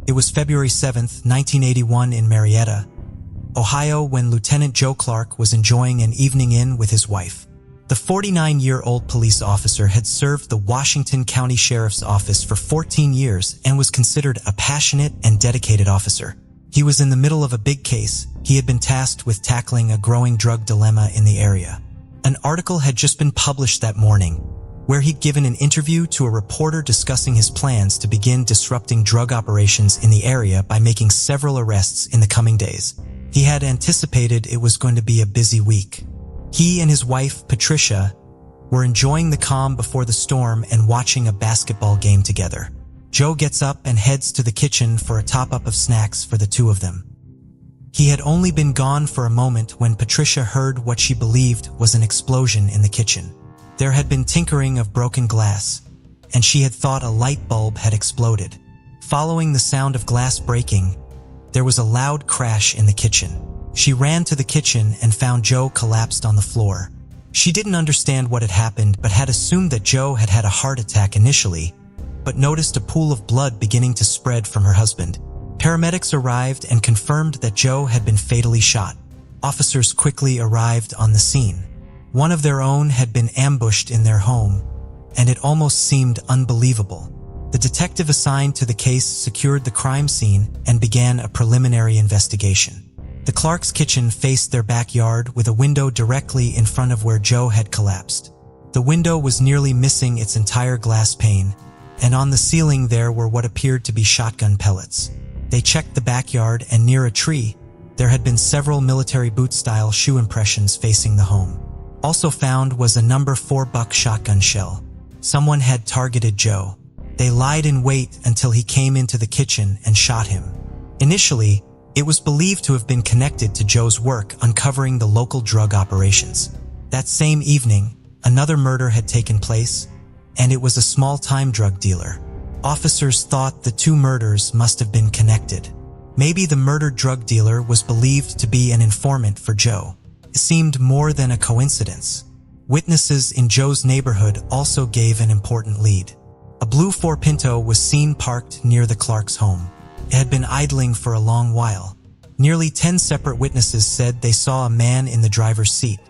It was February 7, 1981 in Marietta, Ohio, when Lieutenant Joe Clark was enjoying an evening in with his wife. The 49-year-old police officer had served the Washington County Sheriff's Office for 14 years and was considered a passionate and dedicated officer. He was in the middle of a big case. He had been tasked with tackling a growing drug dilemma in the area. An article had just been published that morning, where he'd given an interview to a reporter discussing his plans to begin disrupting drug operations in the area by making several arrests in the coming days. He had anticipated it was going to be a busy week. He and his wife, Patricia, were enjoying the calm before the storm and watching a basketball game together. Joe gets up and heads to the kitchen for a top-up of snacks for the two of them. He had only been gone for a moment when Patricia heard what she believed was an explosion in the kitchen. There had been tinkering of broken glass, and she had thought a light bulb had exploded. Following the sound of glass breaking, there was a loud crash in the kitchen. She ran to the kitchen and found Joe collapsed on the floor. She didn't understand what had happened but had assumed that Joe had had a heart attack initially, but noticed a pool of blood beginning to spread from her husband. Paramedics arrived and confirmed that Joe had been fatally shot. Officers quickly arrived on the scene. One of their own had been ambushed in their home, and it almost seemed unbelievable. The detective assigned to the case secured the crime scene and began a preliminary investigation. The Clarks' kitchen faced their backyard with a window directly in front of where Joe had collapsed. The window was nearly missing its entire glass pane, and on the ceiling there were what appeared to be shotgun pellets. They checked the backyard, and near a tree, there had been several military boot-style shoe impressions facing the home. Also found was a number 4 buck shotgun shell. Someone had targeted Joe. They lied in wait until he came into the kitchen and shot him. Initially, it was believed to have been connected to Joe's work uncovering the local drug operations. That same evening, another murder had taken place, and it was a small-time drug dealer. Officers thought the two murders must have been connected. Maybe the murdered drug dealer was believed to be an informant for Joe. It seemed more than a coincidence. Witnesses in Joe's neighborhood also gave an important lead. A blue Ford Pinto was seen parked near the Clarks' home. It had been idling for a long while. Nearly 10 separate witnesses said they saw a man in the driver's seat,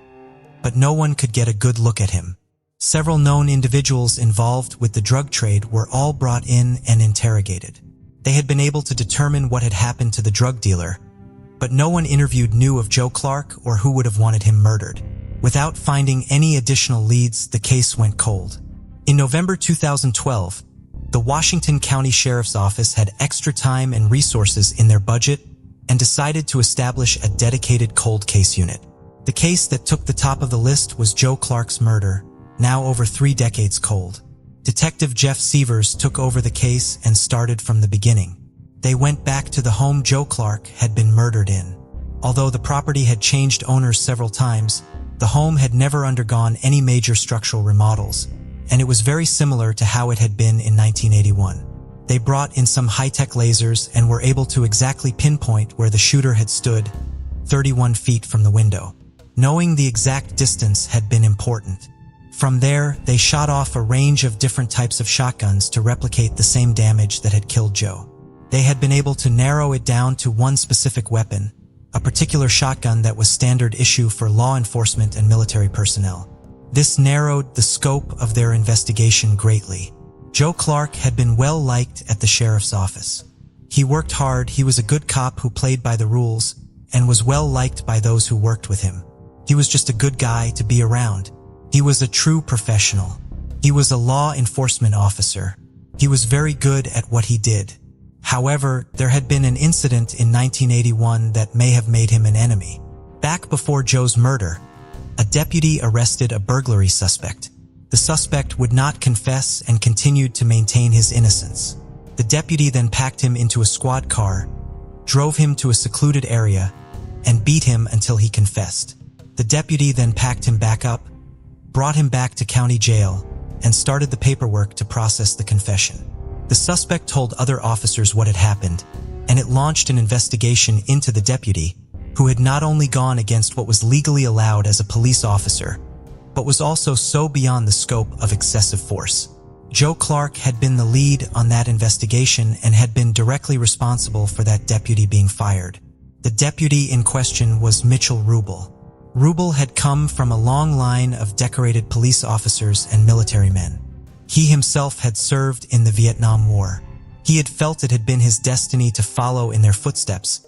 but no one could get a good look at him. Several known individuals involved with the drug trade were all brought in and interrogated. They had been able to determine what had happened to the drug dealer, but no one interviewed knew of Joe Clark or who would have wanted him murdered. Without finding any additional leads, the case went cold. In November 2012, the Washington County Sheriff's Office had extra time and resources in their budget and decided to establish a dedicated cold case unit. The case that took the top of the list was Joe Clark's murder, now over 3 decades cold. Detective Jeff Severs took over the case and started from the beginning. They went back to the home Joe Clark had been murdered in. Although the property had changed owners several times, the home had never undergone any major structural remodels, and it was very similar to how it had been in 1981. They brought in some high-tech lasers and were able to exactly pinpoint where the shooter had stood, 31 feet from the window. Knowing the exact distance had been important. From there, they shot off a range of different types of shotguns to replicate the same damage that had killed Joe. They had been able to narrow it down to one specific weapon, a particular shotgun that was standard issue for law enforcement and military personnel. This narrowed the scope of their investigation greatly. Joe Clark had been well liked at the sheriff's office. He worked hard, he was a good cop who played by the rules, and was well liked by those who worked with him. He was just a good guy to be around. He was a true professional. He was a law enforcement officer. He was very good at what he did. However, there had been an incident in 1981 that may have made him an enemy. Back before Joe's murder, a deputy arrested a burglary suspect. The suspect would not confess and continued to maintain his innocence. The deputy then packed him into a squad car, drove him to a secluded area, and beat him until he confessed. The deputy then packed him back up, brought him back to county jail, and started the paperwork to process the confession. The suspect told other officers what had happened, and it launched an investigation into the deputy, who had not only gone against what was legally allowed as a police officer, but was also so beyond the scope of excessive force. Joe Clark had been the lead on that investigation and had been directly responsible for that deputy being fired. The deputy in question was Mitchell Rubel. Rubel had come from a long line of decorated police officers and military men. He himself had served in the Vietnam War. He had felt it had been his destiny to follow in their footsteps,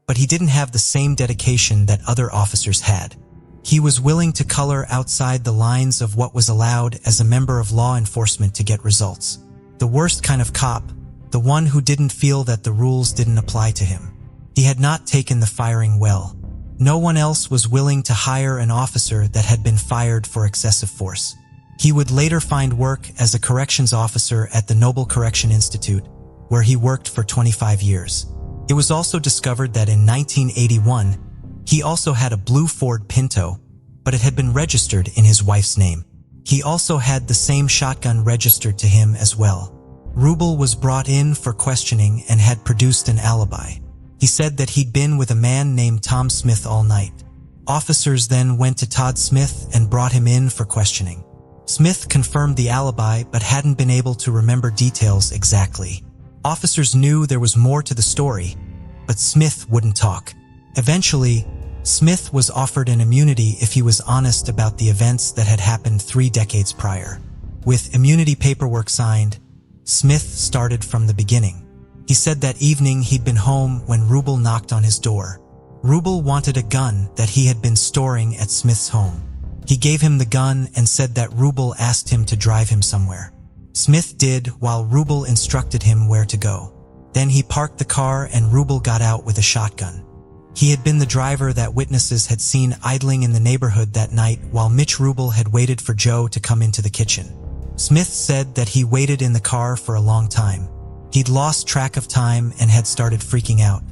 but he didn't have the same dedication that other officers had. He was willing to color outside the lines of what was allowed as a member of law enforcement to get results. The worst kind of cop, the one who didn't feel that the rules didn't apply to him. He had not taken the firing well. No one else was willing to hire an officer that had been fired for excessive force. He would later find work as a corrections officer at the Noble Correction Institute, where he worked for 25 years. It was also discovered that in 1981, he also had a blue Ford Pinto, but it had been registered in his wife's name. He also had the same shotgun registered to him as well. Rubel was brought in for questioning and had produced an alibi. He said that he'd been with a man named Tom Smith all night. Officers then went to Todd Smith and brought him in for questioning. Smith confirmed the alibi but hadn't been able to remember details exactly. Officers knew there was more to the story, but Smith wouldn't talk. Eventually, Smith was offered an immunity if he was honest about the events that had happened 3 decades prior. With immunity paperwork signed, Smith started from the beginning. He said that evening he'd been home when Rubel knocked on his door. Rubel wanted a gun that he had been storing at Smith's home. He gave him the gun and said that Rubel asked him to drive him somewhere. Smith did, while Rubel instructed him where to go. Then he parked the car and Rubel got out with a shotgun. He had been the driver that witnesses had seen idling in the neighborhood that night while Mitch Rubel had waited for Joe to come into the kitchen. Smith said that he waited in the car for a long time. He'd lost track of time and had started freaking out.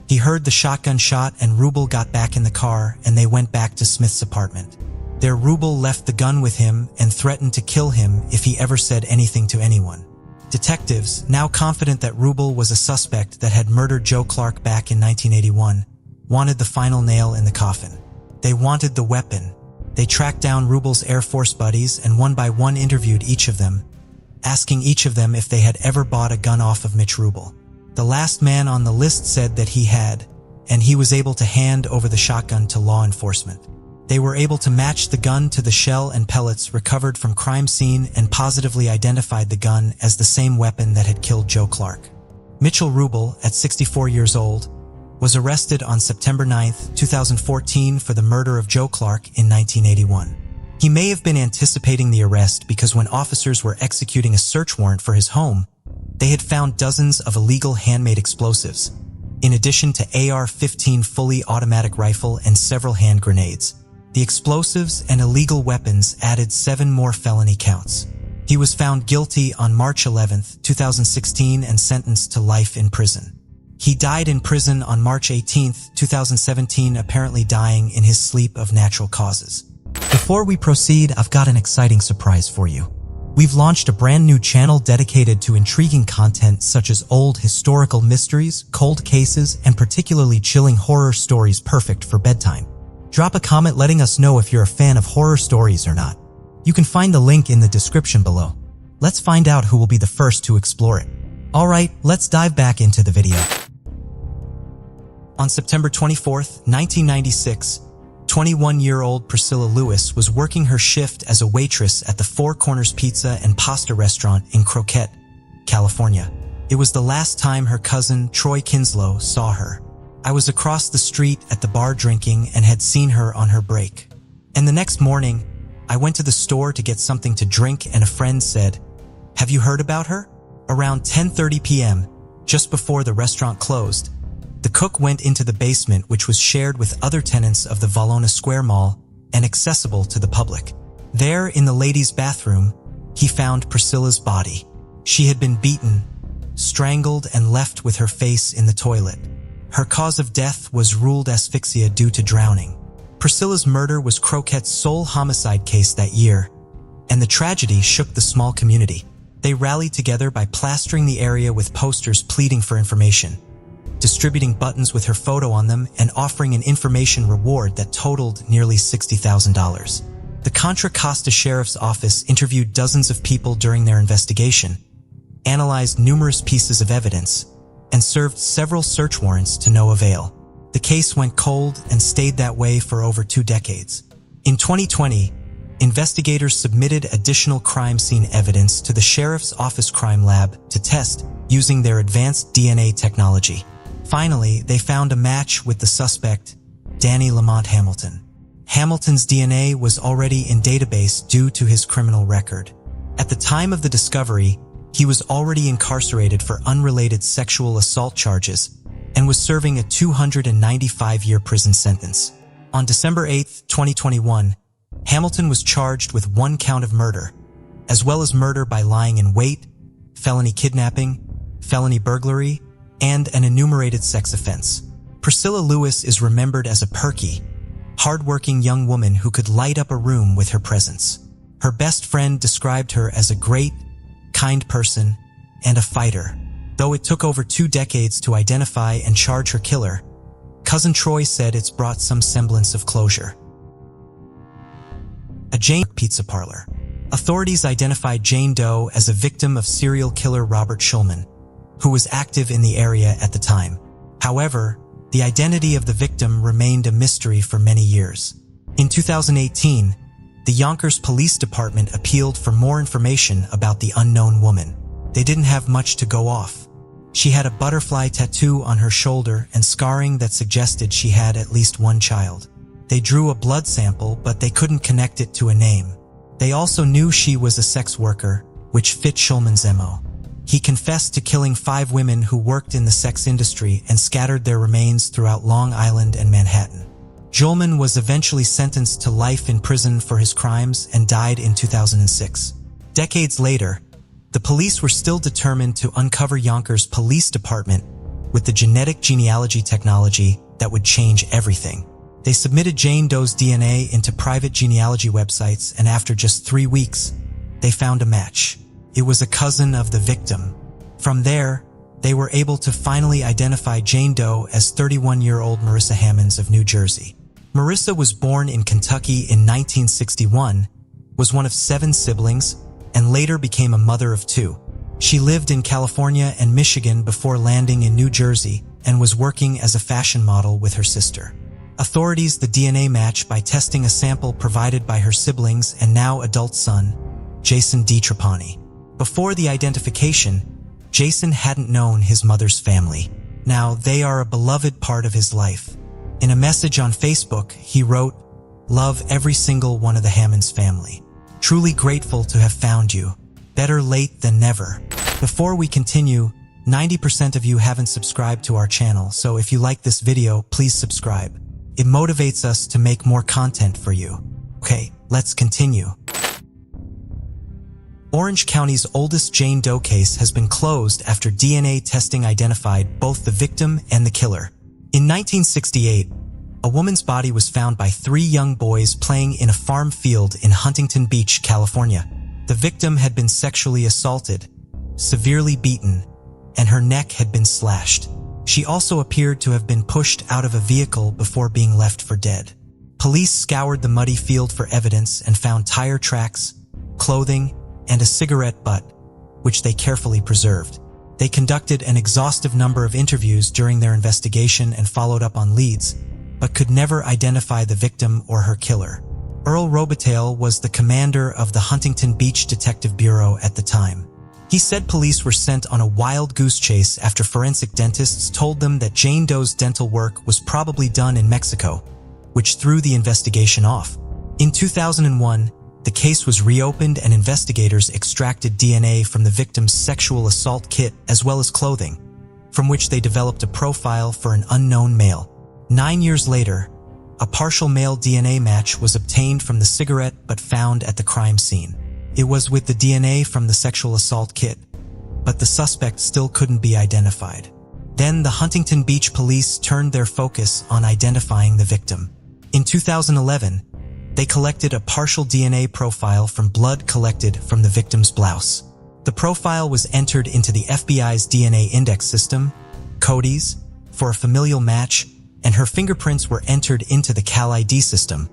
He heard the shotgun shot and Rubel got back in the car and they went back to Smith's apartment. There Rubel left the gun with him and threatened to kill him if he ever said anything to anyone. Detectives, now confident that Rubel was a suspect that had murdered Joe Clark back in 1981, wanted the final nail in the coffin. They wanted the weapon. They tracked down Rubel's Air Force buddies and one by one interviewed each of them, asking each of them if they had ever bought a gun off of Mitch Rubel. The last man on the list said that he had, and he was able to hand over the shotgun to law enforcement. They were able to match the gun to the shell and pellets recovered from crime scene and positively identified the gun as the same weapon that had killed Joe Clark. Mitchell Rubel, at 64 years old, was arrested on September 9, 2014 for the murder of Joe Clark in 1981. He may have been anticipating the arrest because when officers were executing a search warrant for his home, they had found dozens of illegal handmade explosives, in addition to AR-15 fully automatic rifle and several hand grenades. The explosives and illegal weapons added 7 more felony counts. He was found guilty on March 11, 2016 and sentenced to life in prison. He died in prison on March 18, 2017, apparently dying in his sleep of natural causes. Before we proceed, I've got an exciting surprise for you. We've launched a brand new channel dedicated to intriguing content such as old historical mysteries, cold cases, and particularly chilling horror stories perfect for bedtime. Drop a comment letting us know if you're a fan of horror stories or not. You can find the link in the description below. Let's find out who will be the first to explore it. Alright, let's dive back into the video. On September 24, 1996, 21-year-old Priscilla Lewis was working her shift as a waitress at the Four Corners Pizza and Pasta restaurant in Croquette, California. It was the last time her cousin, Troy Kinslow, saw her. I was across the street at the bar drinking and had seen her on her break. And the next morning, I went to the store to get something to drink and a friend said, "Have you heard about her?" Around 10:30 p.m., just before the restaurant closed, the cook went into the basement, which was shared with other tenants of the Valona Square Mall and accessible to the public. There, in the ladies' bathroom, he found Priscilla's body. She had been beaten, strangled, and left with her face in the toilet. Her cause of death was ruled asphyxia due to drowning. Priscilla's murder was Croquette's sole homicide case that year, and the tragedy shook the small community. They rallied together by plastering the area with posters pleading for information, distributing buttons with her photo on them, and offering an information reward that totaled nearly $60,000. The Contra Costa Sheriff's Office interviewed dozens of people during their investigation, analyzed numerous pieces of evidence, and served several search warrants to no avail. The case went cold and stayed that way for over 2 decades. In 2020, investigators submitted additional crime scene evidence to the Sheriff's Office Crime Lab to test using their advanced DNA technology. Finally, they found a match with the suspect, Danny Lamont Hamilton. Hamilton's DNA was already in database due to his criminal record. At the time of the discovery, he was already incarcerated for unrelated sexual assault charges and was serving a 295-year prison sentence. On December 8, 2021, Hamilton was charged with 1 count of murder, as well as murder by lying in wait, felony kidnapping, felony burglary, and an enumerated sex offense. Priscilla Lewis is remembered as a perky, hard-working young woman who could light up a room with her presence. Her best friend described her as a great, kind person and a fighter. Though it took over 2 decades to identify and charge her killer, Cousin Troy said it's brought some semblance of closure. A Jane pizza parlor. Authorities identified Jane Doe as a victim of serial killer Robert Schulman, who was active in the area at the time. However, the identity of the victim remained a mystery for many years. In 2018, the Yonkers Police Department appealed for more information about the unknown woman. They didn't have much to go off. She had a butterfly tattoo on her shoulder and scarring that suggested she had at least 1 child. They drew a blood sample, but they couldn't connect it to a name. They also knew she was a sex worker, which fit Schulman's MO. He confessed to killing 5 women who worked in the sex industry and scattered their remains throughout Long Island and Manhattan. Schulman was eventually sentenced to life in prison for his crimes and died in 2006. Decades later, the police were still determined to uncover Yonkers Police Department with the genetic genealogy technology that would change everything. They submitted Jane Doe's DNA into private genealogy websites, and after just 3 weeks, they found a match. It was a cousin of the victim. From there, they were able to finally identify Jane Doe as 31-year-old Marissa Hammonds of New Jersey. Marissa was born in Kentucky in 1961, was one of 7 siblings, and later became a mother of 2. She lived in California and Michigan before landing in New Jersey and was working as a fashion model with her sister. Authorities the DNA match by testing a sample provided by her siblings and now adult son, Jason D. Trapani. Before the identification, Jason hadn't known his mother's family. Now they are a beloved part of his life. In a message on Facebook, he wrote, "Love every single one of the Hammonds family. Truly grateful to have found you. Better late than never." Before we continue, 90% of you haven't subscribed to our channel, so if you like this video, please subscribe. It motivates us to make more content for you. Okay, let's continue. Orange County's oldest Jane Doe case has been closed after DNA testing identified both the victim and the killer. In 1968, a woman's body was found by 3 young boys playing in a farm field in Huntington Beach, California. The victim had been sexually assaulted, severely beaten, and her neck had been slashed. She also appeared to have been pushed out of a vehicle before being left for dead. Police scoured the muddy field for evidence and found tire tracks, clothing, and a cigarette butt, which they carefully preserved. They conducted an exhaustive number of interviews during their investigation and followed up on leads, but could never identify the victim or her killer. Earl Robitaille was the commander of the Huntington Beach Detective Bureau at the time. He said police were sent on a wild goose chase after forensic dentists told them that Jane Doe's dental work was probably done in Mexico, which threw the investigation off. In 2001, the case was reopened and investigators extracted DNA from the victim's sexual assault kit as well as clothing, from which they developed a profile for an unknown male. 9 years later, a partial male DNA match was obtained from the cigarette but found at the crime scene. It was with the DNA from the sexual assault kit, but the suspect still couldn't be identified. Then the Huntington Beach police turned their focus on identifying the victim. In 2011, they collected a partial DNA profile from blood collected from the victim's blouse. The profile was entered into the FBI's DNA index system, CODIS, for a familial match, and her fingerprints were entered into the Cal ID system,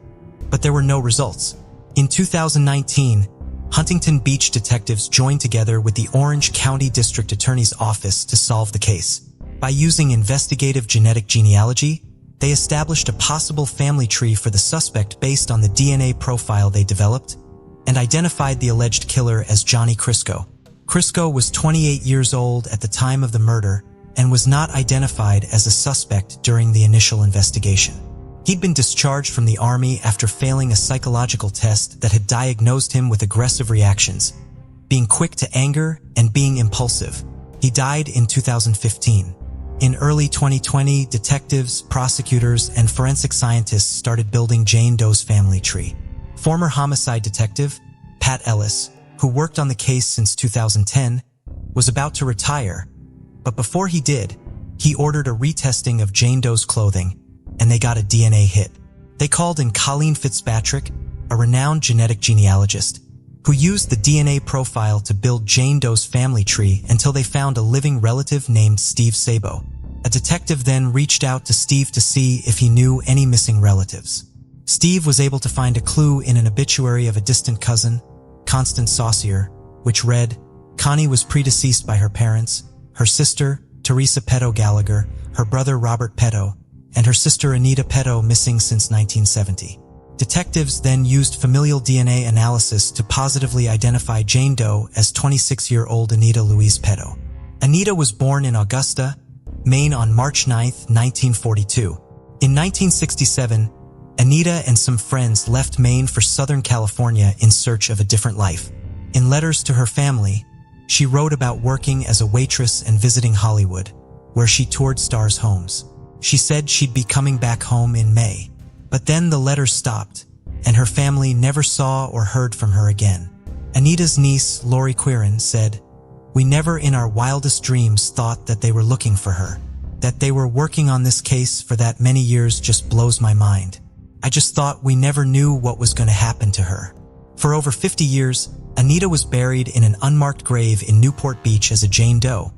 but there were no results. In 2019, Huntington Beach detectives joined together with the Orange County District Attorney's Office to solve the case. By using investigative genetic genealogy, they established a possible family tree for the suspect based on the DNA profile they developed and identified the alleged killer as Johnny Crisco. Crisco was 28 years old at the time of the murder and was not identified as a suspect during the initial investigation. He'd been discharged from the Army after failing a psychological test that had diagnosed him with aggressive reactions, being quick to anger and being impulsive. He died in 2015. In early 2020, detectives, prosecutors, and forensic scientists started building Jane Doe's family tree. Former homicide detective Pat Ellis, who worked on the case since 2010, was about to retire, but before he did, he ordered a retesting of Jane Doe's clothing, and they got a DNA hit. They called in Colleen Fitzpatrick, a renowned genetic genealogist, who used the DNA profile to build Jane Doe's family tree until they found a living relative named Steve Sabo. A detective then reached out to Steve to see if he knew any missing relatives. Steve was able to find a clue in an obituary of a distant cousin, Constance Saucier, which read, Connie was predeceased by her parents, her sister, Teresa Petto Gallagher, her brother Robert Petto, and her sister Anita Petto missing since 1970. Detectives then used familial DNA analysis to positively identify Jane Doe as 26-year-old Anita Louise Petto. Anita was born in Augusta, Maine on March 9, 1942. In 1967, Anita and some friends left Maine for Southern California in search of a different life. In letters to her family, she wrote about working as a waitress and visiting Hollywood, where she toured stars' homes. She said she'd be coming back home in May, but then the letters stopped, and her family never saw or heard from her again. Anita's niece, Lori Quirin, said, "We never in our wildest dreams thought that they were looking for her. That they were working on this case for that many years just blows my mind. I just thought we never knew what was going to happen to her." For over 50 years, Anita was buried in an unmarked grave in Newport Beach as a Jane Doe,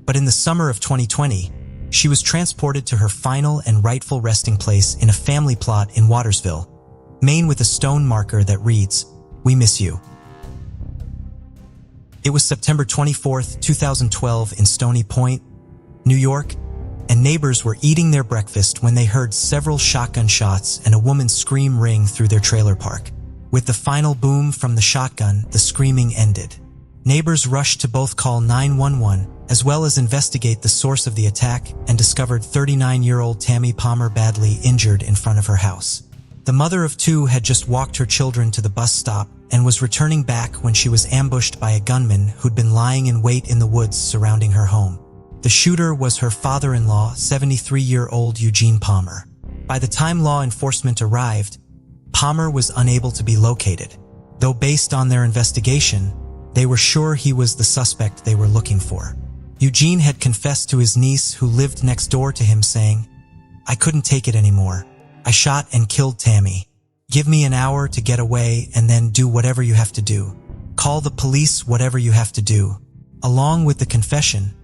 but in the summer of 2020, she was transported to her final and rightful resting place in a family plot in Watersville, Maine, with a stone marker that reads, "We miss you." It was September 24, 2012 in Stony Point, New York, and neighbors were eating their breakfast when they heard several shotgun shots and a woman's scream ring through their trailer park. With the final boom from the shotgun, the screaming ended. Neighbors rushed to both call 911 as well as investigate the source of the attack and discovered 39-year-old Tammy Palmer badly injured in front of her house. The mother of two had just walked her children to the bus stop and was returning back when she was ambushed by a gunman who'd been lying in wait in the woods surrounding her home. The shooter was her father-in-law, 73-year-old Eugene Palmer. By the time law enforcement arrived, Palmer was unable to be located, though based on their investigation, they were sure he was the suspect they were looking for. Eugene had confessed to his niece, who lived next door to him, saying, "I couldn't take it anymore. I shot and killed Tammy. Give me an hour to get away and then do whatever you have to do. Call the police, whatever you have to do." Along with the confession,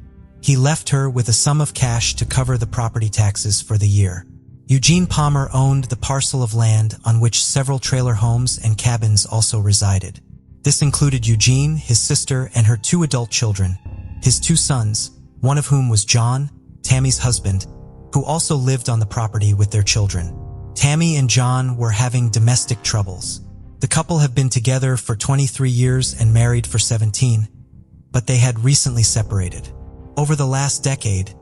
he left her with a sum of cash to cover the property taxes for the year. Eugene Palmer owned the parcel of land on which several trailer homes and cabins also resided. This included Eugene, his sister, and her two adult children, his two sons, one of whom was John, Tammy's husband, who also lived on the property with their children. Tammy and John were having domestic troubles. The couple have been together for 23 years and married for 17, but they had recently separated. Over the last decade,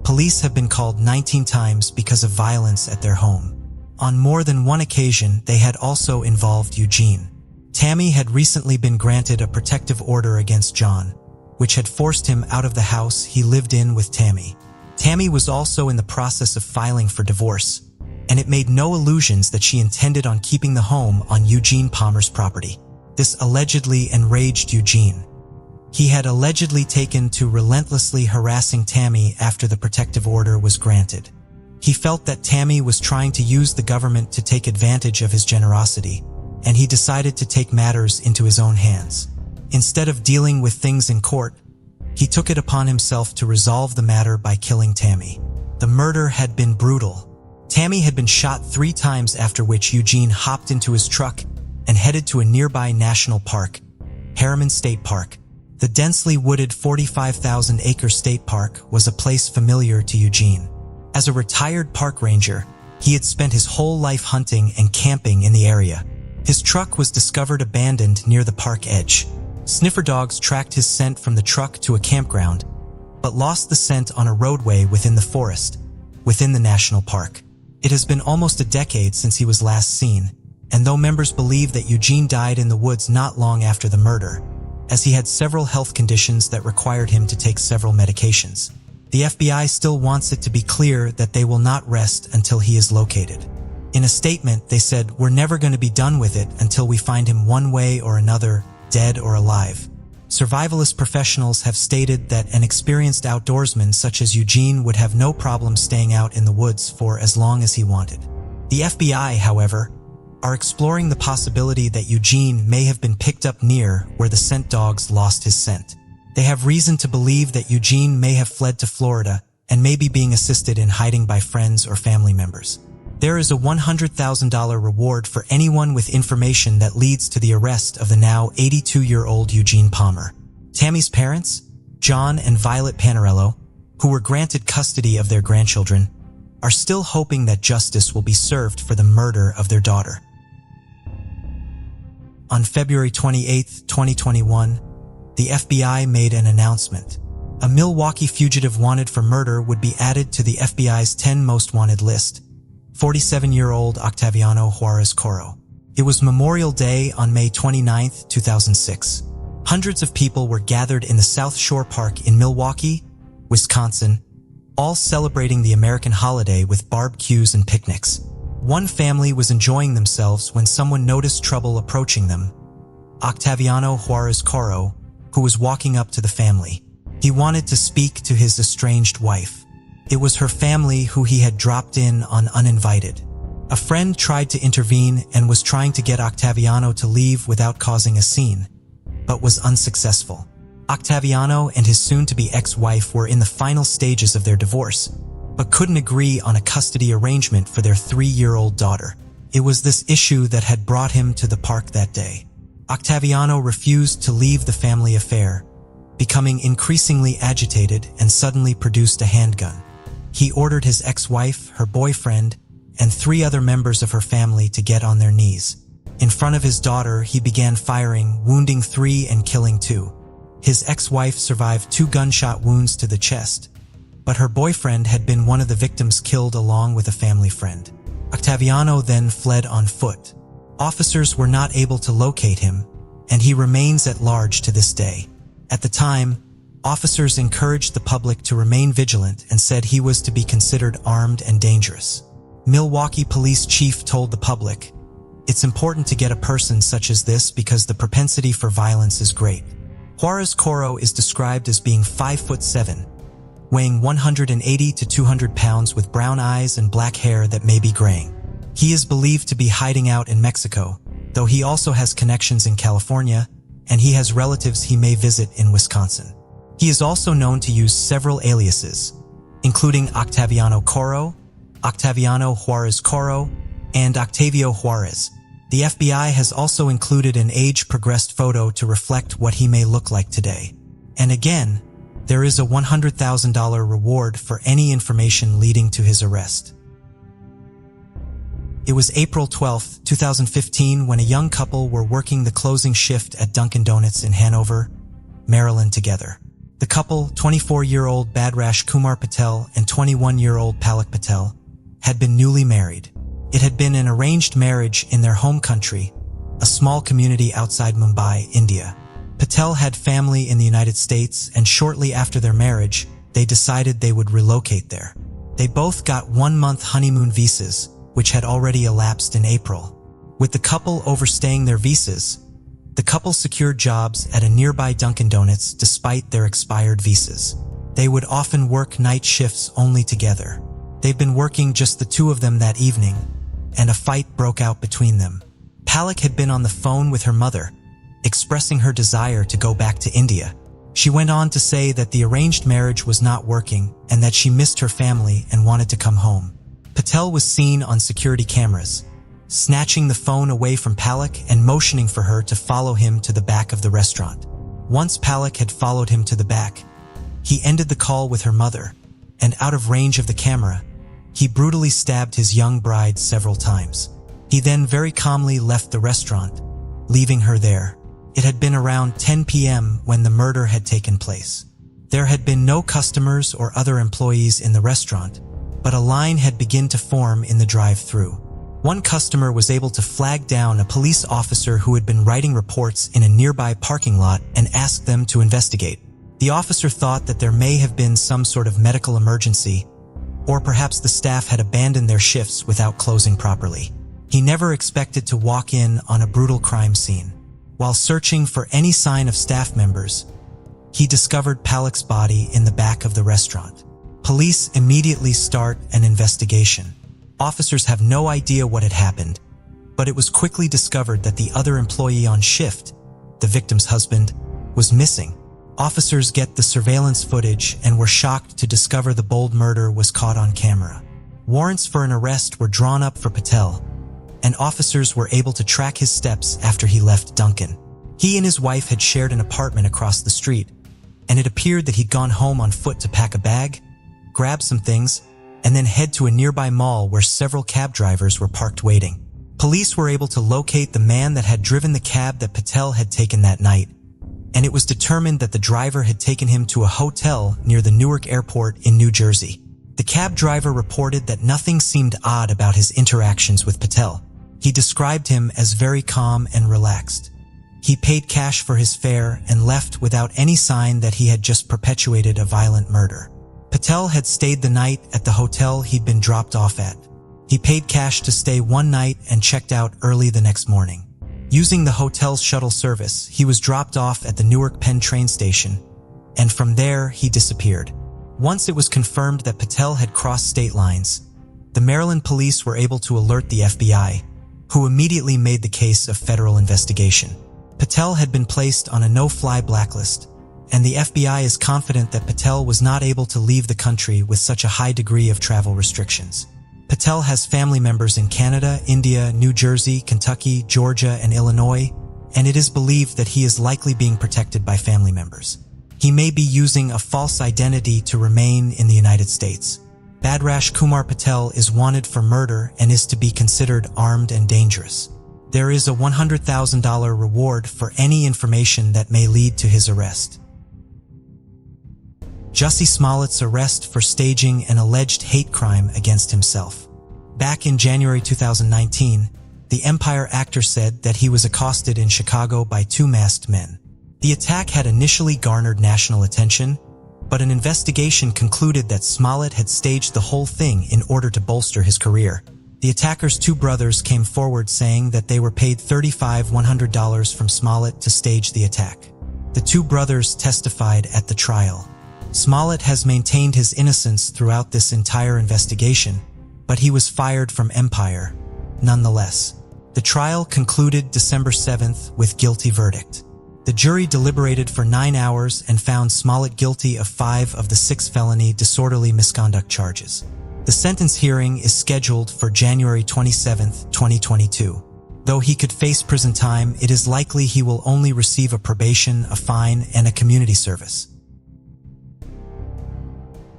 police have been called 19 times because of violence at their home. On more than one occasion, they had also involved Eugene. Tammy had recently been granted a protective order against John, which had forced him out of the house he lived in with Tammy. Tammy was also in the process of filing for divorce, and it made no illusions that she intended on keeping the home on Eugene Palmer's property. This allegedly enraged Eugene. He had allegedly taken to relentlessly harassing Tammy after the protective order was granted. He felt that Tammy was trying to use the government to take advantage of his generosity, and he decided to take matters into his own hands. Instead of dealing with things in court, he took it upon himself to resolve the matter by killing Tammy. The murder had been brutal. Tammy had been shot 3 times, after which Eugene hopped into his truck and headed to a nearby national park, Harriman State Park. The densely wooded 45,000-acre state park was a place familiar to Eugene. As a retired park ranger, he had spent his whole life hunting and camping in the area. His truck was discovered abandoned near the park edge. Sniffer dogs tracked his scent from the truck to a campground, but lost the scent on a roadway within the forest, within the national park. It has been almost a decade since he was last seen, and though members believe that Eugene died in the woods not long after the murder, as he had several health conditions that required him to take several medications, the FBI still wants it to be clear that they will not rest until he is located. In a statement, they said, "We're never going to be done with it until we find him one way or another, dead or alive." Survivalist professionals have stated that an experienced outdoorsman such as Eugene would have no problem staying out in the woods for as long as he wanted. The FBI, however, are exploring the possibility that Eugene may have been picked up near where the scent dogs lost his scent. They have reason to believe that Eugene may have fled to Florida and may be being assisted in hiding by friends or family members. There is a $100,000 reward for anyone with information that leads to the arrest of the now 82-year-old Eugene Palmer. Tammy's parents, John and Violet Panarello, who were granted custody of their grandchildren, are still hoping that justice will be served for the murder of their daughter. On February 28, 2021, the FBI made an announcement. A Milwaukee fugitive wanted for murder would be added to the FBI's 10 most wanted list, 47-year-old Octaviano Juarez Coro. It was Memorial Day on May 29, 2006. Hundreds of people were gathered in the South Shore Park in Milwaukee, Wisconsin, all celebrating the American holiday with barbecues and picnics. One family was enjoying themselves when someone noticed trouble approaching them. Octaviano Juarez Coro, who was walking up to the family. He wanted to speak to his estranged wife. It was her family who he had dropped in on uninvited. A friend tried to intervene and was trying to get Octaviano to leave without causing a scene, but was unsuccessful. Octaviano and his soon-to-be ex-wife were in the final stages of their divorce, but couldn't agree on a custody arrangement for their 3-year-old daughter. It was this issue that had brought him to the park that day. Octaviano refused to leave the family affair, becoming increasingly agitated and suddenly produced a handgun. He ordered his ex-wife, her boyfriend, and 3 other members of her family to get on their knees. In front of his daughter, he began firing, wounding 3 and killing 2. His ex-wife survived 2 gunshot wounds to the chest, but her boyfriend had been one of the victims killed along with a family friend. Octaviano then fled on foot. Officers were not able to locate him, and he remains at large to this day. At the time, officers encouraged the public to remain vigilant and said he was to be considered armed and dangerous. Milwaukee Police Chief told the public, "It's important to get a person such as this because the propensity for violence is great." Juarez Coro is described as being 5'7", weighing 180 to 200 pounds with brown eyes and black hair that may be graying. He is believed to be hiding out in Mexico, though he also has connections in California, and he has relatives he may visit in Wisconsin. He is also known to use several aliases, including Octaviano Coro, Octaviano Juarez Coro, and Octavio Juarez. The FBI has also included an age-progressed photo to reflect what he may look like today. And again, there is a $100,000 reward for any information leading to his arrest. It was April 12, 2015 when a young couple were working the closing shift at Dunkin Donuts in Hanover, Maryland together. The couple, 24-year-old Badrash Kumar Patel and 21-year-old Palak Patel, had been newly married. It had been an arranged marriage in their home country, a small community outside Mumbai, India. Patel had family in the United States, and shortly after their marriage, they decided they would relocate there. They both got 1-month honeymoon visas, which had already elapsed in April. With the couple overstaying their visas, the couple secured jobs at a nearby Dunkin Donuts despite their expired visas. They would often work night shifts only together. They'd been working just the 2 of them that evening, and a fight broke out between them. Palak had been on the phone with her mother, expressing her desire to go back to India. She went on to say that the arranged marriage was not working and that she missed her family and wanted to come home. Patel was seen on security cameras, snatching the phone away from Palak and motioning for her to follow him to the back of the restaurant. Once Palak had followed him to the back, he ended the call with her mother, and out of range of the camera, he brutally stabbed his young bride several times. He then very calmly left the restaurant, leaving her there. It had been around 10 p.m. when the murder had taken place. There had been no customers or other employees in the restaurant, but a line had begun to form in the drive-thru. One customer was able to flag down a police officer who had been writing reports in a nearby parking lot and asked them to investigate. The officer thought that there may have been some sort of medical emergency, or perhaps the staff had abandoned their shifts without closing properly. He never expected to walk in on a brutal crime scene. While searching for any sign of staff members, he discovered Palak's body in the back of the restaurant. Police immediately start an investigation. Officers have no idea what had happened, but it was quickly discovered that the other employee on shift, the victim's husband, was missing. Officers get the surveillance footage and were shocked to discover the bold murder was caught on camera. Warrants for an arrest were drawn up for Patel, and officers were able to track his steps after he left Dunkin. He and his wife had shared an apartment across the street, and it appeared that he'd gone home on foot to pack a bag, grab some things, and then head to a nearby mall where several cab drivers were parked waiting. Police were able to locate the man that had driven the cab that Patel had taken that night, and it was determined that the driver had taken him to a hotel near the Newark Airport in New Jersey. The cab driver reported that nothing seemed odd about his interactions with Patel. He described him as very calm and relaxed. He paid cash for his fare and left without any sign that he had just perpetuated a violent murder. Patel had stayed the night at the hotel he'd been dropped off at. He paid cash to stay one night and checked out early the next morning. Using the hotel's shuttle service, he was dropped off at the Newark Penn train station, and from there he disappeared. Once it was confirmed that Patel had crossed state lines, the Maryland police were able to alert the FBI, who immediately made the case a federal investigation. Patel had been placed on a no-fly blacklist, and the FBI is confident that Patel was not able to leave the country with such a high degree of travel restrictions. Patel has family members in Canada, India, New Jersey, Kentucky, Georgia, and Illinois, and it is believed that he is likely being protected by family members. He may be using a false identity to remain in the United States. Badrash Kumar Patel is wanted for murder and is to be considered armed and dangerous. There is a $100,000 reward for any information that may lead to his arrest. Jussie Smollett's arrest for staging an alleged hate crime against himself. Back in January 2019, the Empire actor said that he was accosted in Chicago by two masked men. The attack had initially garnered national attention, but an investigation concluded that Smollett had staged the whole thing in order to bolster his career. The attacker's two brothers came forward saying that they were paid $3,500 from Smollett to stage the attack. The two brothers testified at the trial. Smollett has maintained his innocence throughout this entire investigation, but he was fired from Empire, nonetheless. The trial concluded December 7th with guilty verdict. The jury deliberated for 9 hours and found Smollett guilty of 5 of the 6 felony disorderly misconduct charges. The sentence hearing is scheduled for January 27, 2022. Though he could face prison time, it is likely he will only receive a probation, a fine, and a community service.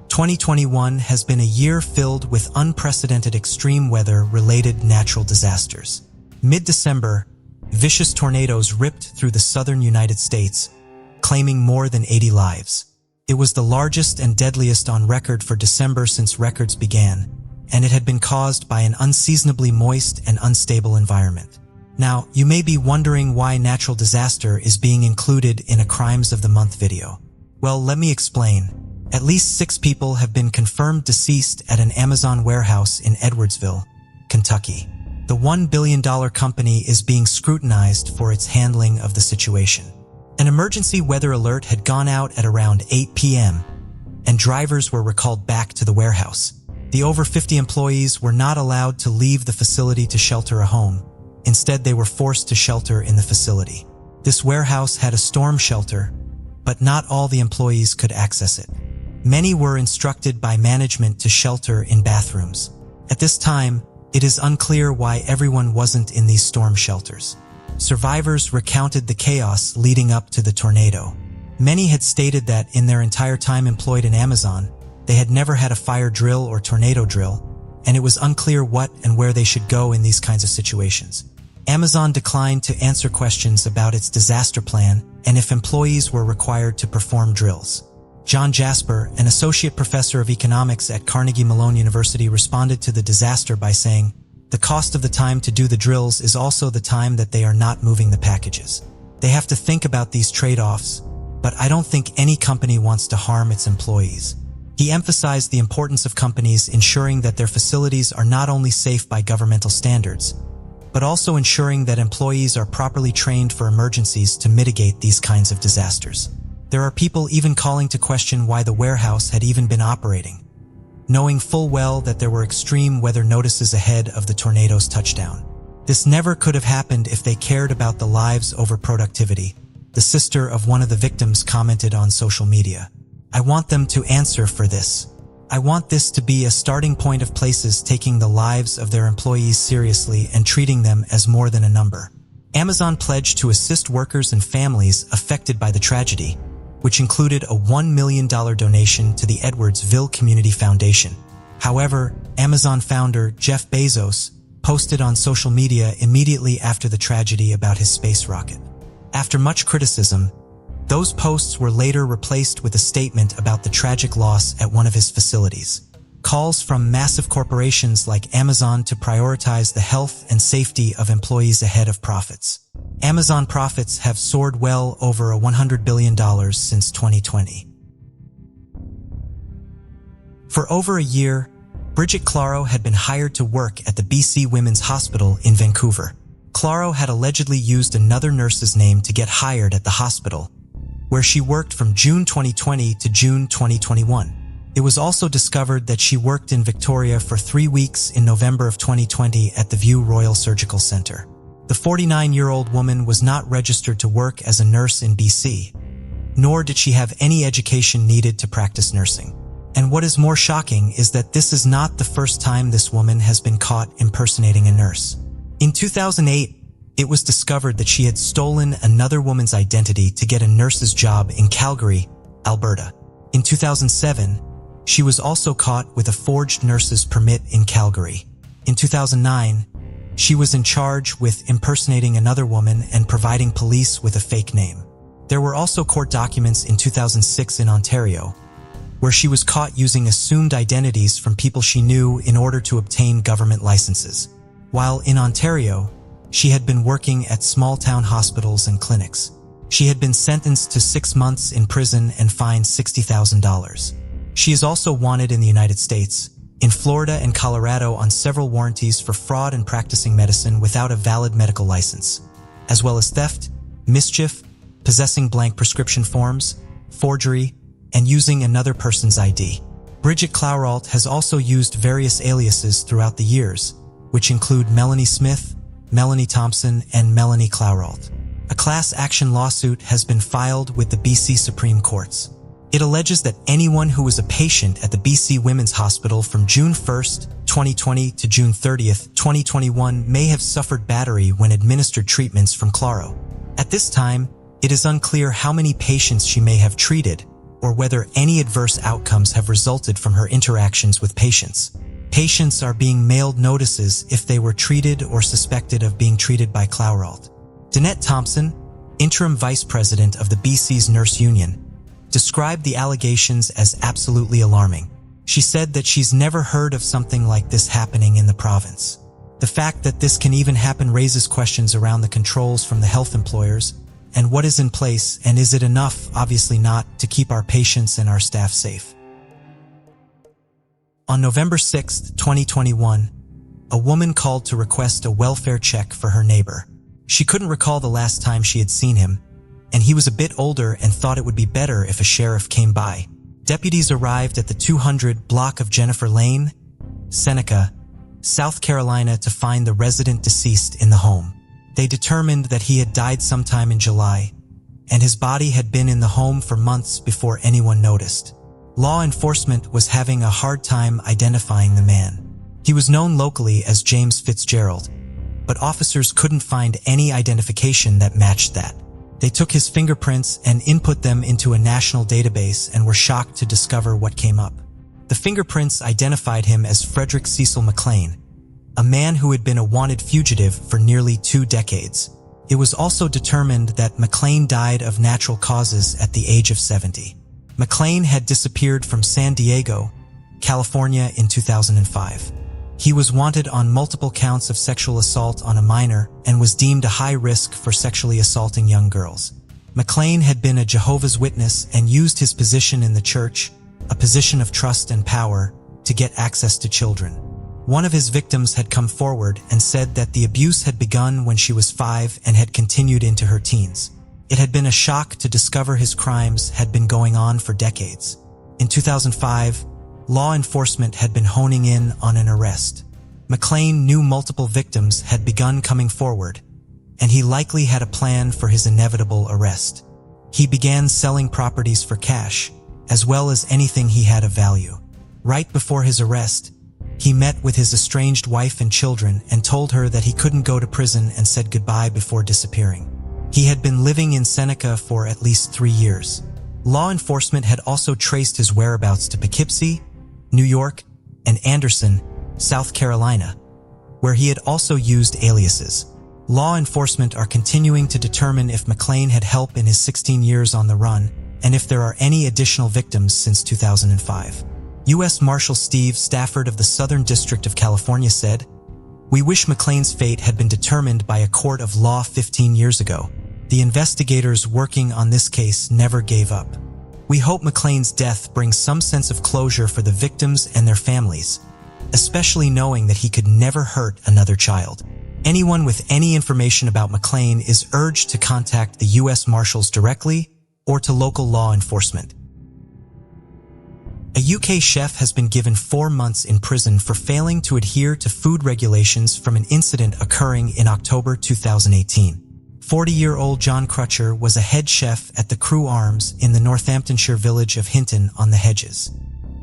2021 has been a year filled with unprecedented extreme weather-related natural disasters. Mid-December, vicious tornadoes ripped through the southern United States, claiming more than 80 lives. It was the largest and deadliest on record for December since records began, and it had been caused by an unseasonably moist and unstable environment. Now, you may be wondering why natural disaster is being included in a Crimes of the Month video. Well, let me explain. At least 6 people have been confirmed deceased at an Amazon warehouse in Edwardsville, Kentucky. The $1 billion company is being scrutinized for its handling of the situation. An emergency weather alert had gone out at around 8 p.m., and drivers were recalled back to the warehouse. The over 50 employees were not allowed to leave the facility to shelter a home. Instead, they were forced to shelter in the facility. This warehouse had a storm shelter, but not all the employees could access it. Many were instructed by management to shelter in bathrooms. At this time, It is unclear why everyone wasn't in these storm shelters. Survivors recounted the chaos leading up to the tornado. Many had stated that in their entire time employed in Amazon, they had never had a fire drill or tornado drill, and it was unclear what and where they should go in these kinds of situations. Amazon declined to answer questions about its disaster plan and if employees were required to perform drills. John Jasper, an associate professor of economics at Carnegie Mellon University, responded to the disaster by saying, "The cost of the time to do the drills is also the time that they are not moving the packages. They have to think about these trade-offs, but I don't think any company wants to harm its employees." He emphasized the importance of companies ensuring that their facilities are not only safe by governmental standards, but also ensuring that employees are properly trained for emergencies to mitigate these kinds of disasters. There are people even calling to question why the warehouse had even been operating, knowing full well that there were extreme weather notices ahead of the tornado's touchdown. This never could have happened if they cared about the lives over productivity, the sister of one of the victims commented on social media. "I want them to answer for this. I want this to be a starting point of places taking the lives of their employees seriously and treating them as more than a number." Amazon pledged to assist workers and families affected by the tragedy, which included a $1 million donation to the Edwardsville Community Foundation. However, Amazon founder Jeff Bezos posted on social media immediately after the tragedy about his space rocket. After much criticism, those posts were later replaced with a statement about the tragic loss at one of his facilities. Calls from massive corporations like Amazon to prioritize the health and safety of employees ahead of profits. Amazon profits have soared well over $100 billion since 2020. For over a year, Bridget Claro had been hired to work at the BC Women's Hospital in Vancouver. Claro had allegedly used another nurse's name to get hired at the hospital, where she worked from June 2020 to June 2021. It was also discovered that she worked in Victoria for 3 weeks in November of 2020 at the View Royal Surgical Centre. The 49-year-old woman was not registered to work as a nurse in BC, nor did she have any education needed to practice nursing. And what is more shocking is that this is not the first time this woman has been caught impersonating a nurse. In 2008, it was discovered that she had stolen another woman's identity to get a nurse's job in Calgary, Alberta. In 2007, she was also caught with a forged nurse's permit in Calgary. In 2009, she was in charge with impersonating another woman and providing police with a fake name. There were also court documents in 2006 in Ontario, where she was caught using assumed identities from people she knew in order to obtain government licenses. While in Ontario, she had been working at small-town hospitals and clinics. She had been sentenced to 6 months in prison and fined $60,000. She is also wanted in the United States, in Florida and Colorado on several warranties for fraud and practicing medicine without a valid medical license, as well as theft, mischief, possessing blank prescription forms, forgery, and using another person's ID. Bridget Claro has also used various aliases throughout the years, which include Melanie Smith, Melanie Thompson, and Melanie Claro. A class action lawsuit has been filed with the BC Supreme Courts. It alleges that anyone who was a patient at the BC Women's Hospital from June 1st, 2020 to June 30th, 2021 may have suffered battery when administered treatments from Claro. At this time, it is unclear how many patients she may have treated or whether any adverse outcomes have resulted from her interactions with patients. Patients are being mailed notices if they were treated or suspected of being treated by Claro. Danette Thompson, interim vice president of the BC's Nurse Union, described the allegations as absolutely alarming. She said that she's never heard of something like this happening in the province. The fact that this can even happen raises questions around the controls from the health employers and what is in place, and is it enough, obviously not, to keep our patients and our staff safe. On November 6, 2021, a woman called to request a welfare check for her neighbor. She couldn't recall the last time she had seen him, and he was a bit older and thought it would be better if a sheriff came by. Deputies arrived at the 200 block of Jennifer Lane, Seneca, South Carolina to find the resident deceased in the home. They determined that he had died sometime in July, and his body had been in the home for months before anyone noticed. Law enforcement was having a hard time identifying the man. He was known locally as James Fitzgerald, but officers couldn't find any identification that matched that. They took his fingerprints and input them into a national database and were shocked to discover what came up. The fingerprints identified him as Frederick Cecil McLean, a man who had been a wanted fugitive for nearly 2 decades. It was also determined that McLean died of natural causes at the age of 70. McLean had disappeared from San Diego, California in 2005. He was wanted on multiple counts of sexual assault on a minor and was deemed a high risk for sexually assaulting young girls. McLean had been a Jehovah's Witness and used his position in the church, a position of trust and power, to get access to children. One of his victims had come forward and said that the abuse had begun when she was 5 and had continued into her teens. It had been a shock to discover his crimes had been going on for decades. In 2005, law enforcement had been honing in on an arrest. McLean knew multiple victims had begun coming forward, and he likely had a plan for his inevitable arrest. He began selling properties for cash, as well as anything he had of value. Right before his arrest, he met with his estranged wife and children and told her that he couldn't go to prison and said goodbye before disappearing. He had been living in Seneca for at least 3 years. Law enforcement had also traced his whereabouts to Poughkeepsie, New York, and Anderson, South Carolina, where he had also used aliases. Law enforcement are continuing to determine if McLean had help in his 16 years on the run and if there are any additional victims since 2005. U.S. Marshal Steve Stafford of the Southern District of California said, "We wish McLean's fate had been determined by a court of law 15 years ago. The investigators working on this case never gave up. We hope McLean's death brings some sense of closure for the victims and their families, especially knowing that he could never hurt another child. Anyone with any information about McLean is urged to contact the U.S. Marshals directly or to local law enforcement." A UK chef has been given 4 months in prison for failing to adhere to food regulations from an incident occurring in October 2018. 40-year-old John Crutcher was a head chef at the Crew Arms in the Northamptonshire village of Hinton on the Hedges.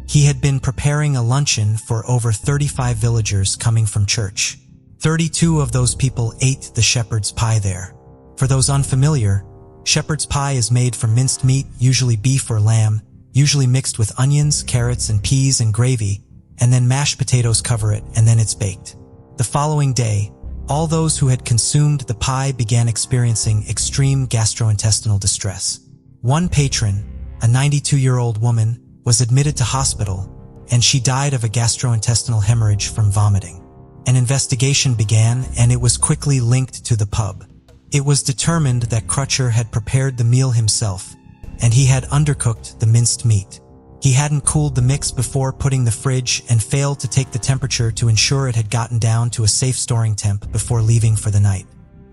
He had been preparing a luncheon for over 35 villagers coming from church. 32 of those people ate the shepherd's pie there. For those unfamiliar, shepherd's pie is made from minced meat, usually beef or lamb, usually mixed with onions, carrots, and peas and gravy, and then mashed potatoes cover it, and then it's baked. The following day, all those who had consumed the pie began experiencing extreme gastrointestinal distress. One patron, a 92-year-old woman, was admitted to hospital, and she died of a gastrointestinal hemorrhage from vomiting. An investigation began, and it was quickly linked to the pub. It was determined that Crutcher had prepared the meal himself, and he had undercooked the minced meat. He hadn't cooled the mix before putting the fridge and failed to take the temperature to ensure it had gotten down to a safe storing temp before leaving for the night.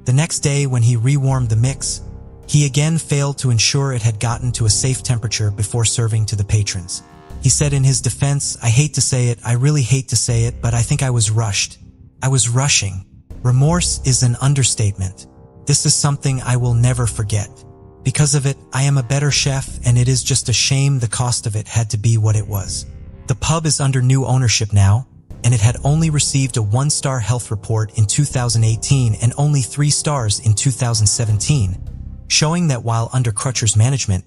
The next day, when he rewarmed the mix, he again failed to ensure it had gotten to a safe temperature before serving to the patrons. He said in his defense, "I hate to say it, I really hate to say it, but I think I was rushed. I was rushing. Remorse is an understatement. This is something I will never forget. Because of it, I am a better chef, and it is just a shame the cost of it had to be what it was." The pub is under new ownership now, and it had only received a 1-star health report in 2018 and only 3 stars in 2017, showing that while under Crutcher's management,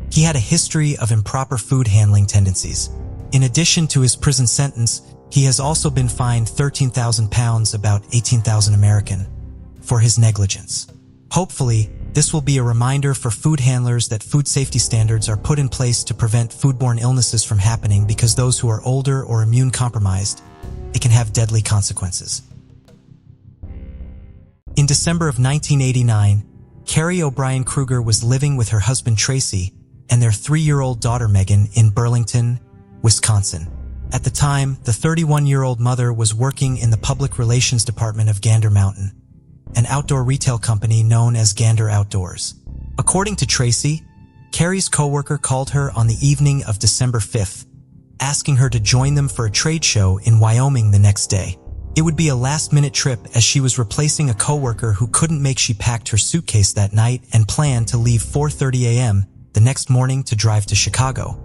he had a history of improper food handling tendencies. In addition to his prison sentence, he has also been fined £13,000, about 18,000 American, for his negligence. Hopefully, this will be a reminder for food handlers that food safety standards are put in place to prevent foodborne illnesses from happening, because those who are older or immune compromised, it can have deadly consequences. In December of 1989, Carrie O'Brien Kruger was living with her husband Tracy and their 3-year-old daughter Megan in Burlington, Wisconsin. At the time, the 31-year-old mother was working in the public relations department of Gander Mountain, an outdoor retail company known as Gander Outdoors. According to Tracy, Carrie's coworker called her on the evening of December 5th, asking her to join them for a trade show in Wyoming the next day. It would be a last-minute trip, as she was replacing a coworker who couldn't make. She packed her suitcase that night and planned to leave 4:30 a.m. the next morning to drive to Chicago.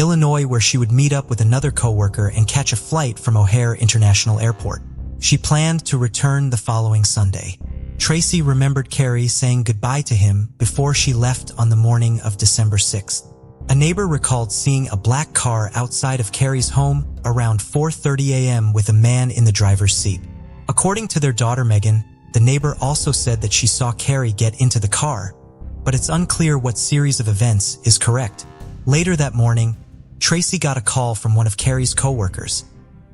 Illinois, where she would meet up with another coworker and catch a flight from O'Hare International Airport. She planned to return the following Sunday. Tracy remembered Carrie saying goodbye to him before she left on the morning of December 6th. A neighbor recalled seeing a black car outside of Carrie's home around 4:30 a.m. with a man in the driver's seat. According to their daughter Megan, the neighbor also said that she saw Carrie get into the car, but it's unclear what series of events is correct. Later that morning, Tracy got a call from one of Carrie's coworkers,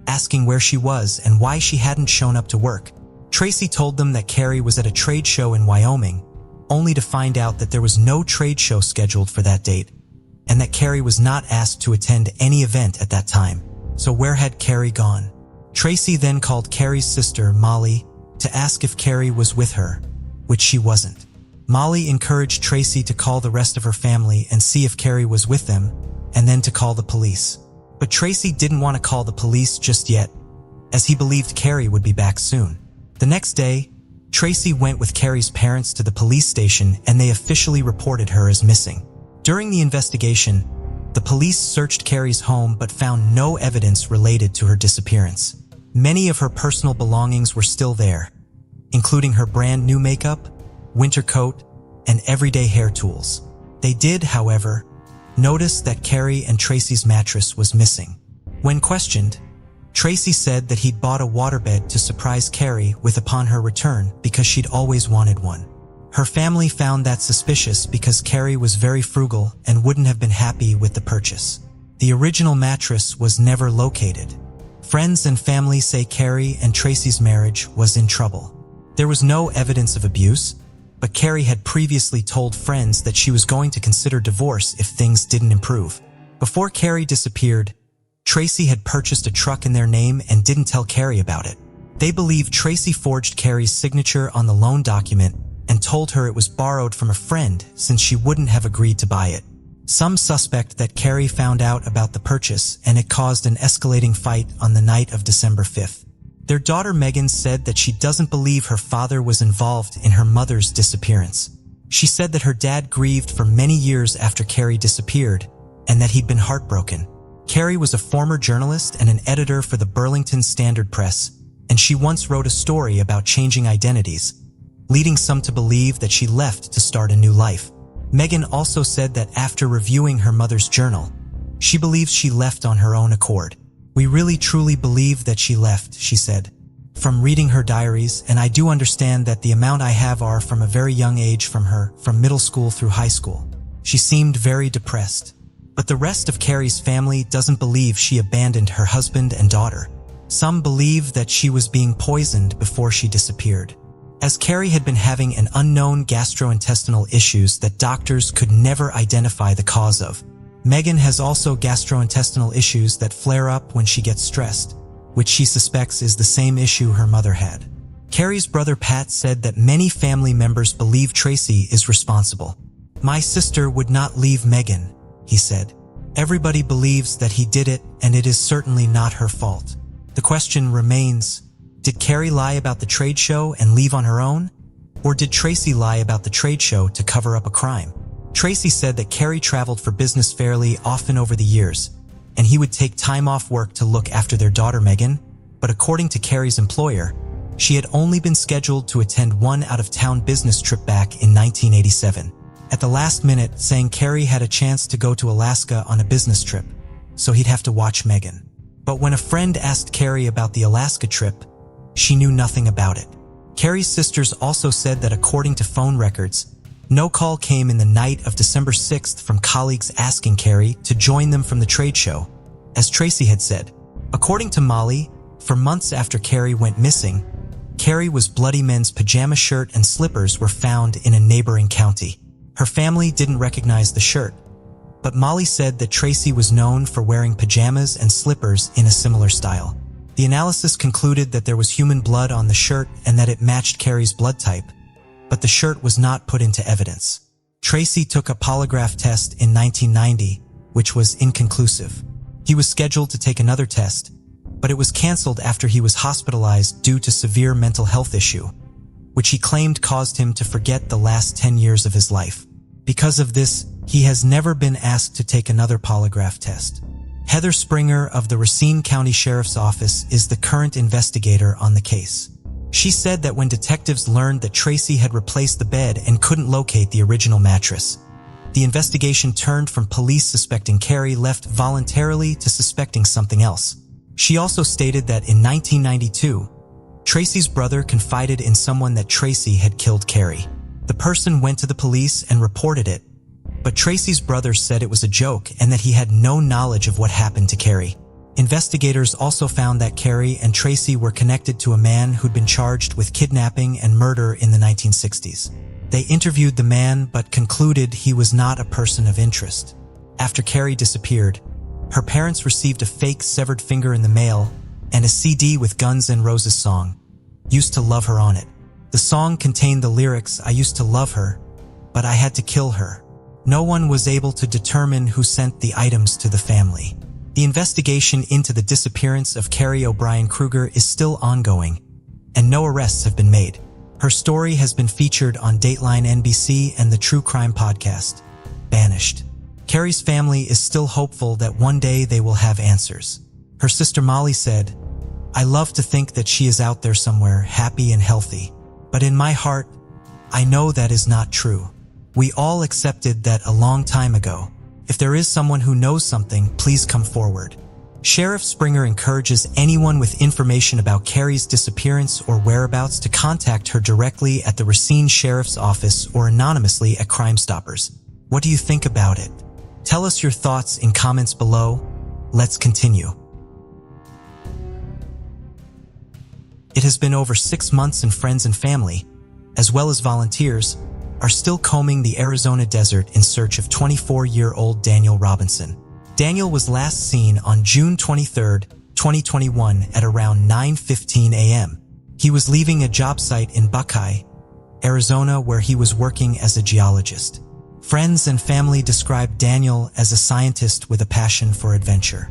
asking where she was and why she hadn't shown up to work. Tracy told them that Carrie was at a trade show in Wyoming, only to find out that there was no trade show scheduled for that date, and that Carrie was not asked to attend any event at that time. So where had Carrie gone? Tracy then called Carrie's sister, Molly, to ask if Carrie was with her, which she wasn't. Molly encouraged Tracy to call the rest of her family and see if Carrie was with them, and then to call the police. But Tracy didn't want to call the police just yet, as he believed Carrie would be back soon. The next day, Tracy went with Carrie's parents to the police station and they officially reported her as missing. During the investigation, the police searched Carrie's home but found no evidence related to her disappearance. Many of her personal belongings were still there, including her brand new makeup, winter coat, and everyday hair tools. They did, however, notice that Carrie and Tracy's mattress was missing. When questioned, Tracy said that he'd bought a waterbed to surprise Carrie with upon her return because she'd always wanted one. Her family found that suspicious because Carrie was very frugal and wouldn't have been happy with the purchase. The original mattress was never located. Friends and family say Carrie and Tracy's marriage was in trouble. There was no evidence of abuse, but Carrie had previously told friends that she was going to consider divorce if things didn't improve. Before Carrie disappeared, Tracy had purchased a truck in their name and didn't tell Carrie about it. They believe Tracy forged Carrie's signature on the loan document and told her it was borrowed from a friend since she wouldn't have agreed to buy it. Some suspect that Carrie found out about the purchase and it caused an escalating fight on the night of December 5th. Their daughter Megan said that she doesn't believe her father was involved in her mother's disappearance. She said that her dad grieved for many years after Carrie disappeared and that he'd been heartbroken. Carrie was a former journalist and an editor for the Burlington Standard Press, and she once wrote a story about changing identities, leading some to believe that she left to start a new life. Megan also said that after reviewing her mother's journal, she believes she left on her own accord. "We really truly believe that she left," she said. "From reading her diaries, and I do understand that the amount I have are from a very young age from middle school through high school. She seemed very depressed." But the rest of Carrie's family doesn't believe she abandoned her husband and daughter. Some believe that she was being poisoned before she disappeared. As Carrie had been having an unknown gastrointestinal issues that doctors could never identify the cause of. Megan has also gastrointestinal issues that flare up when she gets stressed, which she suspects is the same issue her mother had. Carrie's brother Pat said that many family members believe Tracy is responsible. "My sister would not leave Megan," he said. "Everybody believes that he did it, and it is certainly not her fault." The question remains, did Carrie lie about the trade show and leave on her own? Or did Tracy lie about the trade show to cover up a crime? Tracy said that Carrie traveled for business fairly often over the years, and he would take time off work to look after their daughter Megan, but according to Carrie's employer, she had only been scheduled to attend one out-of-town business trip back in 1987. At the last minute, saying Carrie had a chance to go to Alaska on a business trip, so he'd have to watch Megan. But when a friend asked Carrie about the Alaska trip, she knew nothing about it. Carrie's sisters also said that according to phone records, no call came in the night of December 6th from colleagues asking Carrie to join them from the trade show, as Tracy had said. According to Molly, for months after Carrie went missing, Carrie was bloody men's pajama shirt and slippers were found in a neighboring county. Her family didn't recognize the shirt, but Molly said that Tracy was known for wearing pajamas and slippers in a similar style. The analysis concluded that there was human blood on the shirt and that it matched Carrie's blood type, but the shirt was not put into evidence. Tracy took a polygraph test in 1990, which was inconclusive. He was scheduled to take another test, but it was canceled after he was hospitalized due to severe mental health issue, which he claimed caused him to forget the last 10 years of his life. Because of this, He has never been asked to take another polygraph test. Heather Springer of the Racine County Sheriff's Office is the current investigator on the case. She said that when detectives learned that Tracy had replaced the bed and couldn't locate the original mattress, the investigation turned from police suspecting Carrie left voluntarily to suspecting something else. She also stated that in 1992, Tracy's brother confided in someone that Tracy had killed Carrie. The person went to the police and reported it, but Tracy's brother said it was a joke and that he had no knowledge of what happened to Carrie. Investigators also found that Carrie and Tracy were connected to a man who'd been charged with kidnapping and murder in the 1960s. They interviewed the man but concluded he was not a person of interest. After Carrie disappeared, her parents received a fake severed finger in the mail and a CD with Guns N' Roses song, "Used to Love Her" on it. The song contained the lyrics, "I used to love her, but I had to kill her." No one was able to determine who sent the items to the family. The investigation into the disappearance of Carrie O'Brien Kruger is still ongoing, and no arrests have been made. Her story has been featured on Dateline NBC and the true crime podcast, Banished. Carrie's family is still hopeful that one day they will have answers. Her sister Molly said, "I love to think that she is out there somewhere, happy and healthy. But in my heart, I know that is not true. We all accepted that a long time ago. If there is someone who knows something, please come forward." Sheriff Springer encourages anyone with information about Carrie's disappearance or whereabouts to contact her directly at the Racine Sheriff's Office or anonymously at Crime Stoppers. What do you think about it? Tell us your thoughts in comments below. Let's continue. It has been over 6 months and friends and family, as well as volunteers, are still combing the Arizona desert in search of 24-year-old Daniel Robinson. Daniel was last seen on June 23, 2021 at around 9:15 a.m. He was leaving a job site in Buckeye, Arizona, where he was working as a geologist. Friends and family described Daniel as a scientist with a passion for adventure.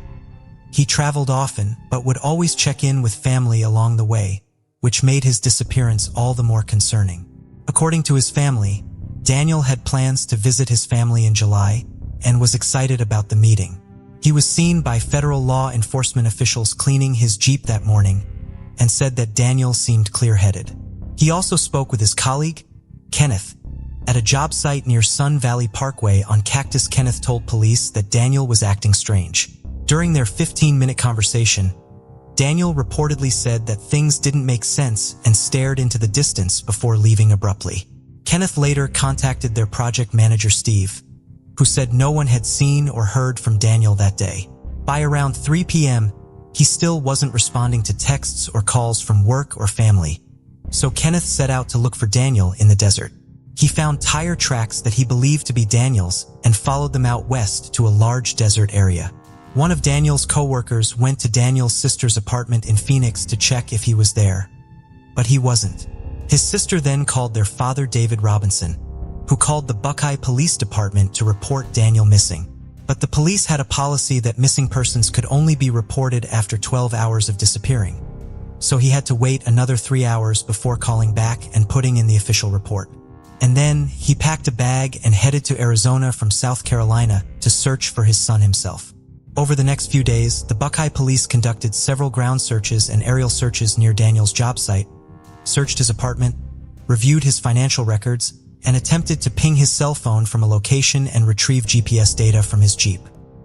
He traveled often, but would always check in with family along the way, which made his disappearance all the more concerning. According to his family, Daniel had plans to visit his family in July and was excited about the meeting. He was seen by federal law enforcement officials cleaning his Jeep that morning and said that Daniel seemed clear-headed. He also spoke with his colleague, Kenneth, at a job site near Sun Valley Parkway on Cactus. Kenneth told police that Daniel was acting strange. During their 15-minute conversation, Daniel reportedly said that things didn't make sense and stared into the distance before leaving abruptly. Kenneth later contacted their project manager, Steve, who said no one had seen or heard from Daniel that day. By around 3 p.m., he still wasn't responding to texts or calls from work or family, so Kenneth set out to look for Daniel in the desert. He found tire tracks that he believed to be Daniel's and followed them out west to a large desert area. One of Daniel's co-workers went to Daniel's sister's apartment in Phoenix to check if he was there, but he wasn't. His sister then called their father, David Robinson, who called the Buckeye Police Department to report Daniel missing. But the police had a policy that missing persons could only be reported after 12 hours of disappearing, so he had to wait another 3 hours before calling back and putting in the official report. And then he packed a bag and headed to Arizona from South Carolina to search for his son himself. Over the next few days, the Buckeye police conducted several ground searches and aerial searches near Daniel's job site, searched his apartment, reviewed his financial records, and attempted to ping his cell phone from a location and retrieve GPS data from his Jeep.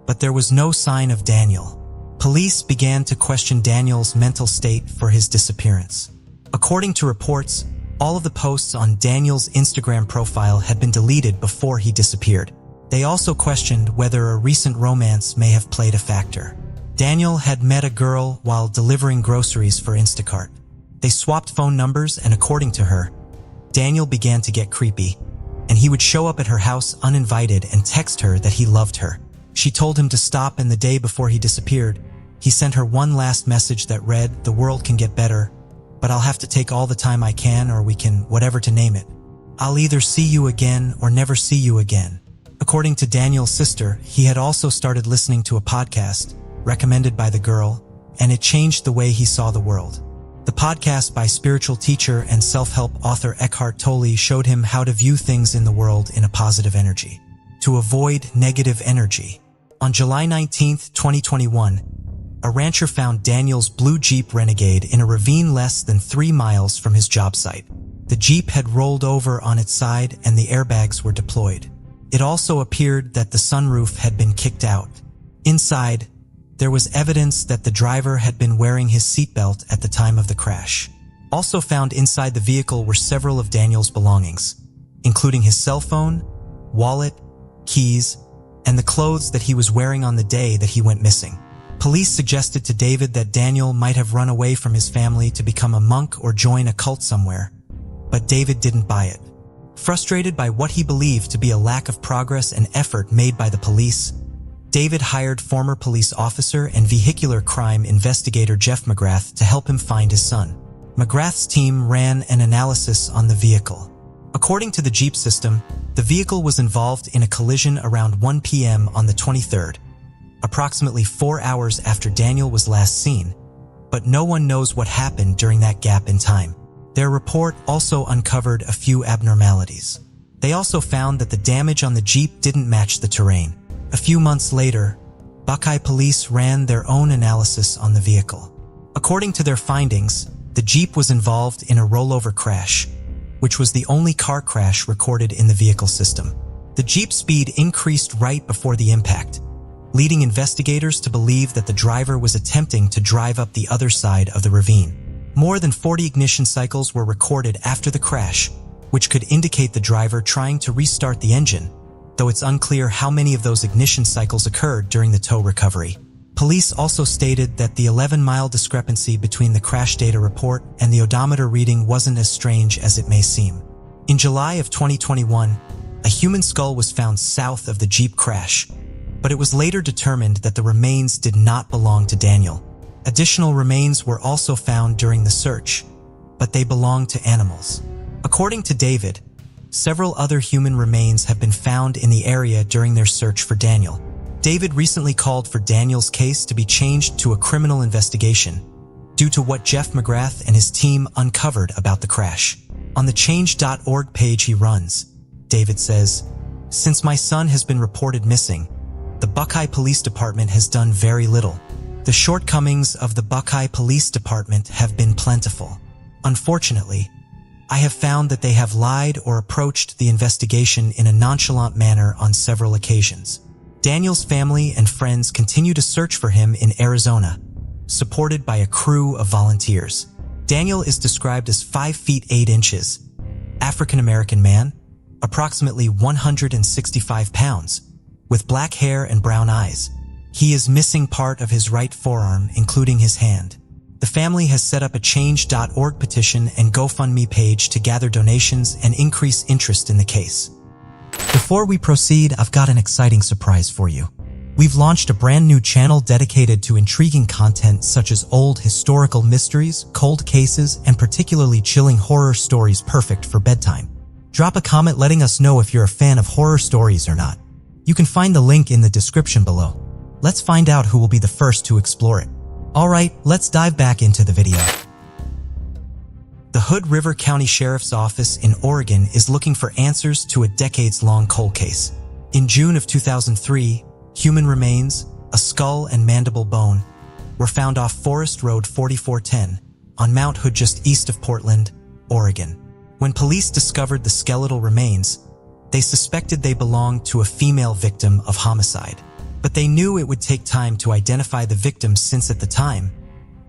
But there was no sign of Daniel. Police began to question Daniel's mental state for his disappearance. According to reports, all of the posts on Daniel's Instagram profile had been deleted before he disappeared. They also questioned whether a recent romance may have played a factor. Daniel had met a girl while delivering groceries for Instacart. They swapped phone numbers, and according to her, Daniel began to get creepy, and he would show up at her house uninvited and text her that he loved her. She told him to stop, and the day before he disappeared, he sent her one last message that read, "The world can get better, but I'll have to take all the time I can, or we can, whatever to name it. I'll either see you again or never see you again." According to Daniel's sister, he had also started listening to a podcast recommended by the girl, and it changed the way he saw the world. The podcast by spiritual teacher and self-help author Eckhart Tolle showed him how to view things in the world in a positive energy. to avoid negative energy. On July 19, 2021, a rancher found Daniel's blue Jeep Renegade in a ravine less than 3 miles from his job site. The Jeep had rolled over on its side and the airbags were deployed. It also appeared that the sunroof had been kicked out. Inside, there was evidence that the driver had been wearing his seatbelt at the time of the crash. Also found inside the vehicle were several of Daniel's belongings, including his cell phone, wallet, keys, and the clothes that he was wearing on the day that he went missing. Police suggested to David that Daniel might have run away from his family to become a monk or join a cult somewhere, but David didn't buy it. Frustrated by what he believed to be a lack of progress and effort made by the police, David hired former police officer and vehicular crime investigator Jeff McGrath to help him find his son. McGrath's team ran an analysis on the vehicle. According to the Jeep system, the vehicle was involved in a collision around 1 p.m. on the 23rd, approximately 4 hours after Daniel was last seen, but no one knows what happened during that gap in time. Their report also uncovered a few abnormalities. They also found that the damage on the Jeep didn't match the terrain. A few months later, Buckeye police ran their own analysis on the vehicle. According to their findings, the Jeep was involved in a rollover crash, which was the only car crash recorded in the vehicle system. The Jeep's speed increased right before the impact, leading investigators to believe that the driver was attempting to drive up the other side of the ravine. More than 40 ignition cycles were recorded after the crash, which could indicate the driver trying to restart the engine, though it's unclear how many of those ignition cycles occurred during the tow recovery. Police also stated that the 11-mile discrepancy between the crash data report and the odometer reading wasn't as strange as it may seem. In July of 2021, a human skull was found south of the Jeep crash, but it was later determined that the remains did not belong to Daniel. Additional remains were also found during the search, but they belonged to animals. According to David, several other human remains have been found in the area during their search for Daniel. David recently called for Daniel's case to be changed to a criminal investigation due to what Jeff McGrath and his team uncovered about the crash. On the change.org page he runs, David says, "Since my son has been reported missing, the Buckeye Police Department has done very little. The shortcomings of the Buckeye Police Department have been plentiful. Unfortunately, I have found that they have lied or approached the investigation in a nonchalant manner on several occasions. Daniel's family and friends continue to search for him in Arizona, supported by a crew of volunteers. Daniel is described as 5 feet 8 inches, African-American man, approximately 165 pounds, with black hair and brown eyes. He is missing part of his right forearm, including his hand. The family has set up a change.org petition and GoFundMe page to gather donations and increase interest in the case." Before we proceed, I've got an exciting surprise for you. We've launched a brand new channel dedicated to intriguing content such as old historical mysteries, cold cases, and particularly chilling horror stories perfect for bedtime. Drop a comment letting us know if you're a fan of horror stories or not. You can find the link in the description below. Let's find out who will be the first to explore it. Alright, let's dive back into the video. The Hood River County Sheriff's Office in Oregon is looking for answers to a decades-long cold case. In June of 2003, human remains, a skull and mandible bone, were found off Forest Road 4410 on Mount Hood just east of Portland, Oregon. When police discovered the skeletal remains, they suspected they belonged to a female victim of homicide. But they knew it would take time to identify the victims since at the time,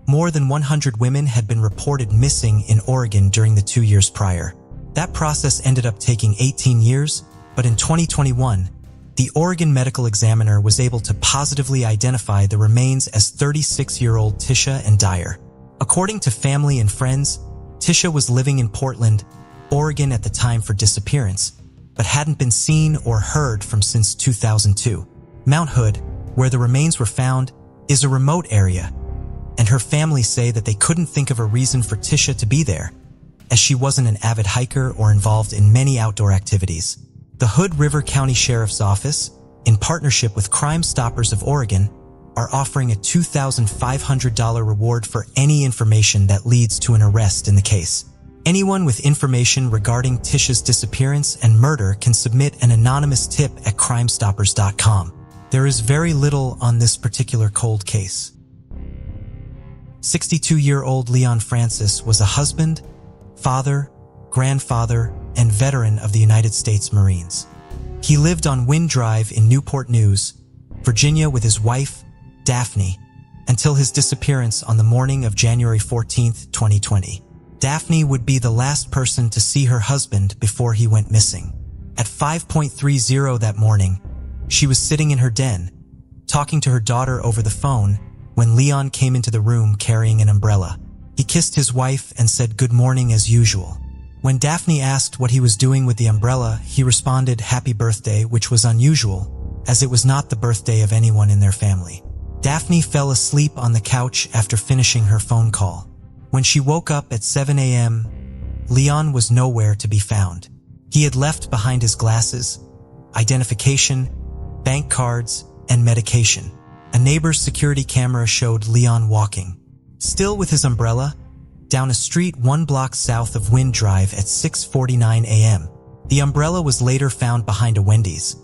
more than 100 women had been reported missing in Oregon during the 2 years prior. That process ended up taking 18 years, but in 2021, the Oregon Medical Examiner was able to positively identify the remains as 36-year-old Tisha Dyer. According to family and friends, Tisha was living in Portland, Oregon at the time for disappearance, but hadn't been seen or heard from since 2002. Mount Hood, where the remains were found, is a remote area, and her family say that they couldn't think of a reason for Tisha to be there, as she wasn't an avid hiker or involved in many outdoor activities. The Hood River County Sheriff's Office, in partnership with Crime Stoppers of Oregon, are offering a $2,500 reward for any information that leads to an arrest in the case. Anyone with information regarding Tisha's disappearance and murder can submit an anonymous tip at crimestoppers.com. There is very little on this particular cold case. 62-year-old Leon Francis was a husband, father, grandfather, and veteran of the United States Marines. He lived on Wind Drive in Newport News, Virginia with his wife, Daphne, until his disappearance on the morning of January 14, 2020. Daphne would be the last person to see her husband before he went missing. At 5:30 that morning, she was sitting in her den, talking to her daughter over the phone, when Leon came into the room carrying an umbrella. He kissed his wife and said good morning as usual. When Daphne asked what he was doing with the umbrella, he responded happy birthday, which was unusual, as it was not the birthday of anyone in their family. Daphne fell asleep on the couch after finishing her phone call. When she woke up at 7 a.m., Leon was nowhere to be found. He had left behind his glasses, identification, bank cards, and medication. A neighbor's security camera showed Leon walking, still with his umbrella, down a street 1 block south of Wind Drive at 6:49 a.m. The umbrella was later found behind a Wendy's.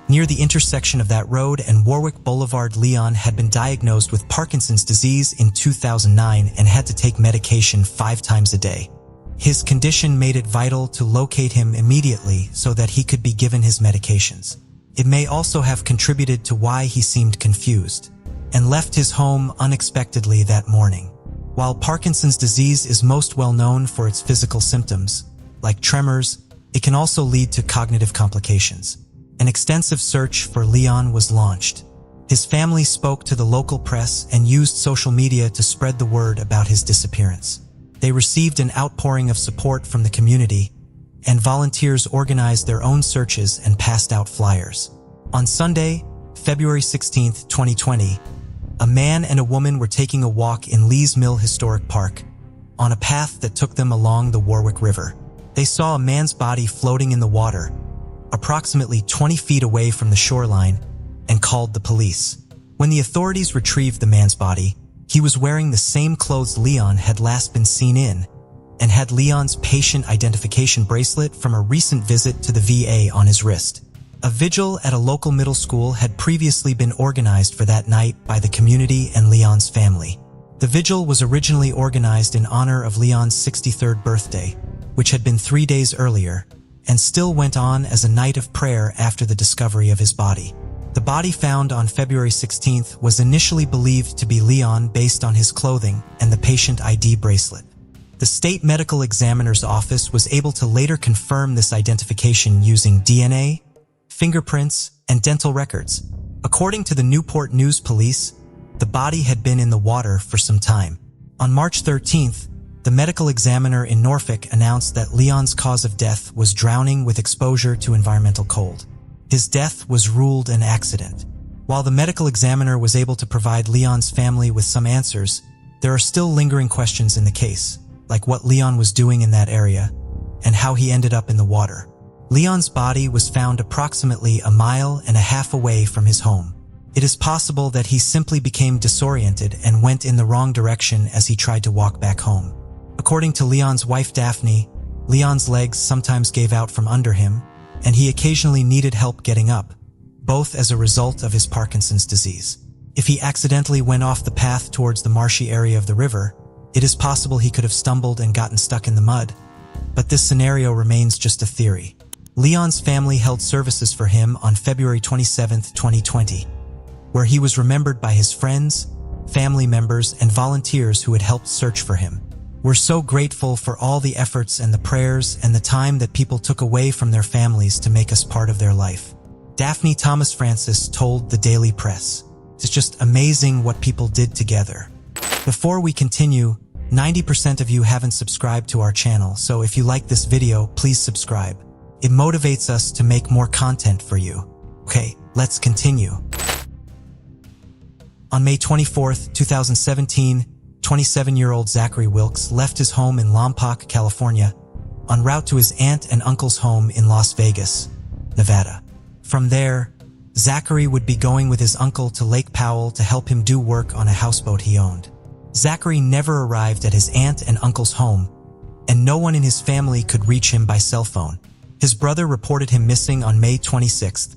Near the intersection of that road and Warwick Boulevard, Leon had been diagnosed with Parkinson's disease in 2009 and had to take medication 5 times a day. His condition made it vital to locate him immediately so that he could be given his medications. It may also have contributed to why he seemed confused and left his home unexpectedly that morning. While Parkinson's disease is most well known for its physical symptoms, like tremors, it can also lead to cognitive complications. An extensive search for Leon was launched. His family spoke to the local press and used social media to spread the word about his disappearance. They received an outpouring of support from the community, and volunteers organized their own searches and passed out flyers. On Sunday, February 16, 2020, a man and a woman were taking a walk in Lee's Mill Historic Park, on a path that took them along the Warwick River. They saw a man's body floating in the water, approximately 20 feet away from the shoreline, and called the police. When the authorities retrieved the man's body, he was wearing the same clothes Leon had last been seen in, and had Leon's patient identification bracelet from a recent visit to the VA on his wrist. A vigil at a local middle school had previously been organized for that night by the community and Leon's family. The vigil was originally organized in honor of Leon's 63rd birthday, which had been 3 days earlier, and still went on as a night of prayer after the discovery of his body. The body found on February 16th was initially believed to be Leon based on his clothing and the patient ID bracelet. The state medical examiner's office was able to later confirm this identification using DNA, fingerprints, and dental records. According to the Newport News Police, the body had been in the water for some time. On March 13th, the medical examiner in Norfolk announced that Leon's cause of death was drowning with exposure to environmental cold. His death was ruled an accident. While the medical examiner was able to provide Leon's family with some answers, there are still lingering questions in the case, like what Leon was doing in that area and how he ended up in the water. Leon's body was found approximately 1.5 miles away from his home. It is possible that he simply became disoriented and went in the wrong direction as he tried to walk back home. According to Leon's wife Daphne, Leon's legs sometimes gave out from under him, and he occasionally needed help getting up, both as a result of his Parkinson's disease. If he accidentally went off the path towards the marshy area of the river, it is possible he could have stumbled and gotten stuck in the mud, but this scenario remains just a theory. Leon's family held services for him on February 27, 2020, where he was remembered by his friends, family members, and volunteers who had helped search for him. We're so grateful for all the efforts and the prayers and the time that people took away from their families to make us part of their life. Daphne Thomas Francis told the Daily Press, "It's just amazing what people did together." Before we continue, 90% of you haven't subscribed to our channel, so if you like this video, please subscribe. It motivates us to make more content for you. Okay, let's continue. On May 24, 2017, 27-year-old Zachary Wilks left his home in Lompoc, California, en route to his aunt and uncle's home in Las Vegas, Nevada. From there, Zachary would be going with his uncle to Lake Powell to help him do work on a houseboat he owned. Zachary never arrived at his aunt and uncle's home, and no one in his family could reach him by cell phone. His brother reported him missing on May 26th.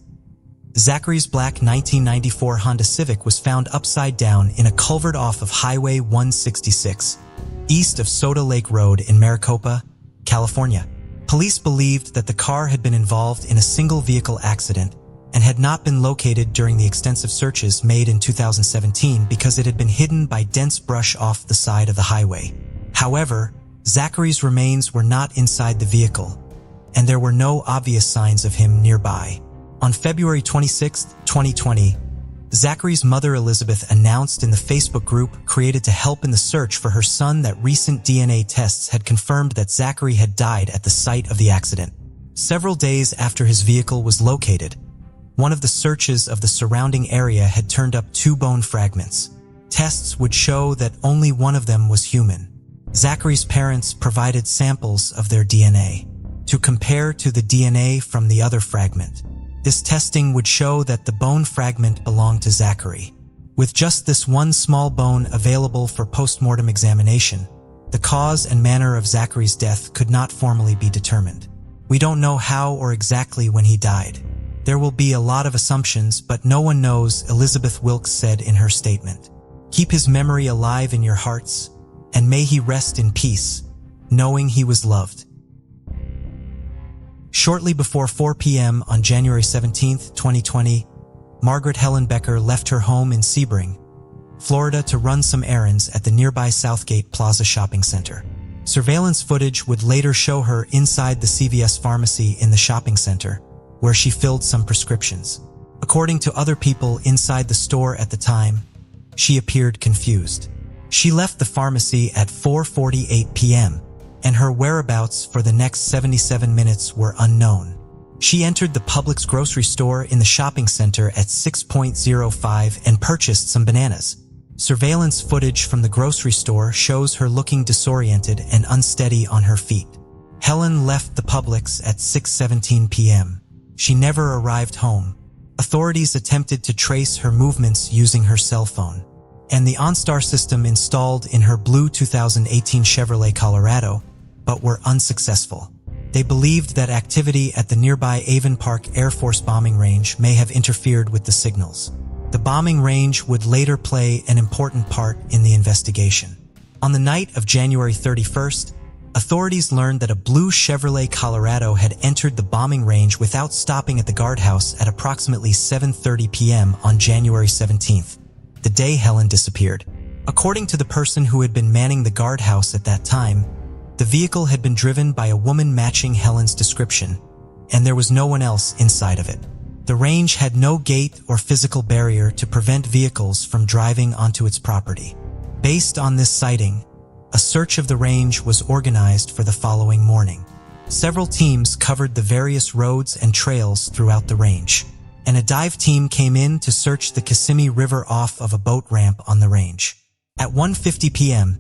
Zachary's black 1994 Honda Civic was found upside down in a culvert off of Highway 166, east of Soda Lake Road in Maricopa, California. Police believed that the car had been involved in a single-vehicle accident and had not been located during the extensive searches made in 2017 because it had been hidden by dense brush off the side of the highway. However, Zachary's remains were not inside the vehicle, and there were no obvious signs of him nearby. On February 26, 2020, Zachary's mother Elizabeth announced in the Facebook group created to help in the search for her son that recent DNA tests had confirmed that Zachary had died at the site of the accident. Several days after his vehicle was located, one of the searches of the surrounding area had turned up 2 bone fragments. Tests would show that only one of them was human. Zachary's parents provided samples of their DNA to compare to the DNA from the other fragment. This testing would show that the bone fragment belonged to Zachary. With just this one small bone available for post-mortem examination, the cause and manner of Zachary's death could not formally be determined. We don't know how or exactly when he died. There will be a lot of assumptions, but no one knows, Elizabeth Wilks said in her statement. Keep his memory alive in your hearts, and may he rest in peace, knowing he was loved. Shortly before 4 p.m. on January 17, 2020, Margaret Helen Becker left her home in Sebring, Florida to run some errands at the nearby Southgate Plaza shopping center. Surveillance footage would later show her inside the CVS pharmacy in the shopping center, where she filled some prescriptions. According to other people inside the store at the time, she appeared confused. She left the pharmacy at 4:48 p.m., and her whereabouts for the next 77 minutes were unknown. She entered the Publix grocery store in the shopping center at 6:05 and purchased some bananas. Surveillance footage from the grocery store shows her looking disoriented and unsteady on her feet. Helen left the Publix at 6:17 p.m. She never arrived home. Authorities attempted to trace her movements using her cell phone, and the OnStar system installed in her blue 2018 Chevrolet Colorado, but were unsuccessful. They believed that activity at the nearby Avon Park Air Force bombing range may have interfered with the signals. The bombing range would later play an important part in the investigation. On the night of January 31st, authorities learned that a blue Chevrolet Colorado had entered the bombing range without stopping at the guardhouse at approximately 7:30 p.m. on January 17th, the day Helen disappeared. According to the person who had been manning the guardhouse at that time, the vehicle had been driven by a woman matching Helen's description, and there was no one else inside of it. The range had no gate or physical barrier to prevent vehicles from driving onto its property. Based on this sighting, a search of the range was organized for the following morning. Several teams covered the various roads and trails throughout the range, and a dive team came in to search the Kissimmee River off of a boat ramp on the range. At 1:50 p.m.,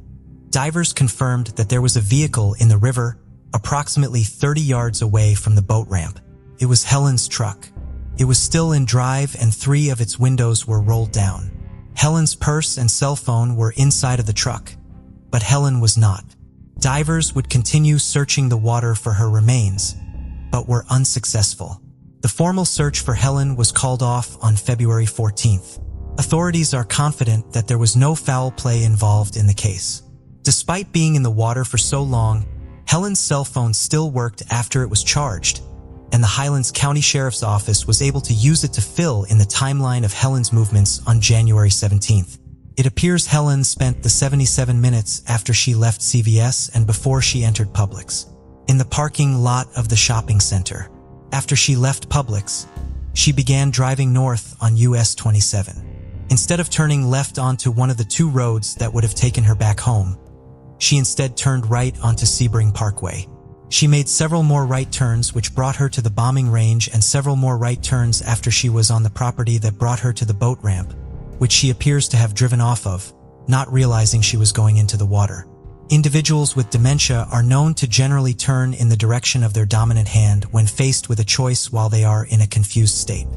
divers confirmed that there was a vehicle in the river approximately 30 yards away from the boat ramp. It was Helen's truck. It was still in drive and 3 of its windows were rolled down. Helen's purse and cell phone were inside of the truck, but Helen was not. Divers would continue searching the water for her remains, but were unsuccessful. The formal search for Helen was called off on February 14th. Authorities are confident that there was no foul play involved in the case. Despite being in the water for so long, Helen's cell phone still worked after it was charged, and the Highlands County Sheriff's Office was able to use it to fill in the timeline of Helen's movements on January 17th. It appears Helen spent the 77 minutes after she left CVS and before she entered Publix in the parking lot of the shopping center. After she left Publix, she began driving north on US 27. Instead of turning left onto one of the 2 roads that would have taken her back home, she instead turned right onto Sebring Parkway. She made several more right turns which brought her to the bombing range and several more right turns after she was on the property that brought her to the boat ramp, which she appears to have driven off of, not realizing she was going into the water. Individuals with dementia are known to generally turn in the direction of their dominant hand when faced with a choice while they are in a confused state.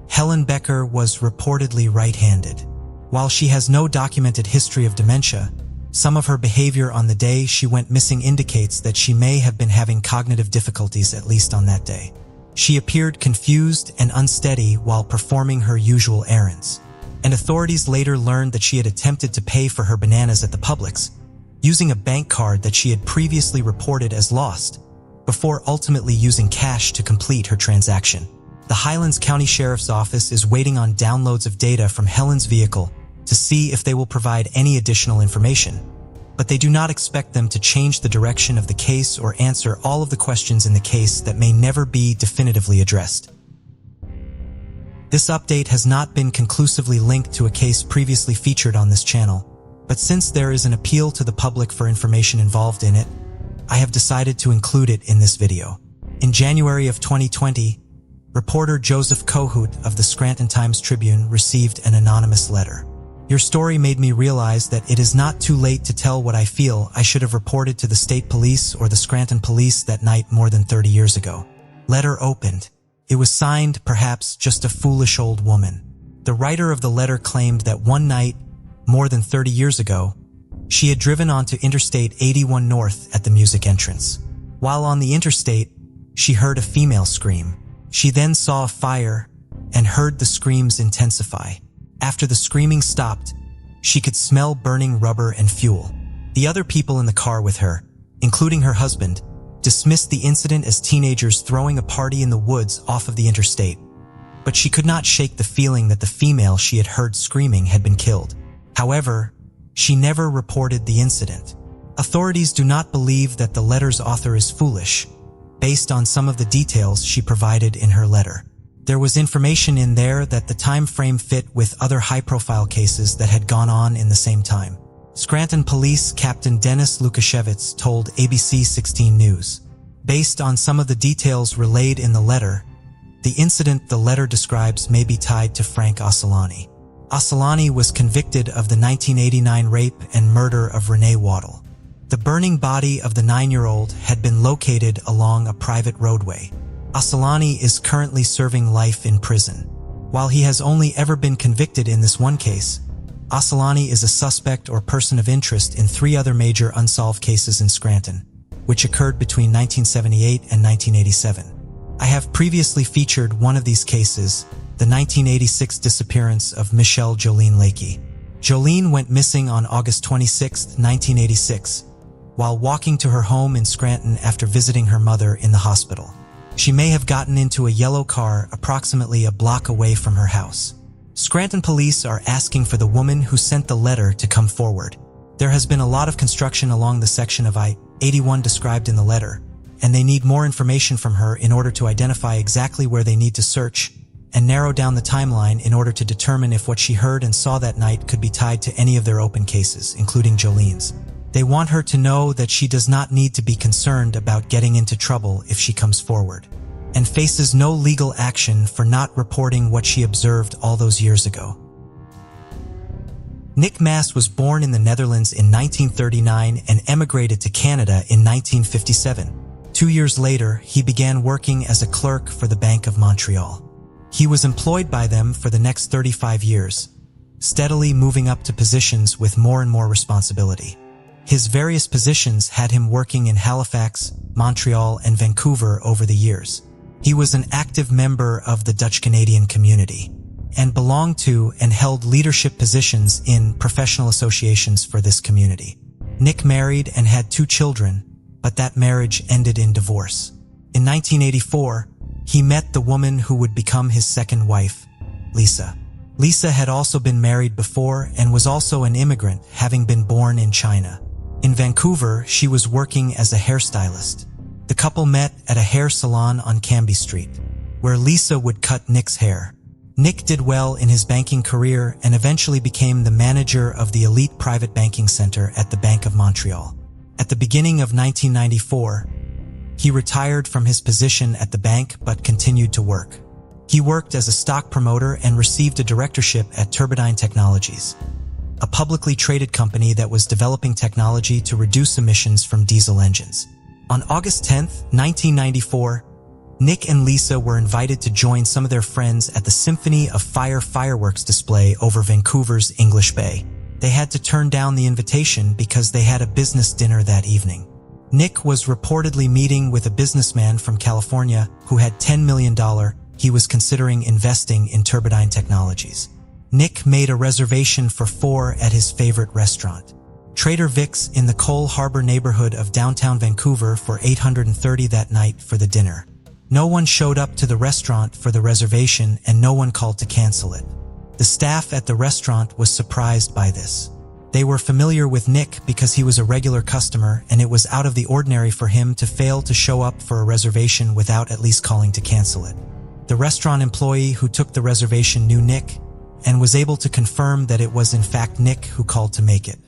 Helen Becker was reportedly right-handed. While she has no documented history of dementia, Some of her behavior on the day she went missing indicates that she may have been having cognitive difficulties, at least on that day. She appeared confused and unsteady while performing her usual errands, and authorities later learned that she had attempted to pay for her bananas at the Publix using a bank card that she had previously reported as lost, before ultimately using cash to complete her transaction. The Highlands County Sheriff's Office is waiting on downloads of data from Helen's vehicle to see if they will provide any additional information, but they do not expect them to change the direction of the case or answer all of the questions in the case that may never be definitively addressed. This update has not been conclusively linked to a case previously featured on this channel, but since there is an appeal to the public for information involved in it, I have decided to include it in this video. In January of 2020, reporter Joseph Kohut of the Scranton Times-Tribune received an anonymous letter. Your story made me realize that it is not too late to tell what I feel I should have reported to the state police or the Scranton police that night more than 30 years ago. Letter opened. It was signed, perhaps just a foolish old woman. The writer of the letter claimed that one night, more than 30 years ago, she had driven onto Interstate 81 North at the music entrance. While on the interstate, she heard a female scream. She then saw a fire and heard the screams intensify. After the screaming stopped, she could smell burning rubber and fuel. The other people in the car with her, including her husband, dismissed the incident as teenagers throwing a party in the woods off of the interstate, but she could not shake the feeling that the female she had heard screaming had been killed. However, she never reported the incident. Authorities do not believe that the letter's author is foolish, based on some of the details she provided in her letter. There was information in there that the time frame fit with other high-profile cases that had gone on in the same time. Scranton Police Captain Dennis Lukashevitz told ABC 16 News. Based on some of the details relayed in the letter, the incident the letter describes may be tied to Frank Ocelani. Ocelani was convicted of the 1989 rape and murder of Renee Waddle. The burning body of the 9-year-old had been located along a private roadway. Ocelani is currently serving life in prison. While he has only ever been convicted in this one case, Ocelani is a suspect or person of interest in 3 other major unsolved cases in Scranton, which occurred between 1978 and 1987. I have previously featured one of these cases, the 1986 disappearance of Michelle Jolene Lakey. Jolene went missing on August 26, 1986, while walking to her home in Scranton after visiting her mother in the hospital. She may have gotten into a yellow car approximately a block away from her house. Scranton police are asking for the woman who sent the letter to come forward. There has been a lot of construction along the section of I-81 described in the letter, and they need more information from her in order to identify exactly where they need to search and narrow down the timeline in order to determine if what she heard and saw that night could be tied to any of their open cases, including Jolene's. They want her to know that she does not need to be concerned about getting into trouble if she comes forward, and faces no legal action for not reporting what she observed all those years ago. Nick Maas was born in the Netherlands in 1939 and emigrated to Canada in 1957. 2 years later, he began working as a clerk for the Bank of Montreal. He was employed by them for the next 35 years, steadily moving up to positions with more and more responsibility. His various positions had him working in Halifax, Montreal, and Vancouver over the years. He was an active member of the Dutch-Canadian community and belonged to and held leadership positions in professional associations for this community. Nick married and had 2 children, but that marriage ended in divorce. In 1984, he met the woman who would become his second wife, Lisa. Lisa had also been married before and was also an immigrant, having been born in China. In Vancouver, she was working as a hairstylist. The couple met at a hair salon on Cambie Street, where Lisa would cut Nick's hair. Nick did well in his banking career and eventually became the manager of the elite private banking center at the Bank of Montreal. At the beginning of 1994, he retired from his position at the bank but continued to work. He worked as a stock promoter and received a directorship at Turbidine Technologies, a publicly traded company that was developing technology to reduce emissions from diesel engines. On August 10, 1994, Nick and Lisa were invited to join some of their friends at the Symphony of Fire fireworks display over Vancouver's English Bay. They had to turn down the invitation because they had a business dinner that evening. Nick was reportedly meeting with a businessman from California who had $10 million he was considering investing in Turbidine Technologies. Nick made a reservation for 4 at his favorite restaurant, Trader Vic's in the Cole Harbor neighborhood of downtown Vancouver, for $830 that night for the dinner. No one showed up to the restaurant for the reservation and no one called to cancel it. The staff at the restaurant was surprised by this. They were familiar with Nick because he was a regular customer, and it was out of the ordinary for him to fail to show up for a reservation without at least calling to cancel it. The restaurant employee who took the reservation knew Nick and was able to confirm that it was in fact Nick who called to make it.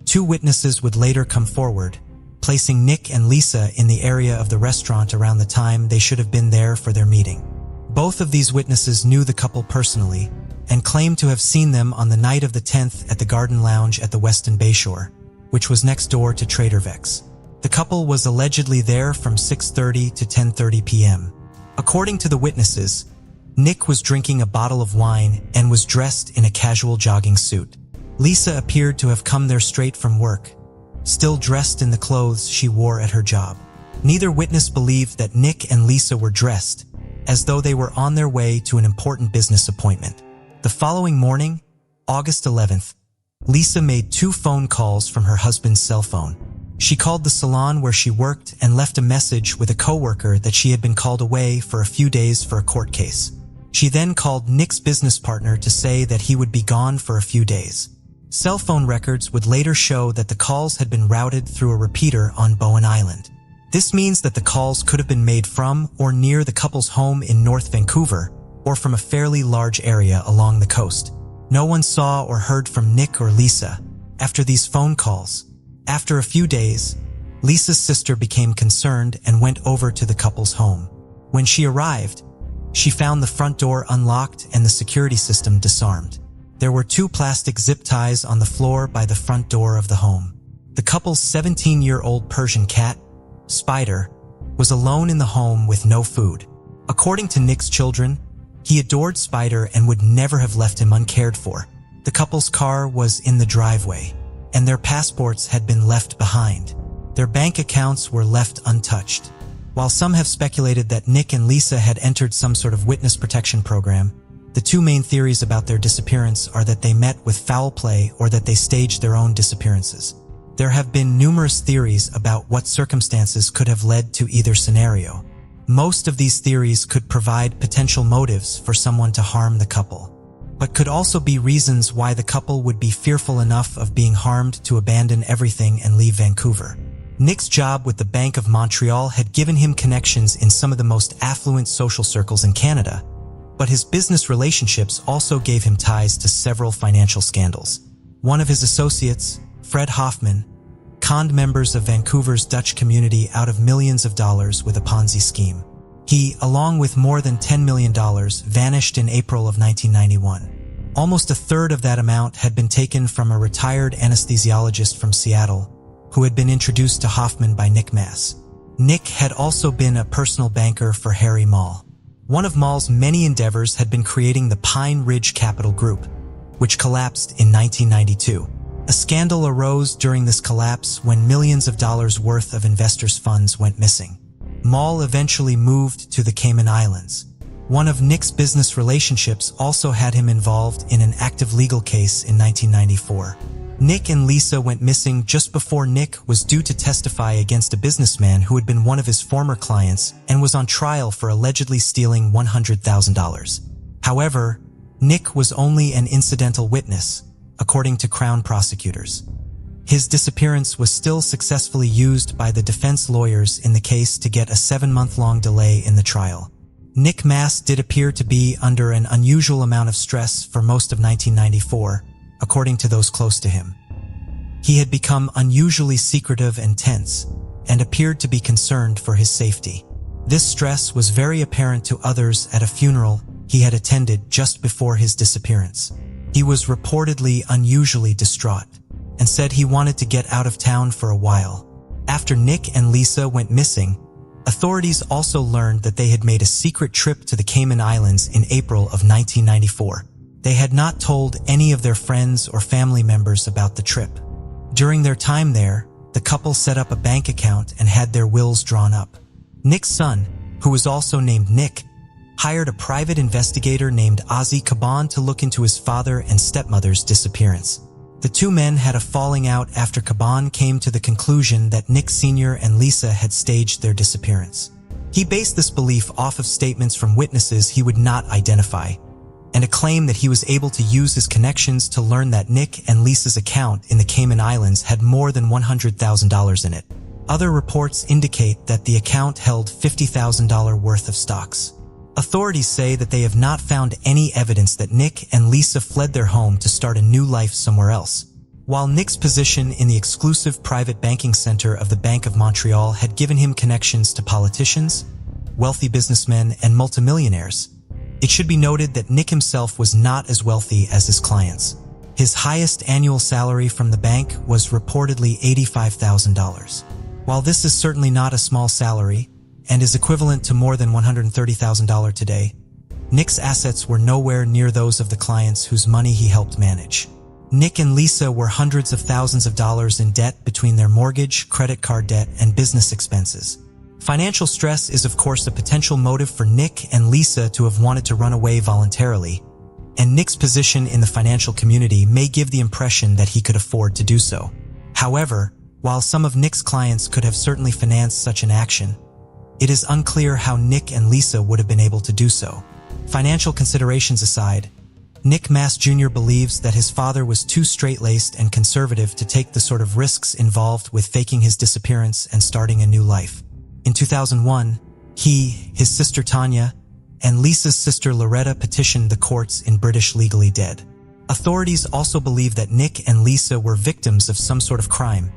2 witnesses would later come forward, placing Nick and Lisa in the area of the restaurant around the time they should have been there for their meeting. Both of these witnesses knew the couple personally and claimed to have seen them on the night of the 10th at the Garden Lounge at the Westin Bayshore, which was next door to Trader Vic's. The couple was allegedly there from 6:30 to 10:30 p.m. According to the witnesses, Nick was drinking a bottle of wine and was dressed in a casual jogging suit. Lisa appeared to have come there straight from work, still dressed in the clothes she wore at her job. Neither witness believed that Nick and Lisa were dressed as though they were on their way to an important business appointment. The following morning, August 11th, Lisa made 2 phone calls from her husband's cell phone. She called the salon where she worked and left a message with a coworker that she had been called away for a few days for a court case. She then called Nick's business partner to say that he would be gone for a few days. Cell phone records would later show that the calls had been routed through a repeater on Bowen Island. This means that the calls could have been made from or near the couple's home in North Vancouver, or from a fairly large area along the coast. No one saw or heard from Nick or Lisa after these phone calls. After a few days, Lisa's sister became concerned and went over to the couple's home. When she arrived, she found the front door unlocked and the security system disarmed. There were 2 plastic zip ties on the floor by the front door of the home. The couple's 17-year-old Persian cat, Spider, was alone in the home with no food. According to Nick's children, he adored Spider and would never have left him uncared for. The couple's car was in the driveway, and their passports had been left behind. Their bank accounts were left untouched. While some have speculated that Nick and Lisa had entered some sort of witness protection program, the 2 main theories about their disappearance are that they met with foul play or that they staged their own disappearances. There have been numerous theories about what circumstances could have led to either scenario. Most of these theories could provide potential motives for someone to harm the couple, but could also be reasons why the couple would be fearful enough of being harmed to abandon everything and leave Vancouver. Nick's job with the Bank of Montreal had given him connections in some of the most affluent social circles in Canada, but his business relationships also gave him ties to several financial scandals. One of his associates, Fred Hoffman, conned members of Vancouver's Dutch community out of millions of dollars with a Ponzi scheme. He, along with more than $10 million, vanished in April of 1991. Almost a third of that amount had been taken from a retired anesthesiologist from Seattle, who had been introduced to Hoffman by Nick Mass. Nick had also been a personal banker for Harry Mall. One of Mall's many endeavors had been creating the Pine Ridge Capital Group, which collapsed in 1992. A scandal arose during this collapse when millions of dollars worth of investors' funds went missing. Mall eventually moved to the Cayman Islands. One of Nick's business relationships also had him involved in an active legal case in 1994. Nick and Lisa went missing just before Nick was due to testify against a businessman who had been one of his former clients and was on trial for allegedly stealing $100,000. However, Nick was only an incidental witness, according to Crown prosecutors. His disappearance was still successfully used by the defense lawyers in the case to get a 7-month-long delay in the trial. Nick Mass did appear to be under an unusual amount of stress for most of 1994, according to those close to him. He had become unusually secretive and tense, and appeared to be concerned for his safety. This stress was very apparent to others at a funeral he had attended just before his disappearance. He was reportedly unusually distraught, and said he wanted to get out of town for a while. After Nick and Lisa went missing, authorities also learned that they had made a secret trip to the Cayman Islands in April of 1994. They had not told any of their friends or family members about the trip. During their time there, the couple set up a bank account and had their wills drawn up. Nick's son, who was also named Nick, hired a private investigator named Ozzie Caban to look into his father and stepmother's disappearance. The two men had a falling out after Caban came to the conclusion that Nick Sr. and Lisa had staged their disappearance. He based this belief off of statements from witnesses he would not identify, and a claim that he was able to use his connections to learn that Nick and Lisa's account in the Cayman Islands had more than $100,000 in it. Other reports indicate that the account held $50,000 worth of stocks. Authorities say that they have not found any evidence that Nick and Lisa fled their home to start a new life somewhere else. While Nick's position in the exclusive private banking center of the Bank of Montreal had given him connections to politicians, wealthy businessmen, and multimillionaires, it should be noted that Nick himself was not as wealthy as his clients. His highest annual salary from the bank was reportedly $85,000. While this is certainly not a small salary, and is equivalent to more than $130,000 today, Nick's assets were nowhere near those of the clients whose money he helped manage. Nick and Lisa were hundreds of thousands of dollars in debt between their mortgage, credit card debt, and business expenses. Financial stress is of course a potential motive for Nick and Lisa to have wanted to run away voluntarily, and Nick's position in the financial community may give the impression that he could afford to do so. However, while some of Nick's clients could have certainly financed such an action, it is unclear how Nick and Lisa would have been able to do so. Financial considerations aside, Nick Mass Jr. believes that his father was too straight-laced and conservative to take the sort of risks involved with faking his disappearance and starting a new life. In 2001, he, his sister Tanya, and Lisa's sister Loretta petitioned the courts in British Legally Dead. Authorities also believe that Nick and Lisa were victims of some sort of crime,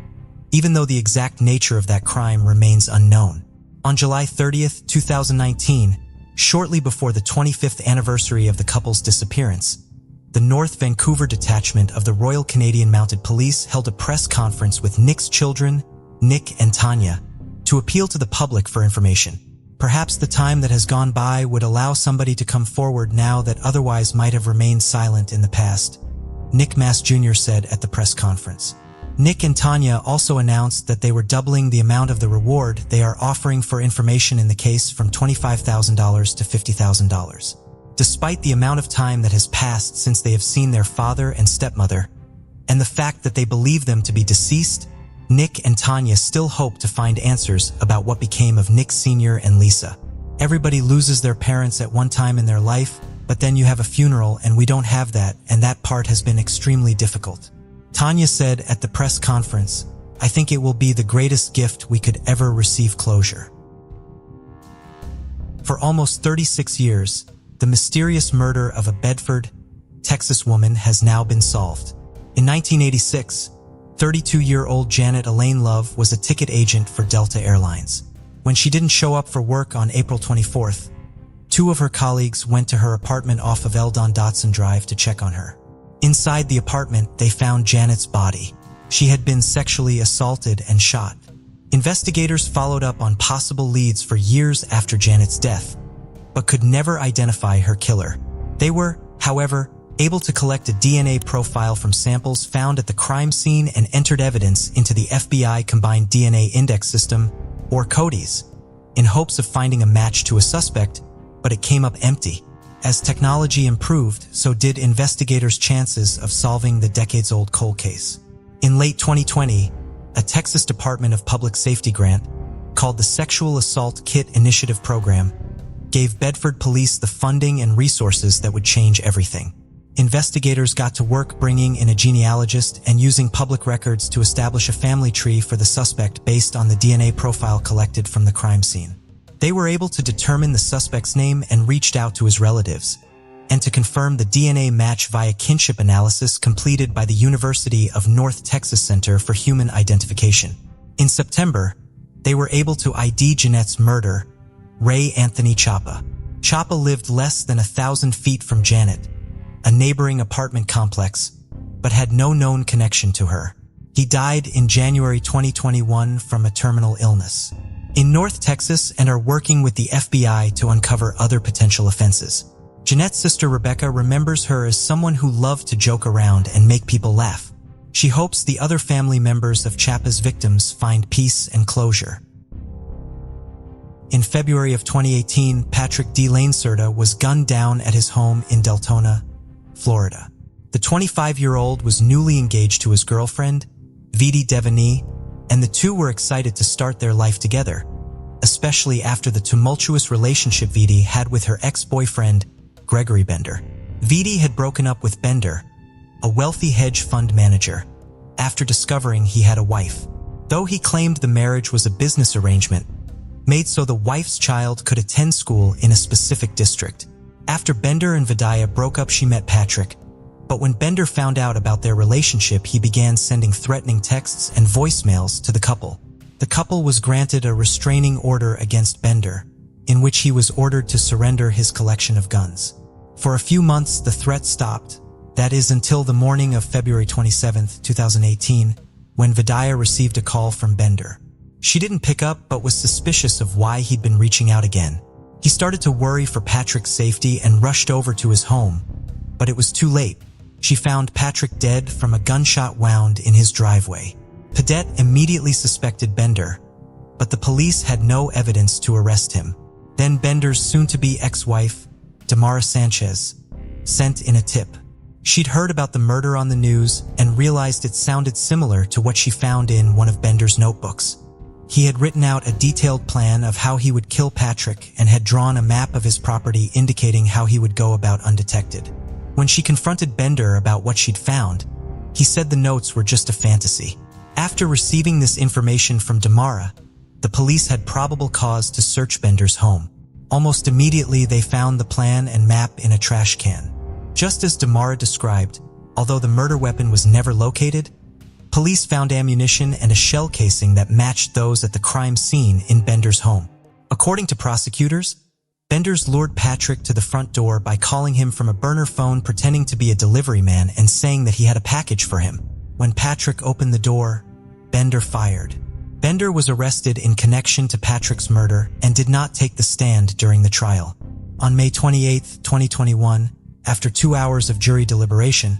even though the exact nature of that crime remains unknown. On July 30th, 2019, shortly before the 25th anniversary of the couple's disappearance, the North Vancouver detachment of the Royal Canadian Mounted Police held a press conference with Nick's children, Nick and Tanya, to appeal to the public for information. Perhaps the time that has gone by would allow somebody to come forward now that otherwise might have remained silent in the past, Nick Mass Jr. said at the press conference. Nick and Tanya also announced that they were doubling the amount of the reward they are offering for information in the case from $25,000 to $50,000. Despite the amount of time that has passed since they have seen their father and stepmother, and the fact that they believe them to be deceased, Nick and Tanya still hope to find answers about what became of Nick Sr. and Lisa. Everybody loses their parents at one time in their life, but then you have a funeral and we don't have that, and that part has been extremely difficult. Tanya said at the press conference, "I think it will be the greatest gift we could ever receive closure." For almost 36 years, the mysterious murder of a Bedford, Texas woman has now been solved. In 1986, 32-year-old Janet Elaine Love was a ticket agent for Delta Airlines. When she didn't show up for work on April 24th, two of her colleagues went to her apartment off of Eldon Dotson Drive to check on her. Inside the apartment, they found Janet's body. She had been sexually assaulted and shot. Investigators followed up on possible leads for years after Janet's death, but could never identify her killer. They were, however, able to collect a DNA profile from samples found at the crime scene and entered evidence into the FBI Combined DNA Index System, or CODIS, in hopes of finding a match to a suspect, but it came up empty. As technology improved, so did investigators' chances of solving the decades-old cold case. In late 2020, a Texas Department of Public Safety grant, called the Sexual Assault Kit Initiative Program, gave Bedford police the funding and resources that would change everything. Investigators got to work bringing in a genealogist and using public records to establish a family tree for the suspect based on the DNA profile collected from the crime scene. They were able to determine the suspect's name and reached out to his relatives, and to confirm the DNA match via kinship analysis completed by the University of North Texas Center for Human Identification. In September, they were able to ID Jeanette's murderer, Ray Anthony Chapa. Chapa lived less than 1,000 feet from Janet, a neighboring apartment complex, but had no known connection to her. He died in January 2021 from a terminal illness. In North Texas and are working with the FBI to uncover other potential offenses. Jeanette's sister Rebecca remembers her as someone who loved to joke around and make people laugh. She hopes the other family members of Chappa's victims find peace and closure. In February of 2018, Patrick D. Laneserta was gunned down at his home in Deltona, Florida. The 25-year-old was newly engaged to his girlfriend, Vidi Devaney, and the two were excited to start their life together, especially after the tumultuous relationship Vidi had with her ex-boyfriend, Gregory Bender. Vidi had broken up with Bender, a wealthy hedge fund manager, after discovering he had a wife. Though he claimed the marriage was a business arrangement, made so the wife's child could attend school in a specific district. After Bender and Vidia broke up, she met Patrick, but when Bender found out about their relationship, he began sending threatening texts and voicemails to the couple. The couple was granted a restraining order against Bender, in which he was ordered to surrender his collection of guns. For a few months, the threat stopped, that is until the morning of February 27, 2018, when Vidia received a call from Bender. She didn't pick up but was suspicious of why he'd been reaching out again. He started to worry for Patrick's safety and rushed over to his home, but it was too late. She found Patrick dead from a gunshot wound in his driveway. Padette immediately suspected Bender, but the police had no evidence to arrest him. Then Bender's soon-to-be ex-wife, Damara Sanchez, sent in a tip. She'd heard about the murder on the news and realized it sounded similar to what she found in one of Bender's notebooks. He had written out a detailed plan of how he would kill Patrick and had drawn a map of his property indicating how he would go about undetected. When she confronted Bender about what she'd found, he said the notes were just a fantasy. After receiving this information from Damara, the police had probable cause to search Bender's home. Almost immediately, they found the plan and map in a trash can. Just as Damara described, although the murder weapon was never located, police found ammunition and a shell casing that matched those at the crime scene in Bender's home. According to prosecutors, Benders lured Patrick to the front door by calling him from a burner phone, pretending to be a delivery man and saying that he had a package for him. When Patrick opened the door, Bender fired. Bender was arrested in connection to Patrick's murder and did not take the stand during the trial. On May 28, 2021, after 2 hours of jury deliberation,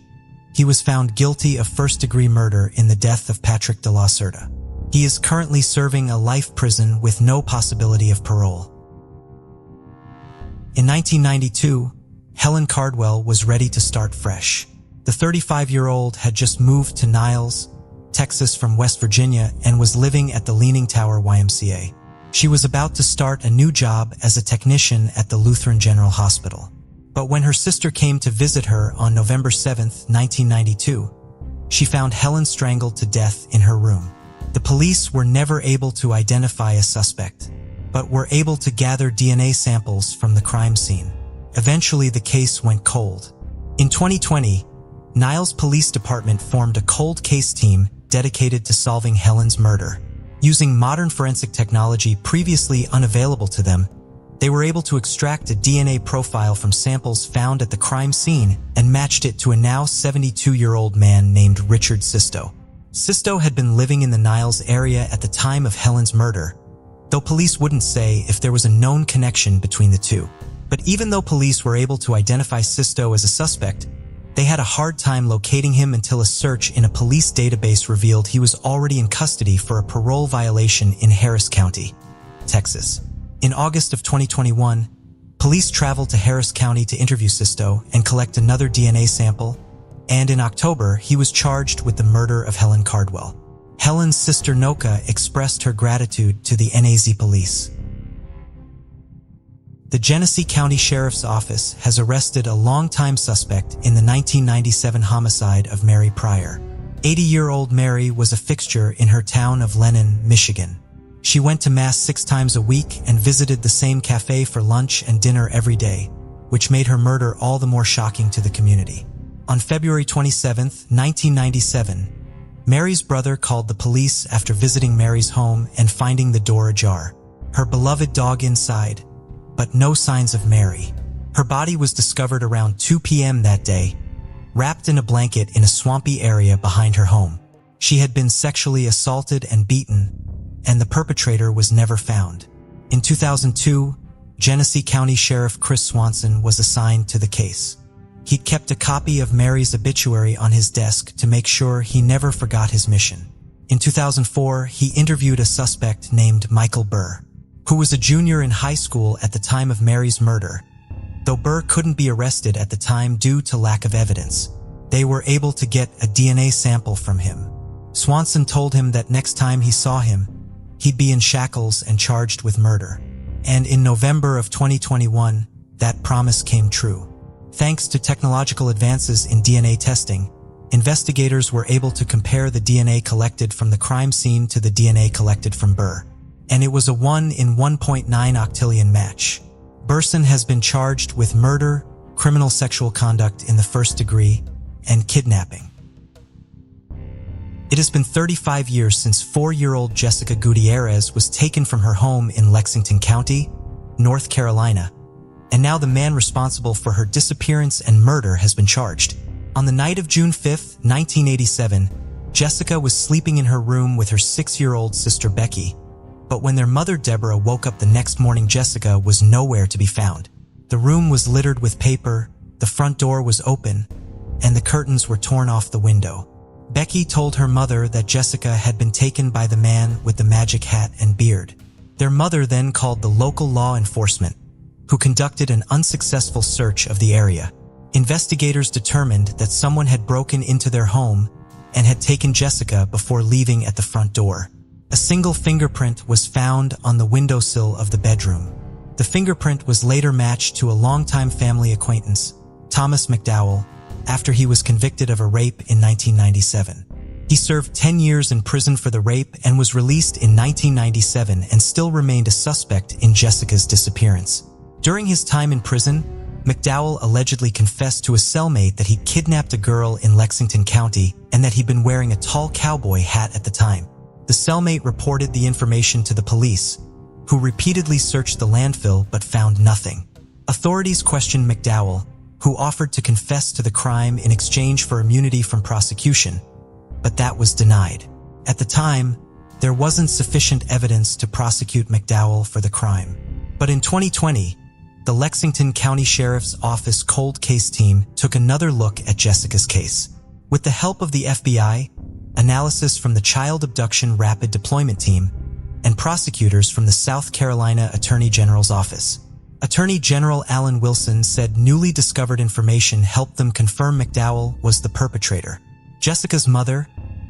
he was found guilty of first-degree murder in the death of Patrick de la Cerda. He is currently serving a life prison with no possibility of parole. In 1992, Helen Cardwell was ready to start fresh. The 35-year-old had just moved to Niles, Texas from West Virginia and was living at the Leaning Tower YMCA. She was about to start a new job as a technician at the Lutheran General Hospital. But when her sister came to visit her on November 7, 1992, she found Helen strangled to death in her room. The police were never able to identify a suspect, but were able to gather DNA samples from the crime scene. Eventually, the case went cold. In 2020, Niles Police Department formed a cold case team dedicated to solving Helen's murder. Using modern forensic technology previously unavailable to them, they were able to extract a DNA profile from samples found at the crime scene and matched it to a now 72-year-old man named Richard Sisto. Sisto had been living in the Niles area at the time of Helen's murder, though police wouldn't say if there was a known connection between the two. But even though police were able to identify Sisto as a suspect, they had a hard time locating him until a search in a police database revealed he was already in custody for a parole violation in Harris County, Texas. In August of 2021, police traveled to Harris County to interview Sisto and collect another DNA sample, and in October, he was charged with the murder of Helen Cardwell. Helen's sister Noka expressed her gratitude to the NAZ police. The Genesee County Sheriff's Office has arrested a longtime suspect in the 1997 homicide of Mary Pryor. 80-year-old Mary was a fixture in her town of Lennon, Michigan. She went to Mass 6 times a week and visited the same cafe for lunch and dinner every day, which made her murder all the more shocking to the community. On February 27, 1997, Mary's brother called the police after visiting Mary's home and finding the door ajar. Her beloved dog inside, but no signs of Mary. Her body was discovered around 2 p.m. that day, wrapped in a blanket in a swampy area behind her home. She had been sexually assaulted and beaten, and the perpetrator was never found. In 2002, Genesee County Sheriff Chris Swanson was assigned to the case. He'd kept a copy of Mary's obituary on his desk to make sure he never forgot his mission. In 2004, he interviewed a suspect named Michael Burr, who was a junior in high school at the time of Mary's murder. Though Burr couldn't be arrested at the time due to lack of evidence, they were able to get a DNA sample from him. Swanson told him that next time he saw him, he'd be in shackles and charged with murder. And in November of 2021, that promise came true. Thanks to technological advances in DNA testing, investigators were able to compare the DNA collected from the crime scene to the DNA collected from Burr. And it was a 1 in 1.9 octillion match. Burson has been charged with murder, criminal sexual conduct in the first degree, and kidnapping. It has been 35 years since 4-year-old Jessica Gutierrez was taken from her home in Lexington County, North Carolina, and now the man responsible for her disappearance and murder has been charged. On the night of June 5, 1987, Jessica was sleeping in her room with her 6-year-old sister Becky, but when their mother Deborah woke up the next morning, Jessica was nowhere to be found. The room was littered with paper, the front door was open, and the curtains were torn off the window. Becky told her mother that Jessica had been taken by the man with the magic hat and beard. Their mother then called the local law enforcement, who conducted an unsuccessful search of the area. Investigators determined that someone had broken into their home and had taken Jessica before leaving at the front door. A single fingerprint was found on the windowsill of the bedroom. The fingerprint was later matched to a longtime family acquaintance, Thomas McDowell, after he was convicted of a rape in 1997. He served 10 years in prison for the rape and was released in 1997 and still remained a suspect in Jessica's disappearance. During his time in prison, McDowell allegedly confessed to a cellmate that he kidnapped a girl in Lexington County and that he'd been wearing a tall cowboy hat at the time. The cellmate reported the information to the police, who repeatedly searched the landfill but found nothing. Authorities questioned McDowell, who offered to confess to the crime in exchange for immunity from prosecution, but that was denied. At the time, there wasn't sufficient evidence to prosecute McDowell for the crime. But in 2020, the Lexington County Sheriff's Office cold case team took another look at Jessica's case. With the help of the FBI, analysis from the Child Abduction Rapid Deployment Team, and prosecutors from the South Carolina Attorney General's Office. Attorney General Alan Wilson said newly discovered information helped them confirm McDowell was the perpetrator. Jessica's mother,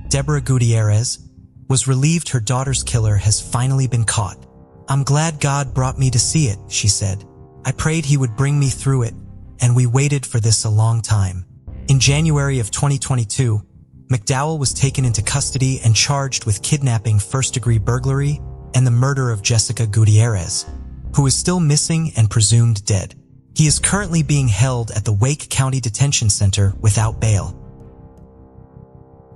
Deborah Gutierrez, was relieved her daughter's killer has finally been caught. "I'm glad God brought me to see it," she said. "I prayed he would bring me through it, and we waited for this a long time." In January of 2022, McDowell was taken into custody and charged with kidnapping, first-degree burglary, and the murder of Jessica Gutierrez, who is still missing and presumed dead. He is currently being held at the Wake County Detention Center without bail.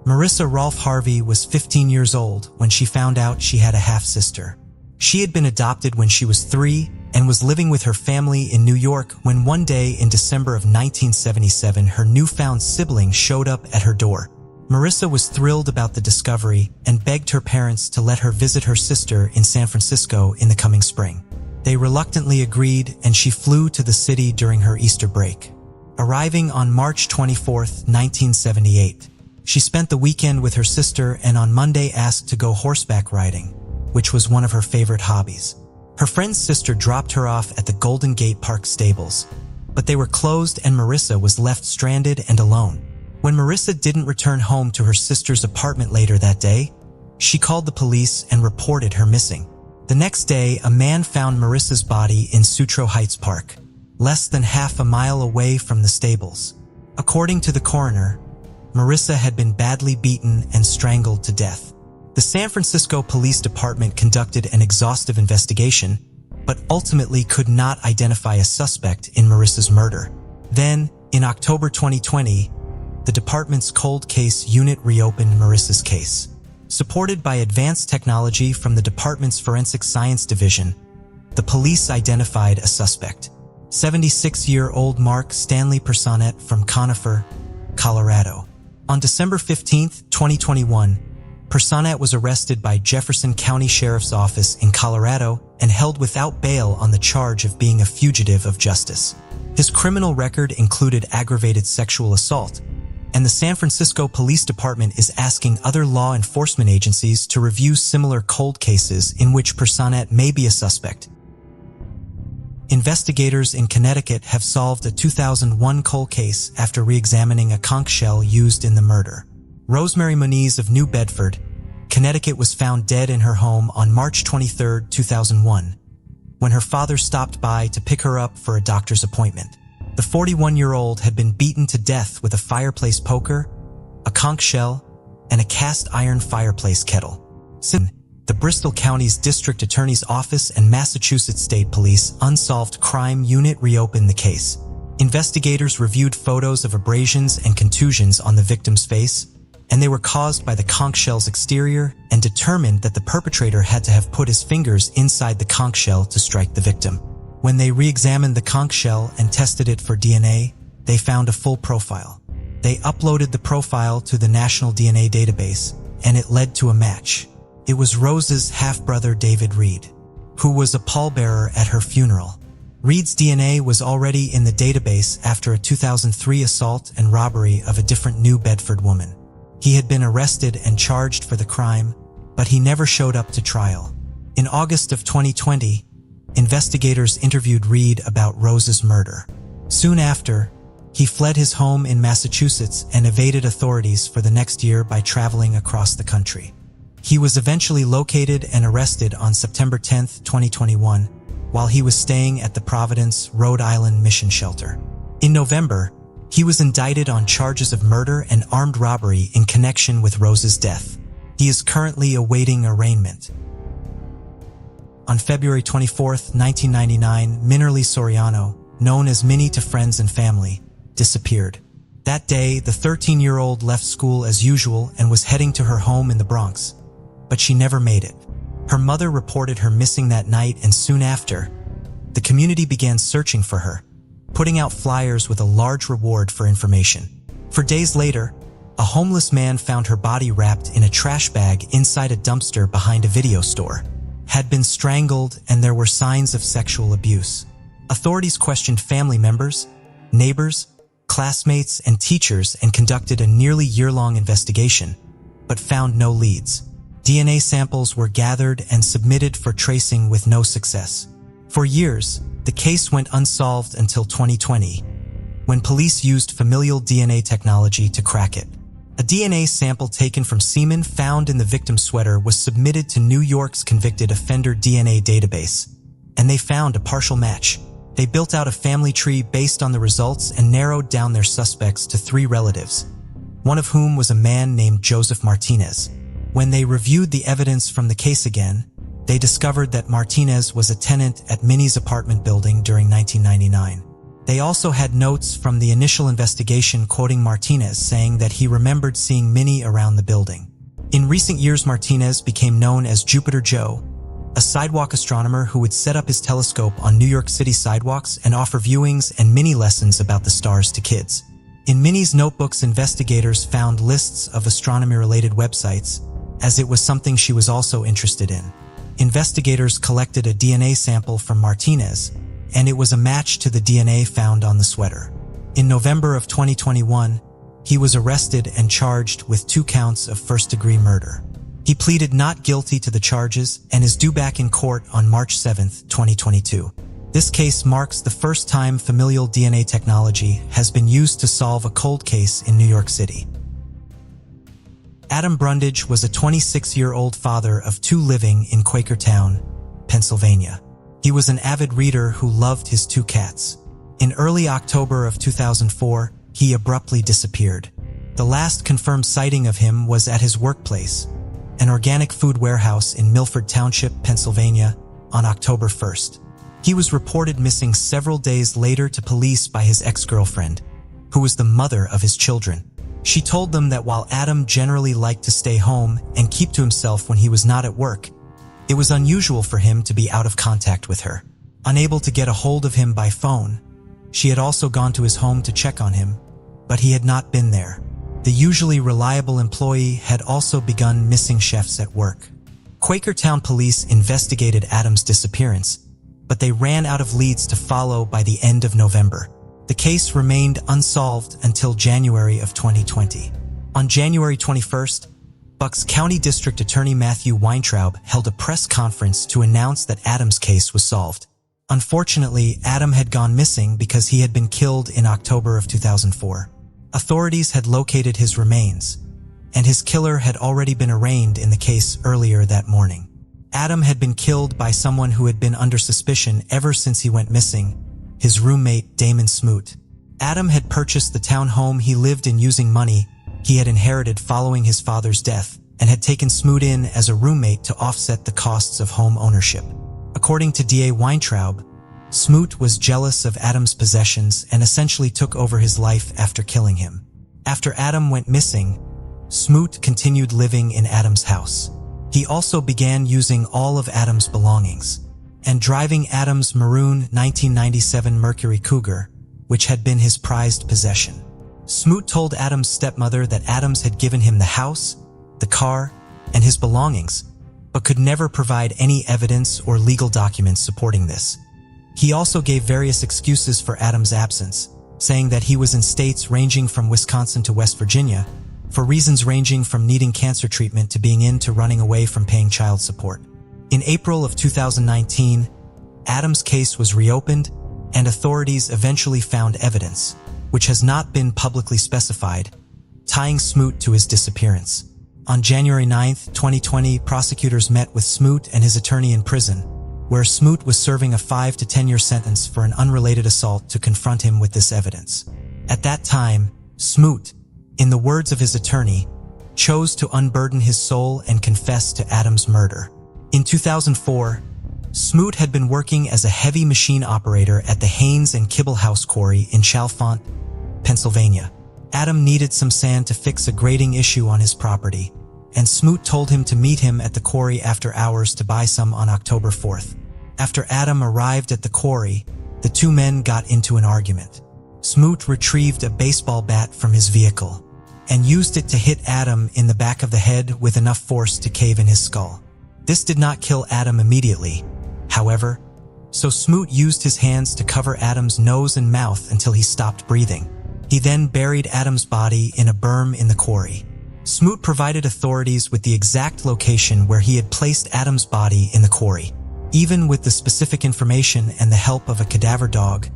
Marissa Rolfe Harvey was 15 years old when she found out she had a half-sister. She had been adopted when she was 3 and was living with her family in New York when one day in December of 1977 her newfound sibling showed up at her door. Marissa was thrilled about the discovery and begged her parents to let her visit her sister in San Francisco in the coming spring. They reluctantly agreed, and she flew to the city during her Easter break. Arriving on March 24, 1978, she spent the weekend with her sister and on Monday asked to go horseback riding, which was one of her favorite hobbies. Her friend's sister dropped her off at the Golden Gate Park stables, but they were closed and Marissa was left stranded and alone. When Marissa didn't return home to her sister's apartment later that day, she called the police and reported her missing. The next day, a man found Marissa's body in Sutro Heights Park, less than half a mile away from the stables. According to the coroner, Marissa had been badly beaten and strangled to death. The San Francisco Police Department conducted an exhaustive investigation, but ultimately could not identify a suspect in Marissa's murder. Then, in October 2020, the department's cold case unit reopened Marissa's case. Supported by advanced technology from the department's Forensic Science Division, the police identified a suspect, 76-year-old Mark Stanley Personette from Conifer, Colorado. On December 15, 2021, Perzinski was arrested by Jefferson County Sheriff's Office in Colorado and held without bail on the charge of being a fugitive of justice. His criminal record included aggravated sexual assault, and the San Francisco Police Department is asking other law enforcement agencies to review similar cold cases in which Perzinski may be a suspect. Investigators in Connecticut have solved a 2001 cold case after re-examining a conch shell used in the murder. Rosemary Moniz of New Bedford, Connecticut was found dead in her home on March 23, 2001, when her father stopped by to pick her up for a doctor's appointment. The 41-year-old had been beaten to death with a fireplace poker, a conch shell, and a cast iron fireplace kettle. Since the Bristol County's District Attorney's Office and Massachusetts State Police Unsolved Crime Unit reopened the case. Investigators reviewed photos of abrasions and contusions on the victim's face, and they were caused by the conch shell's exterior, and determined that the perpetrator had to have put his fingers inside the conch shell to strike the victim. When they re-examined the conch shell and tested it for DNA, they found a full profile. They uploaded the profile to the National DNA Database, and it led to a match. It was Rose's half-brother David Reed, who was a pallbearer at her funeral. Reed's DNA was already in the database after a 2003 assault and robbery of a different New Bedford woman. He had been arrested and charged for the crime, but he never showed up to trial. In August of 2020, investigators interviewed Reed about Rose's murder. Soon after, he fled his home in Massachusetts and evaded authorities for the next year by traveling across the country. He was eventually located and arrested on September 10, 2021, while he was staying at the Providence, Rhode Island Mission Shelter. In November, he was indicted on charges of murder and armed robbery in connection with Rose's death. He is currently awaiting arraignment. On February 24, 1999, Minnie Sorano, known as Minnie to friends and family, disappeared. That day, the 13-year-old left school as usual and was heading to her home in the Bronx, but she never made it. Her mother reported her missing that night, and soon after, the community began searching for her, putting out flyers with a large reward for information. For days later, a homeless man found her body wrapped in a trash bag inside a dumpster behind a video store, had been strangled, and there were signs of sexual abuse. Authorities questioned family members, neighbors, classmates, and teachers and conducted a nearly year-long investigation, but found no leads. DNA samples were gathered and submitted for tracing with no success. For years, the case went unsolved until 2020, when police used familial DNA technology to crack it. A DNA sample taken from semen found in the victim's sweater was submitted to New York's convicted offender DNA database, and they found a partial match. They built out a family tree based on the results and narrowed down their suspects to 3 relatives, one of whom was a man named Joseph Martinez. When they reviewed the evidence from the case again, they discovered that Martinez was a tenant at Minnie's apartment building during 1999. They also had notes from the initial investigation quoting Martinez saying that he remembered seeing Minnie around the building. In recent years, Martinez became known as Jupiter Joe, a sidewalk astronomer who would set up his telescope on New York City sidewalks and offer viewings and mini lessons about the stars to kids. In Minnie's notebooks, investigators found lists of astronomy-related websites, as it was something she was also interested in. Investigators collected a DNA sample from Martinez, and it was a match to the DNA found on the sweater. In November of 2021, he was arrested and charged with 2 counts of first-degree murder. He pleaded not guilty to the charges and is due back in court on March 7, 2022. This case marks the first time familial DNA technology has been used to solve a cold case in New York City. Adam Brundage was a 26-year-old father of 2 living in Quakertown, Pennsylvania. He was an avid reader who loved his 2 cats. In early October of 2004, he abruptly disappeared. The last confirmed sighting of him was at his workplace, an organic food warehouse in Milford Township, Pennsylvania, on October 1st. He was reported missing several days later to police by his ex-girlfriend, who was the mother of his children. She told them that while Adam generally liked to stay home and keep to himself when he was not at work, it was unusual for him to be out of contact with her. Unable to get a hold of him by phone, she had also gone to his home to check on him, but he had not been there. The usually reliable employee had also begun missing chefs at work. Quakertown police investigated Adam's disappearance, but they ran out of leads to follow by the end of November. The case remained unsolved until January of 2020. On January 21st, Bucks County District Attorney Matthew Weintraub held a press conference to announce that Adam's case was solved. Unfortunately, Adam had gone missing because he had been killed in October of 2004. Authorities had located his remains, and his killer had already been arraigned in the case earlier that morning. Adam had been killed by someone who had been under suspicion ever since he went missing, his roommate Damon Smoot. Adam had purchased the town home he lived in using money he had inherited following his father's death, and had taken Smoot in as a roommate to offset the costs of home ownership. According to DA Weintraub, Smoot was jealous of Adam's possessions and essentially took over his life after killing him. After Adam went missing, Smoot continued living in Adam's house. He also began using all of Adam's belongings and driving Adam's maroon 1997 Mercury Cougar, which had been his prized possession. Smoot told Adam's stepmother that Adams had given him the house, the car, and his belongings, but could never provide any evidence or legal documents supporting this. He also gave various excuses for Adam's absence, saying that he was in states ranging from Wisconsin to West Virginia, for reasons ranging from needing cancer treatment to being into running away from paying child support. In April of 2019, Adam's case was reopened, and authorities eventually found evidence, which has not been publicly specified, tying Smoot to his disappearance. On January 9, 2020, prosecutors met with Smoot and his attorney in prison, where Smoot was serving a 5 to 10-year sentence for an unrelated assault to confront him with this evidence. At that time, Smoot, in the words of his attorney, chose to unburden his soul and confess to Adam's murder. In 2004, Smoot had been working as a heavy machine operator at the Haynes and Kibble House Quarry in Chalfont, Pennsylvania. Adam needed some sand to fix a grading issue on his property, and Smoot told him to meet him at the quarry after hours to buy some on October 4th. After Adam arrived at the quarry, the two men got into an argument. Smoot retrieved a baseball bat from his vehicle and used it to hit Adam in the back of the head with enough force to cave in his skull. This did not kill Adam immediately, however, so Smoot used his hands to cover Adam's nose and mouth until he stopped breathing. He then buried Adam's body in a berm in the quarry. Smoot provided authorities with the exact location where he had placed Adam's body in the quarry. Even with the specific information and the help of a cadaver dog,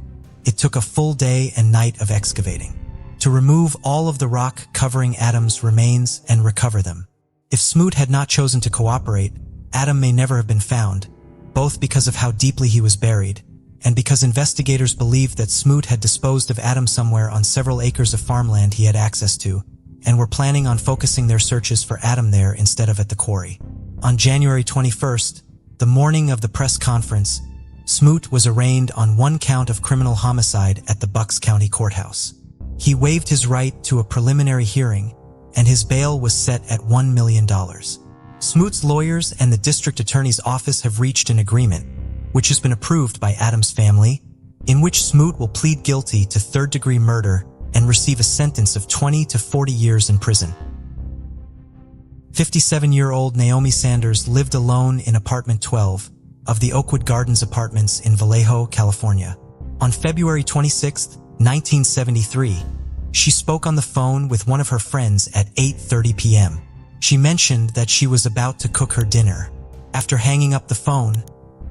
it took a full day and night of excavating to remove all of the rock covering Adam's remains and recover them. If Smoot had not chosen to cooperate, Adam may never have been found, both because of how deeply he was buried, and because investigators believed that Smoot had disposed of Adam somewhere on several acres of farmland he had access to, and were planning on focusing their searches for Adam there instead of at the quarry. On January 21st, the morning of the press conference, Smoot was arraigned on one count of criminal homicide at the Bucks County Courthouse. He waived his right to a preliminary hearing, and his bail was set at $1 million. Smoot's lawyers and the district attorney's office have reached an agreement, which has been approved by Adam's family, in which Smoot will plead guilty to third-degree murder and receive a sentence of 20 to 40 years in prison. 57-year-old Naomi Sanders lived alone in apartment 12 of the Oakwood Gardens apartments in Vallejo, California. On February 26, 1973, she spoke on the phone with one of her friends at 8:30 p.m. She mentioned that she was about to cook her dinner. After hanging up the phone,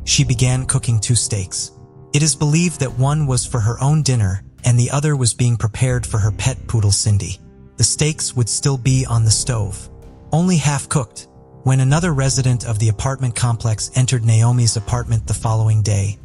she began cooking 2 steaks. It is believed that one was for her own dinner and the other was being prepared for her pet poodle Cindy. The steaks would still be on the stove, only half cooked, when another resident of the apartment complex entered Naomi's apartment the following day,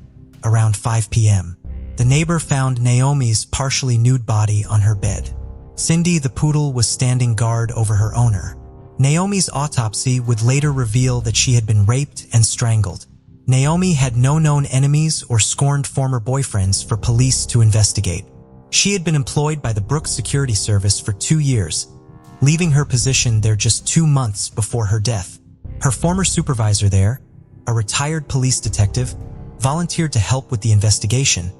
around 5 p.m. The neighbor found Naomi's partially nude body on her bed. Cindy the poodle was standing guard over her owner. Naomi's autopsy would later reveal that she had been raped and strangled. Naomi had no known enemies or scorned former boyfriends for police to investigate. She had been employed by the Brooks Security Service for 2 years, leaving her position there just 2 months before her death. Her former supervisor there, a retired police detective, volunteered to help with the investigation,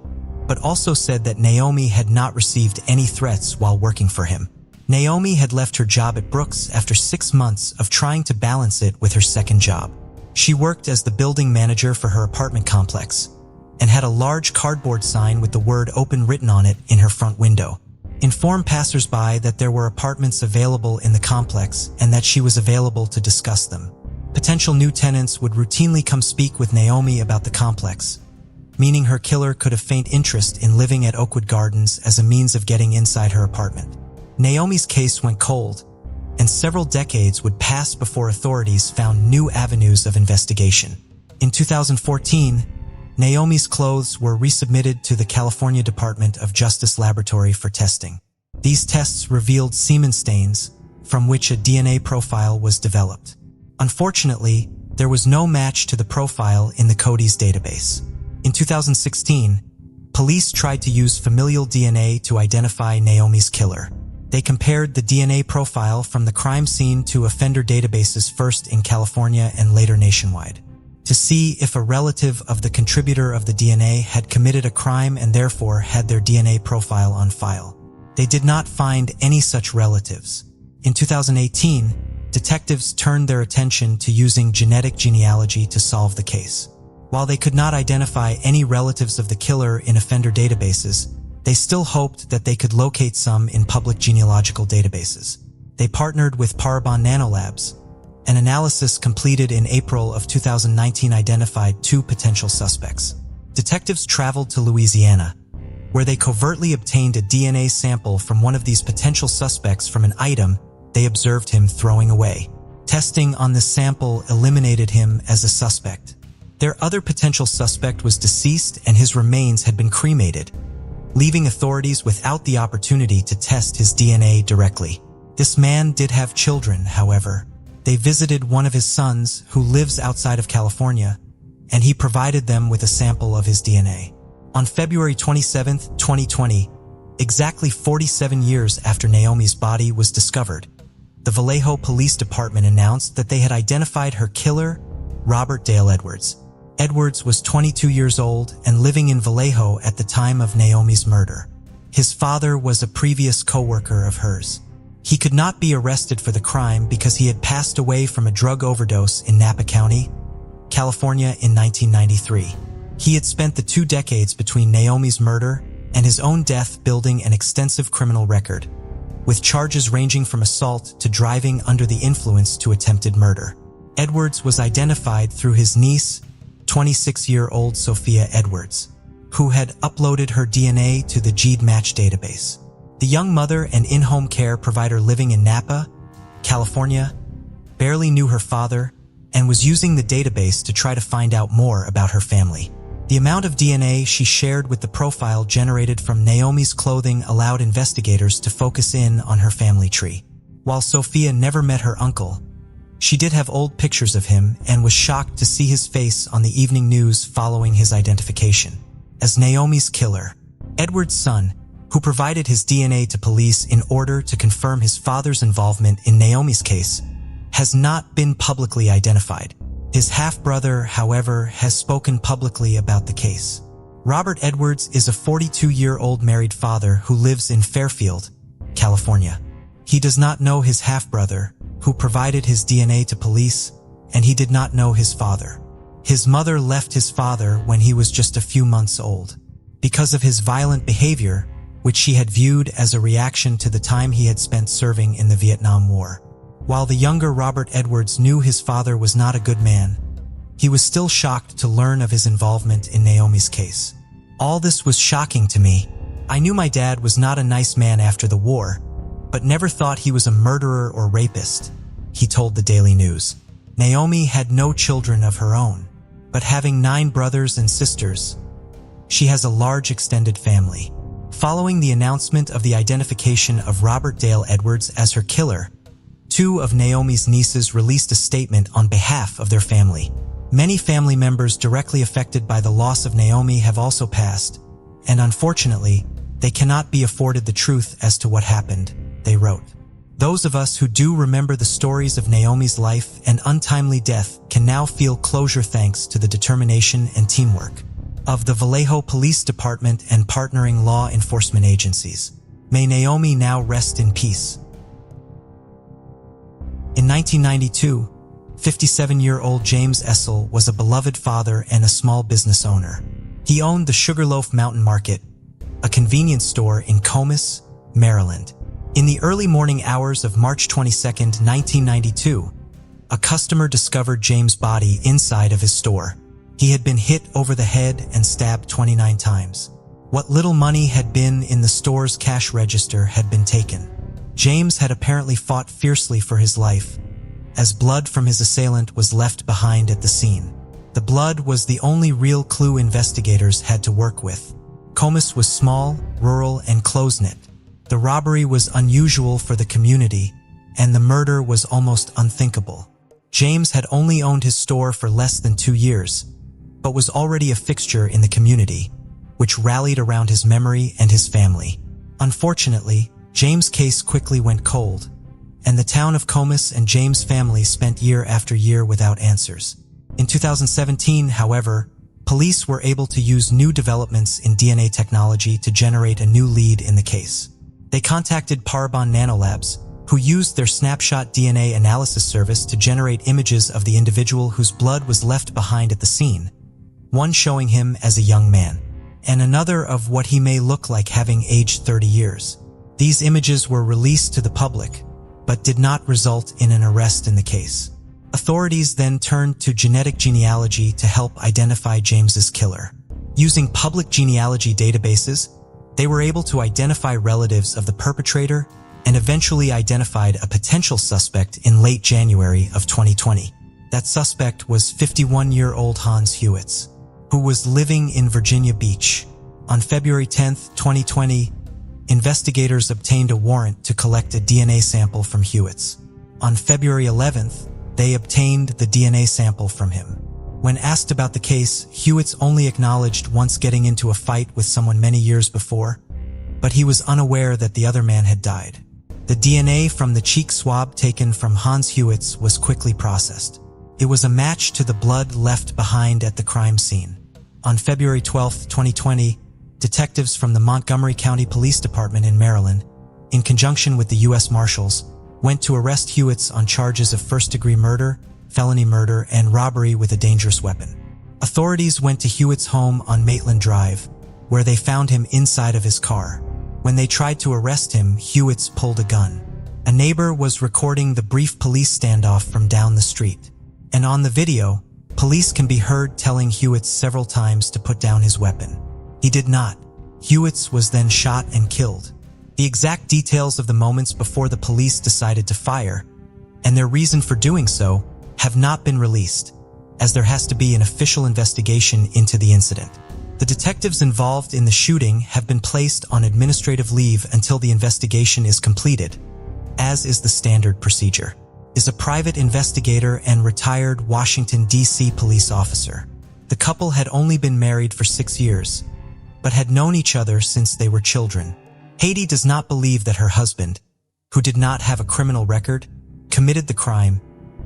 but also said that Naomi had not received any threats while working for him. Naomi had left her job at Brooks after 6 months of trying to balance it with her second job. She worked as the building manager for her apartment complex and had a large cardboard sign with the word open written on it in her front window. Inform passersby that there were apartments available in the complex and that she was available to discuss them. Potential new tenants would routinely come speak with Naomi about the complex, meaning her killer could have faint interest in living at Oakwood Gardens as a means of getting inside her apartment. Naomi's case went cold, and several decades would pass before authorities found new avenues of investigation. In 2014, Naomi's clothes were resubmitted to the California Department of Justice Laboratory for testing. These tests revealed semen stains, from which a DNA profile was developed. Unfortunately, there was no match to the profile in the CODIS database. In 2016, police tried to use familial DNA to identify Naomi's killer. They compared the DNA profile from the crime scene to offender databases first in California and later nationwide, to see if a relative of the contributor of the DNA had committed a crime and therefore had their DNA profile on file. They did not find any such relatives. In 2018, detectives turned their attention to using genetic genealogy to solve the case. While they could not identify any relatives of the killer in offender databases, they still hoped that they could locate some in public genealogical databases. They partnered with Parabon Nanolabs. An analysis completed in April of 2019 identified 2 potential suspects. Detectives traveled to Louisiana, where they covertly obtained a DNA sample from one of these potential suspects from an item they observed him throwing away. Testing on this sample eliminated him as a suspect. Their other potential suspect was deceased and his remains had been cremated, leaving authorities without the opportunity to test his DNA directly. This man did have children, however. They visited one of his sons, who lives outside of California, and he provided them with a sample of his DNA. On February 27, 2020, exactly 47 years after Naomi's body was discovered, the Vallejo Police Department announced that they had identified her killer, Robert Dale Edwards. Edwards was 22 years old and living in Vallejo at the time of Naomi's murder. His father was a previous co-worker of hers. He could not be arrested for the crime because he had passed away from a drug overdose in Napa County, California in 1993. He had spent the 2 decades between Naomi's murder and his own death building an extensive criminal record, with charges ranging from assault to driving under the influence to attempted murder. Edwards was identified through his niece, 26-year-old Sophia Edwards, who had uploaded her DNA to the GED-Match database. The young mother and in-home care provider living in Napa, California, barely knew her father and was using the database to try to find out more about her family. The amount of DNA she shared with the profile generated from Naomi's clothing allowed investigators to focus in on her family tree. While Sophia never met her uncle, she did have old pictures of him and was shocked to see his face on the evening news following his identification as Naomi's killer. Edward's son, who provided his DNA to police in order to confirm his father's involvement in Naomi's case, has not been publicly identified. His half-brother, however, has spoken publicly about the case. Robert Edwards is a 42-year-old married father who lives in Fairfield, California. He does not know his half-brother, who provided his DNA to police, and he did not know his father. His mother left his father when he was just a few months old, because of his violent behavior, which she had viewed as a reaction to the time he had spent serving in the Vietnam War. While the younger Robert Edwards knew his father was not a good man, he was still shocked to learn of his involvement in Naomi's case. All this was shocking to me. I knew my dad was not a nice man after the war, but never thought he was a murderer or rapist, he told the Daily News. Naomi had no children of her own, but having 9 brothers and sisters, she has a large extended family. Following the announcement of the identification of Robert Dale Edwards as her killer, 2 of Naomi's nieces released a statement on behalf of their family. Many family members directly affected by the loss of Naomi have also passed, and unfortunately, they cannot be afforded the truth as to what happened, they wrote. Those of us who do remember the stories of Naomi's life and untimely death can now feel closure thanks to the determination and teamwork of the Vallejo Police Department and partnering law enforcement agencies. May Naomi now rest in peace. In 1992, 57-year-old James Essel was a beloved father and a small business owner. He owned the Sugarloaf Mountain Market, a convenience store in Comus, Maryland. In the early morning hours of March 22, 1992, a customer discovered James' body inside of his store. He had been hit over the head and stabbed 29 times. What little money had been in the store's cash register had been taken. James had apparently fought fiercely for his life, as blood from his assailant was left behind at the scene. The blood was the only real clue investigators had to work with. Comus was small, rural, and close-knit. The robbery was unusual for the community, and the murder was almost unthinkable. James had only owned his store for less than 2 years, but was already a fixture in the community, which rallied around his memory and his family. Unfortunately, James' case quickly went cold, and the town of Comus and James' family spent year after year without answers. In 2017, however, police were able to use new developments in DNA technology to generate a new lead in the case. They contacted Parabon Nanolabs, who used their snapshot DNA analysis service to generate images of the individual whose blood was left behind at the scene, one showing him as a young man, and another of what he may look like having aged 30 years. These images were released to the public, but did not result in an arrest in the case. Authorities then turned to genetic genealogy to help identify James's killer. Using public genealogy databases, they were able to identify relatives of the perpetrator and eventually identified a potential suspect in late January of 2020. That suspect was 51-year-old Hans Hewitts, who was living in Virginia Beach. On February 10, 2020, investigators obtained a warrant to collect a DNA sample from Hewitts. On February 11th, they obtained the DNA sample from him. When asked about the case, Hewitts only acknowledged once getting into a fight with someone many years before, but he was unaware that the other man had died. The DNA from the cheek swab taken from Hans Hewitts was quickly processed. It was a match to the blood left behind at the crime scene. On February 12, 2020, detectives from the Montgomery County Police Department in Maryland, in conjunction with the U.S. Marshals, went to arrest Hewitts on charges of first-degree murder, felony murder, and robbery with a dangerous weapon. Authorities went to Hewitts' home on Maitland Drive, where they found him inside of his car. When they tried to arrest him, Hewitts pulled a gun. A neighbor was recording the brief police standoff from down the street, and on the video, police can be heard telling Hewitts several times to put down his weapon. He did not. Hewitts was then shot and killed. The exact details of the moments before the police decided to fire, and their reason for doing so, have not been released, as there has to be an official investigation into the incident. The detectives involved in the shooting have been placed on administrative leave until the investigation is completed, as is the standard procedure. Is a private investigator and retired Washington, D.C. police officer. The couple had only been married for 6 years, but had known each other since they were children. Haiti does not believe that her husband, who did not have a criminal record, committed the crime,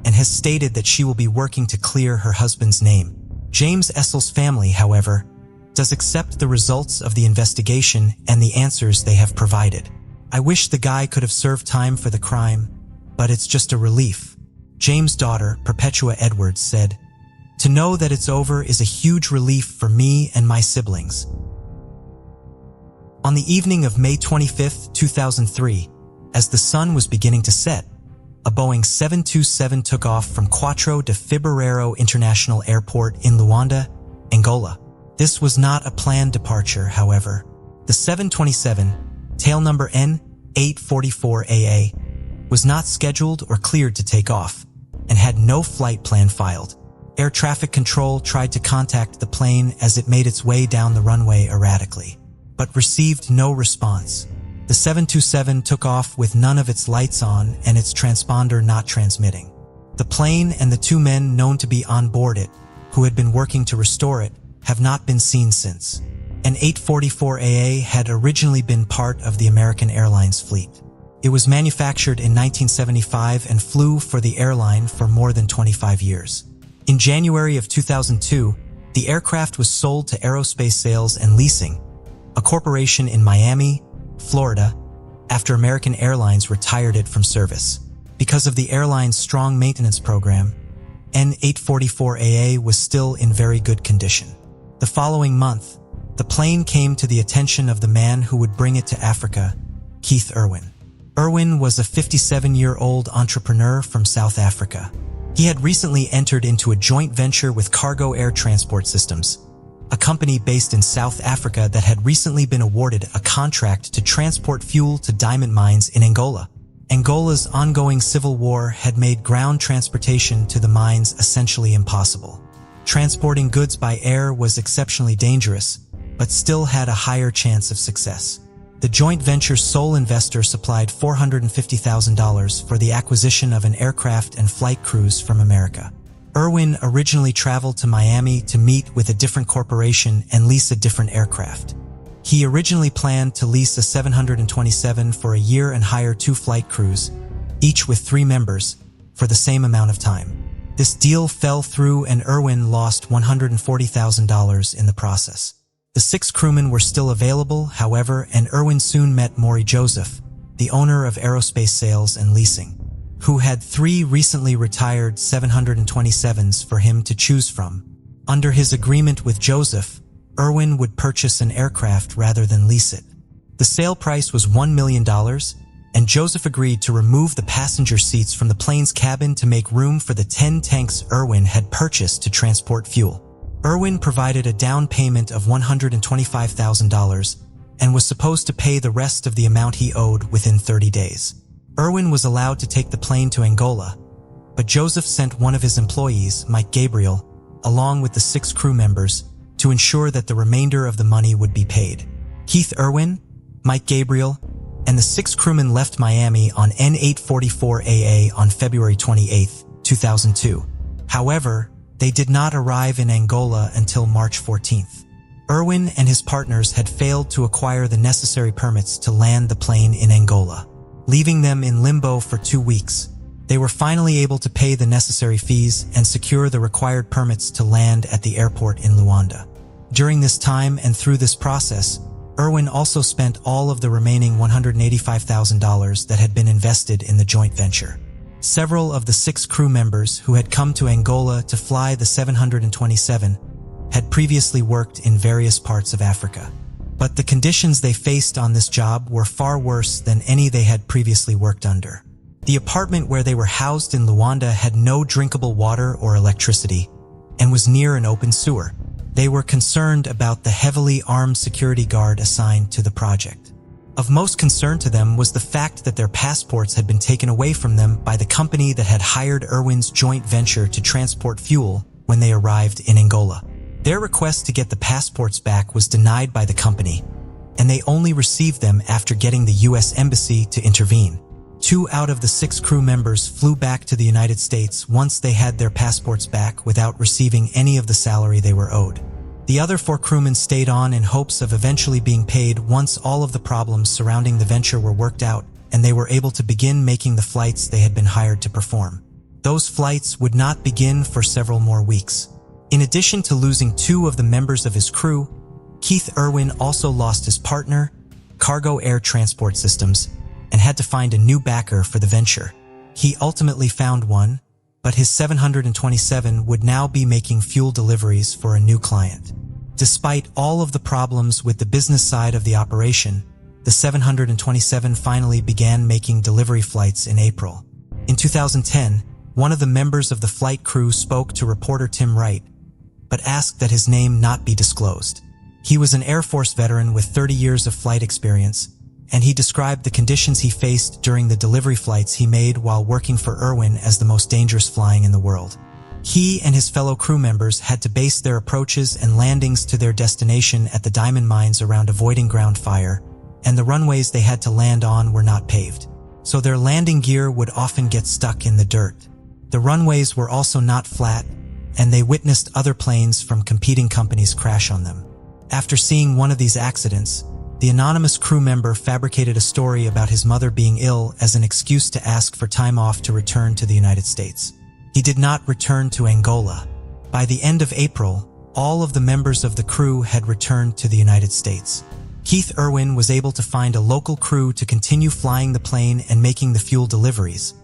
and has stated that she will be working to clear her husband's name. James Essel's family, however, does accept the results of the investigation and the answers they have provided. I wish the guy could have served time for the crime, but it's just a relief. James' daughter, Perpetua Edwards, said, "To know that it's over is a huge relief for me and my siblings." On the evening of May 25, 2003, as the sun was beginning to set, a Boeing 727 took off from Quatro de Febreiro International Airport in Luanda, Angola. This was not a planned departure, however. The 727, tail number N844AA, was not scheduled or cleared to take off, and had no flight plan filed. Air traffic control tried to contact the plane as it made its way down the runway erratically, but received no response. The 727 took off with none of its lights on and its transponder not transmitting. The plane and the 2 men known to be on board it, who had been working to restore it, have not been seen since. An 844AA had originally been part of the American Airlines fleet. It was manufactured in 1975 and flew for the airline for more than 25 years. In January of 2002, the aircraft was sold to Aerospace Sales and Leasing, a corporation in Miami, Florida, after American Airlines retired it from service. Because of the airline's strong maintenance program, N844AA was still in very good condition. The following month, the plane came to the attention of the man who would bring it to Africa, Keith Irwin. Irwin was a 57-year-old entrepreneur from South Africa. He had recently entered into a joint venture with Cargo Air Transport Systems, a company based in South Africa that had recently been awarded a contract to transport fuel to diamond mines in Angola. Angola's ongoing civil war had made ground transportation to the mines essentially impossible. Transporting goods by air was exceptionally dangerous, but still had a higher chance of success. The joint venture's sole investor supplied $450,000 for the acquisition of an aircraft and flight crews from America. Irwin originally traveled to Miami to meet with a different corporation and lease a different aircraft. He originally planned to lease a 727 for a year and hire 2 flight crews, each with 3 members, for the same amount of time. This deal fell through and Irwin lost $140,000 in the process. The 6 crewmen were still available, however, and Irwin soon met Maury Joseph, the owner of Aerospace Sales and Leasing, who had 3 recently retired 727s for him to choose from. Under his agreement with Joseph, Irwin would purchase an aircraft rather than lease it. The sale price was $1 million, and Joseph agreed to remove the passenger seats from the plane's cabin to make room for the 10 tanks Irwin had purchased to transport fuel. Irwin provided a down payment of $125,000 and was supposed to pay the rest of the amount he owed within 30 days. Irwin was allowed to take the plane to Angola, but Joseph sent one of his employees, Mike Gabriel, along with the 6 crew members, to ensure that the remainder of the money would be paid. Keith Irwin, Mike Gabriel, and the 6 crewmen left Miami on N844AA on February 28, 2002. However, they did not arrive in Angola until March 14th. Irwin and his partners had failed to acquire the necessary permits to land the plane in Angola, leaving them in limbo for 2 weeks. They were finally able to pay the necessary fees and secure the required permits to land at the airport in Luanda. During this time and through this process, Irwin also spent all of the remaining $185,000 that had been invested in the joint venture. Several of the 6 crew members who had come to Angola to fly the 727 had previously worked in various parts of Africa. But the conditions they faced on this job were far worse than any they had previously worked under. The apartment where they were housed in Luanda had no drinkable water or electricity and was near an open sewer. They were concerned about the heavily armed security guard assigned to the project. Of most concern to them was the fact that their passports had been taken away from them by the company that had hired Irwin's joint venture to transport fuel when they arrived in Angola. Their request to get the passports back was denied by the company, and they only received them after getting the U.S. Embassy to intervene. 2 out of the 6 crew members flew back to the United States once they had their passports back without receiving any of the salary they were owed. The other 4 crewmen stayed on in hopes of eventually being paid once all of the problems surrounding the venture were worked out and they were able to begin making the flights they had been hired to perform. Those flights would not begin for several more weeks. In addition to losing 2 of the members of his crew, Keith Irwin also lost his partner, Cargo Air Transport Systems, and had to find a new backer for the venture. He ultimately found one, but his 727 would now be making fuel deliveries for a new client. Despite all of the problems with the business side of the operation, the 727 finally began making delivery flights in April. In 2010, one of the members of the flight crew spoke to reporter Tim Wright, but asked that his name not be disclosed. He was an Air Force veteran with 30 years of flight experience, and he described the conditions he faced during the delivery flights he made while working for Irwin as the most dangerous flying in the world. He and his fellow crew members had to base their approaches and landings to their destination at the diamond mines around avoiding ground fire, and the runways they had to land on were not paved, so their landing gear would often get stuck in the dirt. The runways were also not flat, and they witnessed other planes from competing companies crash on them. After seeing one of these accidents, the anonymous crew member fabricated a story about his mother being ill as an excuse to ask for time off to return to the United States. He did not return to Angola. By the end of April, all of the members of the crew had returned to the United States. Keith Irwin was able to find a local crew to continue flying the plane and making the fuel deliveries,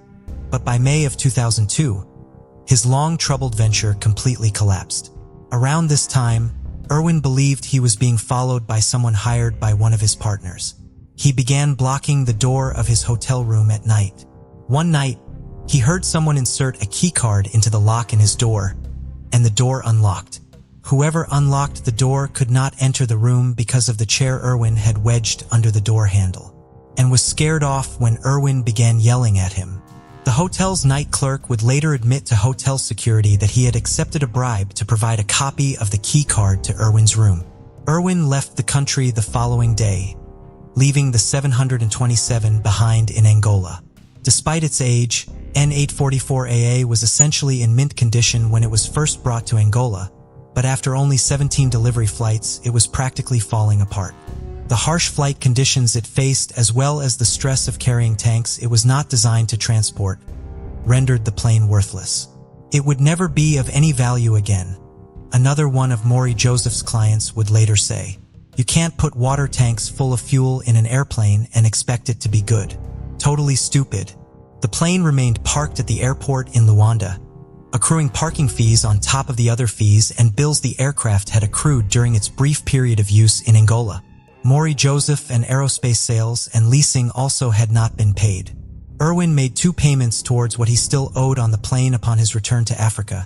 but by May of 2002, his long-troubled venture completely collapsed. Around this time, Irwin believed he was being followed by someone hired by one of his partners. He began blocking the door of his hotel room at night. One night, he heard someone insert a keycard into the lock in his door, and the door unlocked. Whoever unlocked the door could not enter the room because of the chair Irwin had wedged under the door handle, and was scared off when Irwin began yelling at him. The hotel's night clerk would later admit to hotel security that he had accepted a bribe to provide a copy of the key card to Irwin's room. Irwin left the country the following day, leaving the 727 behind in Angola. Despite its age, N844AA was essentially in mint condition when it was first brought to Angola, but after only 17 delivery flights, it was practically falling apart. The harsh flight conditions it faced, as well as the stress of carrying tanks it was not designed to transport, rendered the plane worthless. It would never be of any value again. Another one of Maury Joseph's clients would later say, "You can't put water tanks full of fuel in an airplane and expect it to be good. Totally stupid." The plane remained parked at the airport in Luanda, accruing parking fees on top of the other fees and bills the aircraft had accrued during its brief period of use in Angola. Maury Joseph and aerospace sales and leasing also had not been paid. Irwin made 2 payments towards what he still owed on the plane upon his return to Africa,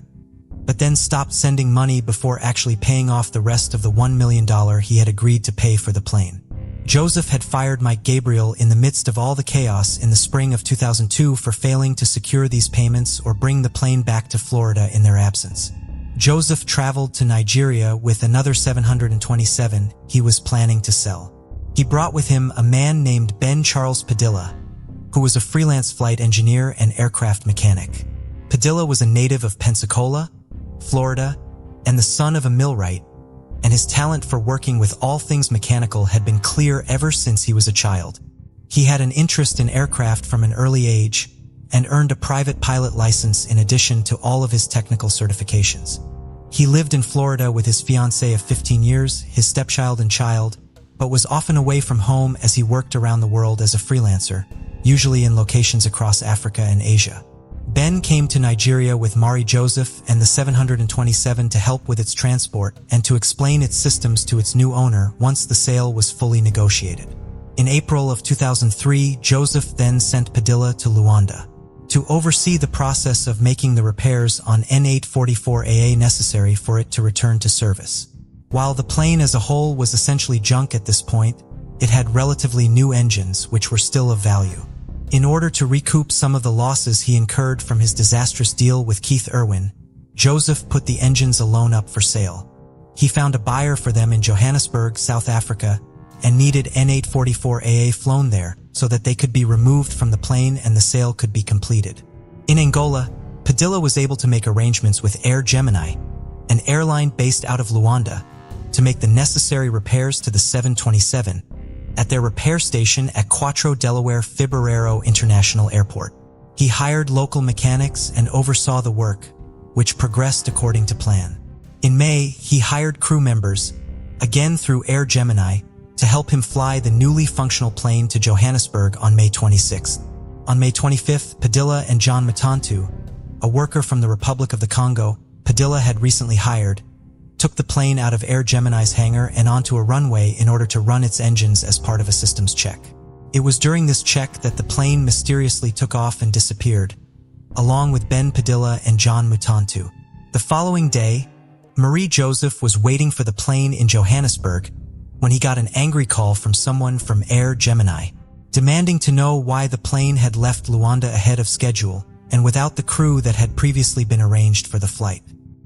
but then stopped sending money before actually paying off the rest of the $1 million he had agreed to pay for the plane. Joseph had fired Mike Gabriel in the midst of all the chaos in the spring of 2002 for failing to secure these payments or bring the plane back to Florida in their absence. Joseph traveled to Nigeria with another 727 he was planning to sell. He brought with him a man named Ben Charles Padilla, who was a freelance flight engineer and aircraft mechanic. Padilla was a native of Pensacola, Florida, and the son of a millwright, and his talent for working with all things mechanical had been clear ever since he was a child. He had an interest in aircraft from an early age and earned a private pilot license in addition to all of his technical certifications. He lived in Florida with his fiancée of 15 years, his stepchild and child, but was often away from home as he worked around the world as a freelancer, usually in locations across Africa and Asia. Ben came to Nigeria with Maury Joseph and the 727 to help with its transport and to explain its systems to its new owner once the sale was fully negotiated. In April of 2003, Joseph then sent Padilla to Luanda to oversee the process of making the repairs on N844AA necessary for it to return to service. While the plane as a whole was essentially junk at this point, it had relatively new engines which were still of value. In order to recoup some of the losses he incurred from his disastrous deal with Keith Irwin, Joseph put the engines alone up for sale. He found a buyer for them in Johannesburg, South Africa, and needed N844AA flown there so that they could be removed from the plane and the sale could be completed. In Angola, Padilla was able to make arrangements with Air Gemini, an airline based out of Luanda, to make the necessary repairs to the 727 at their repair station at Quatro Delaware Figueroa International Airport. He hired local mechanics and oversaw the work, which progressed according to plan. In May, he hired crew members, again through Air Gemini, to help him fly the newly functional plane to Johannesburg on May 26th. On May 25th, Padilla and John Matantu, a worker from the Republic of the Congo Padilla had recently hired, took the plane out of Air Gemini's hangar and onto a runway in order to run its engines as part of a systems check. It was during this check that the plane mysteriously took off and disappeared, along with Ben Padilla and John Mutantu. The following day, Marie Joseph was waiting for the plane in Johannesburg when he got an angry call from someone from Air Gemini, demanding to know why the plane had left Luanda ahead of schedule and without the crew that had previously been arranged for the flight.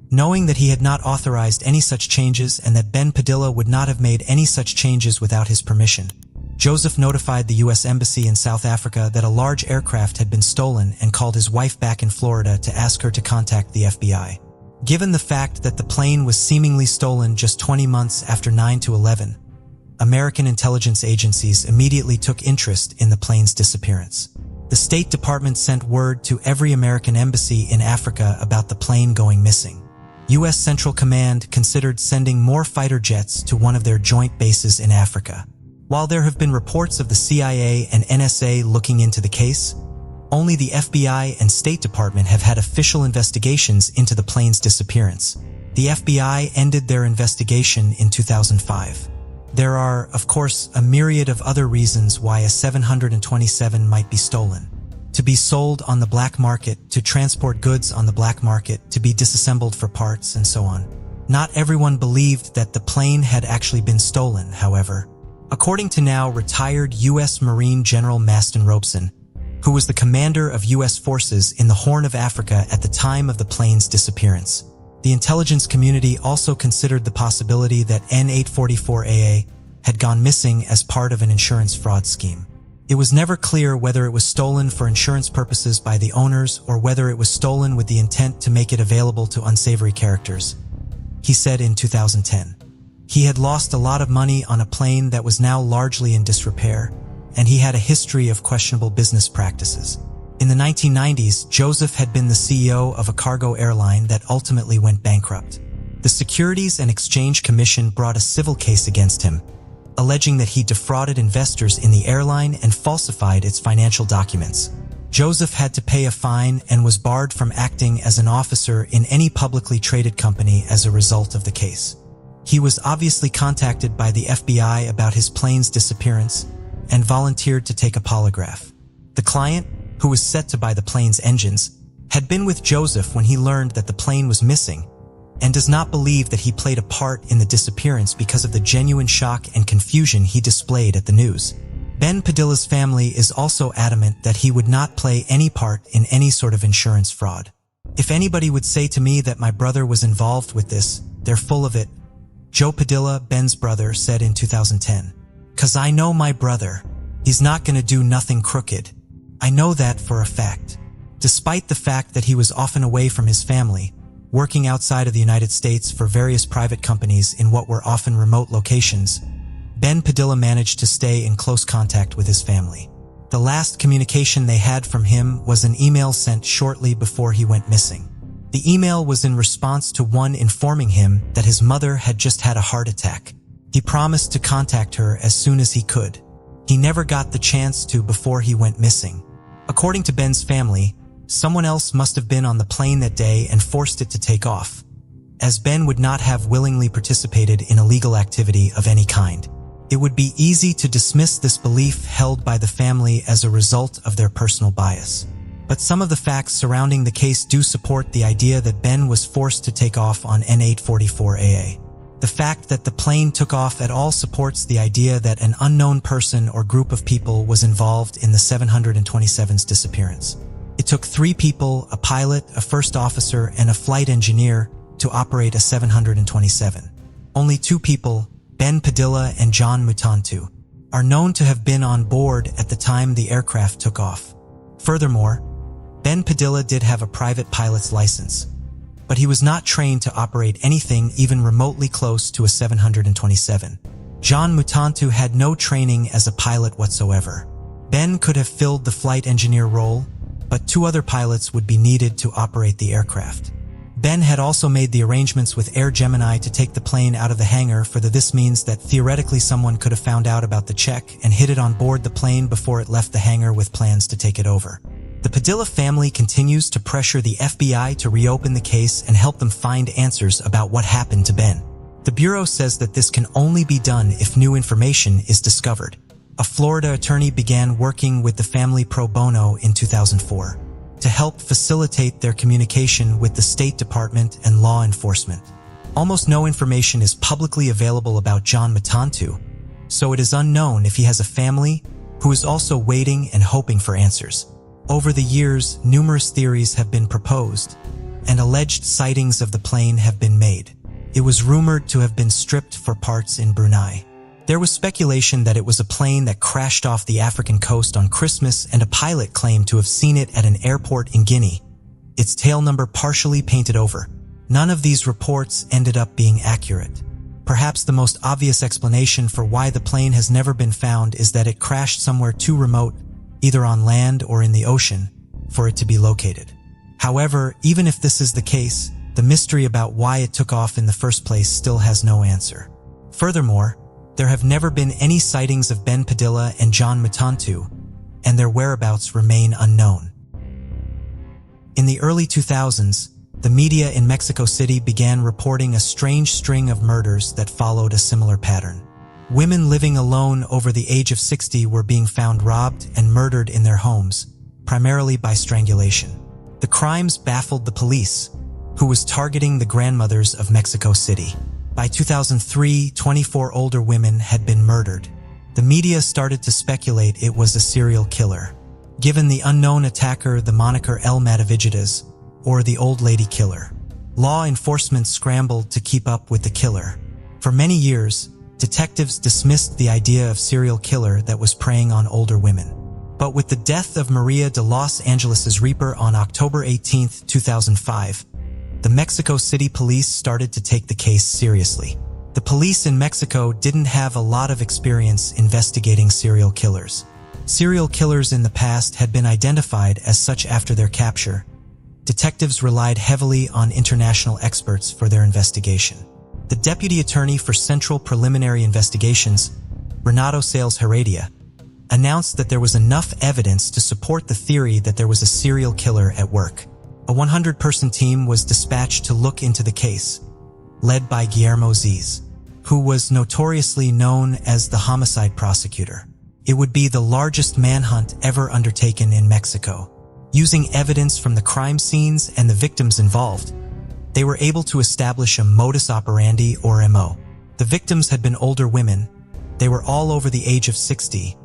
Knowing that he had not authorized any such changes and that Ben Padilla would not have made any such changes without his permission, Joseph notified the U.S. Embassy in South Africa that a large aircraft had been stolen and called his wife back in Florida to ask her to contact the FBI. Given the fact that the plane was seemingly stolen just 20 months after 9/11, American intelligence agencies immediately took interest in the plane's disappearance. The State Department sent word to every American embassy in Africa about the plane going missing. U.S. Central Command considered sending more fighter jets to one of their joint bases in Africa. While there have been reports of the CIA and NSA looking into the case, Only the FBI and State Department have had official investigations into the plane's disappearance. The FBI ended their investigation in 2005. There are, of course, a myriad of other reasons why a 727 might be stolen. To be sold on the black market, to transport goods on the black market, to be disassembled for parts, and so on. Not everyone believed that the plane had actually been stolen, however. According to now retired U.S. Marine General Maston Robeson, who was the commander of U.S. forces in the Horn of Africa at the time of the plane's disappearance, the intelligence community also considered the possibility that N844AA had gone missing as part of an insurance fraud scheme. It was never clear whether it was stolen for insurance purposes by the owners or whether it was stolen with the intent to make it available to unsavory characters. He said in 2010. He had lost a lot of money on a plane that was now largely in disrepair, and he had a history of questionable business practices. In the 1990s, Joseph had been the CEO of a cargo airline that ultimately went bankrupt. The Securities and Exchange Commission brought a civil case against him, alleging that he defrauded investors in the airline and falsified its financial documents. Joseph had to pay a fine and was barred from acting as an officer in any publicly traded company as a result of the case. He was obviously contacted by the FBI about his plane's disappearance and volunteered to take a polygraph. The client, who was set to buy the plane's engines, had been with Joseph when he learned that the plane was missing and does not believe that he played a part in the disappearance because of the genuine shock and confusion he displayed at the news. Ben Padilla's family is also adamant that he would not play any part in any sort of insurance fraud. If anybody would say to me that my brother was involved with this, they're full of it, Joe Padilla, Ben's brother, said in 2010. 'Cause I know my brother. He's not gonna do nothing crooked. I know that for a fact. Despite the fact that he was often away from his family, working outside of the United States for various private companies in what were often remote locations, Ben Padilla managed to stay in close contact with his family. The last communication they had from him was an email sent shortly before he went missing. The email was in response to one informing him that his mother had just had a heart attack. He promised to contact her as soon as he could. He never got the chance to before he went missing. According to Ben's family, someone else must have been on the plane that day and forced it to take off, as Ben would not have willingly participated in illegal activity of any kind. It would be easy to dismiss this belief held by the family as a result of their personal bias. But some of the facts surrounding the case do support the idea that Ben was forced to take off on N844AA. The fact that the plane took off at all supports the idea that an unknown person or group of people was involved in the 727's disappearance. It took 3 people, a pilot, a first officer, and a flight engineer, to operate a 727. Only 2 people, Ben Padilla and John Mutantu, are known to have been on board at the time the aircraft took off. Furthermore, Ben Padilla did have a private pilot's license, but he was not trained to operate anything even remotely close to a 727. John Mutantu had no training as a pilot whatsoever. Ben could have filled the flight engineer role, but 2 other pilots would be needed to operate the aircraft. Ben had also made the arrangements with Air Gemini to take the plane out of the hangar, for this means that theoretically someone could have found out about the check and hid it on board the plane before it left the hangar with plans to take it over. The Padilla family continues to pressure the FBI to reopen the case and help them find answers about what happened to Ben. The Bureau says that this can only be done if new information is discovered. A Florida attorney began working with the family pro bono in 2004 to help facilitate their communication with the State Department and law enforcement. Almost no information is publicly available about John Mutantu, so it is unknown if he has a family who is also waiting and hoping for answers. Over the years, numerous theories have been proposed, and alleged sightings of the plane have been made. It was rumored to have been stripped for parts in Brunei. There was speculation that it was a plane that crashed off the African coast on Christmas, and a pilot claimed to have seen it at an airport in Guinea, its tail number partially painted over. None of these reports ended up being accurate. Perhaps the most obvious explanation for why the plane has never been found is that it crashed somewhere too remote, either on land or in the ocean, for it to be located. However, even if this is the case, the mystery about why it took off in the first place still has no answer. Furthermore, there have never been any sightings of Ben Padilla and John Mutantu, and their whereabouts remain unknown. In the early 2000s, the media in Mexico City began reporting a strange string of murders that followed a similar pattern. Women living alone over the age of 60 were being found robbed and murdered in their homes, primarily by strangulation. The crimes baffled the police, who was targeting the grandmothers of Mexico City. By 2003, 24 older women had been murdered. The media started to speculate it was a serial killer. Given the unknown attacker the moniker El Matavigidas, or the Old Lady Killer. Law enforcement scrambled to keep up with the killer. For many years, detectives dismissed the idea of serial killer that was preying on older women. But with the death of Maria de Los Angeles' Reaper on October 18, 2005, the Mexico City police started to take the case seriously. The police in Mexico didn't have a lot of experience investigating serial killers. Serial killers in the past had been identified as such after their capture. Detectives relied heavily on international experts for their investigation. The Deputy Attorney for Central Preliminary Investigations, Renato Sales Heredia, announced that there was enough evidence to support the theory that there was a serial killer at work. A 100-person team was dispatched to look into the case, led by Guillermo Ziz, who was notoriously known as the homicide prosecutor. It would be the largest manhunt ever undertaken in Mexico. Using evidence from the crime scenes and the victims involved, they were able to establish a modus operandi, or MO. The victims had been older women. They were all over the age of 60.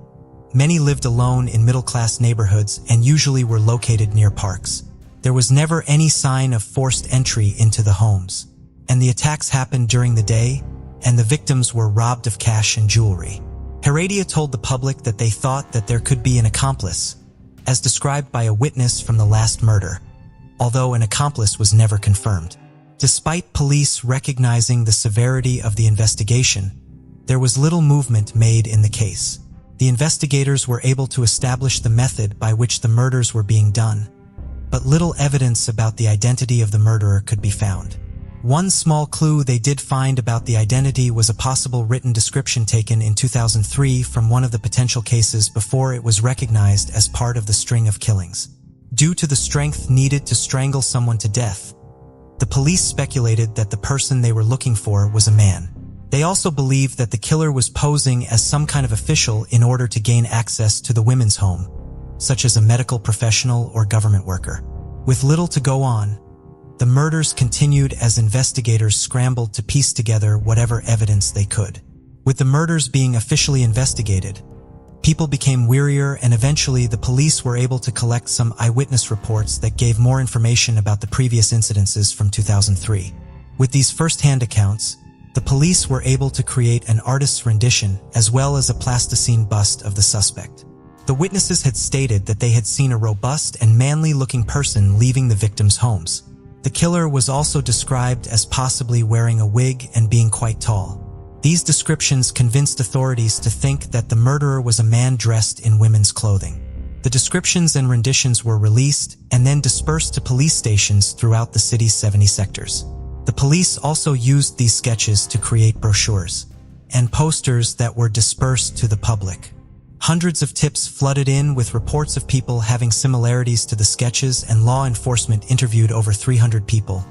Many lived alone in middle-class neighborhoods and usually were located near parks. There was never any sign of forced entry into the homes. And the attacks happened during the day, and the victims were robbed of cash and jewelry. Heredia told the public that they thought that there could be an accomplice, as described by a witness from the last murder, although an accomplice was never confirmed. Despite police recognizing the severity of the investigation, there was little movement made in the case. The investigators were able to establish the method by which the murders were being done, but little evidence about the identity of the murderer could be found. One small clue they did find about the identity was a possible written description taken in 2003 from one of the potential cases before it was recognized as part of the string of killings. Due to the strength needed to strangle someone to death, the police speculated that the person they were looking for was a man. They also believed that the killer was posing as some kind of official in order to gain access to the women's home, such as a medical professional or government worker. With little to go on, the murders continued as investigators scrambled to piece together whatever evidence they could. With the murders being officially investigated, people became wearier, and eventually the police were able to collect some eyewitness reports that gave more information about the previous incidences from 2003. With these first-hand accounts, the police were able to create an artist's rendition as well as a plasticine bust of the suspect. The witnesses had stated that they had seen a robust and manly-looking person leaving the victims' homes. The killer was also described as possibly wearing a wig and being quite tall. These descriptions convinced authorities to think that the murderer was a man dressed in women's clothing. The descriptions and renditions were released and then dispersed to police stations throughout the city's 70 sectors. The police also used these sketches to create brochures and posters that were dispersed to the public. Hundreds of tips flooded in with reports of people having similarities to the sketches, and law enforcement interviewed over 300 people,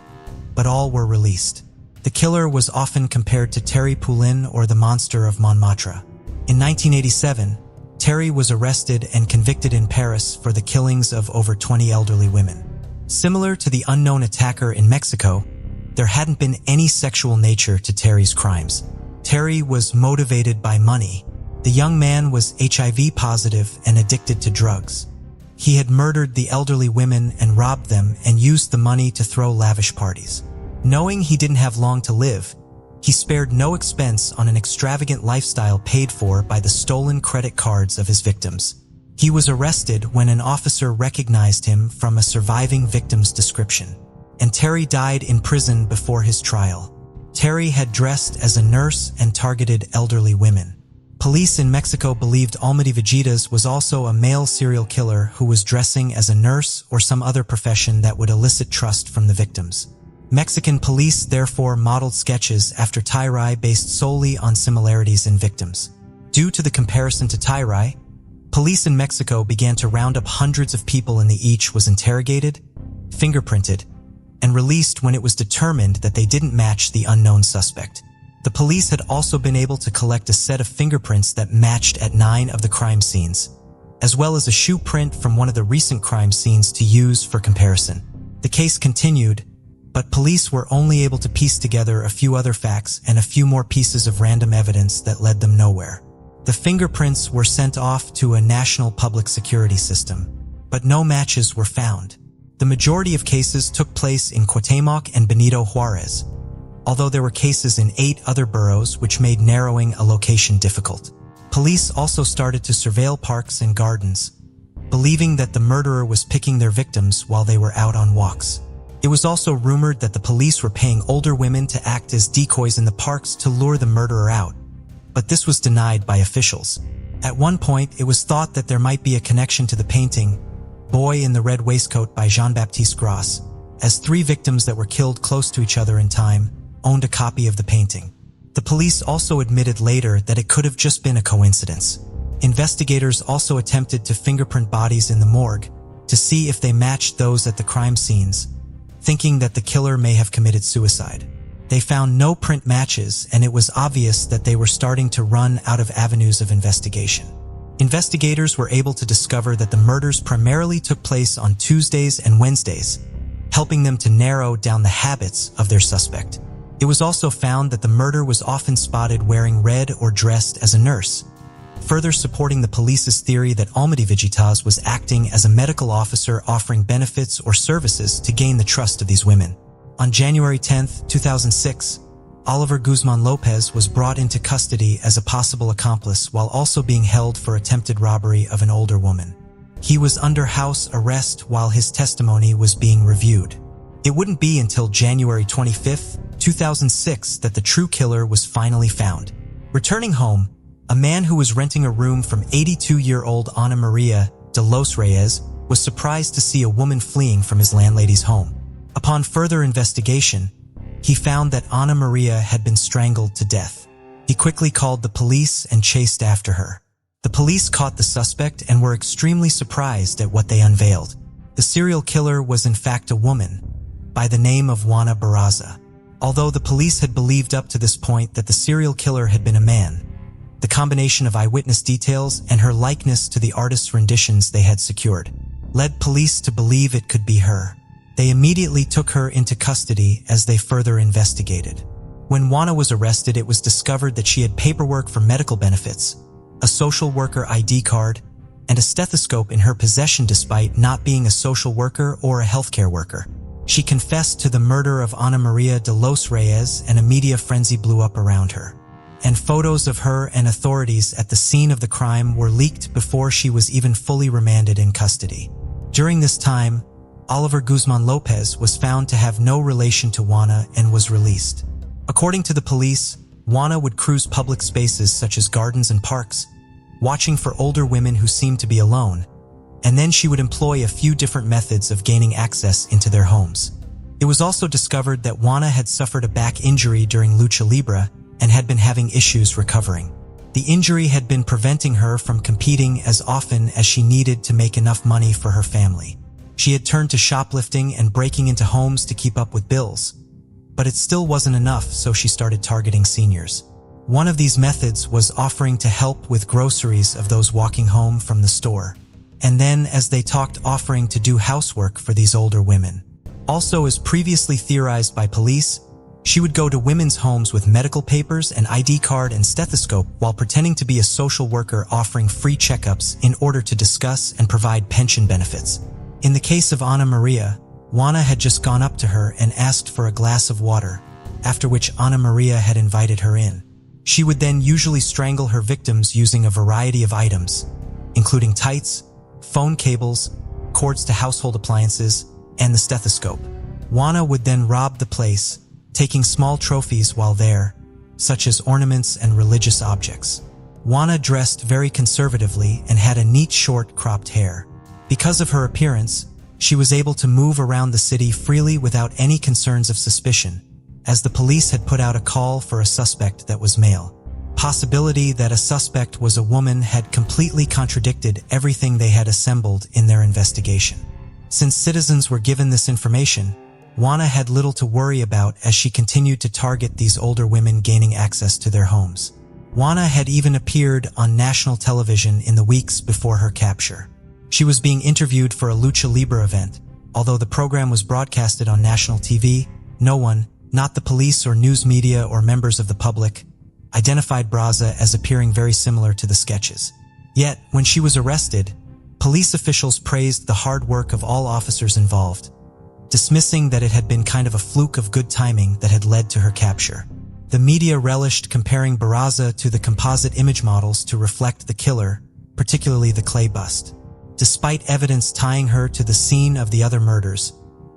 but all were released. The killer was often compared to Terry Poulin or the Monster of Montmartre. In 1987, Terry was arrested and convicted in Paris for the killings of over 20 elderly women. Similar to the unknown attacker in Mexico, there hadn't been any sexual nature to Terry's crimes. Terry was motivated by money. The young man was HIV positive and addicted to drugs. He had murdered the elderly women and robbed them and used the money to throw lavish parties. Knowing he didn't have long to live, he spared no expense on an extravagant lifestyle paid for by the stolen credit cards of his victims. He was arrested when an officer recognized him from a surviving victim's description, and Terry died in prison before his trial. Terry had dressed as a nurse and targeted elderly women. Police in Mexico believed Almadivigidas was also a male serial killer who was dressing as a nurse or some other profession that would elicit trust from the victims. Mexican police therefore modeled sketches after Tyrai based solely on similarities in victims. Due to the comparison to Tyrai, police in Mexico began to round up hundreds of people, and each was interrogated, fingerprinted, and released when it was determined that they didn't match the unknown suspect. The police had also been able to collect a set of fingerprints that matched at 9 of the crime scenes, as well as a shoe print from one of the recent crime scenes to use for comparison. The case continued, but police were only able to piece together a few other facts and a few more pieces of random evidence that led them nowhere. The fingerprints were sent off to a national public security system, but no matches were found. The majority of cases took place in Cuauhtémoc and Benito Juárez, although there were cases in 8 other boroughs which made narrowing a location difficult. Police also started to surveil parks and gardens, believing that the murderer was picking their victims while they were out on walks. It was also rumored that the police were paying older women to act as decoys in the parks to lure the murderer out, but this was denied by officials. At one point, it was thought that there might be a connection to the painting Boy in the Red Waistcoat by Jean-Baptiste Gras, as 3 victims that were killed close to each other in time owned a copy of the painting. The police also admitted later that it could have just been a coincidence. Investigators also attempted to fingerprint bodies in the morgue to see if they matched those at the crime scenes, thinking that the killer may have committed suicide. They found no print matches, and it was obvious that they were starting to run out of avenues of investigation. Investigators were able to discover that the murders primarily took place on Tuesdays and Wednesdays, helping them to narrow down the habits of their suspect. It was also found that the murder was often spotted wearing red or dressed as a nurse, further supporting the police's theory that Almady Vigitas was acting as a medical officer offering benefits or services to gain the trust of these women. On January 10, 2006, Oliver Guzman Lopez was brought into custody as a possible accomplice while also being held for attempted robbery of an older woman. He was under house arrest while his testimony was being reviewed. It wouldn't be until January 25, 2006 that the true killer was finally found. Returning home, a man who was renting a room from 82-year-old Ana Maria de los Reyes was surprised to see a woman fleeing from his landlady's home. Upon further investigation, he found that Ana Maria had been strangled to death. He quickly called the police and chased after her. The police caught the suspect and were extremely surprised at what they unveiled. The serial killer was in fact a woman by the name of Wana Barza. Although the police had believed up to this point that the serial killer had been a man, the combination of eyewitness details and her likeness to the artist's renditions they had secured led police to believe it could be her. They immediately took her into custody as they further investigated. When Wana was arrested, it was discovered that she had paperwork for medical benefits, a social worker ID card, and a stethoscope in her possession despite not being a social worker or a healthcare worker. She confessed to the murder of Ana Maria de los Reyes, and a media frenzy blew up around her. And photos of her and authorities at the scene of the crime were leaked before she was even fully remanded in custody. During this time, Oliver Guzman Lopez was found to have no relation to Wana and was released. According to the police, Wana would cruise public spaces such as gardens and parks, watching for older women who seemed to be alone, and then she would employ a few different methods of gaining access into their homes. It was also discovered that Wana had suffered a back injury during lucha libre and had been having issues recovering. The injury had been preventing her from competing as often as she needed to make enough money for her family. She had turned to shoplifting and breaking into homes to keep up with bills, but it still wasn't enough, so she started targeting seniors. One of these methods was offering to help with groceries of those walking home from the store, and then, as they talked, offering to do housework for these older women. Also, as previously theorized by police, she would go to women's homes with medical papers, an ID card, and stethoscope while pretending to be a social worker offering free checkups in order to discuss and provide pension benefits. In the case of Ana Maria, Wana had just gone up to her and asked for a glass of water, after which Ana Maria had invited her in. She would then usually strangle her victims using a variety of items, including tights, phone cables, cords to household appliances, and the stethoscope. Wana would then rob the place, taking small trophies while there, such as ornaments and religious objects. Wana dressed very conservatively and had a neat short cropped hair. Because of her appearance, she was able to move around the city freely without any concerns of suspicion, as the police had put out a call for a suspect that was male. Possibility that a suspect was a woman had completely contradicted everything they had assembled in their investigation. Since citizens were given this information, Wana had little to worry about as she continued to target these older women gaining access to their homes. Wana had even appeared on national television in the weeks before her capture. She was being interviewed for a Lucha Libre event. Although the program was broadcasted on national TV, no one, not the police or news media or members of the public, identified Barza as appearing very similar to the sketches. Yet, when she was arrested, police officials praised the hard work of all officers involved, dismissing that it had been kind of a fluke of good timing that had led to her capture. The media relished comparing Barza to the composite image models to reflect the killer, particularly the clay bust. Despite evidence tying her to the scene of the other murders,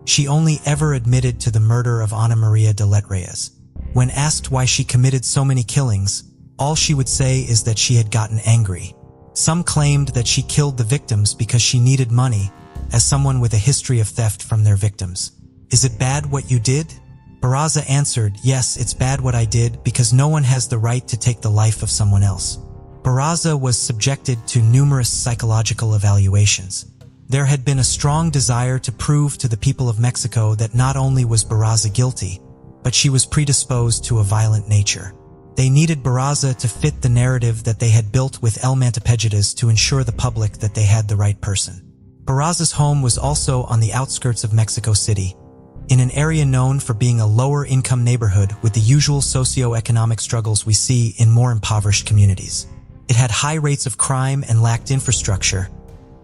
she only ever admitted to the murder of Ana Maria de Letreyes. When asked why she committed so many killings, all she would say is that she had gotten angry. Some claimed that she killed the victims because she needed money, as someone with a history of theft from their victims. Is it bad what you did? Barza answered, yes, it's bad what I did because no one has the right to take the life of someone else. Barza was subjected to numerous psychological evaluations. There had been a strong desire to prove to the people of Mexico that not only was Barza guilty, but she was predisposed to a violent nature. They needed Barza to fit the narrative that they had built with El Mantepejitas to ensure the public that they had the right person. Barza's home was also on the outskirts of Mexico City, in an area known for being a lower-income neighborhood with the usual socio-economic struggles we see in more impoverished communities. It had high rates of crime and lacked infrastructure,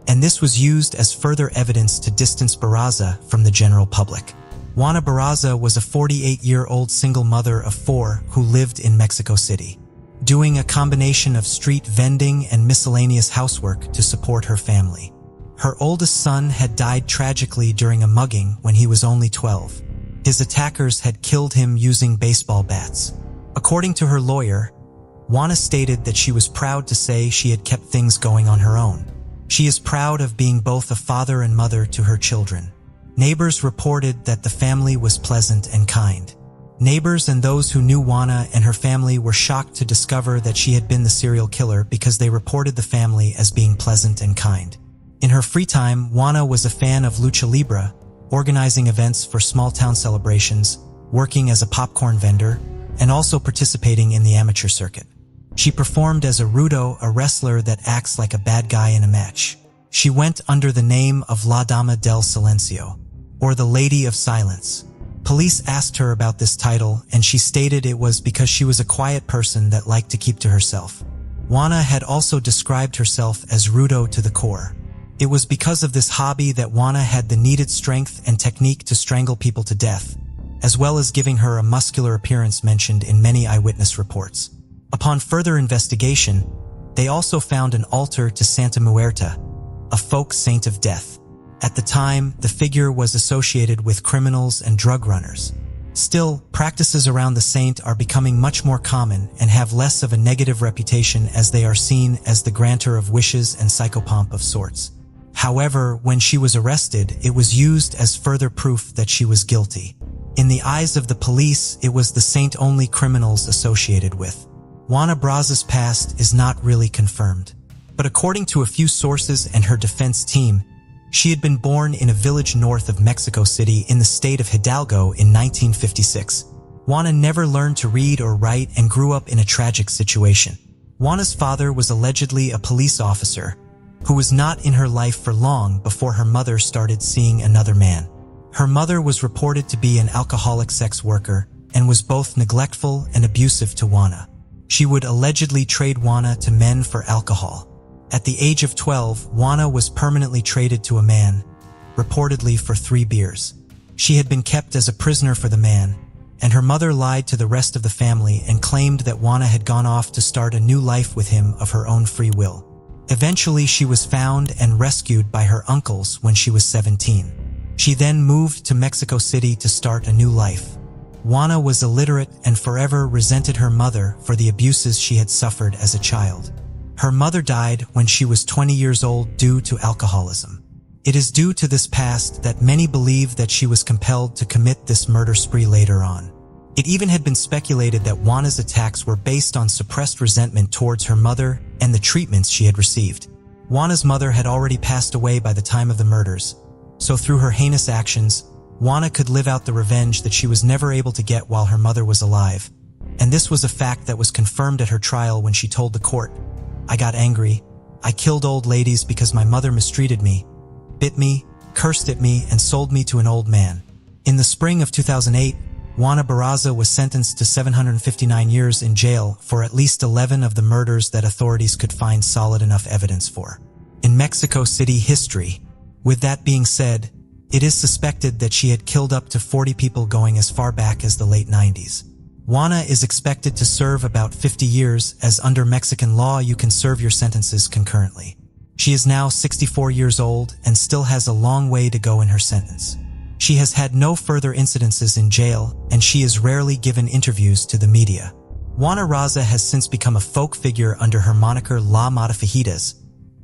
and this was used as further evidence to distance Barza from the general public. Wana Barza was a 48-year-old single mother of 4 who lived in Mexico City, doing a combination of street vending and miscellaneous housework to support her family. Her oldest son had died tragically during a mugging when he was only 12. His attackers had killed him using baseball bats. According to her lawyer, Wana stated that she was proud to say she had kept things going on her own. She is proud of being both a father and mother to her children. Neighbors reported that the family was pleasant and kind. Neighbors and those who knew Wana and her family were shocked to discover that she had been the serial killer because they reported the family as being pleasant and kind. In her free time, Wana was a fan of Lucha Libre, organizing events for small-town celebrations, working as a popcorn vendor, and also participating in the amateur circuit. She performed as a rudo, a wrestler that acts like a bad guy in a match. She went under the name of La Dama del Silencio, or the Lady of Silence. Police asked her about this title, and she stated it was because she was a quiet person that liked to keep to herself. Wana had also described herself as rudo to the core. It was because of this hobby that Wana had the needed strength and technique to strangle people to death, as well as giving her a muscular appearance mentioned in many eyewitness reports. Upon further investigation, they also found an altar to Santa Muerta, a folk saint of death. At the time, the figure was associated with criminals and drug runners. Still, practices around the saint are becoming much more common and have less of a negative reputation as they are seen as the granter of wishes and psychopomp of sorts. However, when she was arrested, it was used as further proof that she was guilty. In the eyes of the police, it was the saint only criminals associated with. Wana Barza's past is not really confirmed, but according to a few sources and her defense team, she had been born in a village north of Mexico City in the state of Hidalgo in 1956. Wana never learned to read or write and grew up in a tragic situation. Wana's father was allegedly a police officer who was not in her life for long before her mother started seeing another man. Her mother was reported to be an alcoholic sex worker and was both neglectful and abusive to Wana. She would allegedly trade Wana to men for alcohol. At the age of 12, Wana was permanently traded to a man, reportedly for 3 beers. She had been kept as a prisoner for the man, and her mother lied to the rest of the family and claimed that Wana had gone off to start a new life with him of her own free will. Eventually, she was found and rescued by her uncles when she was 17. She then moved to Mexico City to start a new life. Wana was illiterate and forever resented her mother for the abuses she had suffered as a child. Her mother died when she was 20 years old due to alcoholism. It is due to this past that many believe that she was compelled to commit this murder spree later on. It even had been speculated that Wana's attacks were based on suppressed resentment towards her mother and the treatments she had received. Wana's mother had already passed away by the time of the murders, So through her heinous actions, Wana could live out the revenge that she was never able to get while her mother was alive. And this was a fact that was confirmed at her trial when she told the court, "I got angry. I killed old ladies because my mother mistreated me, bit me, cursed at me, and sold me to an old man." In the spring of 2008, Wana Barza was sentenced to 759 years in jail for at least 11 of the murders that authorities could find solid enough evidence for. In Mexico City history, with that being said, it is suspected that she had killed up to 40 people going as far back as the late 90s. Wana is expected to serve about 50 years, as under Mexican law you can serve your sentences concurrently. She is now 64 years old and still has a long way to go in her sentence. She has had no further incidences in jail, and she is rarely given interviews to the media. Wana Barza has since become a folk figure under her moniker La Matafajitas,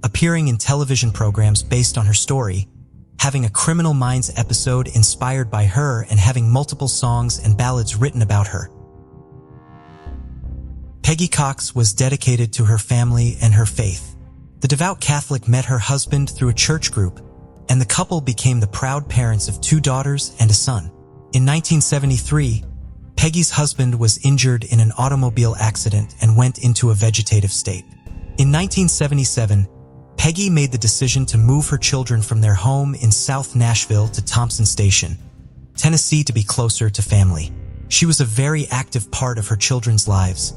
appearing in television programs based on her story, having a Criminal Minds episode inspired by her, and having multiple songs and ballads written about her. Peggy Cox was dedicated to her family and her faith. The devout Catholic met her husband through a church group, and the couple became the proud parents of 2 daughters and a son. In 1973, Peggy's husband was injured in an automobile accident and went into a vegetative state. In 1977, Peggy made the decision to move her children from their home in South Nashville to Thompson Station, Tennessee, to be closer to family. She was a very active part of her children's lives,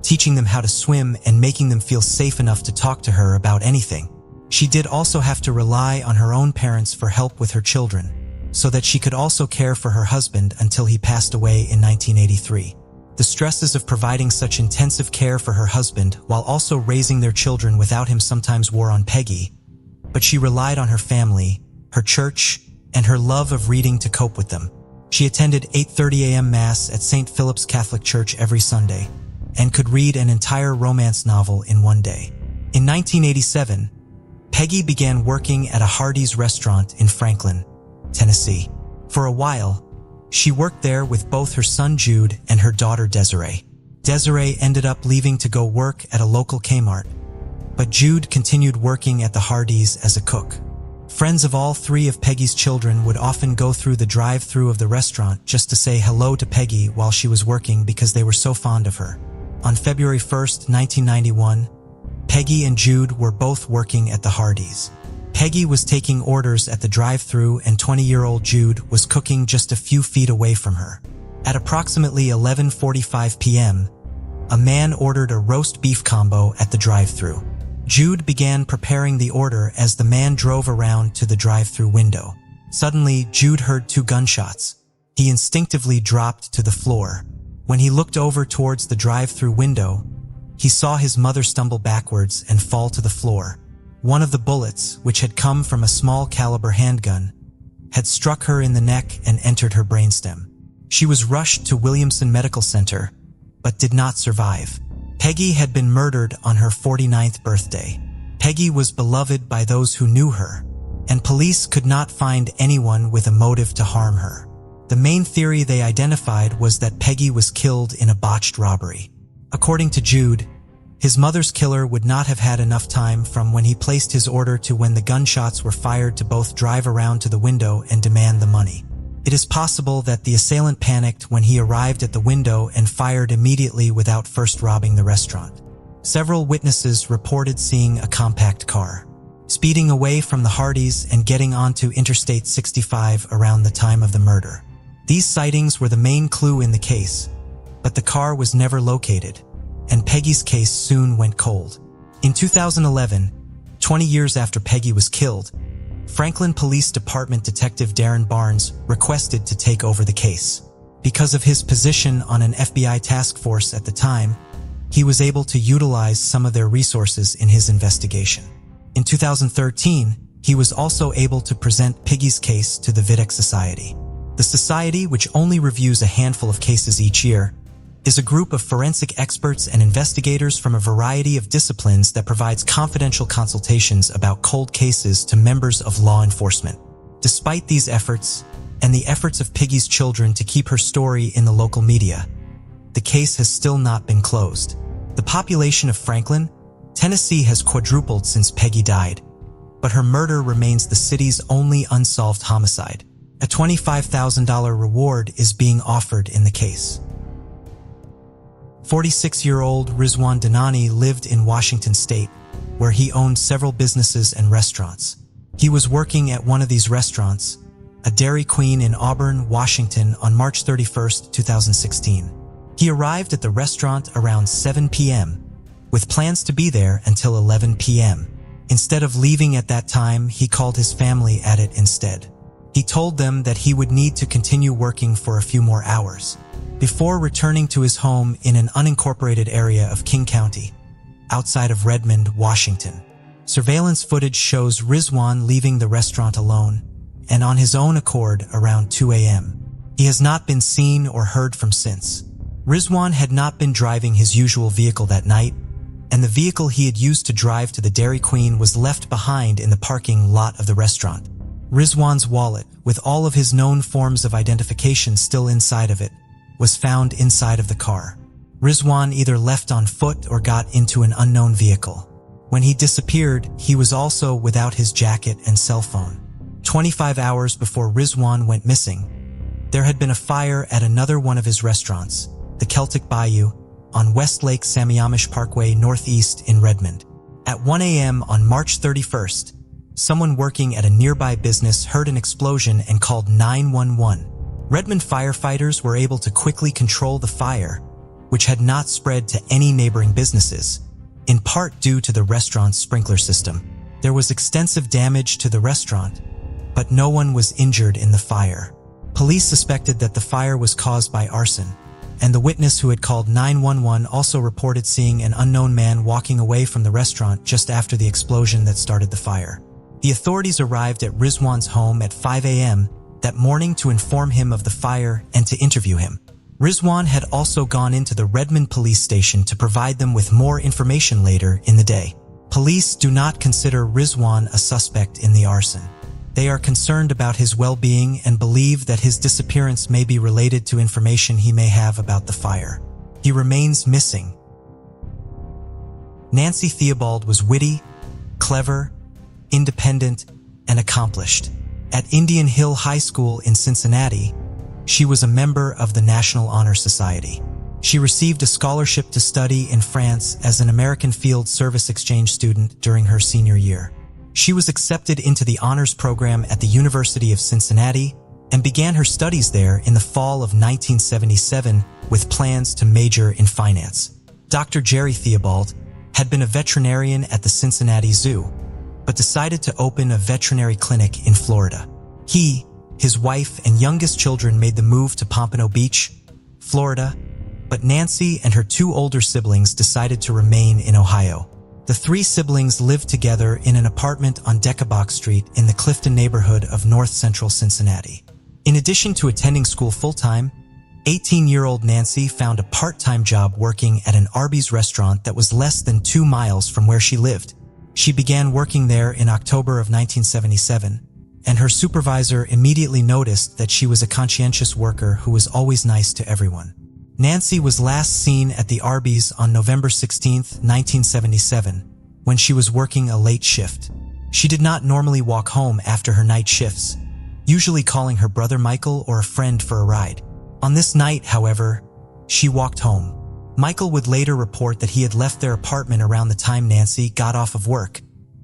teaching them how to swim and making them feel safe enough to talk to her about anything. She did also have to rely on her own parents for help with her children, so that she could also care for her husband until he passed away in 1983. The stresses of providing such intensive care for her husband while also raising their children without him sometimes wore on Peggy, but she relied on her family, her church, and her love of reading to cope with them. She attended 8:30 a.m. Mass at St. Philip's Catholic Church every Sunday, and could read an entire romance novel in one day. In 1987, Peggy began working at a Hardee's restaurant in Franklin, Tennessee. For a while, she worked there with both her son Jude and her daughter Desiree. Desiree ended up leaving to go work at a local Kmart, but Jude continued working at the Hardee's as a cook. Friends of all 3 of Peggy's children would often go through the drive-thru of the restaurant just to say hello to Peggy while she was working because they were so fond of her. On February 1st, 1991, Peggy and Jude were both working at the Hardee's. Peggy was taking orders at the drive-thru and 20-year-old Jude was cooking just a few feet away from her. At approximately 11:45 p.m., a man ordered a roast beef combo at the drive-thru. Jude began preparing the order as the man drove around to the drive-thru window. Suddenly, Jude heard 2 gunshots. He instinctively dropped to the floor. When he looked over towards the drive-thru window, he saw his mother stumble backwards and fall to the floor. One of the bullets, which had come from a small caliber handgun, had struck her in the neck and entered her brainstem. She was rushed to Williamson Medical Center, but did not survive. Peggy had been murdered on her 49th birthday. Peggy was beloved by those who knew her, and police could not find anyone with a motive to harm her. The main theory they identified was that Peggy was killed in a botched robbery. According to Jude, his mother's killer would not have had enough time from when he placed his order to when the gunshots were fired to both drive around to the window and demand the money. It is possible that the assailant panicked when he arrived at the window and fired immediately without first robbing the restaurant. Several witnesses reported seeing a compact car speeding away from the Hardee's and getting onto Interstate 65 around the time of the murder. These sightings were the main clue in the case, but the car was never located, and Peggy's case soon went cold. In 2011, 20 years after Peggy was killed, Franklin Police Department Detective Darren Barnes requested to take over the case. Because of his position on an FBI task force at the time, he was able to utilize some of their resources in his investigation. In 2013, he was also able to present Peggy's case to the Vidic Society. The society, which only reviews a handful of cases each year, is a group of forensic experts and investigators from a variety of disciplines that provides confidential consultations about cold cases to members of law enforcement. Despite these efforts, and the efforts of Peggy's children to keep her story in the local media, the case has still not been closed. The population of Franklin, Tennessee has quadrupled since Peggy died, but her murder remains the city's only unsolved homicide. A $25,000 reward is being offered in the case. 46-year-old RZswan Dhanani lived in Washington state, where he owned several businesses and restaurants. He was working at one of these restaurants, a Dairy Queen in Auburn, Washington, on March 31, 2016. He arrived at the restaurant around 7 p.m., with plans to be there until 11 p.m. Instead of leaving at that time, he called his family at it instead. He told them that he would need to continue working for a few more hours before returning to his home in an unincorporated area of King County, outside of Redmond, Washington. Surveillance footage shows RZswan leaving the restaurant alone and on his own accord around 2 a.m. He has not been seen or heard from since. RZswan had not been driving his usual vehicle that night, and the vehicle he had used to drive to the Dairy Queen was left behind in the parking lot of the restaurant. RZswan's wallet, with all of his known forms of identification still inside of it, was found inside of the car. RZswan either left on foot or got into an unknown vehicle. When he disappeared, he was also without his jacket and cell phone. 25 hours before RZswan went missing, there had been a fire at another one of his restaurants, the Celtic Bayou, on West Lake Sammamish Parkway Northeast in Redmond. At 1 a.m. on March 31st, someone working at a nearby business heard an explosion and called 911. Redmond firefighters were able to quickly control the fire, which had not spread to any neighboring businesses, in part due to the restaurant's sprinkler system. There was extensive damage to the restaurant, but no one was injured in the fire. Police suspected that the fire was caused by arson, and the witness who had called 911 also reported seeing an unknown man walking away from the restaurant just after the explosion that started the fire. The authorities arrived at RZswan's home at 5 a.m. that morning to inform him of the fire and to interview him. RZswan had also gone into the Redmond police station to provide them with more information later in the day. Police do not consider RZswan a suspect in the arson. They are concerned about his well-being and believe that his disappearance may be related to information he may have about the fire. He remains missing. Nancy Theiabald was witty, clever, independent, and accomplished. At Indian Hill High School in Cincinnati, she was a member of the National Honor Society. She received a scholarship to study in France as an American Field Service exchange student during her senior year. She was accepted into the honors program at the University of Cincinnati and began her studies there in the fall of 1977 with plans to major in finance. Dr. Jerry Theiabald had been a veterinarian at the Cincinnati Zoo, but decided to open a veterinary clinic in Florida. He, his wife, and youngest children made the move to Pompano Beach, Florida, but Nancy and her two older siblings decided to remain in Ohio. The three siblings lived together in an apartment on Deccabock Street in the Clifton neighborhood of North Central Cincinnati. In addition to attending school full-time, 18-year-old Nancy found a part-time job working at an Arby's restaurant that was less than 2 miles from where she lived. She began working there in October of 1977, and her supervisor immediately noticed that she was a conscientious worker who was always nice to everyone. Nancy was last seen at the Arby's on November 16, 1977, when she was working a late shift. She did not normally walk home after her night shifts, usually calling her brother Michael or a friend for a ride. On this night, however, she walked home. Michael would later report that he had left their apartment around the time Nancy got off of work,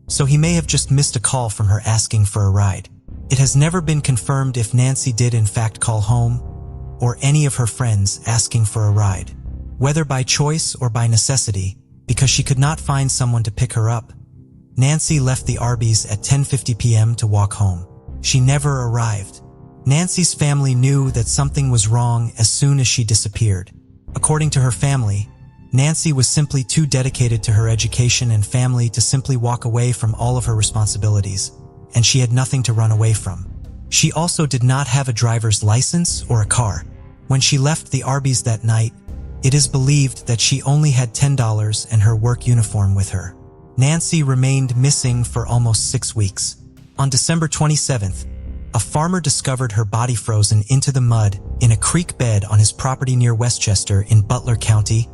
so he may have just missed a call from her asking for a ride. It has never been confirmed if Nancy did in fact call home, or any of her friends asking for a ride. Whether by choice or by necessity, because she could not find someone to pick her up, Nancy left the Arby's at 10:50 p.m. to walk home. She never arrived. Nancy's family knew that something was wrong as soon as she disappeared. According to her family, Nancy was simply too dedicated to her education and family to simply walk away from all of her responsibilities, and she had nothing to run away from. She also did not have a driver's license or a car. When she left the Arby's that night, it is believed that she only had $10 and her work uniform with her. Nancy remained missing for almost 6 weeks. On December 27th, a farmer discovered her body frozen into the mud in a creek bed on his property near Westchester in Butler County,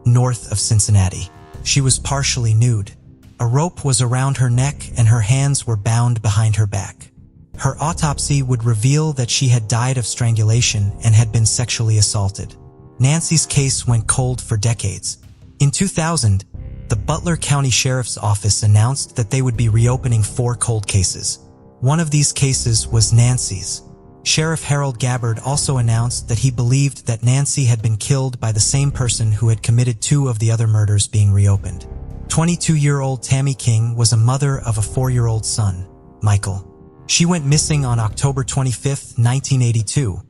north of Cincinnati. She was partially nude. A rope was around her neck and her hands were bound behind her back. Her autopsy would reveal that she had died of strangulation and had been sexually assaulted. Nancy's case went cold for decades. In 2000, the Butler County Sheriff's Office announced that they would be reopening 4 cold cases. One of these cases was Nancy's. Sheriff Harold Gabbard also announced that he believed that Nancy had been killed by the same person who had committed 2 of the other murders being reopened. 22-year-old Tammy King was a mother of a 4-year-old son, Michael. She went missing on October 25, 1982,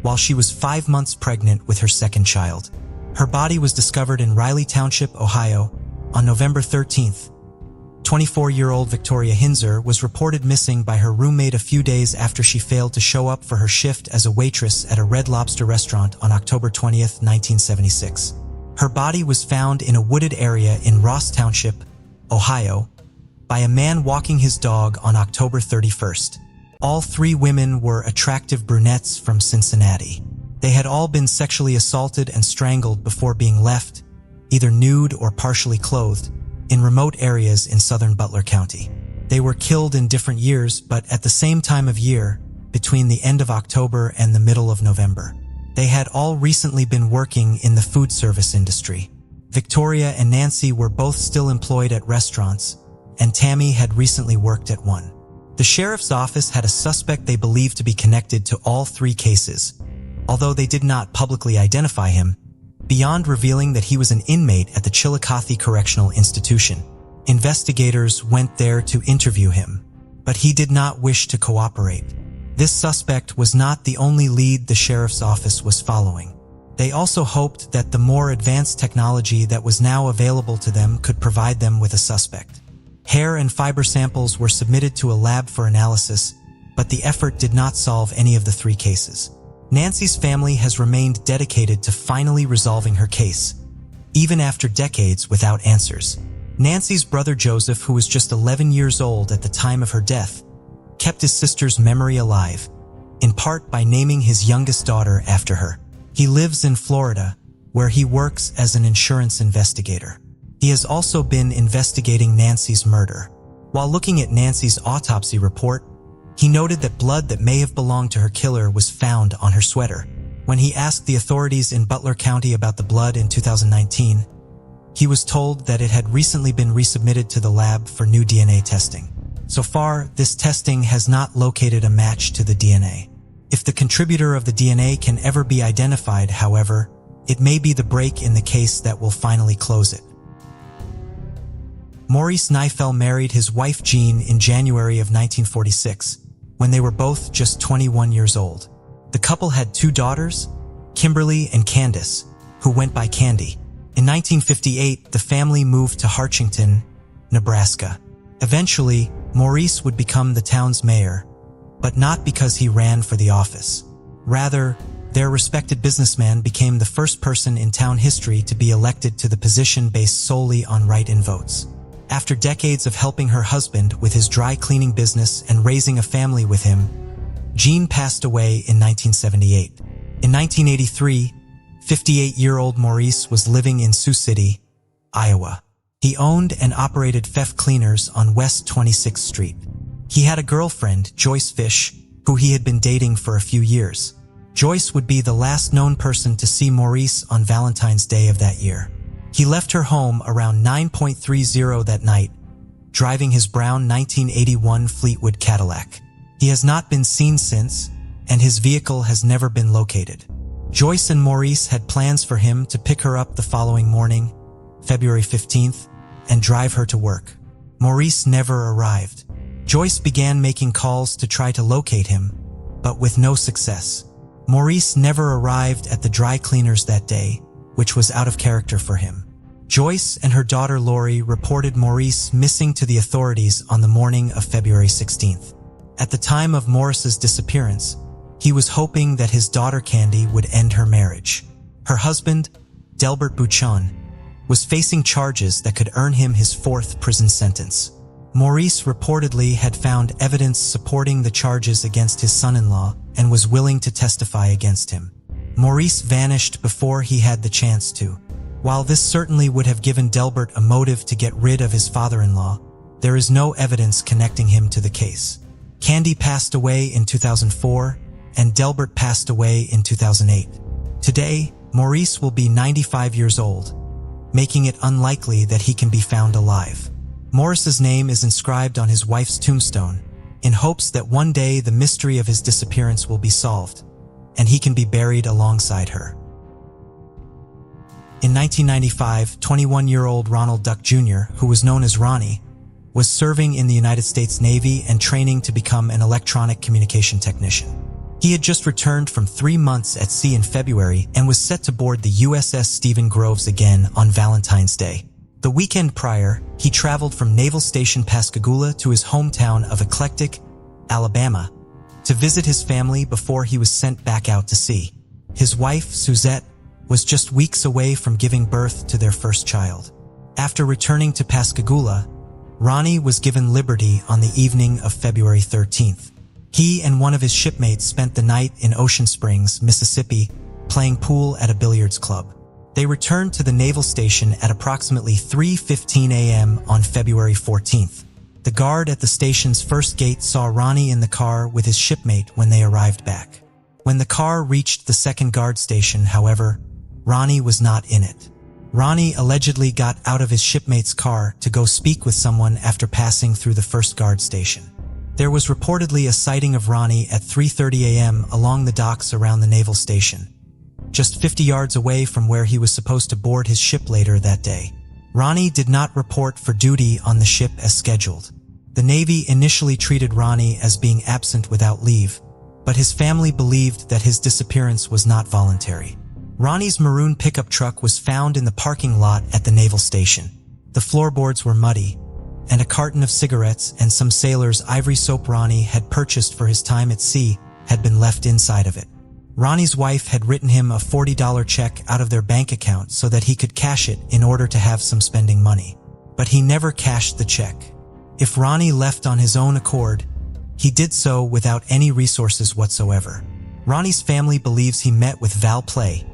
while she was 5 months pregnant with her second child. Her body was discovered in Riley Township, Ohio, on November 13th. 24-year-old Victoria Hinzer was reported missing by her roommate a few days after she failed to show up for her shift as a waitress at a Red Lobster restaurant on October 20th, 1976. Her body was found in a wooded area in Ross Township, Ohio, by a man walking his dog on October 31st. All 3 women were attractive brunettes from Cincinnati. They had all been sexually assaulted and strangled before being left, either nude or partially clothed, in remote areas in southern Butler County. They were killed in different years, but at the same time of year, between the end of October and the middle of November. They had all recently been working in the food service industry. Victoria and Nancy were both still employed at restaurants, and Tammy had recently worked at one. The sheriff's office had a suspect they believed to be connected to all 3 cases, although they did not publicly identify him, beyond revealing that he was an inmate at the Chillicothe Correctional Institution. Investigators went there to interview him, but he did not wish to cooperate. This suspect was not the only lead the sheriff's office was following. They also hoped that the more advanced technology that was now available to them could provide them with a suspect. Hair and fiber samples were submitted to a lab for analysis, but the effort did not solve any of the 3 cases. Nancy's family has remained dedicated to finally resolving her case, even after decades without answers. Nancy's brother Joseph, who was just 11 years old at the time of her death, kept his sister's memory alive, in part by naming his youngest daughter after her. He lives in Florida, where he works as an insurance investigator. He has also been investigating Nancy's murder. While looking at Nancy's autopsy report, he noted that blood that may have belonged to her killer was found on her sweater. When he asked the authorities in Butler County about the blood in 2019, he was told that it had recently been resubmitted to the lab for new DNA testing. So far, this testing has not located a match to the DNA. If the contributor of the DNA can ever be identified, however, it may be the break in the case that will finally close it. Maurice Neifel married his wife Jean in January of 1946, when they were both just 21 years old. The couple had 2 daughters, Kimberly and Candace, who went by Candy. In 1958, the family moved to Harchington, Nebraska. Eventually, Maurice would become the town's mayor, but not because he ran for the office. Rather, their respected businessman became the first person in town history to be elected to the position based solely on write-in votes. After decades of helping her husband with his dry cleaning business and raising a family with him, Jean passed away in 1978. In 1983, 58-year-old Maurice was living in Sioux City, Iowa. He owned and operated Pfeff Cleaners on West 26th Street. He had a girlfriend, Joyce Fish, who he had been dating for a few years. Joyce would be the last known person to see Maurice on Valentine's Day of that year. He left her home around 9:30 that night, driving his brown 1981 Fleetwood Cadillac. He has not been seen since, and his vehicle has never been located. Joyce and Maurice had plans for him to pick her up the following morning, February 15th, and drive her to work. Maurice never arrived. Joyce began making calls to try to locate him, but with no success. Maurice never arrived at the dry cleaners that day, which was out of character for him. Joyce and her daughter Lori reported Maurice missing to the authorities on the morning of February 16th. At the time of Maurice's disappearance, he was hoping that his daughter Candy would end her marriage. Her husband, Delbert Buchan, was facing charges that could earn him his 4th prison sentence. Maurice reportedly had found evidence supporting the charges against his son-in-law and was willing to testify against him. Maurice vanished before he had the chance to. While this certainly would have given Delbert a motive to get rid of his father-in-law, there is no evidence connecting him to the case. Candy passed away in 2004, and Delbert passed away in 2008. Today, Maurice will be 95 years old, making it unlikely that he can be found alive. Maurice's name is inscribed on his wife's tombstone, in hopes that one day the mystery of his disappearance will be solved, and he can be buried alongside her. In 1995, 21-year-old Ronald Duck Jr., who was known as Ronnie, was serving in the United States Navy and training to become an electronic communication technician. He had just returned from 3 months at sea in February and was set to board the USS Stephen Groves again on Valentine's Day. The weekend prior, he traveled from Naval Station Pascagoula to his hometown of Eclectic, Alabama, to visit his family before he was sent back out to sea. His wife, Suzette, was just weeks away from giving birth to their first child. After returning to Pascagoula, Ronnie was given liberty on the evening of February 13th. He and one of his shipmates spent the night in Ocean Springs, Mississippi, playing pool at a billiards club. They returned to the naval station at approximately 3:15 a.m. on February 14th. The guard at the station's first gate saw Ronnie in the car with his shipmate when they arrived back. When the car reached the second guard station, however, Ronnie was not in it. Ronnie allegedly got out of his shipmate's car to go speak with someone after passing through the first guard station. There was reportedly a sighting of Ronnie at 3:30 a.m. along the docks around the naval station, just 50 yards away from where he was supposed to board his ship later that day. Ronnie did not report for duty on the ship as scheduled. The Navy initially treated Ronnie as being absent without leave, but his family believed that his disappearance was not voluntary. Ronnie's maroon pickup truck was found in the parking lot at the naval station. The floorboards were muddy, and a carton of cigarettes and some sailor's ivory soap Ronnie had purchased for his time at sea had been left inside of it. Ronnie's wife had written him a $40 check out of their bank account so that he could cash it in order to have some spending money. But he never cashed the check. If Ronnie left on his own accord, he did so without any resources whatsoever. Ronnie's family believes he met with foul play,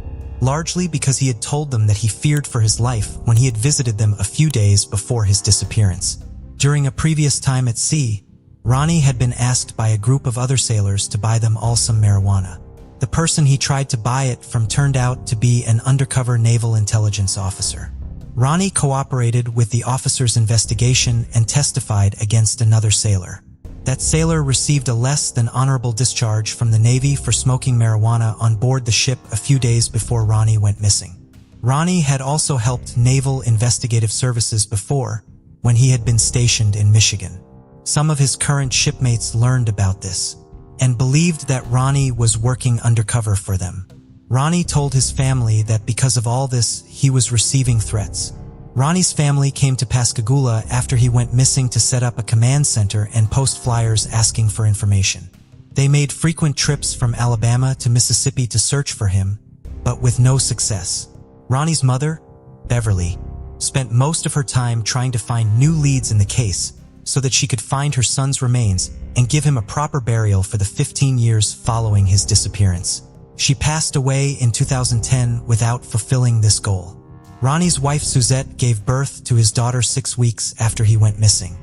largely because he had told them that he feared for his life when he had visited them a few days before his disappearance. During a previous time at sea, Ronnie had been asked by a group of other sailors to buy them all some marijuana. The person he tried to buy it from turned out to be an undercover naval intelligence officer. Ronnie cooperated with the officer's investigation and testified against another sailor. That sailor received a less than honorable discharge from the Navy for smoking marijuana on board the ship a few days before Ronnie went missing. Ronnie had also helped Naval Investigative Services before, when he had been stationed in Michigan. Some of his current shipmates learned about this and believed that Ronnie was working undercover for them. Ronnie told his family that because of all this, he was receiving threats. Ronnie's family came to Pascagoula after he went missing to set up a command center and post flyers asking for information. They made frequent trips from Alabama to Mississippi to search for him, but with no success. Ronnie's mother, Beverly, spent most of her time trying to find new leads in the case so that she could find her son's remains and give him a proper burial for the 15 years following his disappearance. She passed away in 2010 without fulfilling this goal. Ronnie's wife Suzette gave birth to his daughter 6 weeks after he went missing.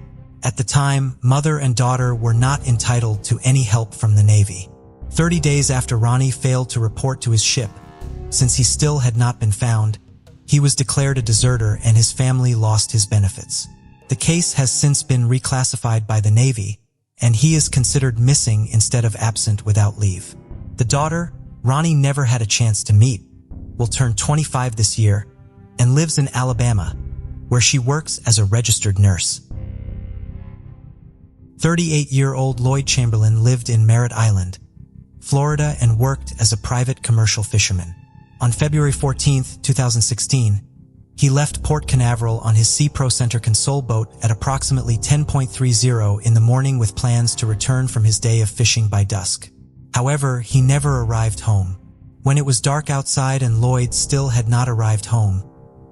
At the time, mother and daughter were not entitled to any help from the Navy. 30 days after Ronnie failed to report to his ship, since he still had not been found, he was declared a deserter and his family lost his benefits. The case has since been reclassified by the Navy, and he is considered missing instead of absent without leave. The daughter, Ronnie never had a chance to meet, will turn 25 this year, and lives in Alabama, where she works as a registered nurse. 38-year-old Lloyd Chamberlain lived in Merritt Island, Florida, and worked as a private commercial fisherman. On February 14, 2016, he left Port Canaveral on his Sea Pro Center console boat at approximately 10:30 in the morning with plans to return from his day of fishing by dusk. However, he never arrived home. When it was dark outside and Lloyd still had not arrived home,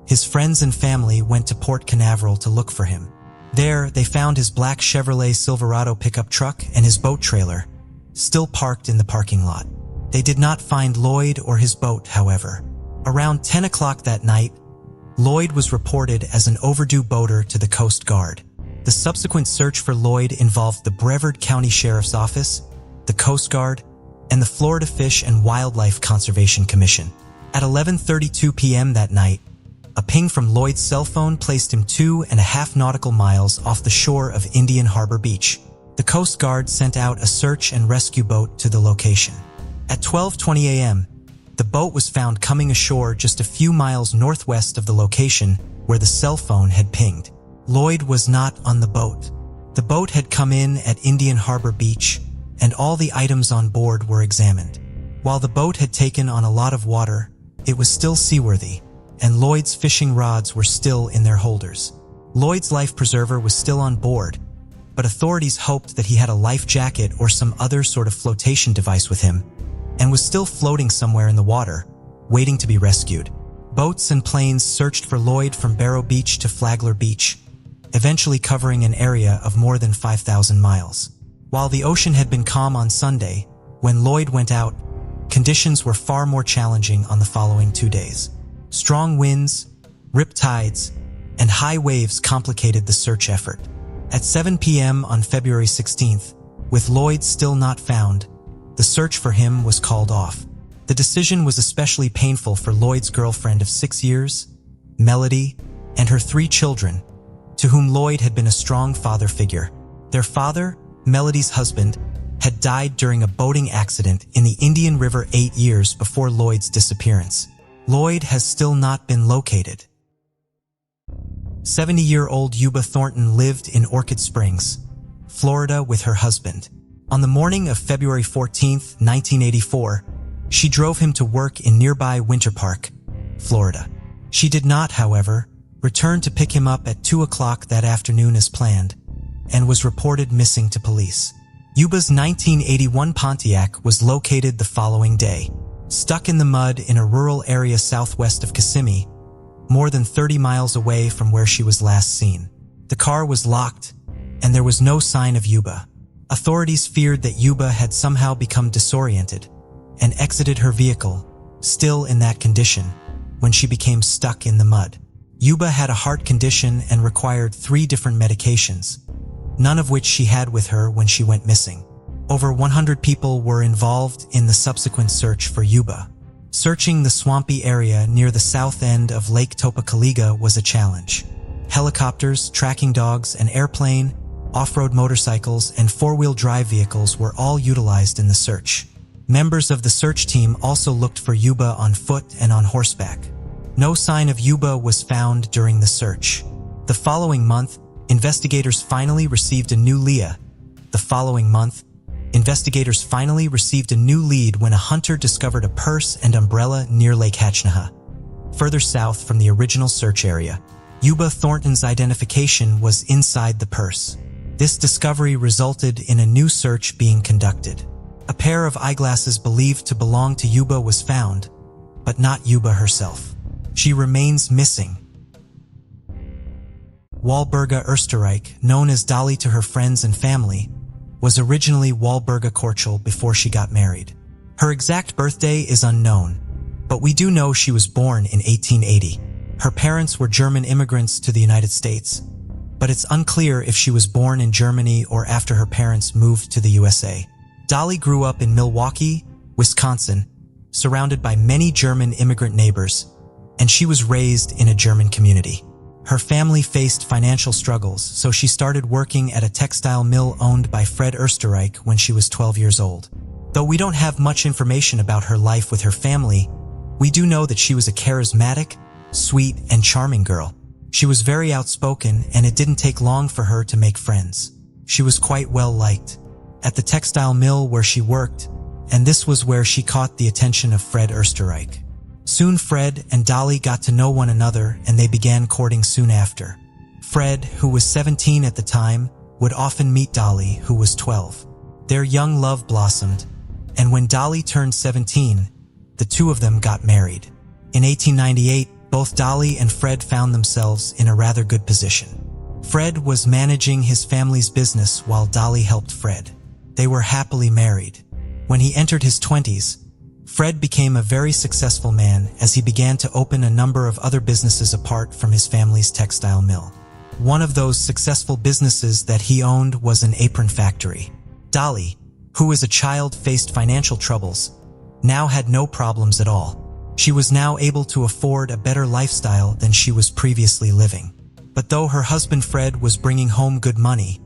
his friends and family went to Port Canaveral to look for him. There, they found his black Chevrolet Silverado pickup truck and his boat trailer, still parked in the parking lot. They did not find Lloyd or his boat, however. Around 10 o'clock that night, Lloyd was reported as an overdue boater to the Coast Guard. The subsequent search for Lloyd involved the Brevard County Sheriff's Office, the Coast Guard, and the Florida Fish and Wildlife Conservation Commission. At 11:32 p.m. that night, a ping from Lloyd's cell phone placed him 2.5 nautical miles off the shore of Indian Harbor Beach. The Coast Guard sent out a search and rescue boat to the location. At 12:20 a.m., the boat was found coming ashore just a few miles northwest of the location where the cell phone had pinged. Lloyd was not on the boat. The boat had come in at Indian Harbor Beach, and all the items on board were examined. While the boat had taken on a lot of water, it was still seaworthy, and Lloyd's fishing rods were still in their holders. Lloyd's life preserver was still on board, but authorities hoped that he had a life jacket or some other sort of flotation device with him, and was still floating somewhere in the water, waiting to be rescued. Boats and planes searched for Lloyd from Barrow Beach to Flagler Beach, eventually covering an area of more than 5,000 miles. While the ocean had been calm on Sunday, when Lloyd went out, conditions were far more challenging on the following 2 days. Strong winds, rip tides, and high waves complicated the search effort. At 7 p.m. on February 16th, with Lloyd still not found, the search for him was called off. The decision was especially painful for Lloyd's girlfriend of 6 years, Melody, and her 3 children, to whom Lloyd had been a strong father figure. Their father, Melody's husband, had died during a boating accident in the Indian River 8 years before Lloyd's disappearance. Lloyd has still not been located. 70-year-old Yuba Thornton lived in Orchid Springs, Florida with her husband. On the morning of February 14, 1984, she drove him to work in nearby Winter Park, Florida. She did not, however, return to pick him up at 2 o'clock that afternoon as planned, and was reported missing to police. Yuba's 1981 Pontiac was located the following day, stuck in the mud in a rural area southwest of Kissimmee, more than 30 miles away from where she was last seen. The car was locked, and there was no sign of Yuba. Authorities feared that Yuba had somehow become disoriented and exited her vehicle, still in that condition, when she became stuck in the mud. Yuba had a heart condition and required 3 different medications, none of which she had with her when she went missing. Over 100 people were involved in the subsequent search for Yuba. Searching the swampy area near the south end of Lake Topekaliga was a challenge. Helicopters, tracking dogs, an airplane, off-road motorcycles, and 4-wheel drive vehicles were all utilized in the search. Members of the search team also looked for Yuba on foot and on horseback. No sign of Yuba was found during the search. The following month, investigators finally received a new lead when a hunter discovered a purse and umbrella near Lake Hatchnaha, further south from the original search area. Yuba Thornton's identification was inside the purse. This discovery resulted in a new search being conducted. A pair of eyeglasses believed to belong to Yuba was found, but not Yuba herself. She remains missing. Walburga Österreich, known as Dolly to her friends and family, was originally Walburga Korchel before she got married. Her exact birthday is unknown, but we do know she was born in 1880. Her parents were German immigrants to the United States, but it's unclear if she was born in Germany or after her parents moved to the USA. Dolly grew up in Milwaukee, Wisconsin, surrounded by many German immigrant neighbors, and she was raised in a German community. Her family faced financial struggles, so she started working at a textile mill owned by Fred Österreich when she was 12 years old. Though we don't have much information about her life with her family, we do know that she was a charismatic, sweet, and charming girl. She was very outspoken, and it didn't take long for her to make friends. She was quite well liked at the textile mill where she worked, and this was where she caught the attention of Fred Österreich. Soon Fred and Dolly got to know one another, and they began courting soon after. Fred, who was 17 at the time, would often meet Dolly, who was 12. Their young love blossomed, and when Dolly turned 17, the two of them got married. In 1898, both Dolly and Fred found themselves in a rather good position. Fred was managing his family's business while Dolly helped Fred. They were happily married. When he entered his 20s, Fred became a very successful man as he began to open a number of other businesses apart from his family's textile mill. One of those successful businesses that he owned was an apron factory. Dolly, who as a child faced financial troubles, now had no problems at all. She was now able to afford a better lifestyle than she was previously living. But though her husband Fred was bringing home good money,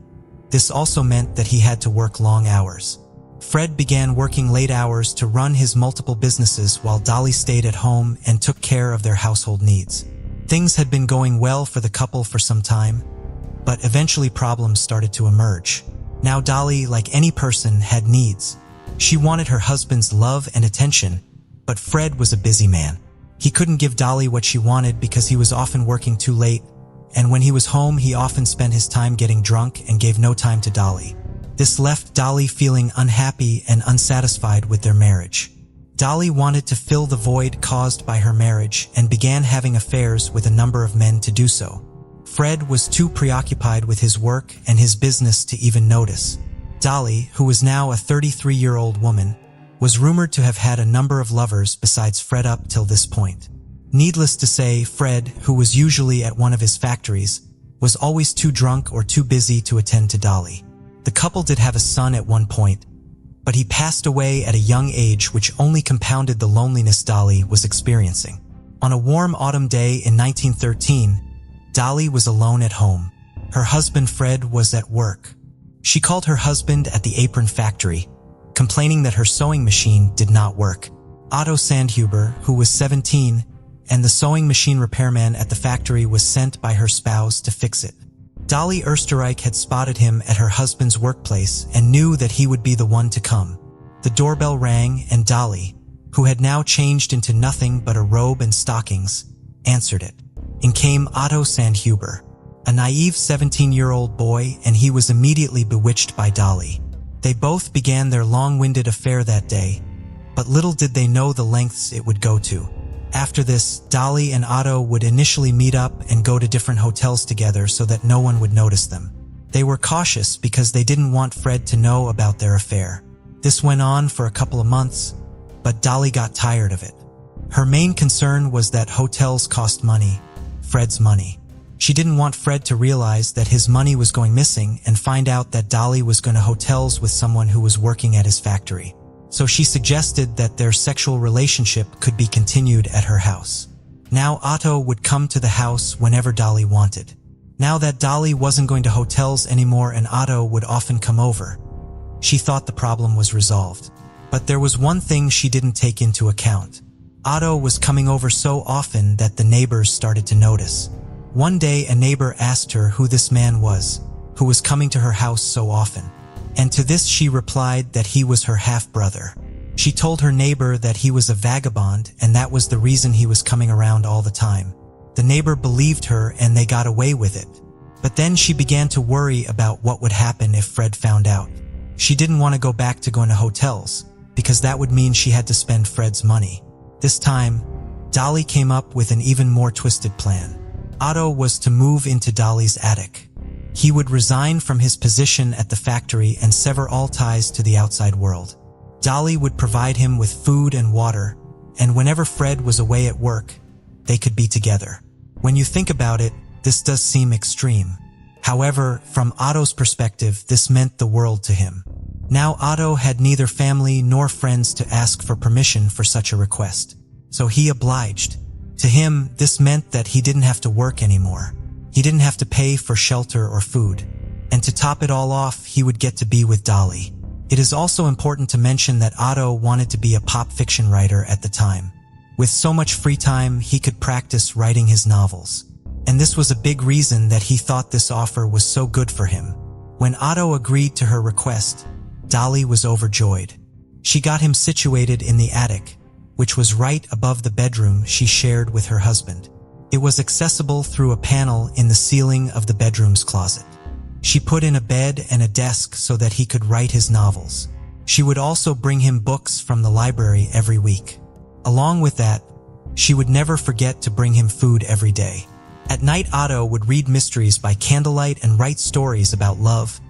this also meant that he had to work long hours. Fred began working late hours to run his multiple businesses while Dolly stayed at home and took care of their household needs. Things had been going well for the couple for some time, but eventually problems started to emerge. Now Dolly, like any person, had needs. She wanted her husband's love and attention, but Fred was a busy man. He couldn't give Dolly what she wanted because he was often working too late, and when he was home he often spent his time getting drunk and gave no time to Dolly. This left Dolly feeling unhappy and unsatisfied with their marriage. Dolly wanted to fill the void caused by her marriage and began having affairs with a number of men to do so. Fred was too preoccupied with his work and his business to even notice. Dolly, who was now a 33-year-old woman, was rumored to have had a number of lovers besides Fred up till this point. Needless to say, Fred, who was usually at one of his factories, was always too drunk or too busy to attend to Dolly. The couple did have a son at one point, but he passed away at a young age, which only compounded the loneliness Dolly was experiencing. On a warm autumn day in 1913, Dolly was alone at home. Her husband Fred was at work. She called her husband at the apron factory, complaining that her sewing machine did not work. Otto Sandhuber, who was 17, and the sewing machine repairman at the factory was sent by her spouse to fix it. Dolly Österreich had spotted him at her husband's workplace and knew that he would be the one to come. The doorbell rang and Dolly, who had now changed into nothing but a robe and stockings, answered it. In came Otto Sandhuber, a naive 17-year-old boy, and he was immediately bewitched by Dolly. They both began their long-winded affair that day, but little did they know the lengths it would go to. After this, Dolly and Otto would initially meet up and go to different hotels together so that no one would notice them. They were cautious because they didn't want Fred to know about their affair. This went on for a couple of months, but Dolly got tired of it. Her main concern was that hotels cost money, Fred's money. She didn't want Fred to realize that his money was going missing and find out that Dolly was going to hotels with someone who was working at his factory. So she suggested that their sexual relationship could be continued at her house. Now Otto would come to the house whenever Dolly wanted. Now that Dolly wasn't going to hotels anymore and Otto would often come over, she thought the problem was resolved. But there was one thing she didn't take into account. Otto was coming over so often that the neighbors started to notice. One day a neighbor asked her who this man was, who was coming to her house so often. And to this she replied that he was her half-brother. She told her neighbor that he was a vagabond and that was the reason he was coming around all the time. The neighbor believed her and they got away with it. But then she began to worry about what would happen if Fred found out. She didn't want to go back to going to hotels, because that would mean she had to spend Fred's money. This time, Dolly came up with an even more twisted plan. Otto was to move into Dolly's attic. He would resign from his position at the factory and sever all ties to the outside world. Dolly would provide him with food and water, and whenever Fred was away at work, they could be together. When you think about it, this does seem extreme. However, from Otto's perspective, this meant the world to him. Now Otto had neither family nor friends to ask for permission for such a request, so he obliged. To him, this meant that he didn't have to work anymore. He didn't have to pay for shelter or food. And to top it all off, he would get to be with Dolly. It is also important to mention that Otto wanted to be a pop fiction writer at the time. With so much free time, he could practice writing his novels. And this was a big reason that he thought this offer was so good for him. When Otto agreed to her request, Dolly was overjoyed. She got him situated in the attic, which was right above the bedroom she shared with her husband. It was accessible through a panel in the ceiling of the bedroom's closet. She put in a bed and a desk so that he could write his novels. She would also bring him books from the library every week. Along with that, she would never forget to bring him food every day. At night, Otto would read mysteries by candlelight and write stories about love,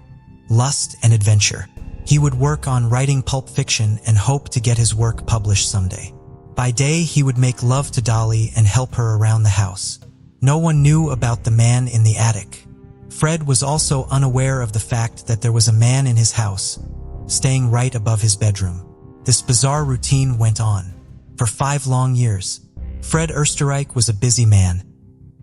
lust, and adventure. He would work on writing pulp fiction and hope to get his work published someday. By day, he would make love to Dolly and help her around the house. No one knew about the man in the attic. Fred was also unaware of the fact that there was a man in his house, staying right above his bedroom. This bizarre routine went on for 5 long years. Fred Österreich was a busy man,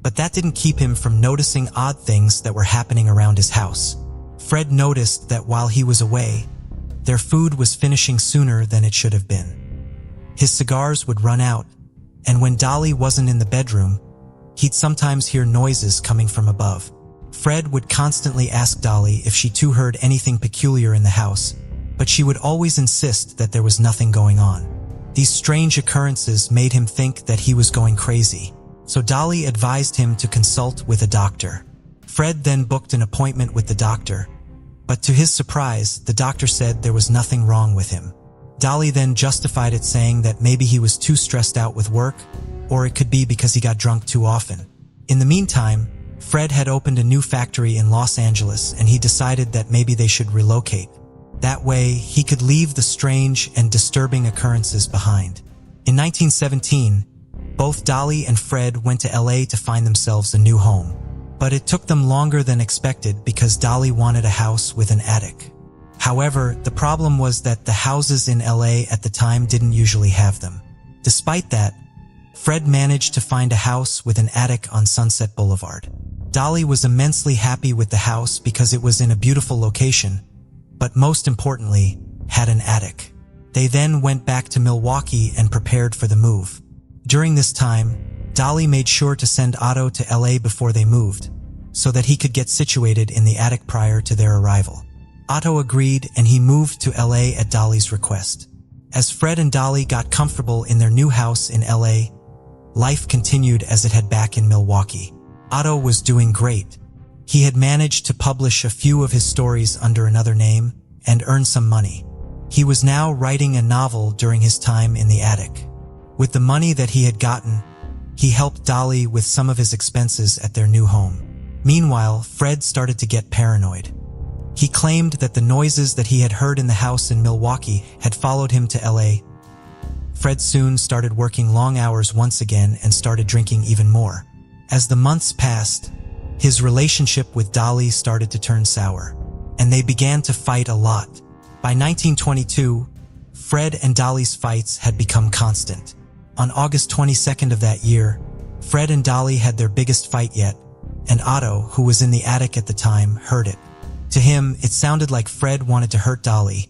but that didn't keep him from noticing odd things that were happening around his house. Fred noticed that while he was away, their food was finishing sooner than it should have been. His cigars would run out, and when Dolly wasn't in the bedroom, he'd sometimes hear noises coming from above. Fred would constantly ask Dolly if she too heard anything peculiar in the house, but she would always insist that there was nothing going on. These strange occurrences made him think that he was going crazy, so Dolly advised him to consult with a doctor. Fred then booked an appointment with the doctor, but to his surprise, the doctor said there was nothing wrong with him. Dolly then justified it, saying that maybe he was too stressed out with work, or it could be because he got drunk too often. In the meantime, Fred had opened a new factory in Los Angeles, and he decided that maybe they should relocate. That way, he could leave the strange and disturbing occurrences behind. In 1917, both Dolly and Fred went to LA to find themselves a new home. But it took them longer than expected because Dolly wanted a house with an attic. However, the problem was that the houses in LA at the time didn't usually have them. Despite that, Fred managed to find a house with an attic on Sunset Boulevard. Dolly was immensely happy with the house because it was in a beautiful location, but most importantly, had an attic. They then went back to Milwaukee and prepared for the move. During this time, Dolly made sure to send Otto to LA before they moved, so that he could get situated in the attic prior to their arrival. Otto agreed, and he moved to LA at Dolly's request. As Fred and Dolly got comfortable in their new house in LA, life continued as it had back in Milwaukee. Otto was doing great. He had managed to publish a few of his stories under another name and earn some money. He was now writing a novel during his time in the attic. With the money that he had gotten, he helped Dolly with some of his expenses at their new home. Meanwhile, Fred started to get paranoid. He claimed that the noises that he had heard in the house in Milwaukee had followed him to LA. Fred soon started working long hours once again and started drinking even more. As the months passed, his relationship with Dolly started to turn sour, and they began to fight a lot. By 1922, Fred and Dolly's fights had become constant. On August 22nd of that year, Fred and Dolly had their biggest fight yet, and Otto, who was in the attic at the time, heard it. To him, it sounded like Fred wanted to hurt Dolly,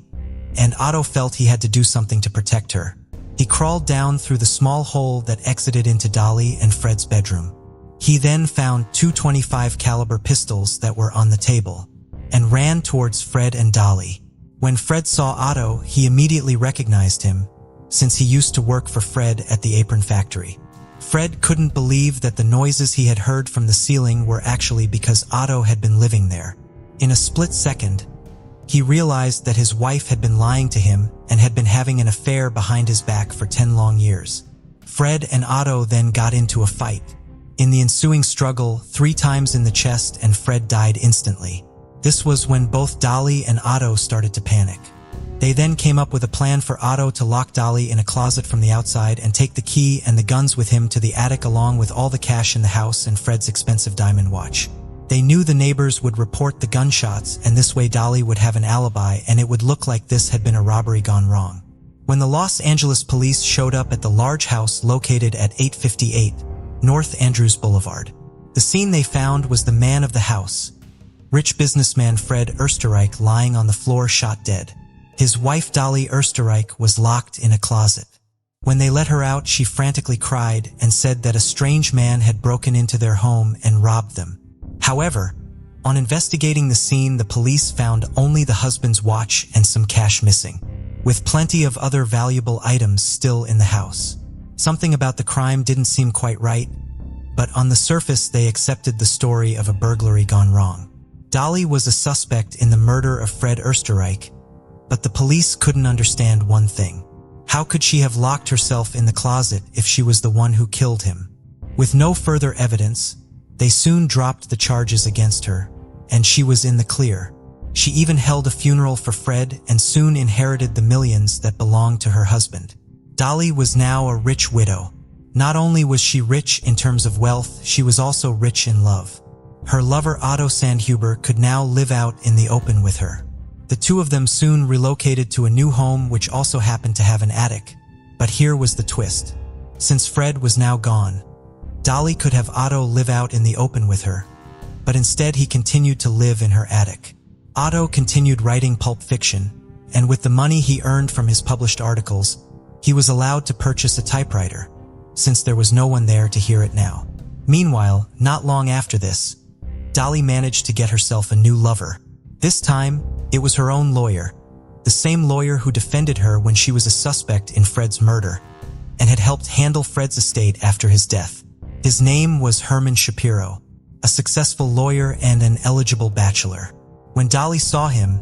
and Otto felt he had to do something to protect her. He crawled down through the small hole that exited into Dolly and Fred's bedroom. He then found 2 .25 caliber pistols that were on the table, and ran towards Fred and Dolly. When Fred saw Otto, he immediately recognized him, since he used to work for Fred at the apron factory. Fred couldn't believe that the noises he had heard from the ceiling were actually because Otto had been living there. In a split second, he realized that his wife had been lying to him and had been having an affair behind his back for 10 long years. Fred and Otto then got into a fight. In the ensuing struggle, 3 times in the chest, and Fred died instantly. This was when both Dolly and Otto started to panic. They then came up with a plan for Otto to lock Dolly in a closet from the outside and take the key and the guns with him to the attic along with all the cash in the house and Fred's expensive diamond watch. They knew the neighbors would report the gunshots, and this way Dolly would have an alibi and it would look like this had been a robbery gone wrong. When the Los Angeles police showed up at the large house located at 858 North Andrews Boulevard, the scene they found was the man of the house, rich businessman Fred Österreich, lying on the floor shot dead. His wife Dolly Österreich was locked in a closet. When they let her out, she frantically cried and said that a strange man had broken into their home and robbed them. However, on investigating the scene, the police found only the husband's watch and some cash missing, with plenty of other valuable items still in the house. Something about the crime didn't seem quite right, but on the surface they accepted the story of a burglary gone wrong. Dolly was a suspect in the murder of Fred Österreich, but the police couldn't understand one thing. How could she have locked herself in the closet if she was the one who killed him? With no further evidence, they soon dropped the charges against her, and she was in the clear. She even held a funeral for Fred and soon inherited the millions that belonged to her husband. Dolly was now a rich widow. Not only was she rich in terms of wealth, she was also rich in love. Her lover Otto Sandhuber could now live out in the open with her. The two of them soon relocated to a new home which also happened to have an attic. But here was the twist. Since Fred was now gone, Dolly could have Otto live out in the open with her, but instead he continued to live in her attic. Otto continued writing pulp fiction, and with the money he earned from his published articles, he was allowed to purchase a typewriter, since there was no one there to hear it now. Meanwhile, not long after this, Dolly managed to get herself a new lover. This time, it was her own lawyer, the same lawyer who defended her when she was a suspect in Fred's murder, and had helped handle Fred's estate after his death. His name was Herman Shapiro, a successful lawyer and an eligible bachelor. When Dolly saw him,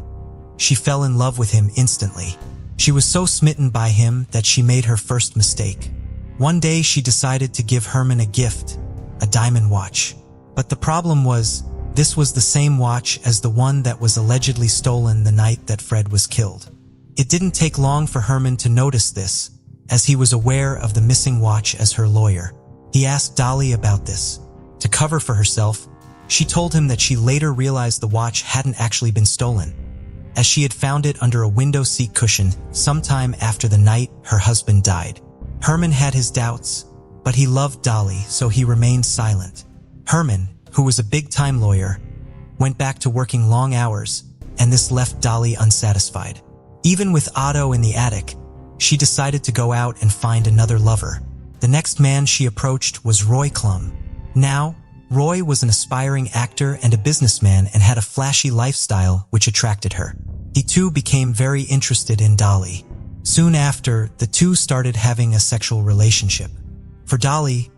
she fell in love with him instantly. She was so smitten by him that she made her first mistake. One day she decided to give Herman a gift, a diamond watch. But the problem was, this was the same watch as the one that was allegedly stolen the night that Fred was killed. It didn't take long for Herman to notice this, as he was aware of the missing watch as her lawyer. He asked Dolly about this. To cover for herself, she told him that she later realized the watch hadn't actually been stolen, as she had found it under a window seat cushion sometime after the night her husband died. Herman had his doubts, but he loved Dolly, so he remained silent. Herman, who was a big-time lawyer, went back to working long hours, and this left Dolly unsatisfied. Even with Otto in the attic, she decided to go out and find another lover. The next man she approached was Roy Klum. Now, Roy was an aspiring actor and a businessman and had a flashy lifestyle which attracted her. The two became very interested in Dolly. Soon after, the two started having a sexual relationship. For Dolly,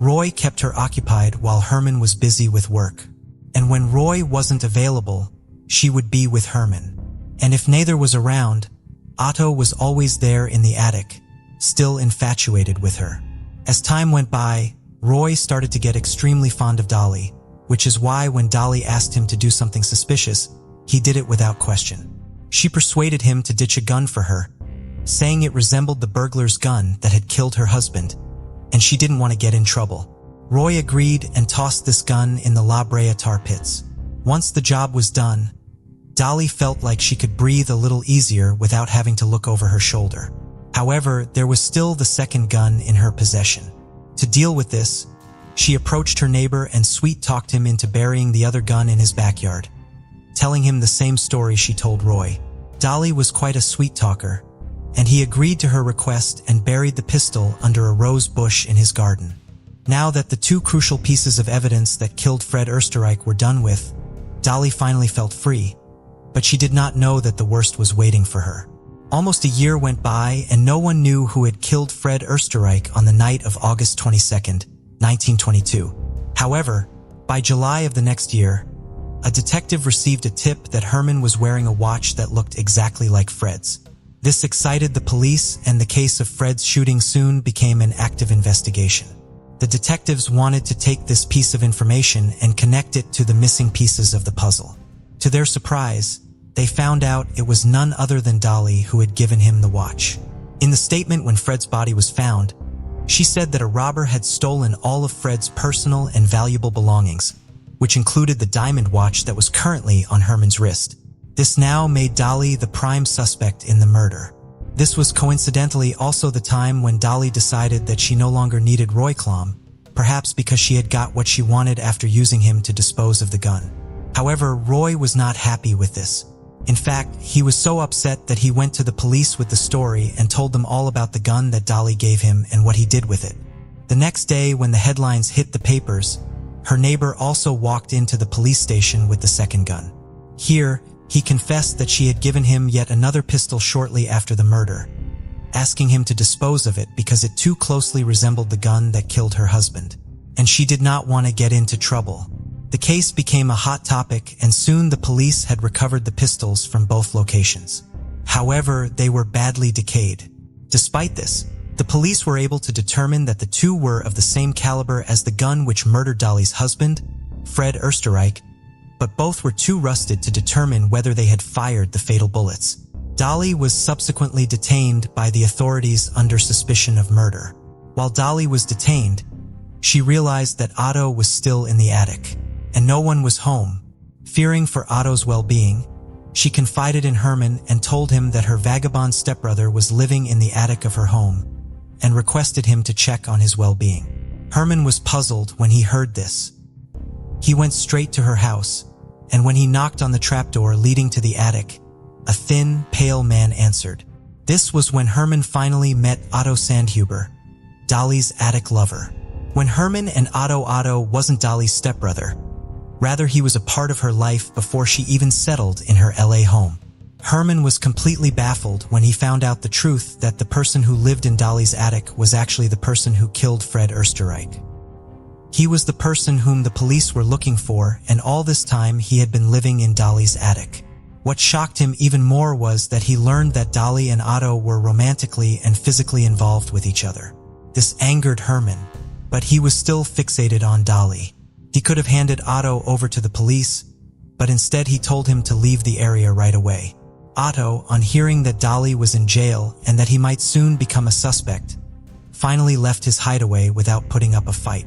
Roy kept her occupied while Herman was busy with work. And when Roy wasn't available, she would be with Herman. And if neither was around, Otto was always there in the attic, still infatuated with her. As time went by, Roy started to get extremely fond of Dolly, which is why when Dolly asked him to do something suspicious, he did it without question. She persuaded him to ditch a gun for her, saying it resembled the burglar's gun that had killed her husband, and she didn't want to get in trouble. Roy agreed and tossed this gun in the La Brea tar pits. Once the job was done, Dolly felt like she could breathe a little easier without having to look over her shoulder. However, there was still the second gun in her possession. To deal with this, she approached her neighbor and sweet-talked him into burying the other gun in his backyard, telling him the same story she told Roy. Dolly was quite a sweet talker, and he agreed to her request and buried the pistol under a rose bush in his garden. Now that the two crucial pieces of evidence that killed Fred Österreich were done with, Dolly finally felt free, but she did not know that the worst was waiting for her. Almost a year went by and no one knew who had killed Fred Österreich on the night of August 22nd, 1922. However, by July of the next year, a detective received a tip that Herman was wearing a watch that looked exactly like Fred's. This excited the police, and the case of Fred's shooting soon became an active investigation. The detectives wanted to take this piece of information and connect it to the missing pieces of the puzzle. To their surprise, they found out it was none other than Dolly who had given him the watch. In the statement when Fred's body was found, she said that a robber had stolen all of Fred's personal and valuable belongings, which included the diamond watch that was currently on Herman's wrist. This now made Dolly the prime suspect in the murder. This was coincidentally also the time when Dolly decided that she no longer needed Roy Klum, perhaps because she had got what she wanted after using him to dispose of the gun. However, Roy was not happy with this. In fact, he was so upset that he went to the police with the story and told them all about the gun that Dolly gave him and what he did with it. The next day, when the headlines hit the papers, her neighbor also walked into the police station with the second gun. Here, he confessed that she had given him yet another pistol shortly after the murder, asking him to dispose of it because it too closely resembled the gun that killed her husband, and she did not want to get into trouble. The case became a hot topic, and soon the police had recovered the pistols from both locations. However, they were badly decayed. Despite this, the police were able to determine that the two were of the same caliber as the gun which murdered Dolly's husband, Fred Österreich, but both were too rusted to determine whether they had fired the fatal bullets. Dolly was subsequently detained by the authorities under suspicion of murder. While Dolly was detained, she realized that Otto was still in the attic, and no one was home. Fearing for Otto's well-being, she confided in Herman and told him that her vagabond stepbrother was living in the attic of her home and requested him to check on his well-being. Herman was puzzled when he heard this. He went straight to her house, and when he knocked on the trapdoor leading to the attic, a thin, pale man answered. This was when Herman finally met Otto Sandhuber, Dolly's attic lover. When Herman and Otto wasn't Dolly's stepbrother. Rather, he was a part of her life before she even settled in her LA home. Herman was completely baffled when he found out the truth that the person who lived in Dolly's attic was actually the person who killed Fred RZswan. He was the person whom the police were looking for, and all this time he had been living in Dolly's attic. What shocked him even more was that he learned that Dolly and Otto were romantically and physically involved with each other. This angered Herman, but he was still fixated on Dolly. He could have handed Otto over to the police, but instead he told him to leave the area right away. Otto, on hearing that Dolly was in jail and that he might soon become a suspect, finally left his hideaway without putting up a fight.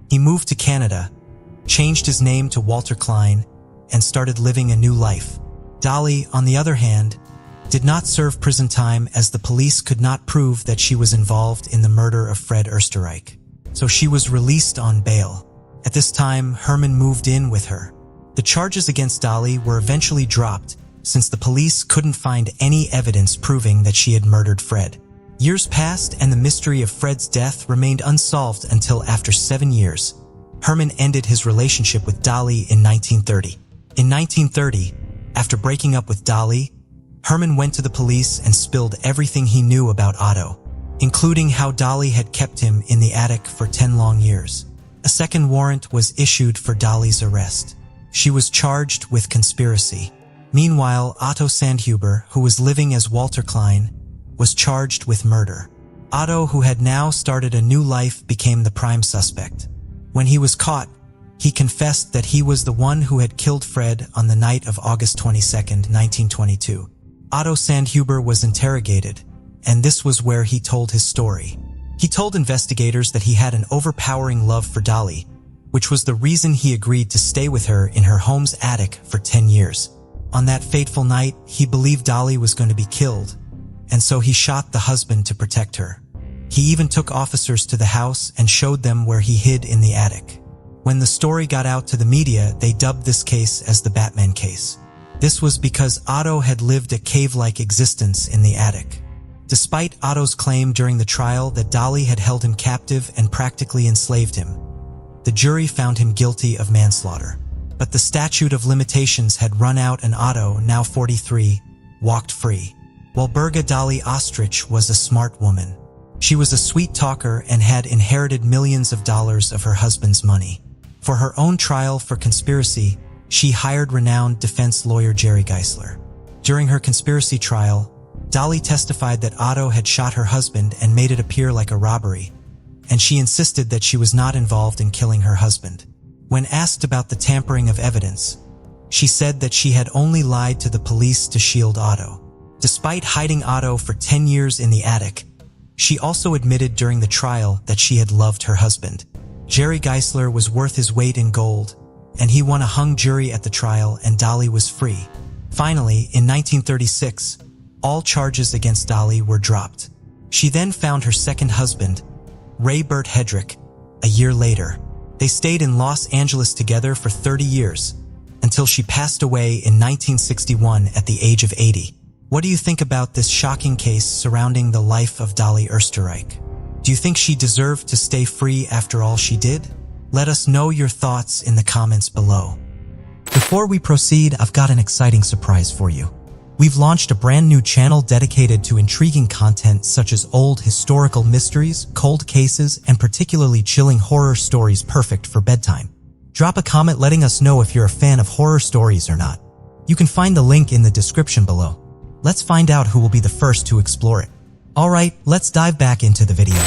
He moved to Canada, changed his name to Walter Klein, and started living a new life. Dolly, on the other hand, did not serve prison time as the police could not prove that she was involved in the murder of Fred RZswan. So she was released on bail. At this time, Herman moved in with her. The charges against Dolly were eventually dropped since the police couldn't find any evidence proving that she had murdered Fred. Years passed and the mystery of Fred's death remained unsolved until after 7 years. Herman ended his relationship with Dolly in 1930. In 1930, after breaking up with Dolly, Herman went to the police and spilled everything he knew about Otto, including how Dolly had kept him in the attic for 10 long years. A second warrant was issued for Dolly's arrest. She was charged with conspiracy. Meanwhile, Otto Sandhuber, who was living as Walter Klein, was charged with murder. Otto, who had now started a new life, became the prime suspect. When he was caught, he confessed that he was the one who had killed Fred on the night of August 22, 1922. Otto Sandhuber was interrogated, and this was where he told his story. He told investigators that he had an overpowering love for Dolly, which was the reason he agreed to stay with her in her home's attic for 10 years. On that fateful night, he believed Dolly was going to be killed, and so he shot the husband to protect her. He even took officers to the house and showed them where he hid in the attic. When the story got out to the media, they dubbed this case as the Batman case. This was because Otto had lived a cave-like existence in the attic. Despite Otto's claim during the trial that Dolly had held him captive and practically enslaved him, the jury found him guilty of manslaughter. But the statute of limitations had run out and Otto, now 43, walked free. Walburga Dolly Ostrich was a smart woman. She was a sweet talker and had inherited millions of dollars of her husband's money. For her own trial for conspiracy, she hired renowned defense lawyer Jerry Geisler. During her conspiracy trial, Dolly testified that Otto had shot her husband and made it appear like a robbery, and she insisted that she was not involved in killing her husband. When asked about the tampering of evidence, she said that she had only lied to the police to shield Otto. Despite hiding Otto for 10 years in the attic, she also admitted during the trial that she had loved her husband. Jerry Geisler was worth his weight in gold, and he won a hung jury at the trial, and Dolly was free. Finally, in 1936, all charges against Dolly were dropped. She then found her second husband, Ray Burt Hedrick, a year later. They stayed in Los Angeles together for 30 years, until she passed away in 1961 at the age of 80. What do you think about this shocking case surrounding the life of Dolly RZswan? Do you think she deserved to stay free after all she did? Let us know your thoughts in the comments below. Before we proceed, I've got an exciting surprise for you. We've launched a brand new channel dedicated to intriguing content such as old historical mysteries, cold cases, and particularly chilling horror stories perfect for bedtime. Drop a comment letting us know if you're a fan of horror stories or not. You can find the link in the description below. Let's find out who will be the first to explore it. Alright, let's dive back into the video.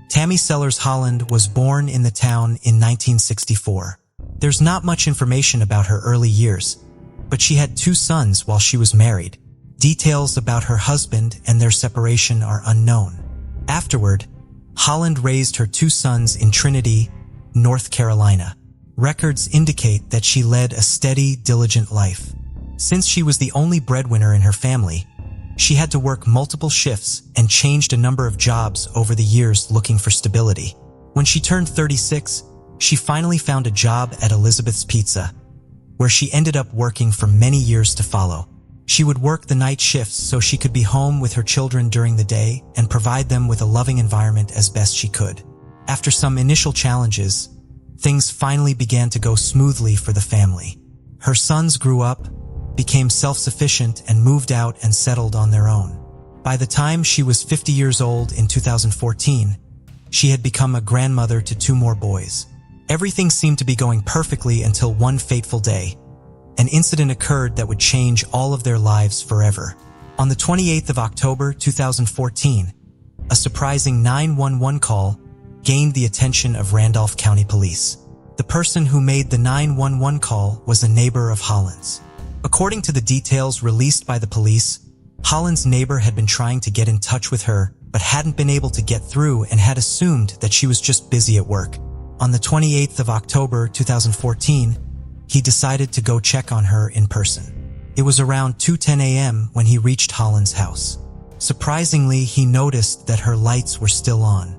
Tammy Sellers Holland was born in the town in 1964. There's not much information about her early years, but she had 2 sons while she was married. Details about her husband and their separation are unknown. Afterward, Holland raised her 2 sons in Trinity, North Carolina. Records indicate that she led a steady, diligent life. Since she was the only breadwinner in her family, she had to work multiple shifts and changed a number of jobs over the years looking for stability. When she turned 36, she finally found a job at Elizabeth's Pizza, where she ended up working for many years to follow. She would work the night shifts so she could be home with her children during the day and provide them with a loving environment as best she could. After some initial challenges, things finally began to go smoothly for the family. Her sons grew up, became self-sufficient, and moved out and settled on their own. By the time she was 50 years old in 2014, she had become a grandmother to 2 more boys. Everything seemed to be going perfectly until one fateful day. An incident occurred that would change all of their lives forever. On the 28th of October 2014, a surprising 911 call gained the attention of Randolph County Police. The person who made the 911 call was a neighbor of Holland's. According to the details released by the police, Holland's neighbor had been trying to get in touch with her but hadn't been able to get through and had assumed that she was just busy at work. On the 28th of October 2014, he decided to go check on her in person. It was around 2:10 a.m. when he reached Holland's house. Surprisingly, he noticed that her lights were still on.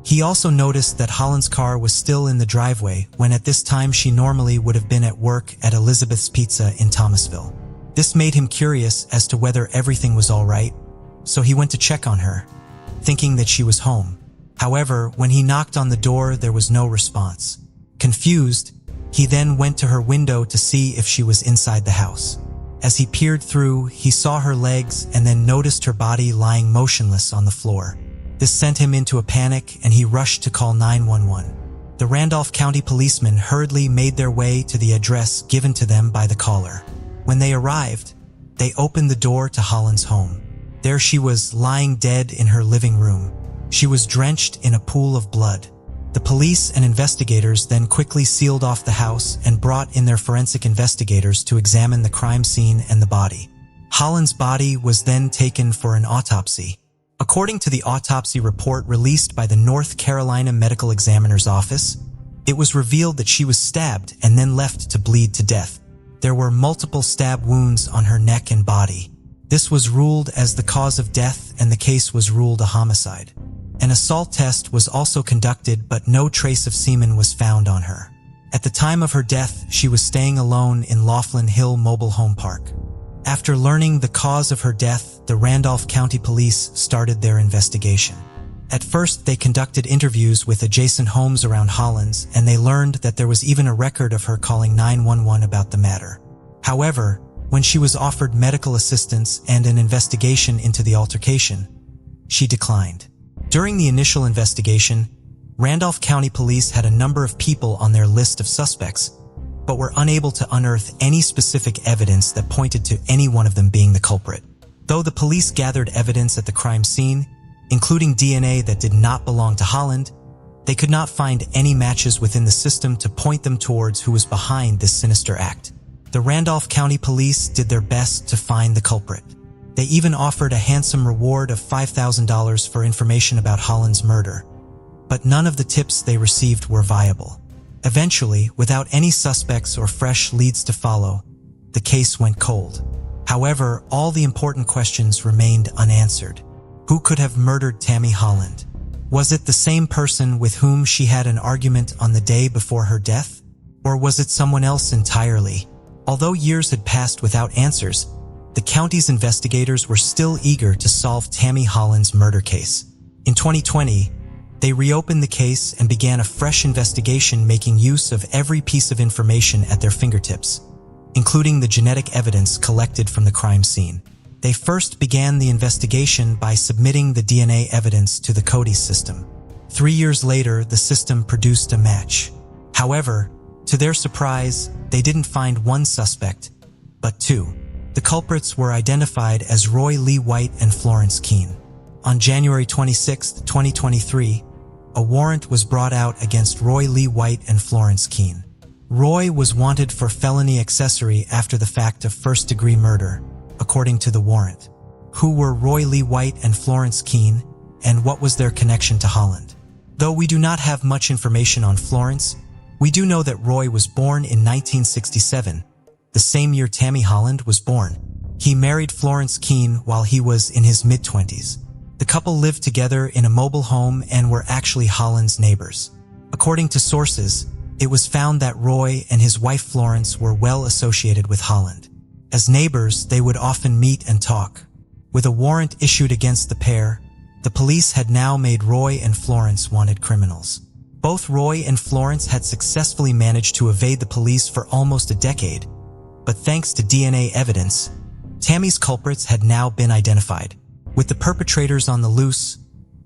He also noticed that Holland's car was still in the driveway when at this time she normally would have been at work at Elizabeth's Pizza in Thomasville. This made him curious as to whether everything was all right, so he went to check on her, thinking that she was home. However, when he knocked on the door, there was no response. Confused, he then went to her window to see if she was inside the house. As he peered through, he saw her legs and then noticed her body lying motionless on the floor. This sent him into a panic and he rushed to call 911. The Randolph County policemen hurriedly made their way to the address given to them by the caller. When they arrived, they opened the door to Holland's home. There she was, lying dead in her living room. She was drenched in a pool of blood. The police and investigators then quickly sealed off the house and brought in their forensic investigators to examine the crime scene and the body. Holland's body was then taken for an autopsy. According to the autopsy report released by the North Carolina Medical Examiner's Office, it was revealed that she was stabbed and then left to bleed to death. There were multiple stab wounds on her neck and body. This was ruled as the cause of death and the case was ruled a homicide. An assault test was also conducted, but no trace of semen was found on her. At the time of her death, she was staying alone in Laughlin Hill Mobile Home Park. After learning the cause of her death, the Randolph County Police started their investigation. At first, they conducted interviews with adjacent homes around Holland's, and they learned that there was even a record of her calling 911 about the matter. However, when she was offered medical assistance and an investigation into the altercation, she declined. During the initial investigation, Randolph County Police had a number of people on their list of suspects, but were unable to unearth any specific evidence that pointed to any one of them being the culprit. Though the police gathered evidence at the crime scene, including DNA that did not belong to Holland, they could not find any matches within the system to point them towards who was behind this sinister act. The Randolph County Police did their best to find the culprit. They even offered a handsome reward of $5,000 for information about Holland's murder, but none of the tips they received were viable. Eventually, without any suspects or fresh leads to follow, the case went cold. However, all the important questions remained unanswered. Who could have murdered Tammy Holland? Was it the same person with whom she had an argument on the day before her death? Or was it someone else entirely? Although years had passed without answers, the county's investigators were still eager to solve Tammy Holland's murder case. In 2020, they reopened the case and began a fresh investigation, making use of every piece of information at their fingertips, including the genetic evidence collected from the crime scene. They first began the investigation by submitting the DNA evidence to the CODIS system. 3 years later, the system produced a match. However, to their surprise, they didn't find one suspect, but 2. The culprits were identified as Roy Lee White and Florence Keene. On January 26, 2023, a warrant was brought out against Roy Lee White and Florence Keene. Roy was wanted for felony accessory after the fact of first-degree murder, according to the warrant. Who were Roy Lee White and Florence Keene, and what was their connection to Holland? Though we do not have much information on Florence, we do know that Roy was born in 1967, the same year Tammy Holland was born. He married Florence Keene while he was in his mid-20s. The couple lived together in a mobile home and were actually Holland's neighbors. According to sources, it was found that Roy and his wife Florence were well associated with Holland. As neighbors, they would often meet and talk. With a warrant issued against the pair, the police had now made Roy and Florence wanted criminals. Both Roy and Florence had successfully managed to evade the police for almost a decade, but thanks to DNA evidence, Tammy's culprits had now been identified. With the perpetrators on the loose,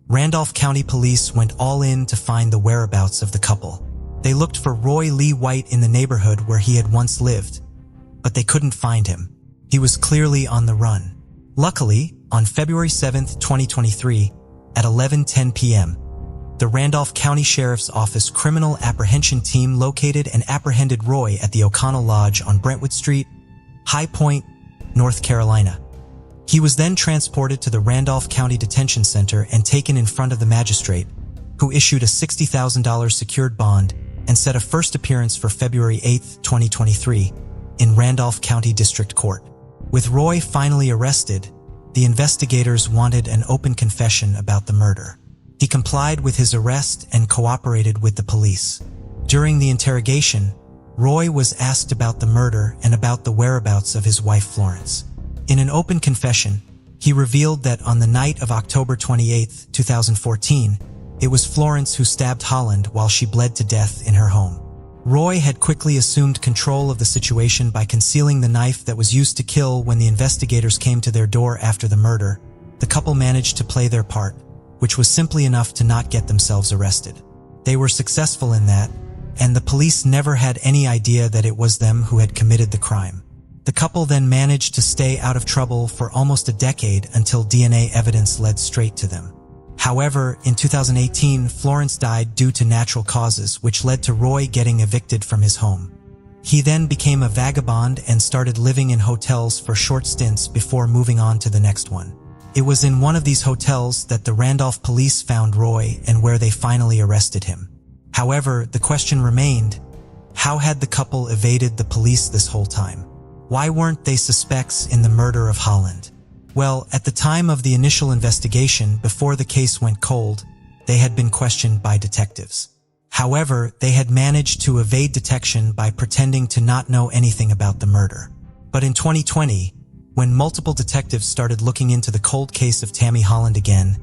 Randolph County Police went all in to find the whereabouts of the couple. They looked for Roy Lee White in the neighborhood where he had once lived, but they couldn't find him. He was clearly on the run. Luckily, on February 7, 2023, at 11:10 p.m., the Randolph County Sheriff's Office Criminal Apprehension Team located and apprehended Roy at the O'Connell Lodge on Brentwood Street, High Point, North Carolina. He was then transported to the Randolph County Detention Center and taken in front of the magistrate, who issued a $60,000 secured bond and set a first appearance for February 8, 2023, in Randolph County District Court. With Roy finally arrested, the investigators wanted an open confession about the murder. He complied with his arrest and cooperated with the police. During the interrogation, Roy was asked about the murder and about the whereabouts of his wife Florence. In an open confession, he revealed that on the night of October 28, 2014, it was Florence who stabbed Holland while she bled to death in her home. Roy had quickly assumed control of the situation by concealing the knife that was used to kill. When the investigators came to their door after the murder, the couple managed to play their part, which was simply enough to not get themselves arrested. They were successful in that, and the police never had any idea that it was them who had committed the crime. The couple then managed to stay out of trouble for almost a decade until DNA evidence led straight to them. However, in 2018, Florence died due to natural causes, which led to Roy getting evicted from his home. He then became a vagabond and started living in hotels for short stints before moving on to the next one. It was in one of these hotels that the Randolph police found Roy and where they finally arrested him. However, the question remained, how had the couple evaded the police this whole time? Why weren't they suspects in the murder of Holland? Well, at the time of the initial investigation, before the case went cold, they had been questioned by detectives. However, they had managed to evade detection by pretending to not know anything about the murder. But in 2020, when multiple detectives started looking into the cold case of Tammy Holland again,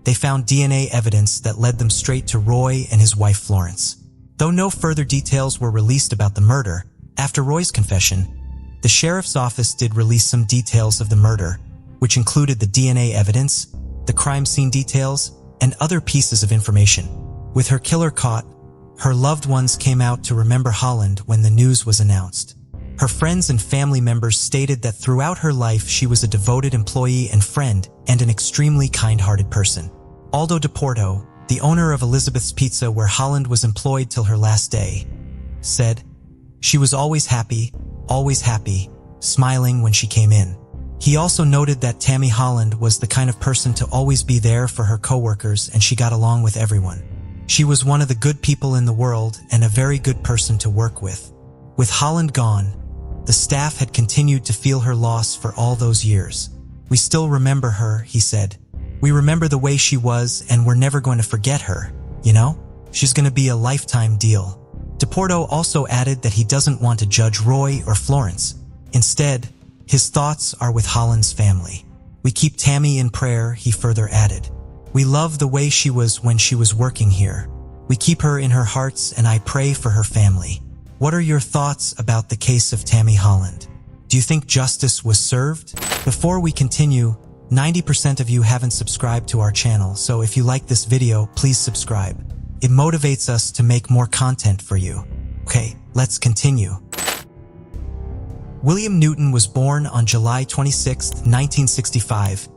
they found DNA evidence that led them straight to Roy and his wife Florence. Though no further details were released about the murder, after Roy's confession, the sheriff's office did release some details of the murder, which included the DNA evidence, the crime scene details, and other pieces of information. With her killer caught, her loved ones came out to remember Holland when the news was announced. Her friends and family members stated that throughout her life she was a devoted employee and friend and an extremely kind-hearted person. Aldo DePorto, the owner of Elizabeth's Pizza where Holland was employed till her last day, said, "She was always happy, smiling when she came in." He also noted that Tammy Holland was the kind of person to always be there for her coworkers and she got along with everyone. She was one of the good people in the world and a very good person to work with. With Holland gone, the staff had continued to feel her loss for all those years. "We still remember her," he said. "We remember the way she was and we're never going to forget her, you know? She's going to be a lifetime deal." DePorto also added that he doesn't want to judge Roy or Florence. Instead, his thoughts are with Holland's family. "We keep Tammy in prayer," he further added. "We love the way she was when she was working here. We keep her in her hearts and I pray for her family." What are your thoughts about the case of Tammy Holland? Do you think justice was served? Before we continue, 90% of you haven't subscribed to our channel, so if you like this video, please subscribe. It motivates us to make more content for you. Okay, let's continue. William Newton was born on July 26, 1965,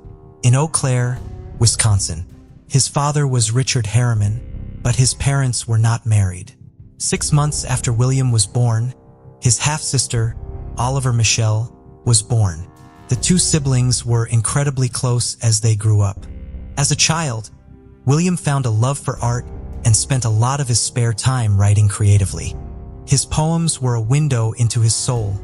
in Eau Claire, Wisconsin. His father was Richard Harriman, but his parents were not married. 6 months after William was born, his half-sister, Oliver Michelle, was born. The two siblings were incredibly close as they grew up. As a child, William found a love for art and spent a lot of his spare time writing creatively. His poems were a window into his soul,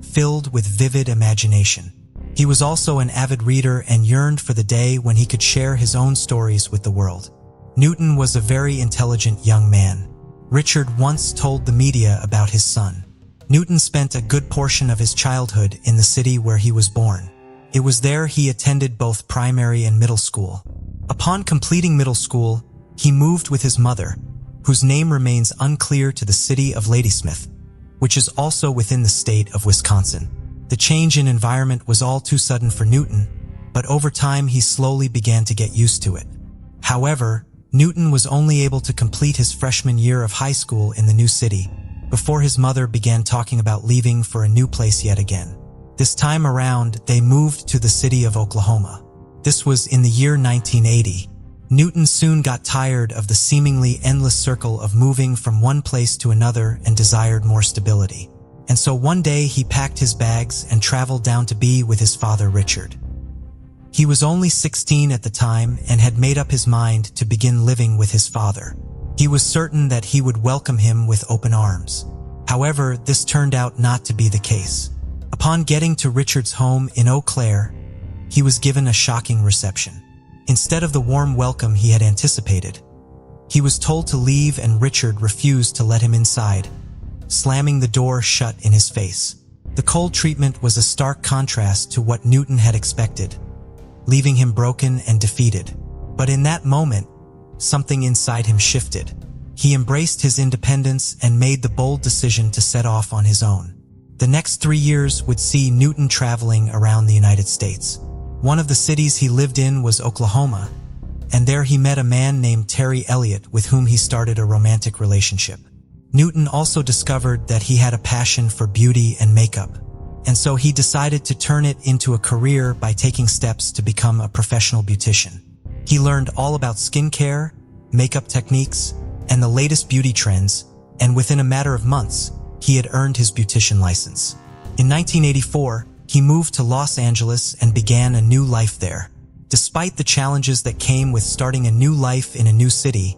filled with vivid imagination. He was also an avid reader and yearned for the day when he could share his own stories with the world. Newton was a very intelligent young man. Richard once told the media about his son. Newton spent a good portion of his childhood in the city where he was born. It was there he attended both primary and middle school. Upon completing middle school, he moved with his mother, whose name remains unclear, to the city of Ladysmith, which is also within the state of Wisconsin. The change in environment was all too sudden for Newton, but over time he slowly began to get used to it. However, Newton was only able to complete his freshman year of high school in the new city before his mother began talking about leaving for a new place yet again. This time around, they moved to the city of Oklahoma. This was in the year 1980. Newton soon got tired of the seemingly endless circle of moving from one place to another and desired more stability. And so one day he packed his bags and traveled down to be with his father, Richard. He was only 16 at the time and had made up his mind to begin living with his father. He was certain that he would welcome him with open arms. However, this turned out not to be the case. Upon getting to Richard's home in Eau Claire, he was given a shocking reception. Instead of the warm welcome he had anticipated, he was told to leave, and Richard refused to let him inside, slamming the door shut in his face. The cold treatment was a stark contrast to what Newton had expected, leaving him broken and defeated. But in that moment, something inside him shifted. He embraced his independence and made the bold decision to set off on his own. The next 3 years would see Newton traveling around the United States. One of the cities he lived in was Oklahoma, and there he met a man named Terry Elliott with whom he started a romantic relationship. Newton also discovered that he had a passion for beauty and makeup, and so he decided to turn it into a career by taking steps to become a professional beautician. He learned all about skincare, makeup techniques, and the latest beauty trends, and within a matter of months, he had earned his beautician license. In 1984, he moved to Los Angeles and began a new life there. Despite the challenges that came with starting a new life in a new city,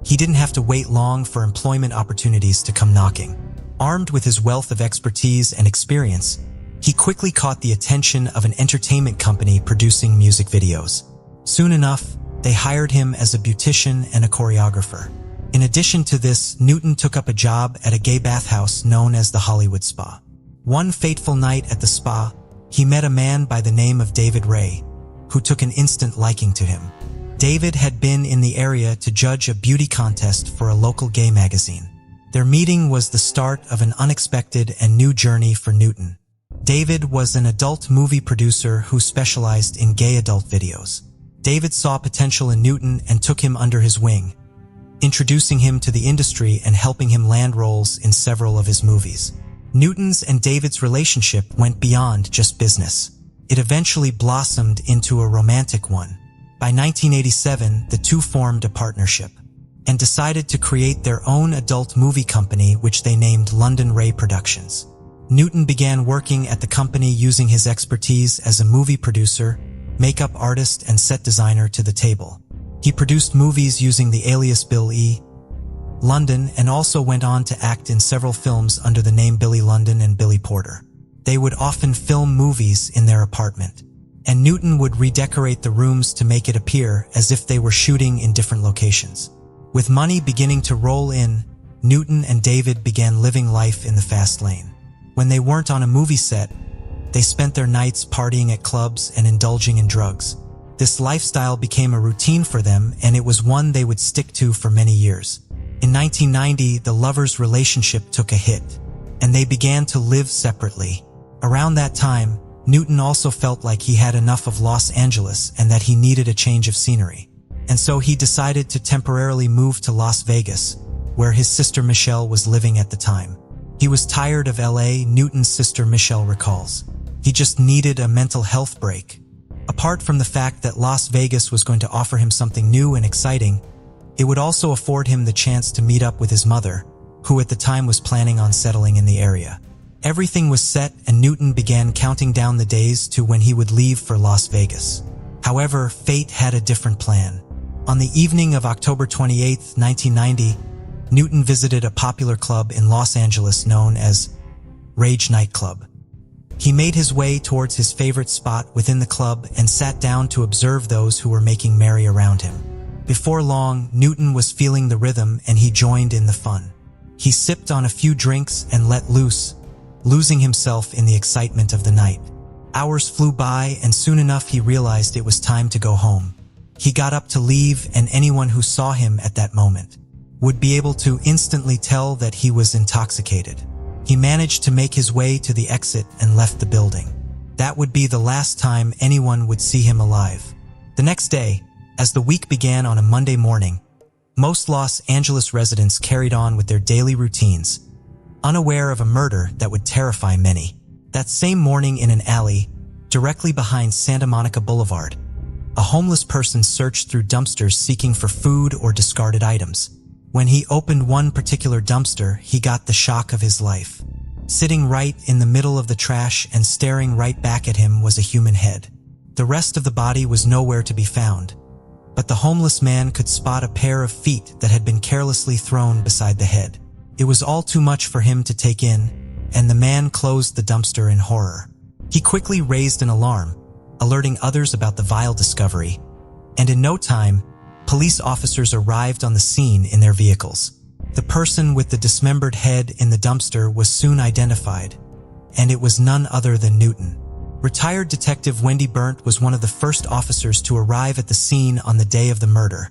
he didn't have to wait long for employment opportunities to come knocking. Armed with his wealth of expertise and experience, he quickly caught the attention of an entertainment company producing music videos. Soon enough, they hired him as a beautician and a choreographer. In addition to this, Newton took up a job at a gay bathhouse known as the Hollywood Spa. One fateful night at the spa, he met a man by the name of David Ray, who took an instant liking to him. David had been in the area to judge a beauty contest for a local gay magazine. Their meeting was the start of an unexpected and new journey for Newton. David was an adult movie producer who specialized in gay adult videos. David saw potential in Newton and took him under his wing, introducing him to the industry and helping him land roles in several of his movies. Newton's and David's relationship went beyond just business. It eventually blossomed into a romantic one. By 1987, the two formed a partnership and decided to create their own adult movie company, which they named London Ray Productions. Newton began working at the company using his expertise as a movie producer, makeup artist, and set designer to the table. He produced movies using the alias Bill E. London and also went on to act in several films under the name Billy London and Billy Porter. They would often film movies in their apartment, and Newton would redecorate the rooms to make it appear as if they were shooting in different locations. With money beginning to roll in, Newton and David began living life in the fast lane. When they weren't on a movie set, they spent their nights partying at clubs and indulging in drugs. This lifestyle became a routine for them, and it was one they would stick to for many years. In 1990, the lovers' relationship took a hit, and they began to live separately. Around that time, Newton also felt like he had enough of Los Angeles and that he needed a change of scenery. And so he decided to temporarily move to Las Vegas, where his sister Michelle was living at the time. He was tired of LA, Newton's sister Michelle recalls. He just needed a mental health break. Apart from the fact that Las Vegas was going to offer him something new and exciting, it would also afford him the chance to meet up with his mother, who at the time was planning on settling in the area. Everything was set and Newton began counting down the days to when he would leave for Las Vegas. However, fate had a different plan. On the evening of October 28, 1990, Newton visited a popular club in Los Angeles known as Rage Nightclub. He made his way towards his favorite spot within the club and sat down to observe those who were making merry around him. Before long, Newton was feeling the rhythm and he joined in the fun. He sipped on a few drinks and let loose, losing himself in the excitement of the night. Hours flew by and soon enough he realized it was time to go home. He got up to leave and anyone who saw him at that moment would be able to instantly tell that he was intoxicated. He managed to make his way to the exit and left the building. That would be the last time anyone would see him alive. The next day, as the week began on a Monday morning, most Los Angeles residents carried on with their daily routines, unaware of a murder that would terrify many. That same morning in an alley, directly behind Santa Monica Boulevard, a homeless person searched through dumpsters seeking for food or discarded items. When he opened one particular dumpster, he got the shock of his life. Sitting right in the middle of the trash and staring right back at him was a human head. The rest of the body was nowhere to be found, but the homeless man could spot a pair of feet that had been carelessly thrown beside the head. It was all too much for him to take in, and the man closed the dumpster in horror. He quickly raised an alarm, alerting others about the vile discovery, and in no time, police officers arrived on the scene in their vehicles. The person with the dismembered head in the dumpster was soon identified, and it was none other than Newton. Retired Detective Wendy Burnt was one of the first officers to arrive at the scene on the day of the murder,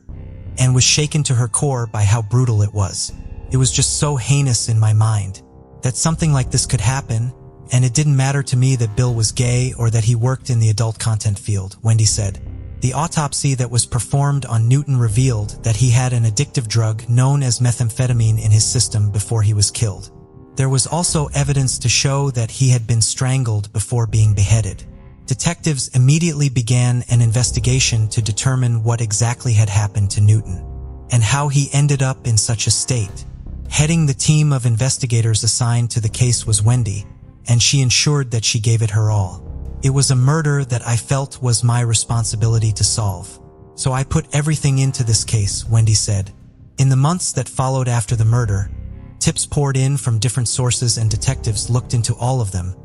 and was shaken to her core by how brutal it was. It was just so heinous in my mind that something like this could happen, and it didn't matter to me that Bill was gay or that he worked in the adult content field, Wendy said. The autopsy that was performed on Newton revealed that he had an addictive drug known as methamphetamine in his system before he was killed. There was also evidence to show that he had been strangled before being beheaded. Detectives immediately began an investigation to determine what exactly had happened to Newton, and how he ended up in such a state. Heading the team of investigators assigned to the case was Wendy, and she ensured that she gave it her all. It was a murder that I felt was my responsibility to solve. So I put everything into this case, Wendy said. In the months that followed after the murder, tips poured in from different sources and detectives looked into all of them,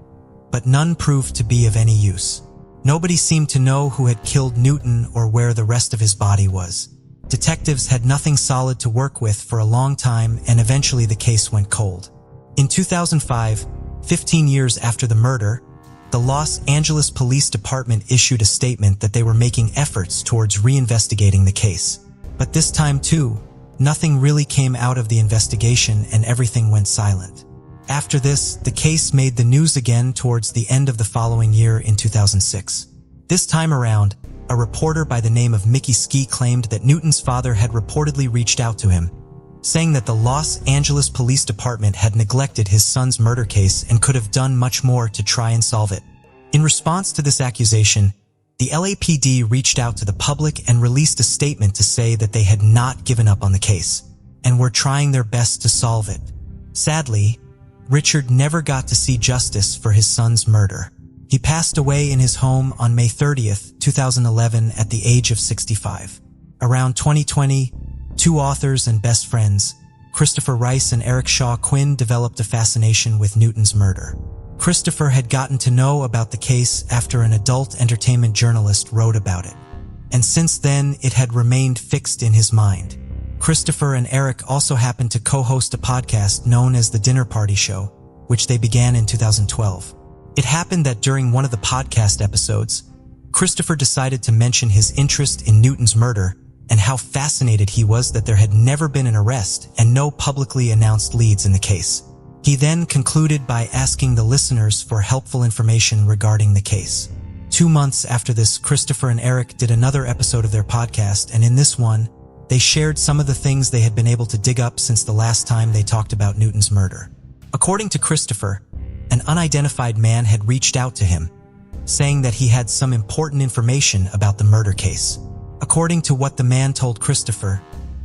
but none proved to be of any use. Nobody seemed to know who had killed Newton or where the rest of his body was. Detectives had nothing solid to work with for a long time, and eventually the case went cold. In 2005, 15 years after the murder, the Los Angeles Police Department issued a statement that they were making efforts towards reinvestigating the case. But this time too, nothing really came out of the investigation and everything went silent. After this, the case made the news again towards the end of the following year in 2006. This time around, a reporter by the name of Mickey Ski claimed that Newton's father had reportedly reached out to him, saying that the Los Angeles Police Department had neglected his son's murder case and could have done much more to try and solve it. In response to this accusation, the LAPD reached out to the public and released a statement to say that they had not given up on the case and were trying their best to solve it. Sadly, Richard never got to see justice for his son's murder. He passed away in his home on May 30th, 2011 at the age of 65. Around 2020, two authors and best friends, Christopher Rice and Eric Shaw Quinn, developed a fascination with Newton's murder. Christopher had gotten to know about the case after an adult entertainment journalist wrote about it, and since then it had remained fixed in his mind. Christopher and Eric also happened to co-host a podcast known as The Dinner Party Show, which they began in 2012. It happened that during one of the podcast episodes, Christopher decided to mention his interest in Newton's murder and how fascinated he was that there had never been an arrest and no publicly announced leads in the case. He then concluded by asking the listeners for helpful information regarding the case. 2 months after this, Christopher and Eric did another episode of their podcast, and in this one, they shared some of the things they had been able to dig up since the last time they talked about Newton's murder. According to Christopher, an unidentified man had reached out to him, saying that he had some important information about the murder case. According to what the man told Christopher,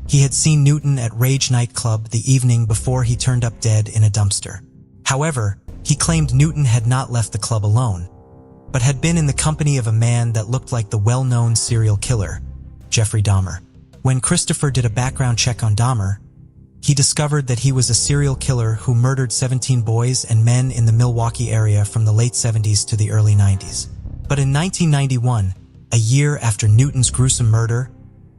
He had seen Newton at Rage nightclub the evening before he turned up dead in a dumpster. However, he claimed Newton had not left the club alone, but had been in the company of a man that looked like the well-known serial killer, Jeffrey Dahmer. When Christopher did a background check on Dahmer, he discovered that he was a serial killer who murdered 17 boys and men in the Milwaukee area from the late 70s to the early 90s. But in 1991, a year after Newton's gruesome murder,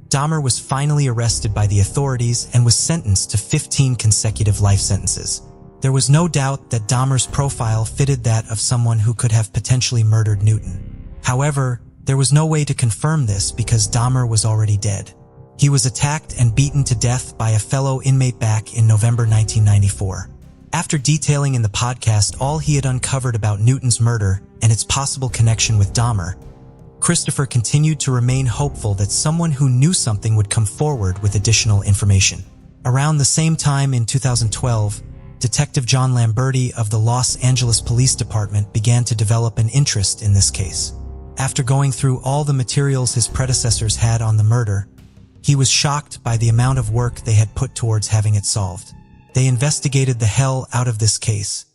Dahmer was finally arrested by the authorities and was sentenced to 15 consecutive life sentences. There was no doubt that Dahmer's profile fitted that of someone who could have potentially murdered Newton. However, there was no way to confirm this because Dahmer was already dead. He was attacked and beaten to death by a fellow inmate back in November 1994. After detailing in the podcast all he had uncovered about Newton's murder and its possible connection with Dahmer, Christopher continued to remain hopeful that someone who knew something would come forward with additional information. Around the same time in 2012, Detective John Lamberti of the Los Angeles Police Department began to develop an interest in this case. After going through all the materials his predecessors had on the murder, he was shocked by the amount of work they had put towards having it solved. They investigated the hell out of this case,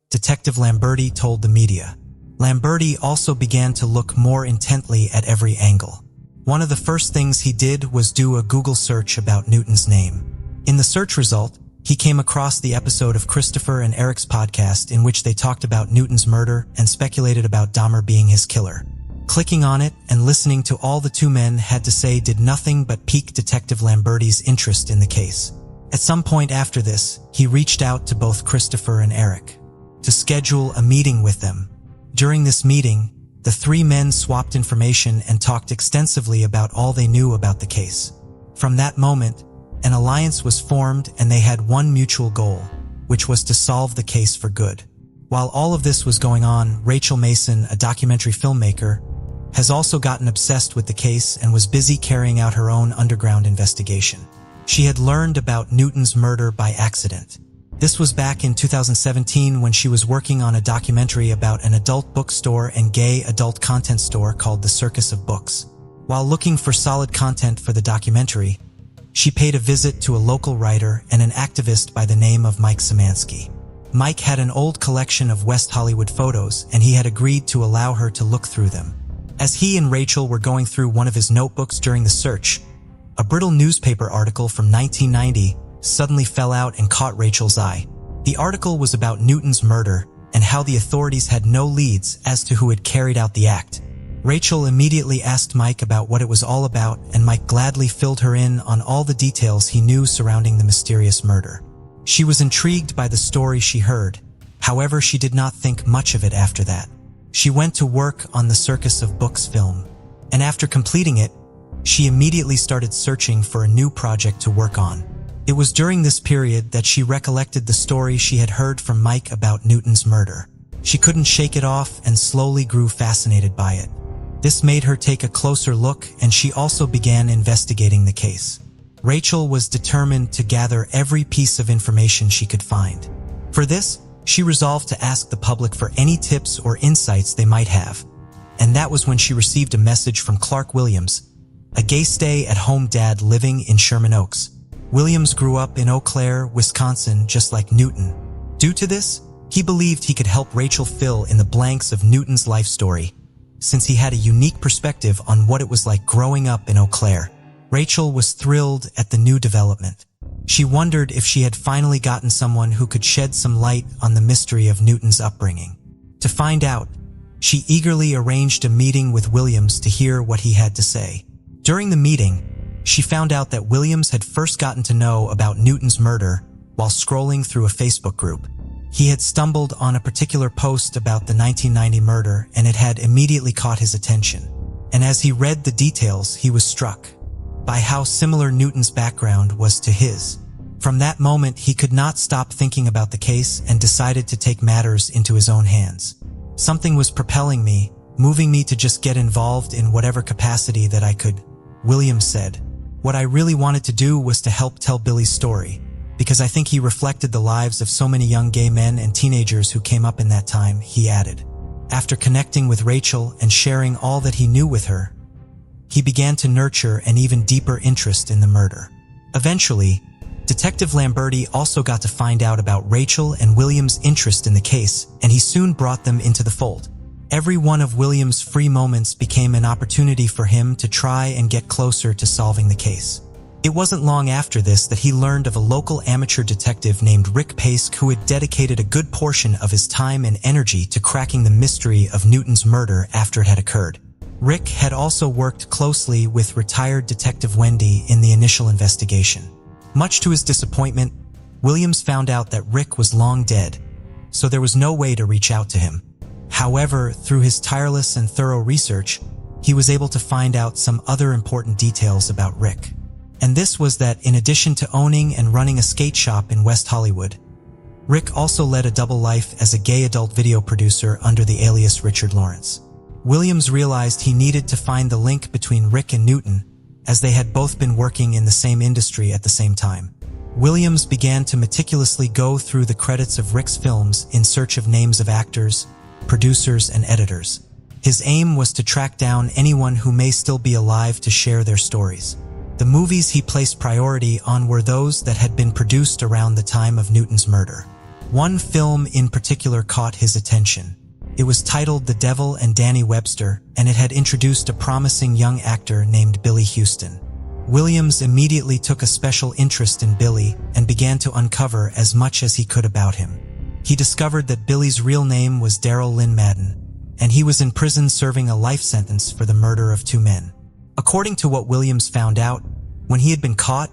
Detective Lamberti told the media. Lamberti also began to look more intently at every angle. One of the first things he did was do a Google search about Newton's name. In the search result, he came across the episode of Christopher and Eric's podcast in which they talked about Newton's murder and speculated about Dahmer being his killer. Clicking on it and listening to all the two men had to say did nothing but pique Detective Lamberti's interest in the case. At some point after this, he reached out to both Christopher and Eric to schedule a meeting with them. During this meeting, the three men swapped information and talked extensively about all they knew about the case. From that moment, an alliance was formed and they had one mutual goal, which was to solve the case for good. While all of this was going on, Rachel Mason, a documentary filmmaker, has also gotten obsessed with the case and was busy carrying out her own underground investigation. She had learned about Newton's murder by accident. This was back in 2017 when she was working on a documentary about an adult bookstore and gay adult content store called The Circus of Books. While looking for solid content for the documentary, she paid a visit to a local writer and an activist by the name of Mike Szymanski. Mike had an old collection of West Hollywood photos and he had agreed to allow her to look through them. As he and Rachel were going through one of his notebooks during the search, a brittle newspaper article from 1990 suddenly fell out and caught Rachel's eye. The article was about Newton's murder and how the authorities had no leads as to who had carried out the act. Rachel immediately asked Mike about what it was all about, and Mike gladly filled her in on all the details he knew surrounding the mysterious murder. She was intrigued by the story she heard. However, she did not think much of it after that. She went to work on the Circus of Books film, and after completing it, she immediately started searching for a new project to work on. It was during this period that she recollected the story she had heard from Mike about Newton's murder. She couldn't shake it off and slowly grew fascinated by it. This made her take a closer look, and she also began investigating the case. Rachel was determined to gather every piece of information she could find. For this, she resolved to ask the public for any tips or insights they might have. And that was when she received a message from Clark Williams, a gay stay-at-home dad living in Sherman Oaks. Williams grew up in Eau Claire, Wisconsin, just like Newton. Due to this, he believed he could help Rachel fill in the blanks of Newton's life story, since he had a unique perspective on what it was like growing up in Eau Claire. Rachel was thrilled at the new development. She wondered if she had finally gotten someone who could shed some light on the mystery of Newton's upbringing. To find out, she eagerly arranged a meeting with Williams to hear what he had to say. During the meeting, she found out that Williams had first gotten to know about Newton's murder while scrolling through a Facebook group. He had stumbled on a particular post about the 1990 murder and it had immediately caught his attention. And as he read the details, he was struck by how similar Newton's background was to his. From that moment, he could not stop thinking about the case and decided to take matters into his own hands. Something was propelling me, moving me to just get involved in whatever capacity that I could, Williams said. What I really wanted to do was to help tell Billy's story, because I think he reflected the lives of so many young gay men and teenagers who came up in that time, he added. After connecting with Rachel and sharing all that he knew with her, he began to nurture an even deeper interest in the murder. Eventually, Detective Lamberti also got to find out about Rachel and William's interest in the case, and he soon brought them into the fold. Every one of William's free moments became an opportunity for him to try and get closer to solving the case. It wasn't long after this that he learned of a local amateur detective named Rick Pace who had dedicated a good portion of his time and energy to cracking the mystery of Newton's murder after it had occurred. Rick had also worked closely with retired Detective Wendy in the initial investigation. Much to his disappointment, Williams found out that Rick was long dead, so there was no way to reach out to him. However, through his tireless and thorough research, he was able to find out some other important details about Rick. And this was that in addition to owning and running a skate shop in West Hollywood, Rick also led a double life as a gay adult video producer under the alias Richard Lawrence. Williams realized he needed to find the link between Rick and Newton, as they had both been working in the same industry at the same time. Williams began to meticulously go through the credits of Rick's films in search of names of actors, producers, and editors. His aim was to track down anyone who may still be alive to share their stories. The movies he placed priority on were those that had been produced around the time of Newton's murder. One film in particular caught his attention. It was titled The Devil and Danny Webster, and it had introduced a promising young actor named Billy Houston. Williams immediately took a special interest in Billy and began to uncover as much as he could about him. He discovered that Billy's real name was Darrell Lynn Madden, and he was in prison serving a life sentence for the murder of 2 men. According to what Williams found out, when he had been caught,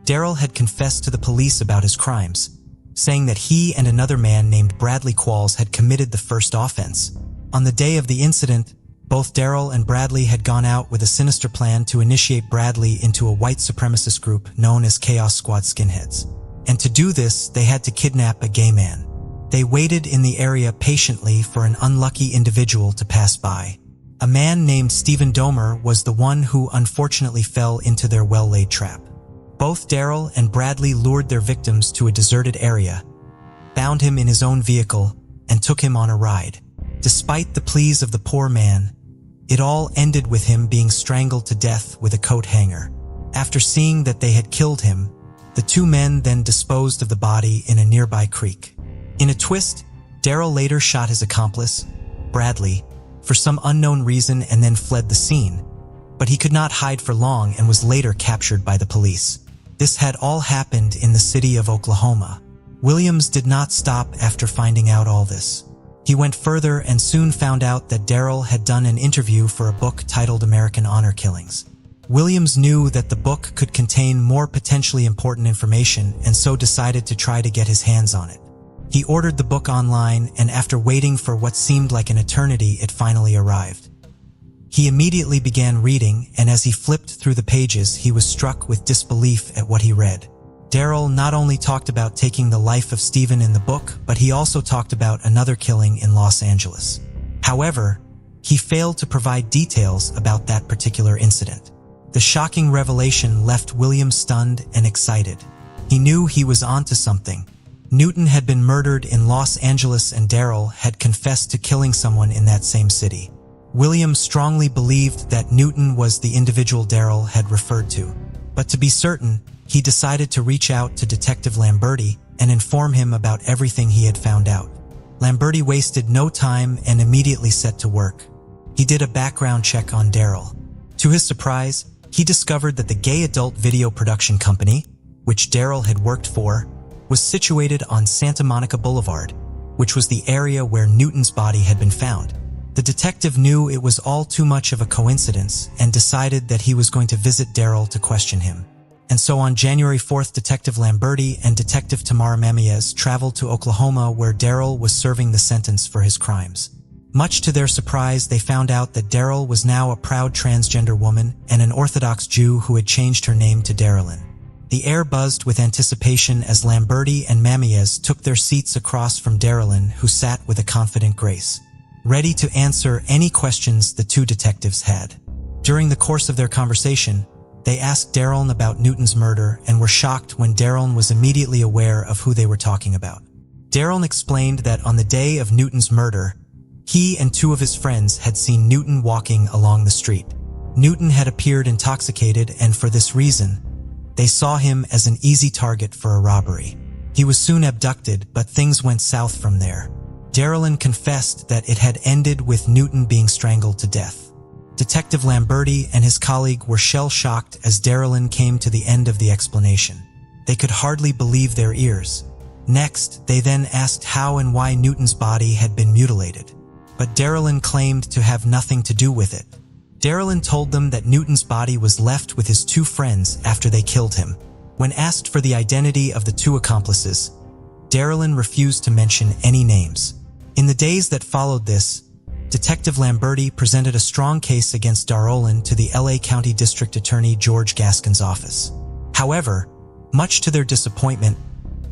Darrell had confessed to the police about his crimes, saying that he and another man named Bradley Qualls had committed the first offense. On the day of the incident, both Darrell and Bradley had gone out with a sinister plan to initiate Bradley into a white supremacist group known as Chaos Squad Skinheads. And to do this, they had to kidnap a gay man. They waited in the area patiently for an unlucky individual to pass by. A man named Stephen Domer was the one who unfortunately fell into their well-laid trap. Both Darrell and Bradley lured their victims to a deserted area, bound him in his own vehicle, and took him on a ride. Despite the pleas of the poor man, it all ended with him being strangled to death with a coat hanger. After seeing that they had killed him, the 2 men then disposed of the body in a nearby creek. In a twist, Darrell later shot his accomplice, Bradley, for some unknown reason and then fled the scene, but he could not hide for long and was later captured by the police. This had all happened in the city of Oklahoma. Williams did not stop after finding out all this. He went further and soon found out that Darrell had done an interview for a book titled American Honor Killings. Williams knew that the book could contain more potentially important information and so decided to try to get his hands on it. He ordered the book online, and after waiting for what seemed like an eternity, it finally arrived. He immediately began reading, and as he flipped through the pages, he was struck with disbelief at what he read. Darrell not only talked about taking the life of Stephen in the book, but he also talked about another killing in Los Angeles. However, he failed to provide details about that particular incident. The shocking revelation left Williams stunned and excited. He knew he was onto something. Newton had been murdered in Los Angeles and Darrell had confessed to killing someone in that same city. Williams strongly believed that Newton was the individual Darrell had referred to. But to be certain, he decided to reach out to Detective Lamberti and inform him about everything he had found out. Lamberti wasted no time and immediately set to work. He did a background check on Darrell. To his surprise, he discovered that the gay adult video production company, which Darrell had worked for, was situated on Santa Monica Boulevard, which was the area where Newton's body had been found. The detective knew it was all too much of a coincidence and decided that he was going to visit Darrell to question him. And so on January 4th, Detective Lamberti and Detective Tamara Mameyes traveled to Oklahoma where Darrell was serving the sentence for his crimes. Much to their surprise, they found out that Darrell was now a proud transgender woman and an Orthodox Jew who had changed her name to Darylyn. The air buzzed with anticipation as Lamberti and Mameyes took their seats across from Darylyn, who sat with a confident grace, ready to answer any questions the 2 detectives had. During the course of their conversation, they asked Darylyn about Newton's murder and were shocked when Darylyn was immediately aware of who they were talking about. Darylyn explained that on the day of Newton's murder, he and 2 of his friends had seen Newton walking along the street. Newton had appeared intoxicated, and for this reason, They saw him as an easy target for a robbery. He was soon abducted, but things went south from there. Darlene confessed that it had ended with Newton being strangled to death. Detective Lamberti and his colleague were shell-shocked as Darlene came to the end of the explanation. They could hardly believe their ears. Next, they then asked how and why Newton's body had been mutilated. But Darlene claimed to have nothing to do with it. Darlene told them that Newton's body was left with his two friends after they killed him. When asked for the identity of the two accomplices, Darlene refused to mention any names. In the days that followed this, Detective Lamberti presented a strong case against Darlene to the LA County District Attorney George Gaskin's office. However, much to their disappointment,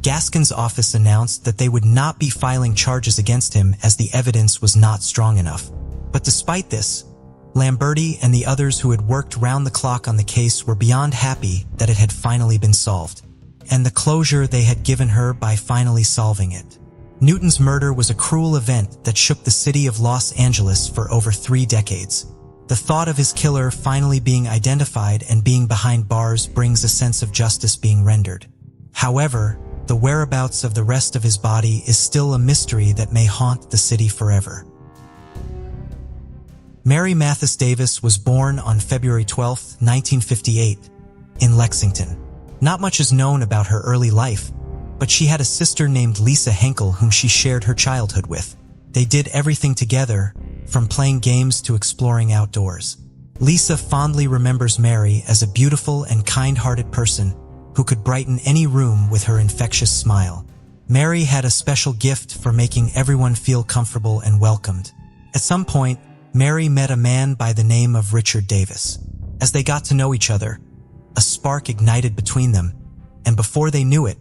Gaskin's office announced that they would not be filing charges against him as the evidence was not strong enough. But despite this, Lamberti and the others who had worked round the clock on the case were beyond happy that it had finally been solved, and the closure they had given her by finally solving it. Newton's murder was a cruel event that shook the city of Los Angeles for over 3 decades. The thought of his killer finally being identified and being behind bars brings a sense of justice being rendered. However, the whereabouts of the rest of his body is still a mystery that may haunt the city forever. Mary Mathis Davis was born on February 12, 1958, in Lexington. Not much is known about her early life, but she had a sister named Lisa Henkel whom she shared her childhood with. They did everything together, from playing games to exploring outdoors. Lisa fondly remembers Mary as a beautiful and kind-hearted person who could brighten any room with her infectious smile. Mary had a special gift for making everyone feel comfortable and welcomed. At some point, Mary met a man by the name of Richard Davis. As they got to know each other, a spark ignited between them, and before they knew it,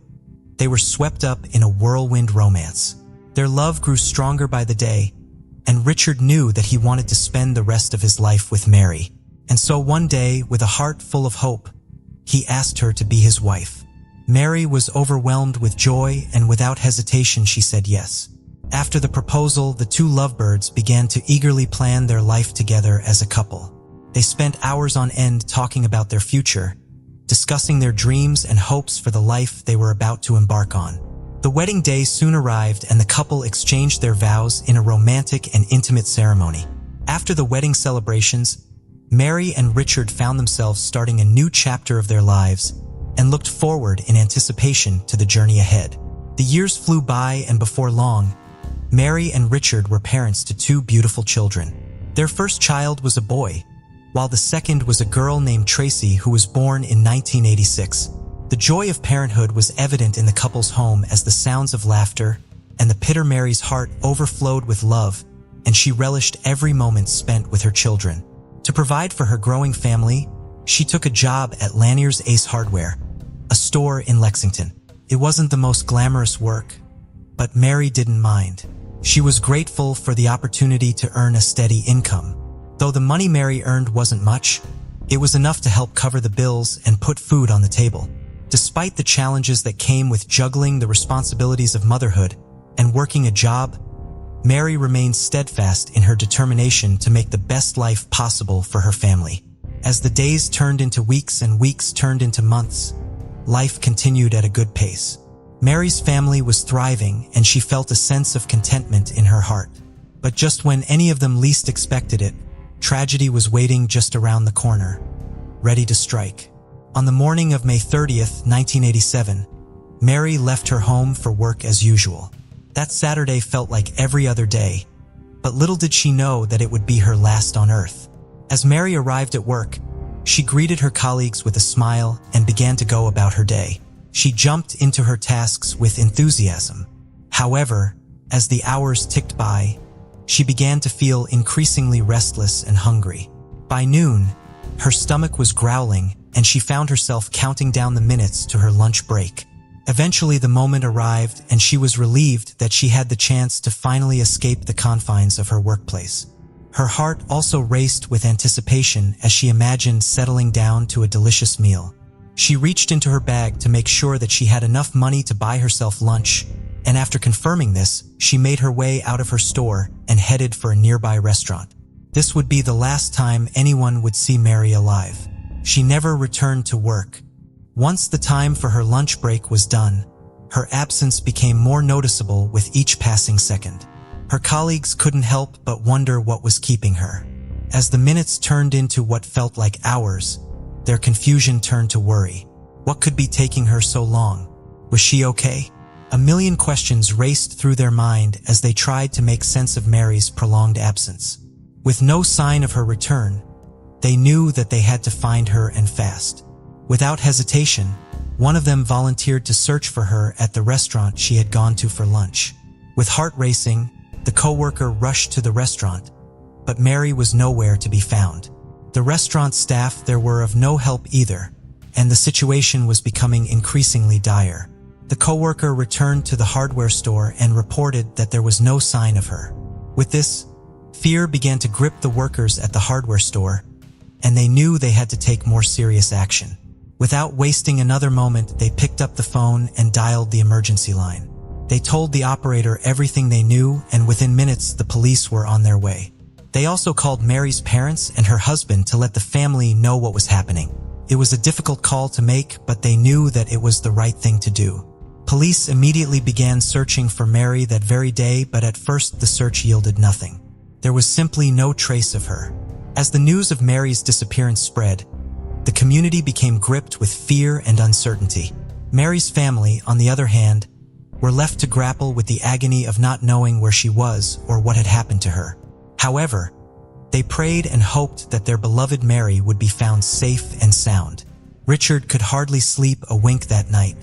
they were swept up in a whirlwind romance. Their love grew stronger by the day, and Richard knew that he wanted to spend the rest of his life with Mary. And so one day, with a heart full of hope, he asked her to be his wife. Mary was overwhelmed with joy, and without hesitation she said yes. After the proposal, the two lovebirds began to eagerly plan their life together as a couple. They spent hours on end talking about their future, discussing their dreams and hopes for the life they were about to embark on. The wedding day soon arrived, and the couple exchanged their vows in a romantic and intimate ceremony. After the wedding celebrations, Mary and Richard found themselves starting a new chapter of their lives and looked forward in anticipation to the journey ahead. The years flew by, and before long, Mary and Richard were parents to 2 beautiful children. Their first child was a boy, while the second was a girl named Tracy who was born in 1986. The joy of parenthood was evident in the couple's home as the sounds of laughter and the pit of Mary's heart overflowed with love, and she relished every moment spent with her children. To provide for her growing family, she took a job at Lanier's Ace Hardware, a store in Lexington. It wasn't the most glamorous work, but Mary didn't mind. She was grateful for the opportunity to earn a steady income. Though the money Mary earned wasn't much, it was enough to help cover the bills and put food on the table. Despite the challenges that came with juggling the responsibilities of motherhood and working a job, Mary remained steadfast in her determination to make the best life possible for her family. As the days turned into weeks and weeks turned into months, life continued at a good pace. Mary's family was thriving, and she felt a sense of contentment in her heart. But just when any of them least expected it, tragedy was waiting just around the corner, ready to strike. On the morning of May 30th, 1987, Mary left her home for work as usual. That Saturday felt like every other day, but little did she know that it would be her last on Earth. As Mary arrived at work, she greeted her colleagues with a smile and began to go about her day. She jumped into her tasks with enthusiasm. However, as the hours ticked by, she began to feel increasingly restless and hungry. By noon, her stomach was growling, and she found herself counting down the minutes to her lunch break. Eventually, the moment arrived, and she was relieved that she had the chance to finally escape the confines of her workplace. Her heart also raced with anticipation as she imagined settling down to a delicious meal. She reached into her bag to make sure that she had enough money to buy herself lunch, and after confirming this, she made her way out of her store and headed for a nearby restaurant. This would be the last time anyone would see Mary alive. She never returned to work, Once the time for her lunch break was done, her absence became more noticeable with each passing second. Her colleagues couldn't help but wonder what was keeping her. As the minutes turned into what felt like hours, their confusion turned to worry. What could be taking her so long? Was she okay? A million questions raced through their mind as they tried to make sense of Mary's prolonged absence. With no sign of her return, they knew that they had to find her and fast. Without hesitation, one of them volunteered to search for her at the restaurant she had gone to for lunch. With heart racing, the coworker rushed to the restaurant, but Mary was nowhere to be found. The restaurant staff there were of no help either, and the situation was becoming increasingly dire. The coworker returned to the hardware store and reported that there was no sign of her. With this, fear began to grip the workers at the hardware store, and they knew they had to take more serious action. Without wasting another moment, they picked up the phone and dialed the emergency line. They told the operator everything they knew, and within minutes, the police were on their way. They also called Mary's parents and her husband to let the family know what was happening. It was a difficult call to make, but they knew that it was the right thing to do. Police immediately began searching for Mary that very day, but at first the search yielded nothing. There was simply no trace of her. As the news of Mary's disappearance spread, the community became gripped with fear and uncertainty. Mary's family, on the other hand, were left to grapple with the agony of not knowing where she was or what had happened to her. However, they prayed and hoped that their beloved Mary would be found safe and sound. Richard could hardly sleep a wink that night.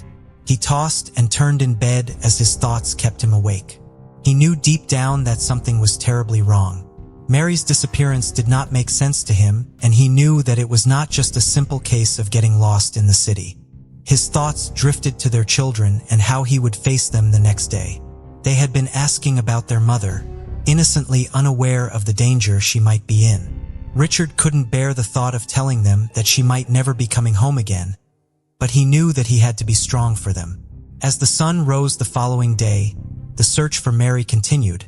He tossed and turned in bed as his thoughts kept him awake. He knew deep down that something was terribly wrong. Mary's disappearance did not make sense to him, and he knew that it was not just a simple case of getting lost in the city. His thoughts drifted to their children and how he would face them the next day. They had been asking about their mother, innocently unaware of the danger she might be in. Richard couldn't bear the thought of telling them that she might never be coming home again, but he knew that he had to be strong for them. As the sun rose the following day, the search for Mary continued,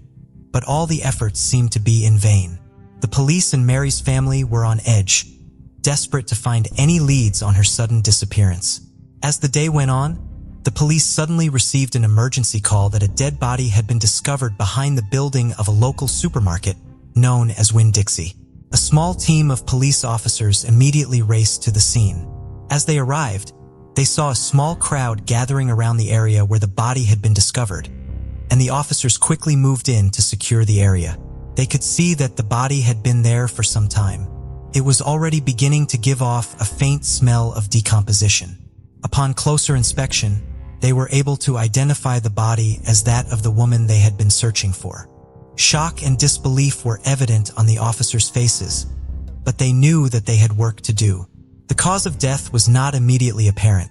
but all the efforts seemed to be in vain. The police and Mary's family were on edge, desperate to find any leads on her sudden disappearance. As the day went on, the police suddenly received an emergency call that a dead body had been discovered behind the building of a local supermarket known as Winn-Dixie. A small team of police officers immediately raced to the scene. As they arrived, they saw a small crowd gathering around the area where the body had been discovered, and the officers quickly moved in to secure the area. They could see that the body had been there for some time. It was already beginning to give off a faint smell of decomposition. Upon closer inspection, they were able to identify the body as that of the woman they had been searching for. Shock and disbelief were evident on the officers' faces, but they knew that they had work to do. The cause of death was not immediately apparent,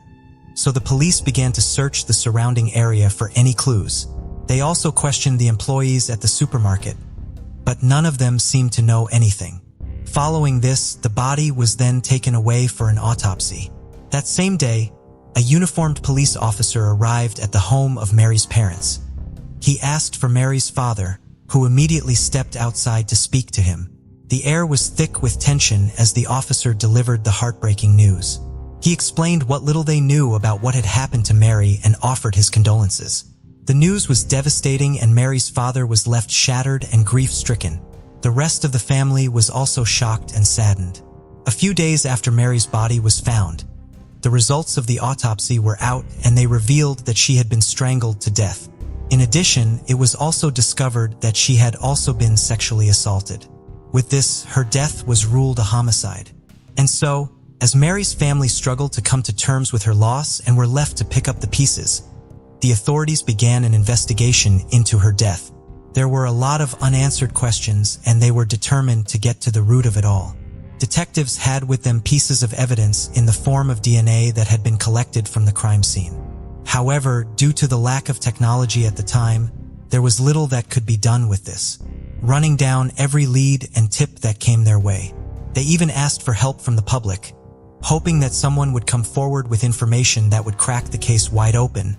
so the police began to search the surrounding area for any clues. They also questioned the employees at the supermarket, but none of them seemed to know anything. Following this, the body was then taken away for an autopsy. That same day, a uniformed police officer arrived at the home of Mary's parents. He asked for Mary's father, who immediately stepped outside to speak to him. The air was thick with tension as the officer delivered the heartbreaking news. He explained what little they knew about what had happened to Mary and offered his condolences. The news was devastating, and Mary's father was left shattered and grief-stricken. The rest of the family was also shocked and saddened. A few days after Mary's body was found, the results of the autopsy were out, and they revealed that she had been strangled to death. In addition, it was also discovered that she had also been sexually assaulted. With this, her death was ruled a homicide. And so, as Mary's family struggled to come to terms with her loss and were left to pick up the pieces, the authorities began an investigation into her death. There were a lot of unanswered questions, and they were determined to get to the root of it all. Detectives had with them pieces of evidence in the form of DNA that had been collected from the crime scene. However, due to the lack of technology at the time, there was little that could be done with this, running down every lead and tip that came their way. They even asked for help from the public, hoping that someone would come forward with information that would crack the case wide open,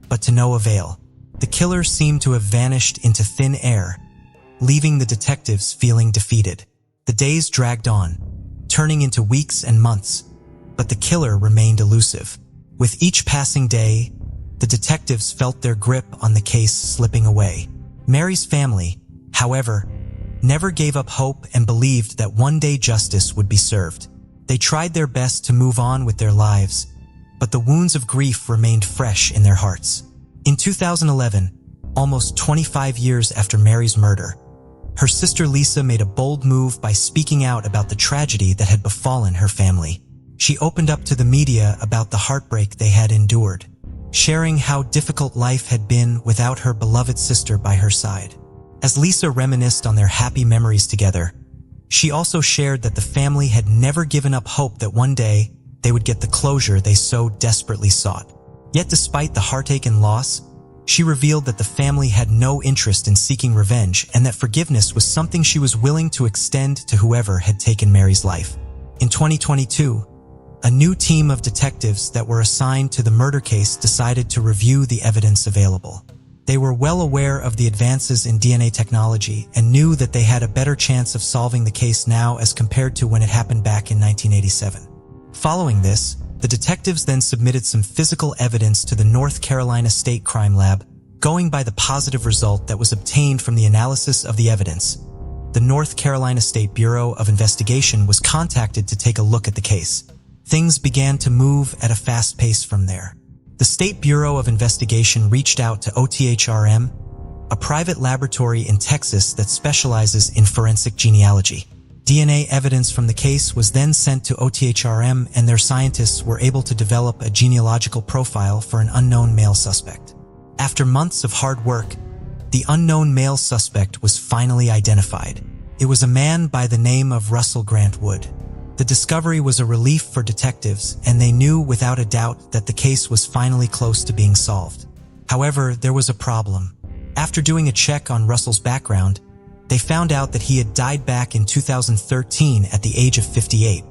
but to no avail. The killer seemed to have vanished into thin air, leaving the detectives feeling defeated. The days dragged on, turning into weeks and months, but the killer remained elusive. With each passing day, the detectives felt their grip on the case slipping away. Mary's family, however, never gave up hope and believed that one day justice would be served. They tried their best to move on with their lives, but the wounds of grief remained fresh in their hearts. In 2011, almost 25 years after Mary's murder, her sister Lisa made a bold move by speaking out about the tragedy that had befallen her family. She opened up to the media about the heartbreak they had endured, sharing how difficult life had been without her beloved sister by her side. As Lisa reminisced on their happy memories together, she also shared that the family had never given up hope that one day they would get the closure they so desperately sought. Yet despite the heartache and loss, she revealed that the family had no interest in seeking revenge and that forgiveness was something she was willing to extend to whoever had taken Mary's life. In 2022, a new team of detectives that were assigned to the murder case decided to review the evidence available. They were well aware of the advances in DNA technology and knew that they had a better chance of solving the case now as compared to when it happened back in 1987. Following this, the detectives then submitted some physical evidence to the North Carolina State Crime Lab, going by the positive result that was obtained from the analysis of the evidence. The North Carolina State Bureau of Investigation was contacted to take a look at the case. Things began to move at a fast pace from there. The State Bureau of Investigation reached out to OTHRM, a private laboratory in Texas that specializes in forensic genealogy. DNA evidence from the case was then sent to OTHRM, and their scientists were able to develop a genealogical profile for an unknown male suspect. After months of hard work, the unknown male suspect was finally identified. It was a man by the name of Russell Grant Wood. The discovery was a relief for detectives, and they knew without a doubt that the case was finally close to being solved. However, there was a problem. After doing a check on Russell's background, they found out that he had died back in 2013 at the age of 58,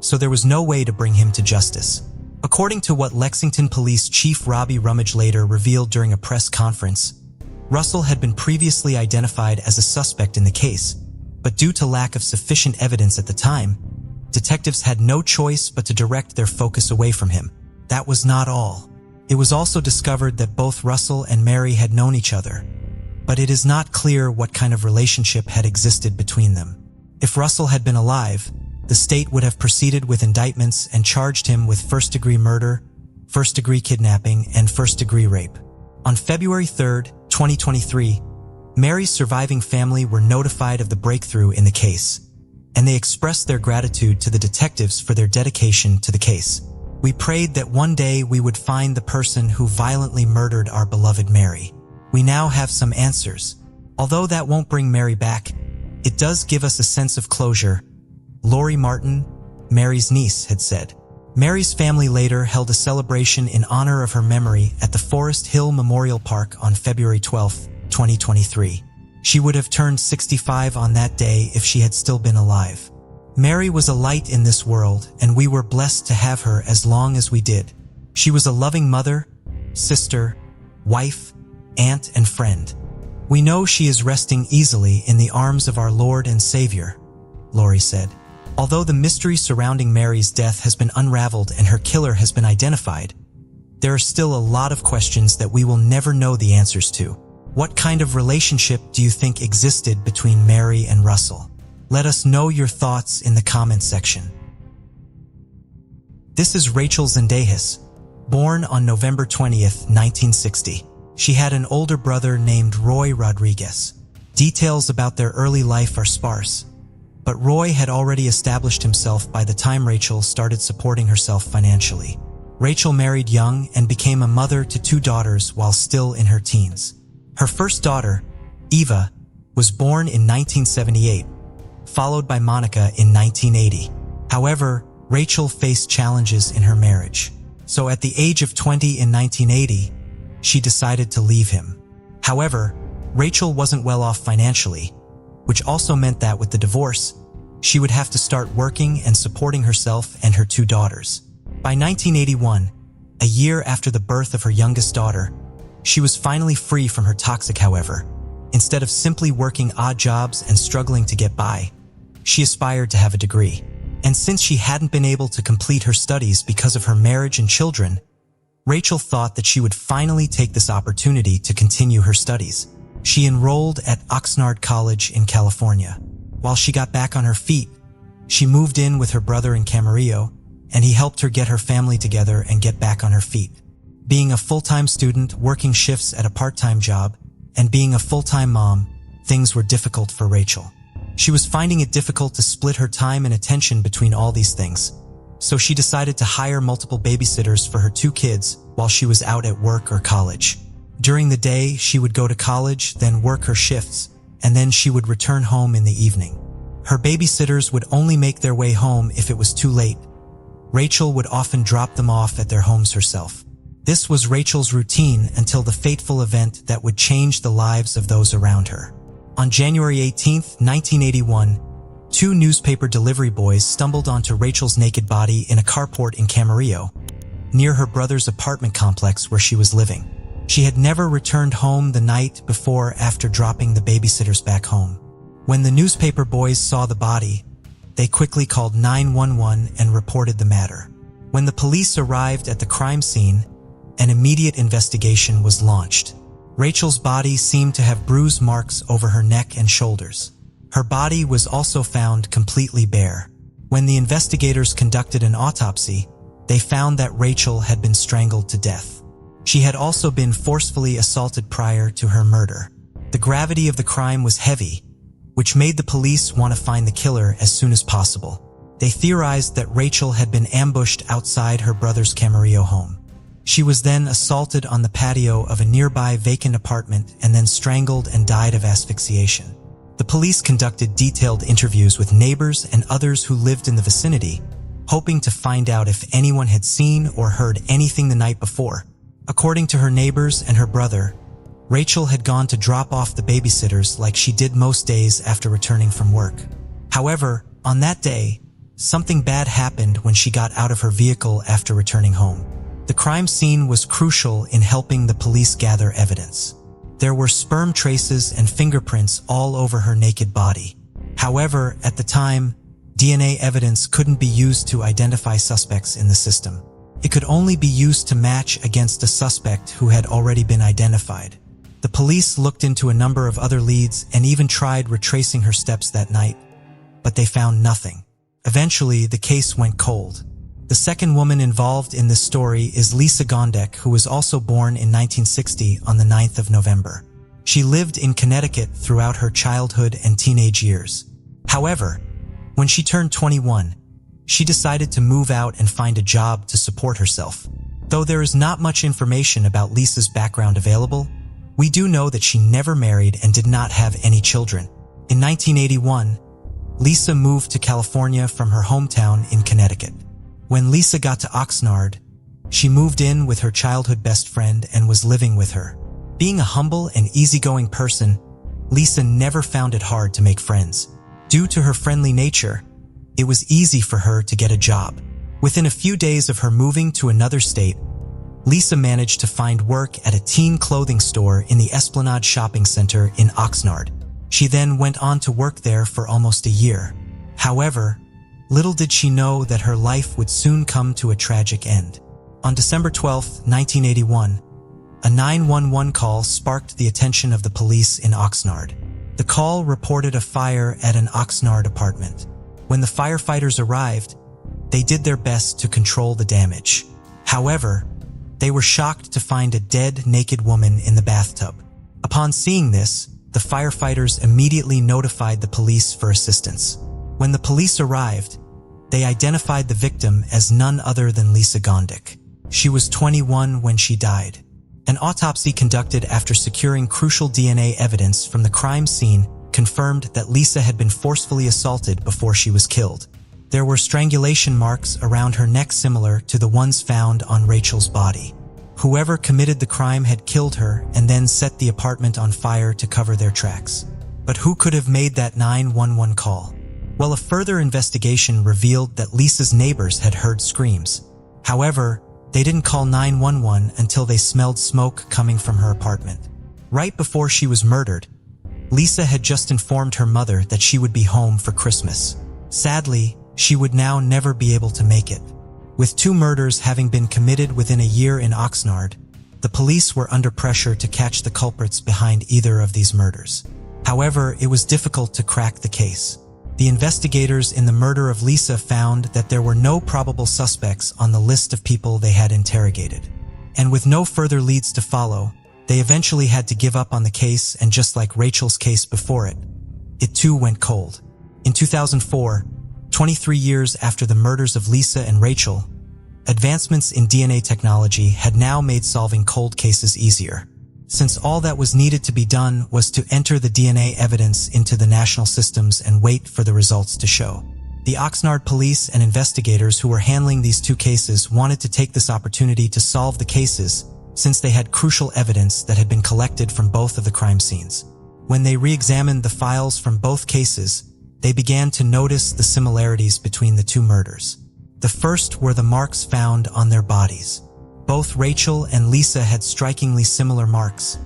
so there was no way to bring him to justice. According to what Lexington Police Chief Robbie Rummage later revealed during a press conference, Russell had been previously identified as a suspect in the case, but due to lack of sufficient evidence at the time, detectives had no choice but to direct their focus away from him. That was not all. It was also discovered that both Russell and Mary had known each other, but it is not clear what kind of relationship had existed between them. If Russell had been alive, the state would have proceeded with indictments and charged him with first-degree murder, first-degree kidnapping, and first-degree rape. On February 3, 2023, Mary's surviving family were notified of the breakthrough in the case, and they expressed their gratitude to the detectives for their dedication to the case. We prayed that one day we would find the person who violently murdered our beloved Mary. We now have some answers. Although that won't bring Mary back, it does give us a sense of closure, Lori Martin, Mary's niece, had said. Mary's family later held a celebration in honor of her memory at the Forest Hill Memorial Park on February 12, 2023. She would have turned 65 on that day if she had still been alive. Mary was a light in this world, and we were blessed to have her as long as we did. She was a loving mother, sister, wife, aunt, and friend. We know she is resting easily in the arms of our Lord and Savior, Lori said. Although the mystery surrounding Mary's death has been unraveled and her killer has been identified, there are still a lot of questions that we will never know the answers to. What kind of relationship do you think existed between Mary and Russell? Let us know your thoughts in the comments section. This is Rachel Zendejas, born on November 20th, 1960. She had an older brother named Roy Rodriguez. Details about their early life are sparse, but Roy had already established himself by the time Rachel started supporting herself financially. Rachel married young and became a mother to 2 daughters while still in her teens. Her first daughter, Eva, was born in 1978, followed by Monica in 1980. However, Rachel faced challenges in her marriage. So at the age of 20 in 1980, she decided to leave him. However, Rachel wasn't well off financially, which also meant that with the divorce, she would have to start working and supporting herself and her 2 daughters. By 1981, a year after the birth of her youngest daughter, she was finally free from her toxic. However, instead of simply working odd jobs and struggling to get by, she aspired to have a degree. And since she hadn't been able to complete her studies because of her marriage and children, Rachel thought that she would finally take this opportunity to continue her studies. She enrolled at Oxnard College in California. While she got back on her feet, she moved in with her brother in Camarillo, and he helped her get her family together and get back on her feet. Being a full-time student, working shifts at a part-time job, and being a full-time mom, things were difficult for Rachel. She was finding it difficult to split her time and attention between all these things, so she decided to hire multiple babysitters for her 2 kids while she was out at work or college. During the day, she would go to college, then work her shifts, and then she would return home in the evening. Her babysitters would only make their way home if it was too late. Rachel would often drop them off at their homes herself. This was Rachel's routine until the fateful event that would change the lives of those around her. On January 18, 1981, 2 newspaper delivery boys stumbled onto Rachel's naked body in a carport in Camarillo, near her brother's apartment complex where she was living. She had never returned home the night before after dropping the babysitters back home. When the newspaper boys saw the body, they quickly called 911 and reported the matter. When the police arrived at the crime scene, an immediate investigation was launched. Rachel's body seemed to have bruise marks over her neck and shoulders. Her body was also found completely bare. When the investigators conducted an autopsy, they found that Rachel had been strangled to death. She had also been forcefully assaulted prior to her murder. The gravity of the crime was heavy, which made the police want to find the killer as soon as possible. They theorized that Rachel had been ambushed outside her brother's Camarillo home. She was then assaulted on the patio of a nearby vacant apartment and then strangled and died of asphyxiation. The police conducted detailed interviews with neighbors and others who lived in the vicinity, hoping to find out if anyone had seen or heard anything the night before. According to her neighbors and her brother, Rachel had gone to drop off the babysitters like she did most days after returning from work. However, on that day, something bad happened when she got out of her vehicle after returning home. The crime scene was crucial in helping the police gather evidence. There were sperm traces and fingerprints all over her naked body. However, at the time, DNA evidence couldn't be used to identify suspects in the system. It could only be used to match against a suspect who had already been identified. The police looked into a number of other leads and even tried retracing her steps that night, but they found nothing. Eventually, the case went cold. The second woman involved in this story is Lisa Gondek, who was also born in 1960 on the 9th of November. She lived in Connecticut throughout her childhood and teenage years. However, when she turned 21, she decided to move out and find a job to support herself. Though there is not much information about Lisa's background available, we do know that she never married and did not have any children. In 1981, Lisa moved to California from her hometown in Connecticut. When Lisa got to Oxnard, she moved in with her childhood best friend and was living with her. Being a humble and easygoing person, Lisa never found it hard to make friends. Due to her friendly nature, it was easy for her to get a job. Within a few days of her moving to another state, Lisa managed to find work at a teen clothing store in the Esplanade Shopping Center in Oxnard. She then went on to work there for almost a year. However, little did she know that her life would soon come to a tragic end. On December 12, 1981, a 911 call sparked the attention of the police in Oxnard. The call reported a fire at an Oxnard apartment. When the firefighters arrived, they did their best to control the damage. However, they were shocked to find a dead, naked woman in the bathtub. Upon seeing this, the firefighters immediately notified the police for assistance. When the police arrived, they identified the victim as none other than Lisa Gondek. She was 21 when she died. An autopsy conducted after securing crucial DNA evidence from the crime scene confirmed that Lisa had been forcefully assaulted before she was killed. There were strangulation marks around her neck similar to the ones found on Rachel's body. Whoever committed the crime had killed her and then set the apartment on fire to cover their tracks. But who could have made that 911 call? Well, a further investigation revealed that Lisa's neighbors had heard screams. However, they didn't call 911 until they smelled smoke coming from her apartment. Right before she was murdered, Lisa had just informed her mother that she would be home for Christmas. Sadly, she would now never be able to make it. With 2 murders having been committed within a year in Oxnard, the police were under pressure to catch the culprits behind either of these murders. However, it was difficult to crack the case. The investigators in the murder of Lisa found that there were no probable suspects on the list of people they had interrogated. And with no further leads to follow, they eventually had to give up on the case, and just like Rachel's case before it, it too went cold. In 2004, 23 years after the murders of Lisa and Rachel, advancements in DNA technology had now made solving cold cases easier, since all that was needed to be done was to enter the DNA evidence into the national systems and wait for the results to show. The Oxnard police and investigators who were handling these 2 cases wanted to take this opportunity to solve the cases, since they had crucial evidence that had been collected from both of the crime scenes. When they re-examined the files from both cases, they began to notice the similarities between the 2 murders. The first were the marks found on their bodies. Both Rachel and Lisa had strikingly similar marks,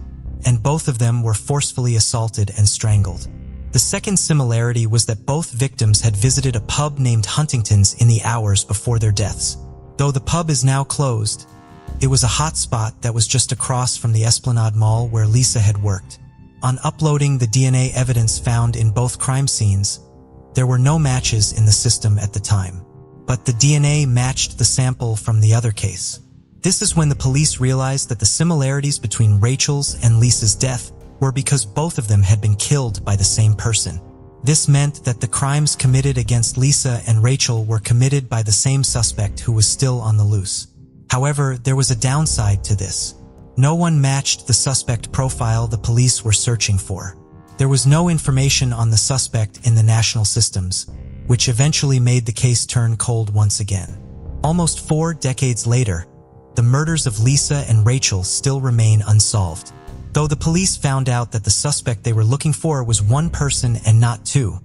and both of them were forcefully assaulted and strangled. The second similarity was that both victims had visited a pub named Huntington's in the hours before their deaths. Though the pub is now closed, it was a hot spot that was just across from the Esplanade Mall where Lisa had worked. On uploading the DNA evidence found in both crime scenes, there were no matches in the system at the time, but the DNA matched the sample from the other case. This is when the police realized that the similarities between Rachel's and Lisa's death were because both of them had been killed by the same person. This meant that the crimes committed against Lisa and Rachel were committed by the same suspect who was still on the loose. However, there was a downside to this. No one matched the suspect profile the police were searching for. There was no information on the suspect in the national systems, which eventually made the case turn cold once again. Almost 4 decades later, the murders of Lisa and Rachel still remain unsolved. Though the police found out that the suspect they were looking for was one person and not 2,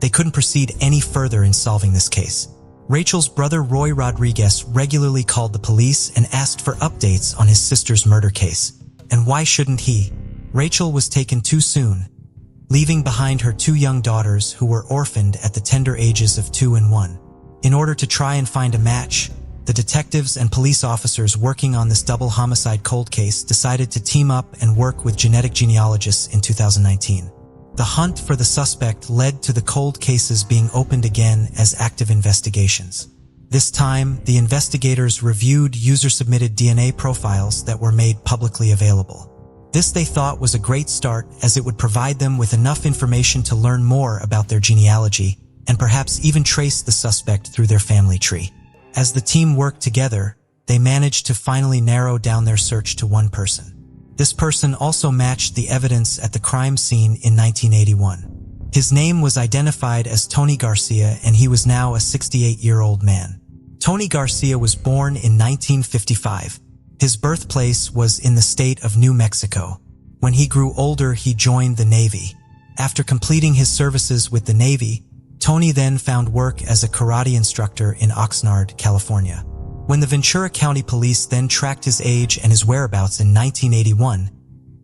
they couldn't proceed any further in solving this case. Rachel's brother Roy Rodriguez regularly called the police and asked for updates on his sister's murder case. And why shouldn't he? Rachel was taken too soon, leaving behind her 2 young daughters who were orphaned at the tender ages of 2 and 1. In order to try and find a match, the detectives and police officers working on this double homicide cold case decided to team up and work with genetic genealogists in 2019. The hunt for the suspect led to the cold cases being opened again as active investigations. This time, the investigators reviewed user-submitted DNA profiles that were made publicly available. This they thought was a great start, as it would provide them with enough information to learn more about their genealogy and perhaps even trace the suspect through their family tree. As the team worked together, they managed to finally narrow down their search to one person. This person also matched the evidence at the crime scene in 1981. His name was identified as Tony Garcia, and he was now a 68-year-old man. Tony Garcia was born in 1955. His birthplace was in the state of New Mexico. When he grew older, he joined the Navy. After completing his services with the Navy, Tony then found work as a karate instructor in Oxnard, California. When the Ventura County Police then tracked his age and his whereabouts in 1981,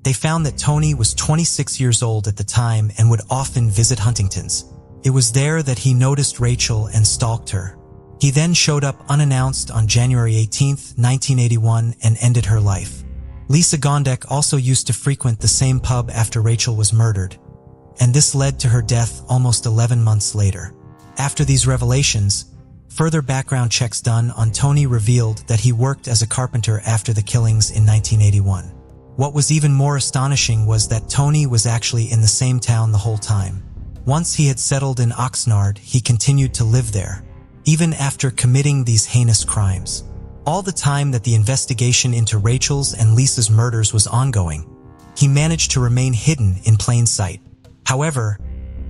they found that Tony was 26 years old at the time and would often visit Huntington's. It was there that he noticed Rachel and stalked her. He then showed up unannounced on January 18, 1981, and ended her life. Lisa Gondek also used to frequent the same pub after Rachel was murdered, and this led to her death almost 11 months later. After these revelations, further background checks done on Tony revealed that he worked as a carpenter after the killings in 1981. What was even more astonishing was that Tony was actually in the same town the whole time. Once he had settled in Oxnard, he continued to live there, even after committing these heinous crimes. All the time that the investigation into Rachel's and Lisa's murders was ongoing, he managed to remain hidden in plain sight. However,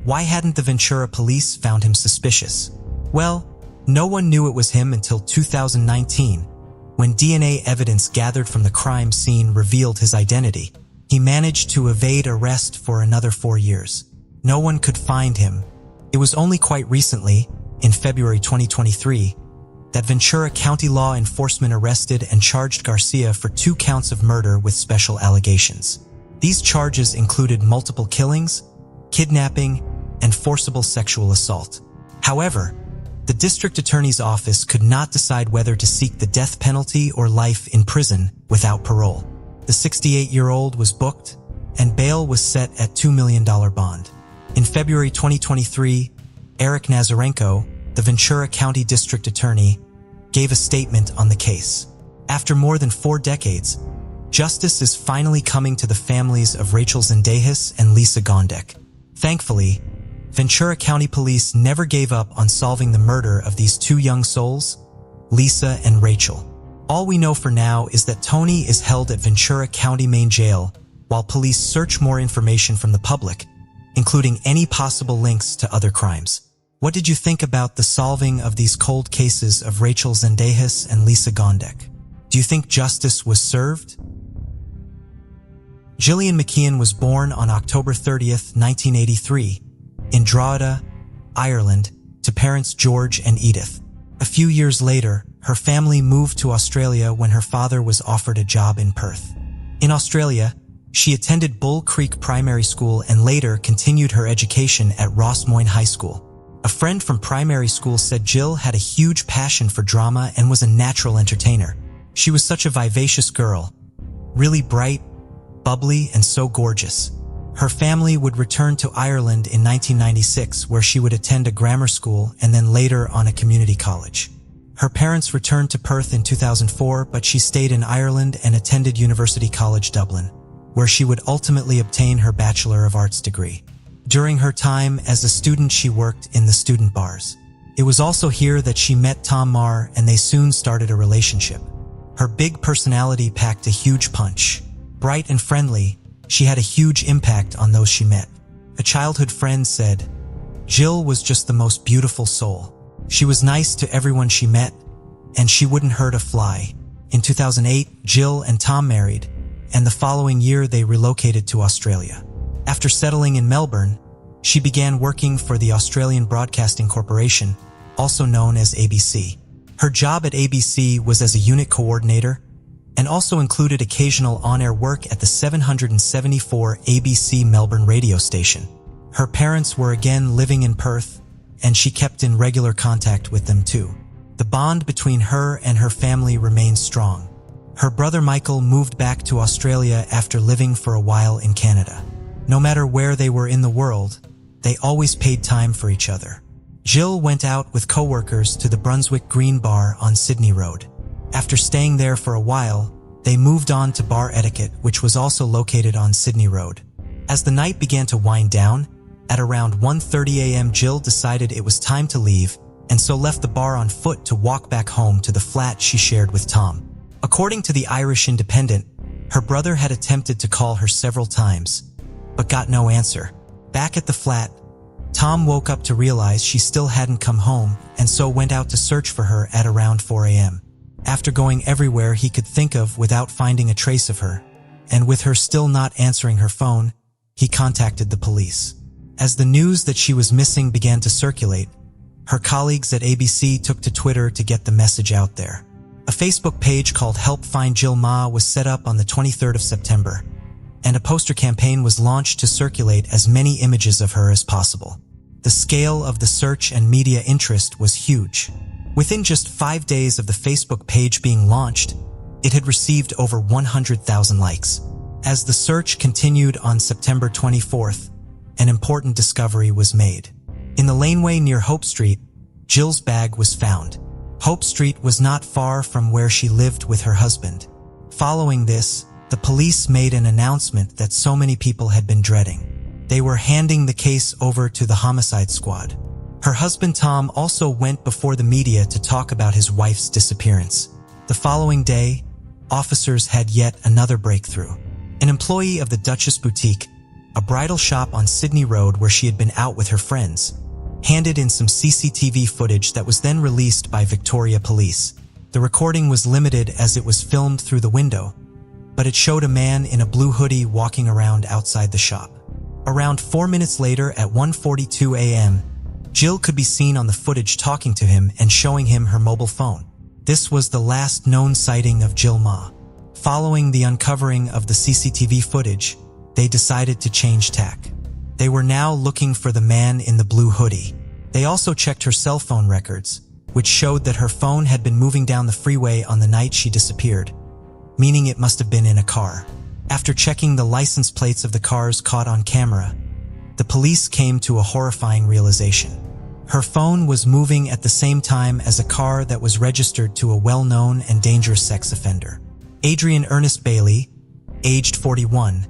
why hadn't the Ventura police found him suspicious? Well, no one knew it was him until 2019, when DNA evidence gathered from the crime scene revealed his identity. He managed to evade arrest for another 4 years. No one could find him. It was only quite recently, in February 2023, that Ventura County law enforcement arrested and charged Garcia for 2 counts of murder with special allegations. These charges included multiple killings, kidnapping, and forcible sexual assault. However, The district attorney's office could not decide whether to seek the death penalty or life in prison without parole. The 68-year-old was booked, and bail was set at $2 million bond. In February 2023, Eric Nazarenko, the Ventura County District Attorney, gave a statement on the case. After more than 4 decades, justice is finally coming to the families of Rachel Zendejas and Lisa Gondek. Thankfully, Ventura County Police never gave up on solving the murder of these 2 young souls, Lisa and Rachel. All we know for now is that Tony is held at Ventura County Main Jail while police search more information from the public, including any possible links to other crimes. What did you think about the solving of these cold cases of Rachel Zendejas and Lisa Gondek? Do you think justice was served? Gillian McKeon was born on October 30th, 1983, in Drogheda, Ireland, to parents George and Edith. A few years later, her family moved to Australia when her father was offered a job in Perth. In Australia, she attended Bull Creek Primary School and later continued her education at Ross Moyne High School. A friend from primary school said Jill had a huge passion for drama and was a natural entertainer. She was such a vivacious girl, really bright, bubbly, and so gorgeous. Her family would return to Ireland in 1996, where she would attend a grammar school and then later on a community college. Her parents returned to Perth in 2004, but she stayed in Ireland and attended University College Dublin, where she would ultimately obtain her Bachelor of Arts degree. During her time as a student, she worked in the student bars. It was also here that she met Tom Marr, and they soon started a relationship. Her big personality packed a huge punch. Bright and friendly, she had a huge impact on those she met. A childhood friend said, "Jill was just the most beautiful soul. She was nice to everyone she met, and she wouldn't hurt a fly." In 2008, Jill and Tom married, and the following year they relocated to Australia. After settling in Melbourne, she began working for the Australian Broadcasting Corporation, also known as ABC. Her job at ABC was as a unit coordinator and also included occasional on-air work at the 774 ABC Melbourne radio station. Her parents were again living in Perth, and she kept in regular contact with them too. The bond between her and her family remained strong. Her brother Michael moved back to Australia after living for a while in Canada. No matter where they were in the world, they always paid time for each other. Jill went out with co-workers to the Brunswick Green Bar on Sydney Road. After staying there for a while, they moved on to Bar Etiquette, which was also located on Sydney Road. As the night began to wind down, at around 1:30 a.m. Jill decided it was time to leave, and so left the bar on foot to walk back home to the flat she shared with Tom. According to the Irish Independent, her brother had attempted to call her several times, but got no answer. Back at the flat, Tom woke up to realize she still hadn't come home, and so went out to search for her at around 4 a.m. After going everywhere he could think of without finding a trace of her, and with her still not answering her phone, he contacted the police. As the news that she was missing began to circulate, her colleagues at ABC took to Twitter to get the message out there. A Facebook page called Help Find Jill Ma was set up on the 23rd of September, and a poster campaign was launched to circulate as many images of her as possible. The scale of the search and media interest was huge. Within just 5 days of the Facebook page being launched, it had received over 100,000 likes. As the search continued on September 24th, an important discovery was made. In the laneway near Hope Street, Jill's bag was found. Hope Street was not far from where she lived with her husband. Following this, the police made an announcement that so many people had been dreading. They were handing the case over to the homicide squad. Her husband Tom also went before the media to talk about his wife's disappearance. The following day, officers had yet another breakthrough. An employee of the Duchess Boutique, a bridal shop on Sydney Road where she had been out with her friends, handed in some CCTV footage that was then released by Victoria Police. The recording was limited as it was filmed through the window, but it showed a man in a blue hoodie walking around outside the shop. Around 4 minutes later at 1:42 a.m., Jill could be seen on the footage talking to him and showing him her mobile phone. This was the last known sighting of Jill Ma. Following the uncovering of the CCTV footage, they decided to change tack. They were now looking for the man in the blue hoodie. They also checked her cell phone records, which showed that her phone had been moving down the freeway on the night she disappeared, meaning it must have been in a car. After checking the license plates of the cars caught on camera, the police came to a horrifying realization. Her phone was moving at the same time as a car that was registered to a well-known and dangerous sex offender. Adrian Ernest Bailey, aged 41,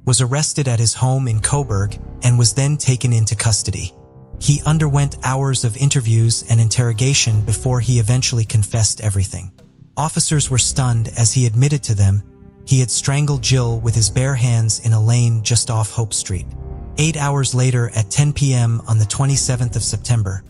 was arrested at his home in Coburg and was then taken into custody. He underwent hours of interviews and interrogation before he eventually confessed everything. Officers were stunned as he admitted to them he had strangled Jill with his bare hands in a lane just off Hope Street. 8 hours later, at 10 p.m. on the 27th of September,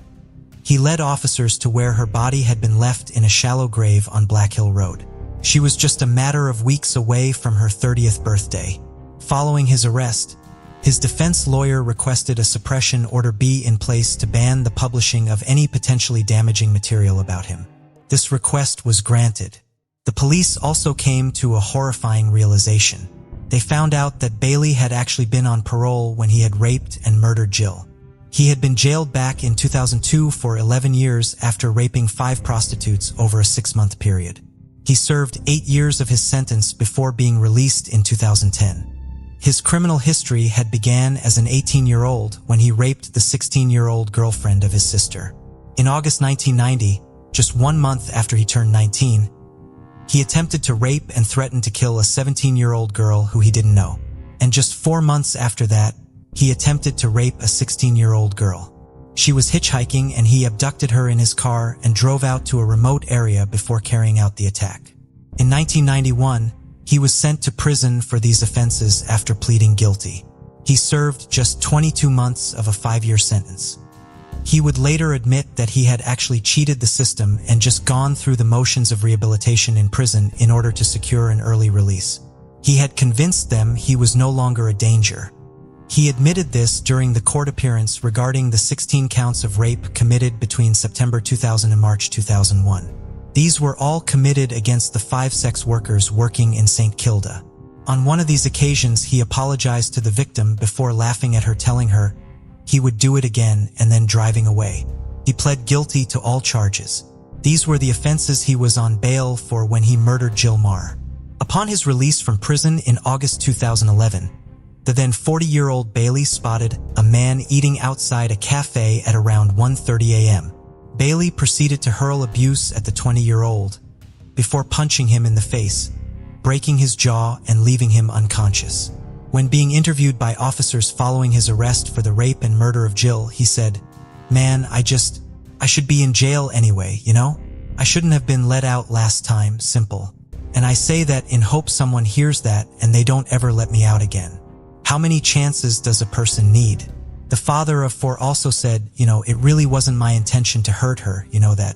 he led officers to where her body had been left in a shallow grave on Black Hill Road. She was just a matter of weeks away from her 30th birthday. Following his arrest, his defense lawyer requested a suppression order be in place to ban the publishing of any potentially damaging material about him. This request was granted. The police also came to a horrifying realization. They found out that Bailey had actually been on parole when he had raped and murdered Jill. He had been jailed back in 2002 for 11 years after raping 5 prostitutes over a 6-month period. He served 8 years of his sentence before being released in 2010. His criminal history had began as an 18-year-old when he raped the 16-year-old girlfriend of his sister. In August 1990, just 1 month after he turned 19, he attempted to rape and threaten to kill a 17-year-old girl who he didn't know. And just 4 months after that, he attempted to rape a 16-year-old girl. She was hitchhiking and he abducted her in his car and drove out to a remote area before carrying out the attack. In 1991, he was sent to prison for these offenses after pleading guilty. He served just 22 months of a 5-year sentence. He would later admit that he had actually cheated the system and just gone through the motions of rehabilitation in prison in order to secure an early release. He had convinced them he was no longer a danger. He admitted this during the court appearance regarding the 16 counts of rape committed between September 2000 and March 2001. These were all committed against the 5 sex workers working in St. Kilda. On one of these occasions, he apologized to the victim before laughing at her, telling her he would do it again and then driving away. He pled guilty to all charges. These were the offenses he was on bail for when he murdered Jill Marr. Upon his release from prison in August 2011, the then 40-year-old Bailey spotted a man eating outside a cafe at around 1:30 a.m. Bailey proceeded to hurl abuse at the 20-year-old before punching him in the face, breaking his jaw and leaving him unconscious. When being interviewed by officers following his arrest for the rape and murder of Jill, he said, "Man, I should be in jail anyway, you know? I shouldn't have been let out last time, simple. And I say that in hope someone hears that and they don't ever let me out again. How many chances does a person need?" The father of 4 also said, "It really wasn't my intention to hurt her, that.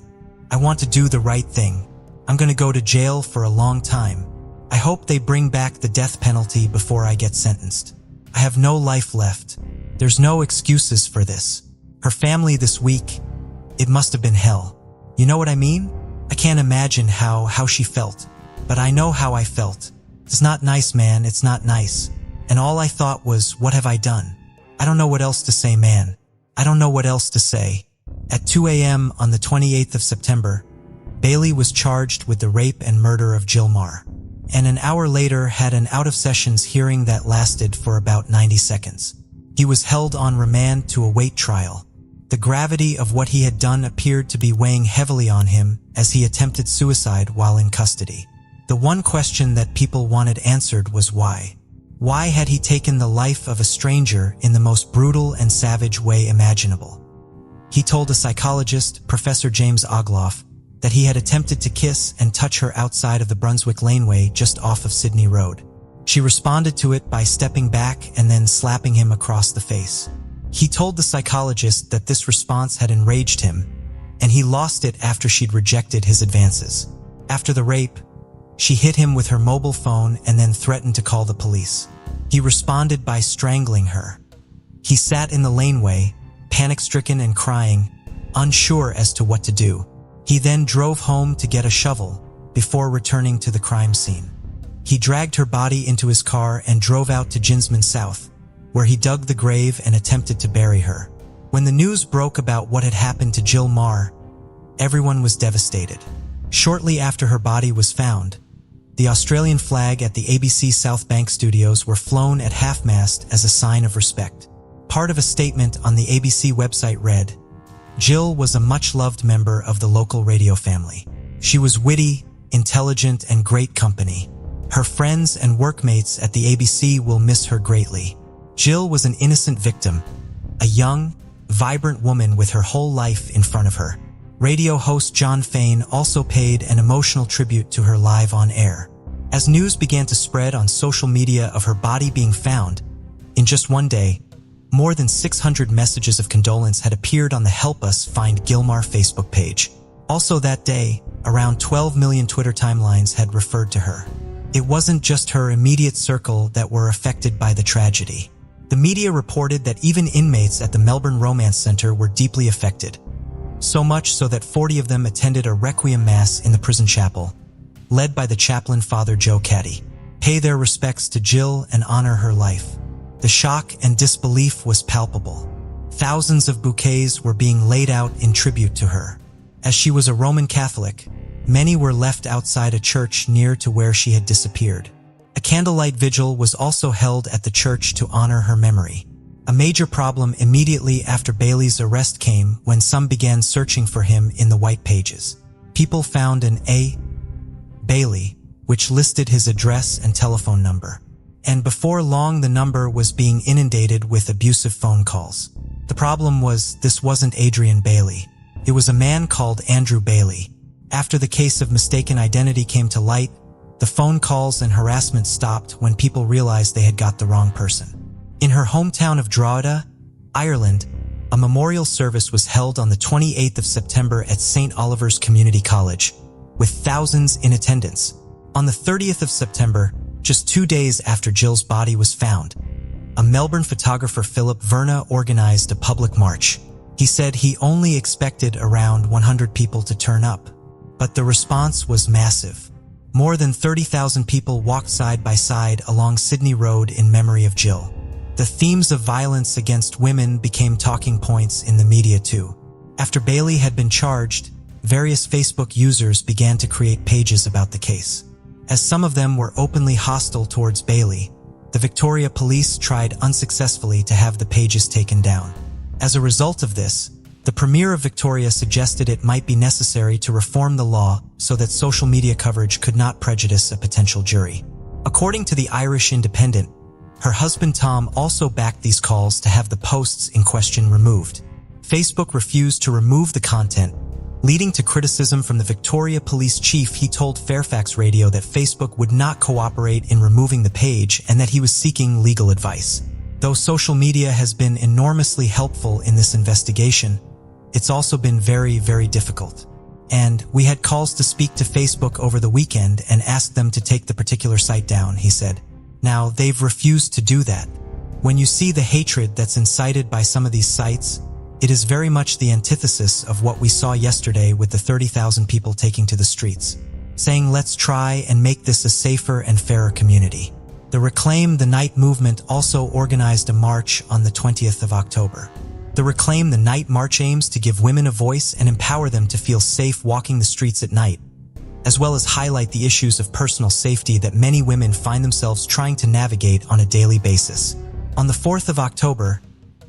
I want to do the right thing. I'm going to go to jail for a long time. I hope they bring back the death penalty before I get sentenced. I have no life left. There's no excuses for this." Her family this week, it must have been hell. You know what I mean? I can't imagine how she felt, but I know how I felt. It's not nice, man, it's not nice. And all I thought was, what have I done? I don't know what else to say, man. I don't know what else to say. At 2 a.m. on the 28th of September, Bailey was charged with the rape and murder of Jill Marr, and an hour later had an out-of-sessions hearing that lasted for about 90 seconds. He was held on remand to await trial. The gravity of what he had done appeared to be weighing heavily on him as he attempted suicide while in custody. The one question that people wanted answered was why. Why had he taken the life of a stranger in the most brutal and savage way imaginable? He told a psychologist, Professor James Ogloff, that he had attempted to kiss and touch her outside of the Brunswick Laneway just off of Sydney Road. She responded to it by stepping back and then slapping him across the face. He told the psychologist that this response had enraged him, and he lost it after she'd rejected his advances. After the rape, she hit him with her mobile phone and then threatened to call the police. He responded by strangling her. He sat in the laneway, panic-stricken and crying, unsure as to what to do. He then drove home to get a shovel before returning to the crime scene. He dragged her body into his car and drove out to Ginsman South, where he dug the grave and attempted to bury her. When the news broke about what had happened to Jill Meagher, everyone was devastated. Shortly after her body was found, the Australian flag at the ABC South Bank studios were flown at half-mast as a sign of respect. Part of a statement on the ABC website read, "Jill was a much-loved member of the local radio family. She was witty, intelligent, and great company. Her friends and workmates at the ABC will miss her greatly. Jill was an innocent victim, a young, vibrant woman with her whole life in front of her." Radio host John Fain also paid an emotional tribute to her live on air. As news began to spread on social media of her body being found, in just one day, more than 600 messages of condolence had appeared on the Help Us Find Gilmar Facebook page. Also that day, around 12 million Twitter timelines had referred to her. It wasn't just her immediate circle that were affected by the tragedy. The media reported that even inmates at the Melbourne Romance Centre were deeply affected. So much so that 40 of them attended a requiem mass in the prison chapel, led by the chaplain Father Joe Caddy, pay their respects to Jill and honor her life. The shock and disbelief was palpable. Thousands of bouquets were being laid out in tribute to her. As she was a Roman Catholic, many were left outside a church near to where she had disappeared. A candlelight vigil was also held at the church to honor her memory. A major problem immediately after Bailey's arrest came when some began searching for him in the white pages. People found an A. Bailey, which listed his address and telephone number. And before long the number was being inundated with abusive phone calls. The problem was this wasn't Adrian Bailey. It was a man called Andrew Bailey. After the case of mistaken identity came to light, the phone calls and harassment stopped when people realized they had got the wrong person. In her hometown of Drogheda, Ireland, a memorial service was held on the 28th of September at St. Oliver's Community College, with thousands in attendance. On the 30th of September, just 2 days after Jill's body was found, a Melbourne photographer, Philip Verna, organized a public march. He said he only expected around 100 people to turn up, but the response was massive. More than 30,000 people walked side by side along Sydney Road in memory of Jill. The themes of violence against women became talking points in the media too. After Bailey had been charged, various Facebook users began to create pages about the case. As some of them were openly hostile towards Bailey, the Victoria Police tried unsuccessfully to have the pages taken down. As a result of this, the Premier of Victoria suggested it might be necessary to reform the law so that social media coverage could not prejudice a potential jury. According to the Irish Independent, her husband Tom also backed these calls to have the posts in question removed. Facebook refused to remove the content, leading to criticism from the Victoria Police Chief. He told Fairfax Radio that Facebook would not cooperate in removing the page and that he was seeking legal advice. Though social media has been enormously helpful in this investigation, it's also been very, very difficult. And we had calls to speak to Facebook over the weekend and ask them to take the particular site down, he said. Now, they've refused to do that. When you see the hatred that's incited by some of these sites, it is very much the antithesis of what we saw yesterday with the 30,000 people taking to the streets, saying let's try and make this a safer and fairer community. The Reclaim the Night movement also organized a march on the 20th of October. The Reclaim the Night march aims to give women a voice and empower them to feel safe walking the streets at night, as well as highlight the issues of personal safety that many women find themselves trying to navigate on a daily basis. On the 4th of October,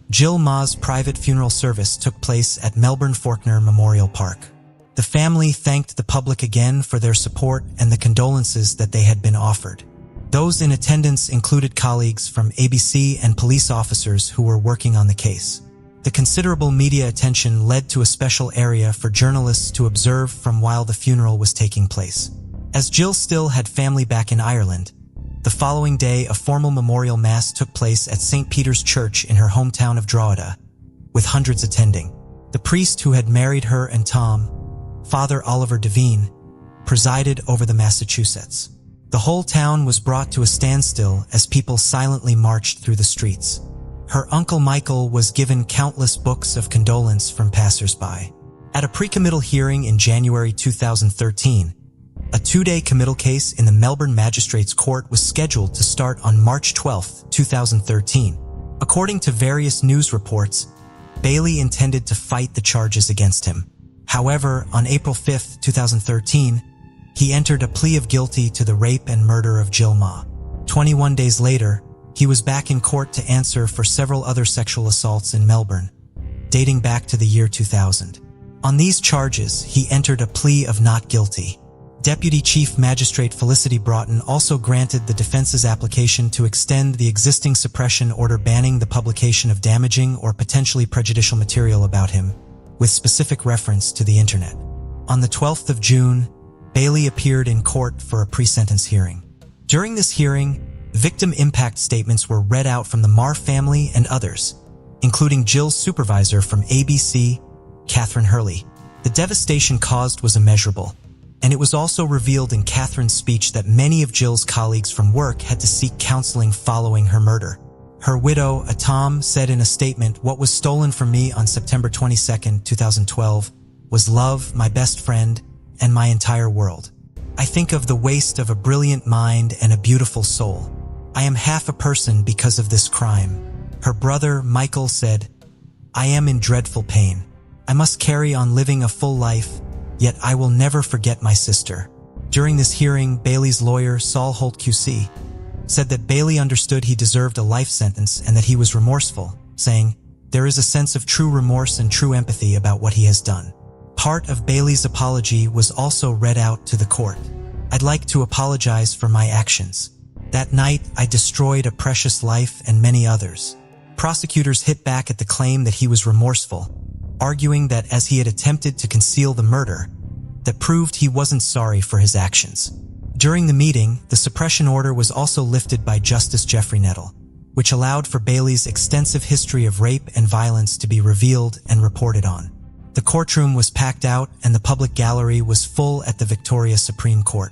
Jill Meagher's private funeral service took place at Melbourne Faulkner Memorial Park. The family thanked the public again for their support and the condolences that they had been offered. Those in attendance included colleagues from ABC and police officers who were working on the case. The considerable media attention led to a special area for journalists to observe from while the funeral was taking place. As Jill still had family back in Ireland, the following day a formal memorial mass took place at St. Peter's Church in her hometown of Drogheda, with hundreds attending. The priest who had married her and Tom, Father Oliver Devine, presided over the Massachusetts. The whole town was brought to a standstill as people silently marched through the streets. Her uncle Michael was given countless books of condolence from passers-by. At a pre-committal hearing in January 2013, a 2-day committal case in the Melbourne Magistrates Court was scheduled to start on March 12, 2013. According to various news reports, Bailey intended to fight the charges against him. However, on April 5, 2013, he entered a plea of guilty to the rape and murder of Jill Ma. 21 days later, he was back in court to answer for several other sexual assaults in Melbourne, dating back to the year 2000. On these charges, he entered a plea of not guilty. Deputy Chief Magistrate Felicity Broughton also granted the defense's application to extend the existing suppression order banning the publication of damaging or potentially prejudicial material about him, with specific reference to the internet. On the 12th of June, Bailey appeared in court for a pre-sentence hearing. During this hearing, victim impact statements were read out from the Marr family and others, including Jill's supervisor from ABC, Catherine Hurley. The devastation caused was immeasurable, and it was also revealed in Catherine's speech that many of Jill's colleagues from work had to seek counseling following her murder. Her widow, Atam, said in a statement, "What was stolen from me on September 22, 2012, was love, my best friend, and my entire world. I think of the waste of a brilliant mind and a beautiful soul. I am half a person because of this crime." Her brother, Michael, said, "I am in dreadful pain. I must carry on living a full life, yet I will never forget my sister." During this hearing, Bailey's lawyer, Saul Holt QC, said that Bailey understood he deserved a life sentence and that he was remorseful, saying, "There is a sense of true remorse and true empathy about what he has done." Part of Bailey's apology was also read out to the court. "I'd like to apologize for my actions. That night, I destroyed a precious life and many others." Prosecutors hit back at the claim that he was remorseful, arguing that as he had attempted to conceal the murder, that proved he wasn't sorry for his actions. During the meeting, the suppression order was also lifted by Justice Jeffrey Nettle, which allowed for Bailey's extensive history of rape and violence to be revealed and reported on. The courtroom was packed out and the public gallery was full at the Victoria Supreme Court.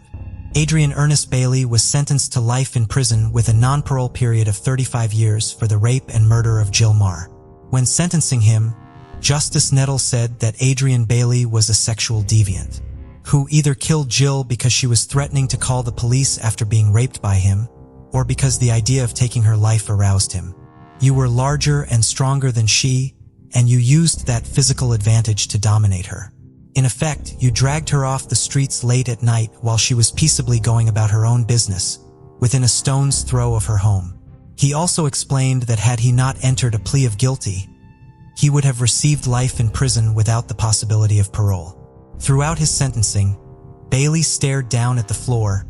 Adrian Ernest Bailey was sentenced to life in prison with a non-parole period of 35 years for the rape and murder of Jill Marr. When sentencing him, Justice Nettle said that Adrian Bailey was a sexual deviant, who either killed Jill because she was threatening to call the police after being raped by him, or because the idea of taking her life aroused him. "You were larger and stronger than she, and you used that physical advantage to dominate her. In effect, you dragged her off the streets late at night while she was peaceably going about her own business, within a stone's throw of her home." He also explained that had he not entered a plea of guilty, he would have received life in prison without the possibility of parole. Throughout his sentencing, Bailey stared down at the floor,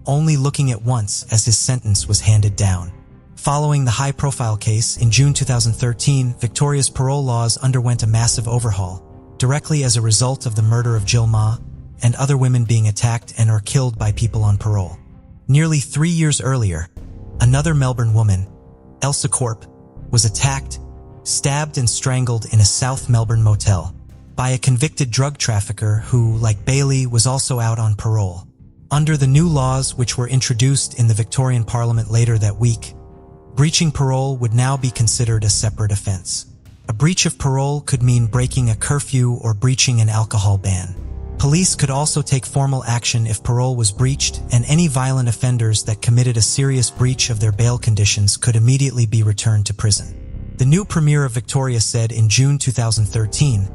only looking at once as his sentence was handed down. Following the high-profile case, in June 2013, Victoria's parole laws underwent a massive overhaul, directly as a result of the murder of Jill Ma and other women being attacked and or killed by people on parole. Nearly 3 years earlier, another Melbourne woman, Elsa Corp, was attacked, stabbed and strangled in a South Melbourne motel by a convicted drug trafficker who, like Bailey, was also out on parole. Under the new laws which were introduced in the Victorian Parliament later that week, breaching parole would now be considered a separate offence. A breach of parole could mean breaking a curfew or breaching an alcohol ban. Police could also take formal action if parole was breached, and any violent offenders that committed a serious breach of their bail conditions could immediately be returned to prison. The new Premier of Victoria said in June 2013,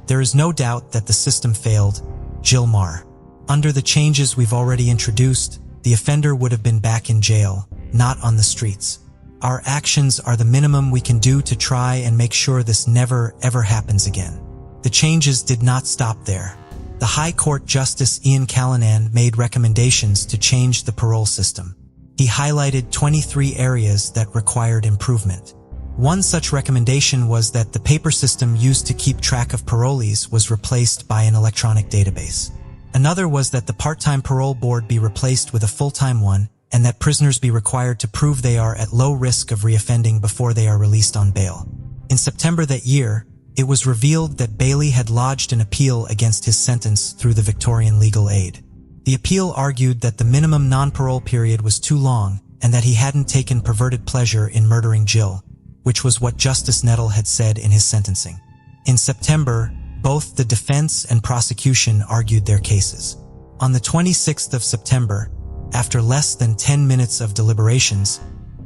"There is no doubt that the system failed Jill Marr. Under the changes we've already introduced, the offender would have been back in jail, not on the streets. Our actions are the minimum we can do to try and make sure this never, ever happens again." The changes did not stop there. The High Court Justice Ian Callanan made recommendations to change the parole system. He highlighted 23 areas that required improvement. One such recommendation was that the paper system used to keep track of parolees was replaced by an electronic database. Another was that the part-time parole board be replaced with a full-time one, and that prisoners be required to prove they are at low risk of reoffending before they are released on bail. In September that year, it was revealed that Bailey had lodged an appeal against his sentence through the Victorian Legal Aid. The appeal argued that the minimum non-parole period was too long and that he hadn't taken perverted pleasure in murdering Jill, which was what Justice Nettle had said in his sentencing. In September, both the defense and prosecution argued their cases. On the 26th of September, after less than 10 minutes of deliberations,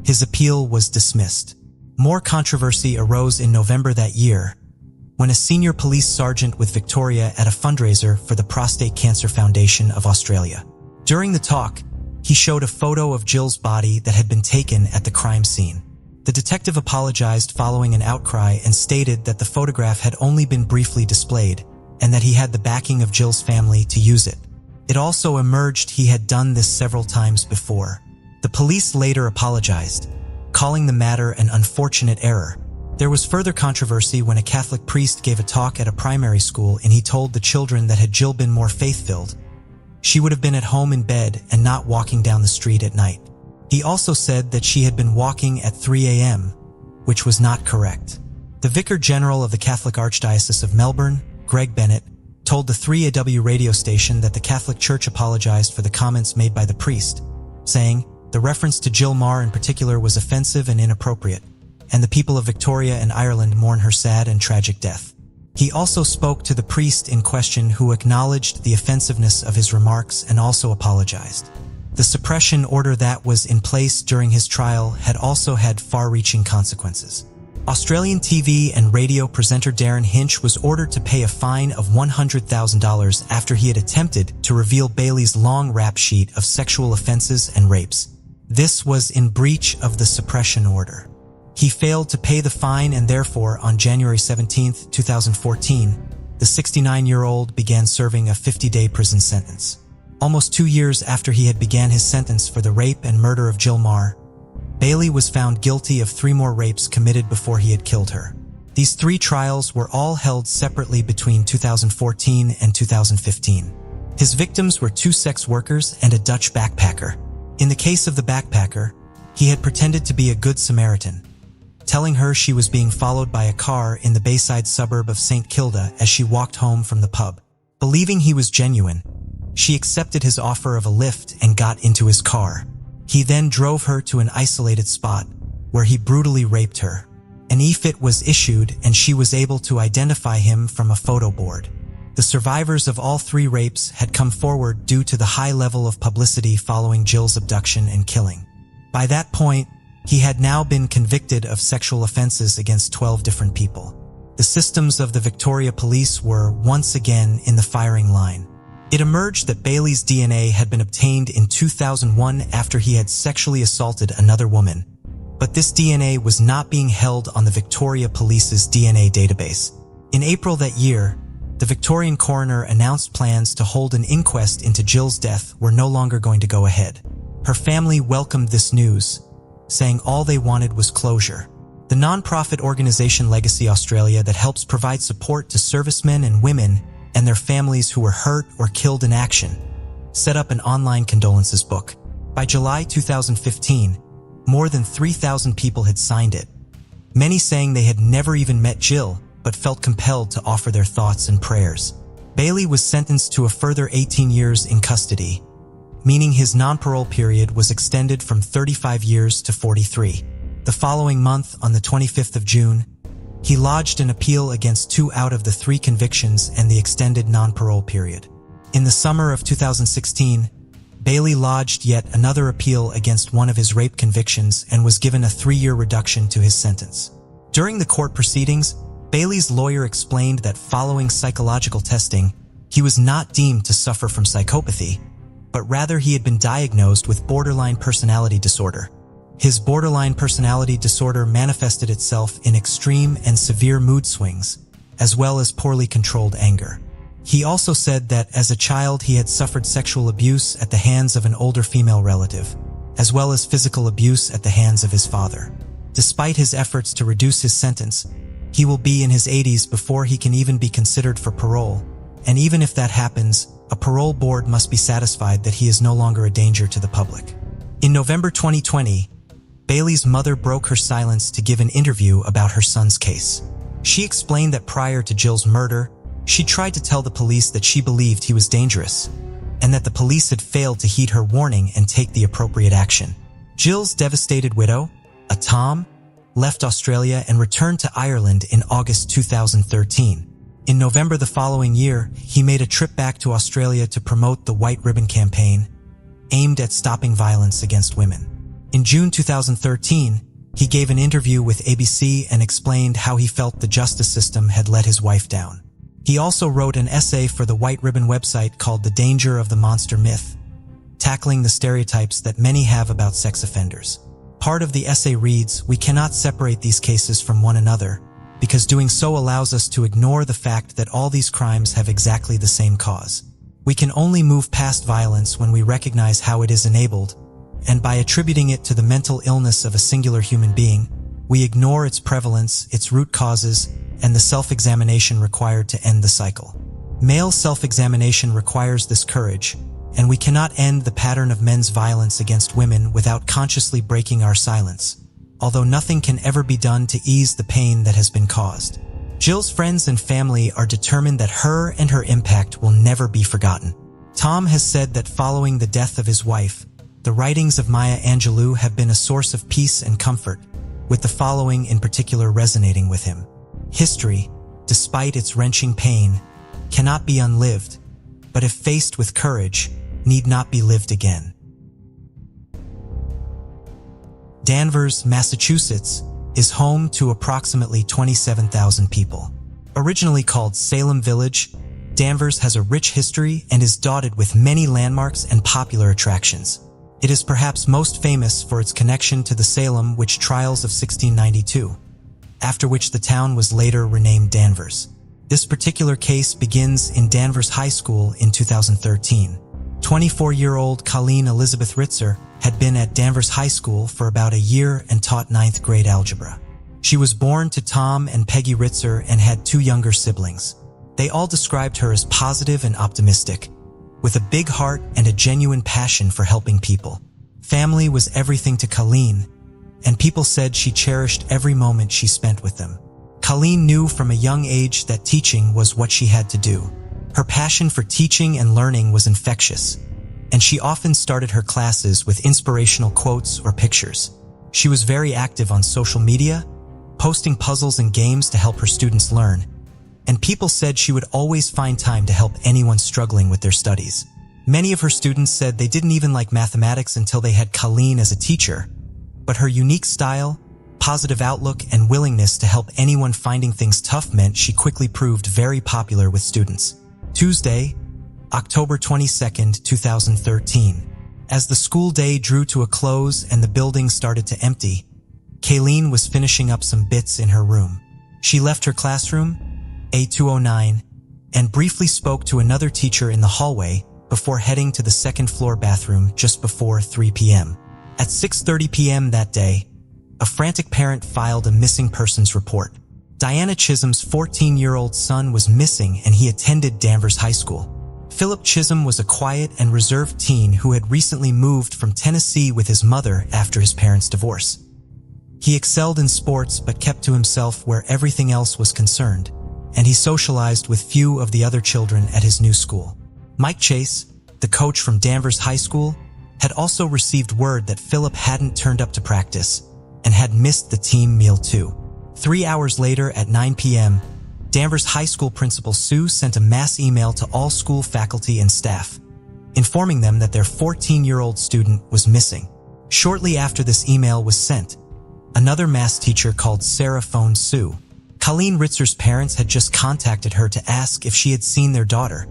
his appeal was dismissed. More controversy arose in November that year, when a senior police sergeant with Victoria at a fundraiser for the Prostate Cancer Foundation of Australia. During the talk, he showed a photo of Jill's body that had been taken at the crime scene. The detective apologized following an outcry and stated that the photograph had only been briefly displayed and that he had the backing of Jill's family to use it. It also emerged he had done this several times before. The police later apologized, calling the matter an unfortunate error. There was further controversy when a Catholic priest gave a talk at a primary school and he told the children that had Jill been more faith-filled, she would have been at home in bed and not walking down the street at night. He also said that she had been walking at 3 a.m., which was not correct. The Vicar General of the Catholic Archdiocese of Melbourne, Greg Bennett, told the 3AW radio station that the Catholic Church apologized for the comments made by the priest, saying, "The reference to Jill Marr in particular was offensive and inappropriate, and the people of Victoria and Ireland mourn her sad and tragic death." He also spoke to the priest in question, who acknowledged the offensiveness of his remarks and also apologized. The suppression order that was in place during his trial had also had far-reaching consequences. Australian TV and radio presenter Darren Hinch was ordered to pay a fine of $100,000 after he had attempted to reveal Bailey's long rap sheet of sexual offenses and rapes. This was in breach of the suppression order. He failed to pay the fine, and therefore, on January 17, 2014, the 69-year-old began serving a 50-day prison sentence. Almost 2 years after he had began his sentence for the rape and murder of Jill Marr, Bailey was found guilty of 3 more rapes committed before he had killed her. These 3 trials were all held separately between 2014 and 2015. His victims were 2 sex workers and a Dutch backpacker. In the case of the backpacker, he had pretended to be a good Samaritan, telling her she was being followed by a car in the Bayside suburb of St. Kilda as she walked home from the pub. Believing he was genuine, she accepted his offer of a lift and got into his car. He then drove her to an isolated spot where he brutally raped her. An e-fit was issued and she was able to identify him from a photo board. The survivors of all 3 rapes had come forward due to the high level of publicity following Jill's abduction and killing. By that point, he had now been convicted of sexual offenses against 12 different people. The systems of the Victoria Police were once again in the firing line. It emerged that Bailey's DNA had been obtained in 2001 after he had sexually assaulted another woman, but this DNA was not being held on the Victoria Police's DNA database. In April that year, the Victorian coroner announced plans to hold an inquest into Jill's death were no longer going to go ahead. Her family welcomed this news, saying all they wanted was closure. The non-profit organization Legacy Australia, that helps provide support to servicemen and women and their families who were hurt or killed in action, set up an online condolences book. By July 2015, more than 3,000 people had signed it, many saying they had never even met Jill but felt compelled to offer their thoughts and prayers. Bailey was sentenced to a further 18 years in custody, meaning his non-parole period was extended from 35 years to 43. The following month, on the 25th of June, he lodged an appeal against 2 out of the 3 convictions and the extended non-parole period. In the summer of 2016, Bailey lodged yet another appeal against one of his rape convictions and was given a 3-year reduction to his sentence. During the court proceedings, Bailey's lawyer explained that following psychological testing, he was not deemed to suffer from psychopathy, but rather he had been diagnosed with borderline personality disorder. His borderline personality disorder manifested itself in extreme and severe mood swings, as well as poorly controlled anger. He also said that as a child he had suffered sexual abuse at the hands of an older female relative, as well as physical abuse at the hands of his father. Despite his efforts to reduce his sentence, he will be in his 80s before he can even be considered for parole, and even if that happens, a parole board must be satisfied that he is no longer a danger to the public. In November 2020, Bailey's mother broke her silence to give an interview about her son's case. She explained that prior to Jill's murder, she tried to tell the police that she believed he was dangerous, and that the police had failed to heed her warning and take the appropriate action. Jill's devastated widow, a Tom, left Australia and returned to Ireland in August 2013. In November the following year, he made a trip back to Australia to promote the White Ribbon campaign, aimed at stopping violence against women. In June 2013, He gave an interview with ABC and explained how he felt the justice system had let his wife down. He also wrote an essay for the White Ribbon website called The Danger of the Monster Myth, tackling the stereotypes that many have about sex offenders. Part of the essay reads, "We cannot separate these cases from one another, because doing so allows us to ignore the fact that all these crimes have exactly the same cause. We can only move past violence when we recognize how it is enabled, and by attributing it to the mental illness of a singular human being, we ignore its prevalence, its root causes, and the self-examination required to end the cycle. Male self-examination requires this courage, and we cannot end the pattern of men's violence against women without consciously breaking our silence, although nothing can ever be done to ease the pain that has been caused." Jill's friends and family are determined that her and her impact will never be forgotten. Tom has said that following the death of his wife, the writings of Maya Angelou have been a source of peace and comfort, with the following in particular resonating with him. "History, despite its wrenching pain, cannot be unlived, but if faced with courage, need not be lived again." Danvers, Massachusetts, is home to approximately 27,000 people. Originally called Salem Village, Danvers has a rich history and is dotted with many landmarks and popular attractions. It is perhaps most famous for its connection to the Salem witch trials of 1692, after which the town was later renamed Danvers. This particular case begins in Danvers High School in 2013. 24-year-old Colleen Elizabeth Ritzer had been at Danvers High School for about a year and taught 9th grade algebra. She was born to Tom and Peggy Ritzer and had 2 younger siblings. They all described her as positive and optimistic, with a big heart and a genuine passion for helping people. Family was everything to Colleen, and people said she cherished every moment she spent with them. Colleen knew from a young age that teaching was what she had to do. Her passion for teaching and learning was infectious, and she often started her classes with inspirational quotes or pictures. She was very active on social media, posting puzzles and games to help her students learn, and people said she would always find time to help anyone struggling with their studies. Many of her students said they didn't even like mathematics until they had Colleen as a teacher, but her unique style, positive outlook, and willingness to help anyone finding things tough meant she quickly proved very popular with students. Tuesday, October 22, 2013. As the school day drew to a close and the building started to empty, Kayleen was finishing up some bits in her room. She left her classroom, A209, and briefly spoke to another teacher in the hallway before heading to the second-floor bathroom just before 3 p.m. At 6:30 p.m. that day, a frantic parent filed a missing persons report. Diana Chisholm's 14-year-old son was missing and he attended Danvers High School. Philip Chisholm was a quiet and reserved teen who had recently moved from Tennessee with his mother after his parents' divorce. He excelled in sports but kept to himself where everything else was concerned, and he socialized with few of the other children at his new school. Mike Chase, the coach from Danvers High School, had also received word that Philip hadn't turned up to practice and had missed the team meal too. 3 hours later at 9 p.m., Danvers High School Principal Sue sent a mass email to all school faculty and staff, informing them that their 14-year-old student was missing. Shortly after this email was sent, another math teacher called Sarah phoned Sue. Colleen Ritzer's parents had just contacted her to ask if she had seen their daughter,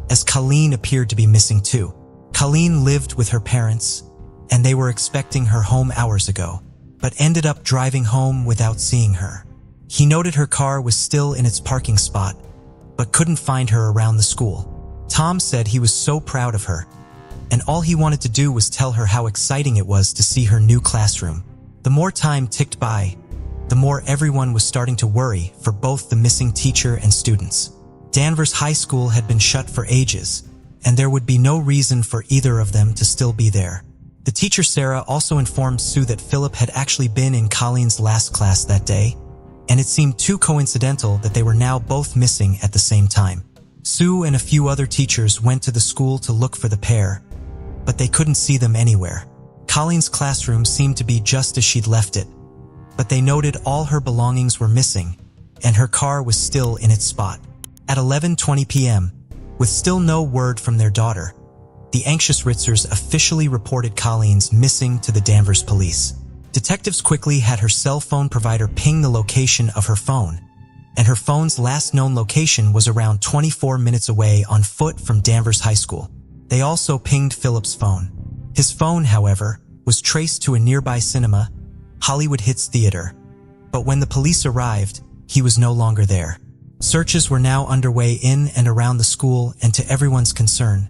as Colleen appeared to be missing too. Colleen lived with her parents, and they were expecting her home hours ago, but ended up driving home without seeing her. He noted her car was still in its parking spot, but couldn't find her around the school. Tom said he was so proud of her, and all he wanted to do was tell her how exciting it was to see her new classroom. The more time ticked by, the more everyone was starting to worry for both the missing teacher and students. Danvers High School had been shut for ages, and there would be no reason for either of them to still be there. The teacher Sarah also informed Sue that Philip had actually been in Colleen's last class that day, and it seemed too coincidental that they were now both missing at the same time. Sue and a few other teachers went to the school to look for the pair, but they couldn't see them anywhere. Colleen's classroom seemed to be just as she'd left it, but they noted all her belongings were missing, and her car was still in its spot. At 11:20 p.m., with still no word from their daughter, the anxious Ritzers officially reported Colleen's missing to the Danvers police. Detectives quickly had her cell phone provider ping the location of her phone, and her phone's last known location was around 24 minutes away on foot from Danvers High School. They also pinged Philip's phone. His phone, however, was traced to a nearby cinema, Hollywood Hits Theater, but when the police arrived, he was no longer there. Searches were now underway in and around the school, and to everyone's concern,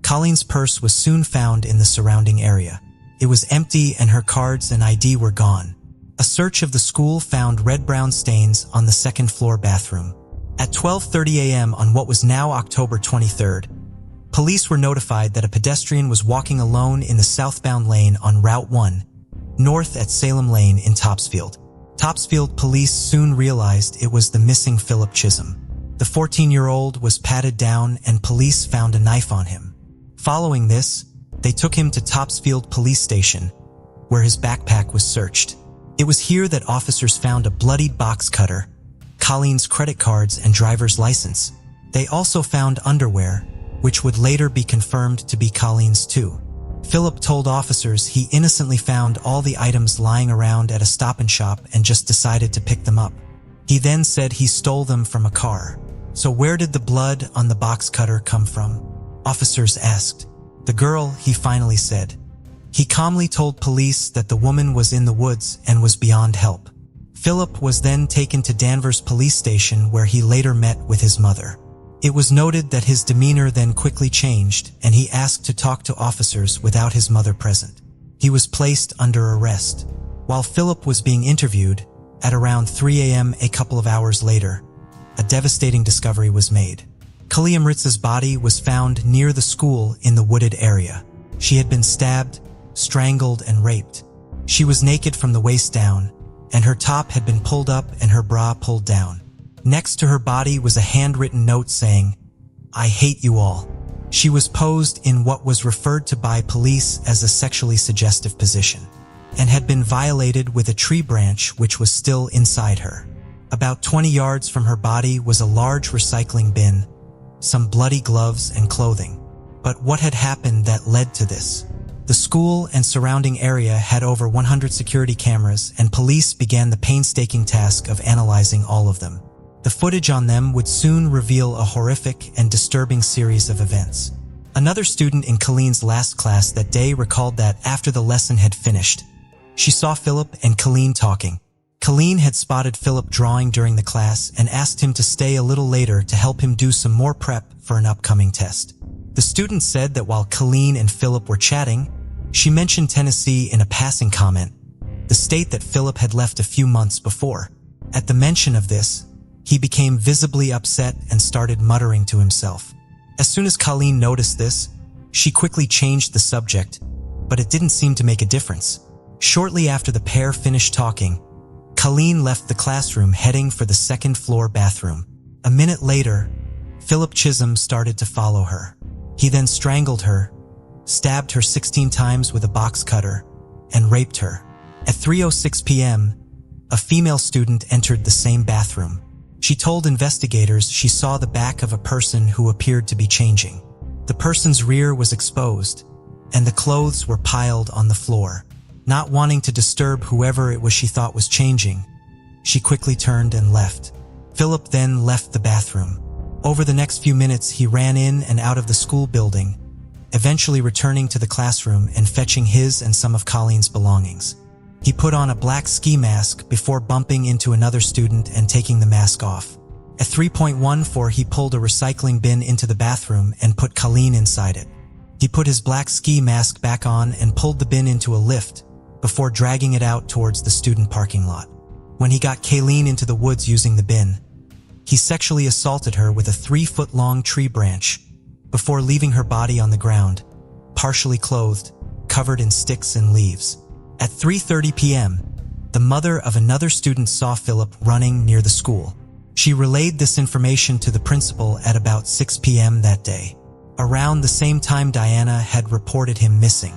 Colleen's purse was soon found in the surrounding area. It was empty and her cards and ID were gone. A search of the school found red-brown stains on the second-floor bathroom. At 12:30 a.m. on what was now October 23rd, police were notified that a pedestrian was walking alone in the southbound lane on Route 1, north at Salem Lane in Topsfield. Topsfield police soon realized it was the missing Philip Chisholm. The 14-year-old was patted down and police found a knife on him. Following this, they took him to Topsfield Police Station, where his backpack was searched. It was here that officers found a bloodied box cutter, Colleen's credit cards and driver's license. They also found underwear, which would later be confirmed to be Colleen's too. Philip told officers he innocently found all the items lying around at a Stop and Shop and just decided to pick them up. He then said he stole them from a car. So where did the blood on the box cutter come from? Officers asked. The girl, he finally said. He calmly told police that the woman was in the woods and was beyond help. Philip was then taken to Danvers Police Station, where he later met with his mother. It was noted that his demeanor then quickly changed, and he asked to talk to officers without his mother present. He was placed under arrest. While Philip was being interviewed, at around 3 a.m. a couple of hours later, a devastating discovery was made. Colleen Ritzer's body was found near the school in the wooded area. She had been stabbed, strangled, and raped. She was naked from the waist down, and her top had been pulled up and her bra pulled down. Next to her body was a handwritten note saying, "I hate you all." She was posed in what was referred to by police as a sexually suggestive position, and had been violated with a tree branch which was still inside her. About 20 yards from her body was a large recycling bin, some bloody gloves and clothing. But what had happened that led to this? The school and surrounding area had over 100 security cameras, and police began the painstaking task of analyzing all of them. The footage on them would soon reveal a horrific and disturbing series of events. Another student in Colleen's last class that day recalled that after the lesson had finished, she saw Philip and Colleen talking. Colleen had spotted Philip drawing during the class and asked him to stay a little later to help him do some more prep for an upcoming test. The student said that while Colleen and Philip were chatting, she mentioned Tennessee in a passing comment, the state that Philip had left a few months before. At the mention of this, he became visibly upset and started muttering to himself. As soon as Colleen noticed this, she quickly changed the subject, but it didn't seem to make a difference. Shortly after the pair finished talking, Colleen left the classroom heading for the second-floor bathroom. A minute later, Philip Chisholm started to follow her. He then strangled her, stabbed her 16 times with a box cutter, and raped her. At 3:06 p.m., a female student entered the same bathroom. She told investigators she saw the back of a person who appeared to be changing. The person's rear was exposed, and the clothes were piled on the floor. Not wanting to disturb whoever it was she thought was changing, she quickly turned and left. Philip then left the bathroom. Over the next few minutes, he ran in and out of the school building, eventually returning to the classroom and fetching his and some of Colleen's belongings. He put on a black ski mask before bumping into another student and taking the mask off. At 3:14, he pulled a recycling bin into the bathroom and put Colleen inside it. He put his black ski mask back on and pulled the bin into a lift before dragging it out towards the student parking lot. When he got Colleen into the woods using the bin, he sexually assaulted her with a 3-foot-long tree branch before leaving her body on the ground, partially clothed, covered in sticks and leaves. At 3:30 p.m., the mother of another student saw Philip running near the school. She relayed this information to the principal at about 6 p.m. that day. Around the same time, Diana had reported him missing.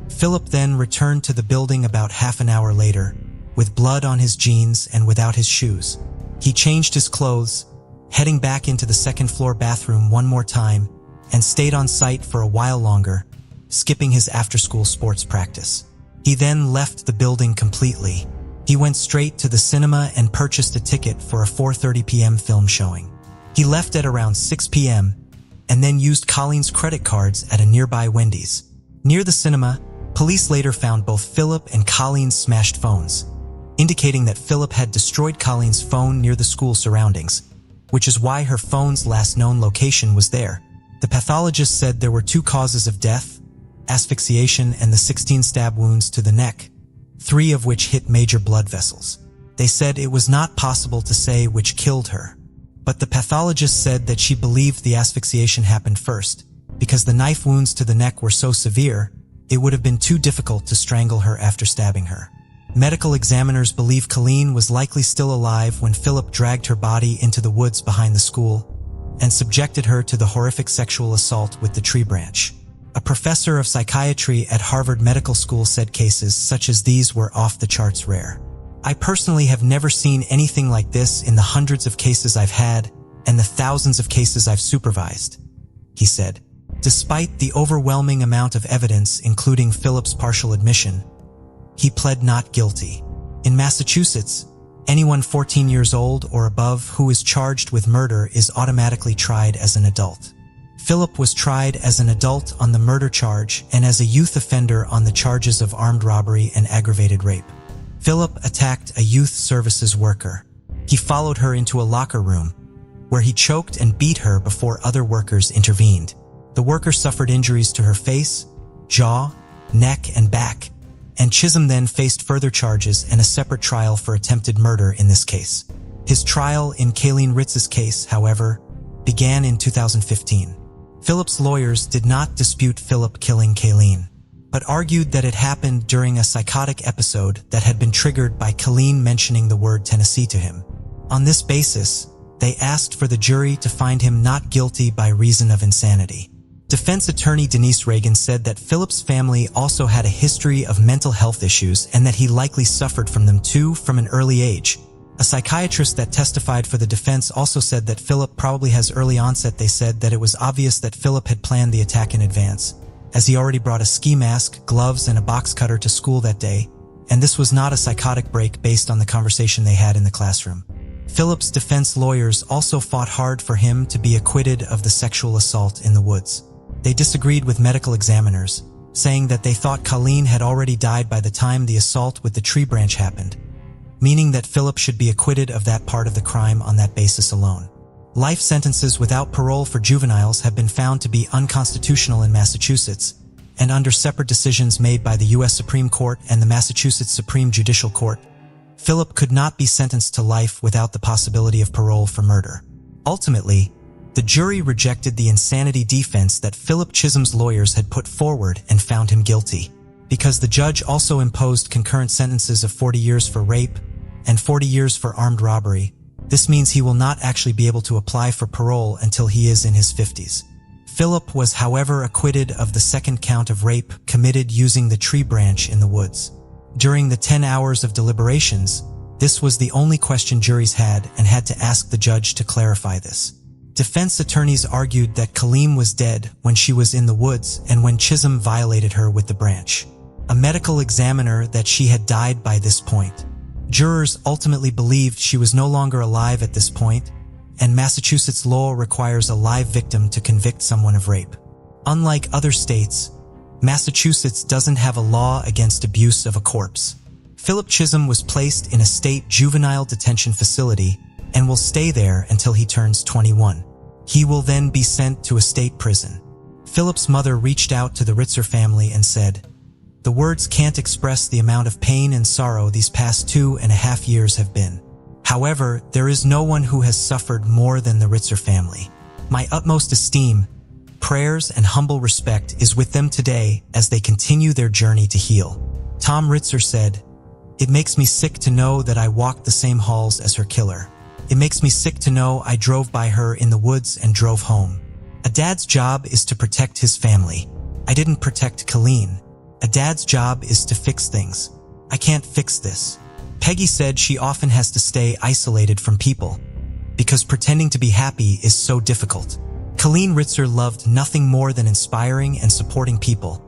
Philip then returned to the building about half an hour later, with blood on his jeans and without his shoes. He changed his clothes, heading back into the second-floor bathroom one more time, and stayed on site for a while longer, skipping his after-school sports practice. He then left the building completely. He went straight to the cinema and purchased a ticket for a 4:30 p.m. film showing. He left at around 6 p.m. and then used Colleen's credit cards at a nearby Wendy's. Near the cinema, police later found both Philip and Colleen's smashed phones, indicating that Philip had destroyed Colleen's phone near the school surroundings, which is why her phone's last known location was there. The pathologist said there were 2 causes of death: asphyxiation and the 16 stab wounds to the neck, 3 of which hit major blood vessels. They said it was not possible to say which killed her, but the pathologist said that she believed the asphyxiation happened first, because the knife wounds to the neck were so severe, it would have been too difficult to strangle her after stabbing her. Medical examiners believe Colleen was likely still alive when Philip dragged her body into the woods behind the school and subjected her to the horrific sexual assault with the tree branch. A professor of psychiatry at Harvard Medical School said cases such as these were off the charts rare. I personally have never seen anything like this in the hundreds of cases I've had and the thousands of cases I've supervised, he said. Despite the overwhelming amount of evidence, including Philip's partial admission, he pled not guilty. In Massachusetts, anyone 14 years old or above who is charged with murder is automatically tried as an adult. Philip was tried as an adult on the murder charge and as a youth offender on the charges of armed robbery and aggravated rape. Philip attacked a youth services worker. He followed her into a locker room, where he choked and beat her before other workers intervened. The worker suffered injuries to her face, jaw, neck, and back, and Chisholm then faced further charges and a separate trial for attempted murder in this case. His trial in Colleen Ritzer's case, however, began in 2015. Philip's lawyers did not dispute Philip killing Colleen, but argued that it happened during a psychotic episode that had been triggered by Colleen mentioning the word Tennessee to him. On this basis, they asked for the jury to find him not guilty by reason of insanity. Defense attorney Denise Reagan said that Philip's family also had a history of mental health issues and that he likely suffered from them too from an early age. A psychiatrist that testified for the defense also said that Philip probably has early onset. They said that it was obvious that Philip had planned the attack in advance, as he already brought a ski mask, gloves, and a box cutter to school that day, and this was not a psychotic break based on the conversation they had in the classroom. Philip's defense lawyers also fought hard for him to be acquitted of the sexual assault in the woods. They disagreed with medical examiners, saying that they thought Colleen had already died by the time the assault with the tree branch happened, meaning that Philip should be acquitted of that part of the crime on that basis alone. Life sentences without parole for juveniles have been found to be unconstitutional in Massachusetts, and under separate decisions made by the U.S. Supreme Court and the Massachusetts Supreme Judicial Court, Philip could not be sentenced to life without the possibility of parole for murder. Ultimately, the jury rejected the insanity defense that Philip Chisholm's lawyers had put forward and found him guilty, because the judge also imposed concurrent sentences of 40 years for rape and 40 years for armed robbery. This means he will not actually be able to apply for parole until he is in his 50s. Philip was, however, acquitted of the second count of rape committed using the tree branch in the woods. During the 10 hours of deliberations, this was the only question juries had and had to ask the judge to clarify this. Defense attorneys argued that Colleen was dead when she was in the woods and when Chisholm violated her with the branch. A medical examiner that she had died by this point. Jurors ultimately believed she was no longer alive at this point, and Massachusetts law requires a live victim to convict someone of rape. Unlike other states, Massachusetts doesn't have a law against abuse of a corpse. Philip Chisholm was placed in a state juvenile detention facility and will stay there until he turns 21. He will then be sent to a state prison. Philip's mother reached out to the Ritzer family and said, "The words can't express the amount of pain and sorrow these past 2.5 years have been. However, there is no one who has suffered more than the Ritzer family. My utmost esteem, prayers, and humble respect is with them today as they continue their journey to heal." Tom Ritzer said, "It makes me sick to know that I walked the same halls as her killer. It makes me sick to know I drove by her in the woods and drove home. A dad's job is to protect his family. I didn't protect Colleen. A dad's job is to fix things. I can't fix this." Peggy said she often has to stay isolated from people because pretending to be happy is so difficult. Colleen Ritzer loved nothing more than inspiring and supporting people,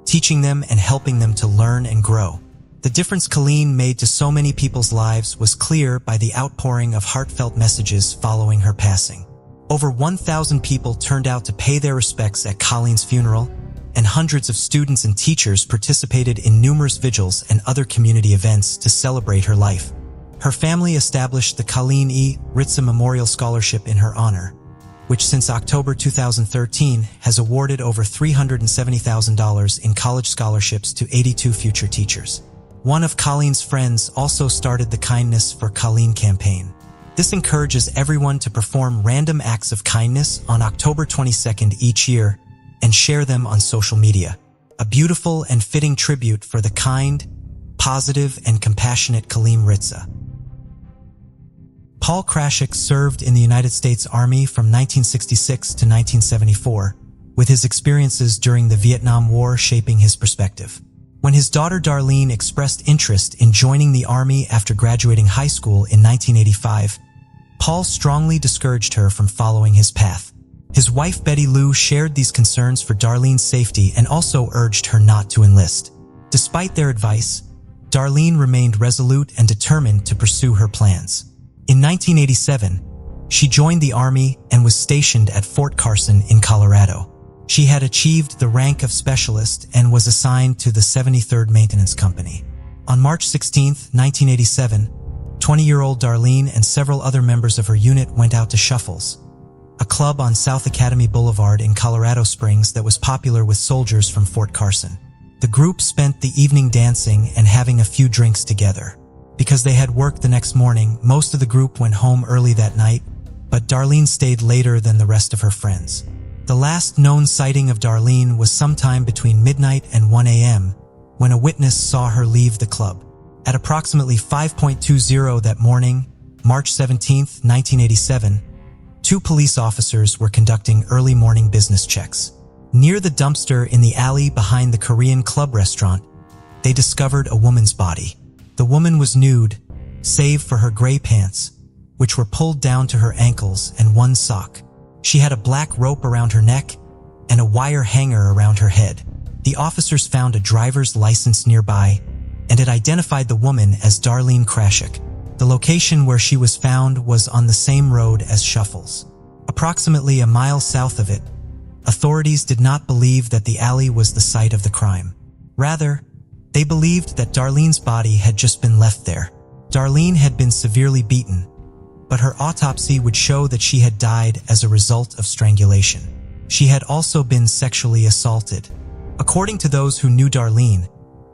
teaching them and helping them to learn and grow. The difference Colleen made to so many people's lives was clear by the outpouring of heartfelt messages following her passing. Over 1,000 people turned out to pay their respects at Colleen's funeral, and hundreds of students and teachers participated in numerous vigils and other community events to celebrate her life. Her family established the Colleen Ritzer Memorial Scholarship in her honor, which since October 2013 has awarded over $370,000 in college scholarships to 82 future teachers. One of Colleen's friends also started the Kindness for Colleen campaign. This encourages everyone to perform random acts of kindness on October 22nd each year and share them on social media. A beautiful and fitting tribute for the kind, positive, and compassionate Colleen Ritzer. Paul Crashik served in the United States Army from 1966 to 1974, with his experiences during the Vietnam War shaping his perspective. When his daughter Darlene expressed interest in joining the Army after graduating high school in 1985, Paul strongly discouraged her from following his path. His wife Betty Lou shared these concerns for Darlene's safety and also urged her not to enlist. Despite their advice, Darlene remained resolute and determined to pursue her plans. In 1987, she joined the Army and was stationed at Fort Carson in Colorado. She had achieved the rank of specialist and was assigned to the 73rd Maintenance Company. On March 16, 1987, 20-year-old Darlene and several other members of her unit went out to Shuffles, a club on South Academy Boulevard in Colorado Springs that was popular with soldiers from Fort Carson. The group spent the evening dancing and having a few drinks together. Because they had work the next morning, most of the group went home early that night, but Darlene stayed later than the rest of her friends. The last known sighting of Darlene was sometime between midnight and 1 a.m. when a witness saw her leave the club. At approximately 5:20 that morning, March 17, 1987, two police officers were conducting early morning business checks. Near the dumpster in the alley behind the Korean club restaurant, they discovered a woman's body. The woman was nude, save for her gray pants, which were pulled down to her ankles, and one sock. She had a black rope around her neck and a wire hanger around her head. The officers found a driver's license nearby and had identified the woman as Darlene Crashik. The location where she was found was on the same road as Shuffles. Approximately a mile south of it, authorities did not believe that the alley was the site of the crime. Rather, they believed that Darlene's body had just been left there. Darlene had been severely beaten, but her autopsy would show that she had died as a result of strangulation. She had also been sexually assaulted. According to those who knew Darlene,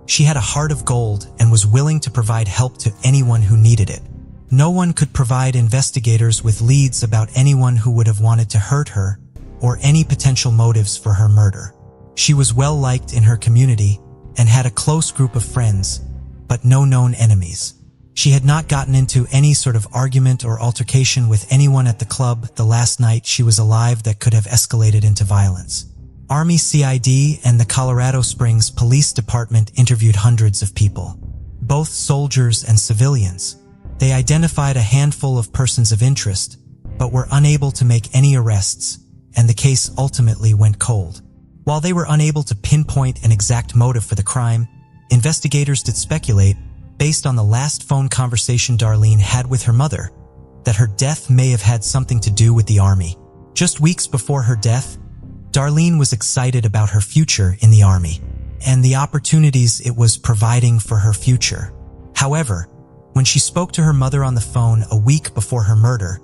she had a heart of gold and was willing to provide help to anyone who needed it. No one could provide investigators with leads about anyone who would have wanted to hurt her or any potential motives for her murder. She was well liked in her community and had a close group of friends, but no known enemies. She had not gotten into any sort of argument or altercation with anyone at the club the last night she was alive that could have escalated into violence. Army CID and the Colorado Springs Police Department interviewed hundreds of people, both soldiers and civilians. They identified a handful of persons of interest, but were unable to make any arrests, and the case ultimately went cold. While they were unable to pinpoint an exact motive for the crime, investigators did speculate, based on the last phone conversation Darlene had with her mother, that her death may have had something to do with the Army. Just weeks before her death, Darlene was excited about her future in the Army and the opportunities it was providing for her future. However, when she spoke to her mother on the phone a week before her murder,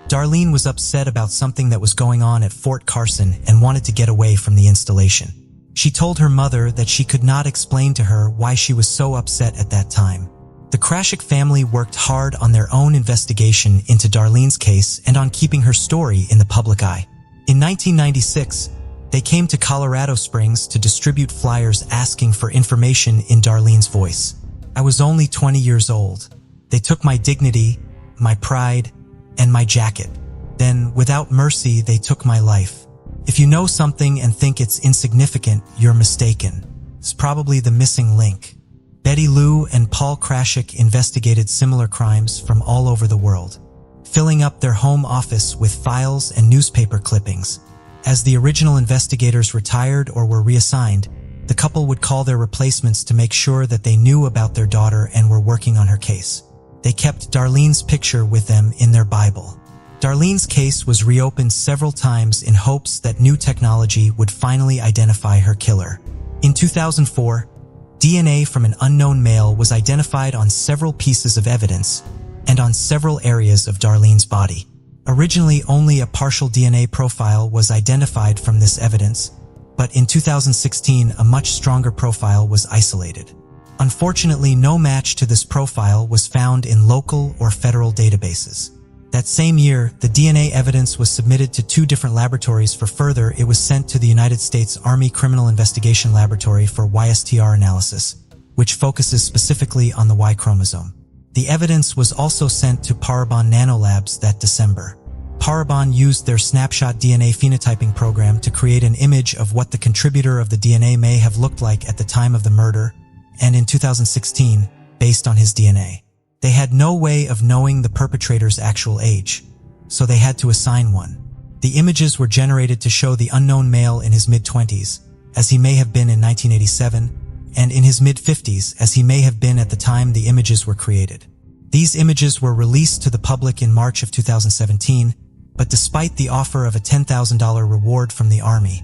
Darlene was upset about something that was going on at Fort Carson and wanted to get away from the installation. She told her mother that she could not explain to her why she was so upset at that time. The Crashik family worked hard on their own investigation into Darlene's case and on keeping her story in the public eye. In 1996, they came to Colorado Springs to distribute flyers asking for information in Darlene's voice. I was only 20 years old. They took my dignity, my pride, and my jacket. Then, without mercy, they took my life. If you know something and think it's insignificant, you're mistaken. It's probably the missing link. Betty Lou and Paul Crashik investigated similar crimes from all over the world, filling up their home office with files and newspaper clippings. As the original investigators retired or were reassigned, The couple would call their replacements to make sure that they knew about their daughter and were working on her case. They kept Darlene's picture with them in their Bible. Darlene's case was reopened several times in hopes that new technology would finally identify her killer. In 2004, DNA from an unknown male was identified on several pieces of evidence and on several areas of Darlene's body. Originally, only a partial DNA profile was identified from this evidence, but in 2016, a much stronger profile was isolated. Unfortunately, no match to this profile was found in local or federal databases. That same year, the DNA evidence was submitted to 2 different laboratories. It was sent to the United States Army Criminal Investigation Laboratory for YSTR analysis, which focuses specifically on the Y chromosome. The evidence was also sent to Parabon Nanolabs that December. Parabon used their snapshot DNA phenotyping program to create an image of what the contributor of the DNA may have looked like at the time of the murder, and in 2016, based on his DNA. They had no way of knowing the perpetrator's actual age, so they had to assign one. The images were generated to show the unknown male in his mid-20s, as he may have been in 1987, and in his mid-50s, as he may have been at the time the images were created. These images were released to the public in March of 2017, but despite the offer of a $10,000 reward from the Army,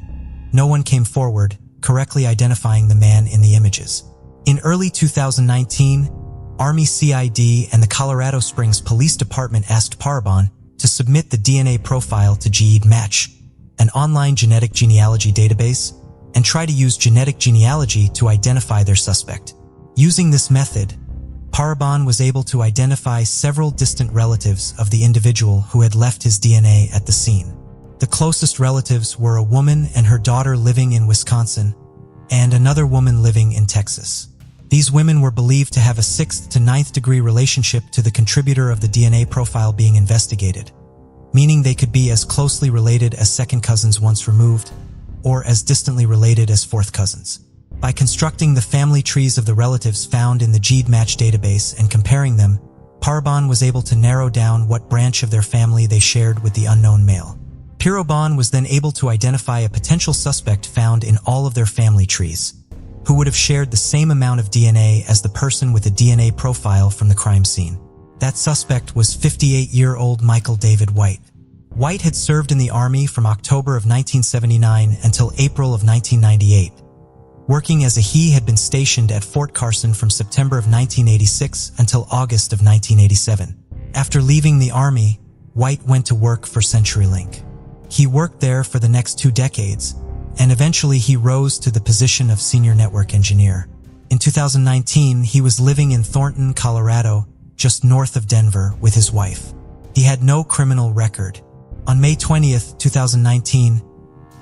no one came forward, correctly identifying the man in the images. In early 2019, Army CID and the Colorado Springs Police Department asked Parabon to submit the DNA profile to GEDmatch, an online genetic genealogy database, and try to use genetic genealogy to identify their suspect. Using this method, Parabon was able to identify several distant relatives of the individual who had left his DNA at the scene. The closest relatives were a woman and her daughter living in Wisconsin, and another woman living in Texas. These women were believed to have a 6th to 9th degree relationship to the contributor of the DNA profile being investigated, meaning they could be as closely related as second cousins once removed, or as distantly related as fourth cousins. By constructing the family trees of the relatives found in the GEDmatch database and comparing them, Parabon was able to narrow down what branch of their family they shared with the unknown male. Parabon was then able to identify a potential suspect found in all of their family trees, who would have shared the same amount of DNA as the person with a DNA profile from the crime scene. That suspect was 58-year-old Michael David White. White had served in the Army from October of 1979 until April of 1998, working as he had been stationed at Fort Carson from September of 1986 until August of 1987. After leaving the Army, White went to work for CenturyLink. He worked there for the next 2 decades, and eventually he rose to the position of senior network engineer. In 2019, he was living in Thornton, Colorado, just north of Denver, with his wife. He had no criminal record. On May 20th, 2019,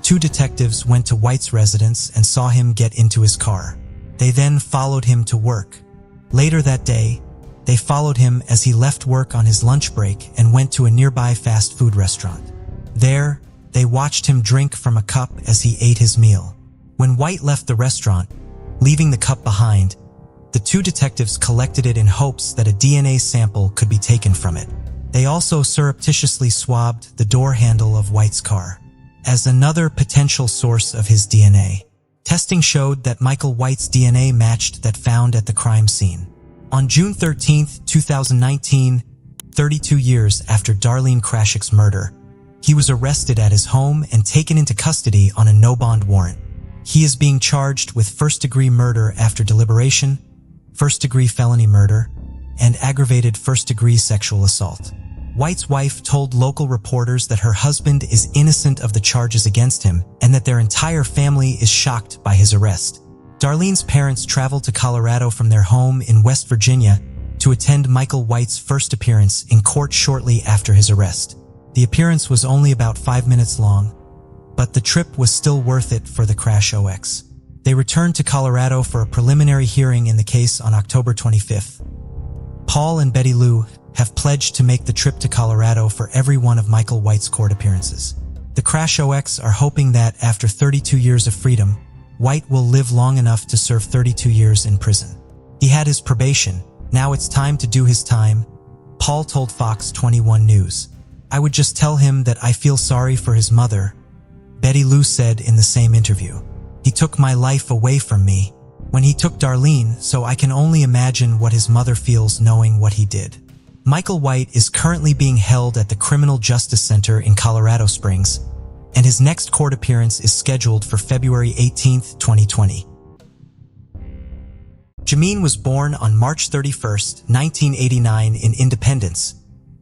2 detectives went to White's residence and saw him get into his car. They then followed him to work. Later that day, they followed him as he left work on his lunch break and went to a nearby fast food restaurant. There, they watched him drink from a cup as he ate his meal. When White left the restaurant, leaving the cup behind, the 2 detectives collected it in hopes that a DNA sample could be taken from it. They also surreptitiously swabbed the door handle of White's car as another potential source of his DNA. Testing showed that Michael White's DNA matched that found at the crime scene. On June 13, 2019, 32 years after Darlene Crashik's murder, he was arrested at his home and taken into custody on a no-bond warrant. He is being charged with first-degree murder after deliberation, first-degree felony murder, and aggravated first-degree sexual assault. White's wife told local reporters that her husband is innocent of the charges against him and that their entire family is shocked by his arrest. Darlene's parents traveled to Colorado from their home in West Virginia to attend Michael White's first appearance in court shortly after his arrest. The appearance was only about 5 minutes long, but the trip was still worth it for the Crash OX. They returned to Colorado for a preliminary hearing in the case on October 25th. Paul and Betty Lou have pledged to make the trip to Colorado for every one of Michael White's court appearances. The Crash OX are hoping that, after 32 years of freedom, White will live long enough to serve 32 years in prison. He had his probation. Now it's time to do his time, Paul told Fox 21 News. I would just tell him that I feel sorry for his mother, Betty Lou said in the same interview. He took my life away from me when he took Darlene, so I can only imagine what his mother feels knowing what he did. Michael White is currently being held at the Criminal Justice Center in Colorado Springs, and his next court appearance is scheduled for February 18, 2020. Jameen was born on March 31, 1989 in Independence,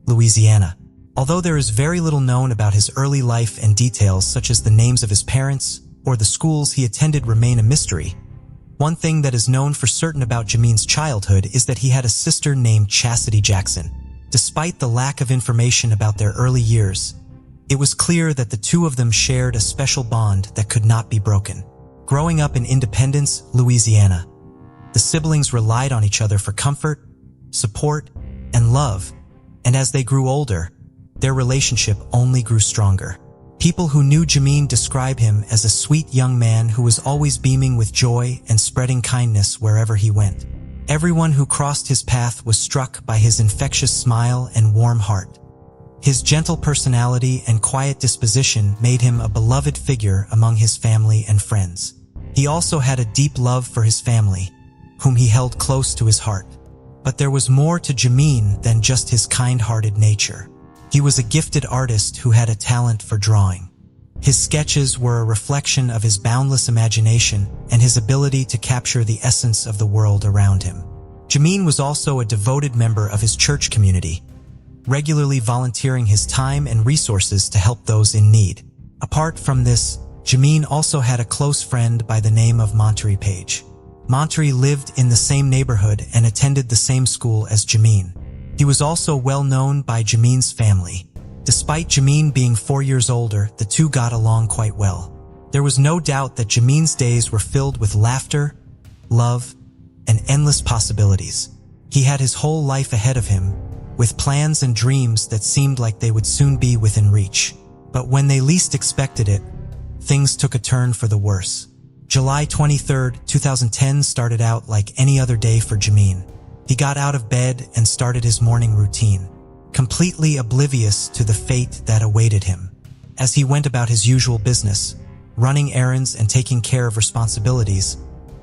Louisiana. Although there is very little known about his early life and details such as the names of his parents or the schools he attended remain a mystery, one thing that is known for certain about Jameen's childhood is that he had a sister named Chastity Jackson. Despite the lack of information about their early years, it was clear that the two of them shared a special bond that could not be broken. Growing up in Independence, Louisiana, the siblings relied on each other for comfort, support, and love, and as they grew older, their relationship only grew stronger. People who knew Jameen describe him as a sweet young man who was always beaming with joy and spreading kindness wherever he went. Everyone who crossed his path was struck by his infectious smile and warm heart. His gentle personality and quiet disposition made him a beloved figure among his family and friends. He also had a deep love for his family, whom he held close to his heart. But there was more to Jameen than just his kind-hearted nature. He was a gifted artist who had a talent for drawing. His sketches were a reflection of his boundless imagination and his ability to capture the essence of the world around him. Jameen was also a devoted member of his church community, regularly volunteering his time and resources to help those in need. Apart from this, Jameen also had a close friend by the name of Monterey Page. Monterey lived in the same neighborhood and attended the same school as Jameen. He was also well known by Jameen's family. Despite Jameen being 4 years older, the two got along quite well. There was no doubt that Jameen's days were filled with laughter, love, and endless possibilities. He had his whole life ahead of him, with plans and dreams that seemed like they would soon be within reach. But when they least expected it, things took a turn for the worse. July 23, 2010 started out like any other day for Jameen. He got out of bed and started his morning routine, completely oblivious to the fate that awaited him. As he went about his usual business, running errands and taking care of responsibilities,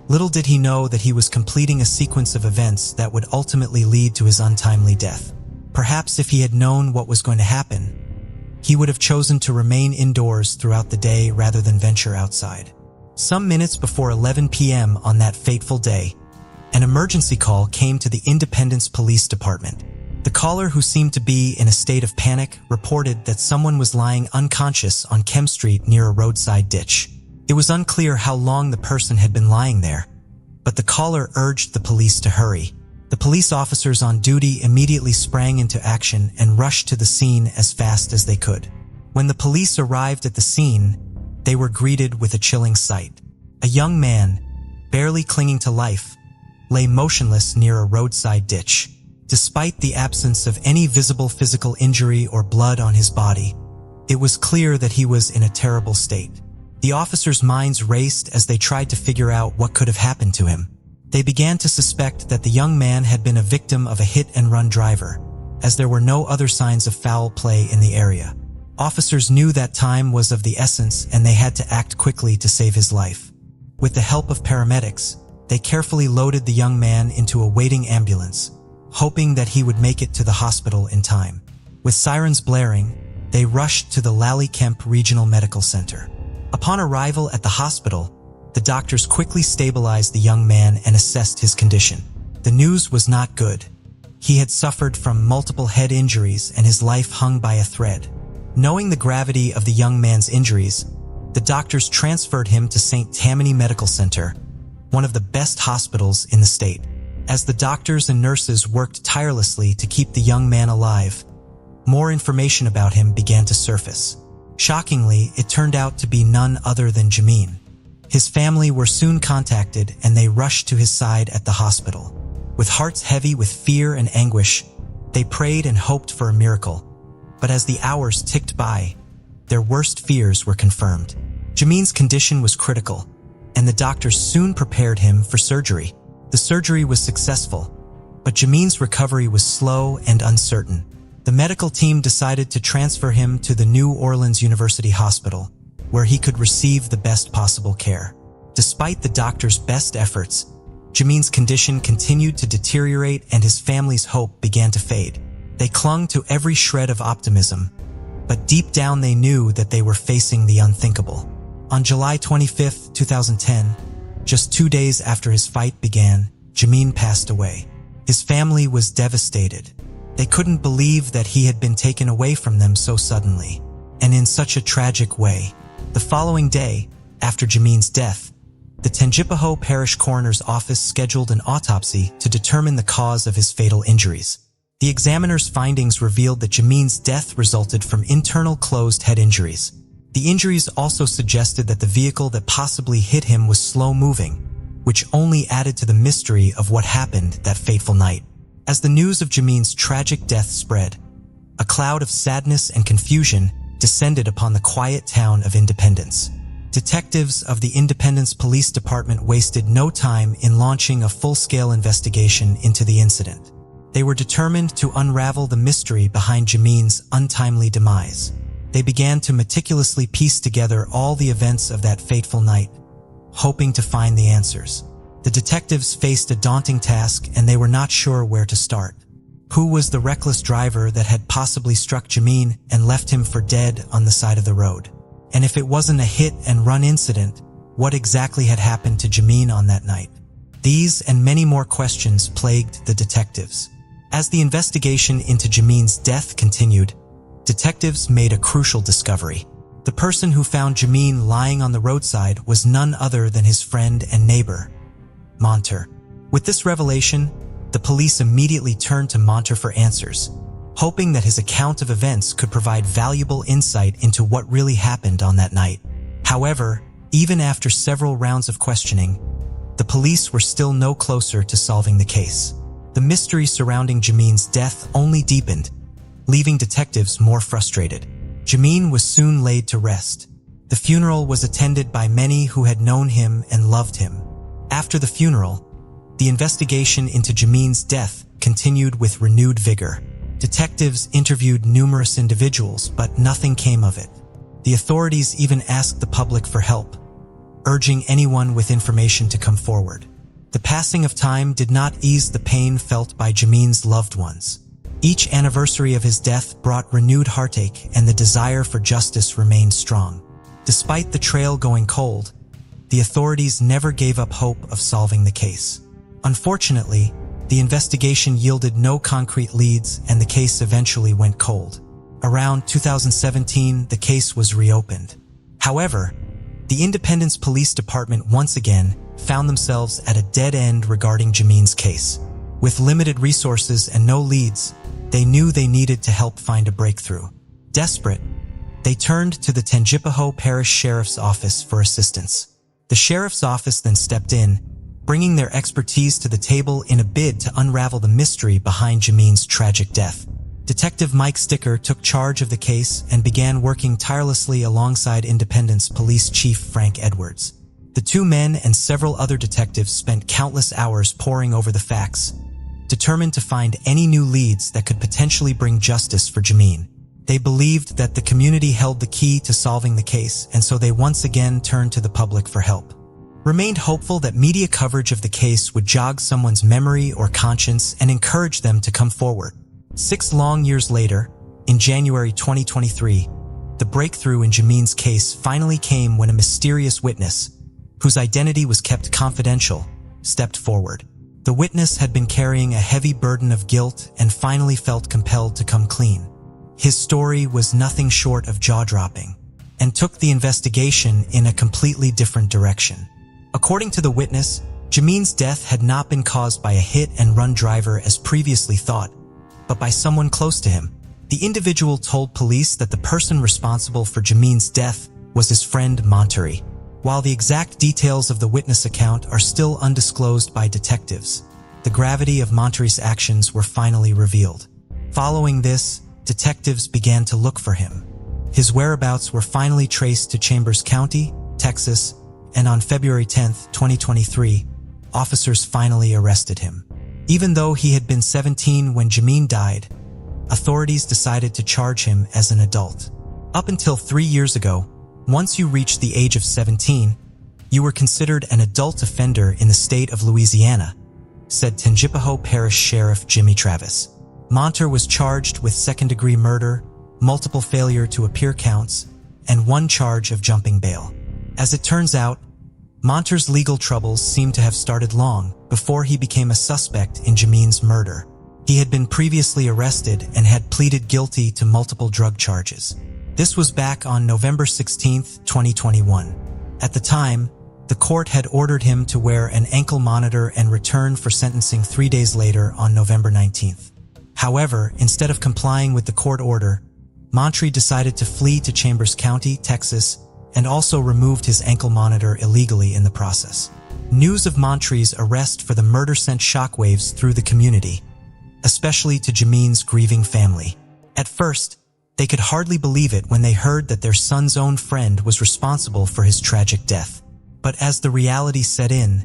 little did he know that he was completing a sequence of events that would ultimately lead to his untimely death. Perhaps if he had known what was going to happen, he would have chosen to remain indoors throughout the day rather than venture outside. Some minutes before 11 p.m. on that fateful day, an emergency call came to the Independence Police Department. The caller, who seemed to be in a state of panic, reported that someone was lying unconscious on Kem Street near a roadside ditch. It was unclear how long the person had been lying there, but the caller urged the police to hurry. The police officers on duty immediately sprang into action and rushed to the scene as fast as they could. When the police arrived at the scene, they were greeted with a chilling sight. A young man, barely clinging to life, lay motionless near a roadside ditch. Despite the absence of any visible physical injury or blood on his body, it was clear that he was in a terrible state. The officers' minds raced as they tried to figure out what could have happened to him. They began to suspect that the young man had been a victim of a hit-and-run driver, as there were no other signs of foul play in the area. Officers knew that time was of the essence and they had to act quickly to save his life. With the help of paramedics, they carefully loaded the young man into a waiting ambulance, hoping that he would make it to the hospital in time. With sirens blaring, they rushed to the Lally-Kemp Regional Medical Center. Upon arrival at the hospital, the doctors quickly stabilized the young man and assessed his condition. The news was not good. He had suffered from multiple head injuries and his life hung by a thread. Knowing the gravity of the young man's injuries, the doctors transferred him to St. Tammany Medical Center, one of the best hospitals in the state. As the doctors and nurses worked tirelessly to keep the young man alive, more information about him began to surface. Shockingly, it turned out to be none other than Jameen. His family were soon contacted and they rushed to his side at the hospital. With hearts heavy with fear and anguish, they prayed and hoped for a miracle. But as the hours ticked by, their worst fears were confirmed. Jameen's condition was critical, and the doctors soon prepared him for surgery. The surgery was successful, but Jameen's recovery was slow and uncertain. The medical team decided to transfer him to the New Orleans University Hospital, where he could receive the best possible care. Despite the doctor's best efforts, Jameen's condition continued to deteriorate and his family's hope began to fade. They clung to every shred of optimism, but deep down they knew that they were facing the unthinkable. On July 25, 2010, just 2 days after his fight began, Jameen passed away. His family was devastated. They couldn't believe that he had been taken away from them so suddenly, and in such a tragic way. The following day, after Jameen's death, the Tangipahoa Parish Coroner's Office scheduled an autopsy to determine the cause of his fatal injuries. The examiner's findings revealed that Jameen's death resulted from internal closed head injuries. The injuries also suggested that the vehicle that possibly hit him was slow-moving, which only added to the mystery of what happened that fateful night. As the news of Jameen's tragic death spread, a cloud of sadness and confusion descended upon the quiet town of Independence. Detectives of the Independence Police Department wasted no time in launching a full-scale investigation into the incident. They were determined to unravel the mystery behind Jameen's untimely demise. They began to meticulously piece together all the events of that fateful night, hoping to find the answers. The detectives faced a daunting task and they were not sure where to start. Who was the reckless driver that had possibly struck Jameen and left him for dead on the side of the road? And if it wasn't a hit-and-run incident, what exactly had happened to Jameen on that night? These and many more questions plagued the detectives. As the investigation into Jameen's death continued, detectives made a crucial discovery. The person who found Jameen lying on the roadside was none other than his friend and neighbor, Monter. With this revelation, the police immediately turned to Monter for answers, hoping that his account of events could provide valuable insight into what really happened on that night. However, even after several rounds of questioning, the police were still no closer to solving the case. The mystery surrounding Jameen's death only deepened, leaving detectives more frustrated. Jameen was soon laid to rest. The funeral was attended by many who had known him and loved him. After the funeral, the investigation into Jameen's death continued with renewed vigor. Detectives interviewed numerous individuals, but nothing came of it. The authorities even asked the public for help, urging anyone with information to come forward. The passing of time did not ease the pain felt by Jameen's loved ones. Each anniversary of his death brought renewed heartache, and the desire for justice remained strong. Despite the trail going cold, the authorities never gave up hope of solving the case. Unfortunately, the investigation yielded no concrete leads and the case eventually went cold. Around 2017, the case was reopened. However, the Independence Police Department once again found themselves at a dead end regarding Jameen's case. With limited resources and no leads, they knew they needed to help find a breakthrough. Desperate, they turned to the Tangipahoa Parish Sheriff's Office for assistance. The Sheriff's Office then stepped in, bringing their expertise to the table in a bid to unravel the mystery behind Jameen's tragic death. Detective Mike Sticker took charge of the case and began working tirelessly alongside Independence Police Chief Frank Edwards. The two men and several other detectives spent countless hours poring over the facts, determined to find any new leads that could potentially bring justice for Jameen. They believed that the community held the key to solving the case, and so they once again turned to the public for help. Remained hopeful that media coverage of the case would jog someone's memory or conscience and encourage them to come forward. 6 long years later, in January 2023, the breakthrough in Jameen's case finally came when a mysterious witness, whose identity was kept confidential, stepped forward. The witness had been carrying a heavy burden of guilt and finally felt compelled to come clean. His story was nothing short of jaw-dropping, and took the investigation in a completely different direction. According to the witness, Jameen's death had not been caused by a hit-and-run driver as previously thought, but by someone close to him. The individual told police that the person responsible for Jameen's death was his friend Monterey. While the exact details of the witness account are still undisclosed by detectives, the gravity of Monterey's actions were finally revealed. Following this, detectives began to look for him. His whereabouts were finally traced to Chambers County, Texas, and on February 10, 2023, officers finally arrested him. Even though he had been 17 when Jameen died, authorities decided to charge him as an adult. Up until 3 years ago, once you reached the age of 17, "You were considered an adult offender in the state of Louisiana," said Tangipahoa Parish Sheriff Jimmy Travis. Monter was charged with second-degree murder, multiple failure to appear counts, and one charge of jumping bail. As it turns out, Monter's legal troubles seem to have started long before he became a suspect in Jameen's murder. He had been previously arrested and had pleaded guilty to multiple drug charges. This was back on November 16, 2021. At the time, the court had ordered him to wear an ankle monitor and return for sentencing 3 days later on November 19th. However, instead of complying with the court order, Montre decided to flee to Chambers County, Texas, and also removed his ankle monitor illegally in the process. News of Montre's arrest for the murder sent shockwaves through the community, especially to Jameen's grieving family. At first, they could hardly believe it when they heard that their son's own friend was responsible for his tragic death. But as the reality set in,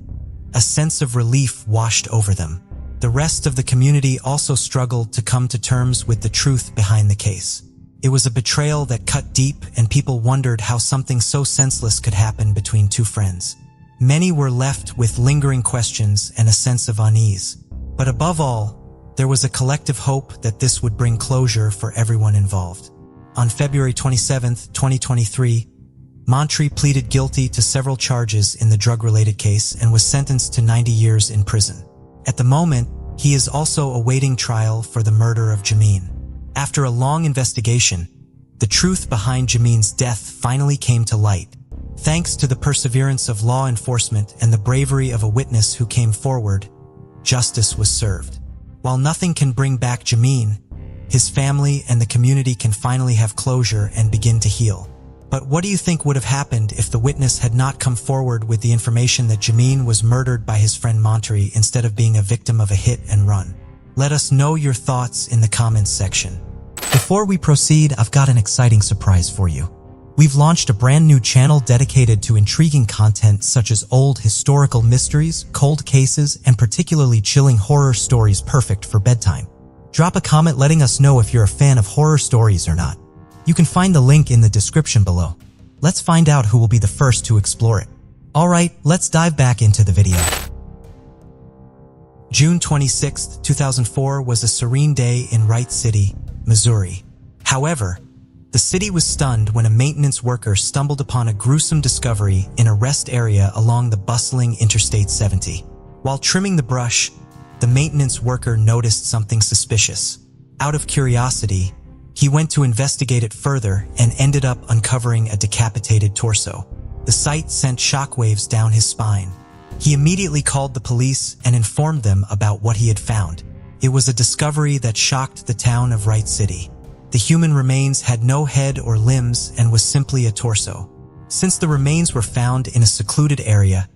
a sense of relief washed over them. The rest of the community also struggled to come to terms with the truth behind the case. It was a betrayal that cut deep, and people wondered how something so senseless could happen between two friends. Many were left with lingering questions and a sense of unease. But above all, there was a collective hope that this would bring closure for everyone involved. On February 27, 2023, Montre pleaded guilty to several charges in the drug-related case and was sentenced to 90 years in prison. At the moment, he is also awaiting trial for the murder of Jameen. After a long investigation, the truth behind Jameen's death finally came to light. Thanks to the perseverance of law enforcement and the bravery of a witness who came forward, justice was served. While nothing can bring back Jameen, his family and the community can finally have closure and begin to heal. But what do you think would have happened if the witness had not come forward with the information that Jameen was murdered by his friend Montre instead of being a victim of a hit and run? Let us know your thoughts in the comments section. Before we proceed, I've got an exciting surprise for you. We've launched a brand new channel dedicated to intriguing content such as old historical mysteries, cold cases, and particularly chilling horror stories perfect for bedtime. Drop a comment letting us know if you're a fan of horror stories or not. You can find the link in the description below. Let's find out who will be the first to explore it. Alright, let's dive back into the video. June 26, 2004 was a serene day in Wright City, Missouri. However, the city was stunned when a maintenance worker stumbled upon a gruesome discovery in a rest area along the bustling Interstate 70. While trimming the brush, the maintenance worker noticed something suspicious. Out of curiosity, he went to investigate it further and ended up uncovering a decapitated torso. The sight sent shockwaves down his spine. He immediately called the police and informed them about what he had found. It was a discovery that shocked the town of Wright City. The human remains had no head or limbs and was simply a torso. Since the remains were found in a secluded area,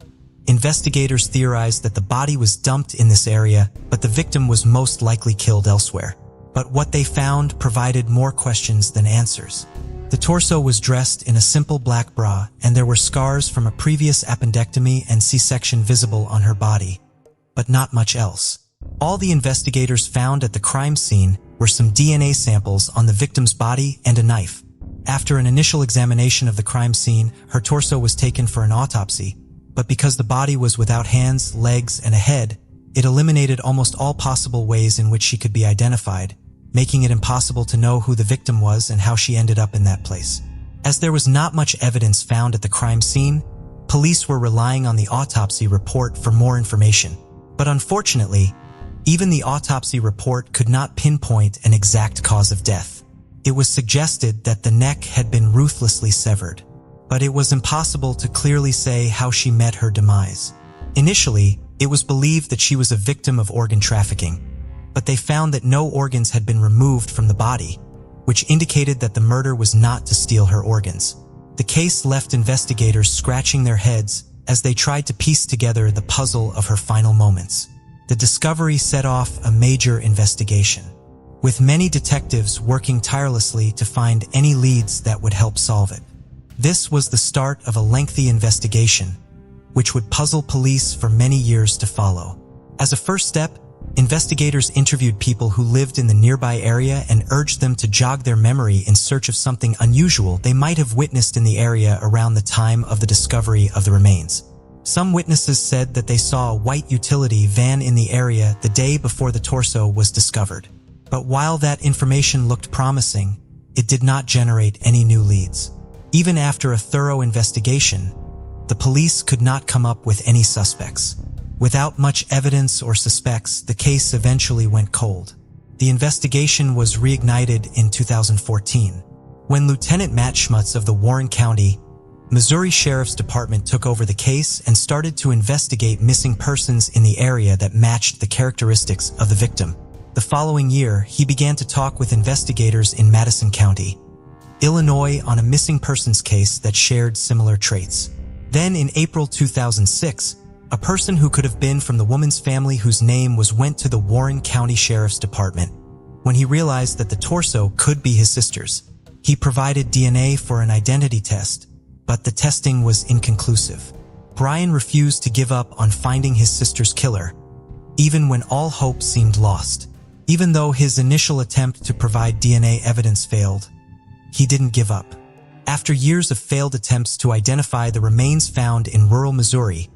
investigators theorized that the body was dumped in this area, but the victim was most likely killed elsewhere. But what they found provided more questions than answers. The torso was dressed in a simple black bra, and there were scars from a previous appendectomy and C-section visible on her body, but not much else. All the investigators found at the crime scene were some DNA samples on the victim's body and a knife. After an initial examination of the crime scene, her torso was taken for an autopsy, but because the body was without hands, legs, and a head, it eliminated almost all possible ways in which she could be identified, making it impossible to know who the victim was and how she ended up in that place. As there was not much evidence found at the crime scene, police were relying on the autopsy report for more information. But unfortunately, even the autopsy report could not pinpoint an exact cause of death. It was suggested that the neck had been ruthlessly severed, but it was impossible to clearly say how she met her demise. Initially, it was believed that she was a victim of organ trafficking, but they found that no organs had been removed from the body, which indicated that the murder was not to steal her organs. The case left investigators scratching their heads as they tried to piece together the puzzle of her final moments. The discovery set off a major investigation, with many detectives working tirelessly to find any leads that would help solve it. This was the start of a lengthy investigation, which would puzzle police for many years to follow. As a first step, Investigators interviewed people who lived in the nearby area and urged them to jog their memory in search of something unusual they might have witnessed in the area around the time of the discovery of the remains. Some witnesses said that they saw a white utility van in the area the day before the torso was discovered. But while that information looked promising, it did not generate any new leads. Even after a thorough investigation, the police could not come up with any suspects. Without much evidence or suspects, the case eventually went cold. The investigation was reignited in 2014, when Lieutenant Matt Schmutz of the Warren County, Missouri Sheriff's Department took over the case and started to investigate missing persons in the area that matched the characteristics of the victim. The following year, he began to talk with investigators in Madison County, Illinois, on a missing persons case that shared similar traits. Then in April 2006, a person who could have been from the woman's family whose name was went to the Warren County Sheriff's Department. When he realized that the torso could be his sister's, he provided DNA for an identity test, but the testing was inconclusive. Brian refused to give up on finding his sister's killer, even when all hope seemed lost. Even though his initial attempt to provide DNA evidence failed, he didn't give up. After years of failed attempts to identify the remains found in rural Missouri,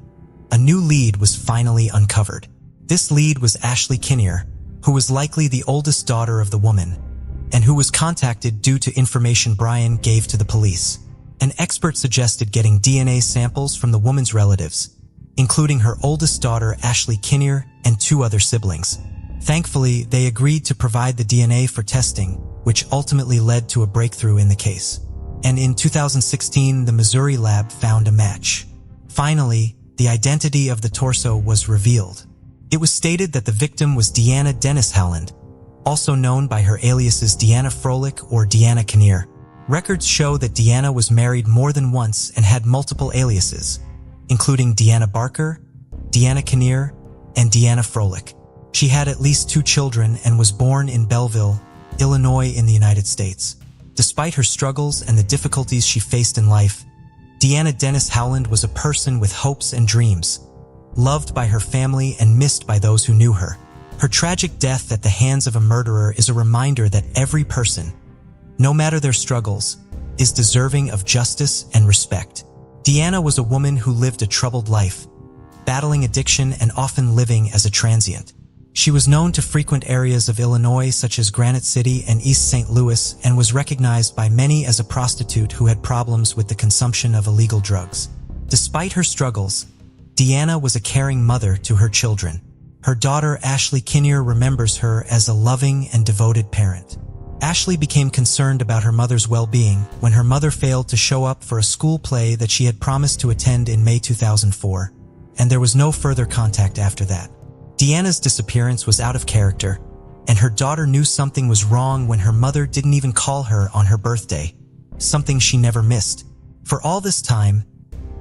a new lead was finally uncovered. This lead was Ashley Kinnear, who was likely the oldest daughter of the woman, and who was contacted due to information Brian gave to the police. An expert suggested getting DNA samples from the woman's relatives, including her oldest daughter Ashley Kinnear and 2 other siblings. Thankfully, they agreed to provide the DNA for testing, which ultimately led to a breakthrough in the case. And in 2016, the Missouri lab found a match. Finally, the identity of the torso was revealed. It was stated that the victim was Deanna Howland, also known by her aliases Deanna Froelich or Deanna Kinnear. Records show that Deanna was married more than once and had multiple aliases, including Deanna Barker, Deanna Kinnear, and Deanna Froelich. She had at least 2 children and was born in Belleville, Illinois in the United States. Despite her struggles and the difficulties she faced in life, Deanna Howland was a person with hopes and dreams, loved by her family and missed by those who knew her. Her tragic death at the hands of a murderer is a reminder that every person, no matter their struggles, is deserving of justice and respect. Deanna was a woman who lived a troubled life, battling addiction and often living as a transient. She was known to frequent areas of Illinois such as Granite City and East St. Louis and was recognized by many as a prostitute who had problems with the consumption of illegal drugs. Despite her struggles, Deanna was a caring mother to her children. Her daughter Ashley Kinnear remembers her as a loving and devoted parent. Ashley became concerned about her mother's well-being when her mother failed to show up for a school play that she had promised to attend in May 2004, and there was no further contact after that. Deanna's disappearance was out of character, and her daughter knew something was wrong when her mother didn't even call her on her birthday, something she never missed. For all this time,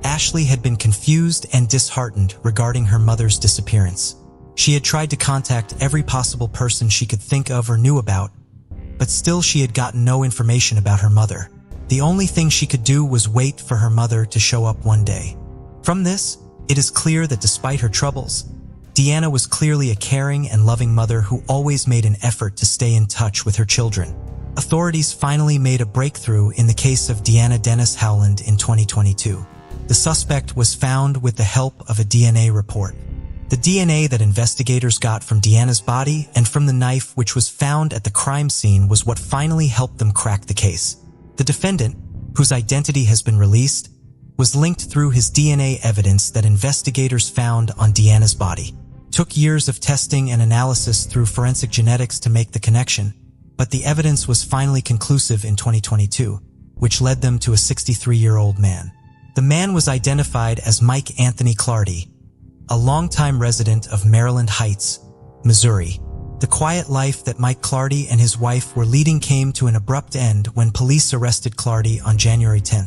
Ashley had been confused and disheartened regarding her mother's disappearance. She had tried to contact every possible person she could think of or knew about, but still she had gotten no information about her mother. The only thing she could do was wait for her mother to show up one day. From this, it is clear that despite her troubles, Deanna was clearly a caring and loving mother who always made an effort to stay in touch with her children. Authorities finally made a breakthrough in the case of Deanna Howland in 2022. The suspect was found with the help of a DNA report. The DNA that investigators got from Deanna's body and from the knife which was found at the crime scene was what finally helped them crack the case. The defendant, whose identity has been released, was linked through his DNA evidence that investigators found on Deanna's body. Took years of testing and analysis through forensic genetics to make the connection, but the evidence was finally conclusive in 2022, which led them to a 63-year-old man. The man was identified as Mike Anthony Clardy, a longtime resident of Maryland Heights, Missouri. The quiet life that Mike Clardy and his wife were leading came to an abrupt end when police arrested Clardy on January 10,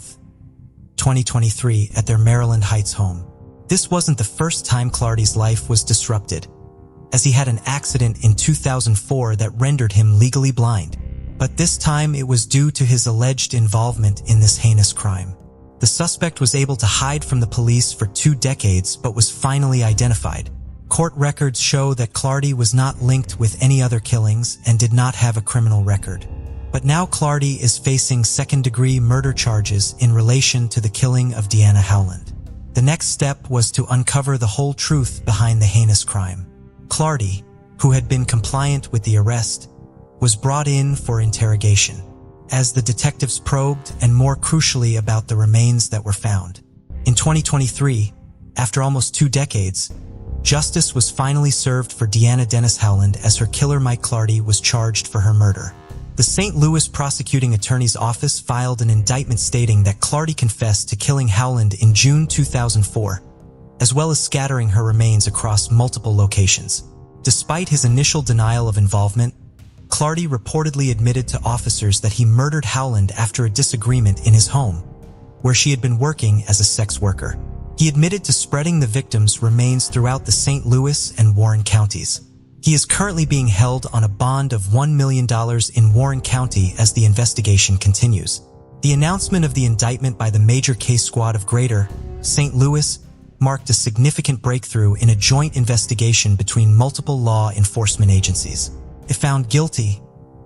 2023 at their Maryland Heights home. This wasn't the first time Clardy's life was disrupted, as he had an accident in 2004 that rendered him legally blind. But this time it was due to his alleged involvement in this heinous crime. The suspect was able to hide from the police for 2 decades but was finally identified. Court records show that Clardy was not linked with any other killings and did not have a criminal record. But now Clardy is facing second-degree murder charges in relation to the killing of Deanna Howland. The next step was to uncover the whole truth behind the heinous crime. Clardy, who had been compliant with the arrest, was brought in for interrogation, as the detectives probed and more crucially about the remains that were found. In 2023, after almost 2 decades, justice was finally served for Deanna Dennis Howland as her killer Mike Clardy was charged for her murder. The St. Louis Prosecuting Attorney's Office filed an indictment stating that Clardy confessed to killing Howland in June 2004, as well as scattering her remains across multiple locations. Despite his initial denial of involvement, Clardy reportedly admitted to officers that he murdered Howland after a disagreement in his home, where she had been working as a sex worker. He admitted to spreading the victim's remains throughout the St. Louis and Warren counties. He is currently being held on a bond of $1 million in Warren County as the investigation continues. The announcement of the indictment by the Major Case Squad of Greater St. Louis marked a significant breakthrough in a joint investigation between multiple law enforcement agencies. If found guilty,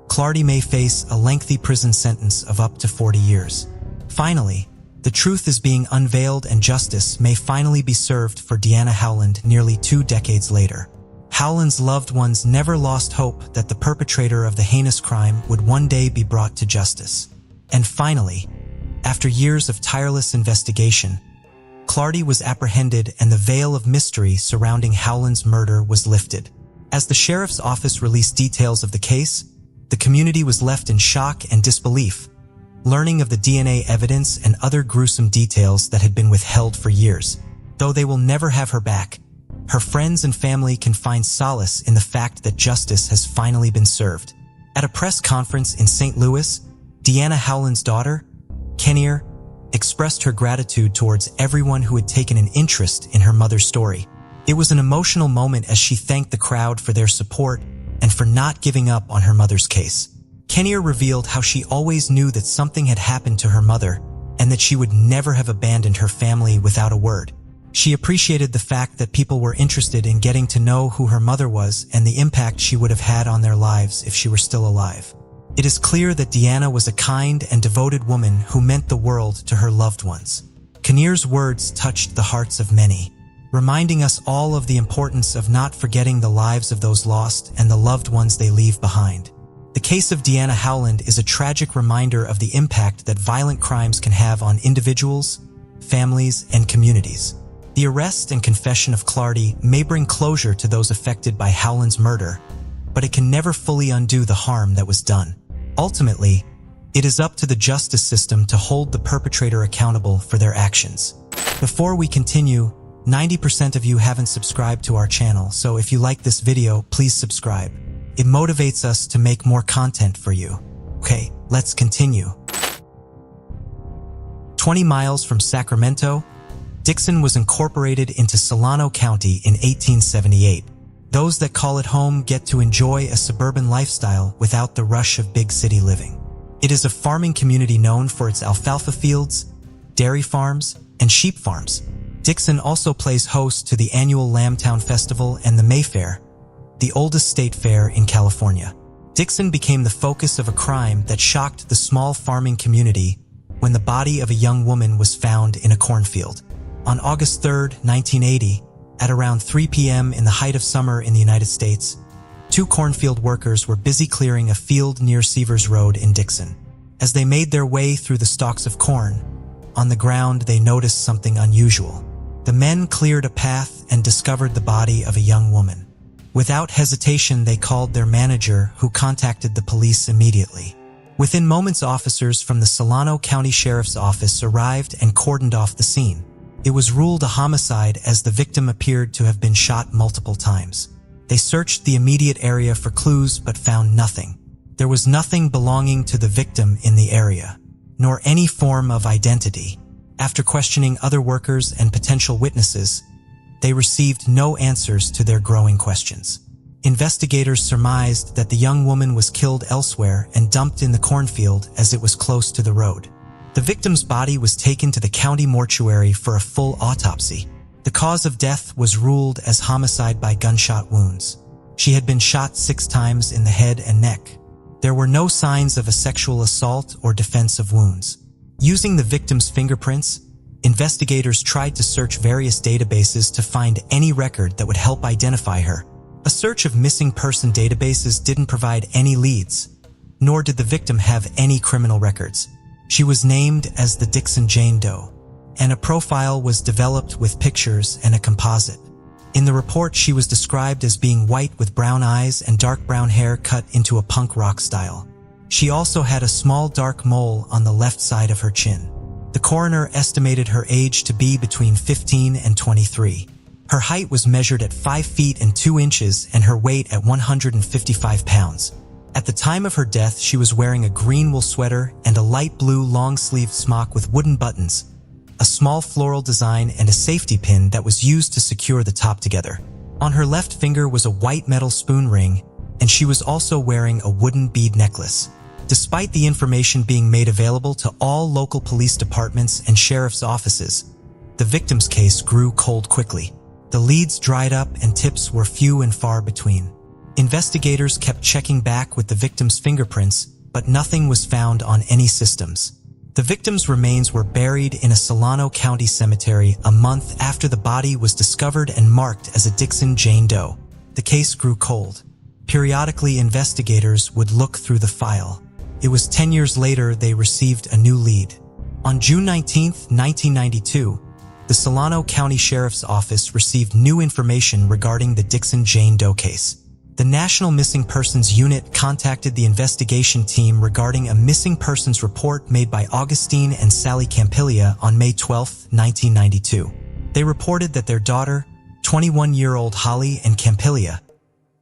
Clardy may face a lengthy prison sentence of up to 40 years. Finally, the truth is being unveiled and justice may finally be served for Deanna Howland nearly 2 decades later. Howland's loved ones never lost hope that the perpetrator of the heinous crime would one day be brought to justice. And finally, after years of tireless investigation, Clardy was apprehended and the veil of mystery surrounding Howland's murder was lifted. As the sheriff's office released details of the case, the community was left in shock and disbelief, learning of the DNA evidence and other gruesome details that had been withheld for years. Though they will never have her back, her friends and family can find solace in the fact that justice has finally been served. At a press conference in St. Louis, Deanna Howland's daughter, Kenier, expressed her gratitude towards everyone who had taken an interest in her mother's story. It was an emotional moment as she thanked the crowd for their support and for not giving up on her mother's case. Kenier revealed how she always knew that something had happened to her mother and that she would never have abandoned her family without a word. She appreciated the fact that people were interested in getting to know who her mother was and the impact she would have had on their lives if she were still alive. It is clear that Deanna was a kind and devoted woman who meant the world to her loved ones. Kenier's words touched the hearts of many, reminding us all of the importance of not forgetting the lives of those lost and the loved ones they leave behind. The case of Deanna Howland is a tragic reminder of the impact that violent crimes can have on individuals, families, and communities. The arrest and confession of Clardy may bring closure to those affected by Howland's murder, but it can never fully undo the harm that was done. Ultimately, it is up to the justice system to hold the perpetrator accountable for their actions. Before we continue, 90% of you haven't subscribed to our channel, so if you like this video, please subscribe. It motivates us to make more content for you. Okay, let's continue. 20 miles from Sacramento, Dixon was incorporated into Solano County in 1878. Those that call it home get to enjoy a suburban lifestyle without the rush of big city living. It is a farming community known for its alfalfa fields, dairy farms, and sheep farms. Dixon also plays host to the annual Lambtown Festival and the Mayfair, the oldest state fair in California. Dixon became the focus of a crime that shocked the small farming community when the body of a young woman was found in a cornfield. On August 3, 1980, at around 3 p.m. in the height of summer in the United States, 2 cornfield workers were busy clearing a field near Seavers Road in Dixon. As they made their way through the stalks of corn, on the ground they noticed something unusual. The men cleared a path and discovered the body of a young woman. Without hesitation, they called their manager, who contacted the police immediately. Within moments, officers from the Solano County Sheriff's Office arrived and cordoned off the scene. It was ruled a homicide as the victim appeared to have been shot multiple times. They searched the immediate area for clues but found nothing. There was nothing belonging to the victim in the area, nor any form of identity. After questioning other workers and potential witnesses, they received no answers to their growing questions. Investigators surmised that the young woman was killed elsewhere and dumped in the cornfield as it was close to the road. The victim's body was taken to the county mortuary for a full autopsy. The cause of death was ruled as homicide by gunshot wounds. She had been shot 6 times in the head and neck. There were no signs of a sexual assault or defensive wounds. Using the victim's fingerprints, investigators tried to search various databases to find any record that would help identify her. A search of missing person databases didn't provide any leads, nor did the victim have any criminal records. She was named as the Dixon Jane Doe, and a profile was developed with pictures and a composite. In the report, she was described as being white with brown eyes and dark brown hair cut into a punk rock style. She also had a small dark mole on the left side of her chin. The coroner estimated her age to be between 15 and 23. Her height was measured at 5 feet and 2 inches and her weight at 155 pounds. At the time of her death, she was wearing a green wool sweater and a light blue long-sleeved smock with wooden buttons, a small floral design, and a safety pin that was used to secure the top together. On her left finger was a white metal spoon ring, and she was also wearing a wooden bead necklace. Despite the information being made available to all local police departments and sheriff's offices, the victim's case grew cold quickly. The leads dried up and tips were few and far between. Investigators kept checking back with the victim's fingerprints, but nothing was found on any systems. The victim's remains were buried in a Solano County cemetery a month after the body was discovered and marked as a Dixon Jane Doe. The case grew cold. Periodically, investigators would look through the file. It was 10 years later they received a new lead. On June 19, 1992, the Solano County Sheriff's Office received new information regarding the Dixon Jane Doe case. The National Missing Persons Unit contacted the investigation team regarding a missing persons report made by Augustine and Sally Campiglia on May 12, 1992. They reported that their daughter, 21-year-old Holly Ann Campiglia,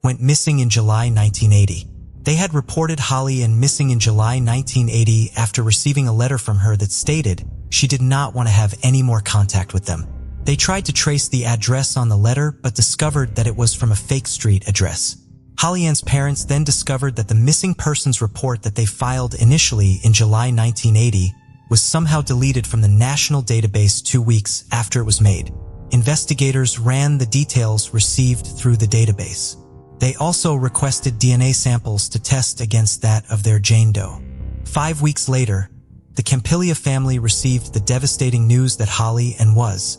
went missing in July 1980. They had reported Holly Ann missing in July 1980 after receiving a letter from her that stated she did not want to have any more contact with them. They tried to trace the address on the letter but discovered that it was from a fake street address. Holly Ann's parents then discovered that the missing persons report that they filed initially in July 1980 was somehow deleted from the national database 2 weeks after it was made. Investigators ran the details received through the database. They also requested DNA samples to test against that of their Jane Doe. 5 weeks later, the Campiglia family received the devastating news that Holly Ann was,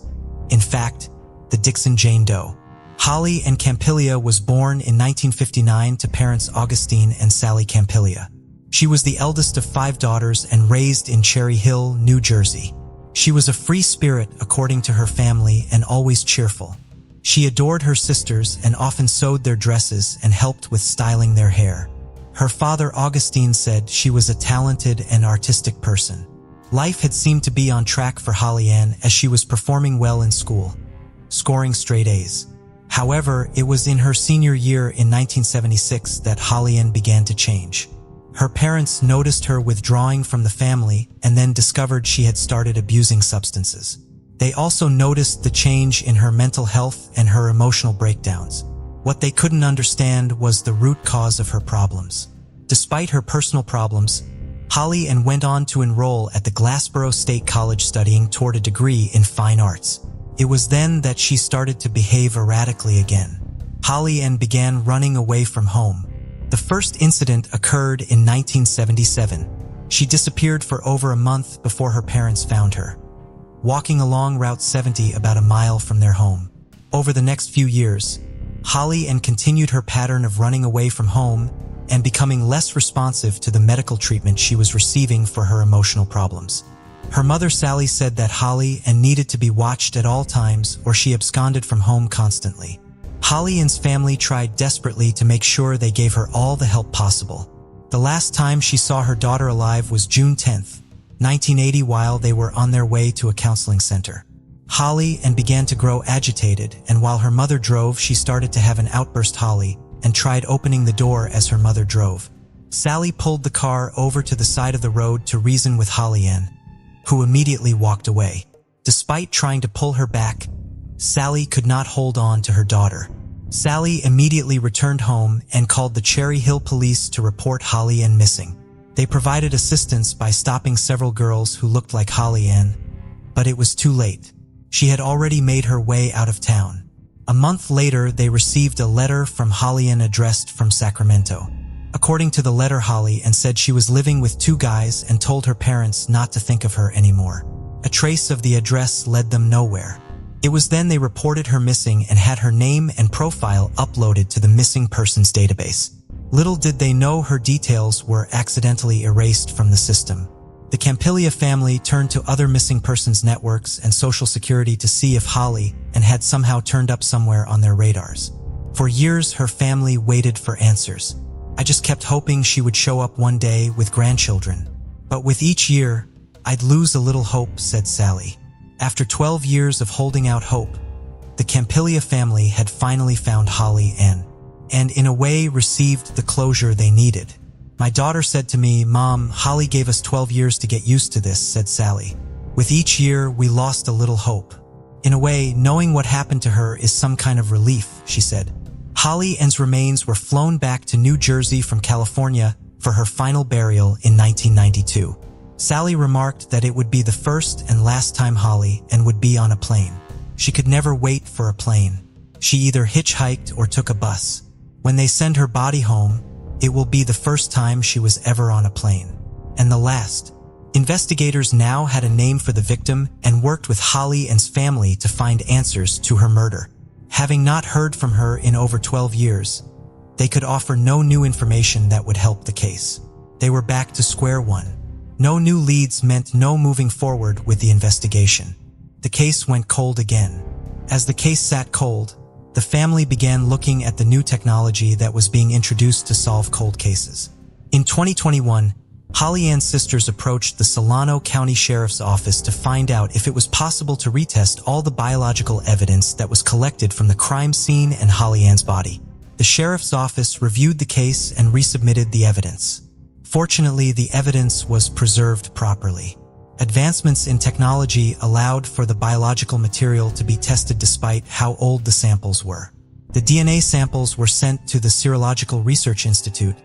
in fact, the Dixon Jane Doe. Holly Ann Campiglia was born in 1959 to parents Augustine and Sally Campiglia. She was the eldest of 5 daughters and raised in Cherry Hill, New Jersey. She was a free spirit according to her family and always cheerful. She adored her sisters and often sewed their dresses and helped with styling their hair. Her father Augustine said she was a talented and artistic person. Life had seemed to be on track for Holly Ann as she was performing well in school, scoring straight A's. However, it was in her senior year in 1976 that Holly Ann began to change. Her parents noticed her withdrawing from the family and then discovered she had started abusing substances. They also noticed the change in her mental health and her emotional breakdowns. What they couldn't understand was the root cause of her problems. Despite her personal problems, Holly Ann went on to enroll at the Glassboro State College studying toward a degree in fine arts. It was then that she started to behave erratically again. Holly Ann began running away from home. The first incident occurred in 1977. She disappeared for over a month before her parents found her, walking along Route 70 about a mile from their home. Over the next few years, Holly Ann continued her pattern of running away from home and becoming less responsive to the medical treatment she was receiving for her emotional problems. Her mother Sally said that Holly Ann needed to be watched at all times or she absconded from home constantly. Holly Ann's family tried desperately to make sure they gave her all the help possible. The last time she saw her daughter alive was June 10, 1980, while they were on their way to a counseling center. Holly Ann began to grow agitated, and while her mother drove, she started to have an outburst. Holly Ann tried opening the door as her mother drove. Sally pulled the car over to the side of the road to reason with Holly Ann, who immediately walked away. Despite trying to pull her back, Sally could not hold on to her daughter. Sally immediately returned home and called the Cherry Hill police to report Holly Ann missing. They provided assistance by stopping several girls who looked like Holly Ann, but it was too late. She had already made her way out of town. A month later, they received a letter from Holly Ann addressed from Sacramento. According to the letter, Holly Ann said she was living with 2 guys and told her parents not to think of her anymore. A trace of the address led them nowhere. It was then they reported her missing and had her name and profile uploaded to the missing persons database. Little did they know her details were accidentally erased from the system. The Campiglia family turned to other missing persons networks and Social Security to see if Holly Ann had somehow turned up somewhere on their radars. For years, her family waited for answers. I just kept hoping she would show up one day with grandchildren. But with each year, I'd lose a little hope, said Sally. After 12 years of holding out hope, the Campiglia family had finally found Holly Ann, and in a way received the closure they needed. My daughter said to me, "Mom, Holly gave us 12 years to get used to this," said Sally. With each year, we lost a little hope. In a way, knowing what happened to her is some kind of relief, she said. Holly Ann's remains were flown back to New Jersey from California for her final burial in 1992. Sally remarked that it would be the first and last time Holly Ann would be on a plane. She could never wait for a plane. She either hitchhiked or took a bus. When they send her body home, it will be the first time she was ever on a plane. And the last. Investigators now had a name for the victim and worked with Holly Ann's family to find answers to her murder. Having not heard from her in over 12 years, they could offer no new information that would help the case. They were back to square one. No new leads meant no moving forward with the investigation. The case went cold again. As the case sat cold, the family began looking at the new technology that was being introduced to solve cold cases. In 2021, Holly Ann's sisters approached the Solano County Sheriff's Office to find out if it was possible to retest all the biological evidence that was collected from the crime scene and Holly Ann's body. The Sheriff's Office reviewed the case and resubmitted the evidence. Fortunately, the evidence was preserved properly. Advancements in technology allowed for the biological material to be tested despite how old the samples were. The DNA samples were sent to the Serological Research Institute,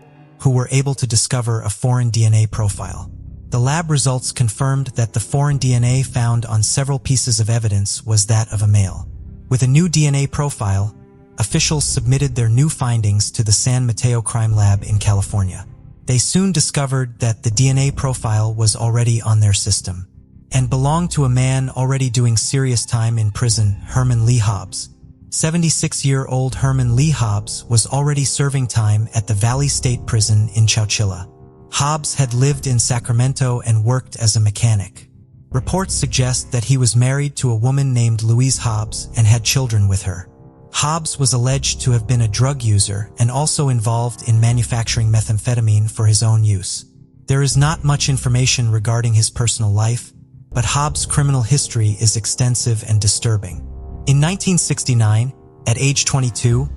who were able to discover a foreign DNA profile. The lab results confirmed that the foreign DNA found on several pieces of evidence was that of a male. With a new DNA profile, officials submitted their new findings to the San Mateo Crime Lab in California. They soon discovered that the DNA profile was already on their system and belonged to a man already doing serious time in prison, Herman Lee Hobbs. 76-year-old Herman Lee Hobbs was already serving time at the Valley State Prison in Chowchilla. Hobbs had lived in Sacramento and worked as a mechanic. Reports suggest that he was married to a woman named Louise Hobbs and had children with her. Hobbs was alleged to have been a drug user and also involved in manufacturing methamphetamine for his own use. There is not much information regarding his personal life, but Hobbs' criminal history is extensive and disturbing. In 1969, at age 22,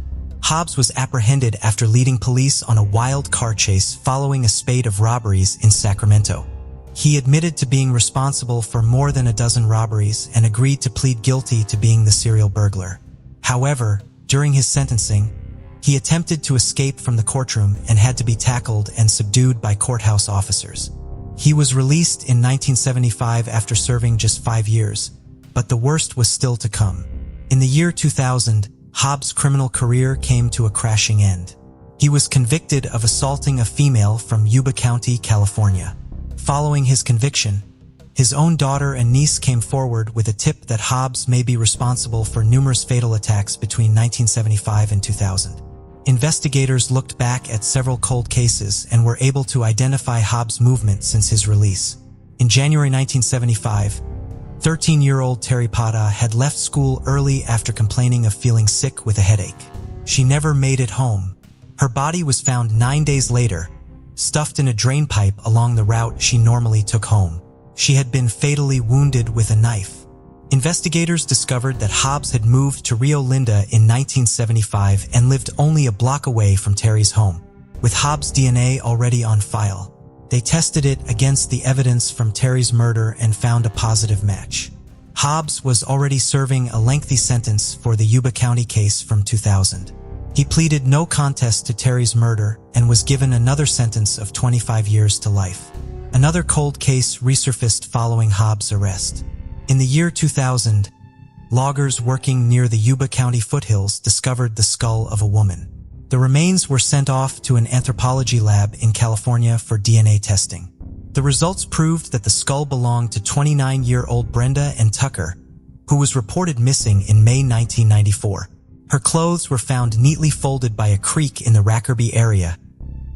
Hobbs was apprehended after leading police on a wild car chase following a spate of robberies in Sacramento. He admitted to being responsible for more than a dozen robberies and agreed to plead guilty to being the serial burglar. However, during his sentencing, he attempted to escape from the courtroom and had to be tackled and subdued by courthouse officers. He was released in 1975 after serving just 5 years, but the worst was still to come. In the year 2000, Hobbs' criminal career came to a crashing end. He was convicted of assaulting a female from Yuba County, California. Following his conviction, his own daughter and niece came forward with a tip that Hobbs may be responsible for numerous fatal attacks between 1975 and 2000. Investigators looked back at several cold cases and were able to identify Hobbs' movement since his release. In January 1975, 13-year-old Terry Pata had left school early after complaining of feeling sick with a headache. She never made it home. Her body was found 9 days later, stuffed in a drain pipe along the route she normally took home. She had been fatally wounded with a knife. Investigators discovered that Hobbs had moved to Rio Linda in 1975 and lived only a block away from Terry's home. With Hobbs' DNA already on file, they tested it against the evidence from Terry's murder and found a positive match. Hobbs was already serving a lengthy sentence for the Yuba County case from 2000. He pleaded no contest to Terry's murder and was given another sentence of 25 years to life. Another cold case resurfaced following Hobbs' arrest. In the year 2000, loggers working near the Yuba County foothills discovered the skull of a woman. The remains were sent off to an anthropology lab in California for DNA testing. The results proved that the skull belonged to 29-year-old Brenda Ann Tucker, who was reported missing in May 1994. Her clothes were found neatly folded by a creek in the Rackerby area,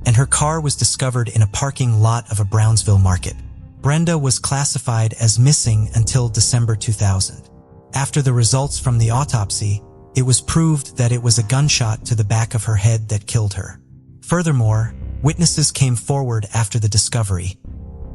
and her car was discovered in a parking lot of a Brownsville market. Brenda was classified as missing until December 2000. After the results from the autopsy, it was proved that it was a gunshot to the back of her head that killed her. Furthermore, witnesses came forward after the discovery,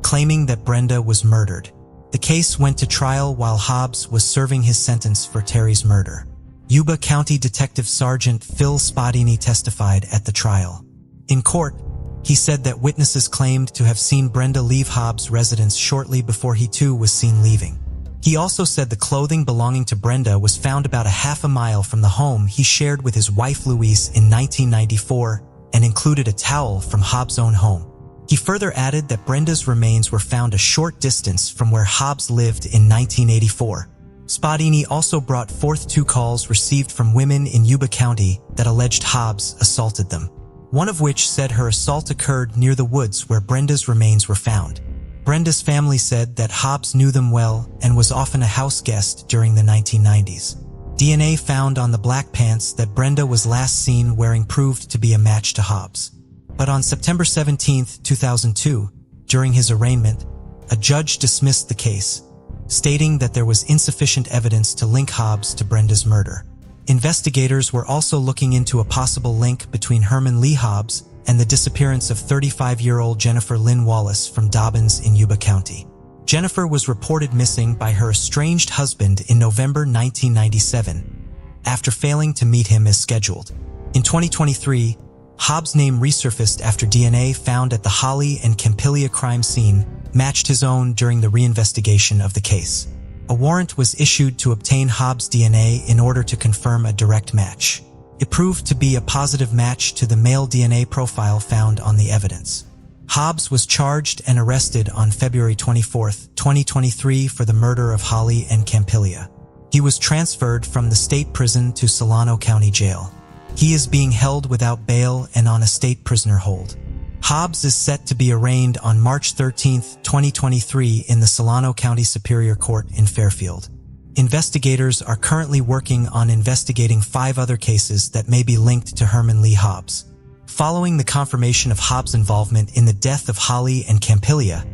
claiming that Brenda was murdered. The case went to trial while Hobbs was serving his sentence for Terry's murder. Yuba County Detective Sergeant Phil Spadini testified at the trial. In court, he said that witnesses claimed to have seen Brenda leave Hobbs' residence shortly before he too was seen leaving. He also said the clothing belonging to Brenda was found about a half a mile from the home he shared with his wife Louise in 1994 and included a towel from Hobbs' own home. He further added that Brenda's remains were found a short distance from where Hobbs lived in 1984. Spadini also brought forth 2 calls received from women in Yuba County that alleged Hobbs assaulted them, one of which said her assault occurred near the woods where Brenda's remains were found. Brenda's family said that Hobbs knew them well and was often a house guest during the 1990s. DNA found on the black pants that Brenda was last seen wearing proved to be a match to Hobbs. But on September 17, 2002, during his arraignment, a judge dismissed the case, stating that there was insufficient evidence to link Hobbs to Brenda's murder. Investigators were also looking into a possible link between Herman Lee Hobbs and the disappearance of 35-year-old Jennifer Lynn Wallace from Dobbins in Yuba County. Jennifer was reported missing by her estranged husband in November 1997, after failing to meet him as scheduled. In 2023, Hobbs' name resurfaced after DNA found at the Holly and Campillia crime scene matched his own during the reinvestigation of the case. A warrant was issued to obtain Hobbs' DNA in order to confirm a direct match. It proved to be a positive match to the male DNA profile found on the evidence. Hobbs was charged and arrested on February 24, 2023 for the murder of Holly and Campillia. He was transferred from the state prison to Solano County Jail. He is being held without bail and on a state prisoner hold. Hobbs is set to be arraigned on March 13, 2023 in the Solano County Superior Court in Fairfield. Investigators are currently working on investigating 5 other cases that may be linked to Herman Lee Hobbs. Following the confirmation of Hobbs' involvement in the death of Holly and Campillia,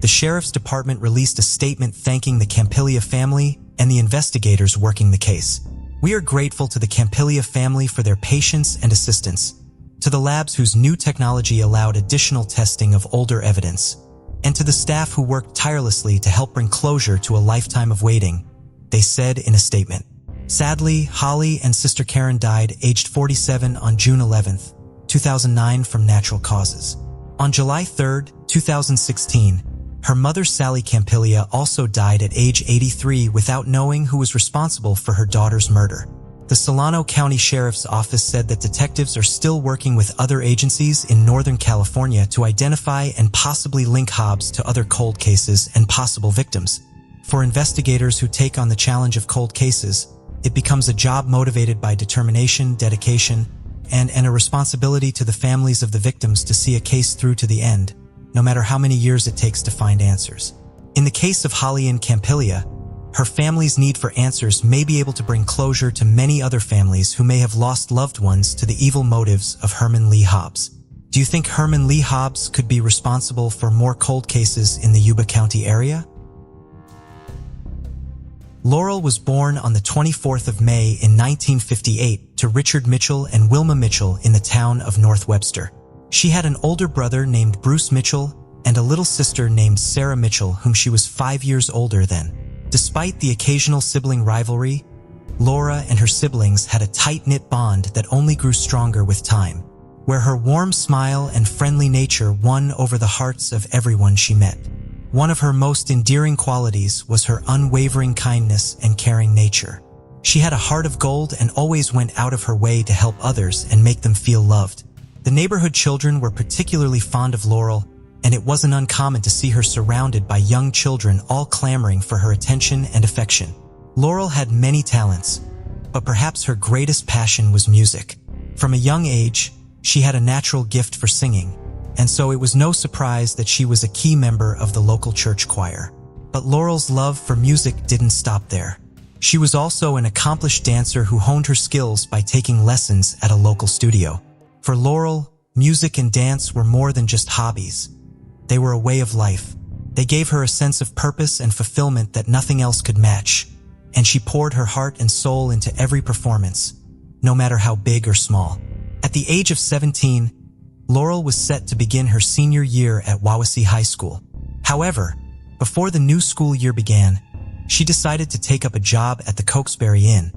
the Sheriff's Department released a statement thanking the Campillia family and the investigators working the case. "We are grateful to the Campillia family for their patience and assistance, to the labs whose new technology allowed additional testing of older evidence, and to the staff who worked tirelessly to help bring closure to a lifetime of waiting," they said in a statement. Sadly, Holly and sister Karen died aged 47 on June 11, 2009 from natural causes. On July 3, 2016, her mother Sally Campillia also died at age 83 without knowing who was responsible for her daughter's murder. The Solano County Sheriff's Office said that detectives are still working with other agencies in Northern California to identify and possibly link Hobbs to other cold cases and possible victims. For investigators who take on the challenge of cold cases, it becomes a job motivated by determination, dedication, and a responsibility to the families of the victims to see a case through to the end, no matter how many years it takes to find answers. In the case of Holly and Campillia, her family's need for answers may be able to bring closure to many other families who may have lost loved ones to the evil motives of Herman Lee Hobbs. Do you think Herman Lee Hobbs could be responsible for more cold cases in the Yuba County area? Laurel was born on the 24th of May in 1958 to Richard Mitchell and Wilma Mitchell in the town of North Webster. She had an older brother named Bruce Mitchell and a little sister named Sarah Mitchell, whom she was 5 years older than. Despite the occasional sibling rivalry, Laura and her siblings had a tight-knit bond that only grew stronger with time, where her warm smile and friendly nature won over the hearts of everyone she met. One of her most endearing qualities was her unwavering kindness and caring nature. She had a heart of gold and always went out of her way to help others and make them feel loved. The neighborhood children were particularly fond of Laurel, and it wasn't uncommon to see her surrounded by young children all clamoring for her attention and affection. Laurel had many talents, but perhaps her greatest passion was music. From a young age, she had a natural gift for singing, and so it was no surprise that she was a key member of the local church choir. But Laurel's love for music didn't stop there. She was also an accomplished dancer who honed her skills by taking lessons at a local studio. For Laurel, music and dance were more than just hobbies. They were a way of life. They gave her a sense of purpose and fulfillment that nothing else could match, and she poured her heart and soul into every performance, no matter how big or small. At the age of 17, Laurel was set to begin her senior year at Wawasee High School. However, before the new school year began, she decided to take up a job at the Cokesbury Inn,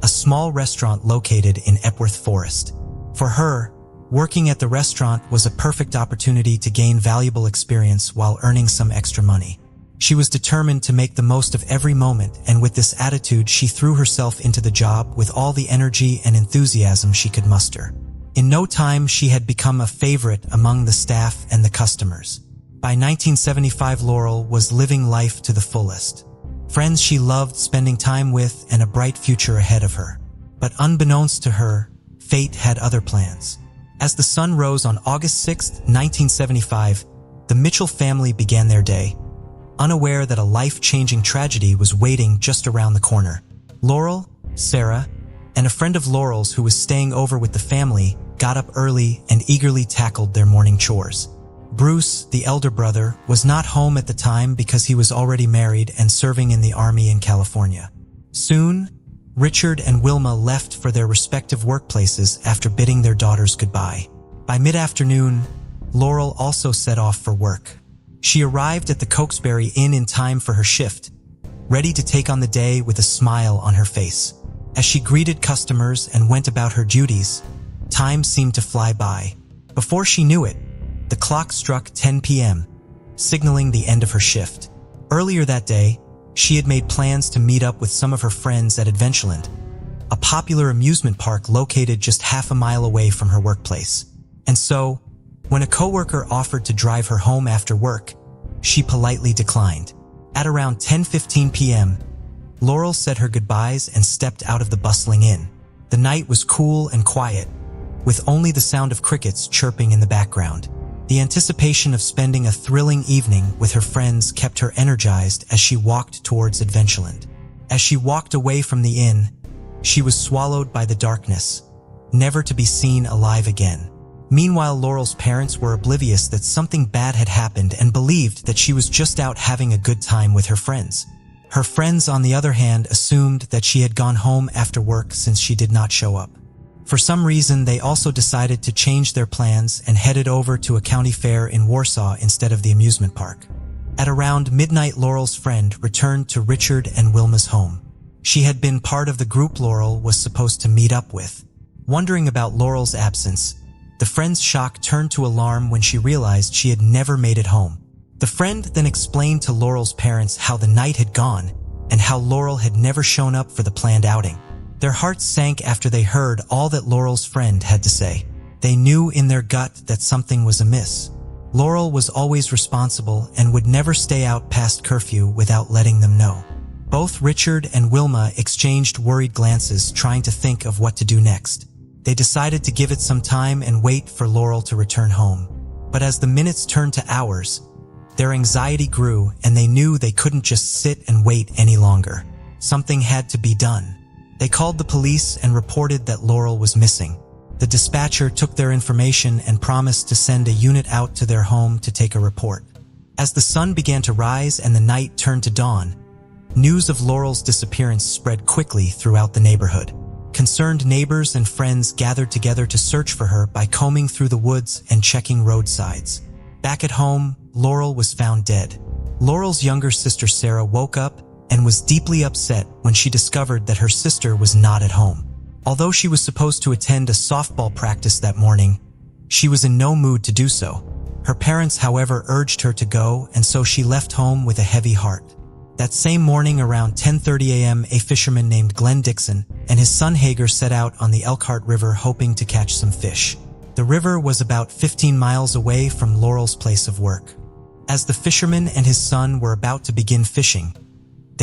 a small restaurant located in Epworth Forest. For her, working at the restaurant was a perfect opportunity to gain valuable experience while earning some extra money. She was determined to make the most of every moment, and with this attitude, she threw herself into the job with all the energy and enthusiasm she could muster. In no time, she had become a favorite among the staff and the customers. By 1975, Laurel was living life to the fullest. Friends she loved spending time with and a bright future ahead of her. But unbeknownst to her, fate had other plans. As the sun rose on August 6, 1975, the Mitchell family began their day, unaware that a life-changing tragedy was waiting just around the corner. Laurel, Sarah, and a friend of Laurel's who was staying over with the family got up early and eagerly tackled their morning chores. Bruce, the elder brother, was not home at the time because he was already married and serving in the Army in California. Soon, Richard and Wilma left for their respective workplaces after bidding their daughters goodbye. By mid-afternoon, Laurel also set off for work. She arrived at the Cokesbury Inn in time for her shift, ready to take on the day with a smile on her face. As she greeted customers and went about her duties, time seemed to fly by. Before she knew it, the clock struck 10 p.m., signaling the end of her shift. Earlier that day, she had made plans to meet up with some of her friends at Adventureland, a popular amusement park located just half a mile away from her workplace. And so, when a coworker offered to drive her home after work, she politely declined. At around 10:15 p.m., Laurel said her goodbyes and stepped out of the bustling inn. The night was cool and quiet, with only the sound of crickets chirping in the background. The anticipation of spending a thrilling evening with her friends kept her energized as she walked towards Adventureland. As she walked away from the inn, she was swallowed by the darkness, never to be seen alive again. Meanwhile, Laurel's parents were oblivious that something bad had happened and believed that she was just out having a good time with her friends. Her friends, on the other hand, assumed that she had gone home after work since she did not show up. For some reason, they also decided to change their plans and headed over to a county fair in Warsaw instead of the amusement park. At around midnight, Laurel's friend returned to Richard and Wilma's home. She had been part of the group Laurel was supposed to meet up with. Wondering about Laurel's absence, the friend's shock turned to alarm when she realized she had never made it home. The friend then explained to Laurel's parents how the night had gone and how Laurel had never shown up for the planned outing. Their hearts sank after they heard all that Laurel's friend had to say. They knew in their gut that something was amiss. Laurel was always responsible and would never stay out past curfew without letting them know. Both Richard and Wilma exchanged worried glances, trying to think of what to do next. They decided to give it some time and wait for Laurel to return home. But as the minutes turned to hours, their anxiety grew and they knew they couldn't just sit and wait any longer. Something had to be done. They called the police and reported that Laurel was missing. The dispatcher took their information and promised to send a unit out to their home to take a report. As the sun began to rise and the night turned to dawn, news of Laurel's disappearance spread quickly throughout the neighborhood. Concerned neighbors and friends gathered together to search for her by combing through the woods and checking roadsides. Back at home, Laurel was found dead. Laurel's younger sister Sarah woke up and was deeply upset when she discovered that her sister was not at home. Although she was supposed to attend a softball practice that morning, she was in no mood to do so. Her parents, however, urged her to go, and so she left home with a heavy heart. That same morning around 10:30 a.m., a fisherman named Glenn Dixon and his son Hager set out on the Elkhart River hoping to catch some fish. The river was about 15 miles away from Laurel's place of work. As the fisherman and his son were about to begin fishing,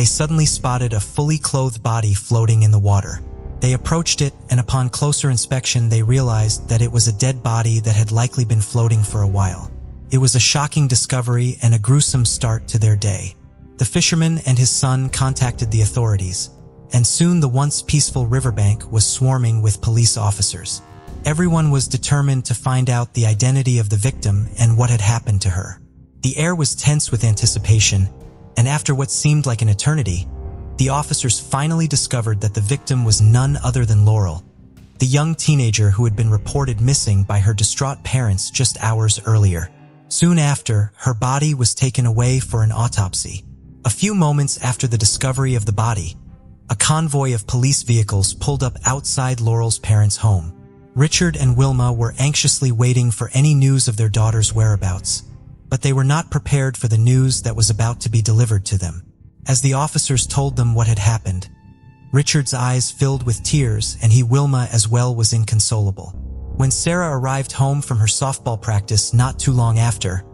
they suddenly spotted a fully clothed body floating in the water. They approached it, and upon closer inspection they realized that it was a dead body that had likely been floating for a while. It was a shocking discovery and a gruesome start to their day. The fisherman and his son contacted the authorities, and soon the once peaceful riverbank was swarming with police officers. Everyone was determined to find out the identity of the victim and what had happened to her. The air was tense with anticipation, and after what seemed like an eternity, the officers finally discovered that the victim was none other than Laurel, the young teenager who had been reported missing by her distraught parents just hours earlier. Soon after, her body was taken away for an autopsy. A few moments after the discovery of the body, a convoy of police vehicles pulled up outside Laurel's parents' home. Richard and Wilma were anxiously waiting for any news of their daughter's whereabouts, but they were not prepared for the news that was about to be delivered to them. As the officers told them what had happened, Richard's eyes filled with tears, and Wilma as well was inconsolable. When Sarah arrived home from her softball practice not too long after,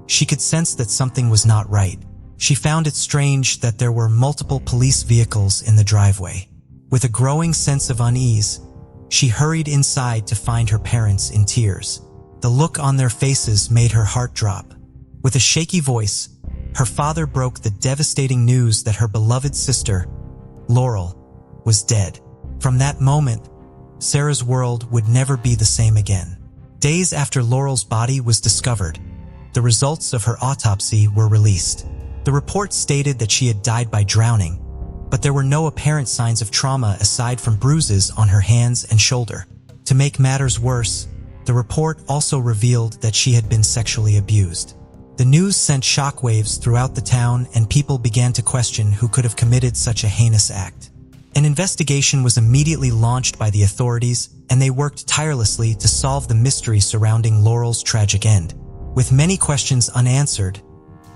she could sense that something was not right. She found it strange that there were multiple police vehicles in the driveway. With a growing sense of unease, she hurried inside to find her parents in tears. The look on their faces made her heart drop. With a shaky voice, her father broke the devastating news that her beloved sister, Laurel, was dead. From that moment, Sarah's world would never be the same again. Days after Laurel's body was discovered, the results of her autopsy were released. The report stated that she had died by drowning, but there were no apparent signs of trauma aside from bruises on her hands and shoulder. To make matters worse, the report also revealed that she had been sexually abused. The news sent shockwaves throughout the town, and people began to question who could have committed such a heinous act. An investigation was immediately launched by the authorities, and they worked tirelessly to solve the mystery surrounding Laurel's tragic end. With many questions unanswered,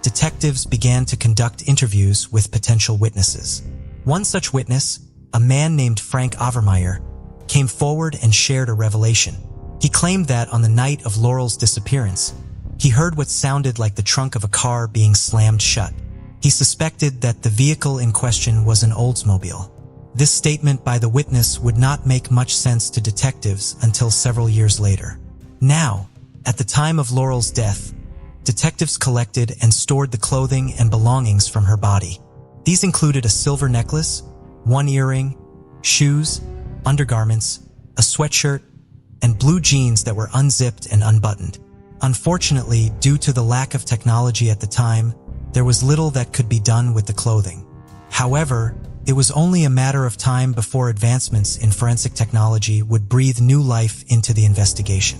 detectives began to conduct interviews with potential witnesses. One such witness, a man named Frank Overmeyer, came forward and shared a revelation. He claimed that on the night of Laurel's disappearance, he heard what sounded like the trunk of a car being slammed shut. He suspected that the vehicle in question was an Oldsmobile. This statement by the witness would not make much sense to detectives until several years later. Now, at the time of Laurel's death, detectives collected and stored the clothing and belongings from her body. These included a silver necklace, one earring, shoes, undergarments, a sweatshirt, and blue jeans that were unzipped and unbuttoned. Unfortunately, due to the lack of technology at the time, there was little that could be done with the clothing. However, it was only a matter of time before advancements in forensic technology would breathe new life into the investigation.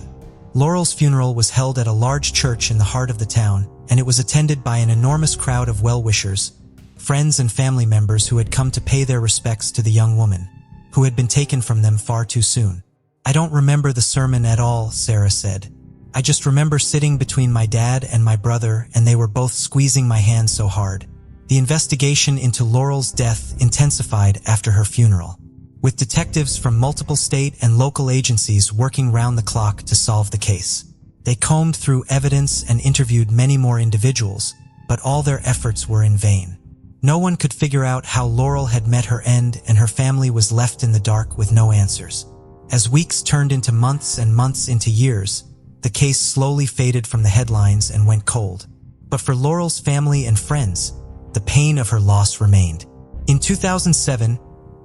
Laurel's funeral was held at a large church in the heart of the town, and it was attended by an enormous crowd of well-wishers, friends and family members who had come to pay their respects to the young woman, who had been taken from them far too soon. "I don't remember the sermon at all," Sarah said. "I just remember sitting between my dad and my brother, and they were both squeezing my hand so hard." The investigation into Laurel's death intensified after her funeral, with detectives from multiple state and local agencies working round the clock to solve the case. They combed through evidence and interviewed many more individuals, but all their efforts were in vain. No one could figure out how Laurel had met her end, and her family was left in the dark with no answers. As weeks turned into months and months into years, the case slowly faded from the headlines and went cold. But for Laurel's family and friends, the pain of her loss remained. In 2007,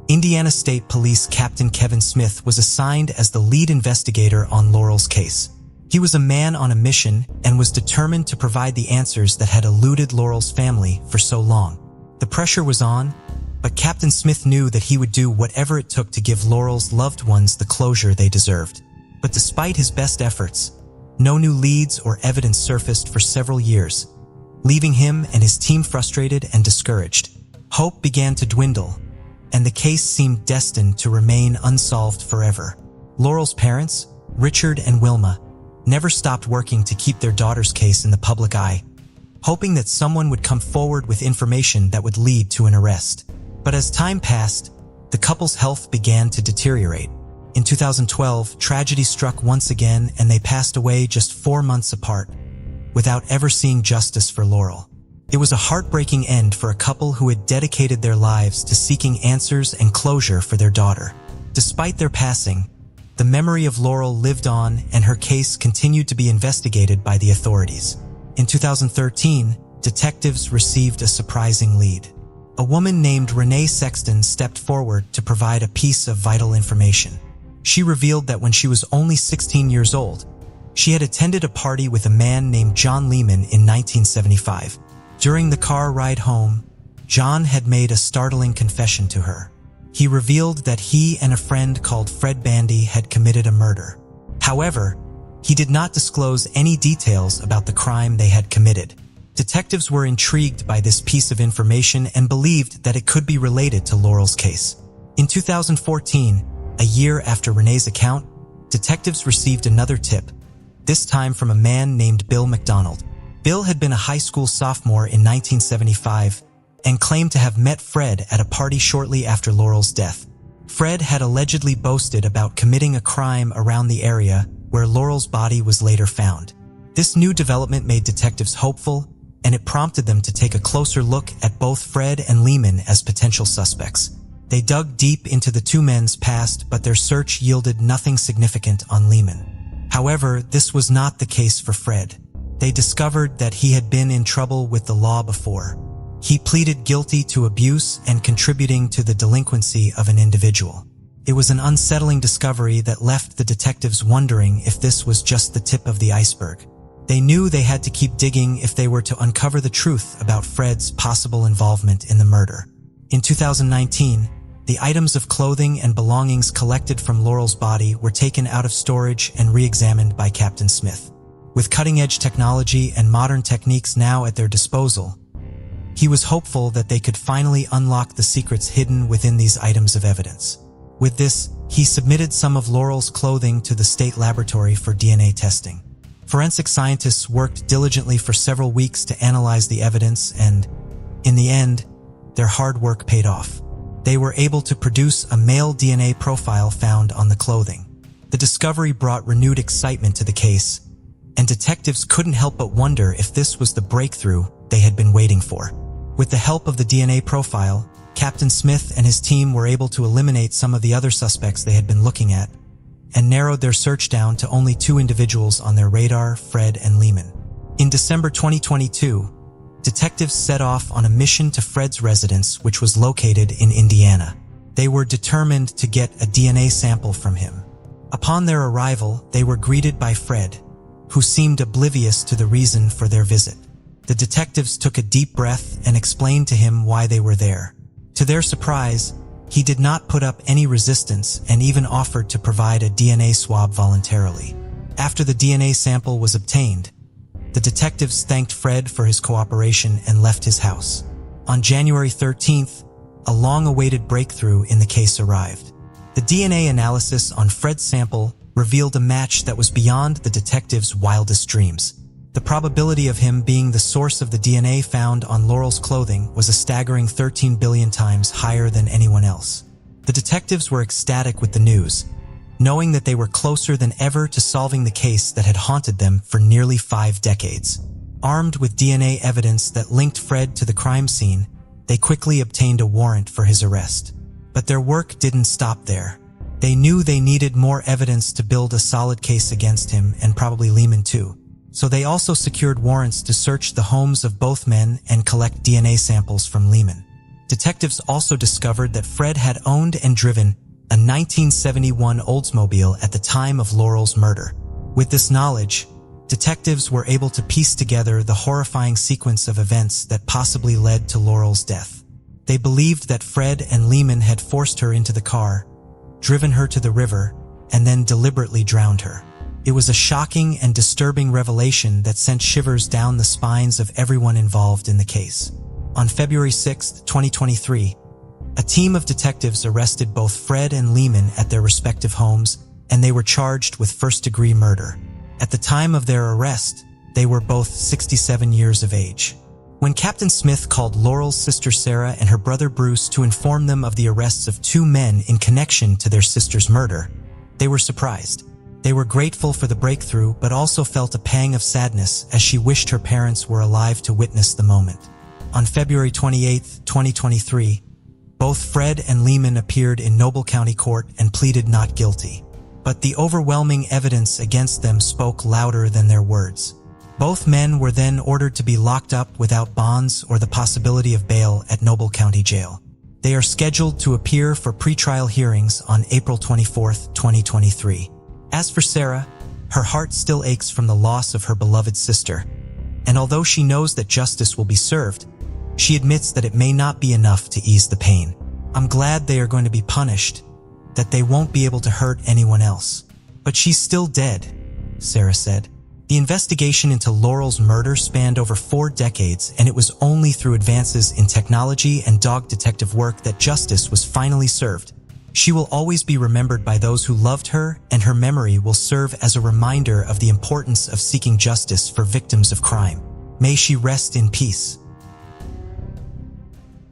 Indiana State Police Captain Kevin Smith was assigned as the lead investigator on Laurel's case. He was a man on a mission and was determined to provide the answers that had eluded Laurel's family for so long. The pressure was on, but Captain Smith knew that he would do whatever it took to give Laurel's loved ones the closure they deserved. But despite his best efforts, no new leads or evidence surfaced for several years, leaving him and his team frustrated and discouraged. Hope began to dwindle, and the case seemed destined to remain unsolved forever. Laurel's parents, Richard and Wilma, never stopped working to keep their daughter's case in the public eye, hoping that someone would come forward with information that would lead to an arrest. But as time passed, the couple's health began to deteriorate. In 2012, tragedy struck once again, and they passed away just 4 months apart, without ever seeing justice for Laurel. It was a heartbreaking end for a couple who had dedicated their lives to seeking answers and closure for their daughter. Despite their passing, the memory of Laurel lived on and her case continued to be investigated by the authorities. In 2013, detectives received a surprising lead. A woman named Renee Sexton stepped forward to provide a piece of vital information. She revealed that when she was only 16 years old, she had attended a party with a man named John Lehman in 1975. During the car ride home, John had made a startling confession to her. He revealed that he and a friend called Fred Bandy had committed a murder. However, he did not disclose any details about the crime they had committed. Detectives were intrigued by this piece of information and believed that it could be related to Laurel's case. In 2014, a year after Renee's account, detectives received another tip, this time from a man named Bill McDonald. Bill had been a high school sophomore in 1975 and claimed to have met Fred at a party shortly after Laurel's death. Fred had allegedly boasted about committing a crime around the area where Laurel's body was later found. This new development made detectives hopeful, and it prompted them to take a closer look at both Fred and Lehman as potential suspects. They dug deep into the two men's past, but their search yielded nothing significant on Lehman. However, this was not the case for Fred. They discovered that he had been in trouble with the law before. He pleaded guilty to abuse and contributing to the delinquency of an individual. It was an unsettling discovery that left the detectives wondering if this was just the tip of the iceberg. They knew they had to keep digging if they were to uncover the truth about Fred's possible involvement in the murder. In 2019, the items of clothing and belongings collected from Laurel's body were taken out of storage and re-examined by Captain Smith. With cutting-edge technology and modern techniques now at their disposal, he was hopeful that they could finally unlock the secrets hidden within these items of evidence. With this, he submitted some of Laurel's clothing to the state laboratory for DNA testing. Forensic scientists worked diligently for several weeks to analyze the evidence and, in the end, their hard work paid off. They were able to produce a male DNA profile found on the clothing. The discovery brought renewed excitement to the case, and detectives couldn't help but wonder if this was the breakthrough they had been waiting for. With the help of the DNA profile, Captain Smith and his team were able to eliminate some of the other suspects they had been looking at, and narrowed their search down to only two individuals on their radar, Fred and Lehman. In December 2022, detectives set off on a mission to Fred's residence, which was located in Indiana. They were determined to get a DNA sample from him. Upon their arrival, they were greeted by Fred, who seemed oblivious to the reason for their visit. The detectives took a deep breath and explained to him why they were there. To their surprise, he did not put up any resistance and even offered to provide a DNA swab voluntarily. After the DNA sample was obtained, the detectives thanked Fred for his cooperation and left his house. On January 13th, a long-awaited breakthrough in the case arrived. The DNA analysis on Fred's sample revealed a match that was beyond the detectives' wildest dreams. The probability of him being the source of the DNA found on Laurel's clothing was a staggering 13 billion times higher than anyone else. The detectives were ecstatic with the news, knowing that they were closer than ever to solving the case that had haunted them for nearly 5 decades. Armed with DNA evidence that linked Fred to the crime scene, they quickly obtained a warrant for his arrest. But their work didn't stop there. They knew they needed more evidence to build a solid case against him, and probably Lehman too. So they also secured warrants to search the homes of both men and collect DNA samples from Lehman. Detectives also discovered that Fred had owned and driven a 1971 Oldsmobile at the time of Laurel's murder. With this knowledge, detectives were able to piece together the horrifying sequence of events that possibly led to Laurel's death. They believed that Fred and Lehman had forced her into the car, driven her to the river, and then deliberately drowned her. It was a shocking and disturbing revelation that sent shivers down the spines of everyone involved in the case. On February 6, 2023, a team of detectives arrested both Fred and Lehman at their respective homes, and they were charged with first-degree murder. At the time of their arrest, they were both 67 years of age. When Captain Smith called Laurel's sister Sarah and her brother Bruce to inform them of the arrests of 2 men in connection to their sister's murder, they were surprised. They were grateful for the breakthrough, but also felt a pang of sadness as she wished her parents were alive to witness the moment. On February 28, 2023, both Fred and Lehman appeared in Noble County Court and pleaded not guilty. But the overwhelming evidence against them spoke louder than their words. Both men were then ordered to be locked up without bonds or the possibility of bail at Noble County Jail. They are scheduled to appear for pretrial hearings on April 24, 2023. As for Sarah, her heart still aches from the loss of her beloved sister, and although she knows that justice will be served, she admits that it may not be enough to ease the pain. "I'm glad they are going to be punished, that they won't be able to hurt anyone else. But she's still dead," Sarah said. The investigation into Laurel's murder spanned over 4 decades, and it was only through advances in technology and dog detective work that justice was finally served. She will always be remembered by those who loved her, and her memory will serve as a reminder of the importance of seeking justice for victims of crime. May she rest in peace.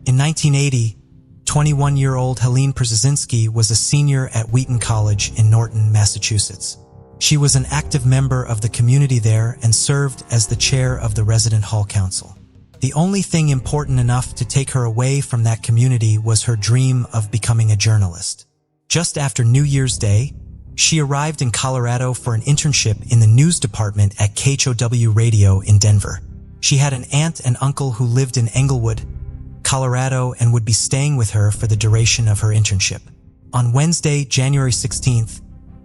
In 1980, 21-year-old Helen Perzinski was a senior at Wheaton College in Norton, Massachusetts. She was an active member of the community there and served as the chair of the Resident Hall Council. The only thing important enough to take her away from that community was her dream of becoming a journalist. Just after New Year's Day, she arrived in Colorado for an internship in the news department at KHOW Radio in Denver. She had an aunt and uncle who lived in Englewood, Colorado, and would be staying with her for the duration of her internship. On Wednesday, January 16th,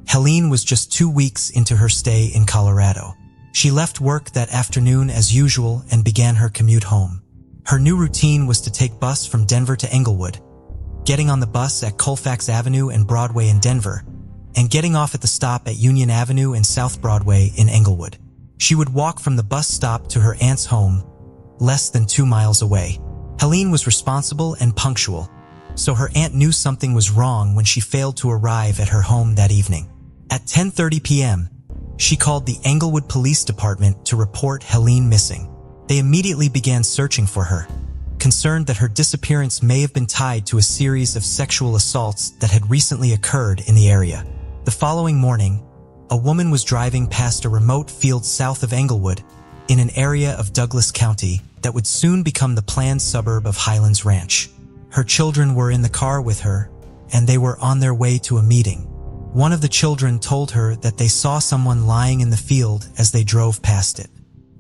Helen was just 2 weeks into her stay in Colorado. She left work that afternoon as usual and began her commute home. Her new routine was to take bus from Denver to Englewood, getting on the bus at Colfax Avenue and Broadway in Denver, and getting off at the stop at Union Avenue and South Broadway in Englewood. She would walk from the bus stop to her aunt's home, less than 2 miles away. Helen was responsible and punctual, so her aunt knew something was wrong when she failed to arrive at her home that evening. At 10:30 p.m., she called the Englewood Police Department to report Helen missing. They immediately began searching for her, concerned that her disappearance may have been tied to a series of sexual assaults that had recently occurred in the area. The following morning, a woman was driving past a remote field south of Englewood in an area of Douglas County that would soon become the planned suburb of Highlands Ranch. Her children were in the car with her, and they were on their way to a meeting. One of the children told her that they saw someone lying in the field as they drove past it.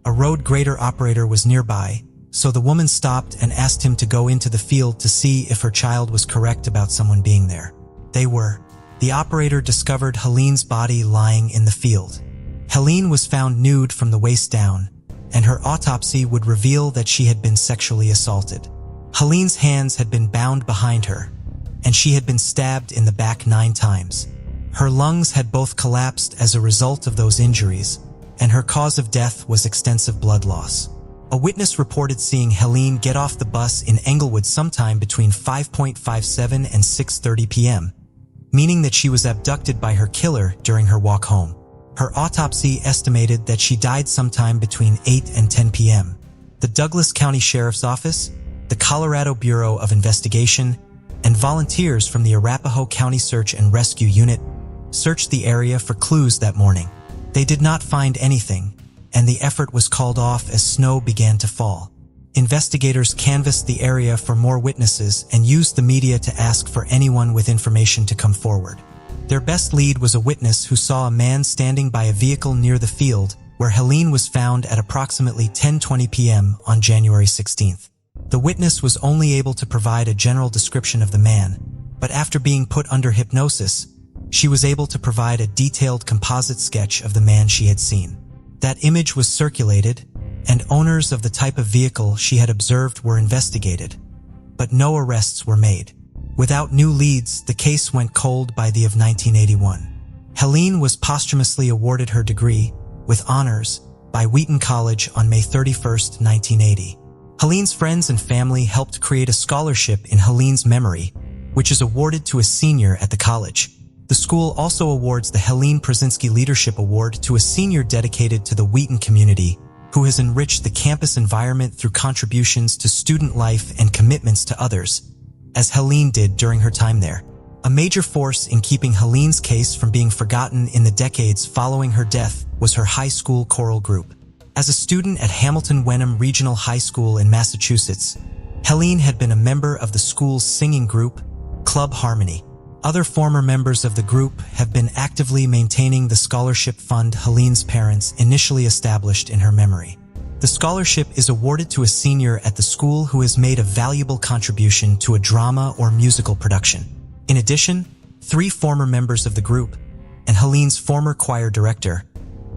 A road grader operator was nearby, so the woman stopped and asked him to go into the field to see if her child was correct about someone being there. They were. The operator discovered Helen's body lying in the field. Helen was found nude from the waist down, and her autopsy would reveal that she had been sexually assaulted. Helen's hands had been bound behind her, and she had been stabbed in the back 9 times. Her lungs had both collapsed as a result of those injuries, and her cause of death was extensive blood loss. A witness reported seeing Helen get off the bus in Englewood sometime between 5:57 and 6:30 p.m., meaning that she was abducted by her killer during her walk home. Her autopsy estimated that she died sometime between 8 and 10 p.m. The Douglas County Sheriff's Office, the Colorado Bureau of Investigation, and volunteers from the Arapahoe County Search and Rescue Unit searched the area for clues that morning. They did not find anything, and the effort was called off as snow began to fall. Investigators canvassed the area for more witnesses and used the media to ask for anyone with information to come forward. Their best lead was a witness who saw a man standing by a vehicle near the field where Helen was found at approximately 10:20 p.m. on January 16th. The witness was only able to provide a general description of the man, but after being put under hypnosis, she was able to provide a detailed composite sketch of the man she had seen. That image was circulated, and owners of the type of vehicle she had observed were investigated, but no arrests were made. Without new leads, the case went cold by the of 1981. Helen was posthumously awarded her degree, with honors, by Wheaton College on May 31, 1980. Helen's friends and family helped create a scholarship in Helen's memory, which is awarded to a senior at the college. The school also awards the Helen Perzinski Leadership Award to a senior dedicated to the Wheaton community, who has enriched the campus environment through contributions to student life and commitments to others, as Helen did during her time there. A major force in keeping Helen's case from being forgotten in the decades following her death was her high school choral group. As a student at Hamilton Wenham Regional High School in Massachusetts, Helene had been a member of the school's singing group, Club Harmony. Other former members of the group have been actively maintaining the scholarship fund Helene's parents initially established in her memory. The scholarship is awarded to a senior at the school who has made a valuable contribution to a drama or musical production. In addition, 3 former members of the group, and Helene's former choir director,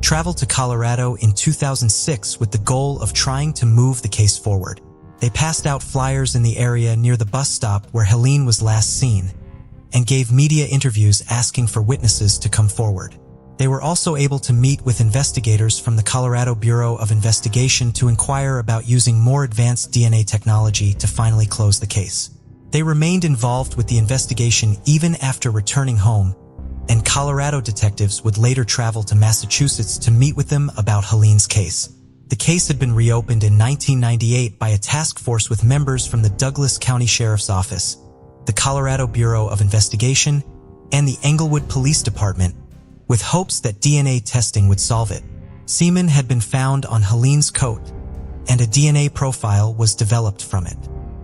traveled to Colorado in 2006 with the goal of trying to move the case forward. They passed out flyers in the area near the bus stop where Helene was last seen, and gave media interviews asking for witnesses to come forward. They were also able to meet with investigators from the Colorado Bureau of Investigation to inquire about using more advanced DNA technology to finally close the case. They remained involved with the investigation even after returning home, and Colorado detectives would later travel to Massachusetts to meet with them about Helene's case. The case had been reopened in 1998 by a task force with members from the Douglas County Sheriff's Office, the Colorado Bureau of Investigation, and the Englewood Police Department, with hopes that DNA testing would solve it. Semen had been found on Helene's coat, and a DNA profile was developed from it.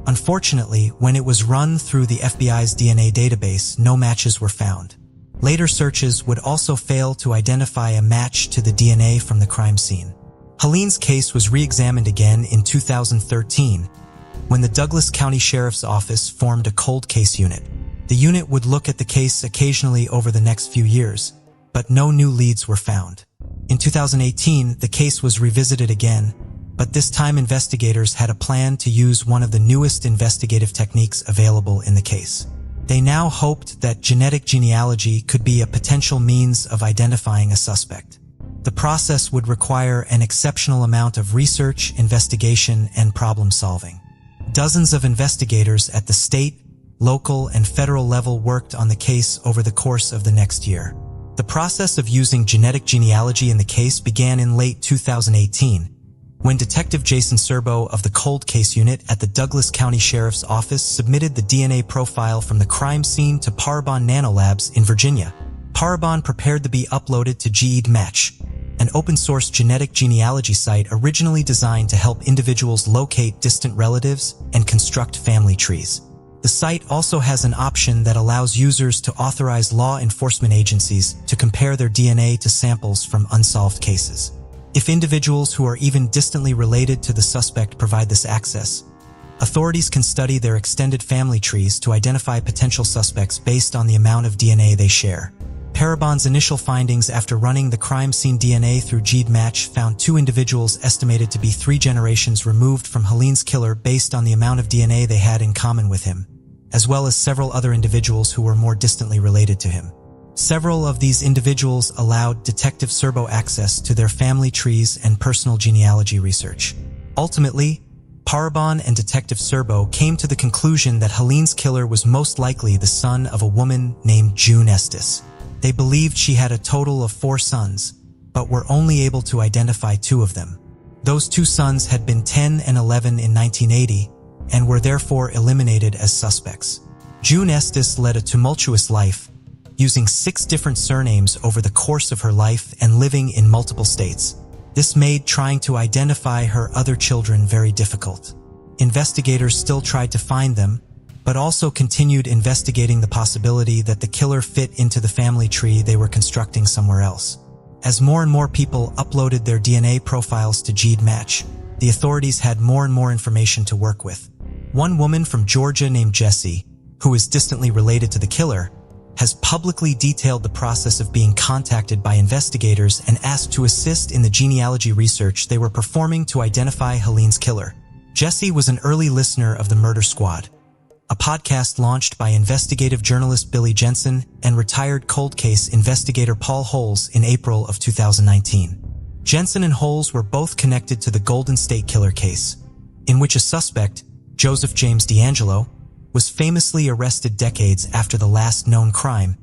Unfortunately, when it was run through the FBI's DNA database, no matches were found. Later searches would also fail to identify a match to the DNA from the crime scene. Helene's case was re-examined again in 2013, when the Douglas County Sheriff's Office formed a cold case unit. The unit would look at the case occasionally over the next few years, but no new leads were found. In 2018, the case was revisited again, but this time investigators had a plan to use one of the newest investigative techniques available in the case. They now hoped that genetic genealogy could be a potential means of identifying a suspect. The process would require an exceptional amount of research, investigation, and problem-solving. Dozens of investigators at the state, local, and federal level worked on the case over the course of the next year. The process of using genetic genealogy in the case began in late 2018, when Detective Jason Serbo of the Cold Case Unit at the Douglas County Sheriff's Office submitted the DNA profile from the crime scene to Parabon Nanolabs in Virginia. Parabon prepared to be uploaded to GEDmatch, an open-source genetic genealogy site originally designed to help individuals locate distant relatives and construct family trees. The site also has an option that allows users to authorize law enforcement agencies to compare their DNA to samples from unsolved cases. If individuals who are even distantly related to the suspect provide this access, authorities can study their extended family trees to identify potential suspects based on the amount of DNA they share. Parabon's initial findings after running the crime scene DNA through GEDmatch found 2 individuals estimated to be 3 generations removed from Helene's killer based on the amount of DNA they had in common with him, as well as several other individuals who were more distantly related to him. Several of these individuals allowed Detective Serbo access to their family trees and personal genealogy research. Ultimately, Parabon and Detective Serbo came to the conclusion that Helene's killer was most likely the son of a woman named June Estes. They believed she had a total of 4 sons, but were only able to identify 2 of them. Those 2 sons had been 10 and 11 in 1980, and were therefore eliminated as suspects. June Estes led a tumultuous life, using 6 different surnames over the course of her life and living in multiple states. This made trying to identify her other children very difficult. Investigators still tried to find them, but also continued investigating the possibility that the killer fit into the family tree they were constructing somewhere else. As more and more people uploaded their DNA profiles to GEDmatch, the authorities had more and more information to work with. One woman from Georgia named Jessie, who is distantly related to the killer, has publicly detailed the process of being contacted by investigators and asked to assist in the genealogy research they were performing to identify Helene's killer. Jessie was an early listener of The Murder Squad, a podcast launched by investigative journalist Billy Jensen and retired cold case investigator Paul Holes in April of 2019. Jensen and Holes were both connected to the Golden State Killer case, in which a suspect, Joseph James D'Angelo, was famously arrested decades after the last known crime,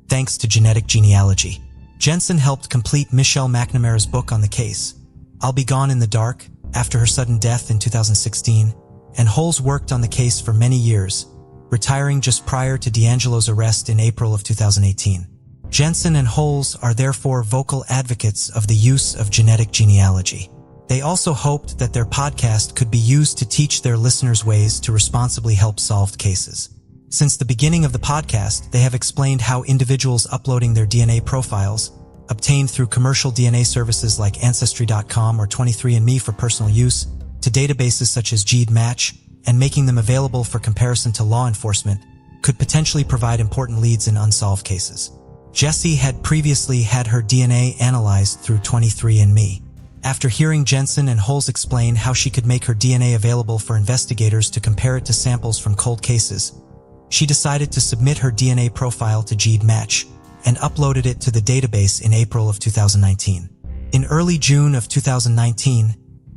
thanks to genetic genealogy. Jensen helped complete Michelle McNamara's book on the case, I'll Be Gone in the Dark, after her sudden death in 2016, and Holes worked on the case for many years, retiring just prior to D'Angelo's arrest in April of 2018. Jensen and Holes are therefore vocal advocates of the use of genetic genealogy. They also hoped that their podcast could be used to teach their listeners ways to responsibly help solved cases. Since the beginning of the podcast, they have explained how individuals uploading their DNA profiles, obtained through commercial DNA services like Ancestry.com or 23andMe for personal use, to databases such as GEDmatch, and making them available for comparison to law enforcement, could potentially provide important leads in unsolved cases. Jessie had previously had her DNA analyzed through 23andMe. After hearing Jensen and Holmes explain how she could make her DNA available for investigators to compare it to samples from cold cases, she decided to submit her DNA profile to GEDmatch and uploaded it to the database in April of 2019. In early June of 2019,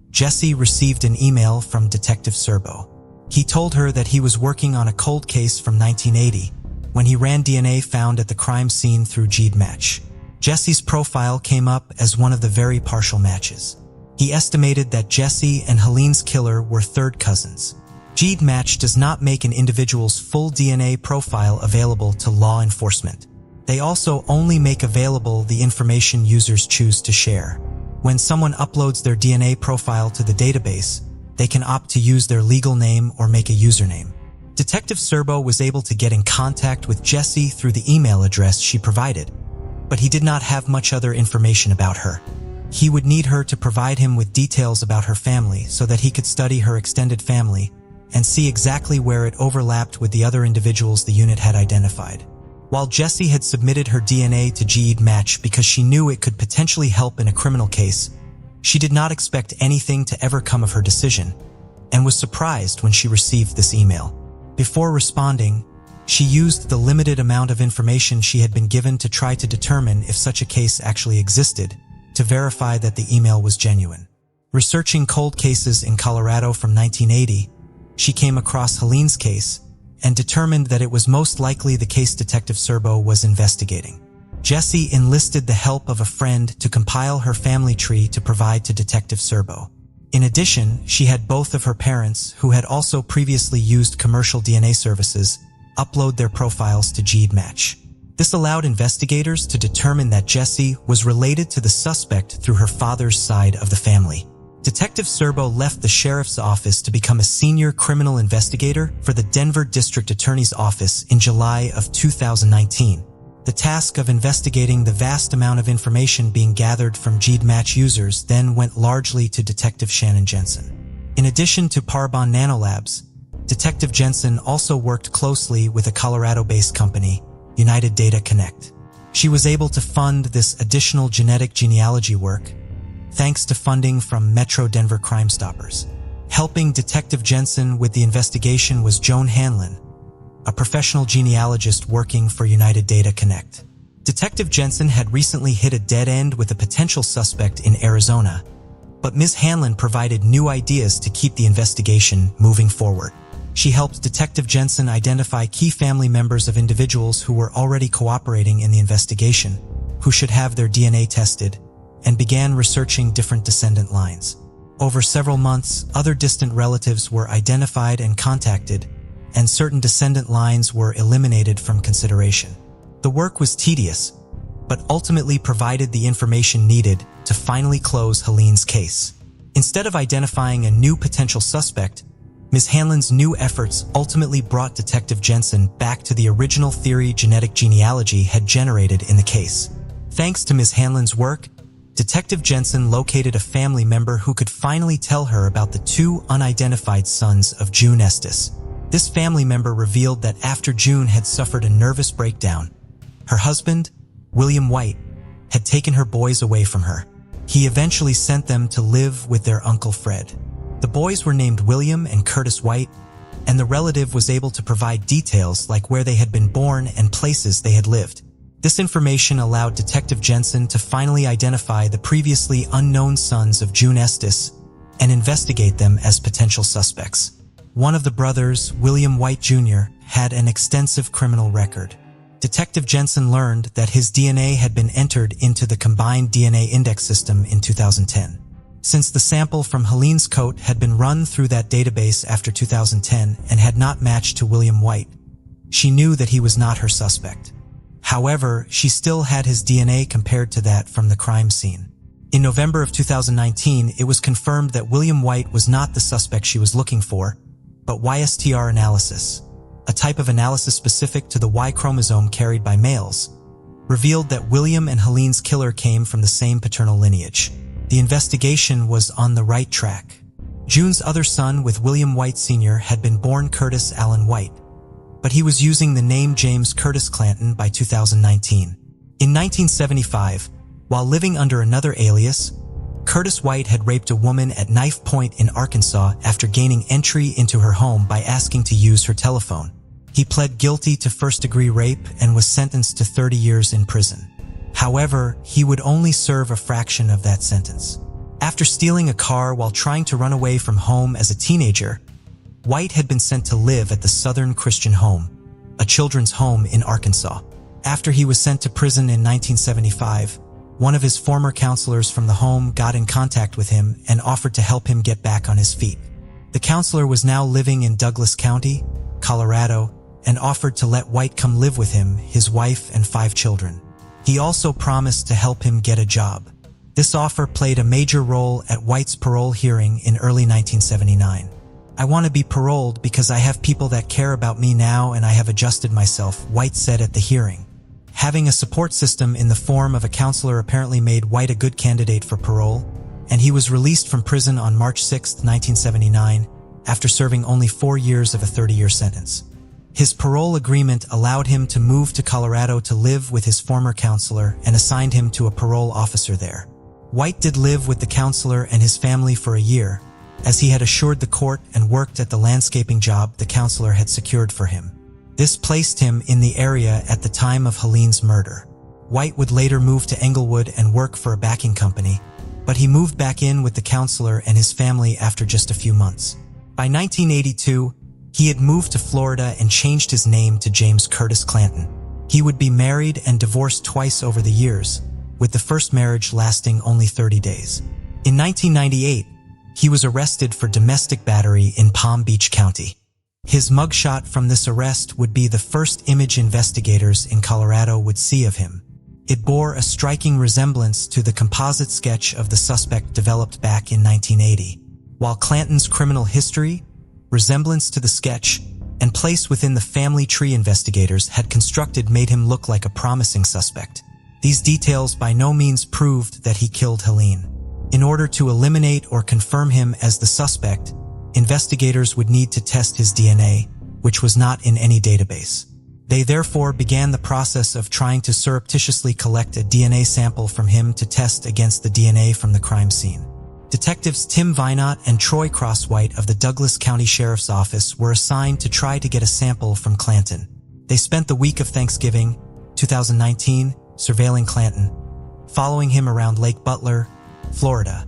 Jessie received an email from Detective Serbo. He told her that he was working on a cold case from 1980 when he ran DNA found at the crime scene through GEDmatch. Jessie's profile came up as one of the very partial matches. He estimated that Jessie and Helene's killer were third cousins. GEDmatch does not make an individual's full DNA profile available to law enforcement. They also only make available the information users choose to share. When someone uploads their DNA profile to the database, they can opt to use their legal name or make a username. Detective Serbo was able to get in contact with Jessie through the email address she provided, but he did not have much other information about her. He would need her to provide him with details about her family so that he could study her extended family and see exactly where it overlapped with the other individuals the unit had identified. While Jessie had submitted her DNA to GEDmatch because she knew it could potentially help in a criminal case, she did not expect anything to ever come of her decision and was surprised when she received this email. Before responding, she used the limited amount of information she had been given to try to determine if such a case actually existed, to verify that the email was genuine. Researching cold cases in Colorado from 1980, she came across Helene's case and determined that it was most likely the case Detective Serbo was investigating. Jessie enlisted the help of a friend to compile her family tree to provide to Detective Serbo. In addition, she had both of her parents, who had also previously used commercial DNA services, upload their profiles to GEDmatch. This allowed investigators to determine that Jessie was related to the suspect through her father's side of the family. Detective Serbo left the sheriff's office to become a senior criminal investigator for the Denver District Attorney's Office in July of 2019. The task of investigating the vast amount of information being gathered from GEDmatch users then went largely to Detective Shannon Jensen. In addition to Parbon Nanolabs, Detective Jensen also worked closely with a Colorado-based company, United Data Connect. She was able to fund this additional genetic genealogy work thanks to funding from Metro Denver Crime Stoppers. Helping Detective Jensen with the investigation was Joan Hanlon, a professional genealogist working for United Data Connect. Detective Jensen had recently hit a dead end with a potential suspect in Arizona, but Ms. Hanlon provided new ideas to keep the investigation moving forward. She helped Detective Jensen identify key family members of individuals who were already cooperating in the investigation, who should have their DNA tested, and began researching different descendant lines. Over several months, other distant relatives were identified and contacted, and certain descendant lines were eliminated from consideration. The work was tedious, but ultimately provided the information needed to finally close Helene's case. Instead of identifying a new potential suspect, Ms. Hanlon's new efforts ultimately brought Detective Jensen back to the original theory genetic genealogy had generated in the case. Thanks to Ms. Hanlon's work, Detective Jensen located a family member who could finally tell her about the two unidentified sons of June Estes. This family member revealed that after June had suffered a nervous breakdown, her husband, William White, had taken her boys away from her. He eventually sent them to live with their Uncle Fred. The boys were named William and Curtis White, and the relative was able to provide details like where they had been born and places they had lived. This information allowed Detective Jensen to finally identify the previously unknown sons of June Estes and investigate them as potential suspects. One of the brothers, William White Jr., had an extensive criminal record. Detective Jensen learned that his DNA had been entered into the Combined DNA Index system in 2010. Since the sample from Helene's coat had been run through that database after 2010 and had not matched to William White, she knew that he was not her suspect. However, she still had his DNA compared to that from the crime scene. In November of 2019, it was confirmed that William White was not the suspect she was looking for, but YSTR analysis, a type of analysis specific to the Y chromosome carried by males, revealed that William and Helene's killer came from the same paternal lineage. The investigation was on the right track. June's other son with William White Sr. had been born Curtis Allen White, but he was using the name James Curtis Clanton by 2019. In 1975, while living under another alias, Curtis White had raped a woman at knife point in Arkansas after gaining entry into her home by asking to use her telephone. He pled guilty to first-degree rape and was sentenced to 30 years in prison. However, he would only serve a fraction of that sentence. After stealing a car while trying to run away from home as a teenager, White had been sent to live at the Southern Christian Home, a children's home in Arkansas. After he was sent to prison in 1975, one of his former counselors from the home got in contact with him and offered to help him get back on his feet. The counselor was now living in Douglas County, Colorado, and offered to let White come live with him, his wife, and 5 children. He also promised to help him get a job. This offer played a major role at White's parole hearing in early 1979. "I want to be paroled because I have people that care about me now and I have adjusted myself," White said at the hearing. Having a support system in the form of a counselor apparently made White a good candidate for parole, and he was released from prison on March 6, 1979, after serving only 4 years of a 30-year sentence. His parole agreement allowed him to move to Colorado to live with his former counselor and assigned him to a parole officer there. White did live with the counselor and his family for a year, as he had assured the court and worked at the landscaping job the counselor had secured for him. This placed him in the area at the time of Helene's murder. White would later move to Englewood and work for a backing company, but he moved back in with the counselor and his family after just a few months. By 1982, he had moved to Florida and changed his name to James Curtis Clanton. He would be married and divorced twice over the years, with the first marriage lasting only 30 days. In 1998, he was arrested for domestic battery in Palm Beach County. His mugshot from this arrest would be the first image investigators in Colorado would see of him. It bore a striking resemblance to the composite sketch of the suspect developed back in 1980. While Clanton's criminal history, resemblance to the sketch, and place within the family tree investigators had constructed made him look like a promising suspect, these details by no means proved that he killed Helene. In order to eliminate or confirm him as the suspect, investigators would need to test his DNA, which was not in any database. They therefore began the process of trying to surreptitiously collect a DNA sample from him to test against the DNA from the crime scene. Detectives Tim Vinot and Troy Crosswhite of the Douglas County Sheriff's Office were assigned to try to get a sample from Clanton. They spent the week of Thanksgiving, 2019, surveilling Clanton, following him around Lake Butler, Florida,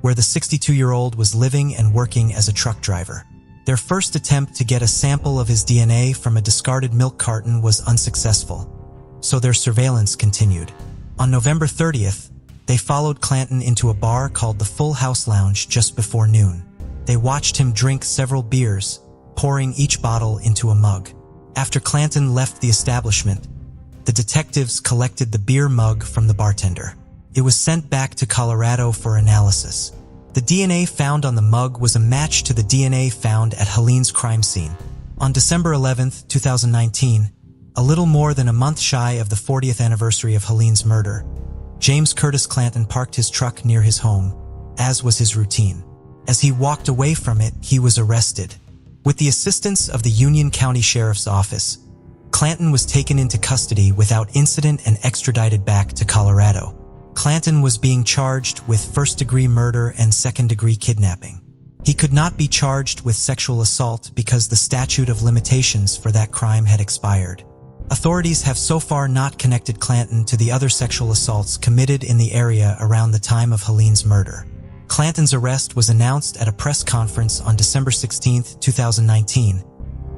where the 62-year-old was living and working as a truck driver. Their first attempt to get a sample of his DNA from a discarded milk carton was unsuccessful, so their surveillance continued. On November 30th, they followed Clanton into a bar called the Full House Lounge just before noon. They watched him drink several beers, pouring each bottle into a mug. After Clanton left the establishment, the detectives collected the beer mug from the bartender. It was sent back to Colorado for analysis. The DNA found on the mug was a match to the DNA found at Helene's crime scene. On December 11, 2019, a little more than a month shy of the 40th anniversary of Helene's murder, James Curtis Clanton parked his truck near his home, as was his routine. As he walked away from it, he was arrested. With the assistance of the Union County Sheriff's Office, Clanton was taken into custody without incident and extradited back to Colorado. Clanton was being charged with first-degree murder and second-degree kidnapping. He could not be charged with sexual assault because the statute of limitations for that crime had expired. Authorities have so far not connected Clanton to the other sexual assaults committed in the area around the time of Helene's murder. Clanton's arrest was announced at a press conference on December 16, 2019,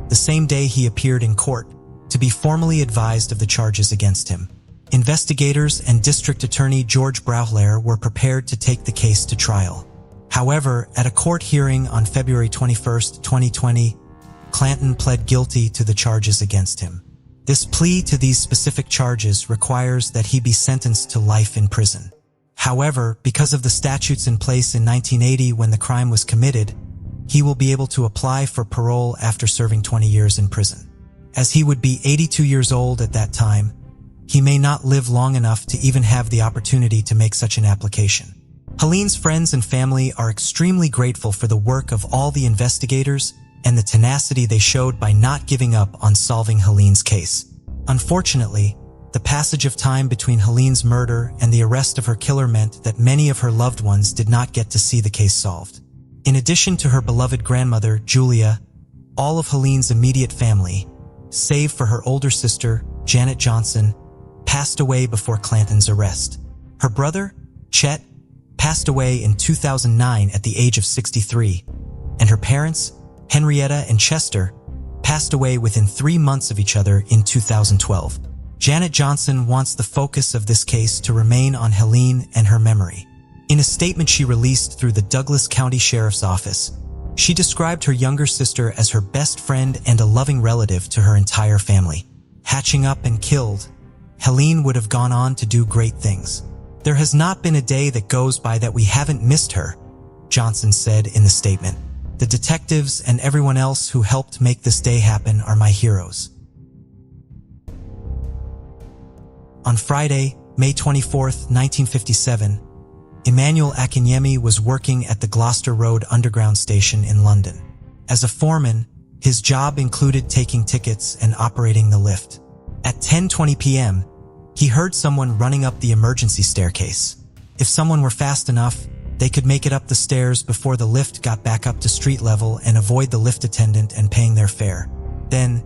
the same day he appeared in court to be formally advised of the charges against him. Investigators and District Attorney George Brauchler were prepared to take the case to trial. However, at a court hearing on February 21, 2020, Clanton pled guilty to the charges against him. This plea to these specific charges requires that he be sentenced to life in prison. However, because of the statutes in place in 1980 when the crime was committed, he will be able to apply for parole after serving 20 years in prison. As he would be 82 years old at that time, he may not live long enough to even have the opportunity to make such an application. Helene's friends and family are extremely grateful for the work of all the investigators and the tenacity they showed by not giving up on solving Helene's case. Unfortunately, the passage of time between Helene's murder and the arrest of her killer meant that many of her loved ones did not get to see the case solved. In addition to her beloved grandmother, Julia, all of Helene's immediate family, save for her older sister, Janet Johnson, passed away before Clanton's arrest. Her brother, Chet, passed away in 2009 at the age of 63, and her parents, Henrietta and Chester, passed away within 3 months of each other in 2012. Janet Johnson wants the focus of this case to remain on Helene and her memory. In a statement she released through the Douglas County Sheriff's Office, she described her younger sister as her best friend and a loving relative to her entire family. Hatching up and killed, Helene would have gone on to do great things. "There has not been a day that goes by that we haven't missed her," Johnson said in the statement. "The detectives and everyone else who helped make this day happen are my heroes." On Friday, May 24, 1957, Emmanuel Akinyemi was working at the Gloucester Road Underground Station in London. As a foreman, his job included taking tickets and operating the lift. At 10:20 p.m., he heard someone running up the emergency staircase. If someone were fast enough, they could make it up the stairs before the lift got back up to street level and avoid the lift attendant and paying their fare. Then,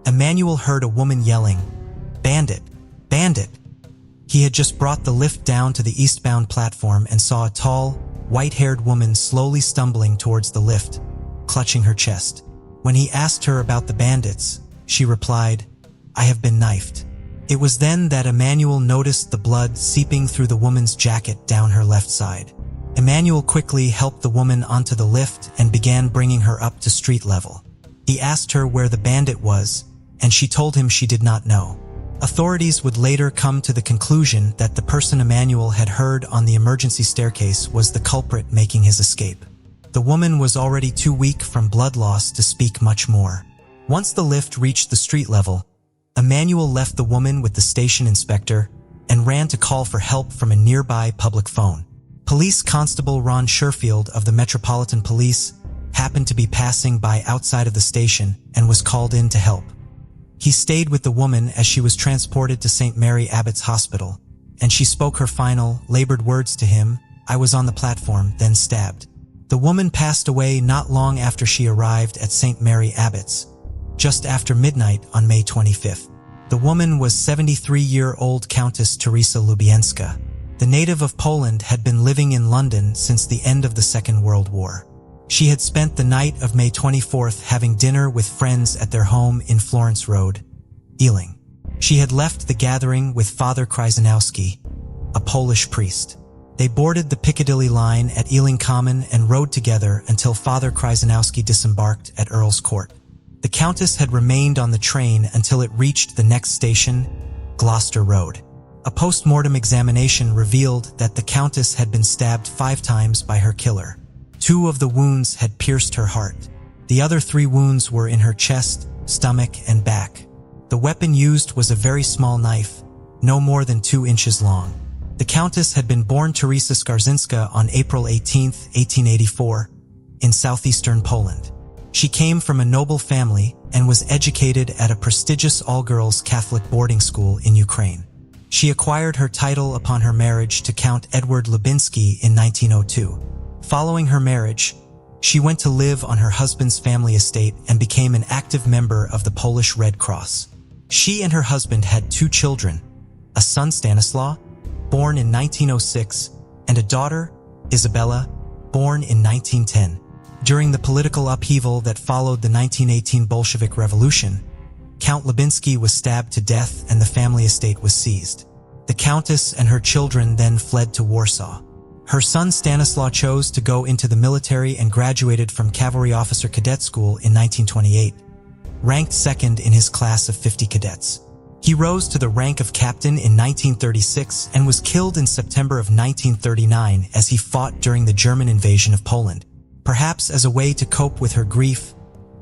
Emmanuel heard a woman yelling, "Bandit! Bandit!" He had just brought the lift down to the eastbound platform and saw a tall, white-haired woman slowly stumbling towards the lift, clutching her chest. When he asked her about the bandits, she replied, "I have been knifed." It was then that Emmanuel noticed the blood seeping through the woman's jacket down her left side. Emmanuel quickly helped the woman onto the lift and began bringing her up to street level. He asked her where the bandit was, and she told him she did not know. Authorities would later come to the conclusion that the person Emmanuel had heard on the emergency staircase was the culprit making his escape. The woman was already too weak from blood loss to speak much more. Once the lift reached the street level, Emmanuel left the woman with the station inspector and ran to call for help from a nearby public phone. Police Constable Ron Sherfield of the Metropolitan Police happened to be passing by outside of the station and was called in to help. He stayed with the woman as she was transported to St. Mary Abbott's Hospital, and she spoke her final, labored words to him, "I was on the platform, then stabbed." The woman passed away not long after she arrived at St. Mary Abbott's, just after midnight on May 25th. The woman was 73-year-old Countess Teresa Lubenska. The native of Poland had been living in London since the end of the Second World War. She had spent the night of May 24th having dinner with friends at their home in Florence Road, Ealing. She had left the gathering with Father Krzyzanowski, a Polish priest. They boarded the Piccadilly line at Ealing Common and rode together until Father Krzyzanowski disembarked at Earl's Court. The Countess had remained on the train until it reached the next station, Gloucester Road. A post-mortem examination revealed that the Countess had been stabbed 5 times by her killer. 2 of the wounds had pierced her heart. The other 3 wounds were in her chest, stomach, and back. The weapon used was a very small knife, no more than 2 inches long. The Countess had been born Teresa Skarżynska on April 18, 1884, in southeastern Poland. She came from a noble family and was educated at a prestigious all-girls Catholic boarding school in Ukraine. She acquired her title upon her marriage to Count Edward Lubenski in 1902. Following her marriage, she went to live on her husband's family estate and became an active member of the Polish Red Cross. She and her husband had 2 children, a son Stanislaw, born in 1906, and a daughter, Isabella, born in 1910. During the political upheaval that followed the 1918 Bolshevik Revolution, Count Lubenski was stabbed to death and the family estate was seized. The Countess and her children then fled to Warsaw. Her son Stanislaw chose to go into the military and graduated from Cavalry Officer Cadet School in 1928, ranked 2nd in his class of 50 cadets. He rose to the rank of captain in 1936 and was killed in September of 1939 as he fought during the German invasion of Poland. Perhaps as a way to cope with her grief,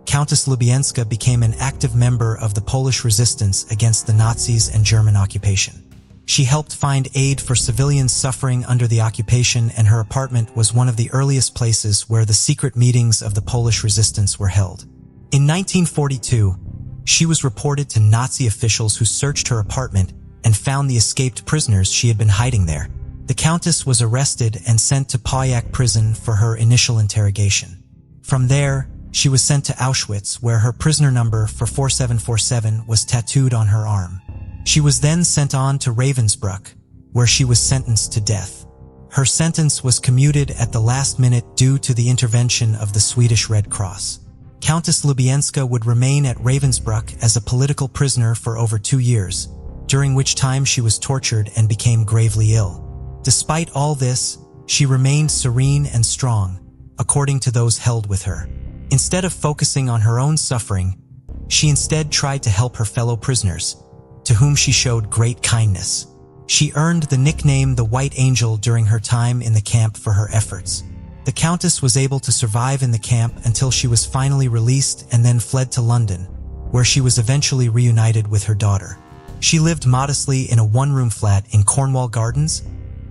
Countess Lubenska became an active member of the Polish resistance against the Nazis and German occupation. She helped find aid for civilians suffering under the occupation, and her apartment was one of the earliest places where the secret meetings of the Polish resistance were held. In 1942, she was reported to Nazi officials who searched her apartment and found the escaped prisoners she had been hiding there. The Countess was arrested and sent to Pojak prison for her initial interrogation. From there, she was sent to Auschwitz, where her prisoner number for 4747 was tattooed on her arm. She was then sent on to Ravensbrück, where she was sentenced to death. Her sentence was commuted at the last minute due to the intervention of the Swedish Red Cross. Countess Lubenska would remain at Ravensbrück as a political prisoner for over 2 years, during which time she was tortured and became gravely ill. Despite all this, she remained serene and strong, according to those held with her. Instead of focusing on her own suffering, she instead tried to help her fellow prisoners, to whom she showed great kindness. She earned the nickname the White Angel during her time in the camp for her efforts. The Countess was able to survive in the camp until she was finally released and then fled to London, where she was eventually reunited with her daughter. She lived modestly in a one-room flat in Cornwall Gardens,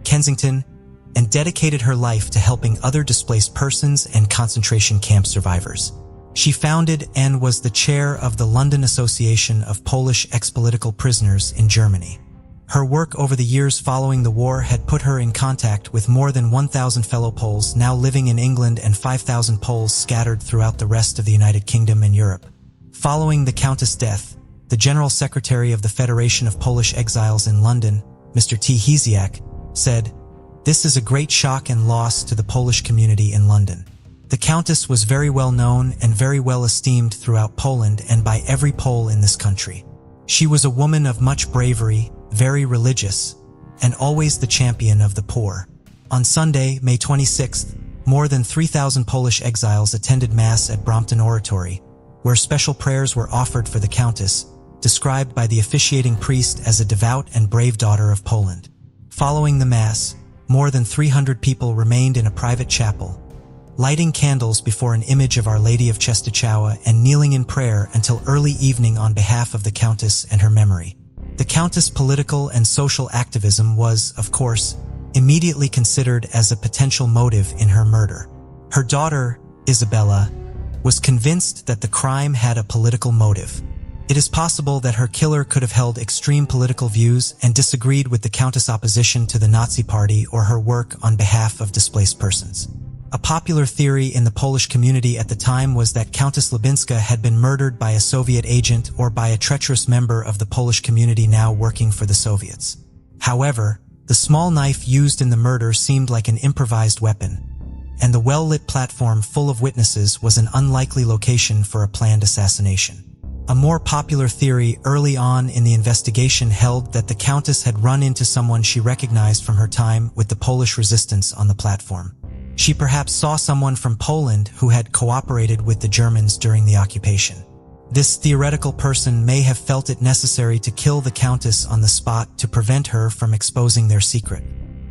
Kensington, and dedicated her life to helping other displaced persons and concentration camp survivors. She founded and was the chair of the London Association of Polish Ex-Political Prisoners in Germany. Her work over the years following the war had put her in contact with more than 1,000 fellow Poles now living in England and 5,000 Poles scattered throughout the rest of the United Kingdom and Europe. Following the Countess' death, the General Secretary of the Federation of Polish Exiles in London, Mr. T. Hesiak, said, "This is a great shock and loss to the Polish community in London. The Countess was very well known and very well esteemed throughout Poland and by every Pole in this country. She was a woman of much bravery, very religious, and always the champion of the poor." On Sunday, May 26th, more than 3,000 Polish exiles attended Mass at Brompton Oratory, where special prayers were offered for the Countess, described by the officiating priest as a devout and brave daughter of Poland. Following the Mass, more than 300 people remained in a private chapel, lighting candles before an image of Our Lady of Czestochowa and kneeling in prayer until early evening on behalf of the Countess and her memory. The Countess' political and social activism was, of course, immediately considered as a potential motive in her murder. Her daughter, Isabella, was convinced that the crime had a political motive. It is possible that her killer could have held extreme political views and disagreed with the Countess' opposition to the Nazi Party or her work on behalf of displaced persons. A popular theory in the Polish community at the time was that Countess Lubenska had been murdered by a Soviet agent or by a treacherous member of the Polish community now working for the Soviets. However, the small knife used in the murder seemed like an improvised weapon, and the well-lit platform full of witnesses was an unlikely location for a planned assassination. A more popular theory early on in the investigation held that the Countess had run into someone she recognized from her time with the Polish resistance on the platform. She perhaps saw someone from Poland who had cooperated with the Germans during the occupation. This theoretical person may have felt it necessary to kill the Countess on the spot to prevent her from exposing their secret.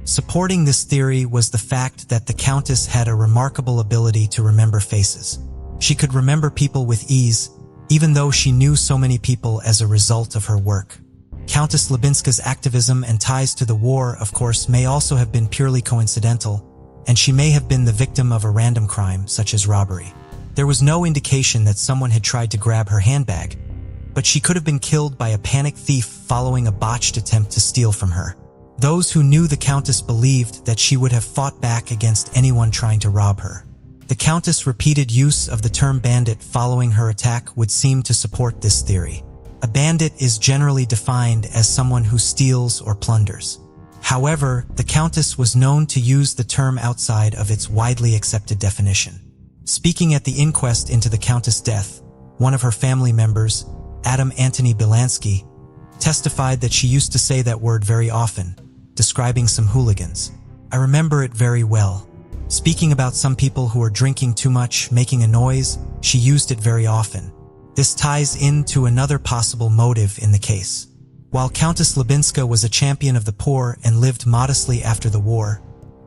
Supporting this theory was the fact that the Countess had a remarkable ability to remember faces. She could remember people with ease, even though she knew so many people as a result of her work. Countess Lubenska's activism and ties to the war, of course, may also have been purely coincidental, and she may have been the victim of a random crime, such as robbery. There was no indication that someone had tried to grab her handbag, but she could have been killed by a panicked thief following a botched attempt to steal from her. Those who knew the Countess believed that she would have fought back against anyone trying to rob her. The Countess' repeated use of the term bandit following her attack would seem to support this theory. A bandit is generally defined as someone who steals or plunders. However, the Countess was known to use the term outside of its widely accepted definition. Speaking at the inquest into the Countess' death, one of her family members, Adam Antony Bilansky, testified that she used to say that word very often, describing some hooligans. "I remember it very well. Speaking about some people who are drinking too much, making a noise, she used it very often." This ties into another possible motive in the case. While Countess Lubenska was a champion of the poor and lived modestly after the war,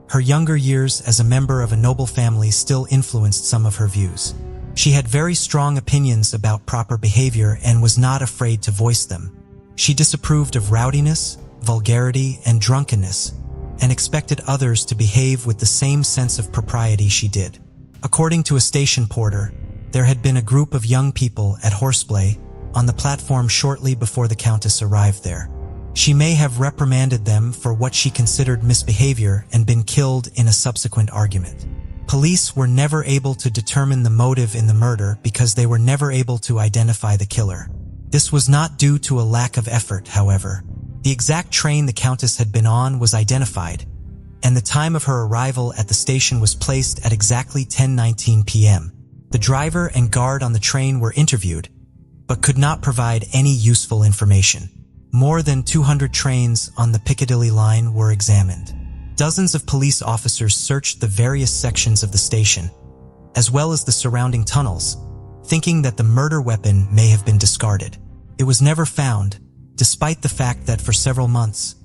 her younger years as a member of a noble family still influenced some of her views. She had very strong opinions about proper behavior and was not afraid to voice them. She disapproved of rowdiness, vulgarity, and drunkenness, and expected others to behave with the same sense of propriety she did. According to a station porter, there had been a group of young people at horseplay on the platform shortly before the Countess arrived there. She may have reprimanded them for what she considered misbehavior and been killed in a subsequent argument. Police were never able to determine the motive in the murder because they were never able to identify the killer. This was not due to a lack of effort, however. The exact train the Countess had been on was identified, and the time of her arrival at the station was placed at exactly 10:19 p.m. The driver and guard on the train were interviewed, but could not provide any useful information. More than 200 trains on the Piccadilly line were examined. Dozens of police officers searched the various sections of the station, as well as the surrounding tunnels, thinking that the murder weapon may have been discarded. It was never found, despite the fact that for several months,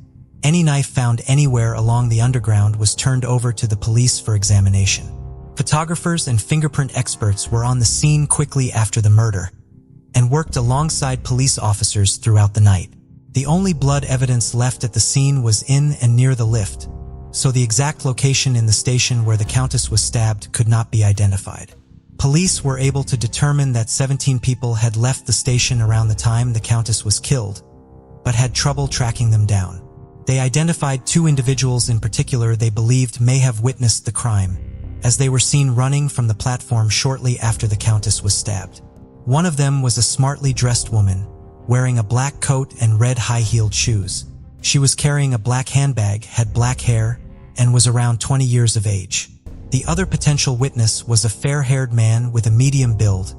any knife found anywhere along the underground was turned over to the police for examination. Photographers and fingerprint experts were on the scene quickly after the murder and worked alongside police officers throughout the night. The only blood evidence left at the scene was in and near the lift, so the exact location in the station where the Countess was stabbed could not be identified. Police were able to determine that 17 people had left the station around the time the Countess was killed, but had trouble tracking them down. They identified 2 individuals in particular they believed may have witnessed the crime, as they were seen running from the platform shortly after the Countess was stabbed. One of them was a smartly dressed woman, wearing a black coat and red high-heeled shoes. She was carrying a black handbag, had black hair, and was around 20 years of age. The other potential witness was a fair-haired man with a medium build,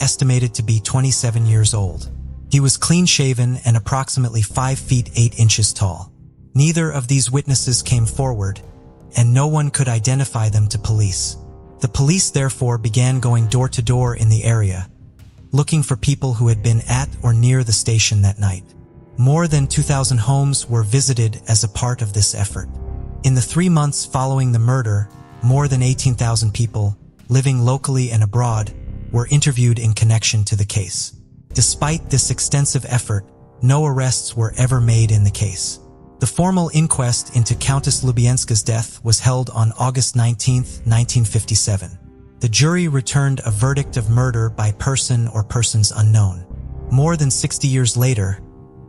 estimated to be 27 years old. He was clean-shaven and approximately 5 feet 8 inches tall. Neither of these witnesses came forward, and no one could identify them to police. The police therefore began going door to door in the area, looking for people who had been at or near the station that night. More than 2,000 homes were visited as a part of this effort. In the 3 months following the murder, more than 18,000 people, living locally and abroad, were interviewed in connection to the case. Despite this extensive effort, no arrests were ever made in the case. The formal inquest into Countess Lubenska's death was held on August 19, 1957. The jury returned a verdict of murder by person or persons unknown. More than 60 years later,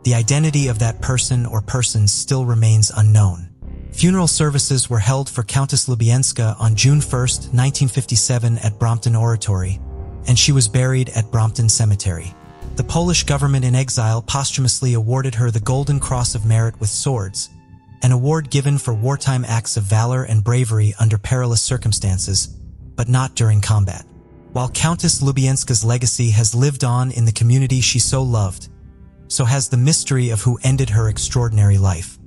the identity of that person or persons still remains unknown. Funeral services were held for Countess Lubenska on June 1, 1957 at Brompton Oratory, and she was buried at Brompton Cemetery. The Polish government in exile posthumously awarded her the Golden Cross of Merit with Swords, an award given for wartime acts of valor and bravery under perilous circumstances, but not during combat. While Countess Lubenska's legacy has lived on in the community she so loved, so has the mystery of who ended her extraordinary life.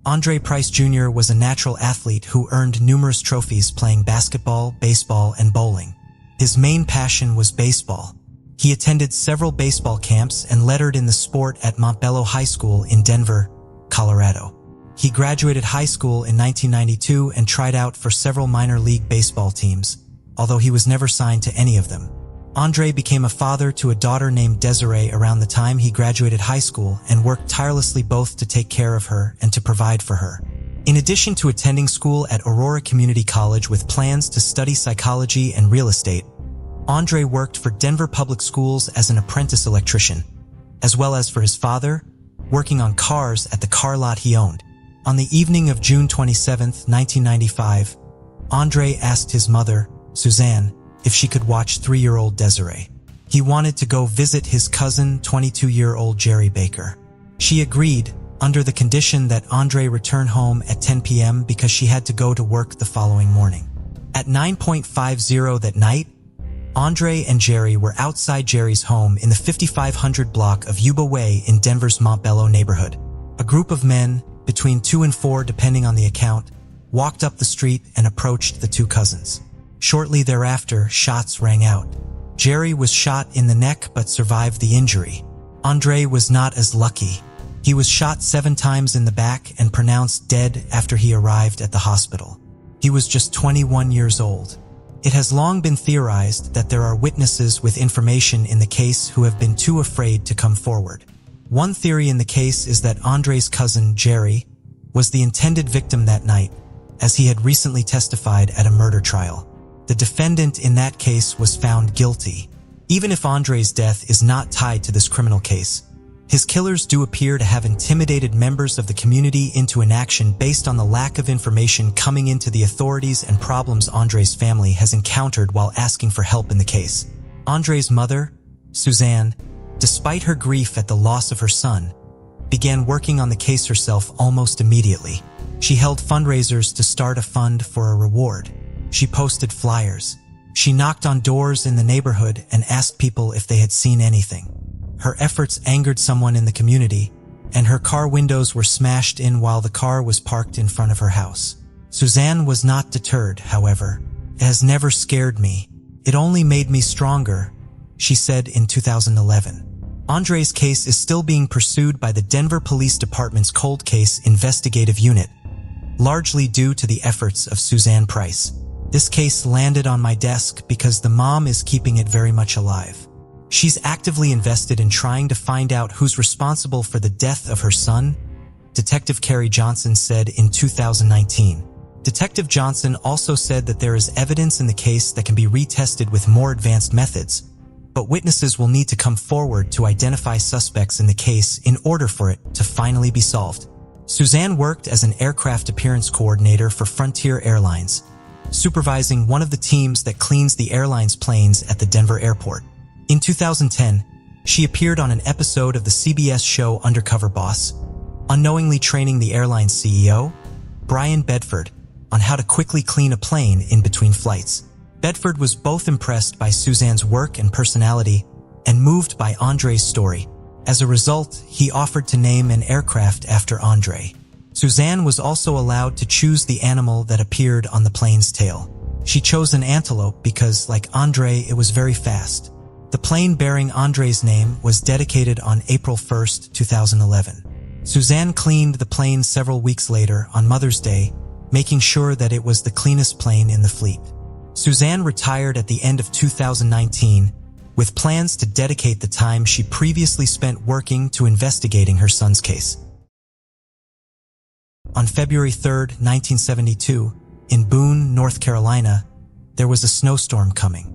Andre Price Jr. was a natural athlete who earned numerous trophies playing basketball, baseball, and bowling. His main passion was baseball. He attended several baseball camps and lettered in the sport at Montbello High School in Denver, Colorado. He graduated high school in 1992 and tried out for several minor league baseball teams, although he was never signed to any of them. Andre became a father to a daughter named Desiree around the time he graduated high school and worked tirelessly both to take care of her and to provide for her. In addition to attending school at Aurora Community College with plans to study psychology and real estate, Andre worked for Denver Public Schools as an apprentice electrician, as well as for his father, working on cars at the car lot he owned. On the evening of June 27, 1995, Andre asked his mother, Suzanne, if she could watch 3-year-old Desiree. He wanted to go visit his cousin, 22-year-old Jerry Baker. She agreed, under the condition that Andre return home at 10 p.m. because she had to go to work the following morning. At 9:50 that night, Andre and Jerry were outside Jerry's home in the 5500 block of Yuba Way in Denver's Montbello neighborhood. A group of men, between 2 and 4 depending on the account, walked up the street and approached the two cousins. Shortly thereafter, shots rang out. Jerry was shot in the neck but survived the injury. Andre was not as lucky. He was shot 7 times in the back and pronounced dead after he arrived at the hospital. He was just 21 years old. It has long been theorized that there are witnesses with information in the case who have been too afraid to come forward. One theory in the case is that Andre's cousin, Jerry, was the intended victim that night, as he had recently testified at a murder trial. The defendant in that case was found guilty. Even if Andre's death is not tied to this criminal case, his killers do appear to have intimidated members of the community into inaction based on the lack of information coming into the authorities and problems Andre's family has encountered while asking for help in the case. Andre's mother, Suzanne, despite her grief at the loss of her son, began working on the case herself almost immediately. She held fundraisers to start a fund for a reward. She posted flyers. She knocked on doors in the neighborhood and asked people if they had seen anything. Her efforts angered someone in the community, and her car windows were smashed in while the car was parked in front of her house. Suzanne was not deterred, however. "It has never scared me. It only made me stronger," she said in 2011. Andre's case is still being pursued by the Denver Police Department's Cold Case Investigative Unit, largely due to the efforts of Suzanne Price. "This case landed on my desk because the mom is keeping it very much alive. She's actively invested in trying to find out who's responsible for the death of her son," Detective Carrie Johnson said in 2019. Detective Johnson also said that there is evidence in the case that can be retested with more advanced methods, but witnesses will need to come forward to identify suspects in the case in order for it to finally be solved. Suzanne worked as an aircraft appearance coordinator for Frontier Airlines, supervising one of the teams that cleans the airline's planes at the Denver airport. In 2010, she appeared on an episode of the CBS show Undercover Boss, unknowingly training the airline's CEO, Brian Bedford, on how to quickly clean a plane in between flights. Bedford was both impressed by Suzanne's work and personality and moved by Andre's story. As a result, he offered to name an aircraft after Andre. Suzanne was also allowed to choose the animal that appeared on the plane's tail. She chose an antelope because, like Andre, it was very fast. The plane bearing Andre's name was dedicated on April 1st, 2011. Suzanne cleaned the plane several weeks later on Mother's Day, making sure that it was the cleanest plane in the fleet. Suzanne retired at the end of 2019, with plans to dedicate the time she previously spent working to investigating her son's case. On February 3, 1972, in Boone, North Carolina, there was a snowstorm coming.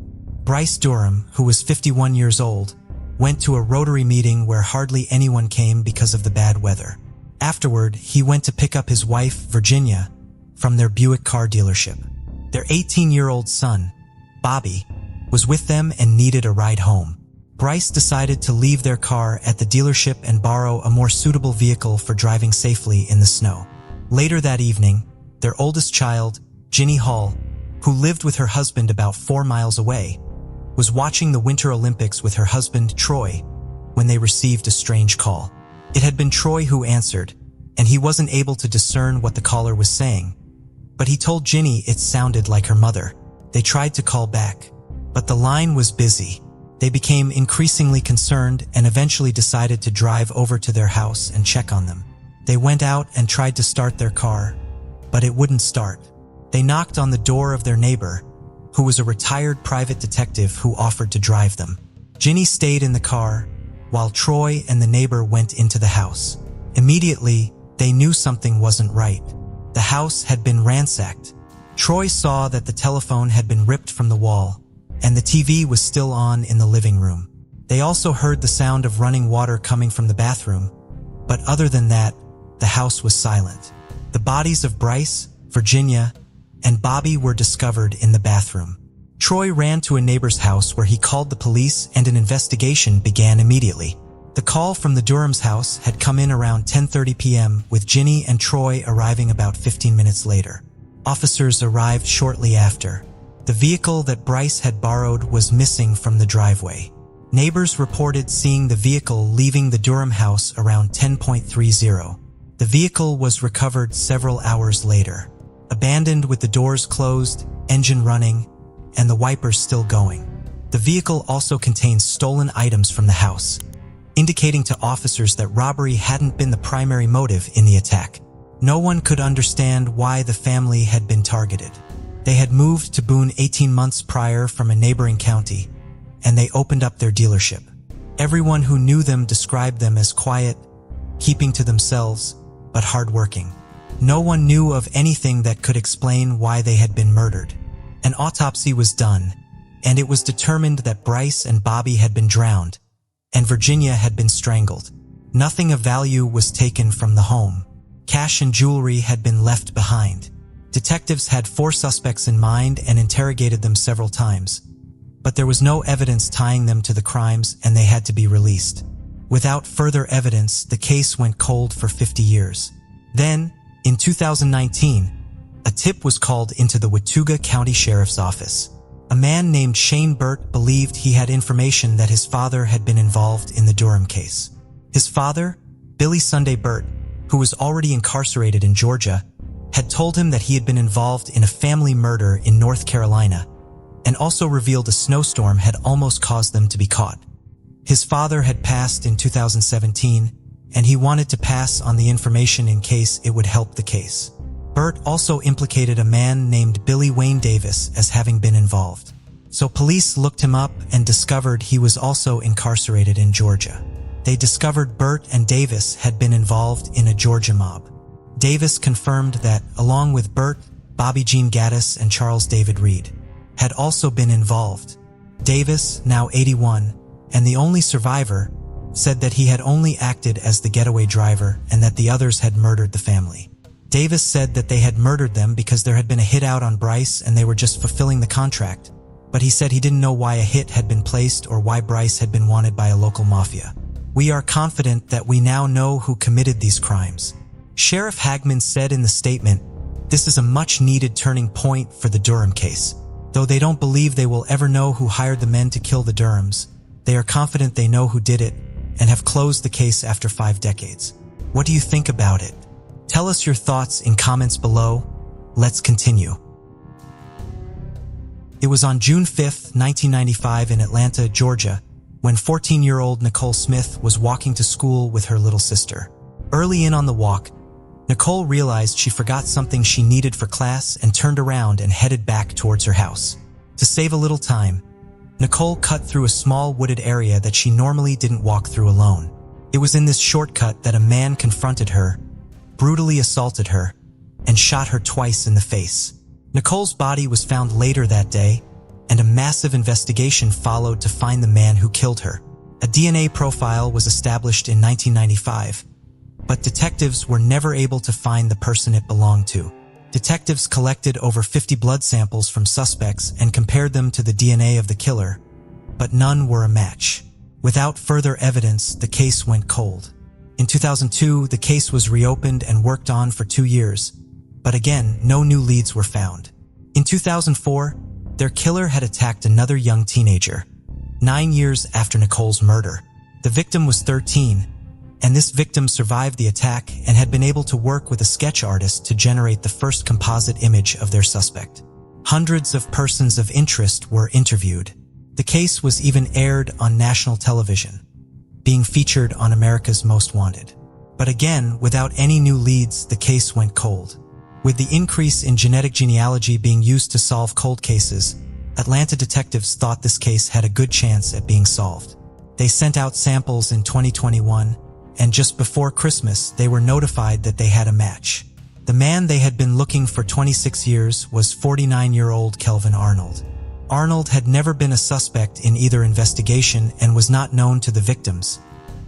Bryce Durham, who was 51 years old, went to a Rotary meeting where hardly anyone came because of the bad weather. Afterward, he went to pick up his wife, Virginia, from their Buick car dealership. Their 18-year-old son, Bobby, was with them and needed a ride home. Bryce decided to leave their car at the dealership and borrow a more suitable vehicle for driving safely in the snow. Later that evening, their oldest child, Ginny Hall, who lived with her husband about 4 miles away, was watching the Winter Olympics with her husband, Troy, when they received a strange call. It had been Troy who answered, and he wasn't able to discern what the caller was saying, but he told Ginny it sounded like her mother. They tried to call back, but the line was busy. They became increasingly concerned and eventually decided to drive over to their house and check on them. They went out and tried to start their car, but it wouldn't start. They knocked on the door of their neighbor, who was a retired private detective who offered to drive them. Ginny stayed in the car, while Troy and the neighbor went into the house. Immediately, they knew something wasn't right. The house had been ransacked. Troy saw that the telephone had been ripped from the wall, and the TV was still on in the living room. They also heard the sound of running water coming from the bathroom, but other than that, the house was silent. The bodies of Bryce, Virginia, and Bobby were discovered in the bathroom. Troy ran to a neighbor's house where he called the police and an investigation began immediately. The call from the Durham's house had come in around 10:30 p.m. with Ginny and Troy arriving about 15 minutes later. Officers arrived shortly after. The vehicle that Bryce had borrowed was missing from the driveway. Neighbors reported seeing the vehicle leaving the Durham house around 10:30. The vehicle was recovered several hours later, abandoned with the doors closed, engine running, and the wipers still going. The vehicle also contains stolen items from the house, indicating to officers that robbery hadn't been the primary motive in the attack. No one could understand why the family had been targeted. They had moved to Boone 18 months prior from a neighboring county, and they opened up their dealership. Everyone who knew them described them as quiet, keeping to themselves, but hardworking. No one knew of anything that could explain why they had been murdered. An autopsy was done, and it was determined that Bryce and Bobby had been drowned, and Virginia had been strangled. Nothing of value was taken from the home. Cash and jewelry had been left behind. Detectives had 4 suspects in mind and interrogated them several times, but there was no evidence tying them to the crimes and they had to be released. Without further evidence, the case went cold for 50 years. Then, in 2019, a tip was called into the Watauga County Sheriff's Office. A man named Shane Burt believed he had information that his father had been involved in the Durham case. His father, Billy Sunday Burt, who was already incarcerated in Georgia, had told him that he had been involved in a family murder in North Carolina, and also revealed a snowstorm had almost caused them to be caught. His father had passed in 2017, and he wanted to pass on the information in case it would help the case. Burt also implicated a man named Billy Wayne Davis as having been involved. So police looked him up and discovered he was also incarcerated in Georgia. They discovered Burt and Davis had been involved in a Georgia mob. Davis confirmed that, along with Burt, Bobby Jean Gaddis and Charles David Reed had also been involved. Davis, now 81, and the only survivor, said that he had only acted as the getaway driver and that the others had murdered the family. Davis said that they had murdered them because there had been a hit out on Bryce and they were just fulfilling the contract, but he said he didn't know why a hit had been placed or why Bryce had been wanted by a local mafia. We are confident that we now know who committed these crimes. Sheriff Hagman said in the statement, "This is a much-needed turning point for the Durham case. Though they don't believe they will ever know who hired the men to kill the Durhams, they are confident they know who did it and have closed the case after 5 decades. What do you think about it? Tell us your thoughts in comments below. Let's continue." It was on June 5, 1995 in Atlanta, Georgia, when 14-year-old Nicole Smith was walking to school with her little sister. Early in on the walk, Nicole realized she forgot something she needed for class and turned around and headed back towards her house. To save a little time, Nicole cut through a small wooded area that she normally didn't walk through alone. It was in this shortcut that a man confronted her, brutally assaulted her, and shot her twice in the face. Nicole's body was found later that day, and a massive investigation followed to find the man who killed her. A DNA profile was established in 1995, but detectives were never able to find the person it belonged to. Detectives collected over 50 blood samples from suspects and compared them to the DNA of the killer, but none were a match. Without further evidence, the case went cold. In 2002, the case was reopened and worked on for 2 years, but again, no new leads were found. In 2004, their killer had attacked another young teenager, 9 years after Nicole's murder. The victim was 13, and this victim survived the attack and had been able to work with a sketch artist to generate the first composite image of their suspect. Hundreds of persons of interest were interviewed. The case was even aired on national television, being featured on America's Most Wanted. But again, without any new leads, the case went cold. With the increase in genetic genealogy being used to solve cold cases, Atlanta detectives thought this case had a good chance at being solved. They sent out samples in 2021, and just before Christmas, they were notified that they had a match. The man they had been looking for 26 years was 49-year-old Kelvin Arnold. Arnold had never been a suspect in either investigation and was not known to the victims,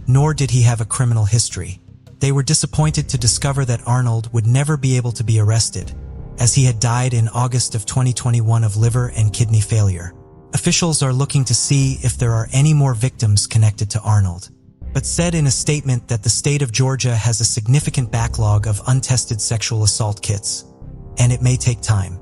nor did he have a criminal history. They were disappointed to discover that Arnold would never be able to be arrested, as he had died in August of 2021 of liver and kidney failure. Officials are looking to see if there are any more victims connected to Arnold, but said in a statement that the state of Georgia has a significant backlog of untested sexual assault kits, and it may take time.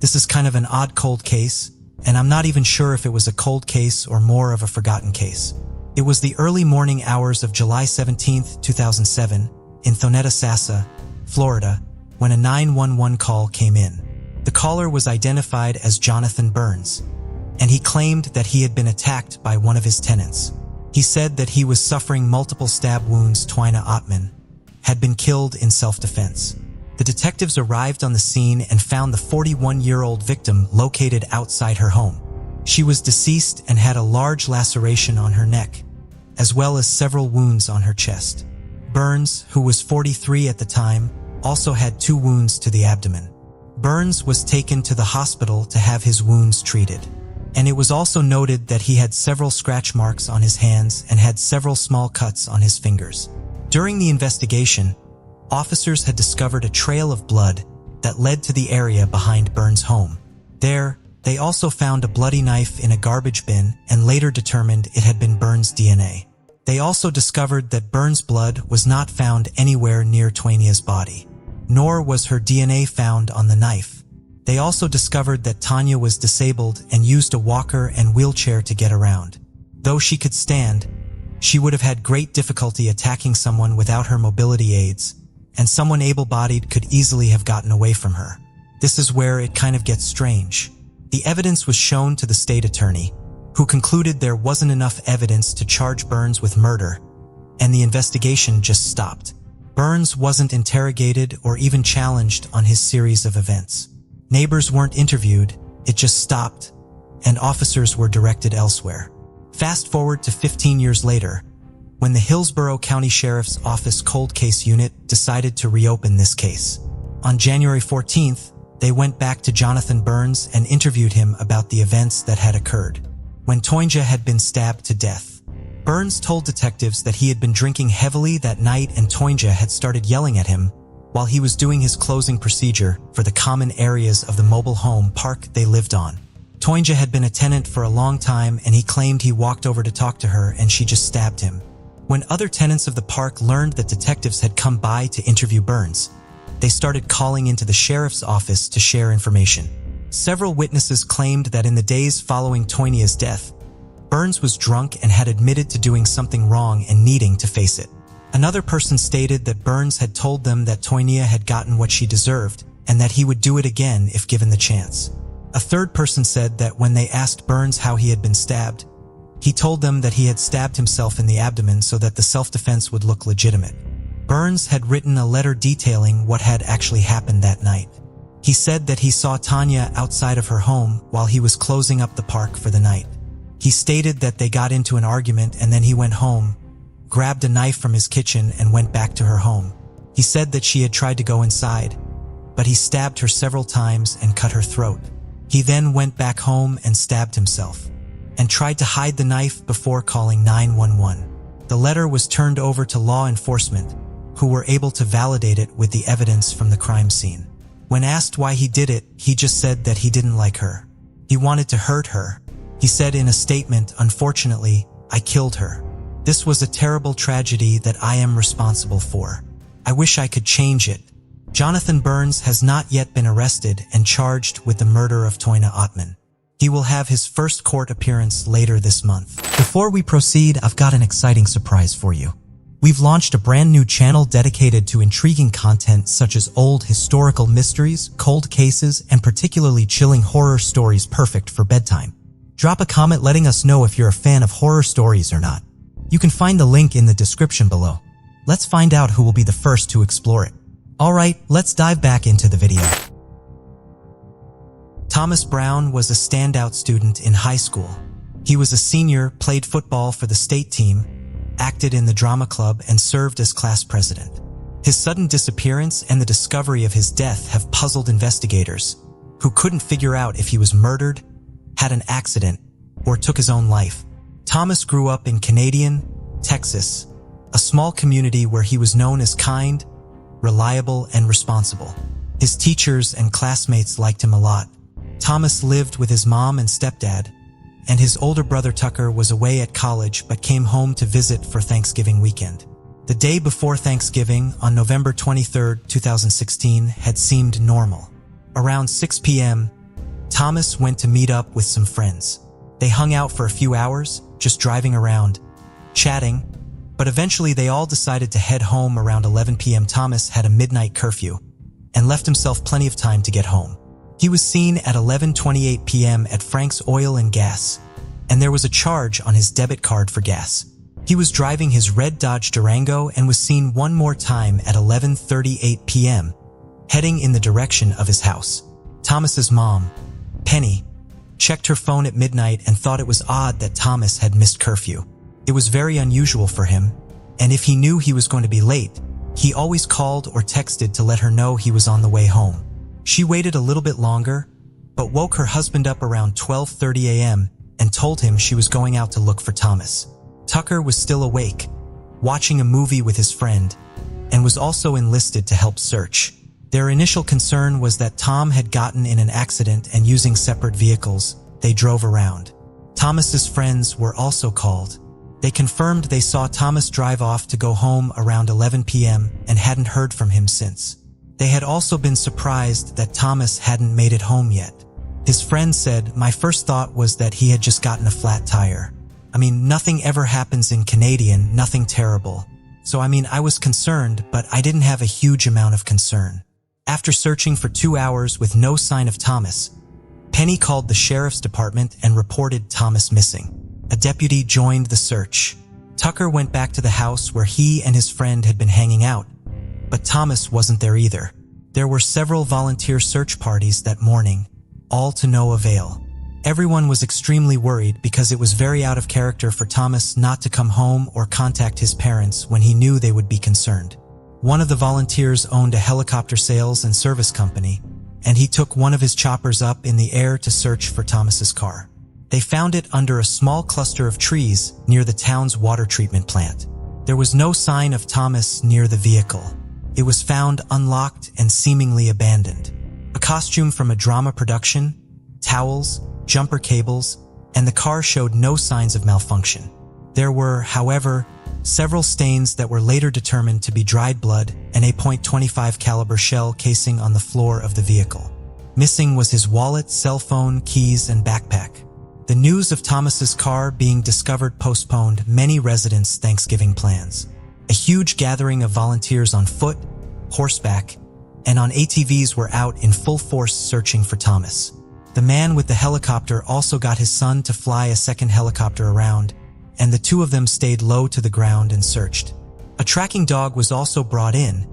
This is kind of an odd cold case, and I'm not even sure if it was a cold case or more of a forgotten case. It was the early morning hours of July 17, 2007, in Thonetta Sassa, Florida, when a 911 call came in. The caller was identified as Jonathan Burns, and he claimed that he had been attacked by one of his tenants. He said that he was suffering multiple stab wounds. Twina Otman had been killed in self-defense. The detectives arrived on the scene and found the 41-year-old victim located outside her home. She was deceased and had a large laceration on her neck, as well as several wounds on her chest. Burns, who was 43 at the time, also had 2 wounds to the abdomen. Burns was taken to the hospital to have his wounds treated, and it was also noted that he had several scratch marks on his hands and had several small cuts on his fingers. During the investigation, officers had discovered a trail of blood that led to the area behind Burns' home. There, they also found a bloody knife in a garbage bin and later determined it had been Burns' DNA. They also discovered that Burns' blood was not found anywhere near Twina's body, nor was her DNA found on the knife. They also discovered that Tanya was disabled and used a walker and wheelchair to get around. Though she could stand, she would have had great difficulty attacking someone without her mobility aids, and someone able-bodied could easily have gotten away from her. This is where it kind of gets strange. The evidence was shown to the state attorney, who concluded there wasn't enough evidence to charge Burns with murder, and the investigation just stopped. Burns wasn't interrogated or even challenged on his series of events. Neighbors weren't interviewed, it just stopped, and officers were directed elsewhere. Fast forward to 15 years later, when the Hillsborough County Sheriff's Office Cold Case Unit decided to reopen this case. On January 14th, they went back to Jonathan Burns and interviewed him about the events that had occurred. When Twina had been stabbed to death, Burns told detectives that he had been drinking heavily that night and Twina had started yelling at him while he was doing his closing procedure for the common areas of the mobile home park they lived on. Twina had been a tenant for a long time and he claimed he walked over to talk to her and she just stabbed him. When other tenants of the park learned that detectives had come by to interview Burns, they started calling into the sheriff's office to share information. Several witnesses claimed that in the days following Twina's death, Burns was drunk and had admitted to doing something wrong and needing to face it. Another person stated that Burns had told them that Twina had gotten what she deserved and that he would do it again if given the chance. A third person said that when they asked Burns how he had been stabbed, he told them that he had stabbed himself in the abdomen so that the self-defense would look legitimate. Burns had written a letter detailing what had actually happened that night. He said that he saw Tanya outside of her home while he was closing up the park for the night. He stated that they got into an argument and then he went home, grabbed a knife from his kitchen and went back to her home. He said that she had tried to go inside, but he stabbed her several times and cut her throat. He then went back home and stabbed himself, and tried to hide the knife before calling 911. The letter was turned over to law enforcement, who were able to validate it with the evidence from the crime scene. When asked why he did it, he just said that he didn't like her. He wanted to hurt her. He said in a statement, "Unfortunately, I killed her. This was a terrible tragedy that I am responsible for. I wish I could change it." Jonathan Burns has not yet been arrested and charged with the murder of Twina Otman. He will have his first court appearance later this month. Before we proceed, I've got an exciting surprise for you. We've launched a brand new channel dedicated to intriguing content such as old historical mysteries, cold cases, and particularly chilling horror stories perfect for bedtime. Drop a comment letting us know if you're a fan of horror stories or not. You can find the link in the description below. Let's find out who will be the first to explore it. Alright, let's dive back into the video. Thomas Brown was a standout student in high school. He was a senior, played football for the state team, acted in the drama club, and served as class president. His sudden disappearance and the discovery of his death have puzzled investigators, who couldn't figure out if he was murdered, had an accident, or took his own life. Thomas grew up in Canadian, Texas, a small community where he was known as kind, reliable, and responsible. His teachers and classmates liked him a lot. Thomas lived with his mom and stepdad, and his older brother Tucker was away at college but came home to visit for Thanksgiving weekend. The day before Thanksgiving, on November 23, 2016, had seemed normal. Around 6 p.m., Thomas went to meet up with some friends. They hung out for a few hours, just driving around, chatting, but eventually they all decided to head home around 11 p.m. Thomas had a midnight curfew and left himself plenty of time to get home. He was seen at 11:28 p.m. at Frank's Oil and Gas, and there was a charge on his debit card for gas. He was driving his red Dodge Durango and was seen one more time at 11:38 p.m., heading in the direction of his house. Thomas's mom, Penny, checked her phone at midnight and thought it was odd that Thomas had missed curfew. It was very unusual for him, and if he knew he was going to be late, he always called or texted to let her know he was on the way home. She waited a little bit longer, but woke her husband up around 12:30 a.m. and told him she was going out to look for Thomas. Tucker was still awake, watching a movie with his friend, and was also enlisted to help search. Their initial concern was that Tom had gotten in an accident and using separate vehicles, they drove around. Thomas's friends were also called. They confirmed they saw Thomas drive off to go home around 11 p.m. and hadn't heard from him since. They had also been surprised that Thomas hadn't made it home yet. His friend said, "My first thought was that he had just gotten a flat tire. I mean, nothing ever happens in Canadian, nothing terrible. So I was concerned, but I didn't have a huge amount of concern." After searching for 2 hours with no sign of Thomas, Penny called the sheriff's department and reported Thomas missing. A deputy joined the search. Tucker went back to the house where he and his friend had been hanging out, but Thomas wasn't there either. There were several volunteer search parties that morning, all to no avail. Everyone was extremely worried because it was very out of character for Thomas not to come home or contact his parents when he knew they would be concerned. One of the volunteers owned a helicopter sales and service company, and he took one of his choppers up in the air to search for Thomas's car. They found it under a small cluster of trees near the town's water treatment plant. There was no sign of Thomas near the vehicle. It was found unlocked and seemingly abandoned. A costume from a drama production, towels, jumper cables, and the car showed no signs of malfunction. There were, however, several stains that were later determined to be dried blood and a .25 caliber shell casing on the floor of the vehicle. Missing was his wallet, cell phone, keys, and backpack. The news of Thomas's car being discovered postponed many residents' Thanksgiving plans. A huge gathering of volunteers on foot, horseback, and on ATVs were out in full force searching for Thomas. The man with the helicopter also got his son to fly a second helicopter around, and the two of them stayed low to the ground and searched. A tracking dog was also brought in,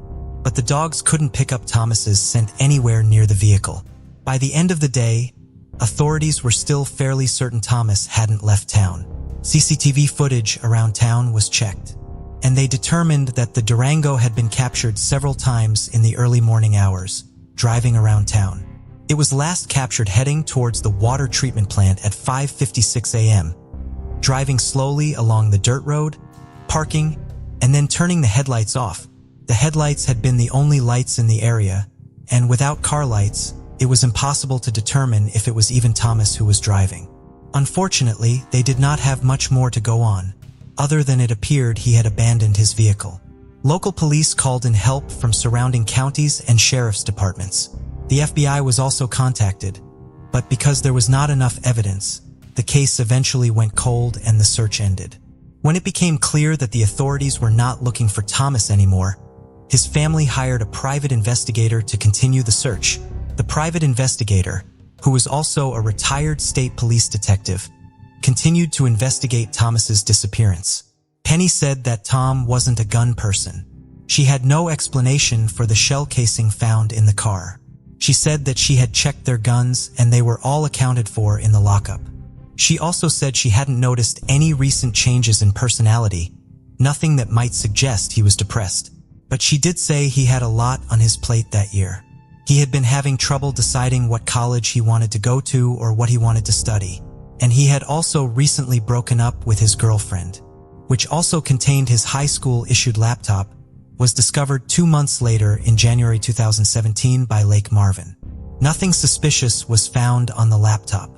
but the dogs couldn't pick up Thomas's scent anywhere near the vehicle. By the end of the day, authorities were still fairly certain Thomas hadn't left town. CCTV footage around town was checked, and they determined that the Durango had been captured several times in the early morning hours, driving around town. It was last captured heading towards the water treatment plant at 5:56 a.m., driving slowly along the dirt road, parking, and then turning the headlights off. The headlights had been the only lights in the area, and without car lights, it was impossible to determine if it was even Thomas who was driving. Unfortunately, they did not have much more to go on, other than it appeared he had abandoned his vehicle. Local police called in help from surrounding counties and sheriff's departments. The FBI was also contacted, but because there was not enough evidence, the case eventually went cold and the search ended. When it became clear that the authorities were not looking for Thomas anymore, his family hired a private investigator to continue the search. The private investigator, who was also a retired state police detective, continued to investigate Thomas's disappearance. Penny said that Tom wasn't a gun person. She had no explanation for the shell casing found in the car. She said that she had checked their guns and they were all accounted for in the lockup. She also said she hadn't noticed any recent changes in personality, nothing that might suggest he was depressed. But she did say he had a lot on his plate that year. He had been having trouble deciding what college he wanted to go to or what he wanted to study. And he had also recently broken up with his girlfriend, which also contained his high school issued laptop, was discovered 2 months later in January 2017 by Lake Marvin. Nothing suspicious was found on the laptop.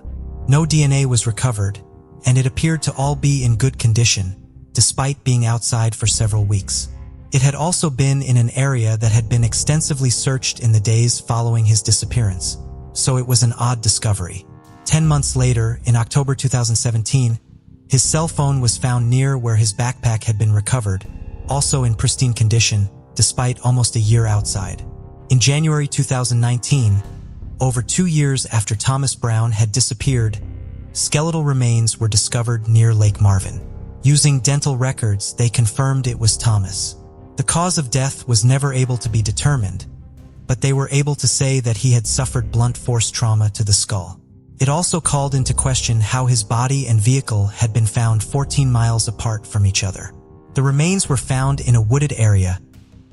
No DNA was recovered, and it appeared to all be in good condition, despite being outside for several weeks. It had also been in an area that had been extensively searched in the days following his disappearance, so it was an odd discovery. 10 months later, in October 2017, his cell phone was found near where his backpack had been recovered, also in pristine condition, despite almost a year outside. In January 2019, over 2 years after Thomas Brown had disappeared, skeletal remains were discovered near Lake Marvin. Using dental records, they confirmed it was Thomas. The cause of death was never able to be determined, but they were able to say that he had suffered blunt force trauma to the skull. It also called into question how his body and vehicle had been found 14 miles apart from each other. The remains were found in a wooded area,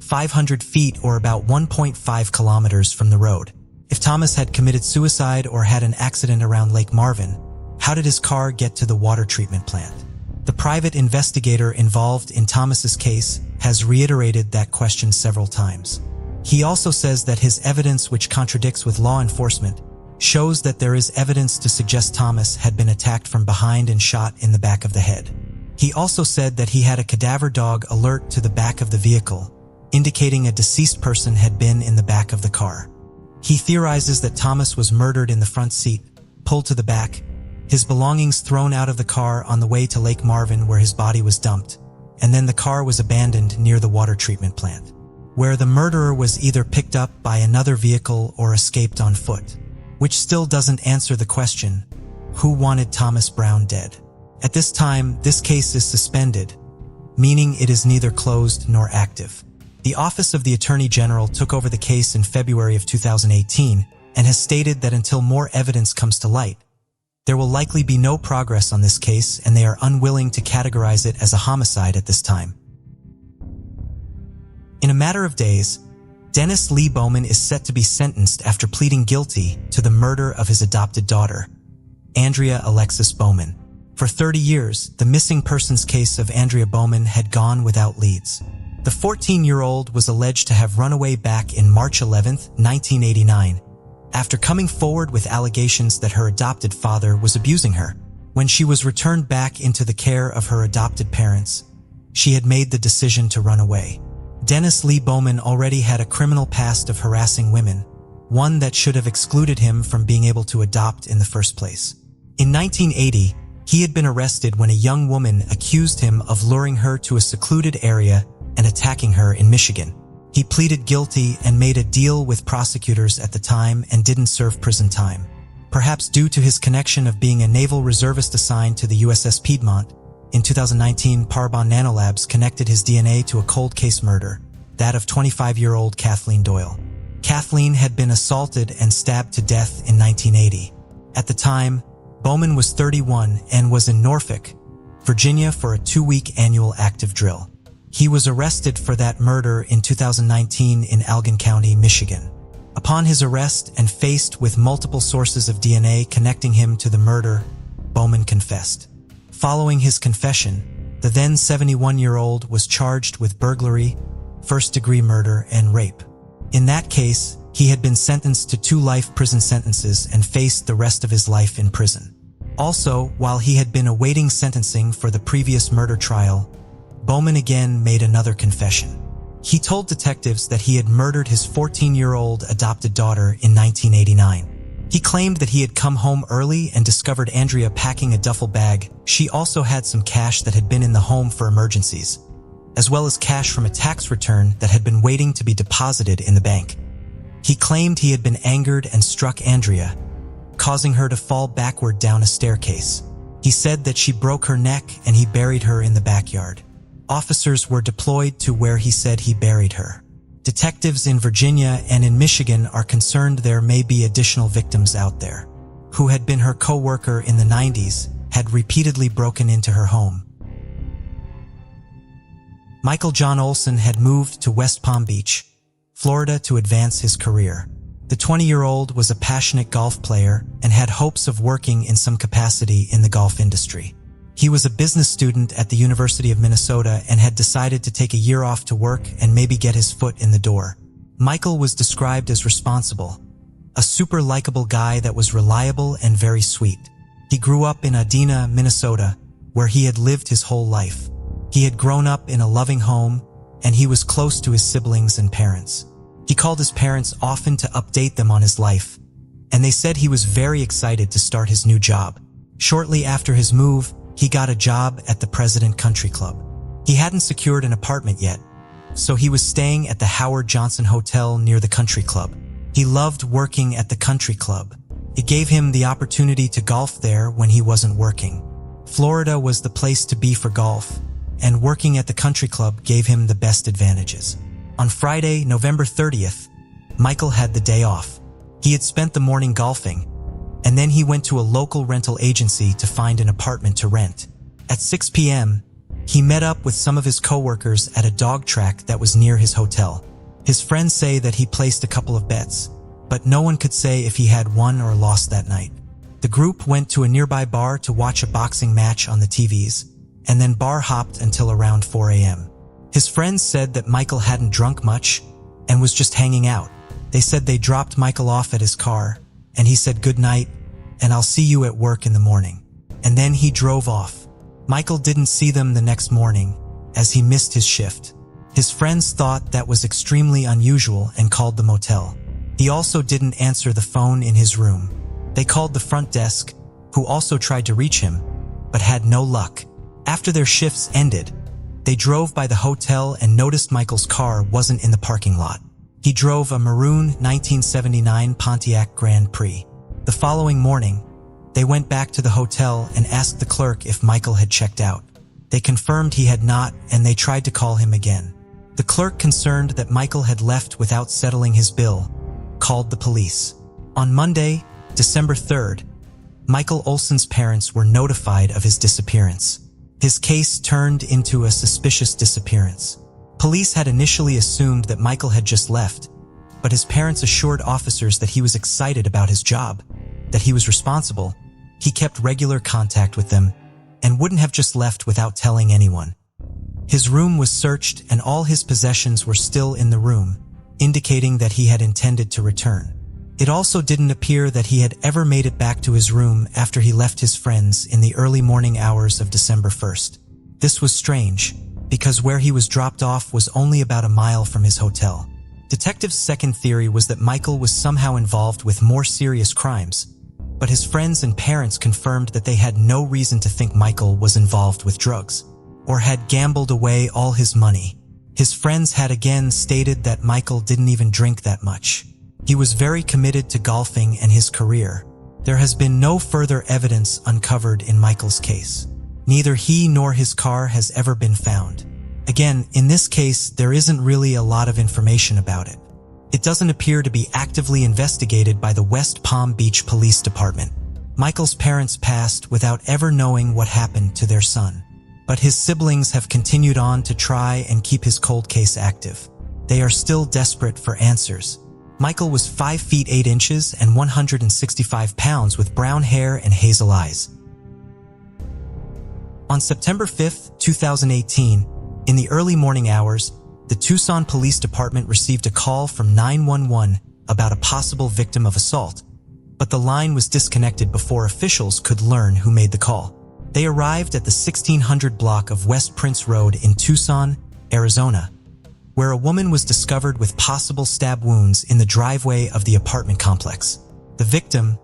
500 feet or about 1.5 kilometers from the road. If Thomas had committed suicide or had an accident around Lake Marvin, how did his car get to the water treatment plant? The private investigator involved in Thomas's case has reiterated that question several times. He also says that his evidence, which contradicts with law enforcement, shows that there is evidence to suggest Thomas had been attacked from behind and shot in the back of the head. He also said that he had a cadaver dog alert to the back of the vehicle, indicating a deceased person had been in the back of the car. He theorizes that Thomas was murdered in the front seat, pulled to the back, his belongings thrown out of the car on the way to Lake Marvin where his body was dumped, and then the car was abandoned near the water treatment plant, where the murderer was either picked up by another vehicle or escaped on foot, which still doesn't answer the question, who wanted Thomas Brown dead? At this time, this case is suspended, meaning it is neither closed nor active. The Office of the Attorney General took over the case in February of 2018 and has stated that until more evidence comes to light, there will likely be no progress on this case, and they are unwilling to categorize it as a homicide at this time. In a matter of days, Dennis Lee Bowman is set to be sentenced after pleading guilty to the murder of his adopted daughter, Andrea Alexis Bowman. For 30 years, the missing persons case of Andrea Bowman had gone without leads. The 14-year-old was alleged to have run away back in March 11, 1989, after coming forward with allegations that her adopted father was abusing her. When she was returned back into the care of her adopted parents, she had made the decision to run away. Dennis Lee Bowman already had a criminal past of harassing women, one that should have excluded him from being able to adopt in the first place. In 1980, he had been arrested when a young woman accused him of luring her to a secluded area and attacking her in Michigan. He pleaded guilty and made a deal with prosecutors at the time and didn't serve prison time. Perhaps due to his connection of being a naval reservist assigned to the USS Piedmont, in 2019, Parabon Nanolabs connected his DNA to a cold case murder, that of 25-year-old Kathleen Doyle. Kathleen had been assaulted and stabbed to death in 1980. At the time, Bowman was 31 and was in Norfolk, Virginia for a 2-week annual active drill. He was arrested for that murder in 2019 in Allegan County, Michigan. Upon his arrest and faced with multiple sources of DNA connecting him to the murder, Bowman confessed. Following his confession, the then 71-year-old was charged with burglary, first-degree murder, and rape. In that case, he had been sentenced to 2 life prison sentences and faced the rest of his life in prison. Also, while he had been awaiting sentencing for the previous murder trial, Bowman again made another confession. He told detectives that he had murdered his 14-year-old adopted daughter in 1989. He claimed that he had come home early and discovered Andrea packing a duffel bag. She also had some cash that had been in the home for emergencies, as well as cash from a tax return that had been waiting to be deposited in the bank. He claimed he had been angered and struck Andrea, causing her to fall backward down a staircase. He said that she broke her neck and he buried her in the backyard. Officers were deployed to where he said he buried her. Detectives in Virginia and in Michigan are concerned there may be additional victims out there, who had been her co-worker in the 90s, had repeatedly broken into her home. Michael John Olson had moved to West Palm Beach, Florida to advance his career. The 20-year-old was a passionate golf player and had hopes of working in some capacity in the golf industry. He was a business student at the University of Minnesota and had decided to take a year off to work and maybe get his foot in the door. Michael was described as responsible, a super likable guy that was reliable and very sweet. He grew up in Adena, Minnesota, where he had lived his whole life. He had grown up in a loving home, and he was close to his siblings and parents. He called his parents often to update them on his life, and they said he was very excited to start his new job. Shortly after his move, he got a job at the President Country Club. He hadn't secured an apartment yet, so he was staying at the Howard Johnson Hotel near the country club. He loved working at the country club. It gave him the opportunity to golf there when he wasn't working. Florida was the place to be for golf, and working at the country club gave him the best advantages. On Friday, November 30th, Michael had the day off. He had spent the morning golfing, and then he went to a local rental agency to find an apartment to rent. At 6 p.m., he met up with some of his coworkers at a dog track that was near his hotel. His friends say that he placed a couple of bets, but no one could say if he had won or lost that night. The group went to a nearby bar to watch a boxing match on the TVs, and then bar hopped until around 4 a.m. His friends said that Michael hadn't drunk much and was just hanging out. They said they dropped Michael off at his car, and he said good night, and I'll see you at work in the morning. And then he drove off. Michael didn't see them the next morning, as he missed his shift. His friends thought that was extremely unusual and called the motel. He also didn't answer the phone in his room. They called the front desk, who also tried to reach him, but had no luck. After their shifts ended, they drove by the hotel and noticed Michael's car wasn't in the parking lot. He drove a maroon 1979 Pontiac Grand Prix. The following morning, they went back to the hotel and asked the clerk if Michael had checked out. They confirmed he had not, and they tried to call him again. The clerk, concerned that Michael had left without settling his bill, called the police. On Monday, December 3rd, Michael Olson's parents were notified of his disappearance. His case turned into a suspicious disappearance. Police had initially assumed that Michael had just left, but his parents assured officers that he was excited about his job, that he was responsible. He kept regular contact with them and wouldn't have just left without telling anyone. His room was searched and all his possessions were still in the room, indicating that he had intended to return. It also didn't appear that he had ever made it back to his room after he left his friends in the early morning hours of December 1st. This was strange, because where he was dropped off was only about a mile from his hotel. Detectives' second theory was that Michael was somehow involved with more serious crimes, but his friends and parents confirmed that they had no reason to think Michael was involved with drugs, or had gambled away all his money. His friends had again stated that Michael didn't even drink that much. He was very committed to golfing and his career. There has been no further evidence uncovered in Michael's case. Neither he nor his car has ever been found. Again, in this case, there isn't really a lot of information about it. It doesn't appear to be actively investigated by the West Palm Beach Police Department. Michael's parents passed without ever knowing what happened to their son. But his siblings have continued on to try and keep his cold case active. They are still desperate for answers. Michael was 5 feet 8 inches and 165 pounds with brown hair and hazel eyes. On September 5, 2018, in the early morning hours, the Tucson Police Department received a call from 911 about a possible victim of assault, but the line was disconnected before officials could learn who made the call. They arrived at the 1600 block of West Prince Road in Tucson, Arizona, where a woman was discovered with possible stab wounds in the driveway of the apartment complex. The victim,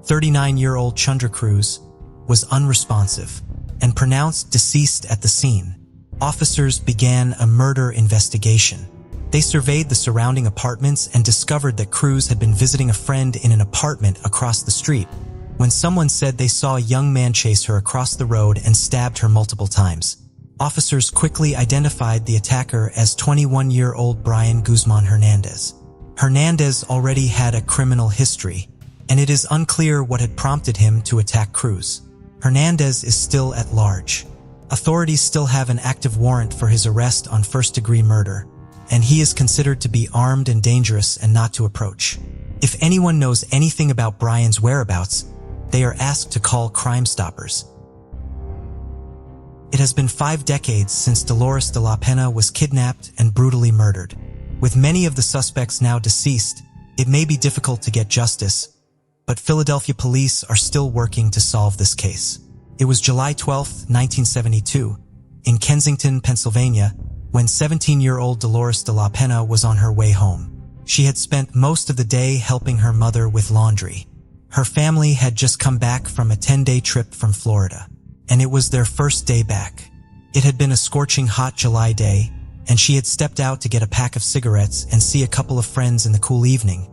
39-year-old Chandra Cruz, was unresponsive and pronounced deceased at the scene. Officers began a murder investigation. They surveyed the surrounding apartments and discovered that Cruz had been visiting a friend in an apartment across the street when someone said they saw a young man chase her across the road and stabbed her multiple times. Officers quickly identified the attacker as 21-year-old Brian Guzman Hernandez. Hernandez already had a criminal history, and it is unclear what had prompted him to attack Cruz. Hernandez is still at large. Authorities still have an active warrant for his arrest on first-degree murder, and he is considered to be armed and dangerous and not to approach. If anyone knows anything about Brian's whereabouts, they are asked to call Crime Stoppers. It has been 5 decades since Dolores de la Pena was kidnapped and brutally murdered. With many of the suspects now deceased, it may be difficult to get justice, but Philadelphia police are still working to solve this case. It was July 12, 1972, in Kensington, Pennsylvania, when 17-year-old Dolores de la Pena was on her way home. She had spent most of the day helping her mother with laundry. Her family had just come back from a 10-day trip from Florida, and it was their first day back. It had been a scorching hot July day, and she had stepped out to get a pack of cigarettes and see a couple of friends in the cool evening,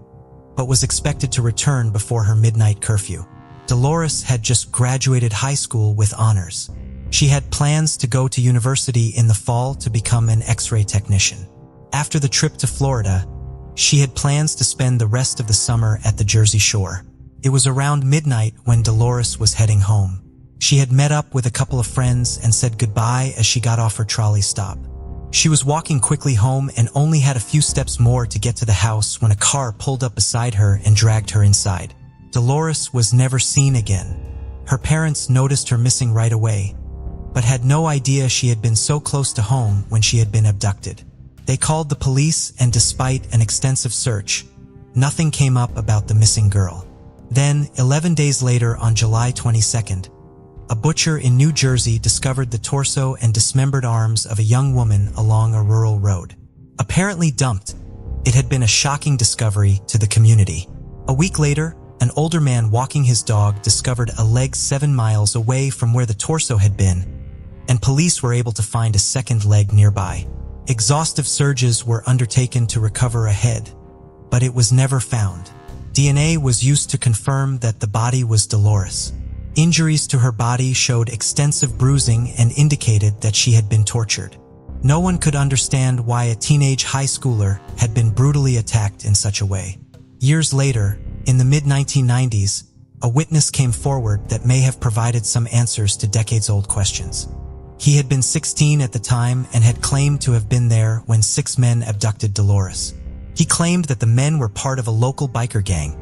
but was expected to return before her midnight curfew. Dolores had just graduated high school with honors. She had plans to go to university in the fall to become an X-ray technician. After the trip to Florida, she had plans to spend the rest of the summer at the Jersey Shore. It was around midnight when Dolores was heading home. She had met up with a couple of friends and said goodbye as she got off her trolley stop. She was walking quickly home and only had a few steps more to get to the house when a car pulled up beside her and dragged her inside. Dolores was never seen again. Her parents noticed her missing right away, but had no idea she had been so close to home when she had been abducted. They called the police, and despite an extensive search, nothing came up about the missing girl. Then, 11 days later on July 22nd, a butcher in New Jersey discovered the torso and dismembered arms of a young woman along a rural road. Apparently dumped, it had been a shocking discovery to the community. A week later, an older man walking his dog discovered a leg 7 miles away from where the torso had been, and police were able to find a second leg nearby. Exhaustive searches were undertaken to recover a head, but it was never found. DNA was used to confirm that the body was Dolores. Injuries to her body showed extensive bruising and indicated that she had been tortured. No one could understand why a teenage high schooler had been brutally attacked in such a way. Years later, in the mid-1990s, a witness came forward that may have provided some answers to decades-old questions. He had been 16 at the time and had claimed to have been there when 6 men abducted Dolores. He claimed that the men were part of a local biker gang,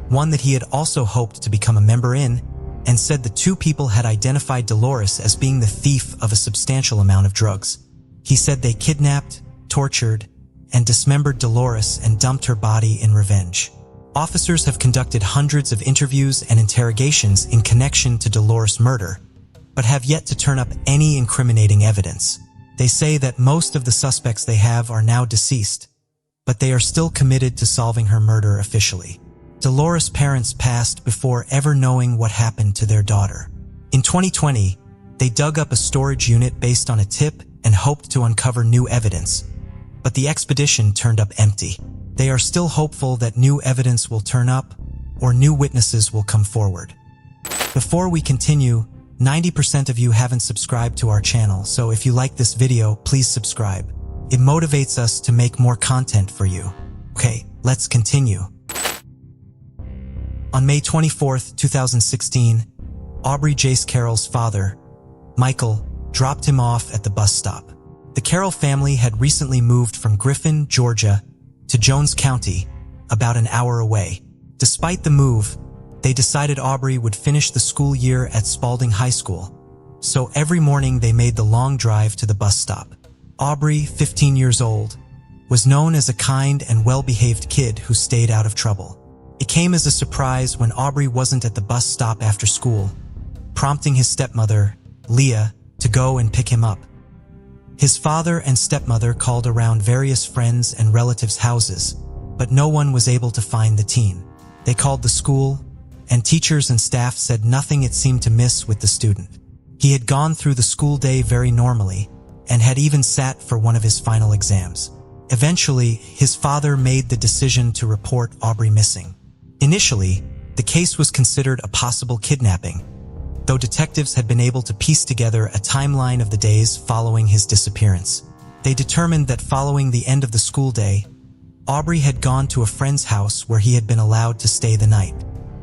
one that he had also hoped to become a member in, and said the 2 people had identified Dolores as being the thief of a substantial amount of drugs. He said they kidnapped, tortured, and dismembered Dolores and dumped her body in revenge. Officers have conducted hundreds of interviews and interrogations in connection to Dolores' murder, but have yet to turn up any incriminating evidence. They say that most of the suspects they have are now deceased, but they are still committed to solving her murder officially. Dolores' parents passed before ever knowing what happened to their daughter. In 2020, they dug up a storage unit based on a tip and hoped to uncover new evidence, but the expedition turned up empty. They are still hopeful that new evidence will turn up or new witnesses will come forward. Before we continue, 90% of you haven't subscribed to our channel, so if you like this video, please subscribe. It motivates us to make more content for you. Okay, let's continue. On May 24, 2016, Aubrey Jace Carroll's father, Michael, dropped him off at the bus stop. The Carroll family had recently moved from Griffin, Georgia, to Jones County, about an hour away. Despite the move, they decided Aubrey would finish the school year at Spalding High School, so every morning they made the long drive to the bus stop. Aubrey, 15 years old, was known as a kind and well-behaved kid who stayed out of trouble. It came as a surprise when Aubrey wasn't at the bus stop after school, prompting his stepmother, Leah, to go and pick him up. His father and stepmother called around various friends and relatives' houses, but no one was able to find the teen. They called the school, and teachers and staff said nothing it seemed to miss with the student. He had gone through the school day very normally, and had even sat for one of his final exams. Eventually, his father made the decision to report Aubrey missing. Initially, the case was considered a possible kidnapping, though detectives had been able to piece together a timeline of the days following his disappearance. They determined that following the end of the school day, Aubrey had gone to a friend's house where he had been allowed to stay the night.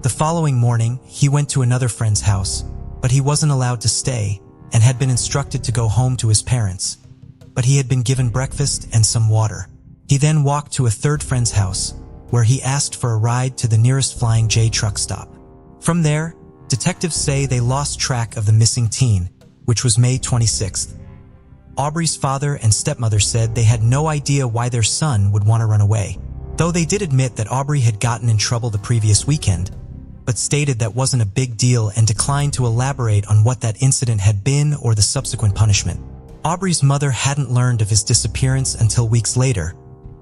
The following morning, he went to another friend's house, but he wasn't allowed to stay and had been instructed to go home to his parents. But he had been given breakfast and some water. He then walked to a third friend's house, where he asked for a ride to the nearest Flying J truck stop. From there, detectives say they lost track of the missing teen, which was May 26th. Aubrey's father and stepmother said they had no idea why their son would want to run away, though they did admit that Aubrey had gotten in trouble the previous weekend, but stated that wasn't a big deal and declined to elaborate on what that incident had been or the subsequent punishment. Aubrey's mother hadn't learned of his disappearance until weeks later,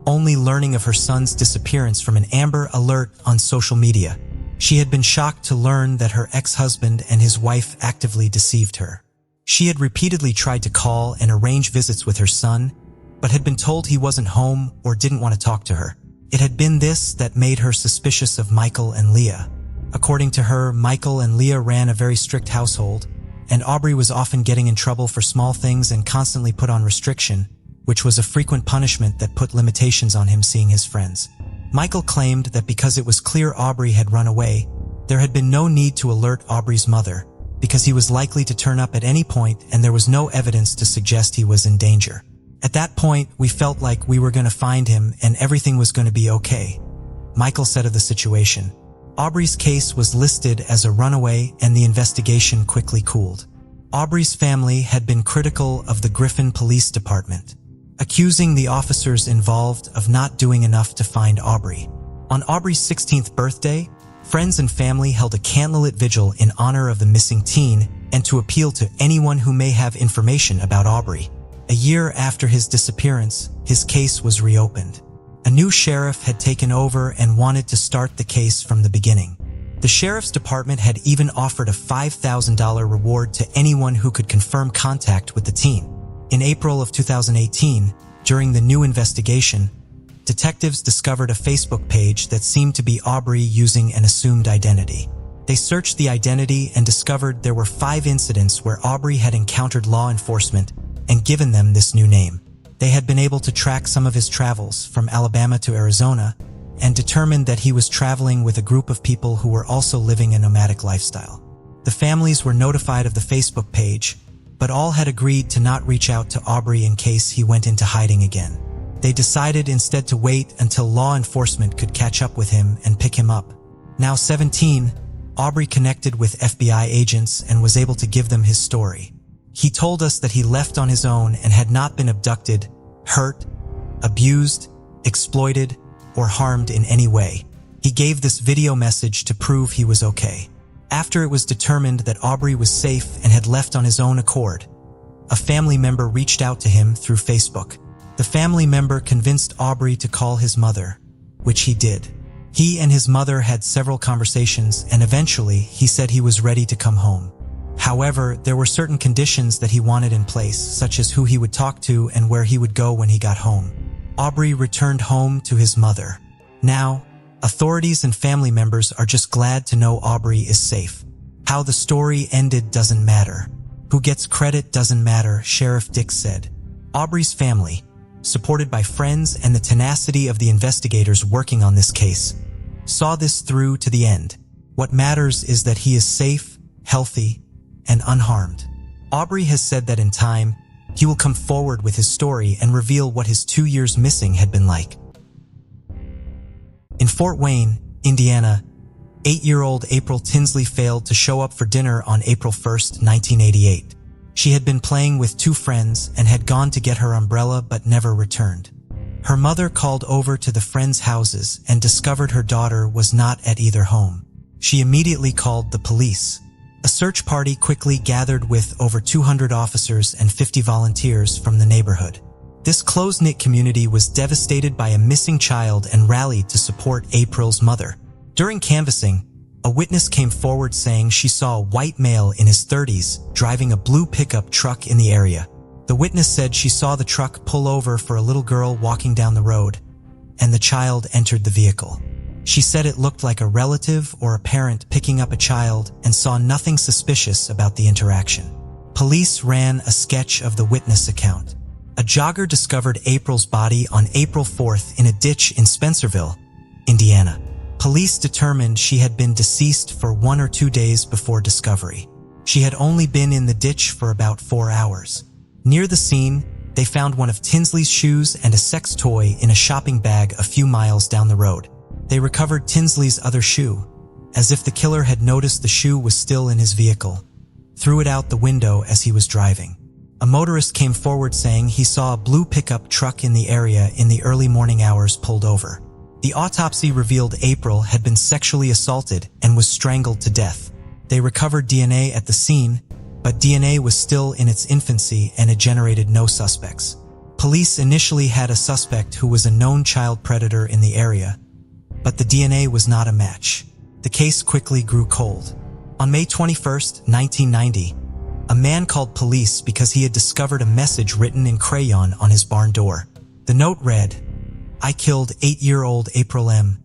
only learning of her son's disappearance from an Amber Alert on social media. She had been shocked to learn that her ex-husband and his wife actively deceived her. She had repeatedly tried to call and arrange visits with her son, but had been told he wasn't home or didn't want to talk to her. It had been this that made her suspicious of Michael and Leah. According to her, Michael and Leah ran a very strict household, and Aubrey was often getting in trouble for small things and constantly put on restriction, which was a frequent punishment that put limitations on him seeing his friends. Michael claimed that because it was clear Aubrey had run away, there had been no need to alert Aubrey's mother, because he was likely to turn up at any point and there was no evidence to suggest he was in danger. At that point, we felt like we were going to find him and everything was going to be okay, Michael said of the situation. Aubrey's case was listed as a runaway and the investigation quickly cooled. Aubrey's family had been critical of the Griffin Police Department, accusing the officers involved of not doing enough to find Aubrey. On Aubrey's 16th birthday, friends and family held a candlelit vigil in honor of the missing teen and to appeal to anyone who may have information about Aubrey. A year after his disappearance, his case was reopened. A new sheriff had taken over and wanted to start the case from the beginning. The sheriff's department had even offered a $5,000 reward to anyone who could confirm contact with the teen. In April of 2018, during the new investigation, detectives discovered a Facebook page that seemed to be Aubrey using an assumed identity. They searched the identity and discovered there were 5 incidents where Aubrey had encountered law enforcement and given them this new name. They had been able to track some of his travels from Alabama to Arizona and determined that he was traveling with a group of people who were also living a nomadic lifestyle. The families were notified of the Facebook page, but all had agreed to not reach out to Aubrey in case he went into hiding again. They decided instead to wait until law enforcement could catch up with him and pick him up. Now 17, Aubrey connected with FBI agents and was able to give them his story. He told us that he left on his own and had not been abducted, hurt, abused, exploited, or harmed in any way. He gave this video message to prove he was okay. After it was determined that Aubrey was safe and had left on his own accord, a family member reached out to him through Facebook. The family member convinced Aubrey to call his mother, which he did. He and his mother had several conversations and eventually he said he was ready to come home. However, there were certain conditions that he wanted in place, such as who he would talk to and where he would go when he got home. Aubrey returned home to his mother. Now, authorities and family members are just glad to know Aubrey is safe. How the story ended doesn't matter. Who gets credit doesn't matter, Sheriff Dick said. Aubrey's family, supported by friends and the tenacity of the investigators working on this case, saw this through to the end. What matters is that he is safe, healthy, and unharmed. Aubrey has said that in time, he will come forward with his story and reveal what his 2 years missing had been like. In Fort Wayne, Indiana, 8-year-old April Tinsley failed to show up for dinner on April 1, 1988. She had been playing with 2 friends and had gone to get her umbrella but never returned. Her mother called over to the friends' houses and discovered her daughter was not at either home. She immediately called the police. A search party quickly gathered with over 200 officers and 50 volunteers from the neighborhood. This close-knit community was devastated by a missing child and rallied to support April's mother. During canvassing, a witness came forward saying she saw a white male in his 30s driving a blue pickup truck in the area. The witness said she saw the truck pull over for a little girl walking down the road, and the child entered the vehicle. She said it looked like a relative or a parent picking up a child and saw nothing suspicious about the interaction. Police ran a sketch of the witness account. A jogger discovered April's body on April 4th in a ditch in Spencerville, Indiana. Police determined she had been deceased for 1 or 2 days before discovery. She had only been in the ditch for about 4 hours. Near the scene, they found one of Tinsley's shoes and a sex toy in a shopping bag a few miles down the road. They recovered Tinsley's other shoe, as if the killer had noticed the shoe was still in his vehicle, threw it out the window as he was driving. A motorist came forward saying he saw a blue pickup truck in the area in the early morning hours pulled over. The autopsy revealed April had been sexually assaulted and was strangled to death. They recovered DNA at the scene, but DNA was still in its infancy and it generated no suspects. Police initially had a suspect who was a known child predator in the area, but the DNA was not a match. The case quickly grew cold. On May 21, 1990, a man called police because he had discovered a message written in crayon on his barn door. The note read, I killed 8-year-old April M.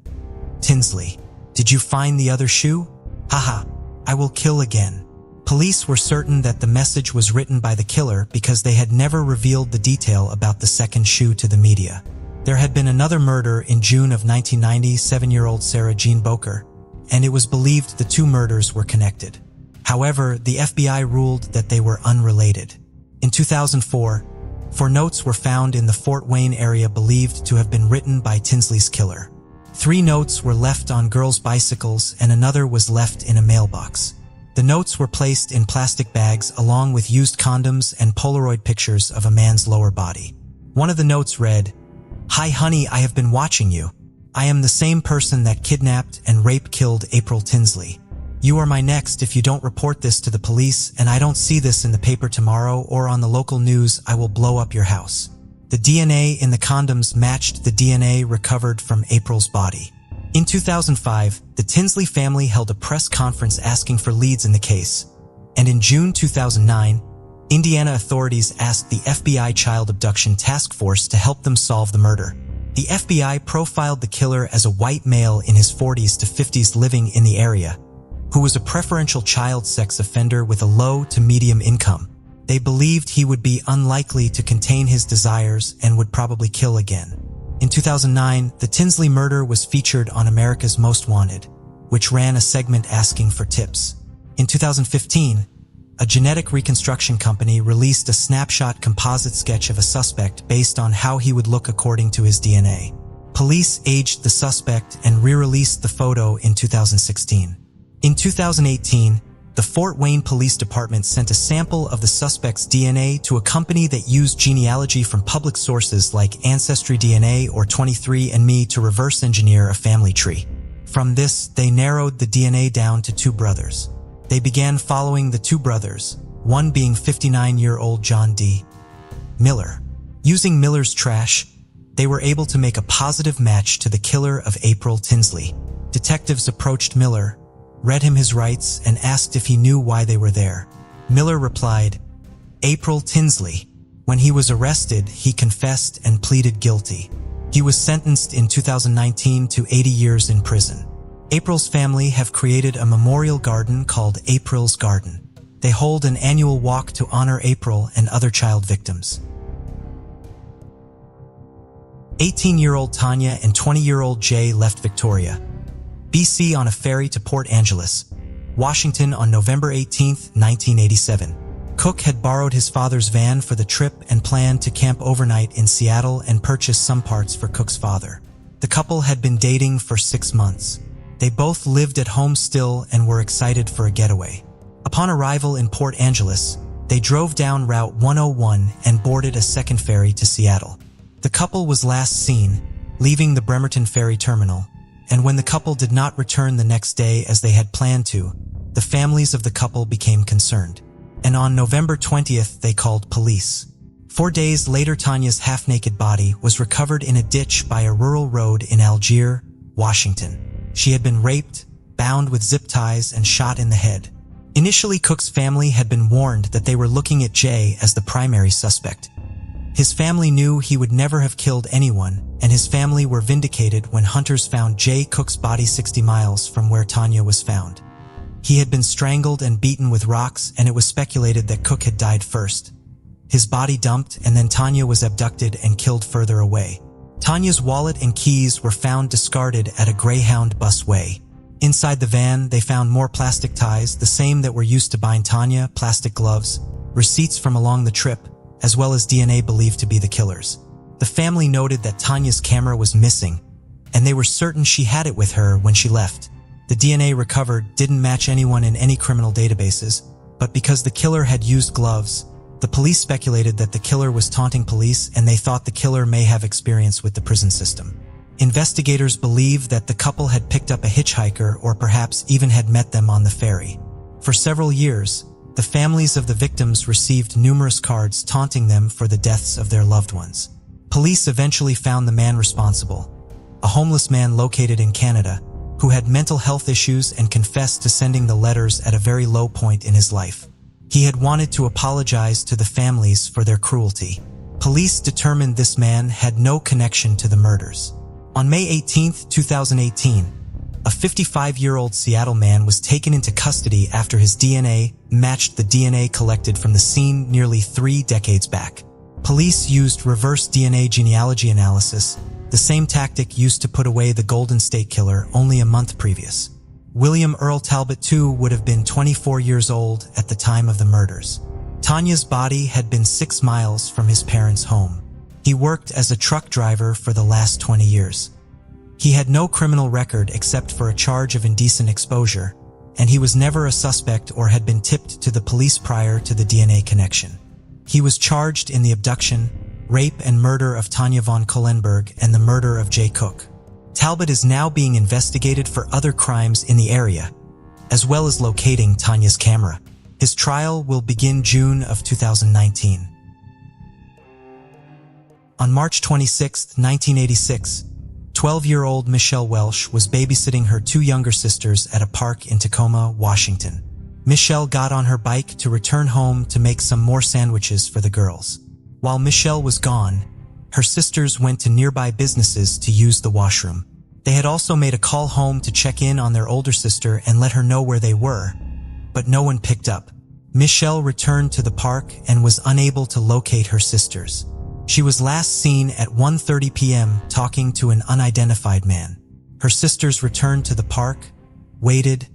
Tinsley. Did you find the other shoe? Haha, I will kill again. Police were certain that the message was written by the killer because they had never revealed the detail about the second shoe to the media. There had been another murder in June of 1990, 7-year-old Sarah Jean Boker, and it was believed the two murders were connected. However, the FBI ruled that they were unrelated. In 2004, 4 notes were found in the Fort Wayne area believed to have been written by Tinsley's killer. 3 notes were left on girls' bicycles and another was left in a mailbox. The notes were placed in plastic bags along with used condoms and Polaroid pictures of a man's lower body. One of the notes read, "Hi honey, I have been watching you. I am the same person that kidnapped and rape-killed April Tinsley. You are my next if you don't report this to the police and I don't see this in the paper tomorrow or on the local news, I will blow up your house." The DNA in the condoms matched the DNA recovered from April's body. In 2005, the Tinsley family held a press conference asking for leads in the case. And in June 2009, Indiana authorities asked the FBI Child Abduction Task Force to help them solve the murder. The FBI profiled the killer as a white male in his 40s to 50s living in the area, who was a preferential child sex offender with a low to medium income. They believed he would be unlikely to contain his desires and would probably kill again. In 2009, the Tinsley murder was featured on America's Most Wanted, which ran a segment asking for tips. In 2015, a genetic reconstruction company released a snapshot composite sketch of a suspect based on how he would look according to his DNA. Police aged the suspect and re-released the photo in 2016. In 2018, the Fort Wayne Police Department sent a sample of the suspect's DNA to a company that used genealogy from public sources like Ancestry DNA or 23andMe to reverse engineer a family tree. From this, they narrowed the DNA down to 2 brothers. They began following the 2 brothers, one being 59-year-old John D. Miller. Using Miller's trash, they were able to make a positive match to the killer of April Tinsley. Detectives approached Miller, read him his rights, and asked if he knew why they were there. Miller replied, "April Tinsley." When he was arrested, he confessed and pleaded guilty. He was sentenced in 2019 to 80 years in prison. April's family have created a memorial garden called April's Garden. They hold an annual walk to honor April and other child victims. 18-year-old Tanya and 20-year-old Jay left Victoria, BC on a ferry to Port Angeles, Washington on November 18, 1987. Cook had borrowed his father's van for the trip and planned to camp overnight in Seattle and purchase some parts for Cook's father. The couple had been dating for 6 months. They both lived at home still and were excited for a getaway. Upon arrival in Port Angeles, they drove down Route 101 and boarded a second ferry to Seattle. The couple was last seen leaving the Bremerton Ferry Terminal, and when the couple did not return the next day as they had planned to, the families of the couple became concerned. And on November 20th, they called police. 4 days later, Tanya's half-naked body was recovered in a ditch by a rural road in Algiers, Washington. She had been raped, bound with zip ties, and shot in the head. Initially, Cook's family had been warned that they were looking at Jay as the primary suspect. His family knew he would never have killed anyone, and his family were vindicated when hunters found Jay Cook's body 60 miles from where Tanya was found. He had been strangled and beaten with rocks, and it was speculated that Cook had died first. His body dumped, and then Tanya was abducted and killed further away. Tanya's wallet and keys were found discarded at a Greyhound busway. Inside the van, they found more plastic ties, the same that were used to bind Tanya, plastic gloves, receipts from along the trip, as well as DNA believed to be the killer's. The family noted that Tanya's camera was missing, and they were certain she had it with her when she left. The DNA recovered didn't match anyone in any criminal databases, but because the killer had used gloves, the police speculated that the killer was taunting police, and they thought the killer may have experience with the prison system. Investigators believe that the couple had picked up a hitchhiker or perhaps even had met them on the ferry. For several years, the families of the victims received numerous cards taunting them for the deaths of their loved ones. Police eventually found the man responsible, a homeless man located in Canada, who had mental health issues and confessed to sending the letters at a very low point in his life. He had wanted to apologize to the families for their cruelty. Police determined this man had no connection to the murders. On May 18, 2018, a 55-year-old Seattle man was taken into custody after his DNA matched the DNA collected from the scene nearly 3 decades back. Police used reverse DNA genealogy analysis, the same tactic used to put away the Golden State Killer only a month previous. William Earl Talbot II would have been 24 years old at the time of the murders. Tanya's body had been 6 miles from his parents' home. He worked as a truck driver for the last 20 years. He had no criminal record except for a charge of indecent exposure, and he was never a suspect or had been tipped to the police prior to the DNA connection. He was charged in the abduction, rape and murder of Tanya von Kohlenberg and the murder of Jay Cook. Talbot is now being investigated for other crimes in the area, as well as locating Tanya's camera. His trial will begin June of 2019. On March 26, 1986, 12-year-old Michelle Welsh was babysitting her 2 younger sisters at a park in Tacoma, Washington. Michelle got on her bike to return home to make some more sandwiches for the girls. While Michelle was gone, her sisters went to nearby businesses to use the washroom. They had also made a call home to check in on their older sister and let her know where they were, but no one picked up. Michelle returned to the park and was unable to locate her sisters. She was last seen at 1:30 p.m. talking to an unidentified man. Her sisters returned to the park, waited,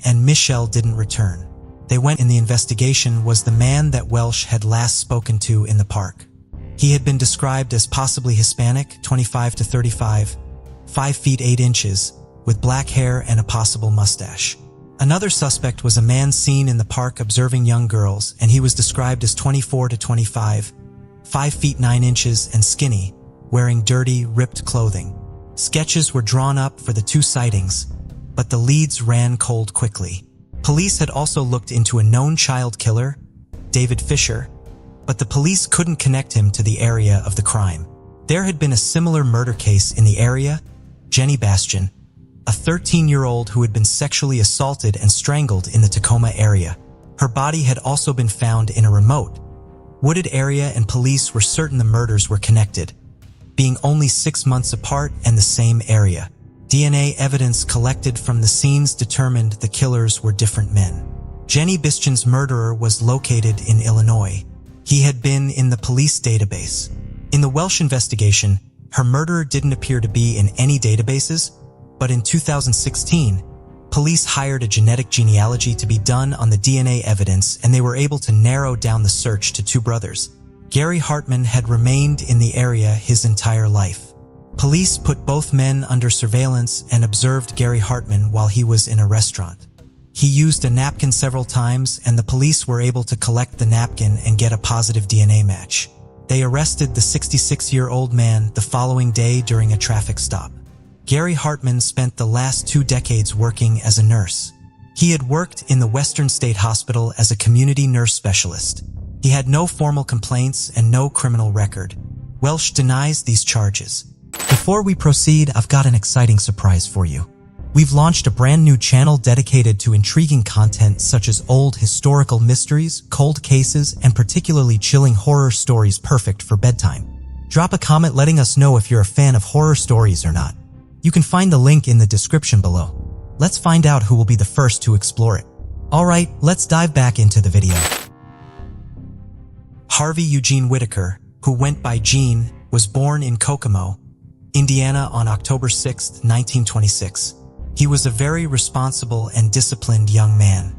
and Michelle didn't return. They went in. The investigation was the man that Welsh had last spoken to in the park. He had been described as possibly Hispanic, 25 to 35, 5 feet 8 inches, with black hair and a possible mustache. Another suspect was a man seen in the park observing young girls, and he was described as 24 to 25, 5 feet 9 inches and skinny, wearing dirty, ripped clothing. Sketches were drawn up for the 2 sightings, but the leads ran cold quickly. Police had also looked into a known child killer, David Fisher, but the police couldn't connect him to the area of the crime. There had been a similar murder case in the area, Jenny Bastian, a 13-year-old who had been sexually assaulted and strangled in the Tacoma area. Her body had also been found in a remote, wooded area, and police were certain the murders were connected, being only 6 months apart and the same area. DNA evidence collected from the scenes determined the killers were different men. Jenny Bastian's murderer was located in Illinois. He had been in the police database. In the Welsh investigation, her murderer didn't appear to be in any databases, but in 2016, police hired a genetic genealogy to be done on the DNA evidence, and they were able to narrow down the search to 2 brothers. Gary Hartman had remained in the area his entire life. Police put both men under surveillance and observed Gary Hartman while he was in a restaurant. He used a napkin several times, and the police were able to collect the napkin and get a positive DNA match. They arrested the 66-year-old man the following day during a traffic stop. Gary Hartman spent the last 2 decades working as a nurse. He had worked in the Western State Hospital as a community nurse specialist. He had no formal complaints and no criminal record. Welsh denies these charges. Before we proceed, I've got an exciting surprise for you. We've launched a brand new channel dedicated to intriguing content such as old historical mysteries, cold cases, and particularly chilling horror stories perfect for bedtime. Drop a comment letting us know if you're a fan of horror stories or not. You can find the link in the description below. Let's find out who will be the first to explore it. Alright, let's dive back into the video. Harvey Eugene Whitaker, who went by Gene, was born in Kokomo, Indiana on October 6, 1926. He was a very responsible and disciplined young man.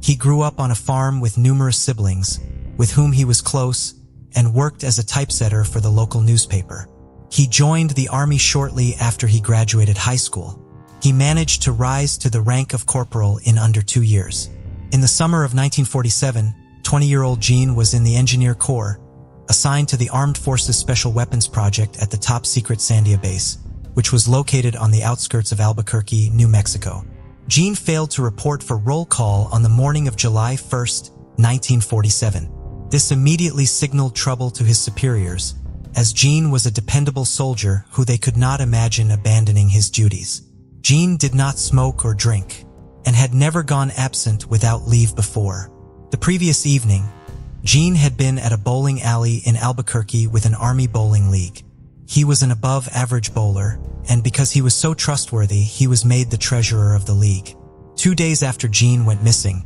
He grew up on a farm with numerous siblings, with whom he was close, and worked as a typesetter for the local newspaper. He joined the Army shortly after he graduated high school. He managed to rise to the rank of corporal in under 2 years. In the summer of 1947, 20-year-old Gene was in the Engineer Corps, assigned to the Armed Forces Special Weapons Project at the top-secret Sandia base, which was located on the outskirts of Albuquerque, New Mexico. Gene failed to report for roll call on the morning of July 1, 1947. This immediately signaled trouble to his superiors, as Gene was a dependable soldier who they could not imagine abandoning his duties. Gene did not smoke or drink, and had never gone absent without leave before. The previous evening, Gene had been at a bowling alley in Albuquerque with an Army bowling league. He was an above-average bowler, and because he was so trustworthy, he was made the treasurer of the league. 2 days after Gene went missing,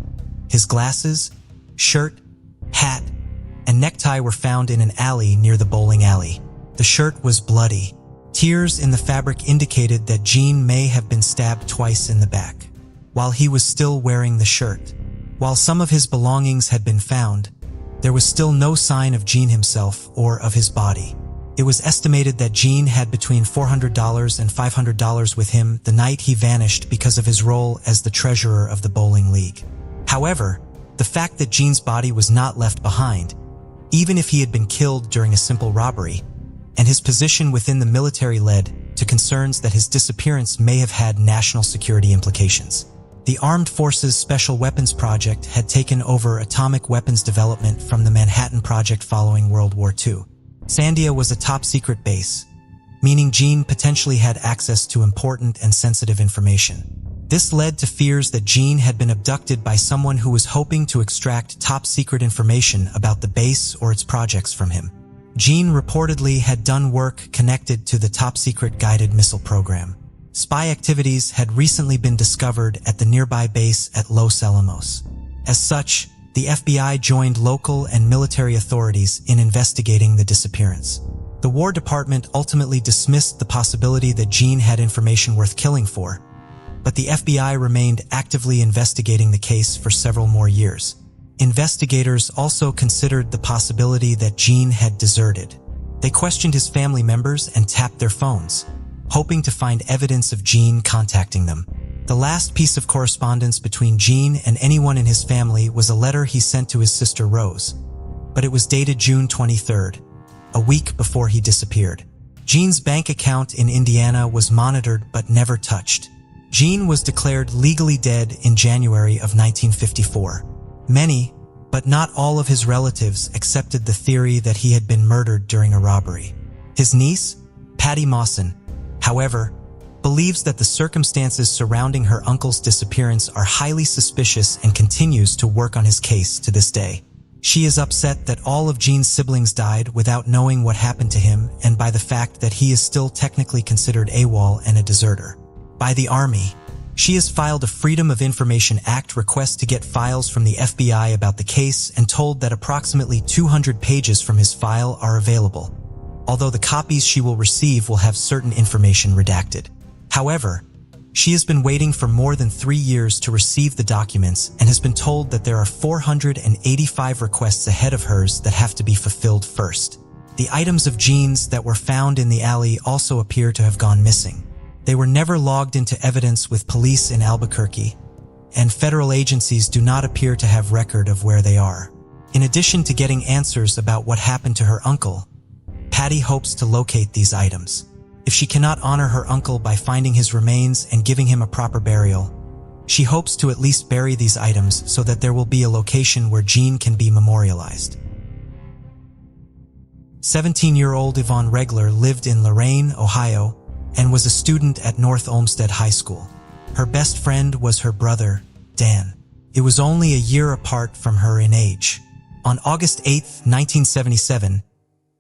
his glasses, shirt, hat, and necktie were found in an alley near the bowling alley. The shirt was bloody. Tears in the fabric indicated that Gene may have been stabbed twice in the back, while he was still wearing the shirt. While some of his belongings had been found, there was still no sign of Gene himself or of his body. It was estimated that Gene had between $400 and $500 with him the night he vanished because of his role as the treasurer of the bowling league. However, the fact that Gene's body was not left behind, even if he had been killed during a simple robbery, and his position within the military led to concerns that his disappearance may have had national security implications. The Armed Forces Special Weapons Project had taken over atomic weapons development from the Manhattan Project following World War II. Sandia was a top-secret base, meaning Gene potentially had access to important and sensitive information. This led to fears that Gene had been abducted by someone who was hoping to extract top-secret information about the base or its projects from him. Gene reportedly had done work connected to the top-secret guided missile program. Spy activities had recently been discovered at the nearby base at Los Alamos. As such, the FBI joined local and military authorities in investigating the disappearance. The War Department ultimately dismissed the possibility that Gene had information worth killing for, but the FBI remained actively investigating the case for several more years. Investigators also considered the possibility that Gene had deserted. They questioned his family members and tapped their phones, hoping to find evidence of Gene contacting them. The last piece of correspondence between Gene and anyone in his family was a letter he sent to his sister Rose, but it was dated June 23rd, a week before he disappeared. Gene's bank account in Indiana was monitored but never touched. Gene was declared legally dead in January of 1954. Many, but not all of his relatives accepted the theory that he had been murdered during a robbery. His niece, Patty Mawson, however, believes that the circumstances surrounding her uncle's disappearance are highly suspicious and continues to work on his case to this day. She is upset that all of Gene's siblings died without knowing what happened to him and by the fact that he is still technically considered AWOL and a deserter. By the Army, she has filed a Freedom of Information Act request to get files from the FBI about the case and told that approximately 200 pages from his file are available, although the copies she will receive will have certain information redacted. However, she has been waiting for more than 3 years to receive the documents and has been told that there are 485 requests ahead of hers that have to be fulfilled first. The items of Gene's that were found in the alley also appear to have gone missing. They were never logged into evidence with police in Albuquerque, and federal agencies do not appear to have record of where they are. In addition to getting answers about what happened to her uncle, Patty hopes to locate these items. If she cannot honor her uncle by finding his remains and giving him a proper burial, she hopes to at least bury these items so that there will be a location where Gene can be memorialized. 17-year-old Yvonne Regler lived in Lorain, Ohio, and was a student at North Olmsted High School. Her best friend was her brother, Dan. It was only a year apart from her in age. On August 8, 1977,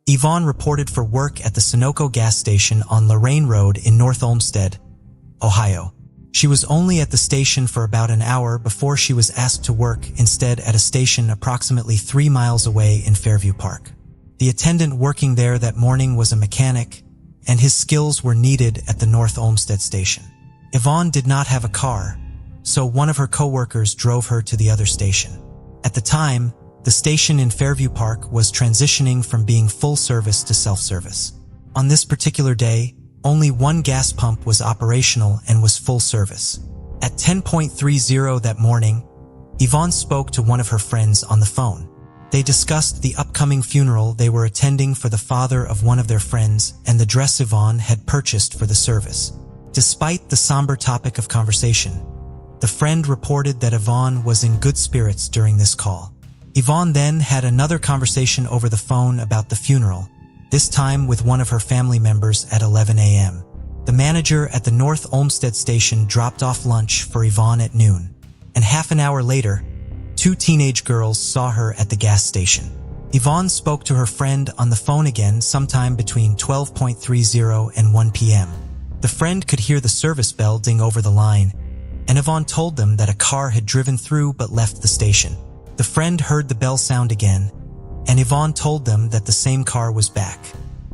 Yvonne reported for work at the Sunoco gas station on Lorain Road in North Olmsted, Ohio. She was only at the station for about an hour before she was asked to work instead at a station approximately 3 miles away in Fairview Park. The attendant working there that morning was a mechanic, and his skills were needed at the North Olmsted station. Yvonne did not have a car, so one of her co-workers drove her to the other station. At the time, the station in Fairview Park was transitioning from being full service to self-service. On this particular day, only one gas pump was operational and was full service. At 10:30 that morning, Yvonne spoke to one of her friends on the phone. They discussed the upcoming funeral they were attending for the father of one of their friends and the dress Yvonne had purchased for the service. Despite the somber topic of conversation, the friend reported that Yvonne was in good spirits during this call. Yvonne then had another conversation over the phone about the funeral, this time with one of her family members at 11 a.m. The manager at the North Olmsted station dropped off lunch for Yvonne at noon, and half an hour later, two teenage girls saw her at the gas station. Yvonne spoke to her friend on the phone again sometime between 12:30 and 1 p.m. The friend could hear the service bell ding over the line, and Yvonne told them that a car had driven through but left the station. The friend heard the bell sound again, and Yvonne told them that the same car was back.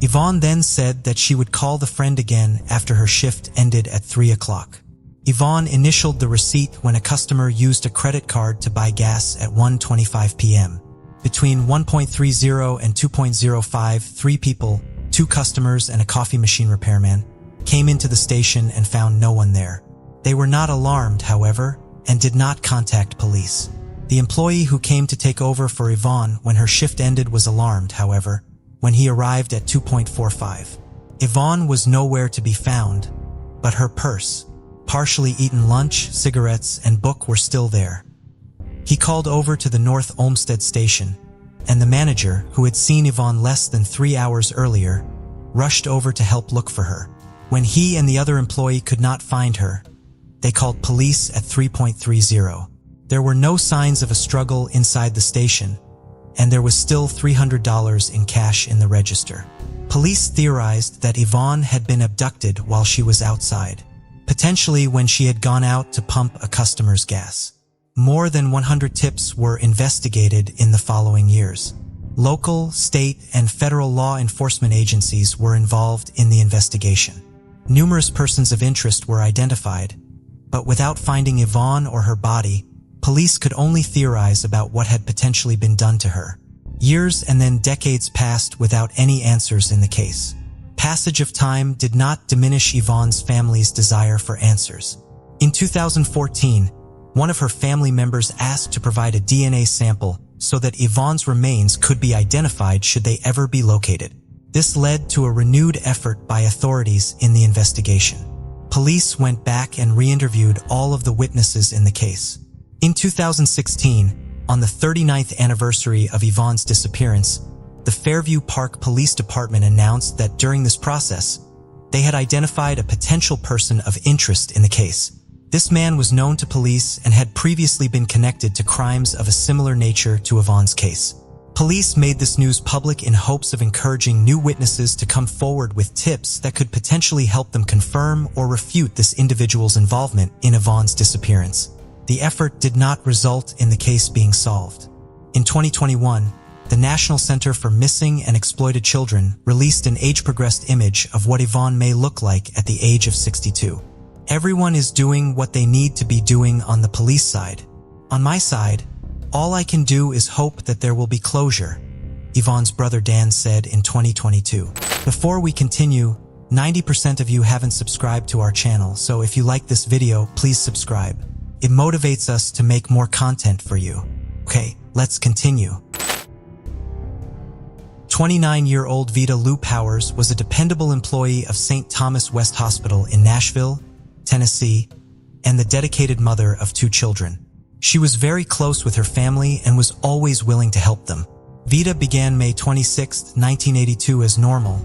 Yvonne then said that she would call the friend again after her shift ended at 3 o'clock. Yvonne initialed the receipt when a customer used a credit card to buy gas at 1:25 p.m. Between 1:30 and 2:05, 3 people, 2 customers and a coffee machine repairman, came into the station and found no one there. They were not alarmed, however, and did not contact police. The employee who came to take over for Yvonne when her shift ended was alarmed, however, when he arrived at 2:45. Yvonne was nowhere to be found, but her purse, partially eaten lunch, cigarettes, and book were still there. He called over to the North Olmsted station, and the manager, who had seen Yvonne less than 3 hours earlier, rushed over to help look for her. When he and the other employee could not find her, they called police at 3:30. There were no signs of a struggle inside the station, and there was still $300 in cash in the register. Police theorized that Yvonne had been abducted while she was outside, potentially when she had gone out to pump a customer's gas. More than 100 tips were investigated in the following years. Local, state, and federal law enforcement agencies were involved in the investigation. Numerous persons of interest were identified, but without finding Yvonne or her body, police could only theorize about what had potentially been done to her. Years and then decades passed without any answers in the case. Passage of time did not diminish Yvonne's family's desire for answers. In 2014, one of her family members asked to provide a DNA sample so that Yvonne's remains could be identified should they ever be located. This led to a renewed effort by authorities in the investigation. Police went back and re-interviewed all of the witnesses in the case. In 2016, on the 39th anniversary of Yvonne's disappearance, the Fairview Park Police Department announced that during this process, they had identified a potential person of interest in the case. This man was known to police and had previously been connected to crimes of a similar nature to Yvonne's case. Police made this news public in hopes of encouraging new witnesses to come forward with tips that could potentially help them confirm or refute this individual's involvement in Yvonne's disappearance. The effort did not result in the case being solved. In 2021, the National Center for Missing and Exploited Children released an age-progressed image of what Yvonne may look like at the age of 62. Everyone is doing what they need to be doing on the police side. On my side, all I can do is hope that there will be closure, Yvonne's brother Dan said in 2022. Before we continue, 90% of you haven't subscribed to our channel, so if you like this video, please subscribe. It motivates us to make more content for you. Okay, let's continue. 29-year-old Vita Lou Powers was a dependable employee of St. Thomas West Hospital in Nashville, Tennessee, and the dedicated mother of 2 children. She was very close with her family and was always willing to help them. Vita began May 26, 1982 as normal,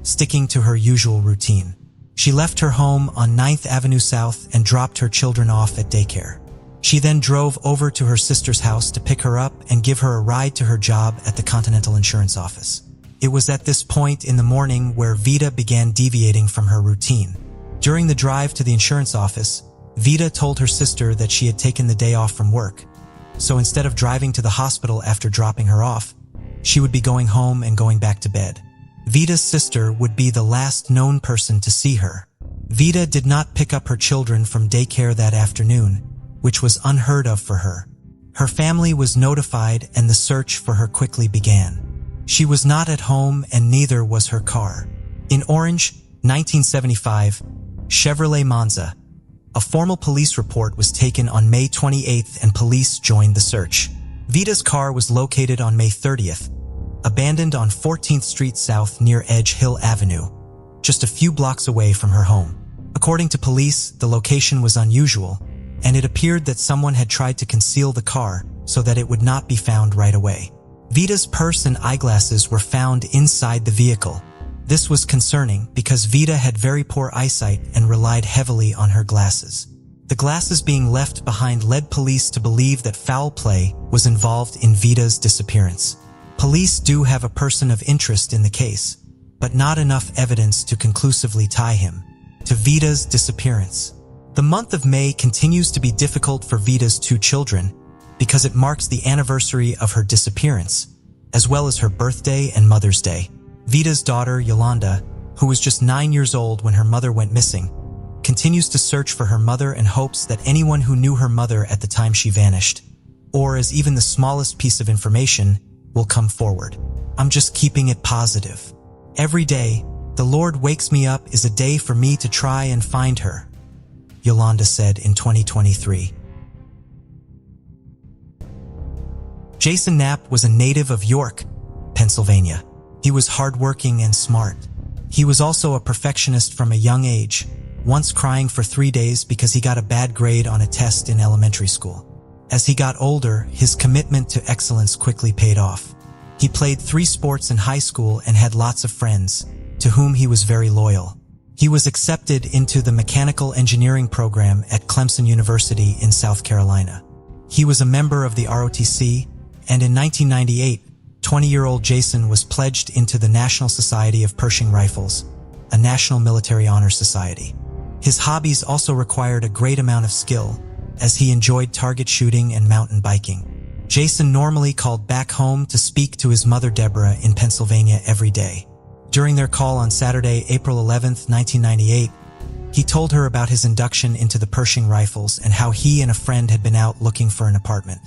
sticking to her usual routine. She left her home on 9th Avenue South and dropped her children off at daycare. She then drove over to her sister's house to pick her up and give her a ride to her job at the Continental Insurance office. It was at this point in the morning where Vita began deviating from her routine. During the drive to the insurance office, Vita told her sister that she had taken the day off from work, so instead of driving to the hospital after dropping her off, she would be going home and going back to bed. Vita's sister would be the last known person to see her. Vita did not pick up her children from daycare that afternoon, which was unheard of for her. Her family was notified and the search for her quickly began. She was not at home and neither was her car. In Orange, 1975, Chevrolet Monza, a formal police report was taken on May 28th and police joined the search. Vita's car was located on May 30th, abandoned on 14th Street South near Edge Hill Avenue, just a few blocks away from her home. According to police, the location was unusual, and it appeared that someone had tried to conceal the car so that it would not be found right away. Vita's purse and eyeglasses were found inside the vehicle. This was concerning because Vita had very poor eyesight and relied heavily on her glasses. The glasses being left behind led police to believe that foul play was involved in Vida's disappearance. Police do have a person of interest in the case, but not enough evidence to conclusively tie him to Vida's disappearance. The month of May continues to be difficult for Vida's 2 children because it marks the anniversary of her disappearance, as well as her birthday and Mother's Day. Vida's daughter, Yolanda, who was just 9 years old when her mother went missing, continues to search for her mother and hopes that anyone who knew her mother at the time she vanished, or as even the smallest piece of information, will come forward. I'm just keeping it positive. Every day, the Lord wakes me up is a day for me to try and find her, Yolanda said in 2023. Jason Knapp was a native of York, Pennsylvania. He was hardworking and smart. He was also a perfectionist from a young age, once crying for 3 days because he got a bad grade on a test in elementary school. As he got older, his commitment to excellence quickly paid off. He played 3 sports in high school and had lots of friends, to whom he was very loyal. He was accepted into the mechanical engineering program at Clemson University in South Carolina. He was a member of the ROTC, and in 1998, 20-year-old Jason was pledged into the National Society of Pershing Rifles, a national military honor society. His hobbies also required a great amount of skill, as he enjoyed target shooting and mountain biking. Jason normally called back home to speak to his mother Deborah in Pennsylvania every day. During their call on Saturday, April 11, 1998, he told her about his induction into the Pershing Rifles and how he and a friend had been out looking for an apartment.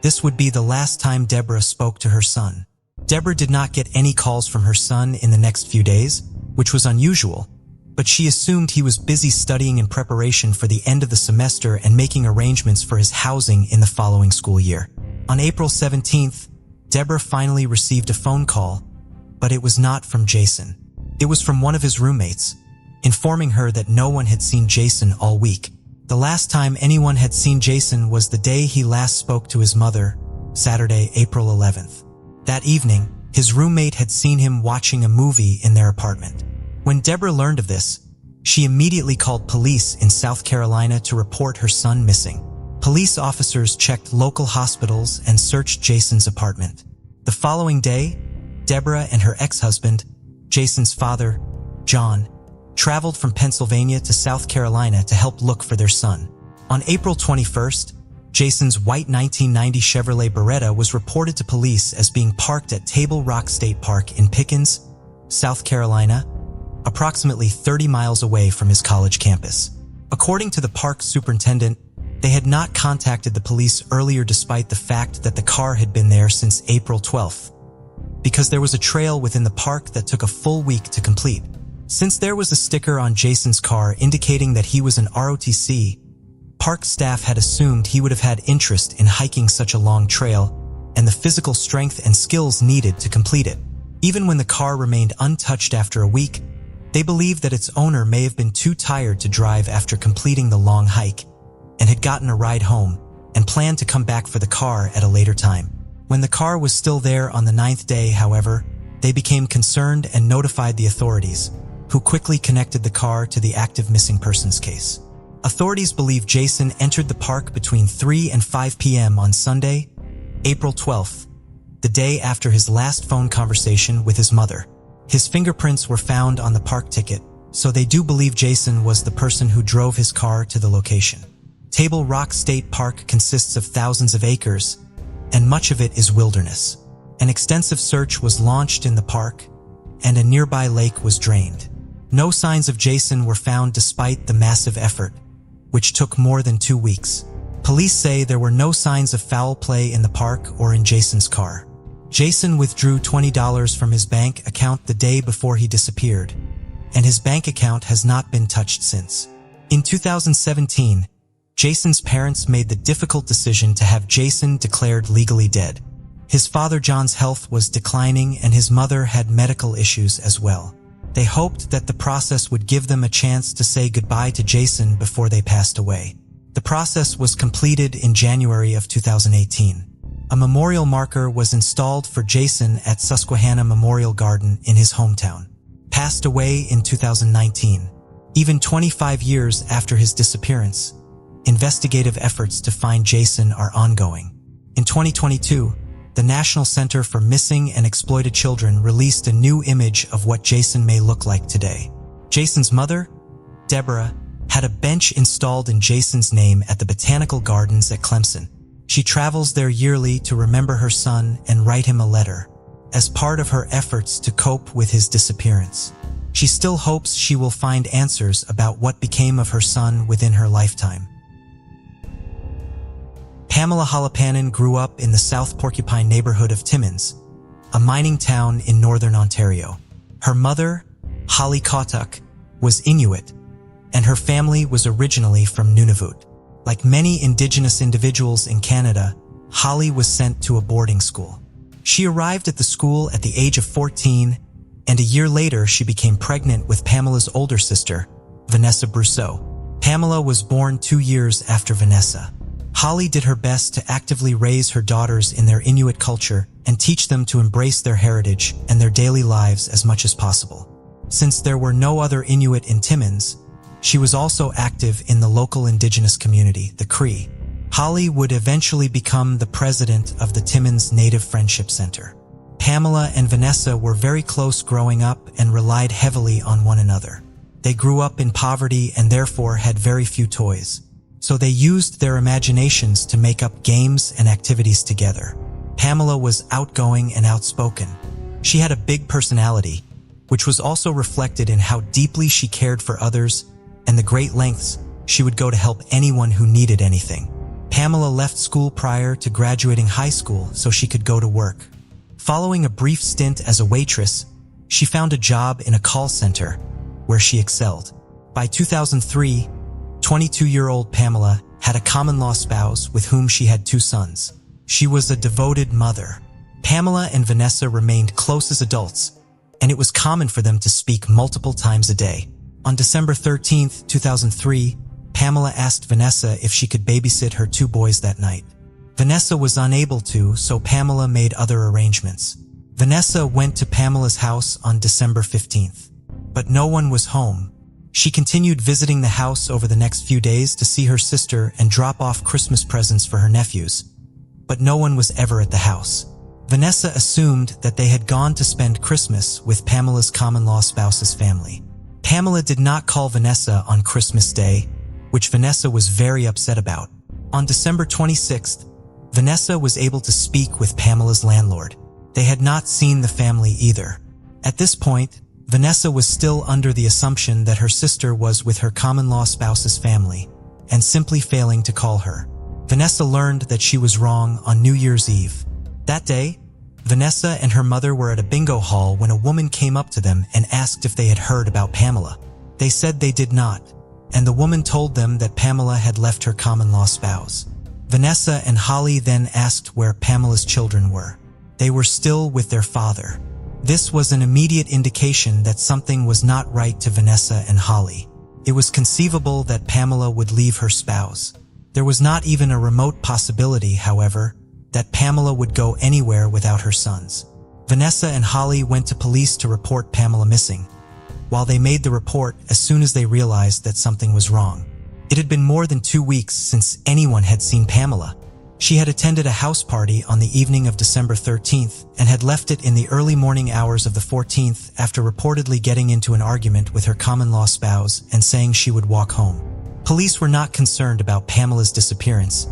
This would be the last time Deborah spoke to her son. Deborah did not get any calls from her son in the next few days, which was unusual, but she assumed he was busy studying in preparation for the end of the semester and making arrangements for his housing in the following school year. On April 17th, Deborah finally received a phone call, but it was not from Jason. It was from one of his roommates, informing her that no one had seen Jason all week. The last time anyone had seen Jason was the day he last spoke to his mother, Saturday, April 11th. That evening, his roommate had seen him watching a movie in their apartment. When Deborah learned of this, she immediately called police in South Carolina to report her son missing. Police officers checked local hospitals and searched Jason's apartment. The following day, Deborah and her ex-husband, Jason's father, John, traveled from Pennsylvania to South Carolina to help look for their son. On April 21st, Jason's white 1990 Chevrolet Beretta was reported to police as being parked at Table Rock State Park in Pickens, South Carolina, approximately 30 miles away from his college campus. According to the park superintendent, they had not contacted the police earlier despite the fact that the car had been there since April 12th, because there was a trail within the park that took a full week to complete. Since there was a sticker on Jason's car indicating that he was an ROTC, park staff had assumed he would have had interest in hiking such a long trail and the physical strength and skills needed to complete it. Even when the car remained untouched after a week, they believed that its owner may have been too tired to drive after completing the long hike and had gotten a ride home and planned to come back for the car at a later time. When the car was still there on the 9th day, however, they became concerned and notified the authorities, who quickly connected the car to the active missing persons case. Authorities believe Jason entered the park between 3 and 5 p.m. on Sunday, April 12th, the day after his last phone conversation with his mother. His fingerprints were found on the park ticket, so they do believe Jason was the person who drove his car to the location. Table Rock State Park consists of thousands of acres, and much of it is wilderness. An extensive search was launched in the park, and a nearby lake was drained. No signs of Jason were found despite the massive effort, which took more than 2 weeks. Police say there were no signs of foul play in the park or in Jason's car. Jason withdrew $20 from his bank account the day before he disappeared, and his bank account has not been touched since. In 2017, Jason's parents made the difficult decision to have Jason declared legally dead. His father John's health was declining and his mother had medical issues as well. They hoped that the process would give them a chance to say goodbye to Jason before they passed away. The process was completed in January of 2018. A memorial marker was installed for Jason at Susquehanna Memorial Garden in his hometown. Passed away in 2019. Even 25 years after his disappearance, investigative efforts to find Jason are ongoing. In 2022, the National Center for Missing and Exploited Children released a new image of what Jason may look like today. Jason's mother, Deborah, had a bench installed in Jason's name at the Botanical Gardens at Clemson. She travels there yearly to remember her son and write him a letter, as part of her efforts to cope with his disappearance. She still hopes she will find answers about what became of her son within her lifetime. Pamela Halapanen grew up in the South Porcupine neighborhood of Timmins, a mining town in northern Ontario. Her mother, Holly Kautuk, was Inuit, and her family was originally from Nunavut. Like many Indigenous individuals in Canada, Holly was sent to a boarding school. She arrived at the school at the age of 14, and a year later she became pregnant with Pamela's older sister, Vanessa Brousseau. Pamela was born 2 years after Vanessa. Holly did her best to actively raise her daughters in their Inuit culture and teach them to embrace their heritage and their daily lives as much as possible. Since there were no other Inuit in Timmins, she was also active in the local Indigenous community, the Cree. Holly would eventually become the president of the Timmins Native Friendship Center. Pamela and Vanessa were very close growing up and relied heavily on one another. They grew up in poverty and therefore had very few toys, so they used their imaginations to make up games and activities together. Pamela was outgoing and outspoken. She had a big personality, which was also reflected in how deeply she cared for others and the great lengths she would go to help anyone who needed anything. Pamela left school prior to graduating high school so she could go to work. Following a brief stint as a waitress, she found a job in a call center, where she excelled. By 2003, 22-year-old Pamela had a common-law spouse with whom she had 2 sons. She was a devoted mother. Pamela and Vanessa remained close as adults, and it was common for them to speak multiple times a day. On December 13, 2003, Pamela asked Vanessa if she could babysit her 2 boys that night. Vanessa was unable to, so Pamela made other arrangements. Vanessa went to Pamela's house on December 15th, but no one was home. She continued visiting the house over the next few days to see her sister and drop off Christmas presents for her nephews, but no one was ever at the house. Vanessa assumed that they had gone to spend Christmas with Pamela's common-law spouse's family. Pamela did not call Vanessa on Christmas Day, which Vanessa was very upset about. On December 26th, Vanessa was able to speak with Pamela's landlord. They had not seen the family either. At this point, Vanessa was still under the assumption that her sister was with her common-law spouse's family, and simply failing to call her. Vanessa learned that she was wrong on New Year's Eve. That day, Vanessa and her mother were at a bingo hall when a woman came up to them and asked if they had heard about Pamela. They said they did not, and the woman told them that Pamela had left her common-law spouse. Vanessa and Holly then asked where Pamela's children were. They were still with their father. This was an immediate indication that something was not right to Vanessa and Holly. It was conceivable that Pamela would leave her spouse. There was not even a remote possibility, however, that Pamela would go anywhere without her sons. Vanessa and Holly went to police to report Pamela missing. While they made the report as soon as they realized that something was wrong. It had been more than 2 weeks since anyone had seen Pamela. She had attended a house party on the evening of December 13th and had left it in the early morning hours of the 14th after reportedly getting into an argument with her common-law spouse and saying she would walk home. Police were not concerned about Pamela's disappearance,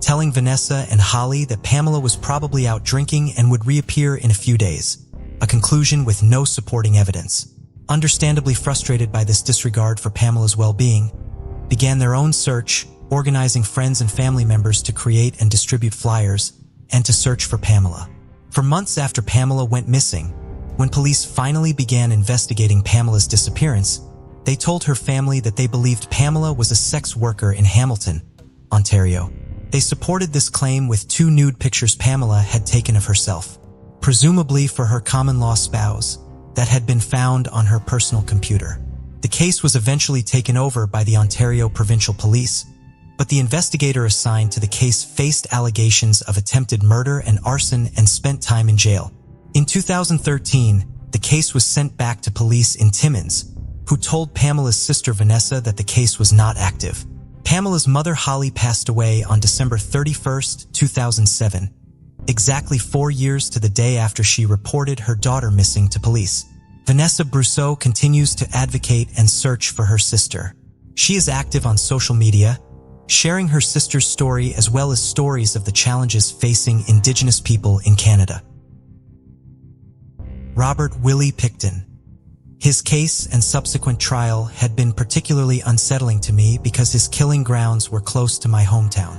telling Vanessa and Holly that Pamela was probably out drinking and would reappear in a few days, a conclusion with no supporting evidence. Understandably frustrated by this disregard for Pamela's well-being, began their own search, organizing friends and family members to create and distribute flyers and to search for Pamela. For months after Pamela went missing, when police finally began investigating Pamela's disappearance, they told her family that they believed Pamela was a sex worker in Hamilton, Ontario. They supported this claim with 2 nude pictures Pamela had taken of herself, presumably for her common-law spouse, that had been found on her personal computer. The case was eventually taken over by the Ontario Provincial Police, but the investigator assigned to the case faced allegations of attempted murder and arson and spent time in jail. In 2013, the case was sent back to police in Timmins, who told Pamela's sister Vanessa that the case was not active. Pamela's mother Holly passed away on December 31st, 2007, exactly 4 years to the day after she reported her daughter missing to police. Vanessa Brousseau continues to advocate and search for her sister. She is active on social media, sharing her sister's story as well as stories of the challenges facing Indigenous people in Canada. Robert Willie Pickton. His case and subsequent trial had been particularly unsettling to me because his killing grounds were close to my hometown.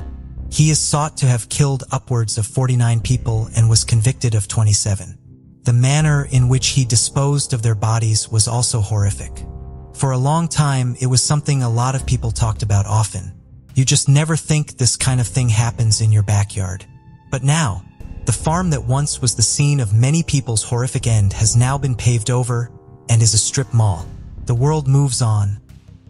He is sought to have killed upwards of 49 people and was convicted of 27. The manner in which he disposed of their bodies was also horrific. For a long time, it was something a lot of people talked about often. You just never think this kind of thing happens in your backyard. But now, the farm that once was the scene of many people's horrific end has now been paved over and is a strip mall. The world moves on,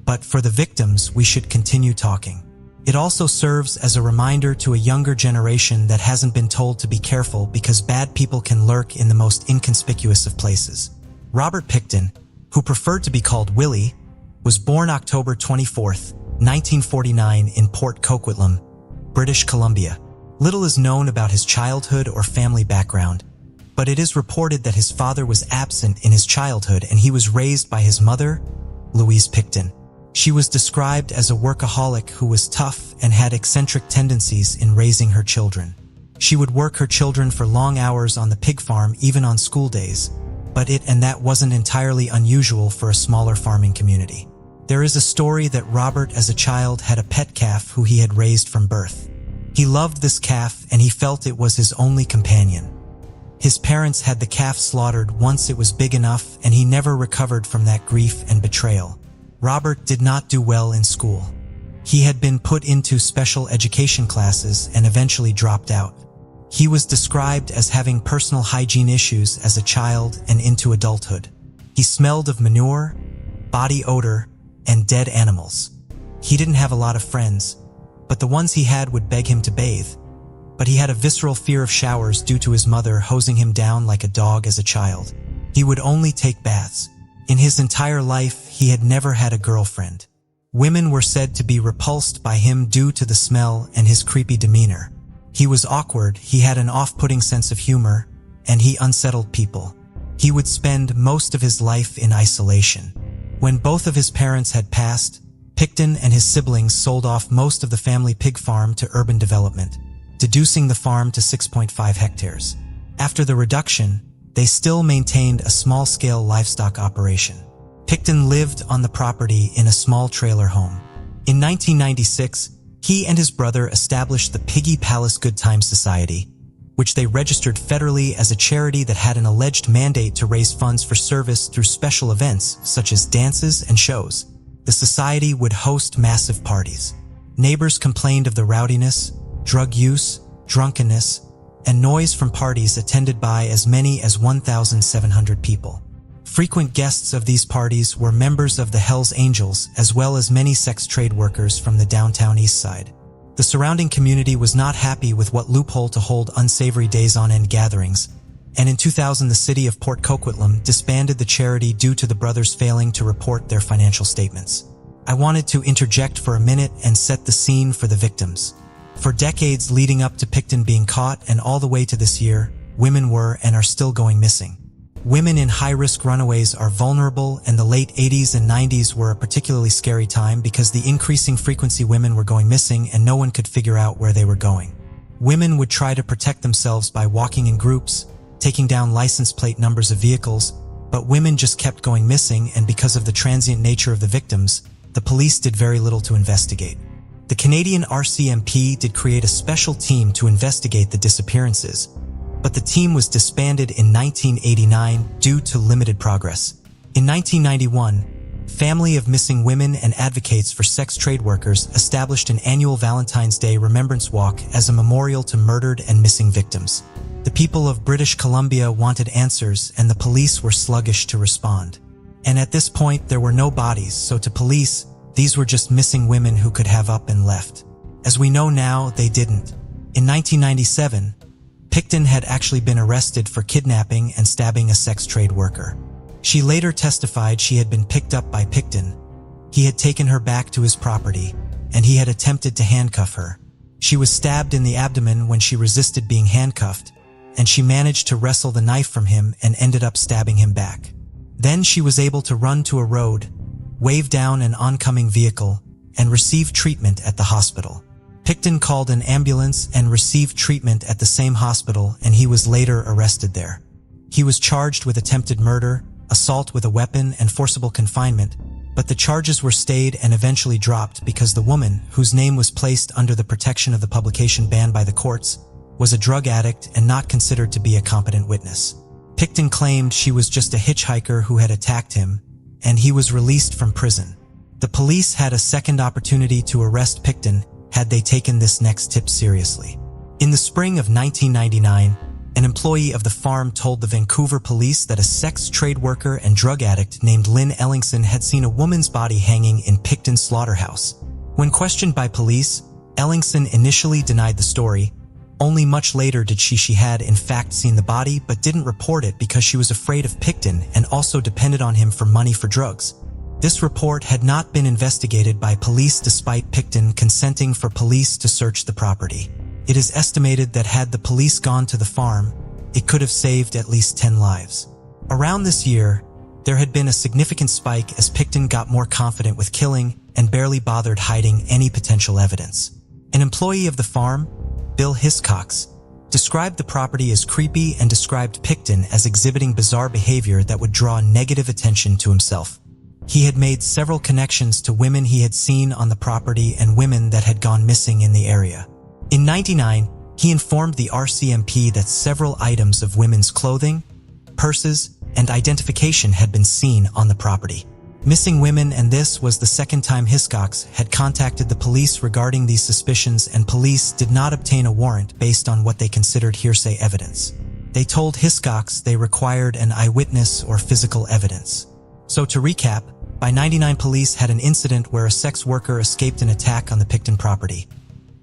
but for the victims, we should continue talking. It also serves as a reminder to a younger generation that hasn't been told to be careful because bad people can lurk in the most inconspicuous of places. Robert Pickton, who preferred to be called Willie, was born October 24th, 1949 in Port Coquitlam, British Columbia. Little is known about his childhood or family background, but it is reported that his father was absent in his childhood and he was raised by his mother, Louise Pickton. She was described as a workaholic who was tough and had eccentric tendencies in raising her children. She would work her children for long hours on the pig farm even on school days, but that wasn't entirely unusual for a smaller farming community. There is a story that Robert as a child had a pet calf who he had raised from birth. He loved this calf and he felt it was his only companion. His parents had the calf slaughtered once it was big enough and he never recovered from that grief and betrayal. Robert did not do well in school. He had been put into special education classes and eventually dropped out. He was described as having personal hygiene issues as a child and into adulthood. He smelled of manure, body odor, and dead animals. He didn't have a lot of friends, but the ones he had would beg him to bathe. But he had a visceral fear of showers due to his mother hosing him down like a dog as a child. He would only take baths. In his entire life, he had never had a girlfriend. Women were said to be repulsed by him due to the smell and his creepy demeanor. He was awkward, he had an off-putting sense of humor, and he unsettled people. He would spend most of his life in isolation. When both of his parents had passed, Pickton and his siblings sold off most of the family pig farm to urban development, reducing the farm to 6.5 hectares. After the reduction, they still maintained a small-scale livestock operation. Pickton lived on the property in a small trailer home. In 1996, he and his brother established the Piggy Palace Good Times Society, which they registered federally as a charity that had an alleged mandate to raise funds for service through special events such as dances and shows. The society would host massive parties. Neighbors complained of the rowdiness, drug use, drunkenness, and noise from parties attended by as many as 1,700 people. Frequent guests of these parties were members of the Hells Angels as well as many sex trade workers from the downtown east side. The surrounding community was not happy with what loophole to hold unsavory days-on-end gatherings, and in 2000 the city of Port Coquitlam disbanded the charity due to the brothers failing to report their financial statements. I wanted to interject for a minute and set the scene for the victims. For decades leading up to Pickton being caught and all the way to this year, women were and are still going missing. Women in high-risk runaways are vulnerable, and the late 80s and 90s were a particularly scary time because the increasing frequency women were going missing and no one could figure out where they were going. Women would try to protect themselves by walking in groups, taking down license plate numbers of vehicles, but women just kept going missing, and because of the transient nature of the victims, the police did very little to investigate. The Canadian RCMP did create a special team to investigate the disappearances, but the team was disbanded in 1989 due to limited progress. In 1991, Family of Missing Women and Advocates for Sex Trade Workers established an annual Valentine's Day Remembrance Walk as a memorial to murdered and missing victims. The people of British Columbia wanted answers, and the police were sluggish to respond. And at this point, there were no bodies, so to police, these were just missing women who could have up and left. As we know now, they didn't. In 1997, Pickton had actually been arrested for kidnapping and stabbing a sex trade worker. She later testified she had been picked up by Pickton. He had taken her back to his property, and he had attempted to handcuff her. She was stabbed in the abdomen when she resisted being handcuffed, and she managed to wrestle the knife from him and ended up stabbing him back. Then she was able to run to a road, wave down an oncoming vehicle, and receive treatment at the hospital. Pickton called an ambulance and received treatment at the same hospital, and he was later arrested there. He was charged with attempted murder, assault with a weapon, and forcible confinement, but the charges were stayed and eventually dropped because the woman, whose name was placed under the protection of the publication ban by the courts, was a drug addict and not considered to be a competent witness. Pickton claimed she was just a hitchhiker who had attacked him, and he was released from prison. The police had a second opportunity to arrest Pickton had they taken this next tip seriously. In the spring of 1999, an employee of the farm told the Vancouver police that a sex trade worker and drug addict named Lynn Ellingson had seen a woman's body hanging in Pickton's slaughterhouse. When questioned by police, Ellingson initially denied the story. Only much later did she had in fact seen the body but didn't report it because she was afraid of Pickton and also depended on him for money for drugs. This report had not been investigated by police despite Pickton consenting for police to search the property. It is estimated that had the police gone to the farm, it could have saved at least 10 lives. Around this year, there had been a significant spike as Pickton got more confident with killing and barely bothered hiding any potential evidence. An employee of the farm, Bill Hiscox, described the property as creepy and described Pickton as exhibiting bizarre behavior that would draw negative attention to himself. He had made several connections to women he had seen on the property and women that had gone missing in the area. In '99, he informed the RCMP that several items of women's clothing, purses, and identification had been seen on the property. Missing women, and this was the second time Hiscox had contacted the police regarding these suspicions, and police did not obtain a warrant based on what they considered hearsay evidence. They told Hiscox they required an eyewitness or physical evidence. So to recap, by '99 police had an incident where a sex worker escaped an attack on the Pickton property,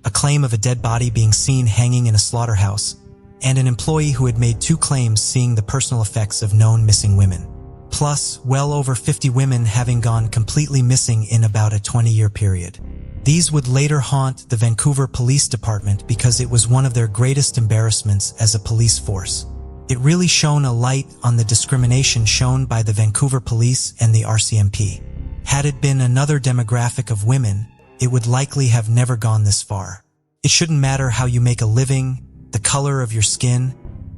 a claim of a dead body being seen hanging in a slaughterhouse, and an employee who had made 2 claims seeing the personal effects of known missing women. Plus, well over 50 women having gone completely missing in about a 20-year period. These would later haunt the Vancouver Police Department because it was one of their greatest embarrassments as a police force. It really shone a light on the discrimination shown by the Vancouver Police and the RCMP. Had it been another demographic of women, it would likely have never gone this far. It shouldn't matter how you make a living, the color of your skin,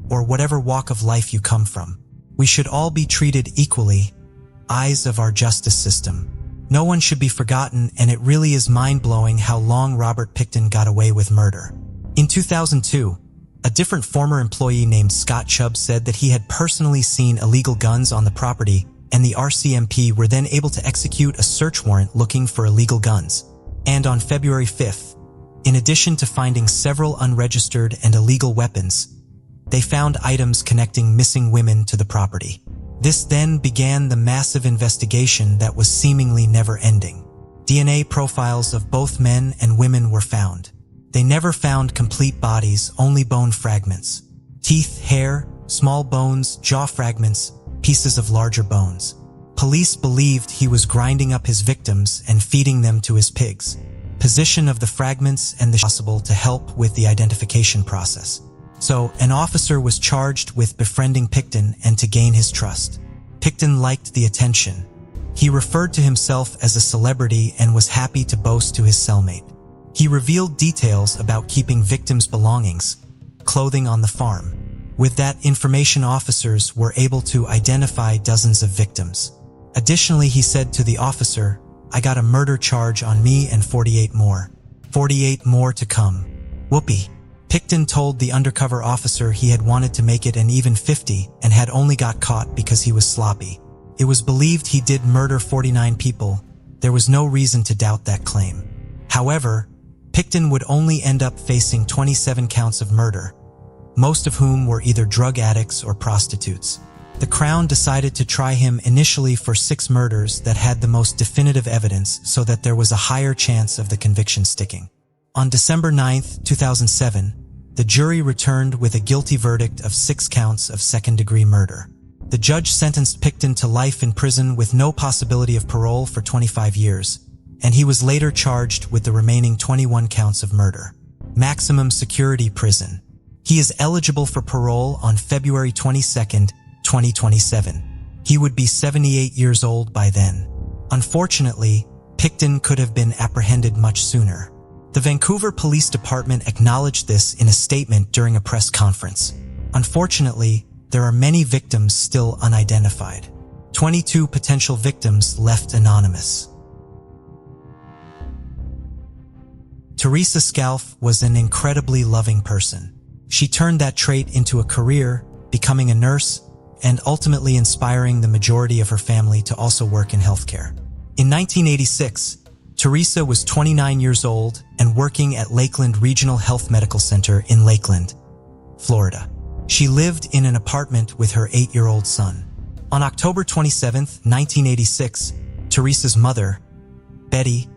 or whatever walk of life you come from. We should all be treated equally, eyes of our justice system. No one should be forgotten, and it really is mind-blowing how long Robert Pickton got away with murder. In 2002, a different former employee named Scott Chubb said that he had personally seen illegal guns on the property, and the RCMP were then able to execute a search warrant looking for illegal guns. And on February 5th, in addition to finding several unregistered and illegal weapons, they found items connecting missing women to the property. This then began the massive investigation that was seemingly never-ending. DNA profiles of both men and women were found. They never found complete bodies, only bone fragments. Teeth, hair, small bones, jaw fragments, pieces of larger bones. Police believed he was grinding up his victims and feeding them to his pigs. Position of the fragments and the possible to help with the identification process. So, an officer was charged with befriending Pickton and to gain his trust. Pickton liked the attention. He referred to himself as a celebrity and was happy to boast to his cellmate. He revealed details about keeping victims' belongings, clothing on the farm. With that information, officers were able to identify dozens of victims. Additionally, he said to the officer, "I got a murder charge on me and 48 more. 48 more to come. Whoopee." Pickton told the undercover officer he had wanted to make it an even 50 and had only got caught because he was sloppy. It was believed he did murder 49 people. There was no reason to doubt that claim. However, Pickton would only end up facing 27 counts of murder, most of whom were either drug addicts or prostitutes. The Crown decided to try him initially for 6 murders that had the most definitive evidence so that there was a higher chance of the conviction sticking. On December 9, 2007, the jury returned with a guilty verdict of 6 counts of second-degree murder. The judge sentenced Pickton to life in prison with no possibility of parole for 25 years, and he was later charged with the remaining 21 counts of murder. Maximum security prison. He is eligible for parole on February 22, 2027. He would be 78 years old by then. Unfortunately, Pickton could have been apprehended much sooner. The Vancouver Police Department acknowledged this in a statement during a press conference. Unfortunately, there are many victims still unidentified. 22 potential victims left anonymous. Teresa Scalf was an incredibly loving person. She turned that trait into a career, becoming a nurse, and ultimately inspiring the majority of her family to also work in healthcare. In 1986, Teresa was 29 years old and working at Lakeland Regional Health Medical Center in Lakeland, Florida. She lived in an apartment with her 8-year-old son. On October 27, 1986, Teresa's mother, Betty,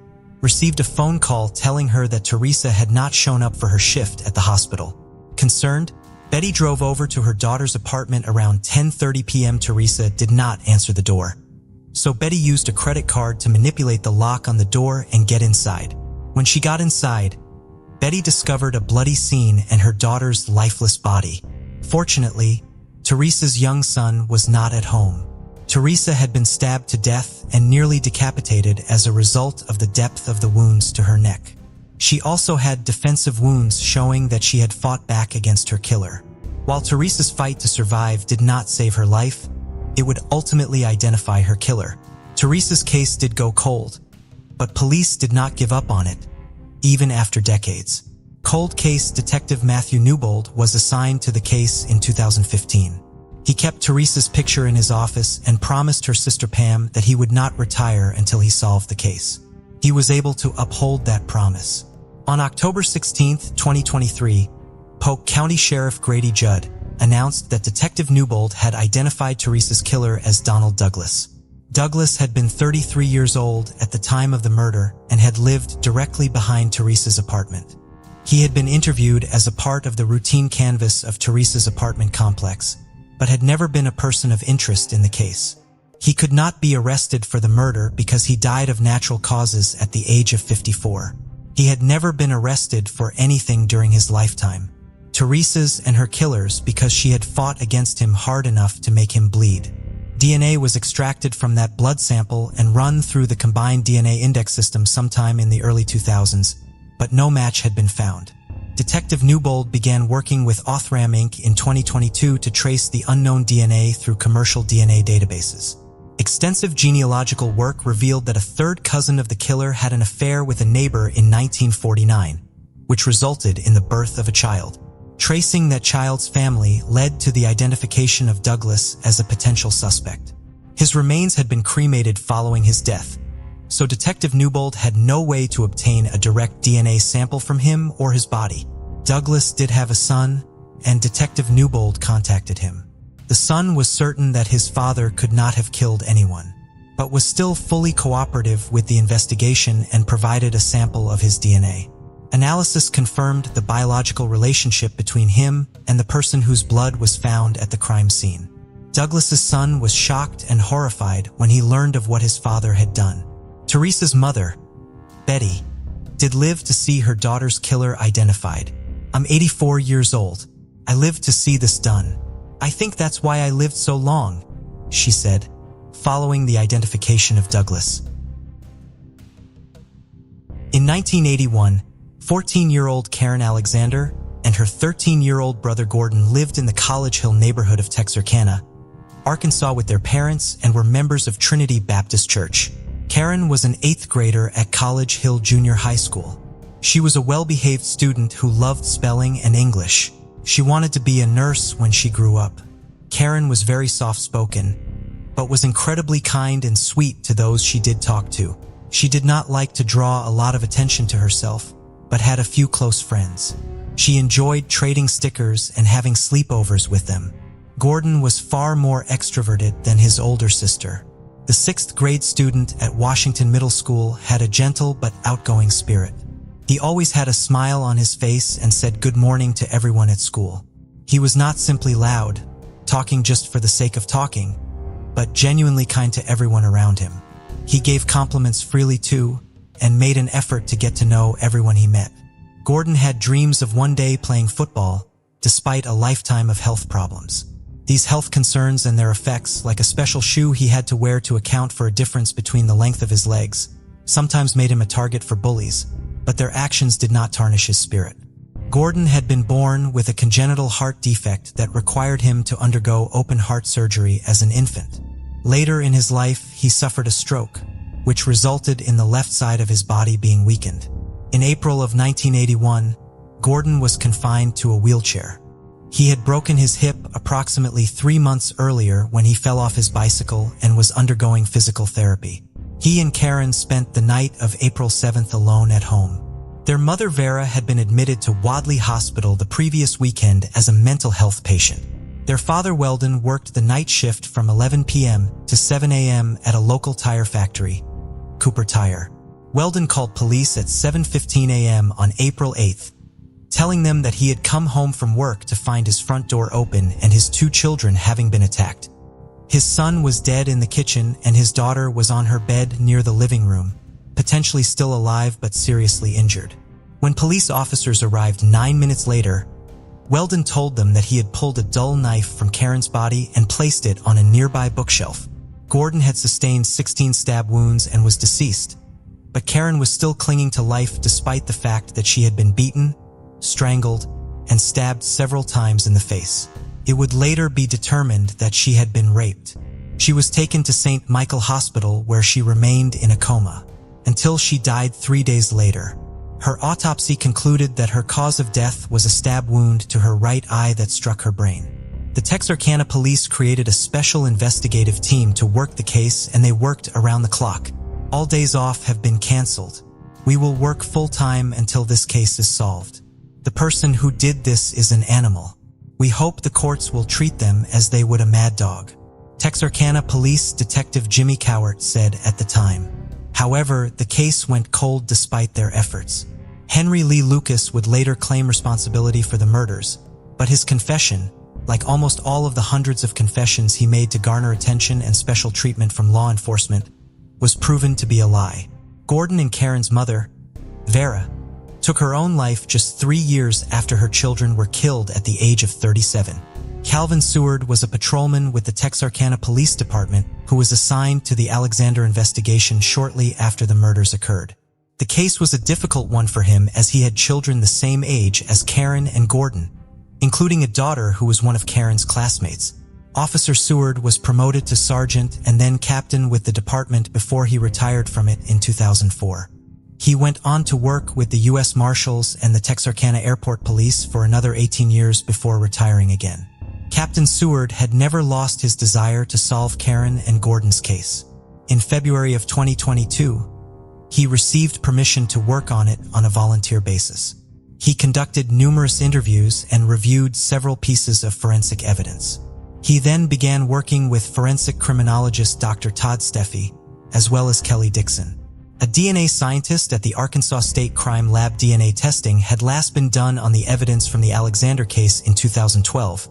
received a phone call telling her that Teresa had not shown up for her shift at the hospital. Concerned, Betty drove over to her daughter's apartment around 10:30 p.m. Teresa did not answer the door. So Betty used a credit card to manipulate the lock on the door and get inside. When she got inside, Betty discovered a bloody scene and her daughter's lifeless body. Fortunately, Teresa's young son was not at home. Teresa had been stabbed to death and nearly decapitated as a result of the depth of the wounds to her neck. She also had defensive wounds showing that she had fought back against her killer. While Teresa's fight to survive did not save her life, it would ultimately identify her killer. Teresa's case did go cold, but police did not give up on it, even after decades. Cold case detective Matthew Newbold was assigned to the case in 2015. He kept Teresa's picture in his office and promised her sister Pam that he would not retire until he solved the case. He was able to uphold that promise. On October 16, 2023, Polk County Sheriff Grady Judd announced that Detective Newbold had identified Teresa's killer as Donald Douglas. Douglas had been 33 years old at the time of the murder and had lived directly behind Teresa's apartment. He had been interviewed as a part of the routine canvass of Teresa's apartment complex, but had never been a person of interest in the case. He could not be arrested for the murder because he died of natural causes at the age of 54. He had never been arrested for anything during his lifetime. Teresa's and her killer's because she had fought against him hard enough to make him bleed. DNA was extracted from that blood sample and run through the combined DNA index system sometime in the early 2000s, but no match had been found. Detective Newbold began working with Othram Inc. in 2022 to trace the unknown DNA through commercial DNA databases. Extensive genealogical work revealed that a third cousin of the killer had an affair with a neighbor in 1949, which resulted in the birth of a child. Tracing that child's family led to the identification of Douglas as a potential suspect. His remains had been cremated following his death, so Detective Newbold had no way to obtain a direct DNA sample from him or his body. Douglas did have a son, and Detective Newbold contacted him. The son was certain that his father could not have killed anyone, but was still fully cooperative with the investigation and provided a sample of his DNA. Analysis confirmed the biological relationship between him and the person whose blood was found at the crime scene. Douglas's son was shocked and horrified when he learned of what his father had done. Teresa's mother, Betty, did live to see her daughter's killer identified. "I'm 84 years old. I lived to see this done. I think that's why I lived so long," she said, following the identification of Douglas. In 1981, 14-year-old Karen Alexander and her 13-year-old brother Gordon lived in the College Hill neighborhood of Texarkana, Arkansas with their parents and were members of Trinity Baptist Church. Karen was an 8th grader at College Hill Junior High School. She was a well-behaved student who loved spelling and English. She wanted to be a nurse when she grew up. Karen was very soft-spoken, but was incredibly kind and sweet to those she did talk to. She did not like to draw a lot of attention to herself, but had a few close friends. She enjoyed trading stickers and having sleepovers with them. Gordon was far more extroverted than his older sister. The 6th grade student at Washington Middle School had a gentle but outgoing spirit. He always had a smile on his face and said good morning to everyone at school. He was not simply loud, talking just for the sake of talking, but genuinely kind to everyone around him. He gave compliments freely too, and made an effort to get to know everyone he met. Gordon had dreams of one day playing football, despite a lifetime of health problems. These health concerns and their effects, like a special shoe he had to wear to account for a difference between the length of his legs, sometimes made him a target for bullies, but their actions did not tarnish his spirit. Gordon had been born with a congenital heart defect that required him to undergo open-heart surgery as an infant. Later in his life, he suffered a stroke, which resulted in the left side of his body being weakened. In April of 1981, Gordon was confined to a wheelchair. He had broken his hip approximately 3 months earlier when he fell off his bicycle and was undergoing physical therapy. He and Karen spent the night of April 7th alone at home. Their mother Vera had been admitted to Wadley Hospital the previous weekend as a mental health patient. Their father Weldon worked the night shift from 11 p.m. to 7 a.m. at a local tire factory, Cooper Tire. Weldon called police at 7:15 a.m. on April 8th, telling them that he had come home from work to find his front door open and his 2 children having been attacked. His son was dead in the kitchen and his daughter was on her bed near the living room, potentially still alive but seriously injured. When police officers arrived 9 minutes later, Weldon told them that he had pulled a dull knife from Karen's body and placed it on a nearby bookshelf. Gordon had sustained 16 stab wounds and was deceased, but Karen was still clinging to life despite the fact that she had been beaten, strangled, and stabbed several times in the face. It would later be determined that she had been raped. She was taken to St. Michael Hospital where she remained in a coma until she died 3 days later. Her autopsy concluded that her cause of death was a stab wound to her right eye that struck her brain. The Texarkana police created a special investigative team to work the case and they worked around the clock. All days off have been canceled. We will work full-time until this case is solved. The person who did this is an animal. We hope the courts will treat them as they would a mad dog. Texarkana Police Detective Jimmy Cowart said at the time. However, the case went cold despite their efforts. Henry Lee Lucas would later claim responsibility for the murders, but his confession, like almost all of the hundreds of confessions he made to garner attention and special treatment from law enforcement, was proven to be a lie. Gordon and Karen's mother, Vera, took her own life just 3 years after her children were killed at the age of 37. Calvin Seward was a patrolman with the Texarkana Police Department who was assigned to the Alexander investigation shortly after the murders occurred. The case was a difficult one for him as he had children the same age as Karen and Gordon, including a daughter who was one of Karen's classmates. Officer Seward was promoted to sergeant and then captain with the department before he retired from it in 2004. He went on to work with the U.S. Marshals and the Texarkana Airport Police for another 18 years before retiring again. Captain Seward had never lost his desire to solve Karen and Gordon's case. In February of 2022, he received permission to work on it on a volunteer basis. He conducted numerous interviews and reviewed several pieces of forensic evidence. He then began working with forensic criminologist Dr. Todd Steffi, as well as Kelly Dixon. A DNA scientist at the Arkansas State Crime Lab. DNA testing had last been done on the evidence from the Alexander case in 2012,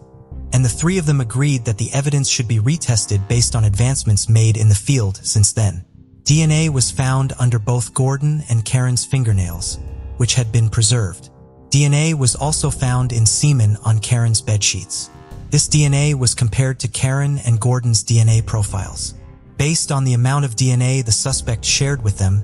and the 3 of them agreed that the evidence should be retested based on advancements made in the field since then. DNA was found under both Gordon and Karen's fingernails, which had been preserved. DNA was also found in semen on Karen's bedsheets. This DNA was compared to Karen and Gordon's DNA profiles. Based on the amount of DNA the suspect shared with them,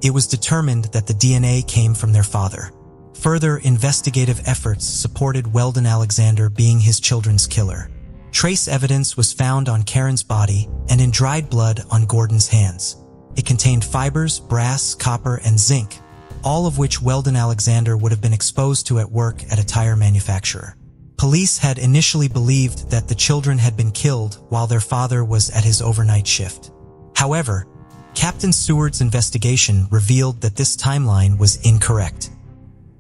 it was determined that the DNA came from their father. Further investigative efforts supported Weldon Alexander being his children's killer. Trace evidence was found on Karen's body and in dried blood on Gordon's hands. It contained fibers, brass, copper, and zinc, all of which Weldon Alexander would have been exposed to at work at a tire manufacturer. Police had initially believed that the children had been killed while their father was at his overnight shift. However, Captain Seward's investigation revealed that this timeline was incorrect.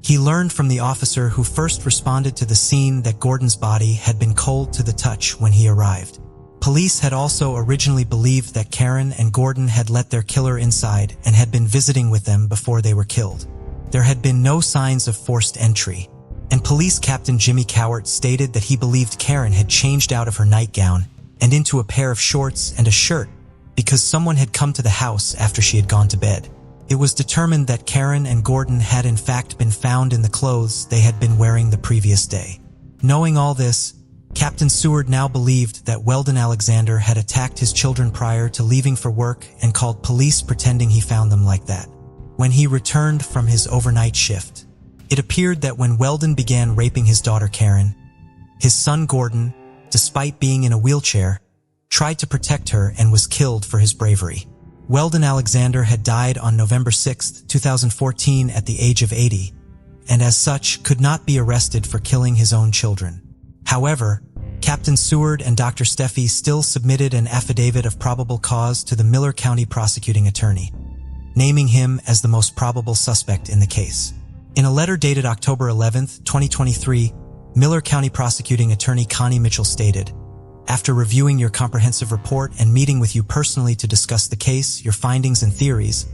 He learned from the officer who first responded to the scene that Gordon's body had been cold to the touch when he arrived. Police had also originally believed that Karen and Gordon had let their killer inside and had been visiting with them before they were killed. There had been no signs of forced entry, and Police Captain Jimmy Cowart stated that he believed Karen had changed out of her nightgown and into a pair of shorts and a shirt because someone had come to the house after she had gone to bed. It was determined that Karen and Gordon had in fact been found in the clothes they had been wearing the previous day. Knowing all this, Captain Seward now believed that Weldon Alexander had attacked his children prior to leaving for work and called police pretending he found them like that. When he returned from his overnight shift, it appeared that when Weldon began raping his daughter Karen, his son Gordon, despite being in a wheelchair, tried to protect her and was killed for his bravery. Weldon Alexander had died on November 6, 2014 at the age of 80, and as such could not be arrested for killing his own children. However, Captain Seward and Dr. Steffi still submitted an affidavit of probable cause to the Miller County prosecuting attorney, naming him as the most probable suspect in the case. In a letter dated October 11, 2023, Miller County prosecuting attorney Connie Mitchell stated, "After reviewing your comprehensive report and meeting with you personally to discuss the case, your findings and theories,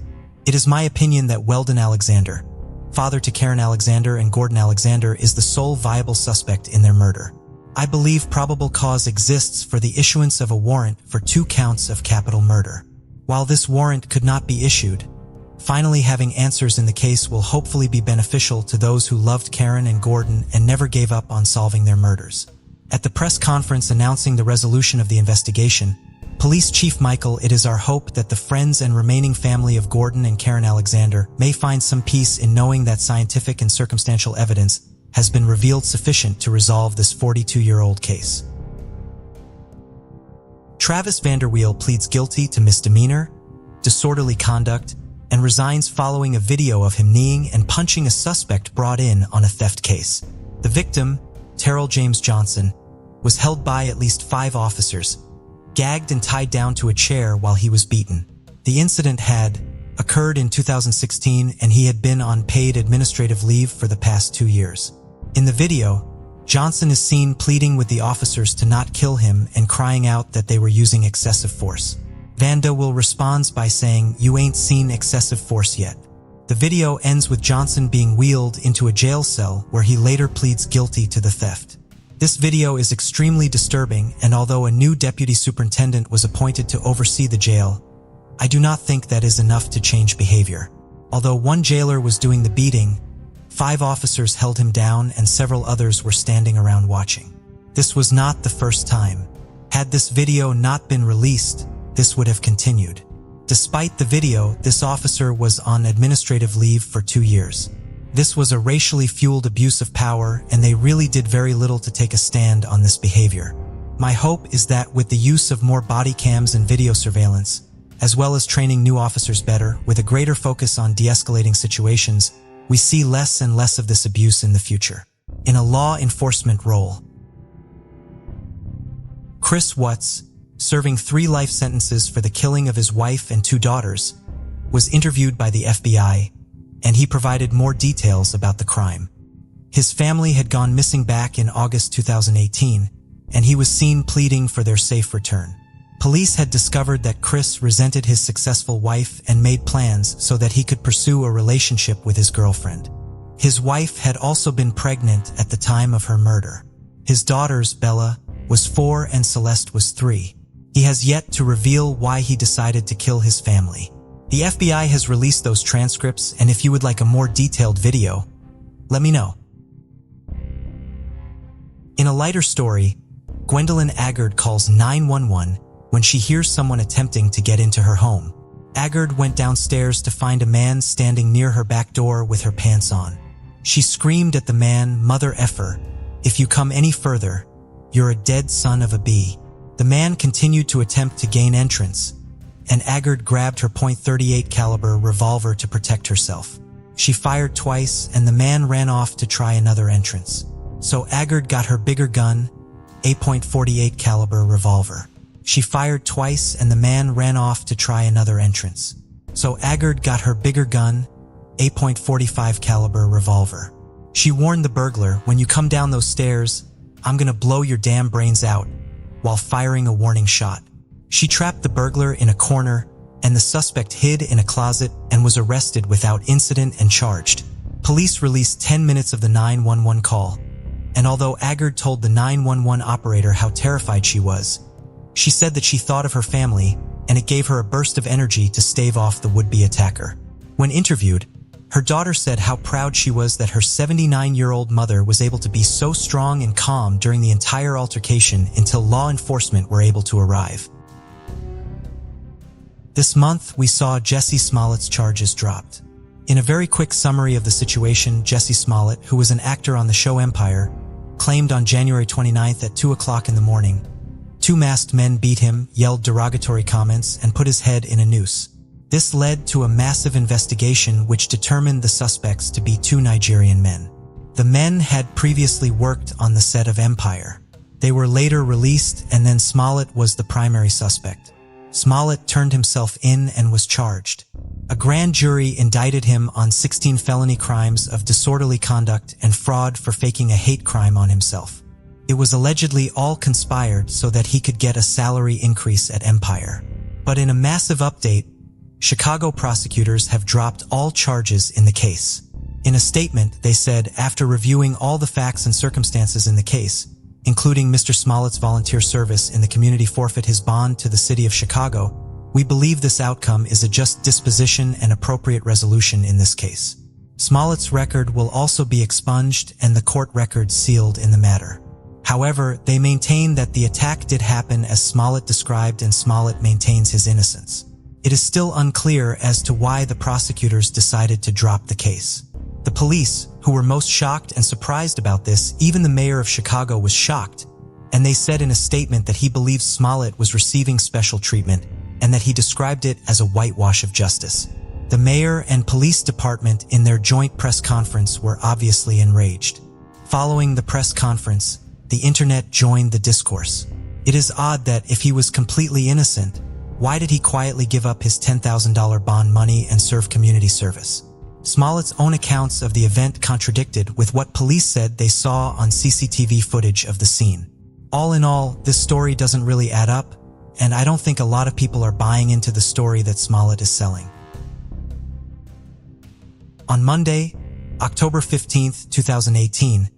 it is my opinion that Weldon Alexander, father to Karen Alexander and Gordon Alexander, is the sole viable suspect in their murder. I believe probable cause exists for the issuance of a warrant for 2 counts of capital murder. While this warrant could not be issued, finally having answers in the case will hopefully be beneficial to those who loved Karen and Gordon and never gave up on solving their murders." At the press conference announcing the resolution of the investigation, Police Chief Michael, "It is our hope that the friends and remaining family of Gordon and Karen Alexander may find some peace in knowing that scientific and circumstantial evidence has been revealed sufficient to resolve this 42-year-old case." Travis Vanderweel pleads guilty to misdemeanor, disorderly conduct, and resigns following a video of him kneeing and punching a suspect brought in on a theft case. The victim, Terrell James Johnson, was held by at least 5 officers, gagged and tied down to a chair while he was beaten. The incident had occurred in 2016 and he had been on paid administrative leave for the past 2 years. In the video, Johnson is seen pleading with the officers to not kill him and crying out that they were using excessive force. Vanderweel responds by saying, "You ain't seen excessive force yet." The video ends with Johnson being wheeled into a jail cell where he later pleads guilty to the theft. This video is extremely disturbing, and although a new deputy superintendent was appointed to oversee the jail, I do not think that is enough to change behavior. Although one jailer was doing the beating, 5 officers held him down and several others were standing around watching. This was not the first time. Had this video not been released, this would have continued. Despite the video, this officer was on administrative leave for 2 years. This was a racially fueled abuse of power, and they really did very little to take a stand on this behavior. My hope is that with the use of more body cams and video surveillance, as well as training new officers better, with a greater focus on de-escalating situations, we see less and less of this abuse in the future. In a law enforcement role, Chris Watts, serving 3 life sentences for the killing of his wife and 2 daughters, was interviewed by the FBI, and he provided more details about the crime. His family had gone missing back in August 2018, and he was seen pleading for their safe return. Police had discovered that Chris resented his successful wife and made plans so that he could pursue a relationship with his girlfriend. His wife had also been pregnant at the time of her murder. His daughters, Bella, was 4 and Celeste was 3. He has yet to reveal why he decided to kill his family. The FBI has released those transcripts, and if you would like a more detailed video, let me know. In a lighter story, Gwendolyn Aggard calls 911 when she hears someone attempting to get into her home. Aggard went downstairs to find a man standing near her back door with her pants on. She screamed at the man, "Mother effer, if you come any further, you're a dead son of a bee." The man continued to attempt to gain entrance, and Aggard grabbed her .38 caliber revolver to protect herself. She fired twice, and the man ran off to try another entrance. So Aggard got her bigger gun, a .48 caliber revolver. She fired twice, and the man ran off to try another entrance. So Aggard got her bigger gun, a .45 caliber revolver. She warned the burglar, "When you come down those stairs, I'm gonna blow your damn brains out," while firing a warning shot. She trapped the burglar in a corner, and the suspect hid in a closet and was arrested without incident and charged. Police released 10 minutes of the 911 call, and although Aggard told the 911 operator how terrified she was, she said that she thought of her family, and it gave her a burst of energy to stave off the would-be attacker. When interviewed, her daughter said how proud she was that her 79-year-old mother was able to be so strong and calm during the entire altercation until law enforcement were able to arrive. This month, we saw Jussie Smollett's charges dropped. In a very quick summary of the situation, Jussie Smollett, who was an actor on the show Empire, claimed on January 29th at 2 o'clock in the morning, 2 masked men beat him, yelled derogatory comments, and put his head in a noose. This led to a massive investigation which determined the suspects to be 2 Nigerian men. The men had previously worked on the set of Empire. They were later released, and then Smollett was the primary suspect. Smollett turned himself in and was charged. A grand jury indicted him on 16 felony crimes of disorderly conduct and fraud for faking a hate crime on himself. It was allegedly all conspired so that he could get a salary increase at Empire. But in a massive update, Chicago prosecutors have dropped all charges in the case. In a statement, they said, after reviewing all the facts and circumstances in the case, including Mr. Smollett's volunteer service in the community forfeit his bond to the city of Chicago, we believe this outcome is a just disposition and appropriate resolution in this case. Smollett's record will also be expunged and the court record sealed in the matter. However, they maintain that the attack did happen as Smollett described and Smollett maintains his innocence. It is still unclear as to why the prosecutors decided to drop the case. The police, who were most shocked and surprised about this, even the mayor of Chicago was shocked, and they said in a statement that he believes Smollett was receiving special treatment and that he described it as a whitewash of justice. The mayor and police department in their joint press conference were obviously enraged. Following the press conference, the internet joined the discourse. It is odd that if he was completely innocent, why did he quietly give up his $10,000 bond money and serve community service? Smollett's own accounts of the event contradicted with what police said they saw on CCTV footage of the scene. All in all, this story doesn't really add up, and I don't think a lot of people are buying into the story that Smollett is selling. On Monday, October 15th, 2018,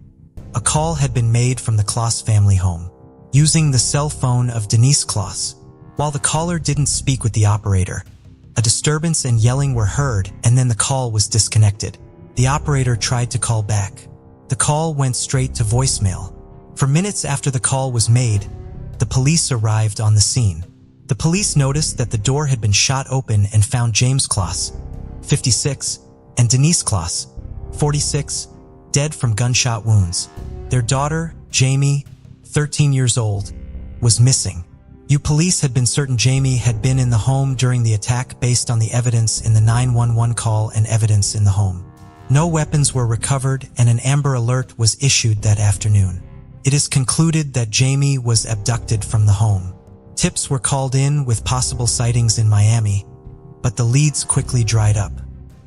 a call had been made from the Kloss family home, using the cell phone of Denise Kloss. While the caller didn't speak with the operator, a disturbance and yelling were heard, and then the call was disconnected. The operator tried to call back. The call went straight to voicemail. For minutes after the call was made, the police arrived on the scene. The police noticed that the door had been shot open and found James Kloss, 56, and Denise Kloss, 46, dead from gunshot wounds. Their daughter, Jamie, 13 years old, was missing. Police had been certain Jamie had been in the home during the attack based on the evidence in the 911 call and evidence in the home. No weapons were recovered and an Amber Alert was issued that afternoon. It is concluded that Jamie was abducted from the home. Tips were called in with possible sightings in Miami, but the leads quickly dried up.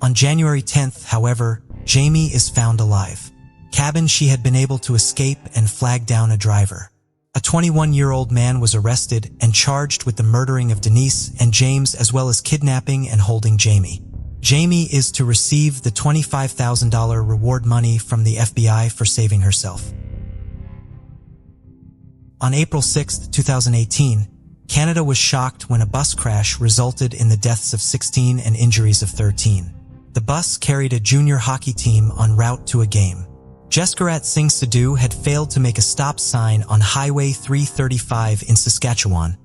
On January 10th, however, Jamie is found alive. Cabin she had been able to escape and flag down a driver. A 21-year-old man was arrested and charged with the murdering of Denise and James as well as kidnapping and holding Jamie. Jamie is to receive the $25,000 reward money from the FBI for saving herself. On April 6, 2018, Canada was shocked when a bus crash resulted in the deaths of 16 and injuries of 13. The bus carried a junior hockey team en route to a game. Jascarat Singh Sidhu had failed to make a stop sign on Highway 335 in Saskatchewan,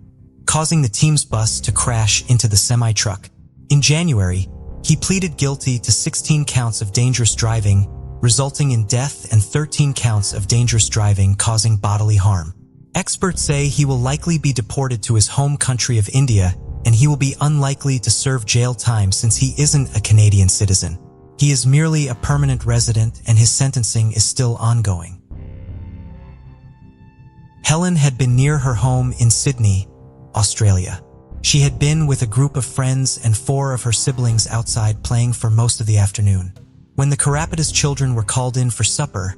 causing the team's bus to crash into the semi-truck. In January, he pleaded guilty to 16 counts of dangerous driving, resulting in death, and 13 counts of dangerous driving causing bodily harm. Experts say he will likely be deported to his home country of India, and he will be unlikely to serve jail time since he isn't a Canadian citizen. He is merely a permanent resident and his sentencing is still ongoing. Helen had been near her home in Sydney, Australia. She had been with a group of friends and 4 of her siblings outside playing for most of the afternoon. When the Karapatas children were called in for supper,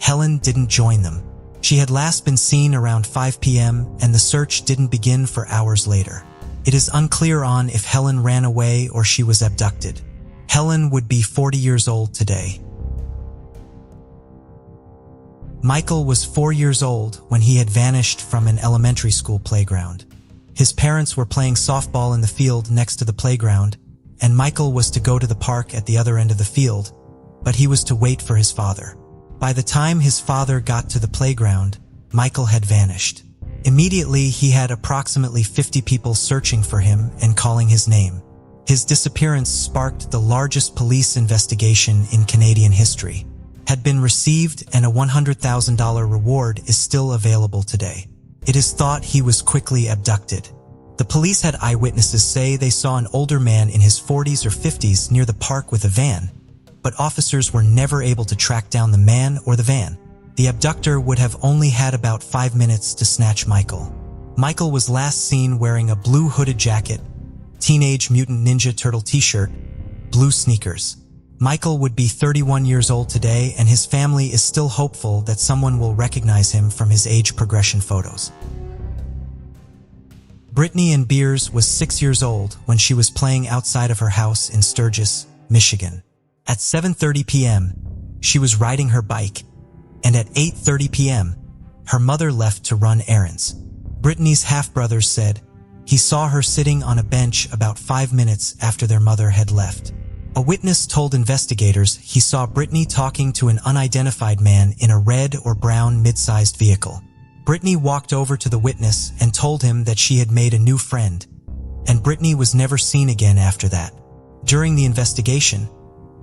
Helen didn't join them. She had last been seen around 5 p.m. and the search didn't begin for hours later. It is unclear on if Helen ran away or she was abducted. Helen would be 40 years old today. Michael was 4 years old when he had vanished from an elementary school playground. His parents were playing softball in the field next to the playground, and Michael was to go to the park at the other end of the field, but he was to wait for his father. By the time his father got to the playground, Michael had vanished. Immediately, he had approximately 50 people searching for him and calling his name. His disappearance sparked the largest police investigation in Canadian history, had been received, and a $100,000 reward is still available today. It is thought he was quickly abducted. The police had eyewitnesses say they saw an older man in his 40s or 50s near the park with a van, but officers were never able to track down the man or the van. The abductor would have only had about 5 minutes to snatch Michael. Michael was last seen wearing a blue hooded jacket, Teenage Mutant Ninja Turtle t-shirt, blue sneakers. Michael would be 31 years old today, and his family is still hopeful that someone will recognize him from his age progression photos. Brittany Ann Beers was 6 years old when she was playing outside of her house in Sturgis, Michigan. At 7:30 p.m., she was riding her bike, and at 8:30 p.m., her mother left to run errands. Brittany's half-brother said he saw her sitting on a bench about 5 minutes after their mother had left. A witness told investigators he saw Brittany talking to an unidentified man in a red or brown mid-sized vehicle. Brittany walked over to the witness and told him that she had made a new friend, and Brittany was never seen again after that. During the investigation,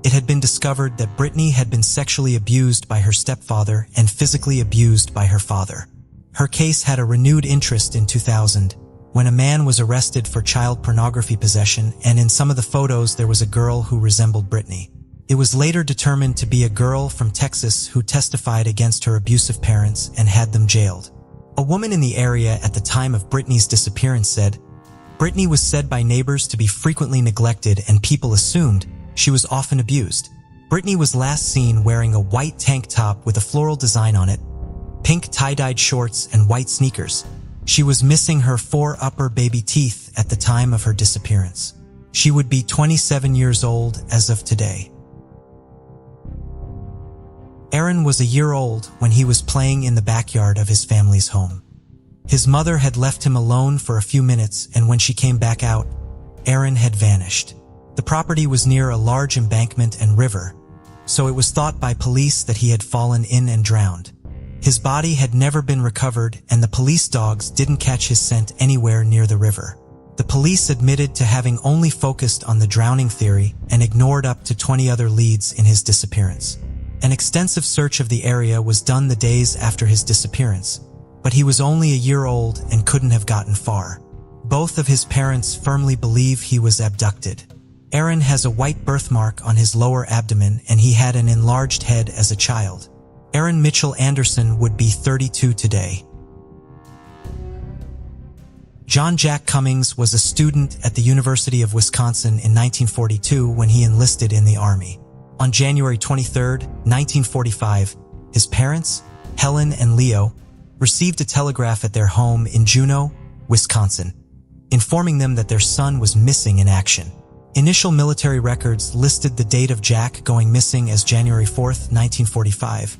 it had been discovered that Brittany had been sexually abused by her stepfather and physically abused by her father. Her case had a renewed interest in 2000, when a man was arrested for child pornography possession, and in some of the photos there was a girl who resembled Brittany. It was later determined to be a girl from Texas who testified against her abusive parents and had them jailed. A woman in the area at the time of Brittany's disappearance said, "Brittany was said by neighbors to be frequently neglected, and people assumed she was often abused." Brittany was last seen wearing a white tank top with a floral design on it, pink tie-dyed shorts, and white sneakers. She was missing her 4 upper baby teeth at the time of her disappearance. She would be 27 years old as of today. Aaron was a year old when he was playing in the backyard of his family's home. His mother had left him alone for a few minutes, and when she came back out, Aaron had vanished. The property was near a large embankment and river, so it was thought by police that he had fallen in and drowned. His body had never been recovered, and the police dogs didn't catch his scent anywhere near the river. The police admitted to having only focused on the drowning theory and ignored up to 20 other leads in his disappearance. An extensive search of the area was done the days after his disappearance, but he was only a year old and couldn't have gotten far. Both of his parents firmly believe he was abducted. Aaron has a white birthmark on his lower abdomen, and he had an enlarged head as a child. Aaron Mitchell Anderson would be 32 today. John Jack Cummings was a student at the University of Wisconsin in 1942 when he enlisted in the Army. On January 23, 1945, his parents, Helen and Leo, received a telegraph at their home in Juneau, Wisconsin, informing them that their son was missing in action. Initial military records listed the date of Jack going missing as January 4, 1945,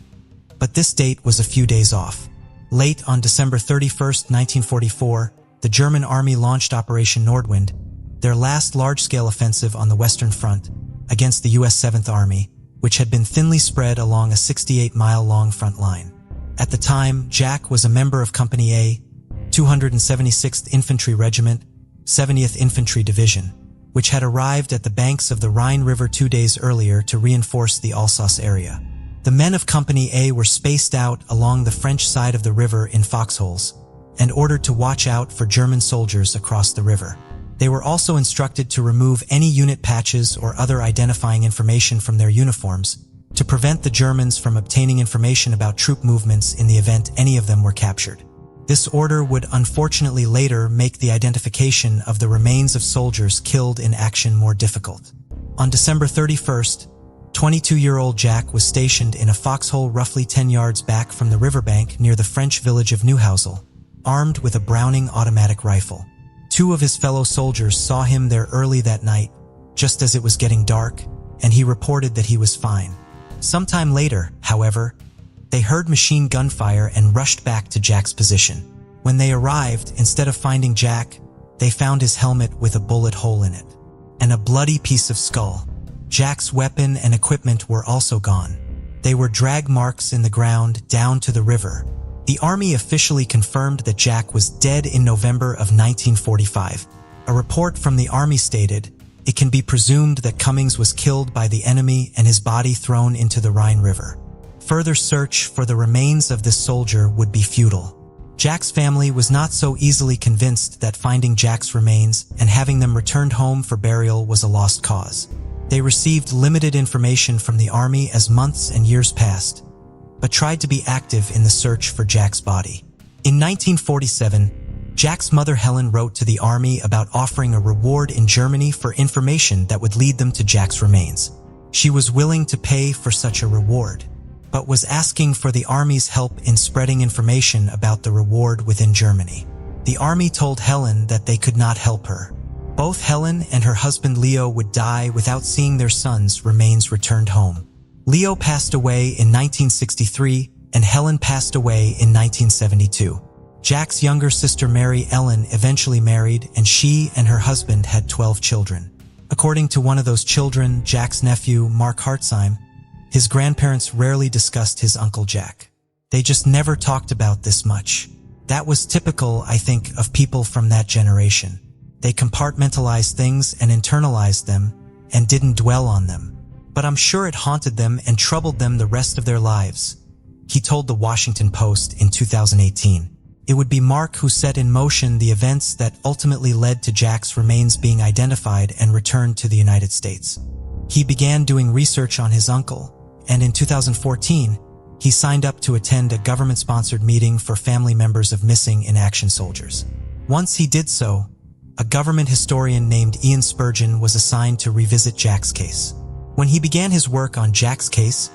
but this date was a few days off. Late on December 31, 1944, the German Army launched Operation Nordwind, their last large-scale offensive on the Western Front, against the U.S. 7th Army, which had been thinly spread along a 68-mile-long front line. At the time, Jack was a member of Company A, 276th Infantry Regiment, 70th Infantry Division, which had arrived at the banks of the Rhine River 2 days earlier to reinforce the Alsace area. The men of Company A were spaced out along the French side of the river in foxholes and ordered to watch out for German soldiers across the river. They were also instructed to remove any unit patches or other identifying information from their uniforms to prevent the Germans from obtaining information about troop movements in the event any of them were captured. This order would unfortunately later make the identification of the remains of soldiers killed in action more difficult. On December 31st, 22-year-old Jack was stationed in a foxhole roughly 10 yards back from the riverbank near the French village of Neuhausel, armed with a Browning automatic rifle. 2 of his fellow soldiers saw him there early that night, just as it was getting dark, and he reported that he was fine. Sometime later, however, they heard machine gun fire and rushed back to Jack's position. When they arrived, instead of finding Jack, they found his helmet with a bullet hole in it. and a bloody piece of skull. Jack's weapon and equipment were also gone. They were drag marks in the ground down to the river. The Army officially confirmed that Jack was dead in November of 1945. A report from the Army stated, "It can be presumed that Cummings was killed by the enemy and his body thrown into the Rhine River. Further search for the remains of this soldier would be futile." Jack's family was not so easily convinced that finding Jack's remains and having them returned home for burial was a lost cause. They received limited information from the Army as months and years passed, but tried to be active in the search for Jack's body. In 1947, Jack's mother Helen wrote to the Army about offering a reward in Germany for information that would lead them to Jack's remains. She was willing to pay for such a reward, but was asking for the Army's help in spreading information about the reward within Germany. The Army told Helen that they could not help her. Both Helen and her husband Leo would die without seeing their son's remains returned home. Leo passed away in 1963 and Helen passed away in 1972. Jack's younger sister Mary Ellen eventually married and she and her husband had 12 children. According to one of those children, Jack's nephew, Mark Hartzheim, his grandparents rarely discussed his Uncle Jack. They just never talked about this much. That was typical, I think, of people from that generation. They compartmentalized things and internalized them and didn't dwell on them. But I'm sure it haunted them and troubled them the rest of their lives. He told the Washington Post in 2018. It would be Mark who set in motion the events that ultimately led to Jack's remains being identified and returned to the United States. He began doing research on his uncle, and in 2014, he signed up to attend a government-sponsored meeting for family members of missing in action soldiers. Once he did so, a government historian named Ian Spurgeon was assigned to revisit Jack's case. When he began his work on Jack's case,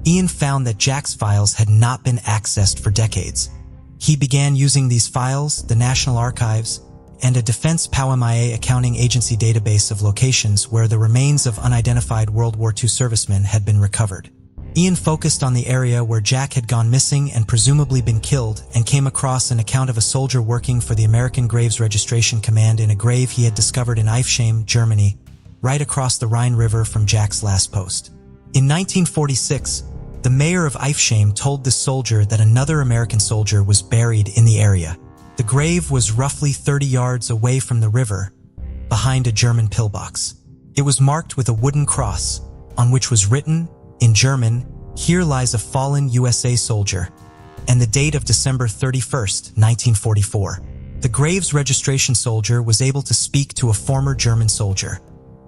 Ian found that Jack's files had not been accessed for decades. He began using these files, the National Archives, and a Defense POW-MIA accounting agency database of locations where the remains of unidentified World War II servicemen had been recovered. Ian focused on the area where Jack had gone missing and presumably been killed and came across an account of a soldier working for the American Graves Registration Command in a grave he had discovered in Eifsheim, Germany, right across the Rhine River from Jack's last post. In 1946, the mayor of Eifsheim told this soldier that another American soldier was buried in the area. The grave was roughly 30 yards away from the river, behind a German pillbox. It was marked with a wooden cross, on which was written, in German, "Here lies a fallen USA soldier," and the date of December 31st, 1944. The grave's registration soldier was able to speak to a former German soldier,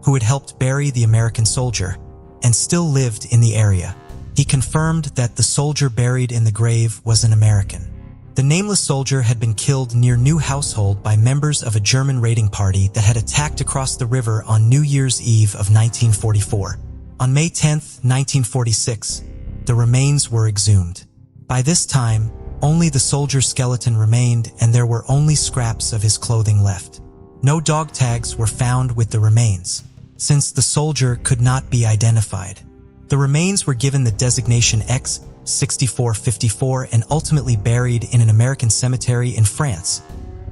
who had helped bury the American soldier, and still lived in the area. He confirmed that the soldier buried in the grave was an American. The nameless soldier had been killed near New Household by members of a German raiding party that had attacked across the river on New Year's Eve of 1944. On May 10, 1946, the remains were exhumed. By this time, only the soldier's skeleton remained and there were only scraps of his clothing left. No dog tags were found with the remains, since the soldier could not be identified. The remains were given the designation X-6454 and ultimately buried in an American cemetery in France,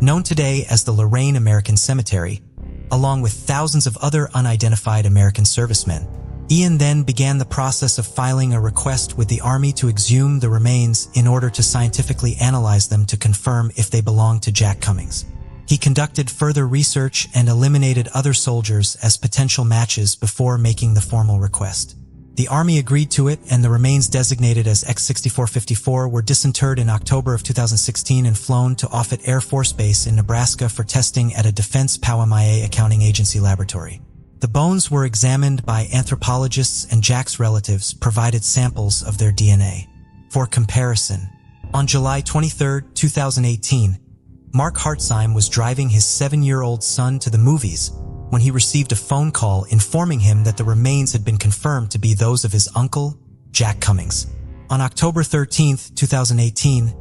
known today as the Lorraine American Cemetery, along with thousands of other unidentified American servicemen. Ian then began the process of filing a request with the Army to exhume the remains in order to scientifically analyze them to confirm if they belonged to Jack Cummings. He conducted further research and eliminated other soldiers as potential matches before making the formal request. The Army agreed to it, and the remains designated as X-6454 were disinterred in October of 2016 and flown to Offutt Air Force Base in Nebraska for testing at a Defense POW-MIA accounting agency laboratory. The bones were examined by anthropologists, and Jack's relatives provided samples of their DNA for comparison. On July 23, 2018, Mark Hartzheim was driving his 7-year-old son to the movies when he received a phone call informing him that the remains had been confirmed to be those of his uncle, Jack Cummings. On October 13, 2018,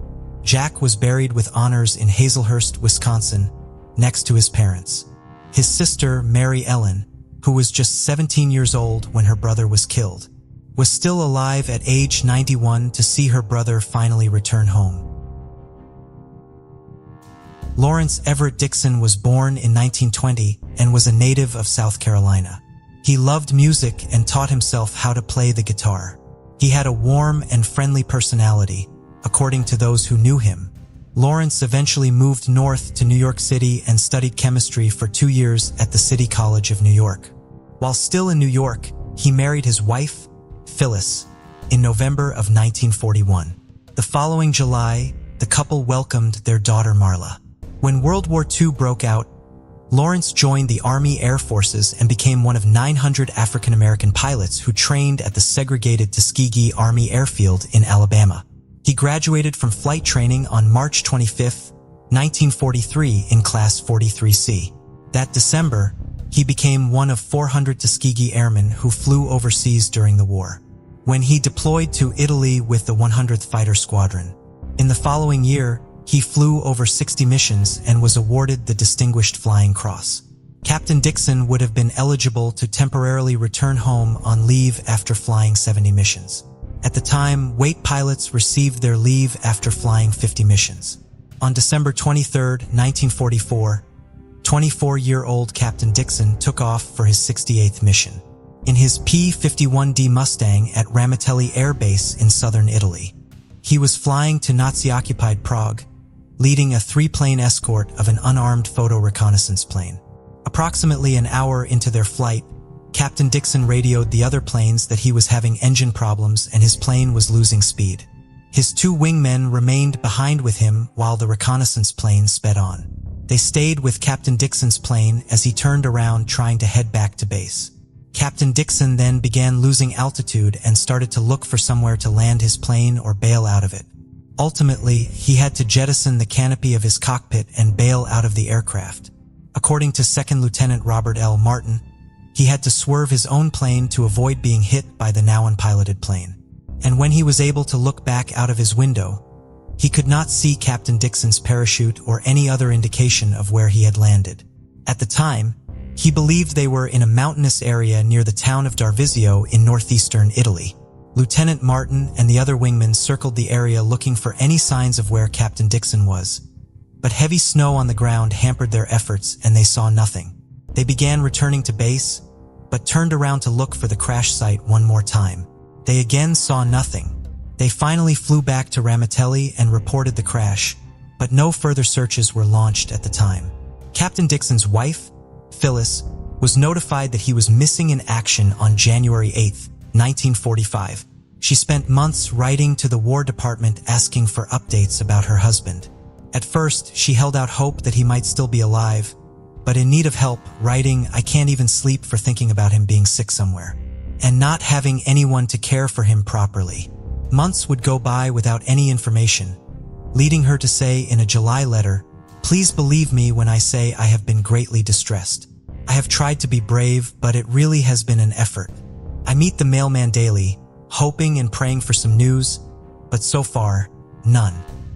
Jack was buried with honors in Hazelhurst, Wisconsin, next to his parents. His sister, Mary Ellen, who was just 17 years old when her brother was killed, was still alive at age 91 to see her brother finally return home. Lawrence Everett Dixon was born in 1920 and was a native of South Carolina. He loved music and taught himself how to play the guitar. He had a warm and friendly personality, according to those who knew him. Lawrence eventually moved north to New York City and studied chemistry for 2 years at the City College of New York. While still in New York, he married his wife, Phyllis, in November of 1941. The following July, the couple welcomed their daughter Marla. When World War II broke out, Lawrence joined the Army Air Forces and became one of 900 African-American pilots who trained at the segregated Tuskegee Army Airfield in Alabama. He graduated from flight training on March 25, 1943 in Class 43C. That December, he became one of 400 Tuskegee airmen who flew overseas during the war, when he deployed to Italy with the 100th Fighter Squadron. In the following year, he flew over 60 missions and was awarded the Distinguished Flying Cross. Captain Dixon would have been eligible to temporarily return home on leave after flying 70 missions. At the time, weight pilots received their leave after flying 50 missions. On December 23, 1944, 24-year-old Captain Dixon took off for his 68th mission in his P-51D Mustang at Ramitelli Air Base in southern Italy. He was flying to Nazi-occupied Prague, leading a 3-plane escort of an unarmed photo reconnaissance plane. Approximately an hour into their flight, Captain Dixon radioed the other planes that he was having engine problems and his plane was losing speed. His 2 wingmen remained behind with him while the reconnaissance plane sped on. They stayed with Captain Dixon's plane as he turned around trying to head back to base. Captain Dixon then began losing altitude and started to look for somewhere to land his plane or bail out of it. Ultimately, he had to jettison the canopy of his cockpit and bail out of the aircraft. According to Second Lieutenant Robert L. Martin, he had to swerve his own plane to avoid being hit by the now unpiloted plane. And when he was able to look back out of his window, he could not see Captain Dixon's parachute or any other indication of where he had landed. At the time, he believed they were in a mountainous area near the town of Darvizio in northeastern Italy. Lieutenant Martin and the other wingmen circled the area looking for any signs of where Captain Dixon was. But heavy snow on the ground hampered their efforts and they saw nothing. They began returning to base, but turned around to look for the crash site one more time. They again saw nothing. They finally flew back to Ramitelli and reported the crash, but no further searches were launched at the time. Captain Dixon's wife, Phyllis, was notified that he was missing in action on January 8, 1945. She spent months writing to the War Department asking for updates about her husband. At first, she held out hope that he might still be alive, but in need of help, writing, "I can't even sleep for thinking about him being sick somewhere," and not having anyone to care for him properly. Months would go by without any information, leading her to say in a July letter, "Please believe me when I say I have been greatly distressed. I have tried to be brave, but it really has been an effort. I meet the mailman daily, hoping and praying for some news, but so far, none."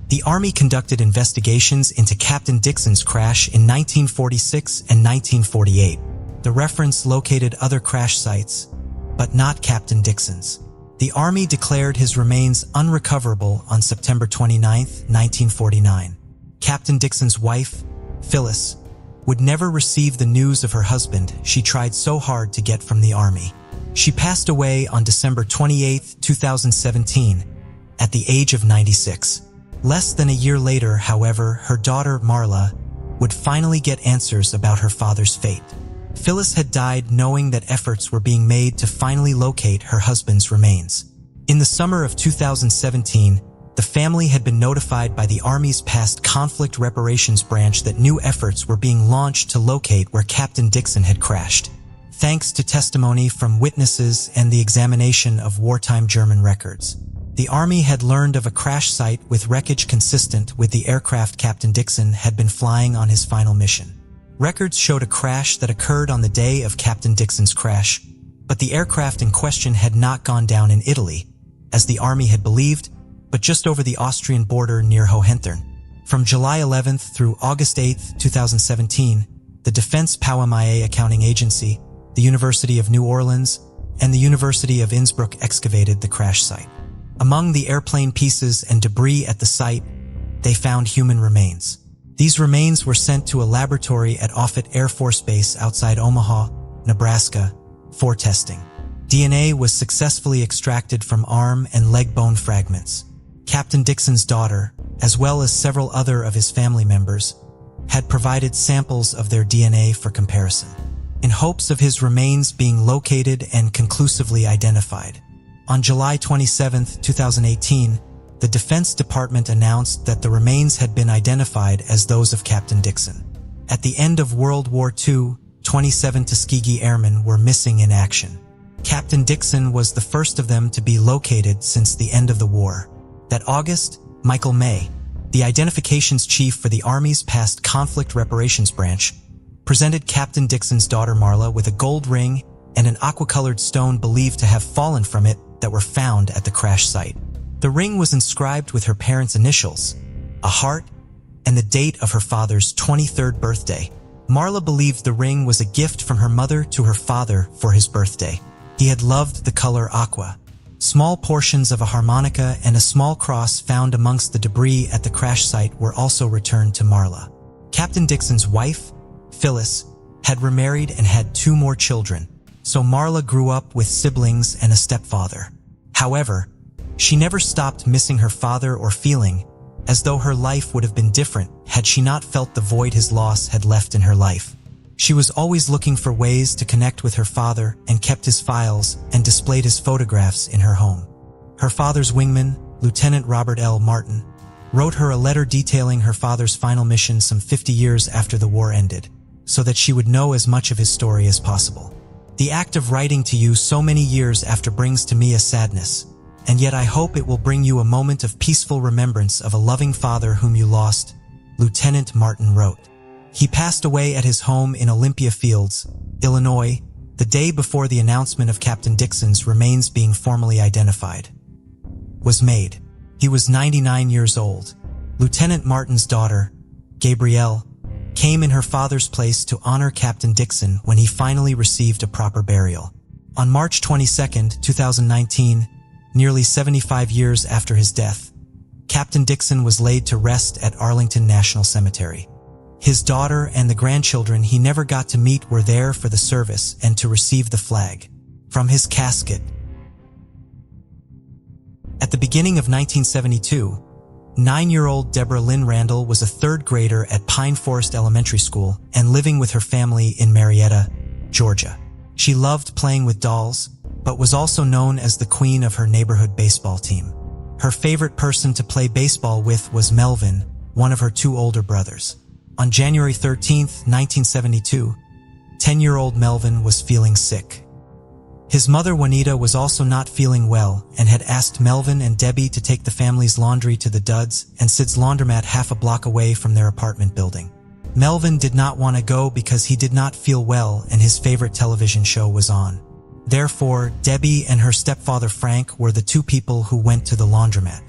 The Army conducted investigations into Captain Dixon's crash in 1946 and 1948. The reference located other crash sites, but not Captain Dixon's. The Army declared his remains unrecoverable on September 29, 1949. Captain Dixon's wife, Phyllis, would never receive the news of her husband she tried so hard to get from the Army. She passed away on December 28, 2017, at the age of 96. Less than a year later, however, her daughter, Marla, would finally get answers about her father's fate. Phyllis had died knowing that efforts were being made to finally locate her husband's remains. In the summer of 2017, the family had been notified by the Army's past conflict reparations branch that new efforts were being launched to locate where Captain Dixon had crashed. Thanks to testimony from witnesses and the examination of wartime German records, the Army had learned of a crash site with wreckage consistent with the aircraft Captain Dixon had been flying on his final mission. Records showed a crash that occurred on the day of Captain Dixon's crash, but the aircraft in question had not gone down in Italy, as the Army had believed, but just over the Austrian border near Hohenthurn. From July 11th through August 8th, 2017, the Defense POWMIA Accounting Agency, the University of New Orleans, and the University of Innsbruck excavated the crash site. Among the airplane pieces and debris at the site, they found human remains. These remains were sent to a laboratory at Offutt Air Force Base outside Omaha, Nebraska, for testing. DNA was successfully extracted from arm and leg bone fragments. Captain Dixon's daughter, as well as several other of his family members, had provided samples of their DNA for comparison, in hopes of his remains being located and conclusively identified. On July 27, 2018, the Defense Department announced that the remains had been identified as those of Captain Dixon. At the end of World War II, 27 Tuskegee Airmen were missing in action. Captain Dixon was the first of them to be located since the end of the war. That August, Michael May, the identifications chief for the Army's past conflict reparations branch, presented Captain Dixon's daughter Marla with a gold ring and an aqua-colored stone believed to have fallen from it that were found at the crash site. The ring was inscribed with her parents' initials, a heart, and the date of her father's 23rd birthday. Marla believed the ring was a gift from her mother to her father for his birthday. He had loved the color aqua. Small portions of a harmonica and a small cross found amongst the debris at the crash site were also returned to Marla. Captain Dixon's wife, Phyllis, had remarried and had 2 more children, so Marla grew up with siblings and a stepfather. However, she never stopped missing her father or feeling as though her life would have been different had she not felt the void his loss had left in her life. She was always looking for ways to connect with her father and kept his files and displayed his photographs in her home. Her father's wingman, Lieutenant Robert L. Martin, wrote her a letter detailing her father's final mission some 50 years after the war ended, so that she would know as much of his story as possible. The act of writing to you so many years after brings to me a sadness, and yet I hope it will bring you a moment of peaceful remembrance of a loving father whom you lost, Lieutenant Martin wrote. He passed away at his home in Olympia Fields, Illinois, the day before the announcement of Captain Dixon's remains being formally identified was made. He was 99 years old. Lieutenant Martin's daughter, Gabrielle, came in her father's place to honor Captain Dixon when he finally received a proper burial. On March 22, 2019, nearly 75 years after his death, Captain Dixon was laid to rest at Arlington National Cemetery. His daughter and the grandchildren he never got to meet were there for the service and to receive the flag from his casket. At the beginning of 1972, 9-year-old Deborah Lynn Randall was a 3rd grader at Pine Forest Elementary School and living with her family in Marietta, Georgia. She loved playing with dolls, but was also known as the queen of her neighborhood baseball team. Her favorite person to play baseball with was Melvin, one of her 2 older brothers. On January 13, 1972, 10-year-old Melvin was feeling sick. His mother Juanita was also not feeling well and had asked Melvin and Debbie to take the family's laundry to the Duds and Sid's laundromat half a block away from their apartment building. Melvin did not want to go because he did not feel well and his favorite television show was on. Therefore, Debbie and her stepfather Frank were the 2 people who went to the laundromat.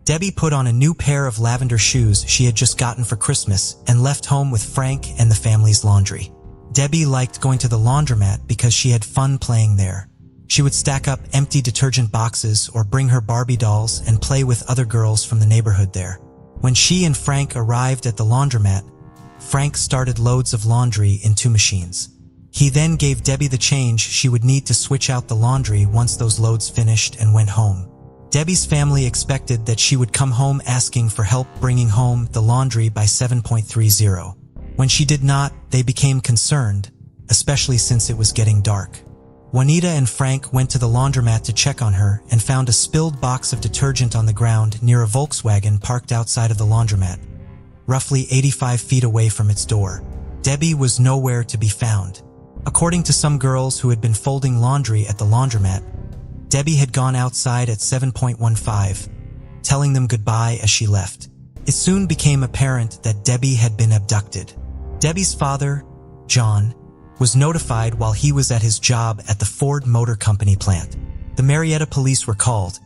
Debbie put on a new pair of lavender shoes she had just gotten for Christmas and left home with Frank and the family's laundry. Debbie liked going to the laundromat because she had fun playing there. She would stack up empty detergent boxes or bring her Barbie dolls and play with other girls from the neighborhood there. When she and Frank arrived at the laundromat, Frank started loads of laundry in 2 machines. He then gave Debbie the change she would need to switch out the laundry once those loads finished and went home. Debbie's family expected that she would come home asking for help bringing home the laundry by 7:30. When she did not, they became concerned, especially since it was getting dark. Juanita and Frank went to the laundromat to check on her and found a spilled box of detergent on the ground near a Volkswagen parked outside of the laundromat, roughly 85 feet away from its door. Debbie was nowhere to be found. According to some girls who had been folding laundry at the laundromat, Debbie had gone outside at 7:15, telling them goodbye as she left. It soon became apparent that Debbie had been abducted. Debbie's father, John, was notified while he was at his job at the Ford Motor Company plant. The Marietta police were called,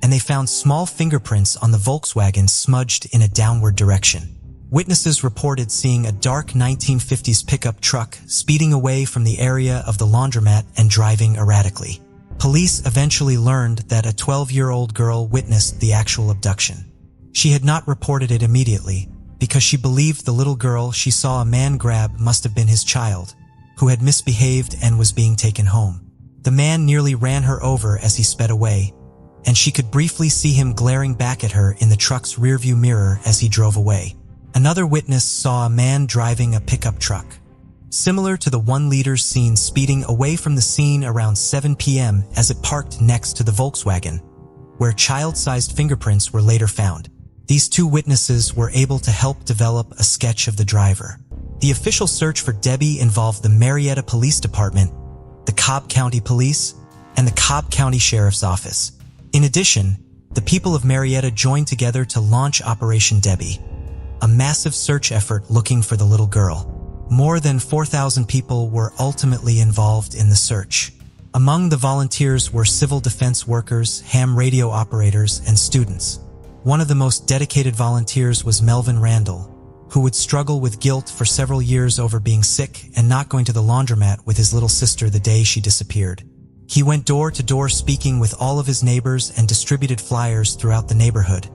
and they found small fingerprints on the Volkswagen smudged in a downward direction. Witnesses reported seeing a dark 1950s pickup truck speeding away from the area of the laundromat and driving erratically. Police eventually learned that a 12-year-old girl witnessed the actual abduction. She had not reported it immediately, because she believed the little girl she saw a man grab must have been his child, who had misbehaved and was being taken home. The man nearly ran her over as he sped away, and she could briefly see him glaring back at her in the truck's rearview mirror as he drove away. Another witness saw a man driving a pickup truck, similar to the one leader seen speeding away from the scene around 7 p.m. as it parked next to the Volkswagen, where child-sized fingerprints were later found. These two witnesses were able to help develop a sketch of the driver. The official search for Debbie involved the Marietta Police Department, the Cobb County Police, and the Cobb County Sheriff's Office. In addition, the people of Marietta joined together to launch Operation Debbie, a massive search effort looking for the little girl. More than 4,000 people were ultimately involved in the search. Among the volunteers were civil defense workers, ham radio operators, and students. One of the most dedicated volunteers was Melvin Randall, who would struggle with guilt for several years over being sick and not going to the laundromat with his little sister the day she disappeared. He went door to door speaking with all of his neighbors and distributed flyers throughout the neighborhood,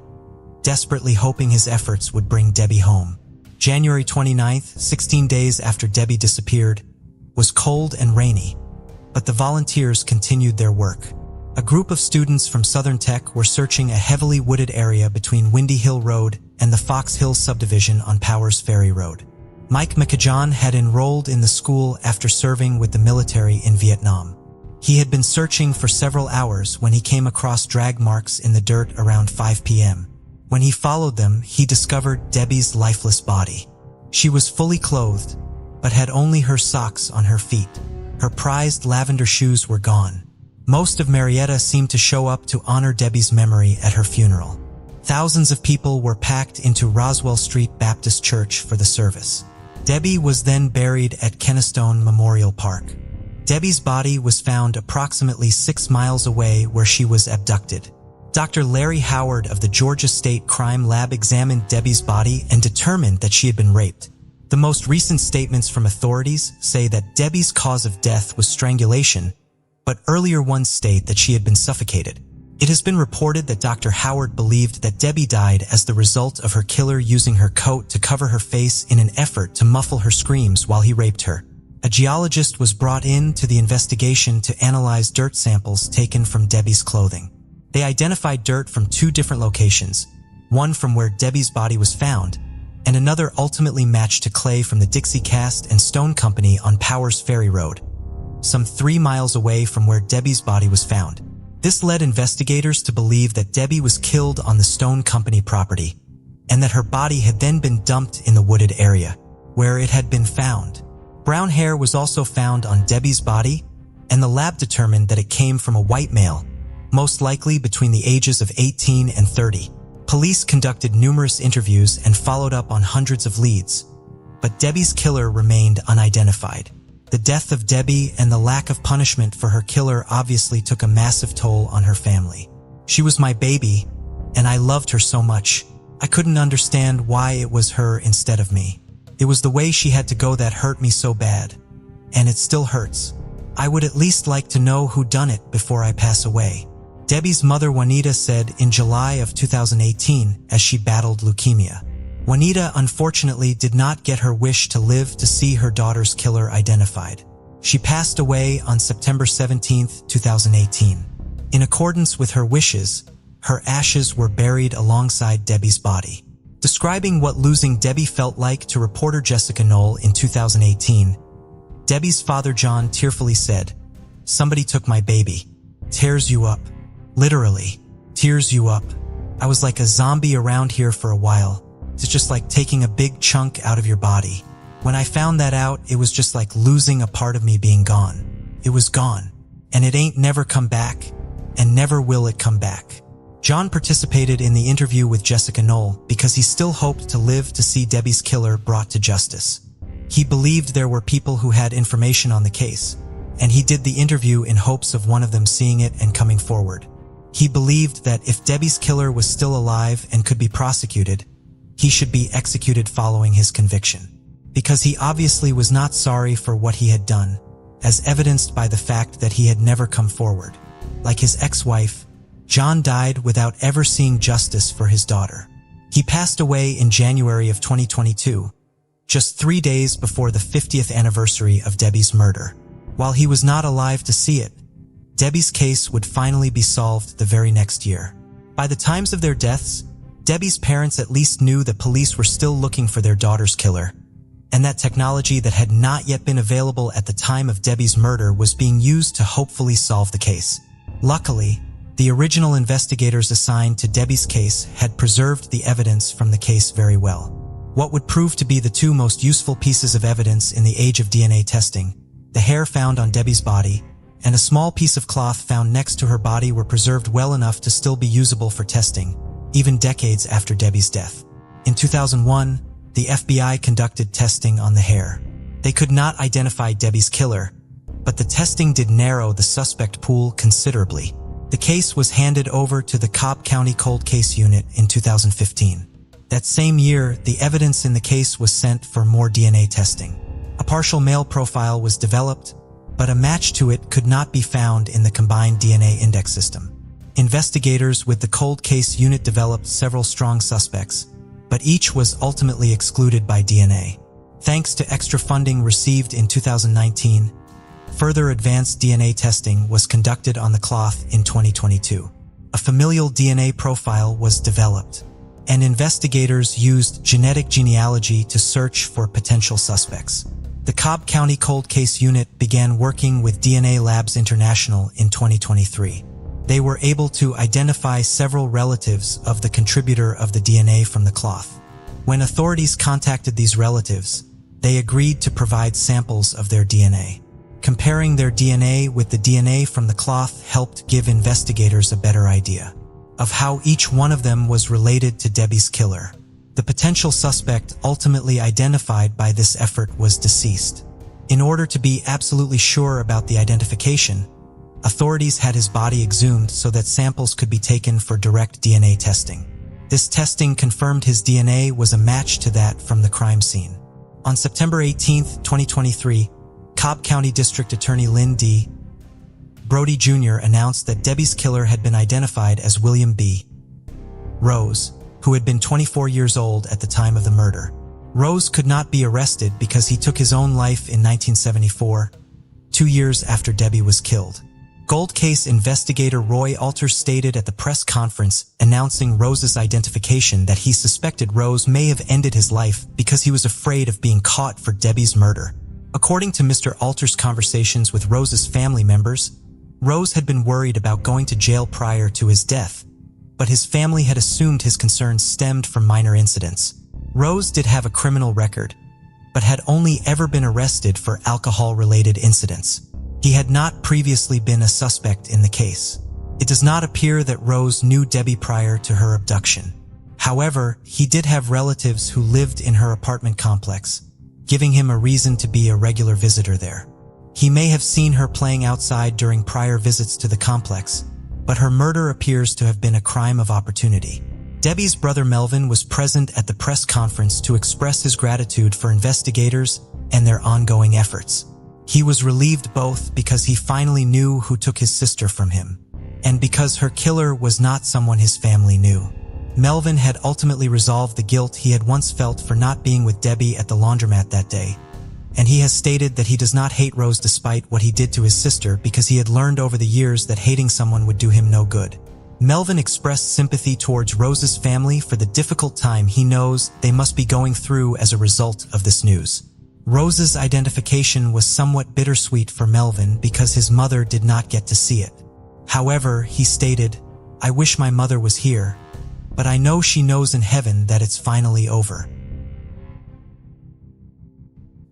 desperately hoping his efforts would bring Debbie home. January 29th, 16 days after Debbie disappeared, was cold and rainy, but the volunteers continued their work. A group of students from Southern Tech were searching a heavily wooded area between Windy Hill Road and the Fox Hill subdivision on Powers Ferry Road. Mike McCajon had enrolled in the school after serving with the military in Vietnam. He had been searching for several hours when he came across drag marks in the dirt around 5 p.m. When he followed them, he discovered Debbie's lifeless body. She was fully clothed, but had only her socks on her feet. Her prized lavender shoes were gone. Most of Marietta seemed to show up to honor Debbie's memory at her funeral. Thousands of people were packed into Roswell Street Baptist Church for the service. Debbie was then buried at Kennestone Memorial Park. Debbie's body was found approximately 6 miles away where she was abducted. Dr. Larry Howard of the Georgia State Crime Lab examined Debbie's body and determined that she had been raped. The most recent statements from authorities say that Debbie's cause of death was strangulation, but earlier ones state that she had been suffocated. It has been reported that Dr. Howard believed that Debbie died as the result of her killer using her coat to cover her face in an effort to muffle her screams while he raped her. A geologist was brought in to the investigation to analyze dirt samples taken from Debbie's clothing. They identified dirt from 2 different locations, one from where Debbie's body was found, and another ultimately matched to clay from the Dixie Cast and Stone Company on Powers Ferry Road, some 3 miles away from where Debbie's body was found. This led investigators to believe that Debbie was killed on the Stone Company property, and that her body had then been dumped in the wooded area, where it had been found. Brown hair was also found on Debbie's body, and the lab determined that it came from a white male, most likely between the ages of 18 and 30. Police conducted numerous interviews and followed up on hundreds of leads, but Debbie's killer remained unidentified. The death of Debbie and the lack of punishment for her killer obviously took a massive toll on her family. She was my baby, and I loved her so much. I couldn't understand why it was her instead of me. It was the way she had to go that hurt me so bad, and it still hurts. I would at least like to know who done it before I pass away. Debbie's mother Juanita said in July of 2018 as she battled leukemia. Juanita unfortunately did not get her wish to live to see her daughter's killer identified. She passed away on September 17, 2018. In accordance with her wishes, her ashes were buried alongside Debbie's body. Describing what losing Debbie felt like to reporter Jessica Knoll in 2018, Debbie's father John tearfully said, "Somebody took my baby. Tears you up. Literally, tears you up. I was like a zombie around here for a while. It's just like taking a big chunk out of your body. When I found that out, it was just like losing a part of me being gone. It was gone, and it ain't never come back, and never will it come back." John participated in the interview with Jessica Knoll because he still hoped to live to see Debbie's killer brought to justice. He believed there were people who had information on the case, and he did the interview in hopes of one of them seeing it and coming forward. He believed that if Debbie's killer was still alive and could be prosecuted, he should be executed following his conviction, because he obviously was not sorry for what he had done, as evidenced by the fact that he had never come forward. Like his ex-wife, John died without ever seeing justice for his daughter. He passed away in January of 2022, just 3 days before the 50th anniversary of Debbie's murder. While he was not alive to see it, Debbie's case would finally be solved the very next year. By the times of their deaths, Debbie's parents at least knew that police were still looking for their daughter's killer, and that technology that had not yet been available at the time of Debbie's murder was being used to hopefully solve the case. Luckily, the original investigators assigned to Debbie's case had preserved the evidence from the case very well. What would prove to be the two most useful pieces of evidence in the age of DNA testing, the hair found on Debbie's body and a small piece of cloth found next to her body, were preserved well enough to still be usable for testing, even decades after Debbie's death. In 2001, the FBI conducted testing on the hair. They could not identify Debbie's killer, but the testing did narrow the suspect pool considerably. The case was handed over to the Cobb County Cold Case Unit in 2015. That same year, the evidence in the case was sent for more DNA testing. A partial male profile was developed, but a match to it could not be found in the combined DNA index system. Investigators with the Cold Case Unit developed several strong suspects, but each was ultimately excluded by DNA. Thanks to extra funding received in 2019, further advanced DNA testing was conducted on the cloth in 2022. A familial DNA profile was developed, and investigators used genetic genealogy to search for potential suspects. The Cobb County Cold Case Unit began working with DNA Labs International in 2023. They were able to identify several relatives of the contributor of the DNA from the cloth. When authorities contacted these relatives, they agreed to provide samples of their DNA. Comparing their DNA with the DNA from the cloth helped give investigators a better idea of how each one of them was related to Debbie's killer. The potential suspect ultimately identified by this effort was deceased. In order to be absolutely sure about the identification, authorities had his body exhumed so that samples could be taken for direct DNA testing. This testing confirmed his DNA was a match to that from the crime scene. On September 18, 2023, Cobb County District Attorney Lynn D. Brody Jr. announced that Debbie's killer had been identified as William B. Rose, who had been 24 years old at the time of the murder. Rose could not be arrested because he took his own life in 1974, 2 years after Debbie was killed. Cold Case investigator Roy Alters stated at the press conference announcing Rose's identification that he suspected Rose may have ended his life because he was afraid of being caught for Debbie's murder. According to Mr. Alters' conversations with Rose's family members, Rose had been worried about going to jail prior to his death, but his family had assumed his concerns stemmed from minor incidents. Rose did have a criminal record, but had only ever been arrested for alcohol-related incidents. He had not previously been a suspect in the case. It does not appear that Rose knew Debbie prior to her abduction. However, he did have relatives who lived in her apartment complex, giving him a reason to be a regular visitor there. He may have seen her playing outside during prior visits to the complex, but her murder appears to have been a crime of opportunity. Debbie's brother Melvin was present at the press conference to express his gratitude for investigators and their ongoing efforts. He was relieved both because he finally knew who took his sister from him, and because her killer was not someone his family knew. Melvin had ultimately resolved the guilt he had once felt for not being with Debbie at the laundromat that day, and he has stated that he does not hate Rose despite what he did to his sister because he had learned over the years that hating someone would do him no good. Melvin expressed sympathy towards Rose's family for the difficult time he knows they must be going through as a result of this news. Rose's identification was somewhat bittersweet for Melvin because his mother did not get to see it. However, he stated, "I wish my mother was here, but I know she knows in heaven that it's finally over."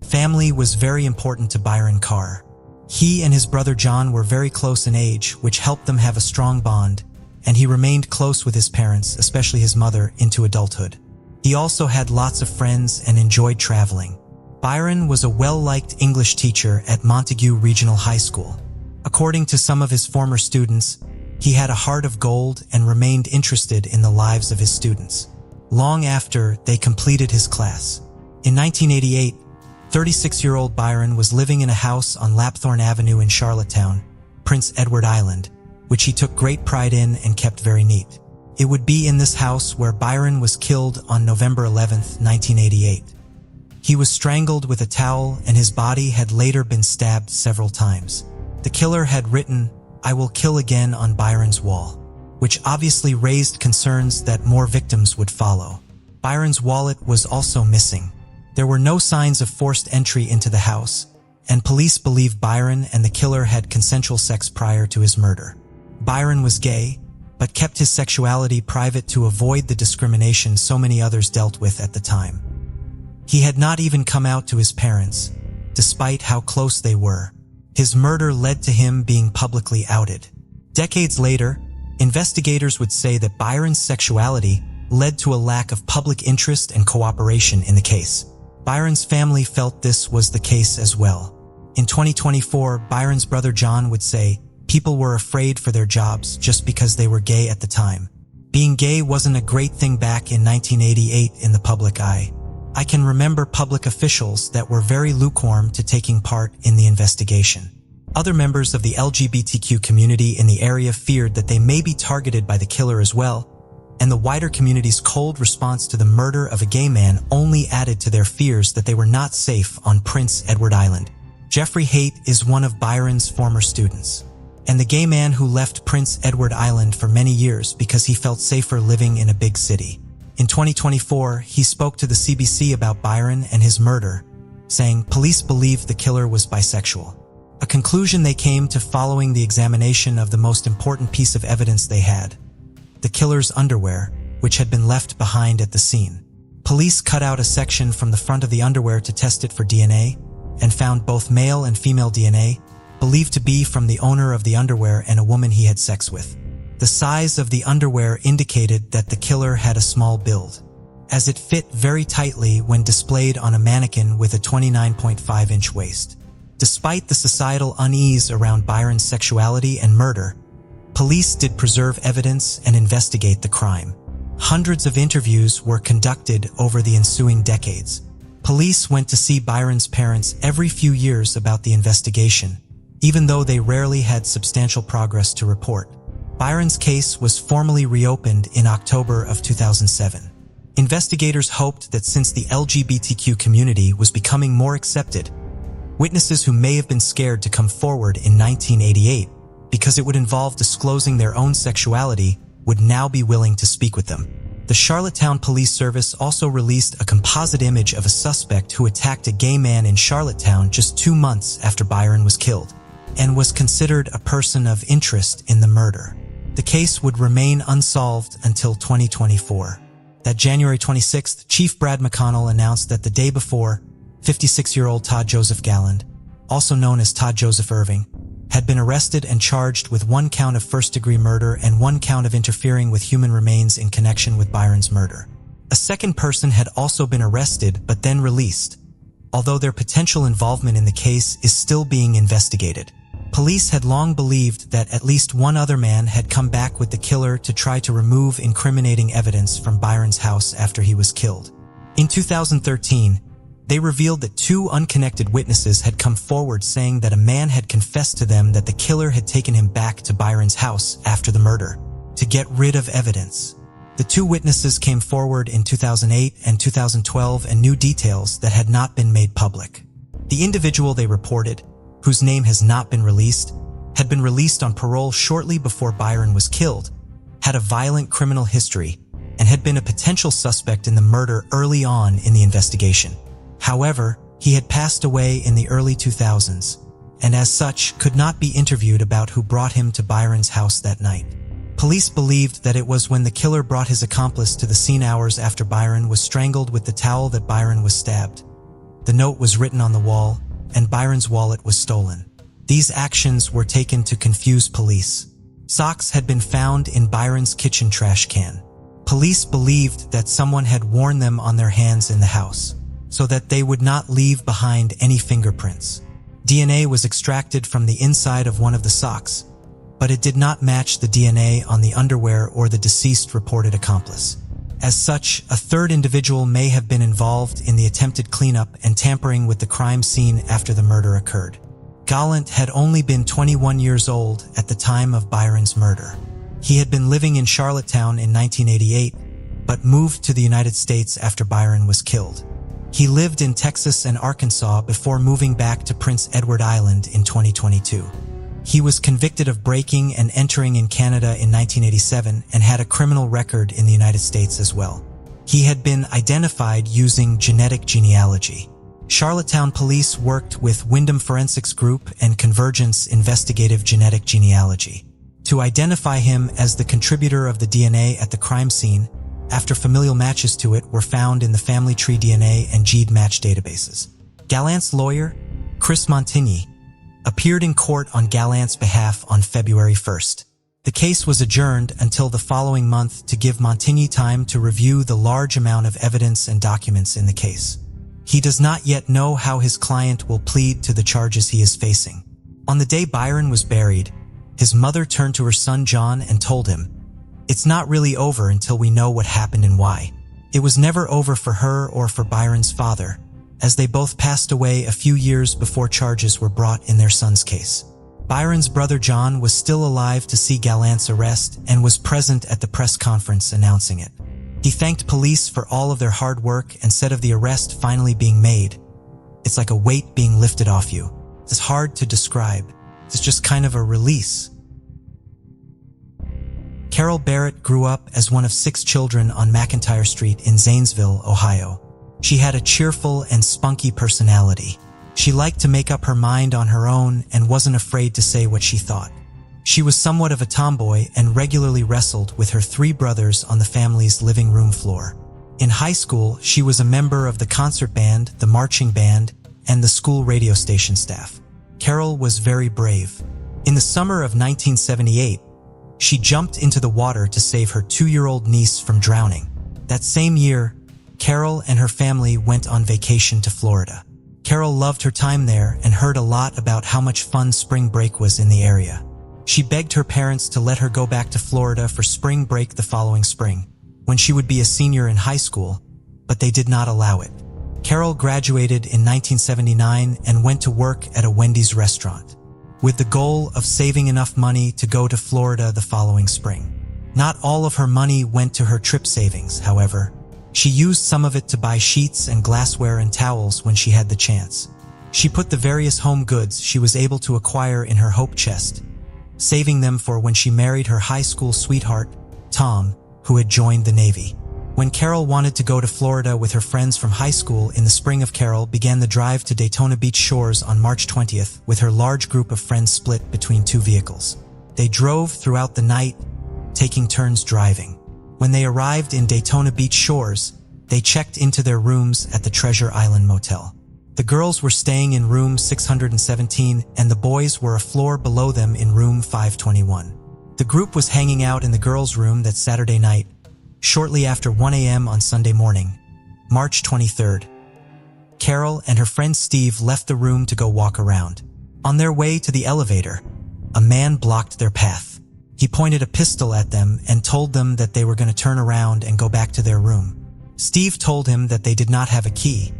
Family was very important to Byron Carr. He and his brother John were very close in age, which helped them have a strong bond, and he remained close with his parents, especially his mother, into adulthood. He also had lots of friends and enjoyed traveling. Byron was a well-liked English teacher at Montague Regional High School. According to some of his former students, he had a heart of gold and remained interested in the lives of his students, long after they completed his class. In 1988, 36-year-old Byron was living in a house on Lapthorne Avenue in Charlottetown, Prince Edward Island, which he took great pride in and kept very neat. It would be in this house where Byron was killed on November 11, 1988. He was strangled with a towel and his body had later been stabbed several times. The killer had written, "I will kill again" on Byron's wall, which obviously raised concerns that more victims would follow. Byron's wallet was also missing. There were no signs of forced entry into the house, and police believe Byron and the killer had consensual sex prior to his murder. Byron was gay, but kept his sexuality private to avoid the discrimination so many others dealt with at the time. He had not even come out to his parents, despite how close they were. His murder led to him being publicly outed. Decades later, investigators would say that Byron's sexuality led to a lack of public interest and cooperation in the case. Byron's family felt this was the case as well. In 2024, Byron's brother John would say, "People were afraid for their jobs just because they were gay at the time. Being gay wasn't a great thing back in 1988 in the public eye. I can remember public officials that were very lukewarm to taking part in the investigation." Other members of the LGBTQ community in the area feared that they may be targeted by the killer as well, and the wider community's cold response to the murder of a gay man only added to their fears that they were not safe on Prince Edward Island. Jeffrey Haight is one of Byron's former students, and the gay man who left Prince Edward Island for many years because he felt safer living in a big city. In 2024, he spoke to the CBC about Byron and his murder, saying police believed the killer was bisexual, a conclusion they came to following the examination of the most important piece of evidence they had, the killer's underwear, which had been left behind at the scene. Police cut out a section from the front of the underwear to test it for DNA, and found both male and female DNA, believed to be from the owner of the underwear and a woman he had sex with. The size of the underwear indicated that the killer had a small build, as it fit very tightly when displayed on a mannequin with a 29.5-inch waist. Despite the societal unease around Byron's sexuality and murder, police did preserve evidence and investigate the crime. Hundreds of interviews were conducted over the ensuing decades. Police went to see Byron's parents every few years about the investigation, even though they rarely had substantial progress to report. Byron's case was formally reopened in October of 2007. Investigators hoped that since the LGBTQ community was becoming more accepted, witnesses who may have been scared to come forward in 1988 because it would involve disclosing their own sexuality would now be willing to speak with them. The Charlottetown Police Service also released a composite image of a suspect who attacked a gay man in Charlottetown just 2 months after Byron was killed, and was considered a person of interest in the murder. The case would remain unsolved until 2024. That January 26th, Chief Brad McConnell announced that the day before, 56-year-old Todd Joseph Galland, also known as Todd Joseph Irving, had been arrested and charged with 1 count of first-degree murder and 1 count of interfering with human remains in connection with Byron's murder. A second person had also been arrested but then released, although their potential involvement in the case is still being investigated. Police had long believed that at least one other man had come back with the killer to try to remove incriminating evidence from Byron's house after he was killed. In 2013, they revealed that 2 unconnected witnesses had come forward saying that a man had confessed to them that the killer had taken him back to Byron's house after the murder to get rid of evidence. The 2 witnesses came forward in 2008 and 2012 and knew details that had not been made public. The individual they reported, whose name has not been released, had been released on parole shortly before Byron was killed, had a violent criminal history, and had been a potential suspect in the murder early on in the investigation. However, he had passed away in the early 2000s, and as such could not be interviewed about who brought him to Byron's house that night. Police believed that it was when the killer brought his accomplice to the scene hours after Byron was strangled with the towel that Byron was stabbed. The note was written on the wall, and Byron's wallet was stolen. These actions were taken to confuse police. Socks had been found in Byron's kitchen trash can. Police believed that someone had worn them on their hands in the house, so that they would not leave behind any fingerprints. DNA was extracted from the inside of one of the socks, but it did not match the DNA on the underwear or the deceased reported accomplice. As such, a third individual may have been involved in the attempted cleanup and tampering with the crime scene after the murder occurred. Gallant had only been 21 years old at the time of Byron's murder. He had been living in Charlottetown in 1988, but moved to the United States after Byron was killed. He lived in Texas and Arkansas before moving back to Prince Edward Island in 2022. He was convicted of breaking and entering in Canada in 1987 and had a criminal record in the United States as well. He had been identified using genetic genealogy. Charlottetown police worked with Wyndham Forensics Group and Convergence Investigative Genetic Genealogy to identify him as the contributor of the DNA at the crime scene after familial matches to it were found in the family tree DNA and GED match databases. Gallant's lawyer, Chris Montigny, appeared in court on Gallant's behalf on February 1st. The case was adjourned until the following month to give Montigny time to review the large amount of evidence and documents in the case. He does not yet know how his client will plead to the charges he is facing. On the day Byron was buried, his mother turned to her son John and told him, "It's not really over until we know what happened and why." It was never over for her or for Byron's father, as they both passed away a few years before charges were brought in their son's case. Byron's brother John was still alive to see Gallant's arrest and was present at the press conference announcing it. He thanked police for all of their hard work and said of the arrest finally being made, "It's like a weight being lifted off you. It's hard to describe. It's just kind of a release." Carol Barrett grew up as one of 6 children on McIntyre Street in Zanesville, Ohio. She had a cheerful and spunky personality. She liked to make up her mind on her own and wasn't afraid to say what she thought. She was somewhat of a tomboy and regularly wrestled with her 3 brothers on the family's living room floor. In high school, she was a member of the concert band, the marching band, and the school radio station staff. Carol was very brave. In the summer of 1978, she jumped into the water to save her 2-year-old niece from drowning. That same year, Carol and her family went on vacation to Florida. Carol loved her time there and heard a lot about how much fun spring break was in the area. She begged her parents to let her go back to Florida for spring break the following spring, when she would be a senior in high school, but they did not allow it. Carol graduated in 1979 and went to work at a Wendy's restaurant, with the goal of saving enough money to go to Florida the following spring. Not all of her money went to her trip savings, however. She used some of it to buy sheets and glassware and towels when she had the chance. She put the various home goods she was able to acquire in her hope chest, saving them for when she married her high school sweetheart, Tom, who had joined the Navy. When Carol wanted to go to Florida with her friends from high school in the spring of Carol began the drive to Daytona Beach shores on March 20th with her large group of friends split between 2 vehicles. They drove throughout the night, taking turns driving. When they arrived in Daytona Beach shores, they checked into their rooms at the Treasure Island Motel. The girls were staying in room 617 and the boys were a floor below them in room 521. The group was hanging out in the girls' room that Saturday night, shortly after 1 a.m. on Sunday morning, March 23rd. Carol and her friend Steve left the room to go walk around. On their way to the elevator, a man blocked their path. He pointed a pistol at them and told them that they were going to turn around and go back to their room. Steve told him that they did not have a key,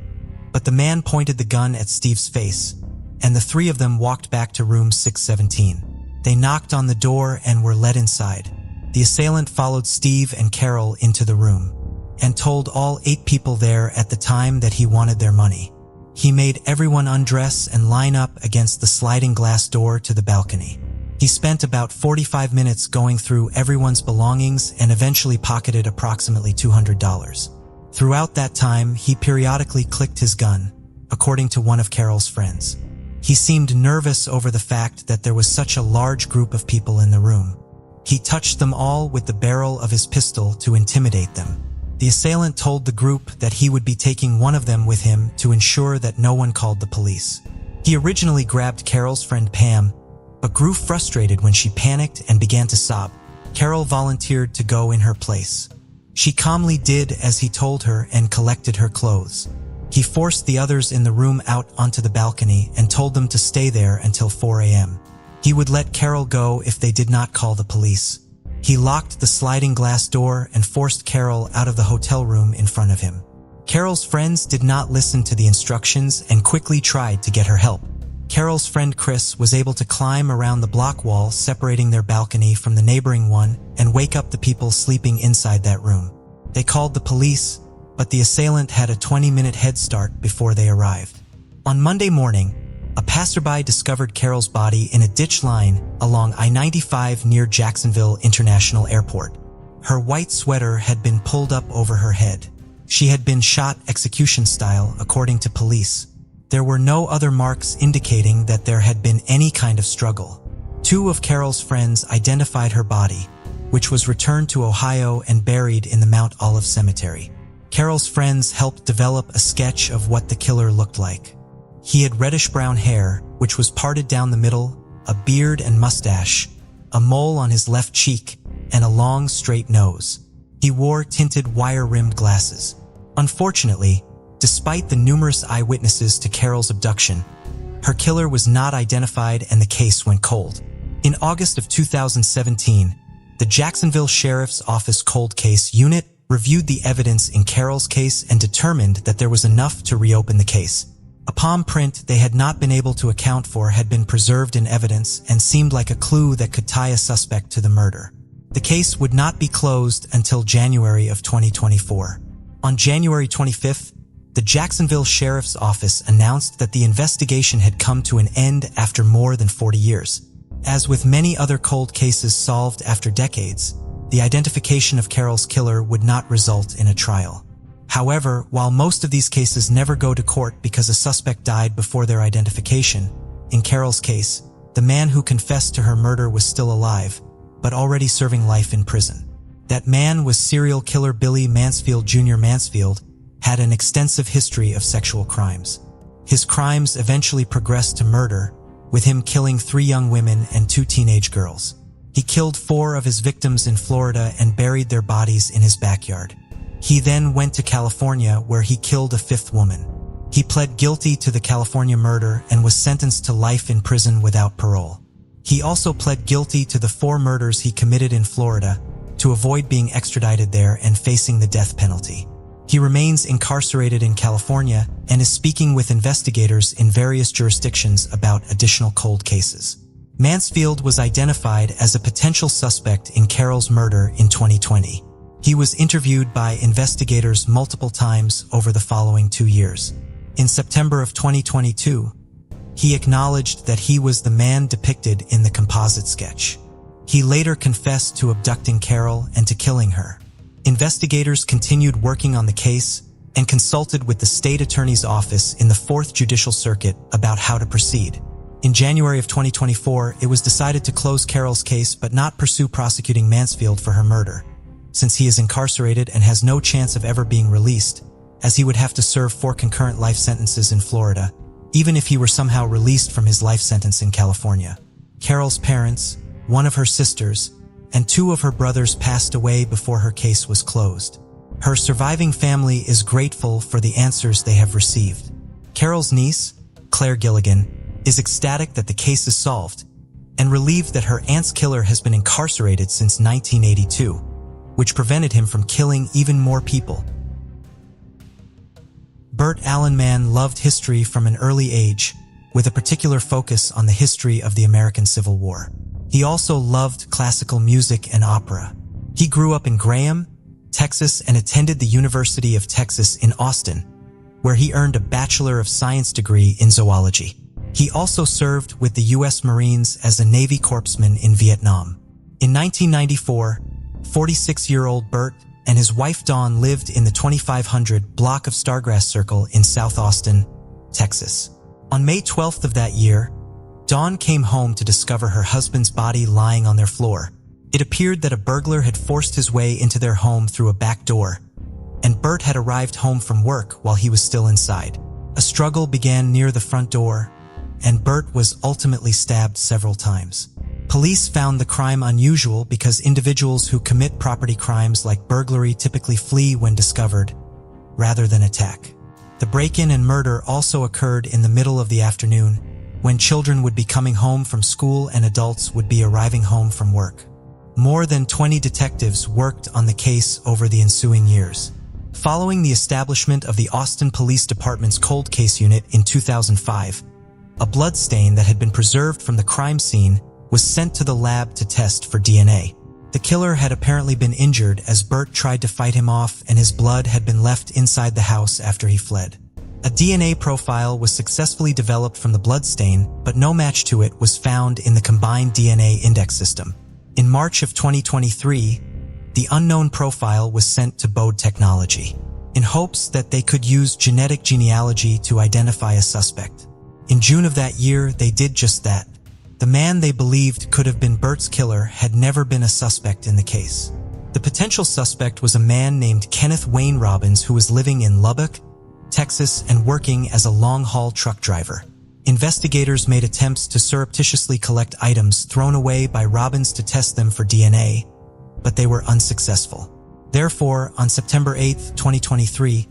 but the man pointed the gun at Steve's face, and the 3 of them walked back to room 617. They knocked on the door and were let inside. The assailant followed Steve and Carol into the room and told all 8 people there at the time that he wanted their money. He made everyone undress and line up against the sliding glass door to the balcony. He spent about 45 minutes going through everyone's belongings and eventually pocketed approximately $200. Throughout that time, he periodically clicked his gun, according to one of Carol's friends. He seemed nervous over the fact that there was such a large group of people in the room. He touched them all with the barrel of his pistol to intimidate them. The assailant told the group that he would be taking one of them with him to ensure that no one called the police. He originally grabbed Carol's friend Pam, but grew frustrated when she panicked and began to sob. Carol volunteered to go in her place. She calmly did as he told her and collected her clothes. He forced the others in the room out onto the balcony and told them to stay there until 4 a.m. He would let Carol go if they did not call the police. He locked the sliding glass door and forced Carol out of the hotel room in front of him. Carol's friends did not listen to the instructions and quickly tried to get her help. Carol's friend Chris was able to climb around the block wall separating their balcony from the neighboring one and wake up the people sleeping inside that room. They called the police, but the assailant had a 20-minute head start before they arrived. On Monday morning, a passerby discovered Carol's body in a ditch line along I-95 near Jacksonville International Airport. Her white sweater had been pulled up over her head. She had been shot execution style, according to police. There were no other marks indicating that there had been any kind of struggle. 2 of Carol's friends identified her body, which was returned to Ohio and buried in the Mount Olive Cemetery. Carol's friends helped develop a sketch of what the killer looked like. He had reddish-brown hair, which was parted down the middle, a beard and mustache, a mole on his left cheek, and a long, straight nose. He wore tinted wire-rimmed glasses. Unfortunately, despite the numerous eyewitnesses to Carol's abduction, her killer was not identified and the case went cold. In August of 2017, the Jacksonville Sheriff's Office Cold Case Unit reviewed the evidence in Carol's case and determined that there was enough to reopen the case. A palm print they had not been able to account for had been preserved in evidence and seemed like a clue that could tie a suspect to the murder. The case would not be closed until January of 2024. On January 25th, the Jacksonville Sheriff's Office announced that the investigation had come to an end after more than 40 years. As with many other cold cases solved after decades, the identification of Carol's killer would not result in a trial. However, while most of these cases never go to court because a suspect died before their identification, in Carol's case, the man who confessed to her murder was still alive, but already serving life in prison. That man was serial killer Billy Mansfield Jr. Mansfield, had an extensive history of sexual crimes. His crimes eventually progressed to murder, with him killing 3 young women and 2 teenage girls. He killed 4 of his victims in Florida and buried their bodies in his backyard. He then went to California, where he killed a 5th woman. He pled guilty to the California murder and was sentenced to life in prison without parole. He also pled guilty to the 4 murders he committed in Florida to avoid being extradited there and facing the death penalty. He remains incarcerated in California and is speaking with investigators in various jurisdictions about additional cold cases. Mansfield was identified as a potential suspect in Carol's murder in 2020. He was interviewed by investigators multiple times over the following 2 years. In September of 2022, he acknowledged that he was the man depicted in the composite sketch. He later confessed to abducting Carol and to killing her. Investigators continued working on the case and consulted with the state attorney's office in the 4th Judicial Circuit about how to proceed. In January of 2024, it was decided to close Carol's case but not pursue prosecuting Mansfield for her murder, since he is incarcerated and has no chance of ever being released, as he would have to serve 4 concurrent life sentences in Florida, even if he were somehow released from his life sentence in California. Carol's parents, 1 of her sisters, and 2 of her brothers passed away before her case was closed. Her surviving family is grateful for the answers they have received. Carol's niece, Claire Gilligan, is ecstatic that the case is solved and relieved that her aunt's killer has been incarcerated since 1982, which prevented him from killing even more people. Burt Allenman loved history from an early age, with a particular focus on the history of the American Civil War. He also loved classical music and opera. He grew up in Graham, Texas, and attended the University of Texas in Austin, where he earned a Bachelor of Science degree in zoology. He also served with the U.S. Marines as a Navy corpsman in Vietnam. In 1994, 46-year-old Burt and his wife Dawn lived in the 2500 block of Stargrass Circle in South Austin, Texas. On May 12th of that year, Dawn came home to discover her husband's body lying on their floor. It appeared that a burglar had forced his way into their home through a back door, and Burt had arrived home from work while he was still inside. A struggle began near the front door, and Burt was ultimately stabbed several times. Police found the crime unusual because individuals who commit property crimes like burglary typically flee when discovered, rather than attack. The break-in and murder also occurred in the middle of the afternoon, when children would be coming home from school and adults would be arriving home from work. More than 20 detectives worked on the case over the ensuing years. Following the establishment of the Austin Police Department's Cold Case Unit in 2005, A blood stain that had been preserved from the crime scene was sent to the lab to test for DNA. The killer had apparently been injured as Burt tried to fight him off, and his blood had been left inside the house after he fled. A DNA profile was successfully developed from the blood stain, but no match to it was found in the combined DNA index system. In March of 2023, the unknown profile was sent to Bode Technology, in hopes that they could use genetic genealogy to identify a suspect. In June of that year, they did just that. The man they believed could have been Burt's killer had never been a suspect in the case. The potential suspect was a man named Kenneth Wayne Robbins, who was living in Lubbock, Texas, and working as a long-haul truck driver. Investigators made attempts to surreptitiously collect items thrown away by Robbins to test them for DNA, but they were unsuccessful. Therefore, on September 8, 2023,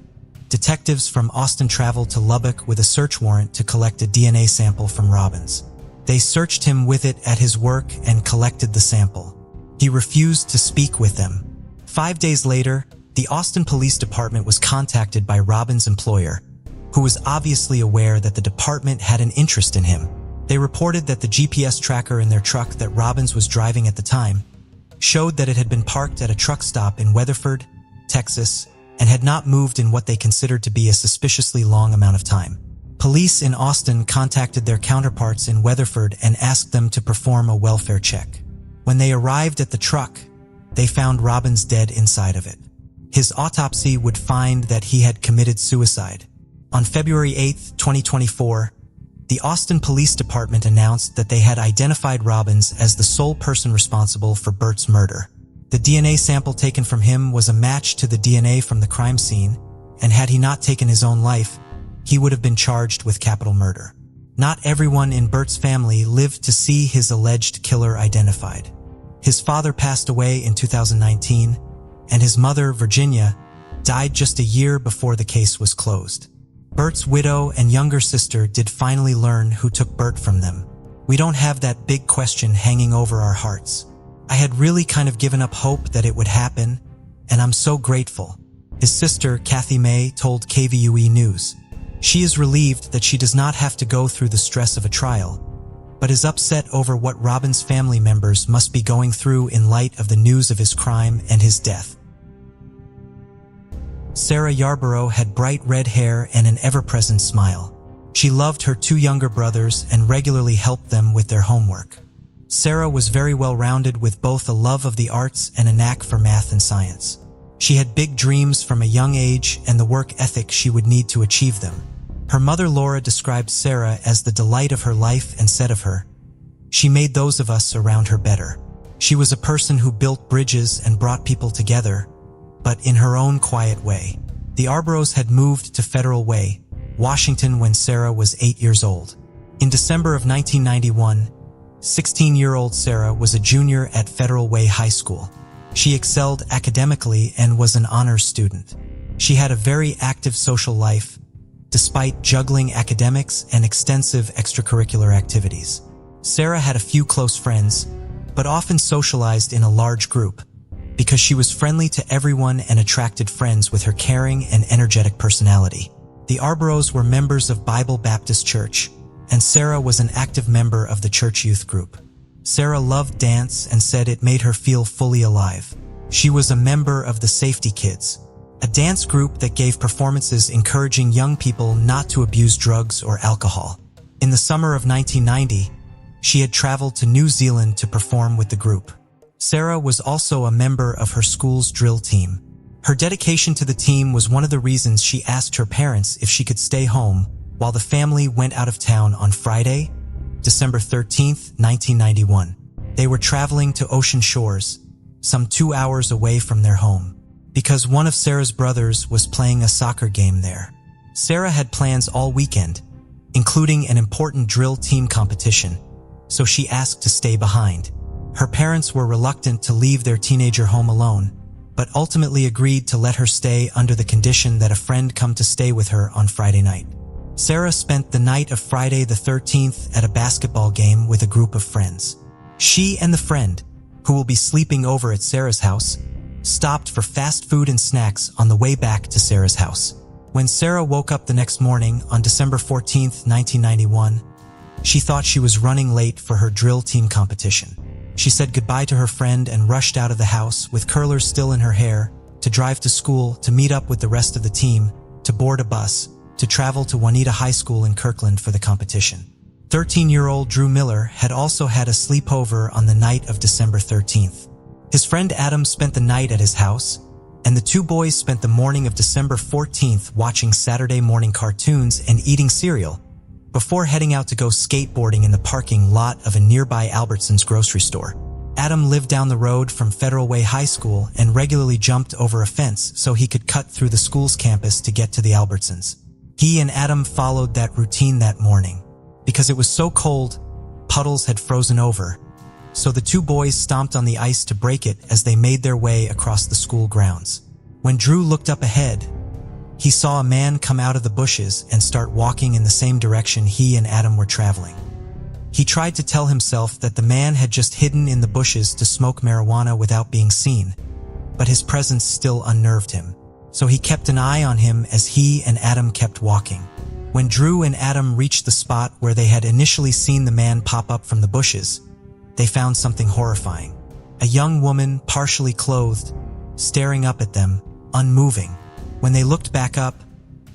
detectives from Austin traveled to Lubbock with a search warrant to collect a DNA sample from Robbins. They searched him with it at his work and collected the sample. He refused to speak with them. 5 days later, the Austin Police Department was contacted by Robbins' employer, who was obviously aware that the department had an interest in him. They reported that the GPS tracker in their truck that Robbins was driving at the time showed that it had been parked at a truck stop in Weatherford, Texas, and had not moved in what they considered to be a suspiciously long amount of time. Police in Austin contacted their counterparts in Weatherford and asked them to perform a welfare check. When they arrived at the truck, they found Robbins dead inside of it. His autopsy would find that he had committed suicide. On February 8, 2024, the Austin Police Department announced that they had identified Robbins as the sole person responsible for Burt's murder. The DNA sample taken from him was a match to the DNA from the crime scene, and had he not taken his own life, he would have been charged with capital murder. Not everyone in Burt's family lived to see his alleged killer identified. His father passed away in 2019, and his mother, Virginia, died just a year before the case was closed. Burt's widow and younger sister did finally learn who took Burt from them. We don't have that big question hanging over our hearts. I had really kind of given up hope that it would happen, and I'm so grateful. His sister, Kathy May, told KVUE News. She is relieved that she does not have to go through the stress of a trial, but is upset over what Robbins' family members must be going through in light of the news of his crime and his death. Sarah Yarborough had bright red hair and an ever-present smile. She loved her 2 younger brothers and regularly helped them with their homework. Sarah was very well-rounded with both a love of the arts and a knack for math and science. She had big dreams from a young age and the work ethic she would need to achieve them. Her mother Laura described Sarah as the delight of her life and said of her, "She made those of us around her better. She was a person who built bridges and brought people together, but in her own quiet way." The Arboroughs had moved to Federal Way, Washington when Sarah was 8 years old. In December of 1991, 16-year-old Sarah was a junior at Federal Way High School. She excelled academically and was an honors student. She had a very active social life, despite juggling academics and extensive extracurricular activities. Sarah had a few close friends, but often socialized in a large group, because she was friendly to everyone and attracted friends with her caring and energetic personality. The Arboroughs were members of Bible Baptist Church, and Sarah was an active member of the church youth group. Sarah loved dance and said it made her feel fully alive. She was a member of the Safety Kids, a dance group that gave performances encouraging young people not to abuse drugs or alcohol. In the summer of 1990, she had traveled to New Zealand to perform with the group. Sarah was also a member of her school's drill team. Her dedication to the team was one of the reasons she asked her parents if she could stay home while the family went out of town on Friday, December 13, 1991. They were traveling to Ocean Shores, some 2 hours away from their home, because one of Sarah's brothers was playing a soccer game there. Sarah had plans all weekend, including an important drill team competition, so she asked to stay behind. Her parents were reluctant to leave their teenager home alone, but ultimately agreed to let her stay under the condition that a friend come to stay with her on Friday night. Sarah spent the night of Friday the 13th at a basketball game with a group of friends. She and the friend, who will be sleeping over at Sarah's house, stopped for fast food and snacks on the way back to Sarah's house. When Sarah woke up the next morning on December 14, 1991, She thought she was running late for her drill team competition. She said goodbye to her friend and rushed out of the house with curlers still in her hair to drive to school, to meet up with the rest of the team, to board a bus, to travel to Juanita High School in Kirkland for the competition. 13-year-old Drew Miller had also had a sleepover on the night of December 13th. His friend Adam spent the night at his house, and the two boys spent the morning of December 14th watching Saturday morning cartoons and eating cereal, before heading out to go skateboarding in the parking lot of a nearby Albertsons grocery store. Adam lived down the road from Federal Way High School and regularly jumped over a fence so he could cut through the school's campus to get to the Albertsons. He and Adam followed that routine that morning. Because it was so cold, puddles had frozen over, so the two boys stomped on the ice to break it as they made their way across the school grounds. When Drew looked up ahead, he saw a man come out of the bushes and start walking in the same direction he and Adam were traveling. He tried to tell himself that the man had just hidden in the bushes to smoke marijuana without being seen, but his presence still unnerved him. So he kept an eye on him as he and Adam kept walking. When Drew and Adam reached the spot where they had initially seen the man pop up from the bushes, they found something horrifying. A young woman, partially clothed, staring up at them, unmoving. When they looked back up,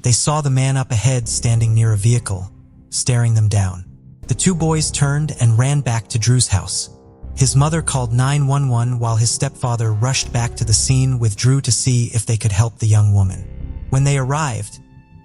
they saw the man up ahead standing near a vehicle, staring them down. The two boys turned and ran back to Drew's house. His mother called 911 while his stepfather rushed back to the scene with Drew to see if they could help the young woman. When they arrived,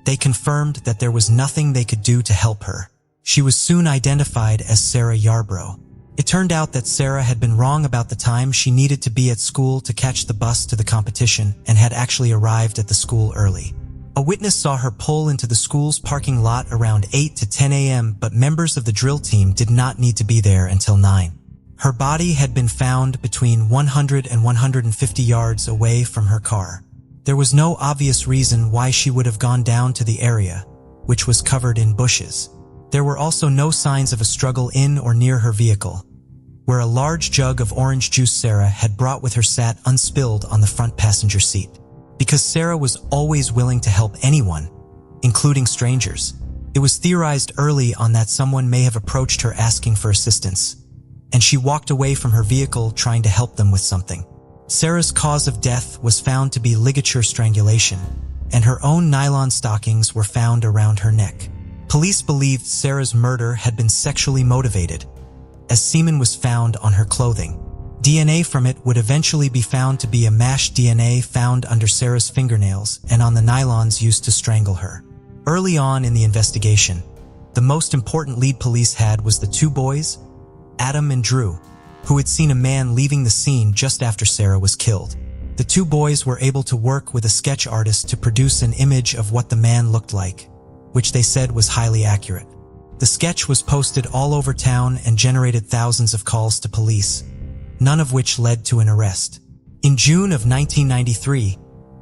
they confirmed that there was nothing they could do to help her. She was soon identified as Sarah Yarbrough. It turned out that Sarah had been wrong about the time she needed to be at school to catch the bus to the competition and had actually arrived at the school early. A witness saw her pull into the school's parking lot around 8 to 10 a.m., but members of the drill team did not need to be there until 9. Her body had been found between 100 and 150 yards away from her car. There was no obvious reason why she would have gone down to the area, which was covered in bushes. There were also no signs of a struggle in or near her vehicle, where a large jug of orange juice Sarah had brought with her sat unspilled on the front passenger seat. Because Sarah was always willing to help anyone, including strangers, it was theorized early on that someone may have approached her asking for assistance, and she walked away from her vehicle trying to help them with something. Sarah's cause of death was found to be ligature strangulation, and her own nylon stockings were found around her neck. Police believed Sarah's murder had been sexually motivated, as semen was found on her clothing. DNA from it would eventually be found to be a mashed DNA found under Sarah's fingernails and on the nylons used to strangle her. Early on in the investigation, the most important lead police had was the two boys, Adam and Drew, who had seen a man leaving the scene just after Sarah was killed. The two boys were able to work with a sketch artist to produce an image of what the man looked like, which they said was highly accurate. The sketch was posted all over town and generated thousands of calls to police, none of which led to an arrest. In June of 1993,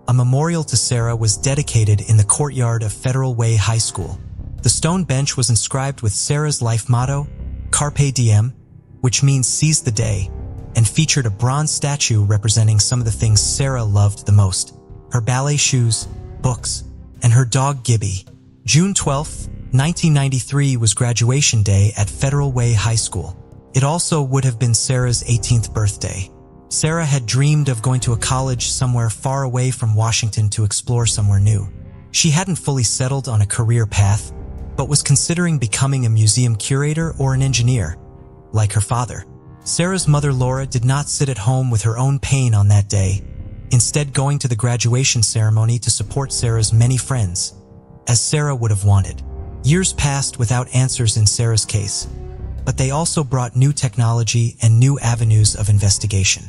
a memorial to Sarah was dedicated in the courtyard of Federal Way High School. The stone bench was inscribed with Sarah's life motto, Carpe Diem, which means seize the day, and featured a bronze statue representing some of the things Sarah loved the most: her ballet shoes, books, and her dog Gibby. June 12, 1993 was graduation day at Federal Way High School. It also would have been Sarah's 18th birthday. Sarah had dreamed of going to a college somewhere far away from Washington to explore somewhere new. She hadn't fully settled on a career path, but was considering becoming a museum curator or an engineer, like her father. Sarah's mother Laura did not sit at home with her own pain on that day, instead going to the graduation ceremony to support Sarah's many friends, as Sarah would have wanted. Years passed without answers in Sarah's case, but they also brought new technology and new avenues of investigation.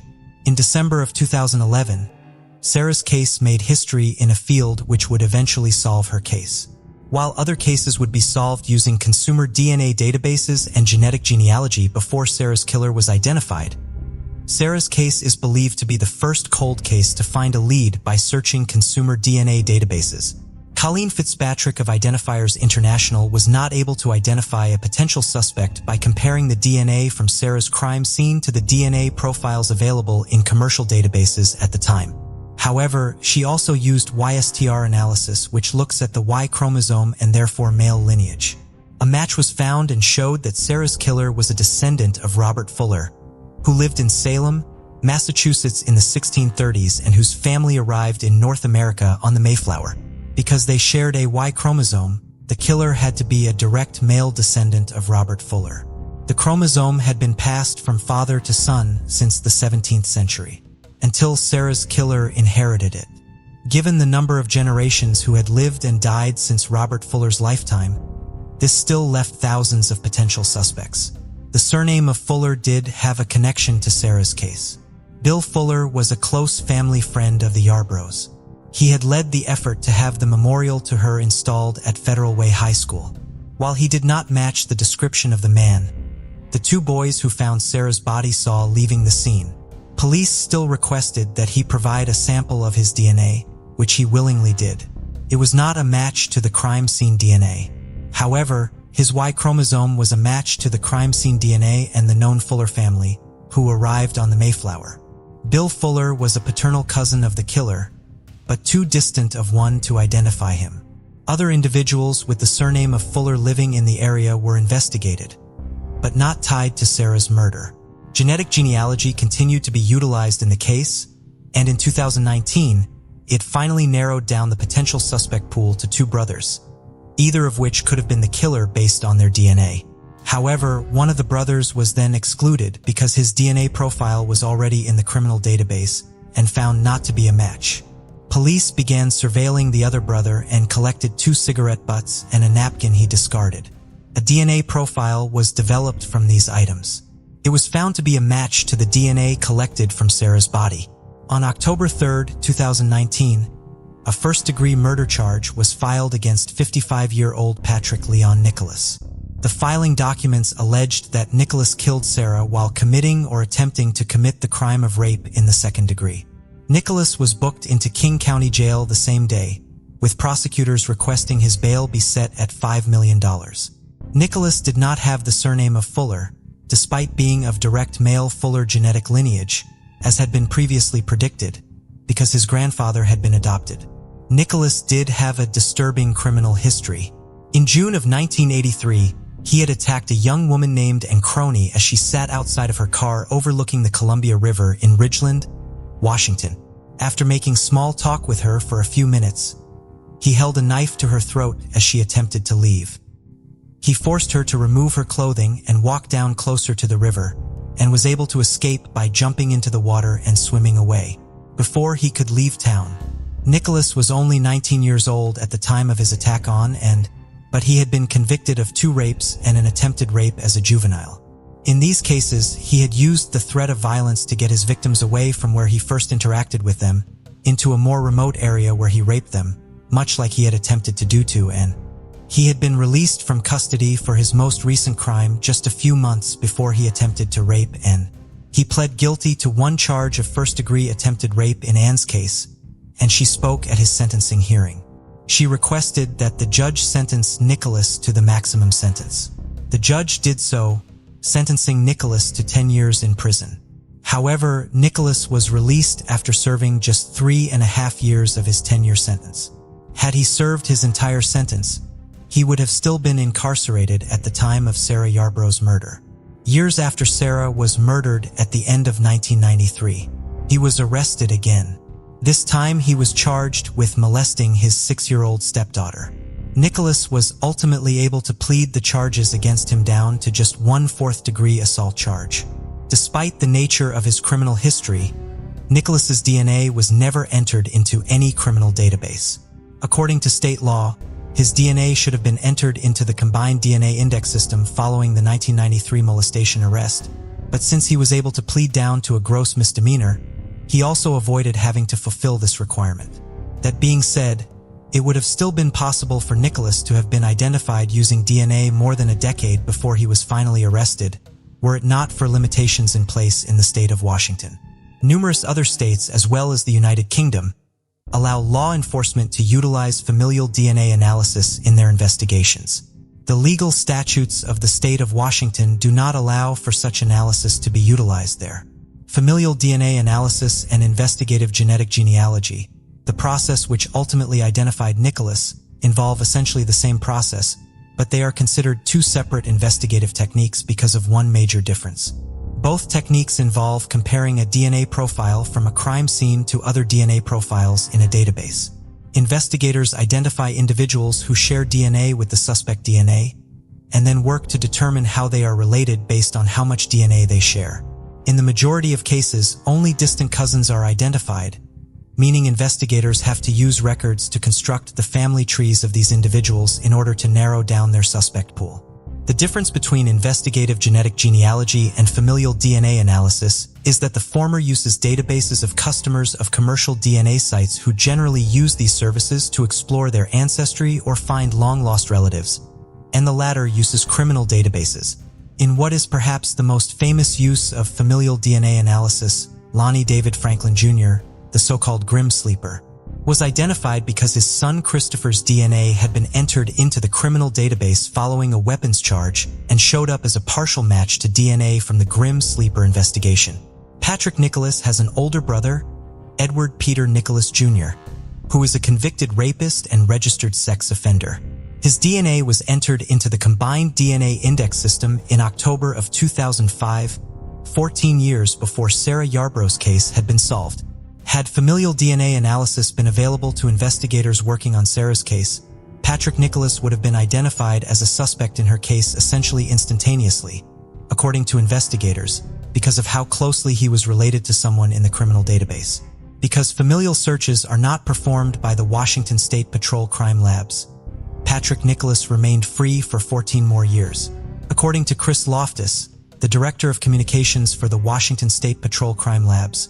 In December of 2011, Sarah's case made history in a field which would eventually solve her case. While other cases would be solved using consumer DNA databases and genetic genealogy before Sarah's killer was identified, Sarah's case is believed to be the first cold case to find a lead by searching consumer DNA databases. Colleen Fitzpatrick of Identifiers International was not able to identify a potential suspect by comparing the DNA from Sarah's crime scene to the DNA profiles available in commercial databases at the time. However, she also used YSTR analysis, which looks at the Y chromosome and therefore male lineage. A match was found and showed that Sarah's killer was a descendant of Robert Fuller, who lived in Salem, Massachusetts in the 1630s and whose family arrived in North America on the Mayflower. Because they shared a Y chromosome, the killer had to be a direct male descendant of Robert Fuller. The chromosome had been passed from father to son since the 17th century, until Sarah's killer inherited it. Given the number of generations who had lived and died since Robert Fuller's lifetime, this still left thousands of potential suspects. The surname of Fuller did have a connection to Sarah's case. Bill Fuller was a close family friend of the Yarbroughs. He had led the effort to have the memorial to her installed at Federal Way High School. While he did not match the description of the man the two boys who found Sarah's body saw leaving the scene, police still requested that he provide a sample of his DNA, which he willingly did. It was not a match to the crime scene DNA. However, his Y chromosome was a match to the crime scene DNA and the known Fuller family, who arrived on the Mayflower. Bill Fuller was a paternal cousin of the killer, but too distant of one to identify him. Other individuals with the surname of Fuller living in the area were investigated, but not tied to Sarah's murder. Genetic genealogy continued to be utilized in the case, and in 2019, it finally narrowed down the potential suspect pool to two brothers, either of which could have been the killer based on their DNA. However, one of the brothers was then excluded because his DNA profile was already in the criminal database and found not to be a match. Police began surveilling the other brother and collected 2 cigarette butts and a napkin he discarded. A DNA profile was developed from these items. It was found to be a match to the DNA collected from Sarah's body. On October 3, 2019, a first-degree murder charge was filed against 55-year-old Patrick Leon Nicholas. The filing documents alleged that Nicholas killed Sarah while committing or attempting to commit the crime of rape in the second degree. Nicholas was booked into King County Jail the same day, with prosecutors requesting his bail be set at $5 million. Nicholas did not have the surname of Fuller, despite being of direct male Fuller genetic lineage, as had been previously predicted, because his grandfather had been adopted. Nicholas did have a disturbing criminal history. In June of 1983, he had attacked a young woman named Ancroni as she sat outside of her car overlooking the Columbia River in Ridgeland, Washington. After making small talk with her for a few minutes, he held a knife to her throat as she attempted to leave. He forced her to remove her clothing and walk down closer to the river, and was able to escape by jumping into the water and swimming away. Before he could leave town, Nicholas was only 19 years old at the time of his attack but he had been convicted of 2 rapes and an attempted rape as a juvenile. In these cases, he had used the threat of violence to get his victims away from where he first interacted with them into a more remote area where he raped them, much like he had attempted to do to Anne. He had been released from custody for his most recent crime just a few months before he attempted to rape Anne. He pled guilty to 1 charge of first-degree attempted rape in Anne's case, and she spoke at his sentencing hearing. She requested that the judge sentence Nicholas to the maximum sentence. The judge did so, sentencing Nicholas to 10 years in prison. However, Nicholas was released after serving just 3.5 years of his 10-year sentence. Had he served his entire sentence, he would have still been incarcerated at the time of Sarah Yarbrough's murder. Years after Sarah was murdered at the end of 1993, he was arrested again. This time he was charged with molesting his 6-year-old stepdaughter. Nicholas was ultimately able to plead the charges against him down to just 1 4th-degree assault charge. Despite the nature of his criminal history, Nicholas's DNA was never entered into any criminal database. According to state law, his DNA should have been entered into the combined DNA index system following the 1993 molestation arrest, but since he was able to plead down to a gross misdemeanor, he also avoided having to fulfill this requirement. That being said, it would have still been possible for Nicholas to have been identified using DNA more than a decade before he was finally arrested, were it not for limitations in place in the state of Washington. Numerous other states, as well as the United Kingdom, allow law enforcement to utilize familial DNA analysis in their investigations. The legal statutes of the state of Washington do not allow for such analysis to be utilized there. Familial DNA analysis and investigative genetic genealogy, the process which ultimately identified Nicholas, involve essentially the same process, but they are considered two separate investigative techniques because of one major difference. Both techniques involve comparing a DNA profile from a crime scene to other DNA profiles in a database. Investigators identify individuals who share DNA with the suspect DNA, and then work to determine how they are related based on how much DNA they share. In the majority of cases, only distant cousins are identified, meaning investigators have to use records to construct the family trees of these individuals in order to narrow down their suspect pool. The difference between investigative genetic genealogy and familial DNA analysis is that the former uses databases of customers of commercial DNA sites who generally use these services to explore their ancestry or find long-lost relatives, and the latter uses criminal databases. In what is perhaps the most famous use of familial DNA analysis, Lonnie David Franklin Jr., the so-called Grim Sleeper, was identified because his son Christopher's DNA had been entered into the criminal database following a weapons charge and showed up as a partial match to DNA from the Grim Sleeper investigation. Patrick Nicholas has an older brother, Edward Peter Nicholas Jr., who is a convicted rapist and registered sex offender. His DNA was entered into the combined DNA index system in October of 2005, 14 years before Sarah Yarbrough's case had been solved. Had familial DNA analysis been available to investigators working on Sarah's case, Patrick Nicholas would have been identified as a suspect in her case essentially instantaneously, according to investigators, because of how closely he was related to someone in the criminal database. Because familial searches are not performed by the Washington State Patrol crime labs, Patrick Nicholas remained free for 14 more years. According to Chris Loftus, the director of communications for the Washington State Patrol crime labs,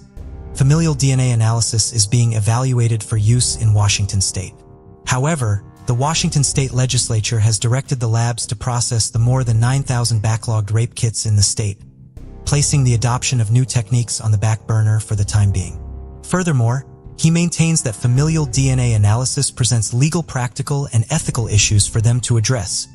familial DNA analysis is being evaluated for use in Washington state. However, the Washington state legislature has directed the labs to process the more than 9,000 backlogged rape kits in the state, placing the adoption of new techniques on the back burner for the time being. Furthermore, he maintains that familial DNA analysis presents legal, practical, and ethical issues for them to address,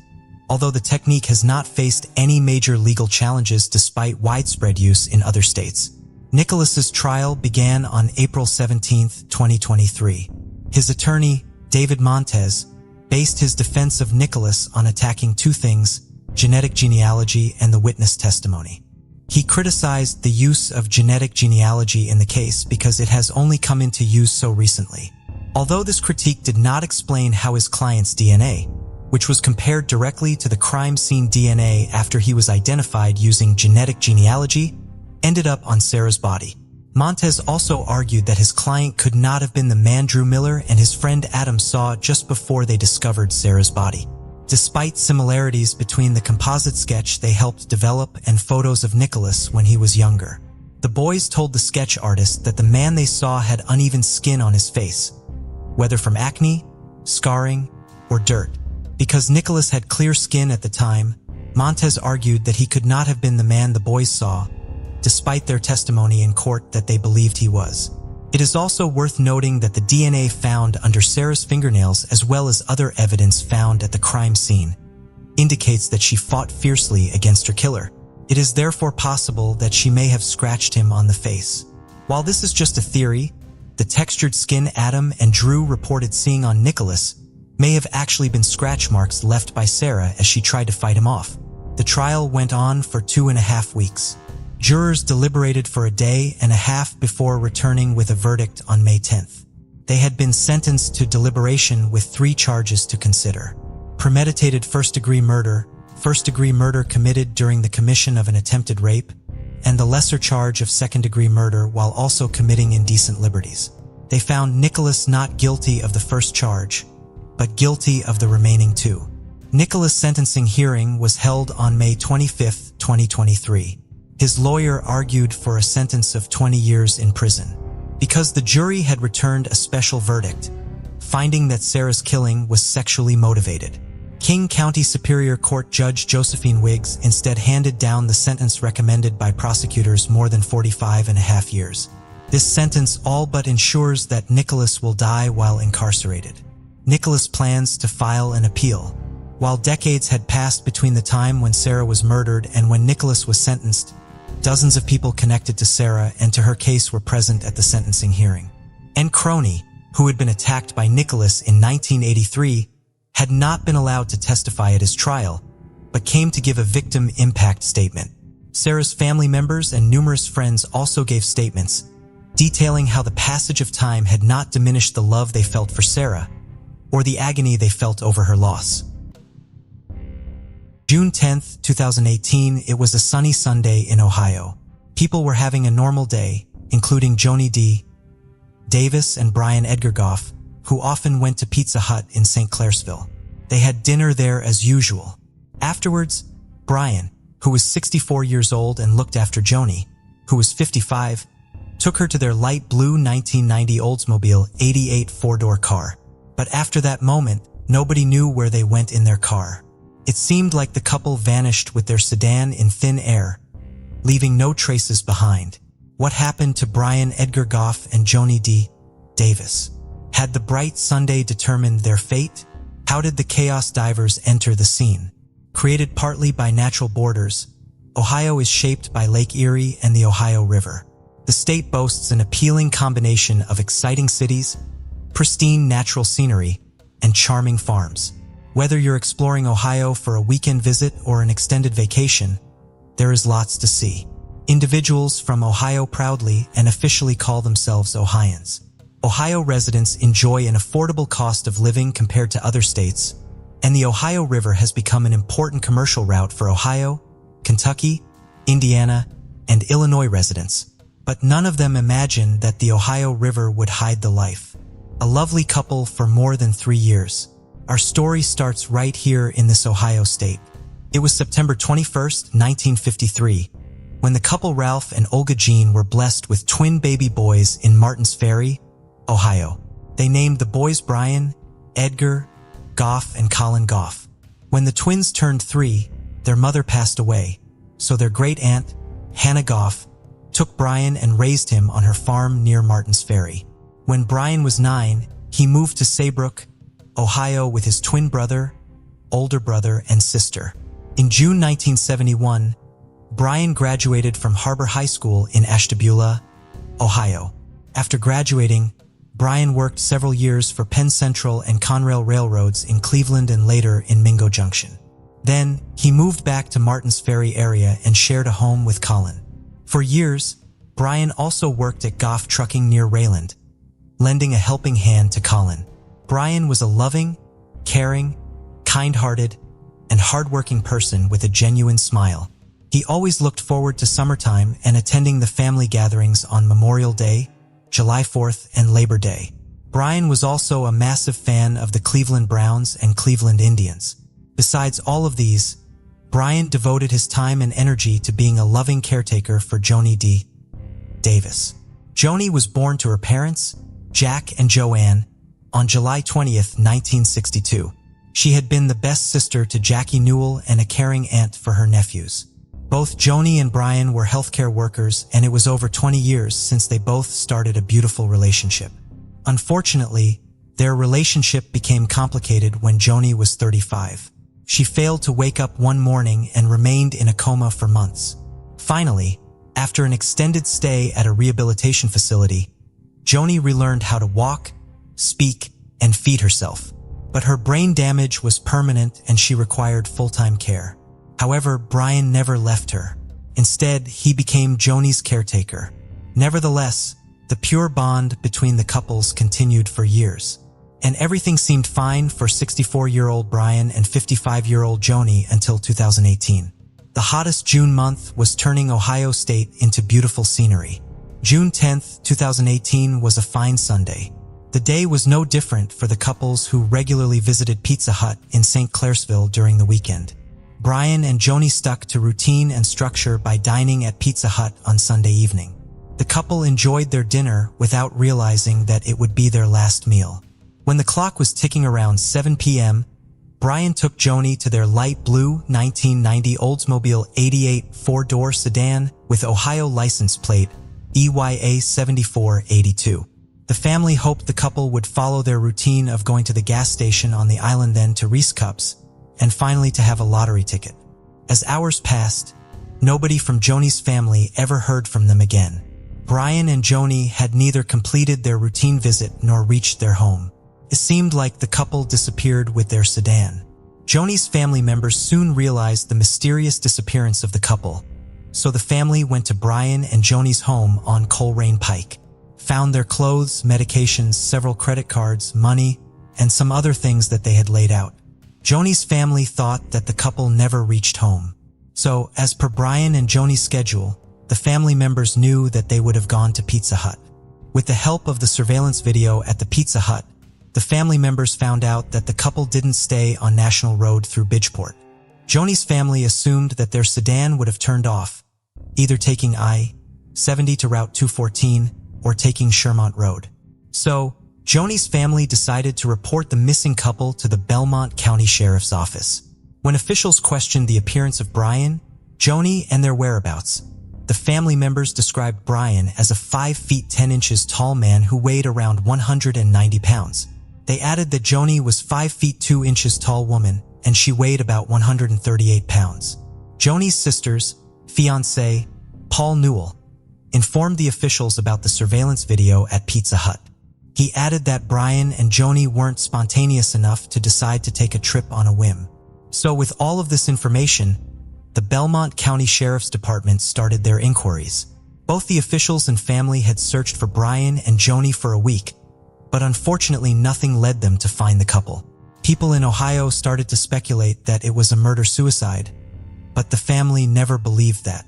although the technique has not faced any major legal challenges despite widespread use in other states. Nicholas's trial began on April 17, 2023. His attorney, David Montez, based his defense of Nicholas on attacking two things: genetic genealogy and the witness testimony. He criticized the use of genetic genealogy in the case because it has only come into use so recently. Although this critique did not explain how his client's DNA, which was compared directly to the crime scene DNA after he was identified using genetic genealogy, ended up on Sarah's body. Montez also argued that his client could not have been the man Drew Miller and his friend Adam saw just before they discovered Sarah's body. Despite similarities between the composite sketch they helped develop and photos of Nicholas when he was younger, the boys told the sketch artist that the man they saw had uneven skin on his face, whether from acne, scarring, or dirt. Because Nicholas had clear skin at the time, Montez argued that he could not have been the man the boys saw, despite their testimony in court that they believed he was. It is also worth noting that the DNA found under Sarah's fingernails, as well as other evidence found at the crime scene, indicates that she fought fiercely against her killer. It is therefore possible that she may have scratched him on the face. While this is just a theory, the textured skin Adam and Drew reported seeing on Nicholas may have actually been scratch marks left by Sarah as she tried to fight him off. The trial went on for 2.5 weeks. Jurors deliberated for a day and a half before returning with a verdict on May 10th. They had been sentenced to deliberation with 3 charges to consider: premeditated first-degree murder committed during the commission of an attempted rape, and the lesser charge of second-degree murder while also committing indecent liberties. They found Nicholas not guilty of the first charge, but guilty of the remaining 2. Nicholas' sentencing hearing was held on May 25, 2023. His lawyer argued for a sentence of 20 years in prison, because the jury had returned a special verdict, finding that Sarah's killing was sexually motivated. King County Superior Court Judge Josephine Wiggs instead handed down the sentence recommended by prosecutors more than 45.5 years. This sentence all but ensures that Nicholas will die while incarcerated. Nicholas plans to file an appeal. While decades had passed between the time when Sarah was murdered and when Nicholas was sentenced, dozens of people connected to Sarah and to her case were present at the sentencing hearing. Ann Crony, who had been attacked by Nicholas in 1983, had not been allowed to testify at his trial, but came to give a victim impact statement. Sarah's family members and numerous friends also gave statements, detailing how the passage of time had not diminished the love they felt for Sarah, or the agony they felt over her loss. June 10, 2018, it was a sunny Sunday in Ohio. People were having a normal day, including Joni D. Davis and Brian Edgar Goff, who often went to Pizza Hut in St. Clairsville. They had dinner there as usual. Afterwards, Brian, who was 64 years old and looked after Joni, who was 55, took her to their light blue 1990 Oldsmobile 88 four-door car. But after that moment, nobody knew where they went in their car. It seemed like the couple vanished with their sedan in thin air, leaving no traces behind. What happened to Brian Edgar Goff and Joni D. Davis? Had the bright Sunday determined their fate? How did the chaos divers enter the scene? Created partly by natural borders, Ohio is shaped by Lake Erie and the Ohio River. The state boasts an appealing combination of exciting cities, pristine natural scenery, and charming farms. Whether you're exploring Ohio for a weekend visit or an extended vacation, there is lots to see. Individuals from Ohio proudly and officially call themselves Ohioans. Ohio residents enjoy an affordable cost of living compared to other states, and the Ohio River has become an important commercial route for Ohio, Kentucky, Indiana, and Illinois residents. But none of them imagined that the Ohio River would hide the life. A lovely couple for more than 3 years. Our story starts right here in this Ohio state. It was September 21st, 1953, when the couple Ralph and Olga Jean were blessed with twin baby boys in Martins Ferry, Ohio. They named the boys Brian, Edgar, Goff, and Colin Goff. When the twins turned 3, their mother passed away, so their great-aunt, Hannah Goff, took Brian and raised him on her farm near Martins Ferry. When Brian was 9, he moved to Saybrook, Ohio with his twin brother, older brother, and sister. In June 1971, Brian graduated from Harbor High School in Ashtabula, Ohio. After graduating, Brian worked several years for Penn Central and Conrail Railroads in Cleveland and later in Mingo Junction. Then, he moved back to Martins Ferry area and shared a home with Colin. For years, Brian also worked at Goff Trucking near Rayland, lending a helping hand to Colin. Brian was a loving, caring, kind-hearted, and hardworking person with a genuine smile. He always looked forward to summertime and attending the family gatherings on Memorial Day, July 4th, and Labor Day. Brian was also a massive fan of the Cleveland Browns and Cleveland Indians. Besides all of these, Brian devoted his time and energy to being a loving caretaker for Joni D. Davis. Joni was born to her parents, Jack and Joanne, on July 20th, 1962. She had been the best sister to Jackie Newell and a caring aunt for her nephews. Both Joni and Brian were healthcare workers, and it was over 20 years since they both started a beautiful relationship. Unfortunately, their relationship became complicated when Joni was 35. She failed to wake up one morning and remained in a coma for months. Finally, after an extended stay at a rehabilitation facility, Joni relearned how to walk, speak, and feed herself. But her brain damage was permanent and she required full-time care. However, Brian never left her. Instead, he became Joni's caretaker. Nevertheless, the pure bond between the couples continued for years. And everything seemed fine for 64-year-old Brian and 55-year-old Joni until 2018. The hottest June month was turning Ohio State into beautiful scenery. June 10th, 2018 was a fine Sunday. The day was no different for the couples who regularly visited Pizza Hut in St. Clairsville during the weekend. Brian and Joni stuck to routine and structure by dining at Pizza Hut on Sunday evening. The couple enjoyed their dinner without realizing that it would be their last meal. When the clock was ticking around 7 p.m., Brian took Joni to their light blue 1990 Oldsmobile 88 four-door sedan with Ohio license plate EYA 7482. The family hoped the couple would follow their routine of going to the gas station on the island, then to Reese Cups, and finally to have a lottery ticket. As hours passed, nobody from Joni's family ever heard from them again. Brian and Joni had neither completed their routine visit nor reached their home. It seemed like the couple disappeared with their sedan. Joni's family members soon realized the mysterious disappearance of the couple, so the family went to Brian and Joni's home on Coleraine Pike, found their clothes, medications, several credit cards, money, and some other things that they had laid out. Joni's family thought that the couple never reached home. So, as per Brian and Joni's schedule, the family members knew that they would have gone to Pizza Hut. With the help of the surveillance video at the Pizza Hut, the family members found out that the couple didn't stay on National Road through Bridgeport. Joni's family assumed that their sedan would have turned off, either taking I-70 to Route 214 or taking Shermont Road. So, Joni's family decided to report the missing couple to the Belmont County Sheriff's Office. When officials questioned the appearance of Brian, Joni, and their whereabouts, the family members described Brian as a 5 feet 10 inches tall man who weighed around 190 pounds. They added that Joni was 5 feet 2 inches tall woman, and she weighed about 138 pounds. Joni's sister's fiancé, Paul Newell, informed the officials about the surveillance video at Pizza Hut. He added that Brian and Joni weren't spontaneous enough to decide to take a trip on a whim. So with all of this information, the Belmont County Sheriff's Department started their inquiries. Both the officials and family had searched for Brian and Joni for a week, but unfortunately nothing led them to find the couple. People in Ohio started to speculate that it was a murder-suicide, but the family never believed that.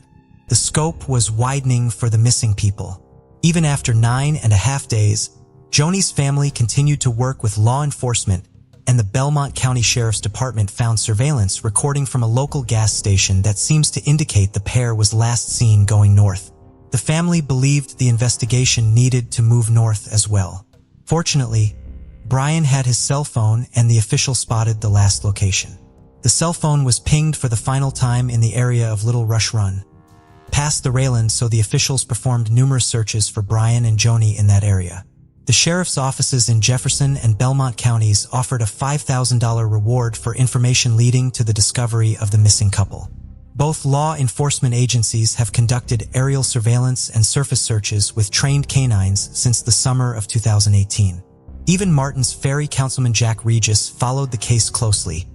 The scope was widening for the missing people. Even after 9.5 days, Joni's family continued to work with law enforcement, and the Belmont County Sheriff's Department found surveillance recording from a local gas station that seems to indicate the pair was last seen going north. The family believed the investigation needed to move north as well. Fortunately, Brian had his cell phone and the official spotted the last location. The cell phone was pinged for the final time in the area of Little Rush Run, past the railing, so the officials performed numerous searches for Brian and Joni in that area. The sheriff's offices in Jefferson and Belmont counties offered a $5,000 reward for information leading to the discovery of the missing couple. Both law enforcement agencies have conducted aerial surveillance and surface searches with trained canines since the summer of 2018. Even Martin's Ferry Councilman Jack Regis followed the case closely,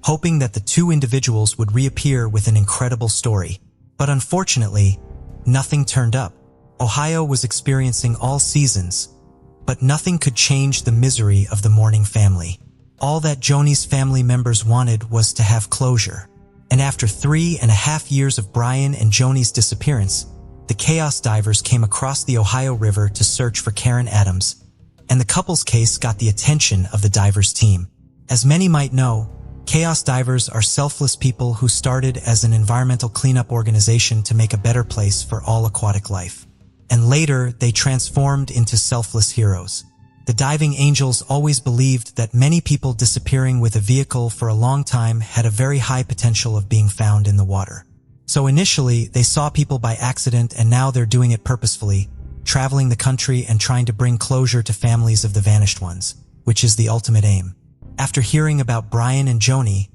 hoping that the two individuals would reappear with an incredible story. But unfortunately, nothing turned up. Ohio was experiencing all seasons, but nothing could change the misery of the mourning family. All that Joni's family members wanted was to have closure. And after 3.5 years of Brian and Joni's disappearance, the Chaos Divers came across the Ohio River to search for Karen Adams, and the couple's case got the attention of the divers team. As many might know, Chaos Divers are selfless people who started as an environmental cleanup organization to make a better place for all aquatic life. And later, they transformed into selfless heroes. The diving angels always believed that many people disappearing with a vehicle for a long time had a very high potential of being found in the water. So initially, they saw people by accident, and now they're doing it purposefully, traveling the country and trying to bring closure to families of the vanished ones, which is the ultimate aim. After hearing about Brian and Joni,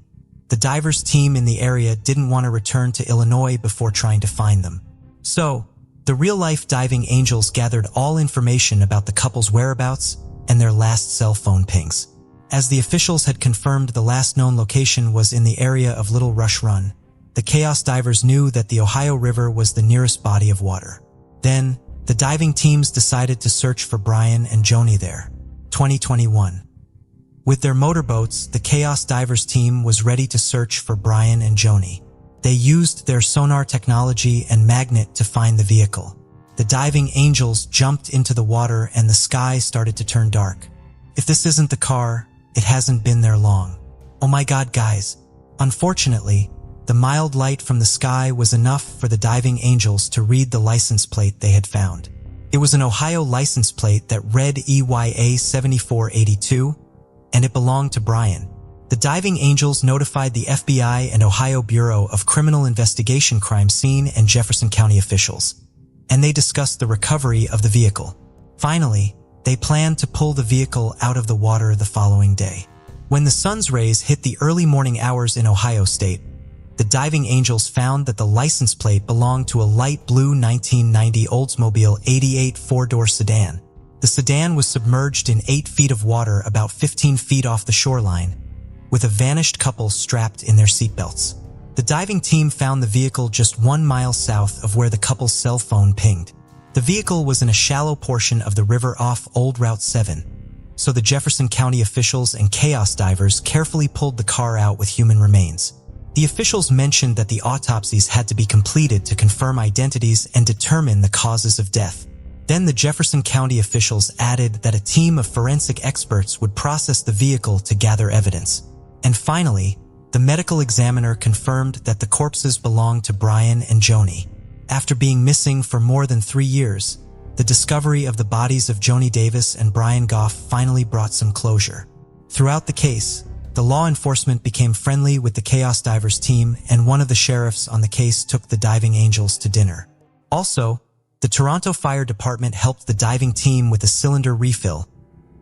the divers team in the area didn't want to return to Illinois before trying to find them. So, the real-life diving angels gathered all information about the couple's whereabouts and their last cell phone pings. As the officials had confirmed the last known location was in the area of Little Rush Run, the Chaos Divers knew that the Ohio River was the nearest body of water. Then, the diving teams decided to search for Brian and Joni there. 2021. With their motorboats, the Chaos Divers team was ready to search for Brian and Joni. They used their sonar technology and magnet to find the vehicle. The diving angels jumped into the water and the sky started to turn dark. If this isn't the car, it hasn't been there long. Oh my God, guys. Unfortunately, the mild light from the sky was enough for the diving angels to read the license plate they had found. It was an Ohio license plate that read EYA 7482, and it belonged to Brian. The diving angels notified the FBI and Ohio Bureau of Criminal Investigation crime scene and Jefferson County officials, and they discussed the recovery of the vehicle. Finally, they planned to pull the vehicle out of the water the following day. When the sun's rays hit the early morning hours in Ohio State, the diving angels found that the license plate belonged to a light blue 1990 Oldsmobile 88 four-door sedan. The The sedan was submerged in 8 feet of water about 15 feet off the shoreline, with a vanished couple strapped in their seatbelts. The diving team found the vehicle just 1 mile south of where the couple's cell phone pinged. The vehicle was in a shallow portion of the river off Old Route 7, so the Jefferson County officials and chaos divers carefully pulled the car out with human remains. The officials mentioned that the autopsies had to be completed to confirm identities and determine the causes of death. Then the Jefferson County officials added that a team of forensic experts would process the vehicle to gather evidence. And finally, the medical examiner confirmed that the corpses belonged to Brian and Joni. After being missing for more than 3 years, the discovery of the bodies of Joni Davis and Brian Goff finally brought some closure. Throughout the case, the law enforcement became friendly with the Chaos Divers team, and one of the sheriffs on the case took the diving angels to dinner. Also, the Toronto Fire Department helped the diving team with a cylinder refill,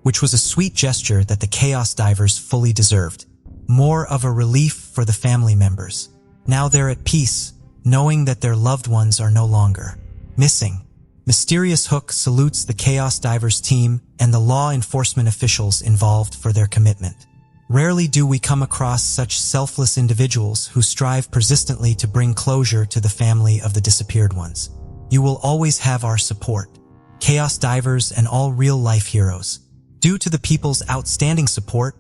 which was a sweet gesture that the Chaos Divers fully deserved. More of a relief for the family members. Now they're at peace, knowing that their loved ones are no longer missing. Mysterious Hook salutes the Chaos Divers team and the law enforcement officials involved for their commitment. Rarely do we come across such selfless individuals who strive persistently to bring closure to the family of the disappeared ones. You will always have our support, Chaos Divers and all real-life heroes. Due to the people's outstanding support,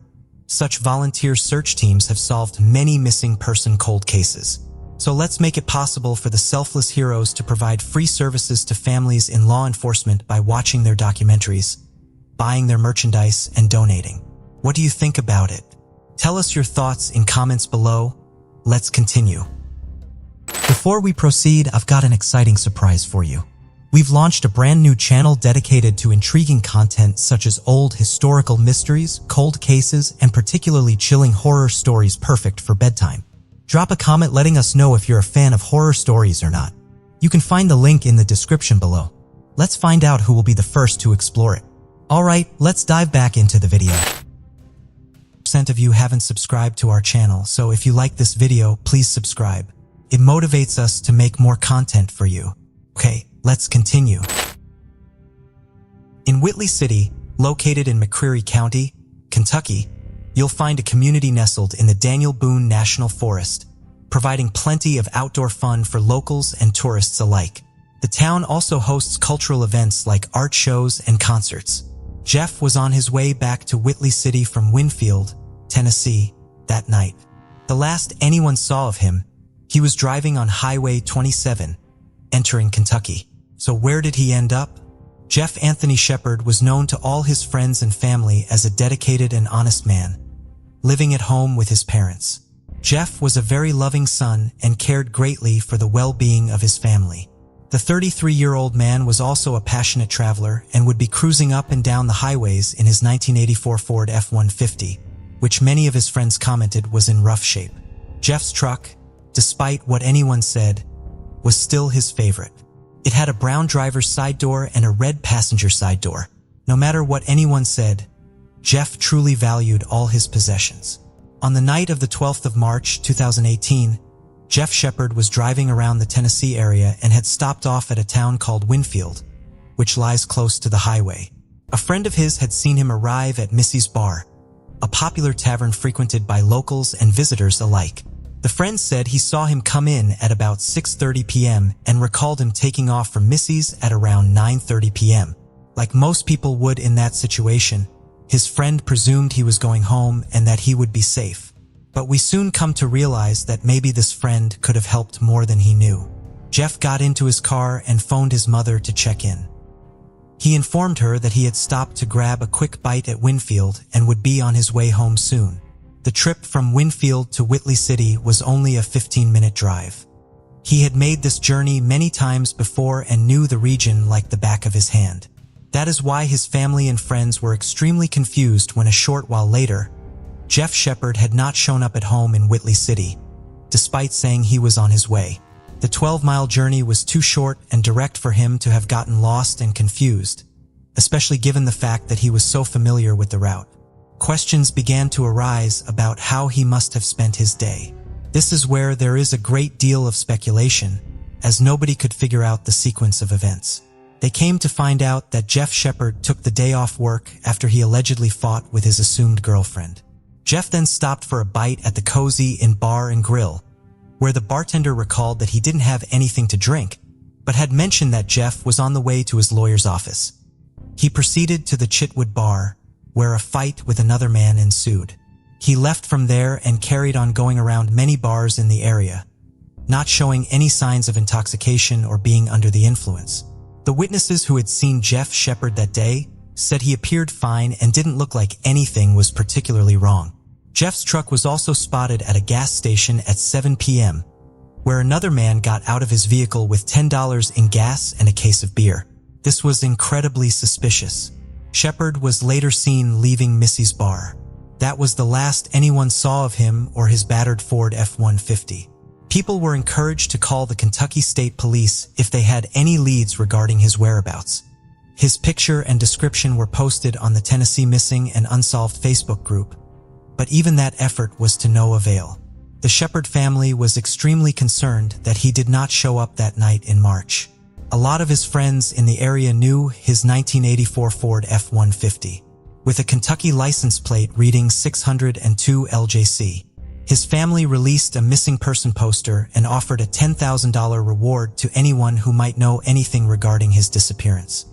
such volunteer search teams have solved many missing person cold cases. So let's make it possible for the selfless heroes to provide free services to families in law enforcement by watching their documentaries, buying their merchandise, and donating. What do you think about it? Tell us your thoughts in comments below. Let's continue. Before we proceed, I've got an exciting surprise for you. We've launched a brand new channel dedicated to intriguing content such as old historical mysteries, cold cases, and particularly chilling horror stories perfect for bedtime. Drop a comment letting us know if you're a fan of horror stories or not. You can find the link in the description below. Let's find out who will be the first to explore it. Alright, let's dive back into the video. Percent of you haven't subscribed to our channel, so if you like this video, please subscribe. It motivates us to make more content for you. Okay, let's continue. In Whitley City, located in McCreary County, Kentucky, you'll find a community nestled in the Daniel Boone National Forest, providing plenty of outdoor fun for locals and tourists alike. The town also hosts cultural events like art shows and concerts. Jeff was on his way back to Whitley City from Winfield, Tennessee, that night. The last anyone saw of him, he was driving on Highway 27, entering Kentucky. So where did he end up? Jeff Anthony Shepard was known to all his friends and family as a dedicated and honest man, living at home with his parents. Jeff was a very loving son and cared greatly for the well-being of his family. The 33-year-old man was also a passionate traveler and would be cruising up and down the highways in his 1984 Ford F-150, which many of his friends commented was in rough shape. Jeff's truck, despite what anyone said, was still his favorite. It had a brown driver's side door and a red passenger side door. No matter what anyone said, Jeff truly valued all his possessions. On the night of the 12th of March, 2018, Jeff Shepard was driving around the Tennessee area and had stopped off at a town called Winfield, which lies close to the highway. A friend of his had seen him arrive at Missy's Bar, a popular tavern frequented by locals and visitors alike. The friend said he saw him come in at about 6:30 p.m. and recalled him taking off from Missy's at around 9:30 p.m. Like most people would in that situation, his friend presumed he was going home and that he would be safe. But we soon come to realize that maybe this friend could have helped more than he knew. Jeff got into his car and phoned his mother to check in. He informed her that he had stopped to grab a quick bite at Winfield and would be on his way home soon. The trip from Winfield to Whitley City was only a 15-minute drive. He had made this journey many times before and knew the region like the back of his hand. That is why his family and friends were extremely confused when a short while later, Jeff Shepard had not shown up at home in Whitley City, despite saying he was on his way. The 12-mile journey was too short and direct for him to have gotten lost and confused, especially given the fact that he was so familiar with the route. Questions began to arise about how he must have spent his day. This is where there is a great deal of speculation, as nobody could figure out the sequence of events. They came to find out that Jeff Shepard took the day off work after he allegedly fought with his assumed girlfriend. Jeff then stopped for a bite at the Cozy Inn Bar and Grill, where the bartender recalled that he didn't have anything to drink, but had mentioned that Jeff was on the way to his lawyer's office. He proceeded to the Chitwood Bar, where a fight with another man ensued. He left from there and carried on going around many bars in the area, not showing any signs of intoxication or being under the influence. The witnesses who had seen Jeff Shepard that day said he appeared fine and didn't look like anything was particularly wrong. Jeff's truck was also spotted at a gas station at 7 p.m., where another man got out of his vehicle with $10 in gas and a case of beer. This was incredibly suspicious. Shepard was later seen leaving Missy's bar. That was the last anyone saw of him or his battered Ford F-150. People were encouraged to call the Kentucky State Police if they had any leads regarding his whereabouts. His picture and description were posted on the Tennessee Missing and Unsolved Facebook group, but even that effort was to no avail. The Shepard family was extremely concerned that he did not show up that night in March. A lot of his friends in the area knew his 1984 Ford F-150, with a Kentucky license plate reading 602 LJC. His family released a missing person poster and offered a $10,000 reward to anyone who might know anything regarding his disappearance.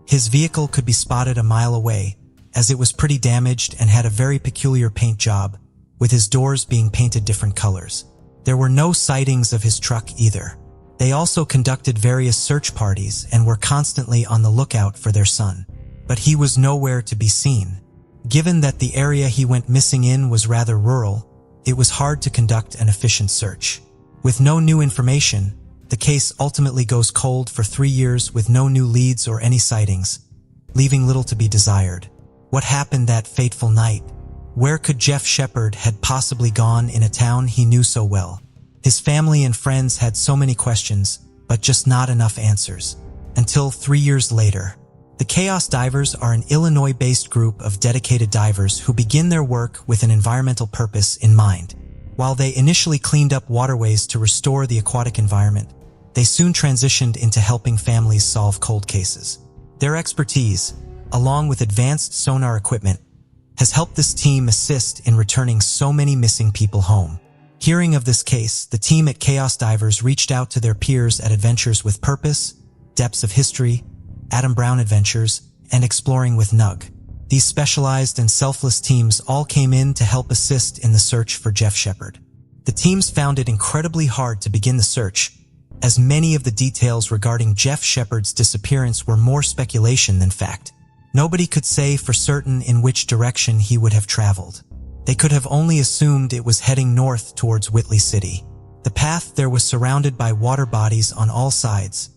His vehicle could be spotted a mile away, as it was pretty damaged and had a very peculiar paint job, with his doors being painted different colors. There were no sightings of his truck either. They also conducted various search parties and were constantly on the lookout for their son, but he was nowhere to be seen. Given that the area he went missing in was rather rural, it was hard to conduct an efficient search. With no new information, the case ultimately goes cold for 3 years with no new leads or any sightings, leaving little to be desired. What happened that fateful night? Where could Jeff Shepard had possibly gone in a town he knew so well? His family and friends had so many questions, but just not enough answers. Until 3 years later. The Chaos Divers are an Illinois-based group of dedicated divers who begin their work with an environmental purpose in mind. While they initially cleaned up waterways to restore the aquatic environment, they soon transitioned into helping families solve cold cases. Their expertise, along with advanced sonar equipment, has helped this team assist in returning so many missing people home. Hearing of this case, the team at Chaos Divers reached out to their peers at Adventures with Purpose, Depths of History, Adam Brown Adventures, and Exploring with Nug. These specialized and selfless teams all came in to help assist in the search for Jeff Shepard. The teams found it incredibly hard to begin the search, as many of the details regarding Jeff Shepard's disappearance were more speculation than fact. Nobody could say for certain in which direction he would have traveled. They could have only assumed it was heading north towards Whitley City. The path there was surrounded by water bodies on all sides,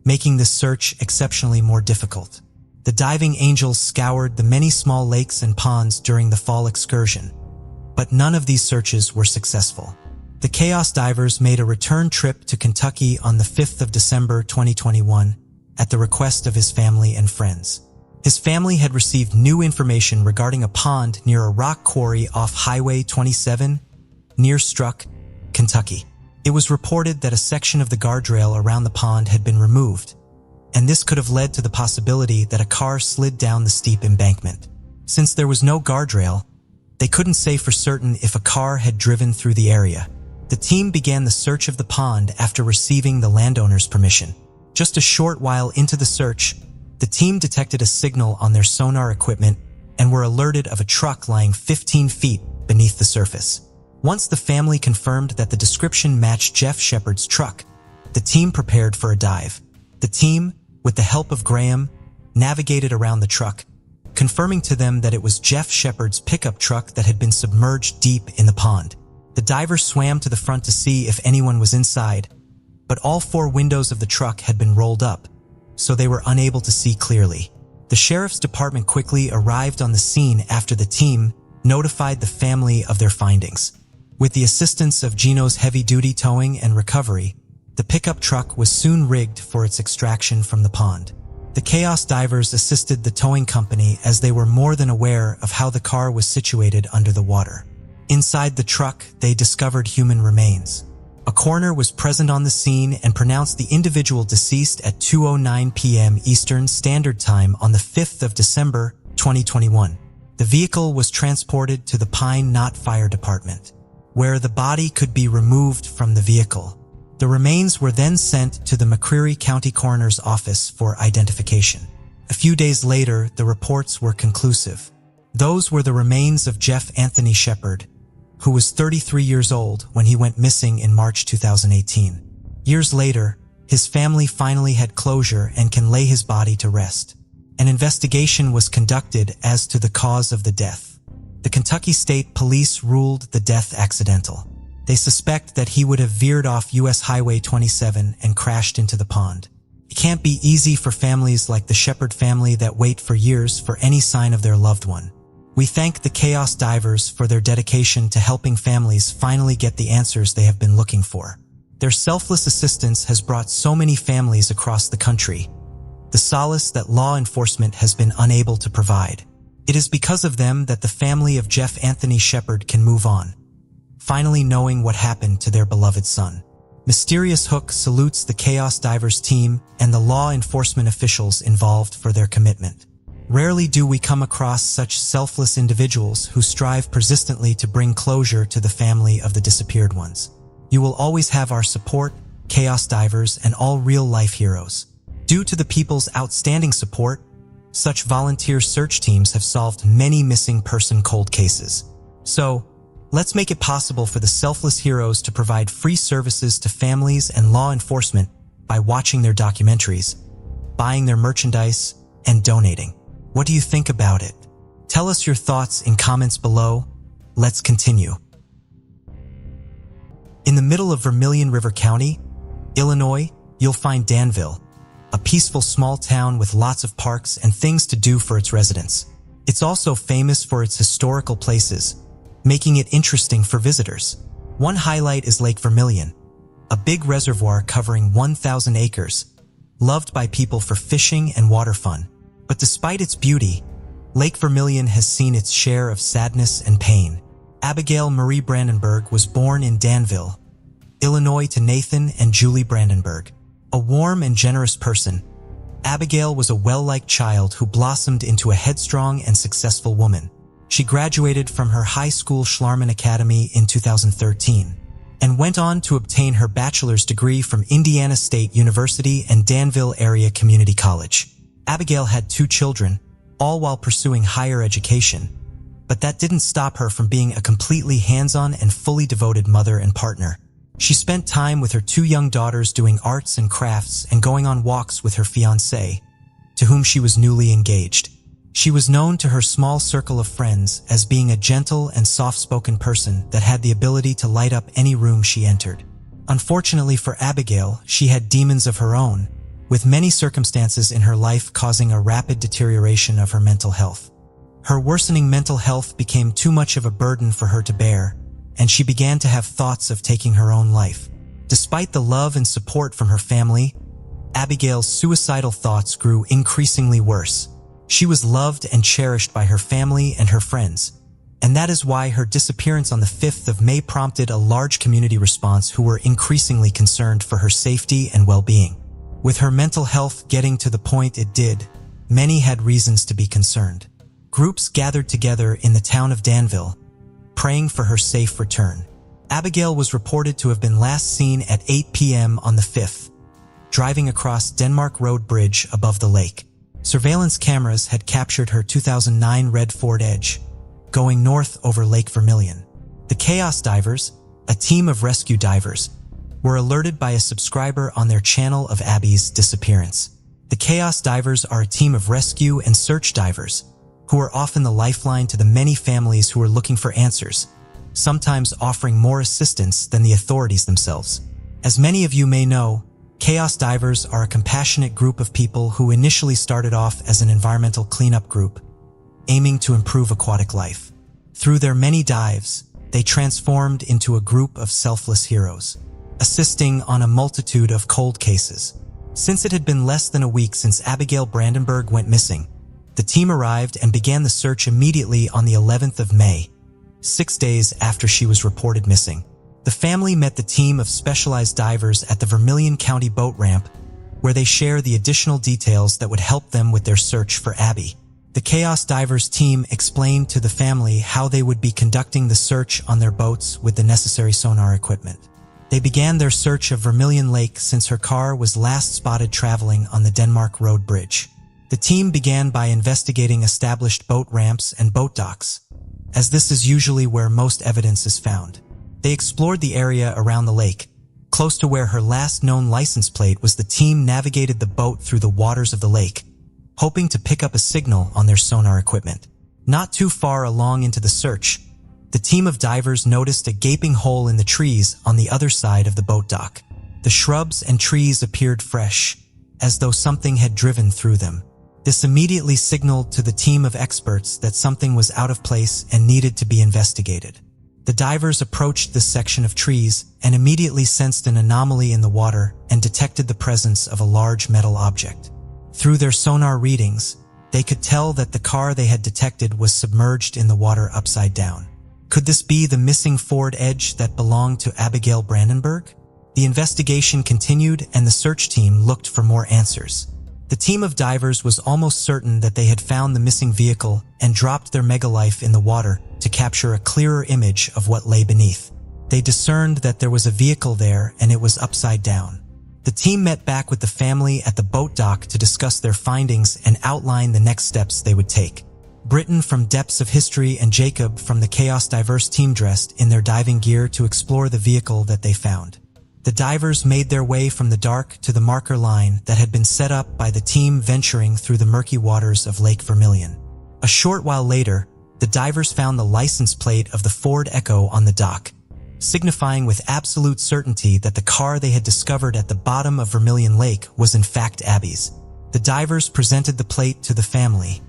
making this search exceptionally more difficult. The diving angels scoured the many small lakes and ponds during the fall excursion, but none of these searches were successful. The Chaos Divers made a return trip to Kentucky on the 5th of December 2021 at the request of his family and friends. His family had received new information regarding a pond near a rock quarry off Highway 27 near Struck, Kentucky. It was reported that a section of the guardrail around the pond had been removed, and this could have led to the possibility that a car slid down the steep embankment. Since there was no guardrail, they couldn't say for certain if a car had driven through the area. The team began the search of the pond after receiving the landowner's permission. Just a short while into the search, the team detected a signal on their sonar equipment and were alerted of a truck lying 15 feet beneath the surface. Once the family confirmed that the description matched Jeff Shepard's truck, the team prepared for a dive. The team, with the help of Graham, navigated around the truck, confirming to them that it was Jeff Shepard's pickup truck that had been submerged deep in the pond. The divers swam to the front to see if anyone was inside, but all 4 windows of the truck had been rolled up, so they were unable to see clearly. The sheriff's department quickly arrived on the scene after the team notified the family of their findings. With the assistance of Gino's heavy-duty towing and recovery, the pickup truck was soon rigged for its extraction from the pond. The Chaos Divers assisted the towing company as they were more than aware of how the car was situated under the water. Inside the truck, they discovered human remains. A coroner was present on the scene and pronounced the individual deceased at 2:09 p.m. Eastern Standard Time on the 5th of December, 2021. The vehicle was transported to the Pine Knot Fire Department, where the body could be removed from the vehicle. The remains were then sent to the McCreary County Coroner's Office for identification. A few days later, the reports were conclusive. Those were the remains of Jeff Anthony Shepard, who was 33 years old when he went missing in March 2018. Years later, his family finally had closure and can lay his body to rest. An investigation was conducted as to the cause of the death. The Kentucky State Police ruled the death accidental. They suspect that he would have veered off US Highway 27 and crashed into the pond. It can't be easy for families like the Shepard family that wait for years for any sign of their loved one. We thank the Chaos Divers for their dedication to helping families finally get the answers they have been looking for. Their selfless assistance has brought so many families across the country the solace that law enforcement has been unable to provide. It is because of them that the family of Jeff Anthony Shepard can move on, finally knowing what happened to their beloved son. Mysterious Hook salutes the Chaos Divers team and the law enforcement officials involved for their commitment. Rarely do we come across such selfless individuals who strive persistently to bring closure to the family of the disappeared ones. You will always have our support, Chaos Divers, and all real-life heroes. Due to the people's outstanding support, such volunteer search teams have solved many missing person cold cases. So, let's make it possible for the selfless heroes to provide free services to families and law enforcement by watching their documentaries, buying their merchandise, and donating. What do you think about it? Tell us your thoughts in comments below. Let's continue. In the middle of Vermilion River County, Illinois, you'll find Danville, a peaceful small town with lots of parks and things to do for its residents. It's also famous for its historical places, making it interesting for visitors. One highlight is Lake Vermilion, a big reservoir covering 1,000 acres, loved by people for fishing and water fun. But despite its beauty, Lake Vermilion has seen its share of sadness and pain. Abigail Marie Brandenburg was born in Danville, Illinois to Nathan and Julie Brandenburg. A warm and generous person, Abigail was a well-liked child who blossomed into a headstrong and successful woman. She graduated from her high school Schlarman Academy in 2013 and went on to obtain her bachelor's degree from Indiana State University and Danville Area Community College. Abigail had 2 children, all while pursuing higher education, but that didn't stop her from being a completely hands-on and fully devoted mother and partner. She spent time with her 2 young daughters doing arts and crafts and going on walks with her fiancé, to whom she was newly engaged. She was known to her small circle of friends as being a gentle and soft-spoken person that had the ability to light up any room she entered. Unfortunately for Abigail, she had demons of her own, with many circumstances in her life causing a rapid deterioration of her mental health. Her worsening mental health became too much of a burden for her to bear, and she began to have thoughts of taking her own life. Despite the love and support from her family, Abigail's suicidal thoughts grew increasingly worse. She was loved and cherished by her family and her friends, and that is why her disappearance on the 5th of May prompted a large community response who were increasingly concerned for her safety and well-being. With her mental health getting to the point it did, many had reasons to be concerned. Groups gathered together in the town of Danville, praying for her safe return. Abigail was reported to have been last seen at 8 p.m. on the 5th, driving across Denmark Road Bridge above the lake. Surveillance cameras had captured her 2009 red Ford Edge, going north over Lake Vermilion. The Chaos Divers, a team of rescue divers, were alerted by a subscriber on their channel of Abby's disappearance. The Chaos Divers are a team of rescue and search divers, who are often the lifeline to the many families who are looking for answers, sometimes offering more assistance than the authorities themselves. As many of you may know, Chaos Divers are a compassionate group of people who initially started off as an environmental cleanup group, aiming to improve aquatic life. Through their many dives, they transformed into a group of selfless heroes, assisting on a multitude of cold cases. Since it had been less than a week since Abigail Brandenburg went missing, the team arrived and began the search immediately on the 11th of May, 6 days after she was reported missing. The family met the team of specialized divers at the Vermilion County boat ramp, where they share the additional details that would help them with their search for Abby. The Chaos Divers team explained to the family how they would be conducting the search on their boats with the necessary sonar equipment. They began their search of Vermilion Lake since her car was last spotted traveling on the Denmark Road Bridge. The team began by investigating established boat ramps and boat docks, as this is usually where most evidence is found. They explored the area around the lake. Close to where her last known license plate was, the team navigated the boat through the waters of the lake, hoping to pick up a signal on their sonar equipment. Not too far along into the search, the team of divers noticed a gaping hole in the trees on the other side of the boat dock. The shrubs and trees appeared fresh, as though something had driven through them. This immediately signaled to the team of experts that something was out of place and needed to be investigated. The divers approached this section of trees and immediately sensed an anomaly in the water and detected the presence of a large metal object. Through their sonar readings, they could tell that the car they had detected was submerged in the water upside down. Could this be the missing Ford Edge that belonged to Abigail Brandenburg? The investigation continued and the search team looked for more answers. The team of divers was almost certain that they had found the missing vehicle and dropped their megalife in the water to capture a clearer image of what lay beneath. They discerned that there was a vehicle there and it was upside down. The team met back with the family at the boat dock to discuss their findings and outline the next steps they would take. Britton from Depths of History and Jacob from the Chaos Divers team dressed in their diving gear to explore the vehicle that they found. The divers made their way from the dark to the marker line that had been set up by the team venturing through the murky waters of Lake Vermilion. A short while later, the divers found the license plate of the Ford Echo on the dock, signifying with absolute certainty that the car they had discovered at the bottom of Vermilion Lake was in fact Abby's. The divers presented the plate to the family,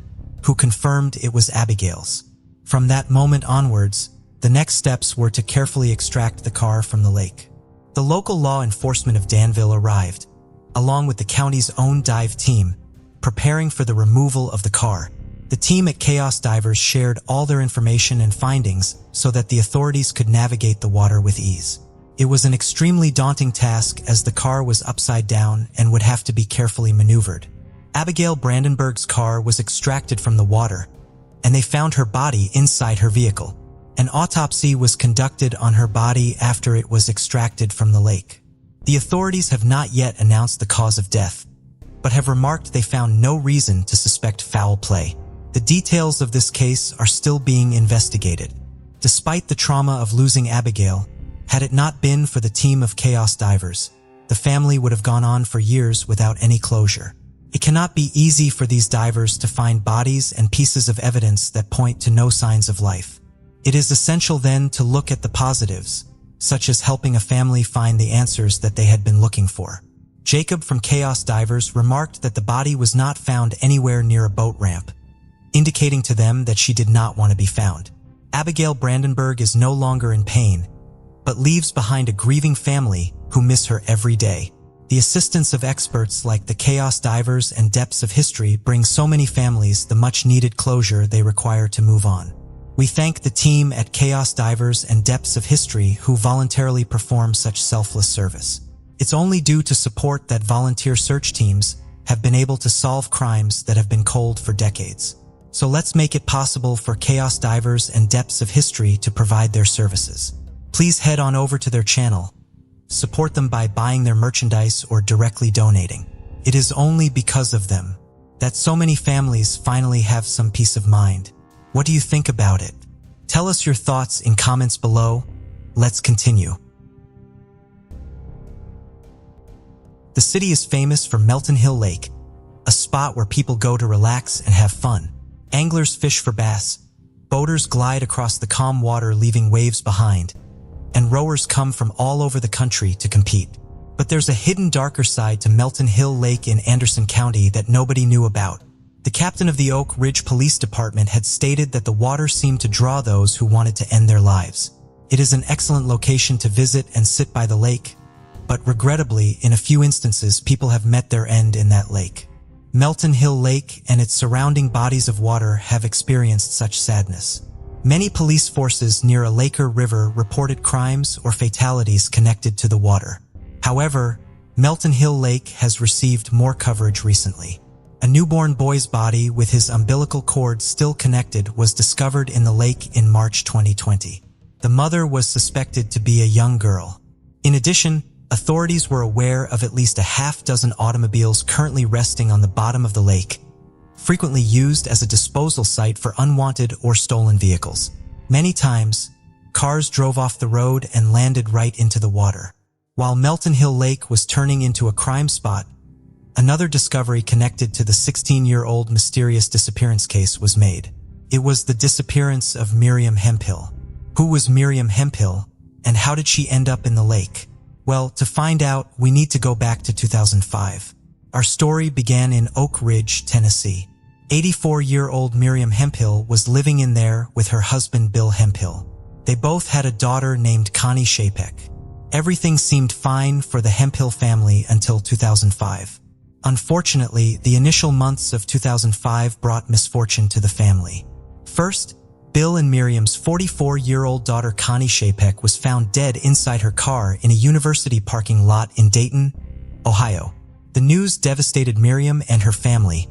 who confirmed it was Abigail's. From that moment onwards, the next steps were to carefully extract the car from the lake. The local law enforcement of Danville arrived, along with the county's own dive team, preparing for the removal of the car. The team at Chaos Divers shared all their information and findings so that the authorities could navigate the water with ease. It was an extremely daunting task as the car was upside down and would have to be carefully maneuvered. Abigail Brandenburg's car was extracted from the water, and they found her body inside her vehicle. An autopsy was conducted on her body after it was extracted from the lake. The authorities have not yet announced the cause of death, but have remarked they found no reason to suspect foul play. The details of this case are still being investigated. Despite the trauma of losing Abigail, had it not been for the team of Chaos Divers, the family would have gone on for years without any closure. It cannot be easy for these divers to find bodies and pieces of evidence that point to no signs of life. It is essential then to look at the positives, such as helping a family find the answers that they had been looking for. Jacob from Chaos Divers remarked that the body was not found anywhere near a boat ramp, indicating to them that she did not want to be found. Abigail Brandenburg is no longer in pain, but leaves behind a grieving family who miss her every day. The assistance of experts like the Chaos Divers and Depths of History brings so many families the much-needed closure they require to move on. We thank the team at Chaos Divers and Depths of History who voluntarily perform such selfless service. It's only due to support that volunteer search teams have been able to solve crimes that have been cold for decades. So let's make it possible for Chaos Divers and Depths of History to provide their services. Please head on over to their channel. Support them by buying their merchandise or directly donating. It is only because of them that so many families finally have some peace of mind. What do you think about it? Tell us your thoughts in comments below. Let's continue. The city is famous for Melton Hill Lake, a spot where people go to relax and have fun. Anglers fish for bass, boaters glide across the calm water leaving waves behind, and rowers come from all over the country to compete. But there's a hidden darker side to Melton Hill Lake in Anderson County that nobody knew about. The captain of the Oak Ridge Police Department had stated that the water seemed to draw those who wanted to end their lives. It is an excellent location to visit and sit by the lake, but regrettably, in a few instances, people have met their end in that lake. Melton Hill Lake and its surrounding bodies of water have experienced such sadness. Many police forces near a lake or river reported crimes or fatalities connected to the water. However, Melton Hill Lake has received more coverage recently. A newborn boy's body with his umbilical cord still connected was discovered in the lake in March 2020. The mother was suspected to be a young girl. In addition, authorities were aware of at least a half-dozen automobiles currently resting on the bottom of the lake, frequently used as a disposal site for unwanted or stolen vehicles. Many times, cars drove off the road and landed right into the water. While Melton Hill Lake was turning into a crime spot, another discovery connected to the 16-year-old mysterious disappearance case was made. It was the disappearance of Miriam Hemphill. Who was Miriam Hemphill, and how did she end up in the lake? Well, to find out, we need to go back to 2005. Our story began in Oak Ridge, Tennessee. 84-year-old Miriam Hemphill was living in there with her husband Bill Hemphill. They both had a daughter named Connie Chapek. Everything seemed fine for the Hemphill family until 2005. Unfortunately, the initial months of 2005 brought misfortune to the family. First, Bill and Miriam's 44-year-old daughter Connie Chapek was found dead inside her car in a university parking lot in Dayton, Ohio. The news devastated Miriam and her family,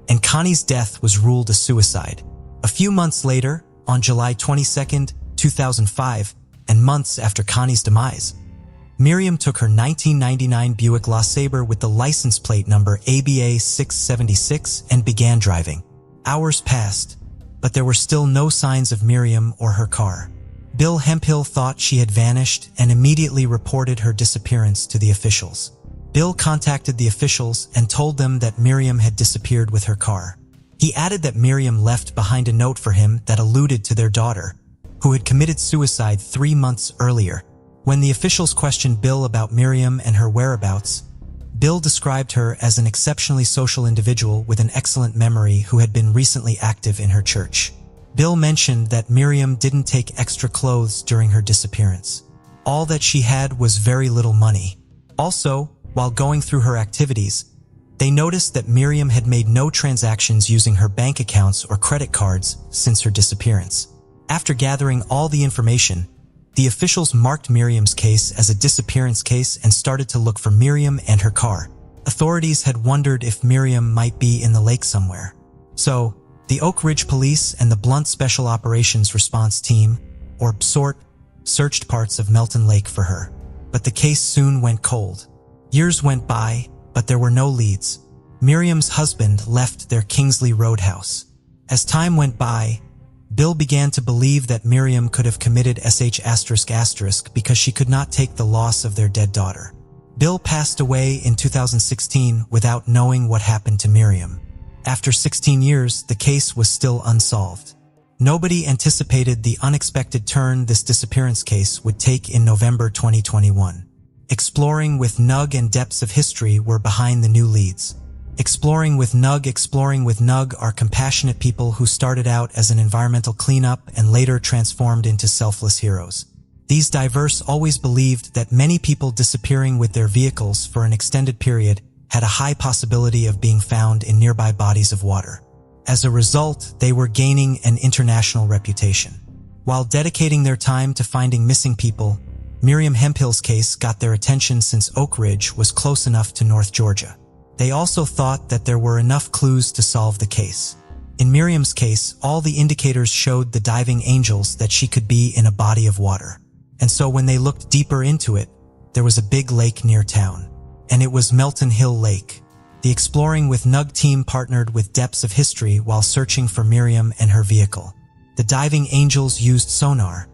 and Connie's death was ruled a suicide. A few months later, on July 22, 2005, and months after Connie's demise, Miriam took her 1999 Buick LeSabre with the license plate number ABA 676 and began driving. Hours passed, but there were still no signs of Miriam or her car. Bill Hemphill thought she had vanished and immediately reported her disappearance to the officials. Bill contacted the officials and told them that Miriam had disappeared with her car. He added that Miriam left behind a note for him that alluded to their daughter, who had committed suicide 3 months earlier. When the officials questioned Bill about Miriam and her whereabouts, Bill described her as an exceptionally social individual with an excellent memory who had been recently active in her church. Bill mentioned that Miriam didn't take extra clothes during her disappearance. All that she had was very little money. Also, while going through her activities, they noticed that Miriam had made no transactions using her bank accounts or credit cards since her disappearance. After gathering all the information, the officials marked Miriam's case as a disappearance case and started to look for Miriam and her car. Authorities had wondered if Miriam might be in the lake somewhere. So, the Oak Ridge Police and the Blunt Special Operations Response Team, or BSORT, searched parts of Melton Lake for her. But the case soon went cold. Years went by, but there were no leads. Miriam's husband left their Kingsley Road house. As time went by, Bill began to believe that Miriam could have committed sh** because she could not take the loss of their dead daughter. Bill passed away in 2016 without knowing what happened to Miriam. After 16 years, the case was still unsolved. Nobody anticipated the unexpected turn this disappearance case would take in November 2021. Exploring with NUG and Depths of History were behind the new leads. Exploring with NUG are compassionate people who started out as an environmental cleanup and later transformed into selfless heroes. These diverse always believed that many people disappearing with their vehicles for an extended period had a high possibility of being found in nearby bodies of water. As a result, they were gaining an international reputation. While dedicating their time to finding missing people, Miriam Hemphill's case got their attention since Oak Ridge was close enough to North Georgia. They also thought that there were enough clues to solve the case. In Miriam's case, all the indicators showed the diving angels that she could be in a body of water. And so when they looked deeper into it, there was a big lake near town. And it was Melton Hill Lake. The Exploring with NUG team partnered with Depths of History while searching for Miriam and her vehicle. The diving angels used sonar,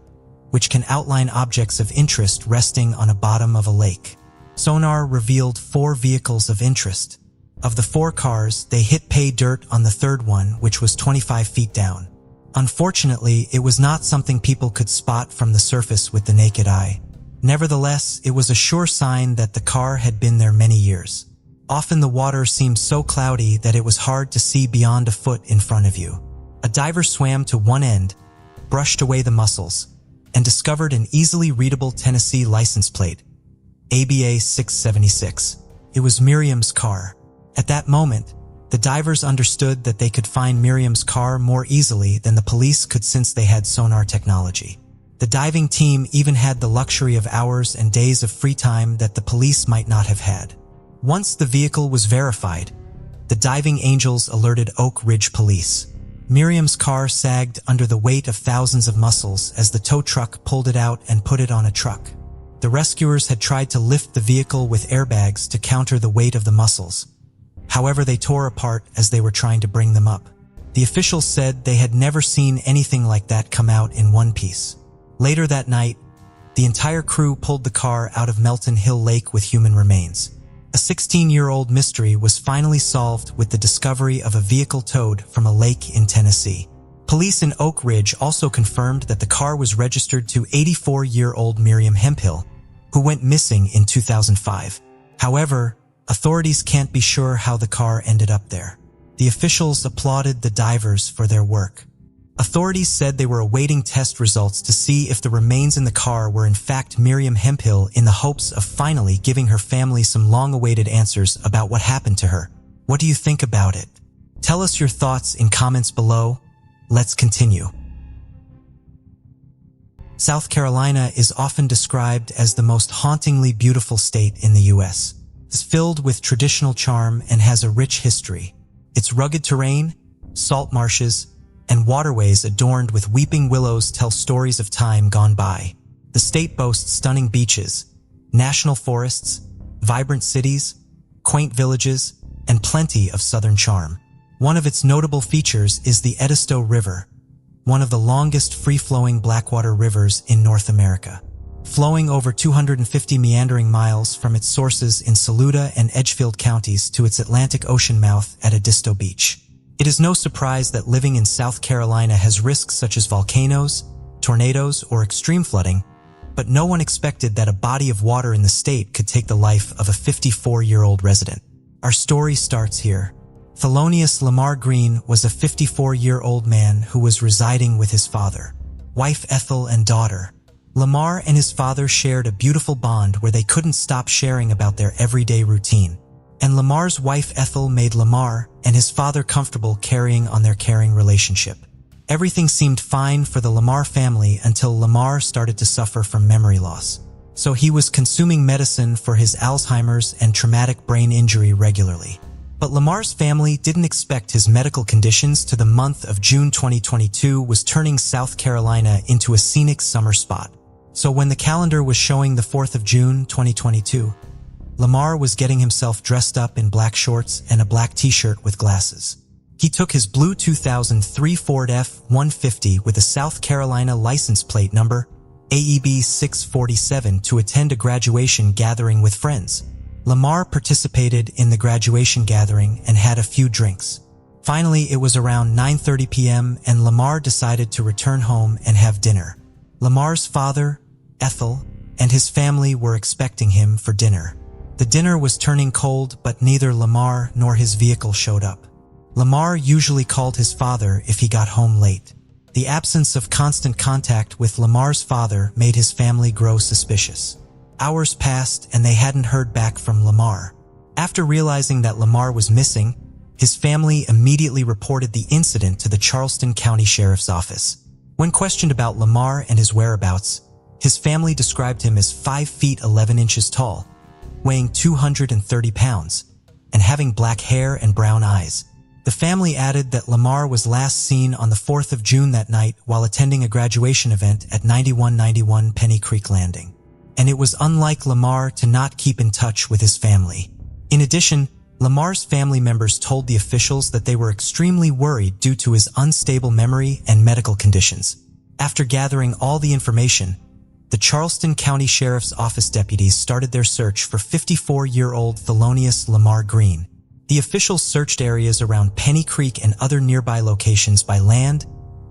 which can outline objects of interest resting on a bottom of a lake. Sonar revealed 4 vehicles of interest. Of the 4 cars, they hit pay dirt on the third one, which was 25 feet down. Unfortunately, it was not something people could spot from the surface with the naked eye. Nevertheless, it was a sure sign that the car had been there many years. Often the water seemed so cloudy that it was hard to see beyond a foot in front of you. A diver swam to one end, brushed away the mussels, and discovered an easily readable Tennessee license plate, ABA 676. It was Miriam's car. At that moment, The divers understood that they could find Miriam's car more easily than the police could since they had sonar technology. The diving team even had the luxury of hours and days of free time that the police might not have had. Once the vehicle was verified, the diving angels alerted Oak Ridge police. Miriam's car sagged under the weight of thousands of muscles as the tow truck pulled it out and put it on a truck. The rescuers had tried to lift the vehicle with airbags to counter the weight of the muscles. However, they tore apart as they were trying to bring them up. The officials said they had never seen anything like that come out in one piece. Later that night, the entire crew pulled the car out of Melton Hill Lake with human remains. A 16-year-old mystery was finally solved with the discovery of a vehicle towed from a lake in Tennessee. Police in Oak Ridge also confirmed that the car was registered to 84-year-old Miriam Hemphill, who went missing in 2005. However, authorities can't be sure how the car ended up there. The officials applauded the divers for their work. Authorities said they were awaiting test results to see if the remains in the car were in fact Miriam Hemphill, in the hopes of finally giving her family some long-awaited answers about what happened to her. What do you think about it? Tell us your thoughts in comments below. Let's continue. South Carolina is often described as the most hauntingly beautiful state in the U.S. It's filled with traditional charm and has a rich history. Its rugged terrain, salt marshes, and waterways adorned with weeping willows tell stories of time gone by. The state boasts stunning beaches, national forests, vibrant cities, quaint villages, and plenty of southern charm. One of its notable features is the Edisto River, one of the longest free-flowing blackwater rivers in North America. Flowing over 250 meandering miles from its sources in Saluda and Edgefield counties to its Atlantic Ocean mouth at Edisto Beach. It is no surprise that living in South Carolina has risks such as volcanoes, tornadoes, or extreme flooding, but no one expected that a body of water in the state could take the life of a 54-year-old resident. Our story starts here. Thelonious Lamar Green was a 54-year-old man who was residing with his father, wife Ethel, and daughter. Lamar and his father shared a beautiful bond where they couldn't stop sharing about their everyday routine. And Lamar's wife Ethel made Lamar and his father comfortable carrying on their caring relationship. Everything seemed fine for the Lamar family until Lamar started to suffer from memory loss. So he was consuming medicine for his Alzheimer's and traumatic brain injury regularly. But Lamar's family didn't expect his medical conditions to the month of June 2022 was turning South Carolina into a scenic summer spot. So when the calendar was showing the 4th of June 2022, Lamar was getting himself dressed up in black shorts and a black t-shirt with glasses. He took his blue 2003 Ford F-150 with a South Carolina license plate number AEB 647 to attend a graduation gathering with friends. Lamar participated in the graduation gathering and had a few drinks. Finally, it was around 9:30 p.m. and Lamar decided to return home and have dinner. Lamar's father, Ethel, and his family were expecting him for dinner. The dinner was turning cold, but neither Lamar nor his vehicle showed up. Lamar usually called his father if he got home late. The absence of constant contact with Lamar's father made his family grow suspicious. Hours passed and they hadn't heard back from Lamar. After realizing that Lamar was missing, his family immediately reported the incident to the Charleston County Sheriff's Office. When questioned about Lamar and his whereabouts, his family described him as 5 feet 11 inches tall, weighing 230 pounds, and having black hair and brown eyes. The family added that Lamar was last seen on the 4th of June that night while attending a graduation event at 9191 Penny Creek Landing. And it was unlike Lamar to not keep in touch with his family. In addition, Lamar's family members told the officials that they were extremely worried due to his unstable memory and medical conditions. After gathering all the information, the Charleston County Sheriff's Office deputies started their search for 54-year-old Thelonious Lamar Green. The officials searched areas around Penny Creek and other nearby locations by land,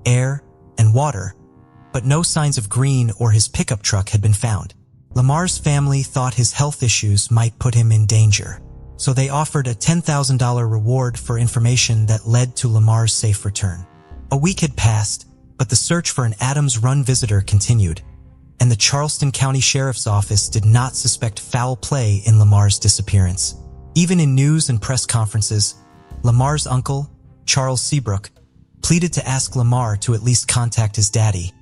air, and water, but no signs of Green or his pickup truck had been found. Lamar's family thought his health issues might put him in danger, so they offered a $10,000 reward for information that led to Lamar's safe return. A week had passed, but the search for an Adams Run visitor continued, and the Charleston County Sheriff's Office did not suspect foul play in Lamar's disappearance. Even in news and press conferences, Lamar's uncle, Charles Seabrook, pleaded to ask Lamar to at least contact his daddy,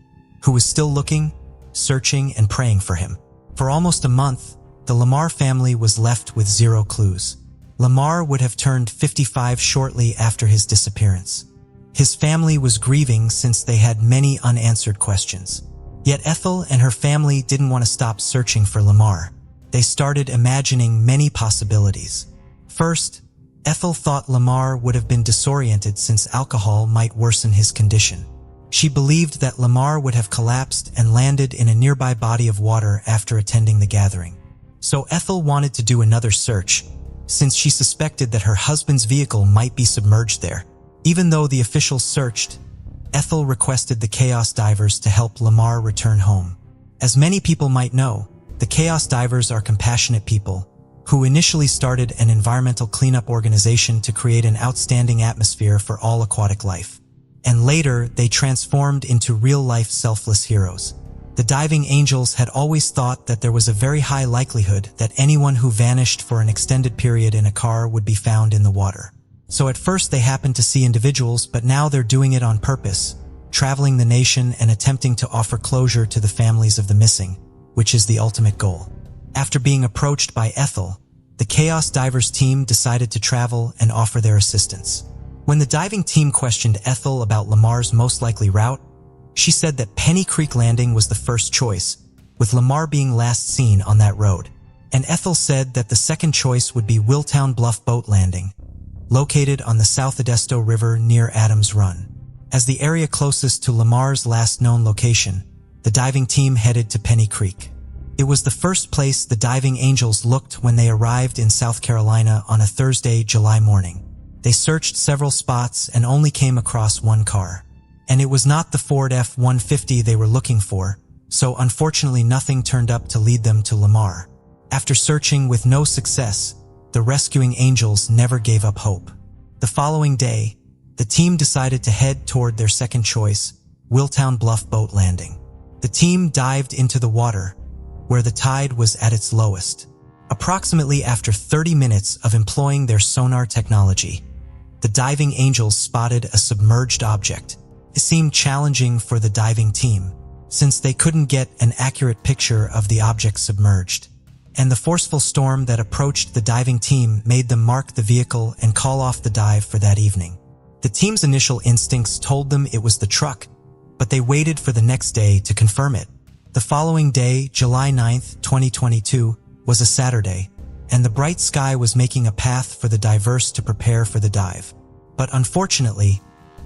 who was still looking, searching, and praying for him. For almost a month, the Lamar family was left with zero clues. Lamar would have turned 55 shortly after his disappearance. His family was grieving since they had many unanswered questions. Yet Ethel and her family didn't want to stop searching for Lamar. They started imagining many possibilities. First, Ethel thought Lamar would have been disoriented since alcohol might worsen his condition. She believed that Lamar would have collapsed and landed in a nearby body of water after attending the gathering. So Ethel wanted to do another search, since she suspected that her husband's vehicle might be submerged there. Even though the officials searched, Ethel requested the Chaos Divers to help Lamar return home. As many people might know, the Chaos Divers are compassionate people who initially started an environmental cleanup organization to create an outstanding atmosphere for all aquatic life. And later, they transformed into real-life selfless heroes. The diving angels had always thought that there was a very high likelihood that anyone who vanished for an extended period in a car would be found in the water. So at first they happened to see individuals, but now they're doing it on purpose, traveling the nation and attempting to offer closure to the families of the missing, which is the ultimate goal. After being approached by Ethel, the Chaos Divers team decided to travel and offer their assistance. When the diving team questioned Ethel about Lamar's most likely route, she said that Penny Creek Landing was the first choice, with Lamar being last seen on that road. And Ethel said that the second choice would be Willtown Bluff Boat Landing, located on the South Edisto River near Adams Run. As the area closest to Lamar's last known location, the diving team headed to Penny Creek. It was the first place the diving angels looked when they arrived in South Carolina on a Thursday, July morning. They searched several spots and only came across one car. And it was not the Ford F-150 they were looking for, so unfortunately nothing turned up to lead them to Lamar. After searching with no success, the rescuing angels never gave up hope. The following day, the team decided to head toward their second choice, Willtown Bluff Boat Landing. The team dived into the water, where the tide was at its lowest. Approximately after 30 minutes of employing their sonar technology, the diving angels spotted a submerged object. It seemed challenging for the diving team, since they couldn't get an accurate picture of the object submerged. And the forceful storm that approached the diving team made them mark the vehicle and call off the dive for that evening. The team's initial instincts told them it was the truck, but they waited for the next day to confirm it. The following day, July 9th, 2022, was a Saturday, and the bright sky was making a path for the divers to prepare for the dive. But unfortunately,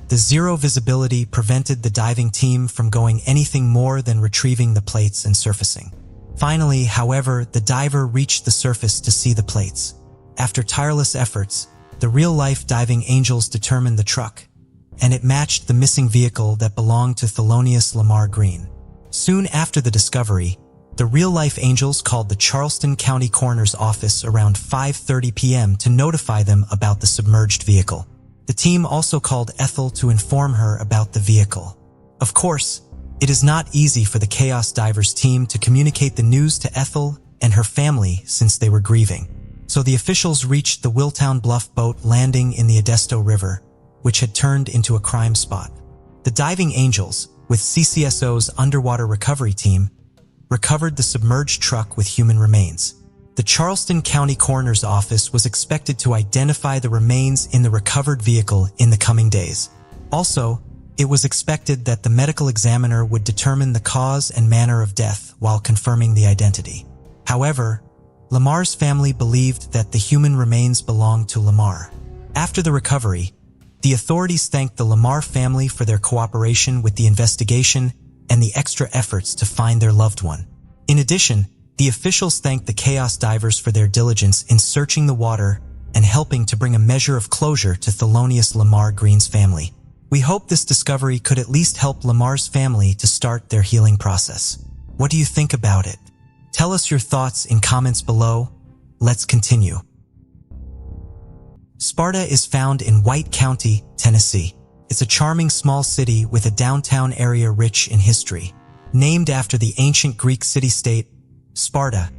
the zero visibility prevented the diving team from going anything more than retrieving the plates and surfacing. Finally, however, the diver reached the surface to see the plates. After tireless efforts, the real-life diving angels determined the truck, and it matched the missing vehicle that belonged to Thelonious Lamar Green. Soon after the discovery, the real-life angels called the Charleston County Coroner's Office around 5:30 p.m. to notify them about the submerged vehicle. The team also called Ethel to inform her about the vehicle. Of course, it is not easy for the Chaos Divers team to communicate the news to Ethel and her family since they were grieving. So the officials reached the Willtown Bluff Boat Landing in the Edisto River, which had turned into a crime spot. The diving angels, with CCSO's underwater recovery team, recovered the submerged truck with human remains. The Charleston County Coroner's Office was expected to identify the remains in the recovered vehicle in the coming days. Also, it was expected that the medical examiner would determine the cause and manner of death while confirming the identity. However, Lamar's family believed that the human remains belonged to Lamar. After the recovery, the authorities thanked the Lamar family for their cooperation with the investigation and the extra efforts to find their loved one. In addition, the officials thanked the Chaos Divers for their diligence in searching the water and helping to bring a measure of closure to Thelonious Lamar Green's family. We hope this discovery could at least help Lamar's family to start their healing process. What do you think about it? Tell us your thoughts in comments below. Let's continue. Sparta is found in White County, Tennessee. It's a charming small city with a downtown area rich in history. Named after the ancient Greek city-state, Sparta,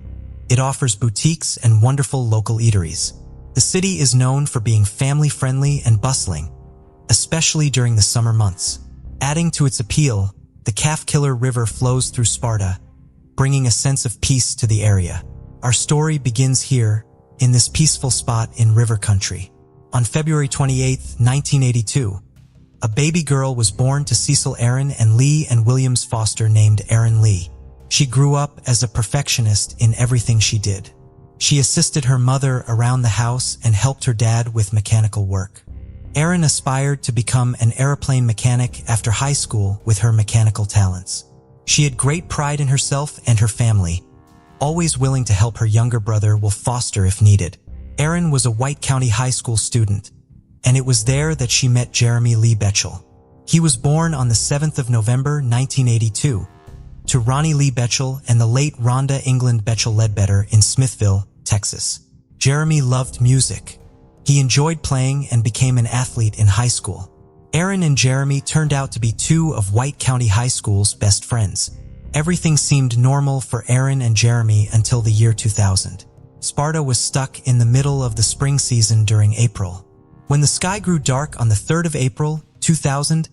it offers boutiques and wonderful local eateries. The city is known for being family-friendly and bustling, especially during the summer months. Adding to its appeal, the Calf-Killer River flows through Sparta, bringing a sense of peace to the area. Our story begins here, in this peaceful spot in river country. On February 28, 1982, a baby girl was born to Cecil Aaron and Lee and Williams Foster named Erin Lee. She grew up as a perfectionist in everything she did. She assisted her mother around the house and helped her dad with mechanical work. Erin aspired to become an airplane mechanic after high school with her mechanical talents. She had great pride in herself and her family, always willing to help her younger brother Will Foster if needed. Erin was a White County High School student, and it was there that she met Jeremy Lee Betchel. He was born on the 7th of November, 1982, to Ronnie Lee Betchel and the late Rhonda England Betchel Ledbetter in Smithville, Texas. Jeremy loved music. He enjoyed playing and became an athlete in high school. Erin and Jeremy turned out to be two of White County High School's best friends. Everything seemed normal for Erin and Jeremy until the year 2000. Sparta was stuck in the middle of the spring season during April. When the sky grew dark on the 3rd of April, 2000,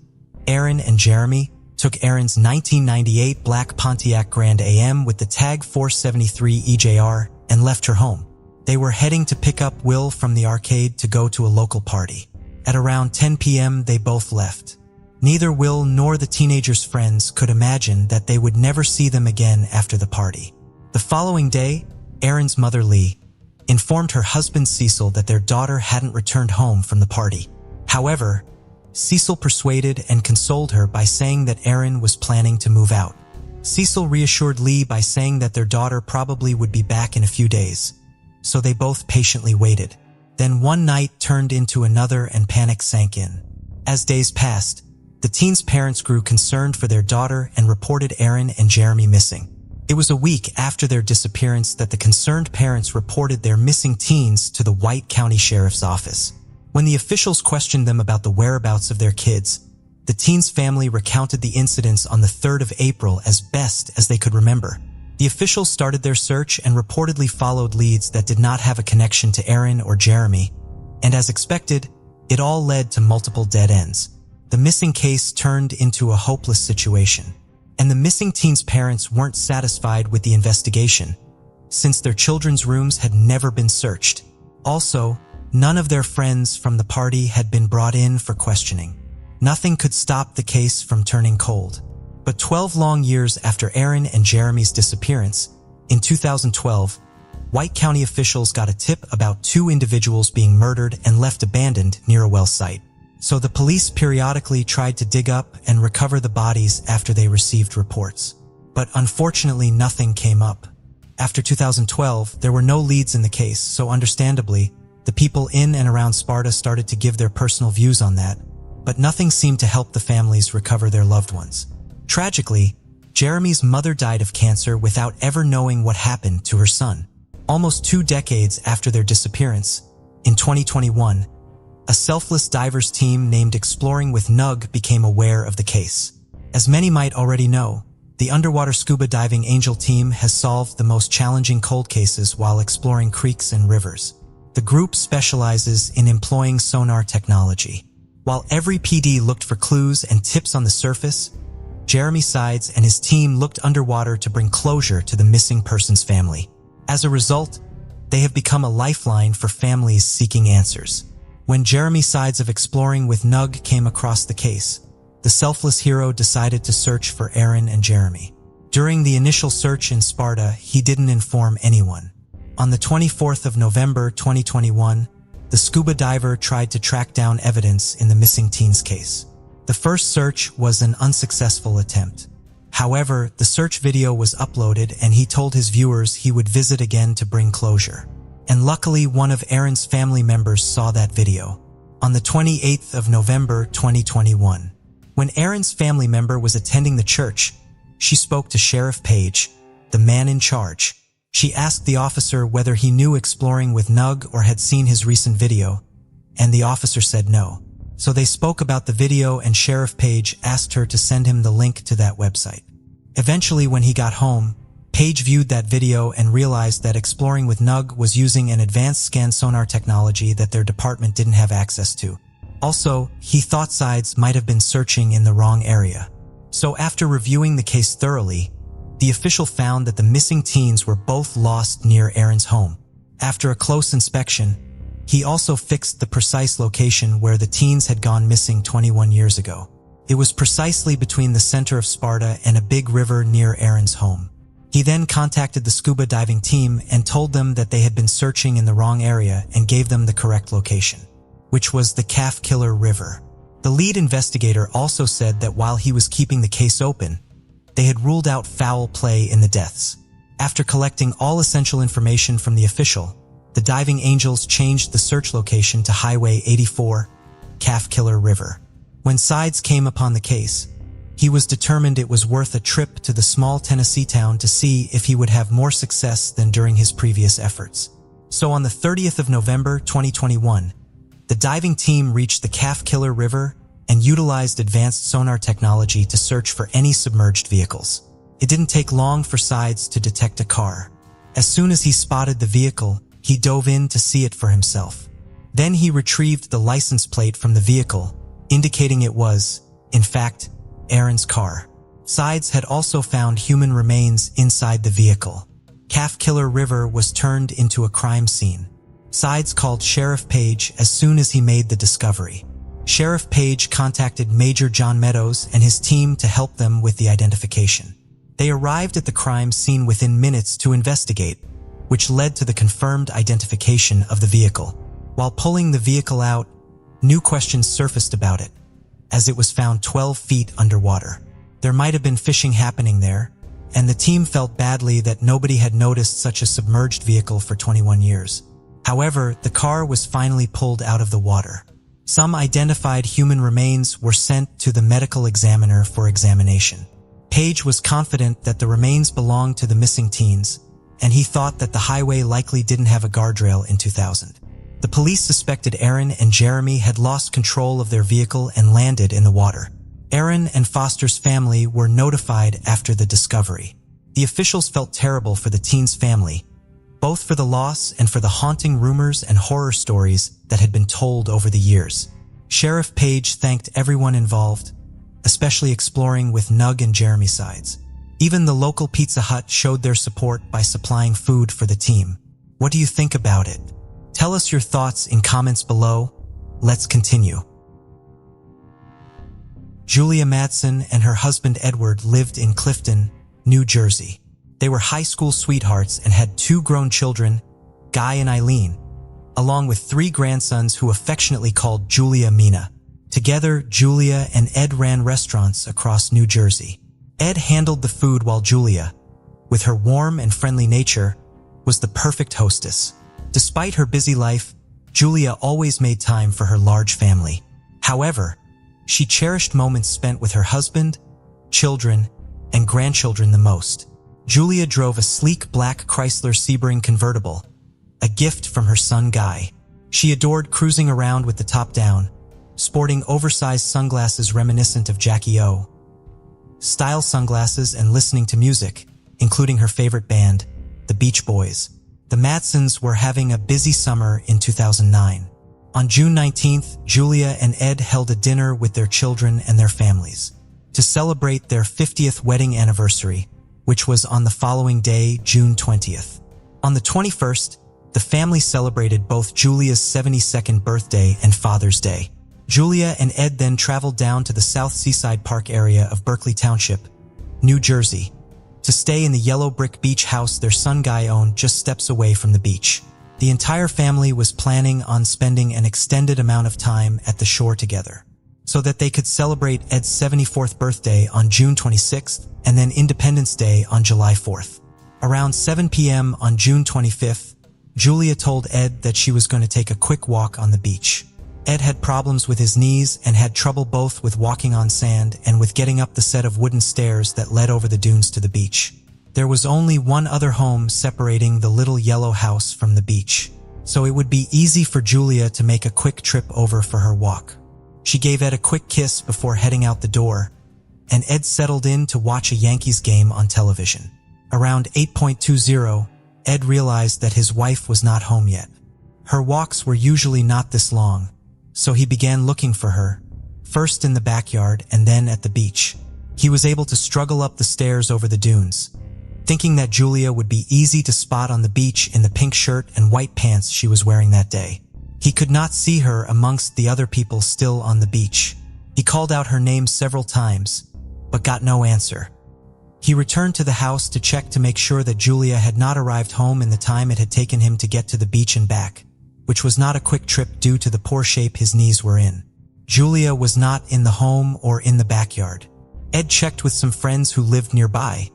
Erin and Jeremy took Erin's 1998 black Pontiac Grand AM with the tag 473 EJR and left her home. They were heading to pick up Will from the arcade to go to a local party. At around 10 p.m. they both left. Neither Will nor the teenagers' friends could imagine that they would never see them again after the party. The following day, Erin's mother Lee informed her husband Cecil that their daughter hadn't returned home from the party. However, Cecil persuaded and consoled her by saying that Erin was planning to move out. Cecil reassured Lee by saying that their daughter probably would be back in a few days, so they both patiently waited. Then one night turned into another and panic sank in. As days passed, the teens' parents grew concerned for their daughter and reported Erin and Jeremy missing. It was a week after their disappearance that the concerned parents reported their missing teens to the White County Sheriff's Office. When the officials questioned them about the whereabouts of their kids, the teens' family recounted the incidents on the 3rd of April as best as they could remember. The officials started their search and reportedly followed leads that did not have a connection to Erin or Jeremy, and as expected, it all led to multiple dead ends. The missing case turned into a hopeless situation, and the missing teens' parents weren't satisfied with the investigation, since their children's rooms had never been searched. Also, none of their friends from the party had been brought in for questioning. Nothing could stop the case from turning cold. But 12 long years after Erin and Jeremy's disappearance, in 2012, White County officials got a tip about two individuals being murdered and left abandoned near a well site. So the police periodically tried to dig up and recover the bodies after they received reports. But unfortunately, nothing came up. After 2012, there were no leads in the case, so understandably, the people in and around Sparta started to give their personal views on that, but nothing seemed to help the families recover their loved ones. Tragically, Jeremy's mother died of cancer without ever knowing what happened to her son. Almost 2 decades after their disappearance, in 2021, a selfless divers team named Exploring with Nug became aware of the case. As many might already know, the underwater scuba diving Angel team has solved the most challenging cold cases while exploring creeks and rivers. The group specializes in employing sonar technology. While every PD looked for clues and tips on the surface, Jeremy Sides and his team looked underwater to bring closure to the missing person's family. As a result, they have become a lifeline for families seeking answers. When Jeremy Sides of Exploring with Nug came across the case, the selfless hero decided to search for Erin and Jeremy. During the initial search in Sparta, he didn't inform anyone. On the 24th of November 2021, the scuba diver tried to track down evidence in the missing teens case. The first search was an unsuccessful attempt. However, the search video was uploaded and he told his viewers he would visit again to bring closure. And luckily, one of Erin's family members saw that video. On the 28th of November 2021, when Erin's family member was attending the church, she spoke to Sheriff Page, the man in charge. She asked the officer whether he knew Exploring with Nug or had seen his recent video, and the officer said no. So they spoke about the video and Sheriff Page asked her to send him the link to that website. Eventually, when he got home, Paige viewed that video and realized that Exploring with Nug was using an advanced scan sonar technology that their department didn't have access to. Also, he thought Sides might have been searching in the wrong area. So after reviewing the case thoroughly, the official found that the missing teens were both lost near Aaron's home. After a close inspection, he also fixed the precise location where the teens had gone missing 21 years ago. It was precisely between the center of Sparta and a big river near Aaron's home. He then contacted the scuba diving team and told them that they had been searching in the wrong area and gave them the correct location, which was the Calf Killer River. The lead investigator also said that while he was keeping the case open, they had ruled out foul play in the deaths. After collecting all essential information from the official, the diving angels changed the search location to Highway 84, Calf Killer River. When Sides came upon the case, he was determined it was worth a trip to the small Tennessee town to see if he would have more success than during his previous efforts. So on the 30th of November 2021, the diving team reached the Calf Killer River and utilized advanced sonar technology to search for any submerged vehicles. It didn't take long for Sides to detect a car. As soon as he spotted the vehicle, he dove in to see it for himself. Then he retrieved the license plate from the vehicle, indicating it was, in fact, Aaron's car. Sides had also found human remains inside the vehicle. Calf Killer River was turned into a crime scene. Sides called Sheriff Page as soon as he made the discovery. Sheriff Page contacted Major John Meadows and his team to help them with the identification. They arrived at the crime scene within minutes to investigate, which led to the confirmed identification of the vehicle. While pulling the vehicle out, new questions surfaced about it, as it was found 12 feet underwater. There might have been fishing happening there, and the team felt badly that nobody had noticed such a submerged vehicle for 21 years. However, the car was finally pulled out of the water. Some identified human remains were sent to the medical examiner for examination. Page was confident that the remains belonged to the missing teens, and he thought that the highway likely didn't have a guardrail in 2000. The police suspected Aaron and Jeremy had lost control of their vehicle and landed in the water. Aaron and Foster's family were notified after the discovery. The officials felt terrible for the teens' family, both for the loss and for the haunting rumors and horror stories that had been told over the years. Sheriff Page thanked everyone involved, especially Exploring with Nug and Jeremy Sides. Even the local Pizza Hut showed their support by supplying food for the team. What do you think about it? Tell us your thoughts in comments below. Let's continue. Julia Madsen and her husband Edward lived in Clifton, New Jersey. They were high school sweethearts and had 2 grown children, Guy and Eileen, along with 3 grandsons who affectionately called Julia Mina. Together, Julia and Ed ran restaurants across New Jersey. Ed handled the food while Julia, with her warm and friendly nature, was the perfect hostess. Despite her busy life, Julia always made time for her large family. However, she cherished moments spent with her husband, children, and grandchildren the most. Julia drove a sleek black Chrysler Sebring convertible, a gift from her son Guy. She adored cruising around with the top down, sporting oversized sunglasses reminiscent of Jackie O, style sunglasses, and listening to music, including her favorite band, the Beach Boys. The Madsens were having a busy summer in 2009. On June 19th, Julia and Ed held a dinner with their children and their families to celebrate their 50th wedding anniversary, which was on the following day, June 20th. On the 21st, the family celebrated both Julia's 72nd birthday and Father's Day. Julia and Ed then traveled down to the South Seaside Park area of Berkeley Township, New Jersey, to stay in the yellow brick beach house their son Guy owned just steps away from the beach. The entire family was planning on spending an extended amount of time at the shore together, so that they could celebrate Ed's 74th birthday on June 26th and then Independence Day on July 4th. Around 7 p.m. on June 25th, Julia told Ed that she was going to take a quick walk on the beach. Ed had problems with his knees and had trouble both with walking on sand and with getting up the set of wooden stairs that led over the dunes to the beach. There was only one other home separating the little yellow house from the beach, so it would be easy for Julia to make a quick trip over for her walk. She gave Ed a quick kiss before heading out the door, and Ed settled in to watch a Yankees game on television. Around 8:20, Ed realized that his wife was not home yet. Her walks were usually not this long, so he began looking for her, first in the backyard and then at the beach. He was able to struggle up the stairs over the dunes, thinking that Julia would be easy to spot on the beach in the pink shirt and white pants she was wearing that day. He could not see her amongst the other people still on the beach. He called out her name several times, but got no answer. He returned to the house to check to make sure that Julia had not arrived home in the time it had taken him to get to the beach and back, which was not a quick trip due to the poor shape his knees were in. Julia was not in the home or in the backyard. Ed checked with some friends who lived nearby,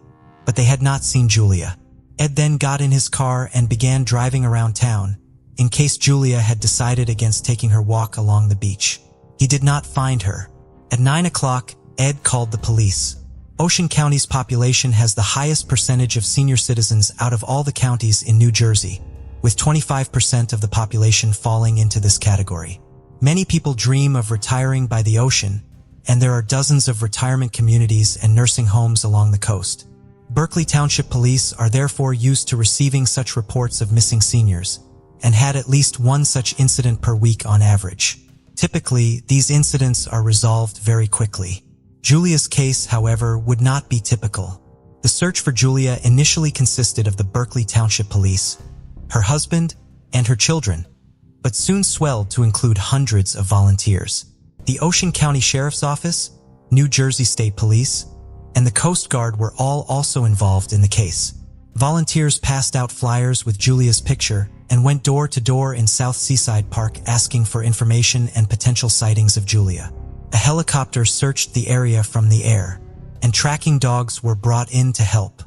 but they had not seen Julia. Ed then got in his car and began driving around town, in case Julia had decided against taking her walk along the beach. He did not find her. At 9 o'clock, Ed called the police. Ocean County's population has the highest percentage of senior citizens out of all the counties in New Jersey, with 25% of the population falling into this category. Many people dream of retiring by the ocean, and there are dozens of retirement communities and nursing homes along the coast. Berkeley Township Police are therefore used to receiving such reports of missing seniors, and had at least one such incident per week on average. Typically, these incidents are resolved very quickly. Julia's case, however, would not be typical. The search for Julia initially consisted of the Berkeley Township Police, her husband, and her children, but soon swelled to include hundreds of volunteers. The Ocean County Sheriff's Office, New Jersey State Police, and the Coast Guard were all also involved in the case. Volunteers passed out flyers with Julia's picture and went door to door in South Seaside Park asking for information and potential sightings of Julia. A helicopter searched the area from the air, and tracking dogs were brought in to help.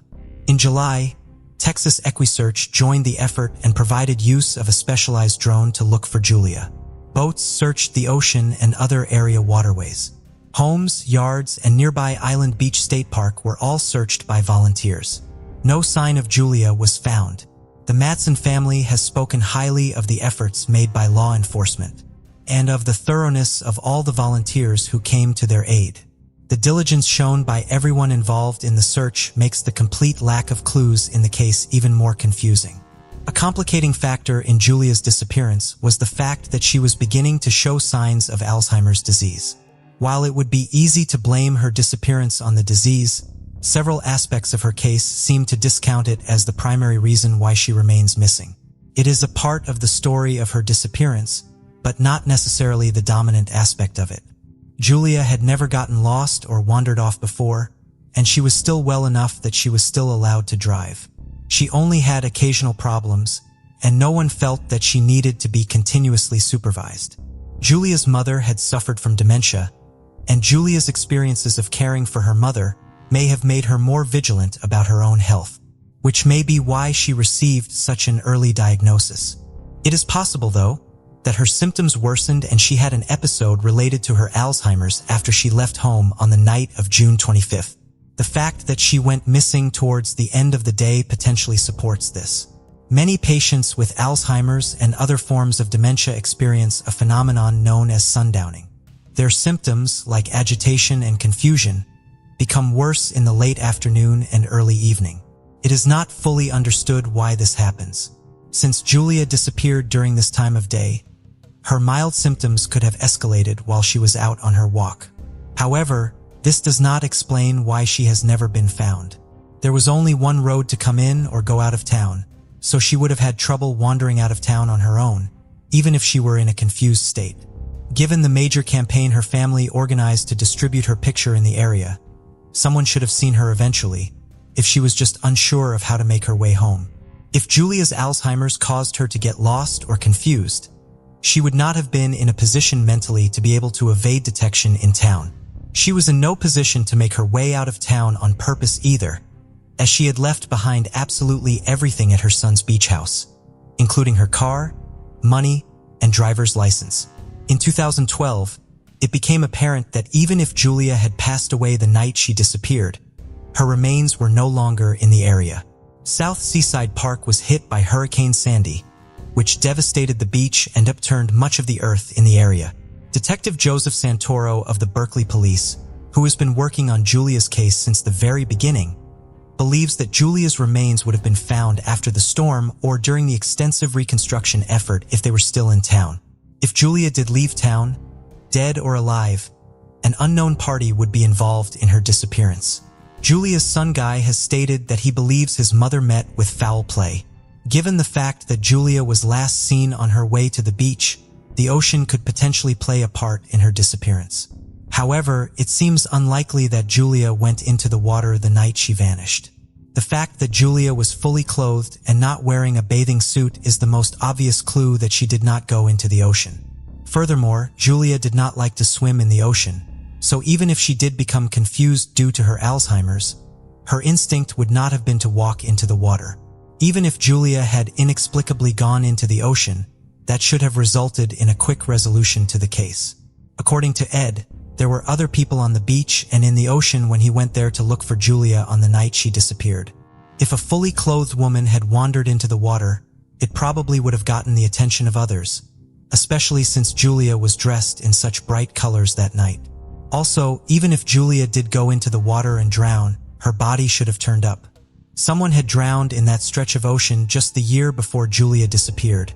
In July, Texas EquiSearch joined the effort and provided use of a specialized drone to look for Julia. Boats searched the ocean and other area waterways. Homes, yards, and nearby Island Beach State Park were all searched by volunteers. No sign of Julia was found. The Matson family has spoken highly of the efforts made by law enforcement, and of the thoroughness of all the volunteers who came to their aid. The diligence shown by everyone involved in the search makes the complete lack of clues in the case even more confusing. A complicating factor in Julia's disappearance was the fact that she was beginning to show signs of Alzheimer's disease. While it would be easy to blame her disappearance on the disease, several aspects of her case seem to discount it as the primary reason why she remains missing. It is a part of the story of her disappearance, but not necessarily the dominant aspect of it. Julia had never gotten lost or wandered off before, and she was still well enough that she was still allowed to drive. She only had occasional problems, and no one felt that she needed to be continuously supervised. Julia's mother had suffered from dementia, and Julia's experiences of caring for her mother may have made her more vigilant about her own health, which may be why she received such an early diagnosis. It is possible, though, that her symptoms worsened and she had an episode related to her Alzheimer's after she left home on the night of June 25th. The fact that she went missing towards the end of the day potentially supports this. Many patients with Alzheimer's and other forms of dementia experience a phenomenon known as sundowning. Their symptoms, like agitation and confusion, become worse in the late afternoon and early evening. It is not fully understood why this happens. Since Julia disappeared during this time of day, her mild symptoms could have escalated while she was out on her walk. However, this does not explain why she has never been found. There was only one road to come in or go out of town, so she would have had trouble wandering out of town on her own, even if she were in a confused state. Given the major campaign her family organized to distribute her picture in the area, someone should have seen her eventually, if she was just unsure of how to make her way home. If Julia's Alzheimer's caused her to get lost or confused, she would not have been in a position mentally to be able to evade detection in town. She was in no position to make her way out of town on purpose either, as she had left behind absolutely everything at her son's beach house, including her car, money, and driver's license. In 2012, it became apparent that even if Julia had passed away the night she disappeared, her remains were no longer in the area. South Seaside Park was hit by Hurricane Sandy, which devastated the beach and upturned much of the earth in the area. Detective Joseph Santoro of the Berkeley Police, who has been working on Julia's case since the very beginning, believes that Julia's remains would have been found after the storm or during the extensive reconstruction effort if they were still in town. If Julia did leave town, dead or alive, an unknown party would be involved in her disappearance. Julia's son Guy has stated that he believes his mother met with foul play. Given the fact that Julia was last seen on her way to the beach, the ocean could potentially play a part in her disappearance. However, it seems unlikely that Julia went into the water the night she vanished. The fact that Julia was fully clothed and not wearing a bathing suit is the most obvious clue that she did not go into the ocean. Furthermore, Julia did not like to swim in the ocean, so even if she did become confused due to her Alzheimer's, her instinct would not have been to walk into the water. Even if Julia had inexplicably gone into the ocean, that should have resulted in a quick resolution to the case. According to Ed, there were other people on the beach and in the ocean when he went there to look for Julia on the night she disappeared. If a fully clothed woman had wandered into the water, it probably would have gotten the attention of others, especially since Julia was dressed in such bright colors that night. Also, even if Julia did go into the water and drown, her body should have turned up. Someone had drowned in that stretch of ocean just the year before Julia disappeared,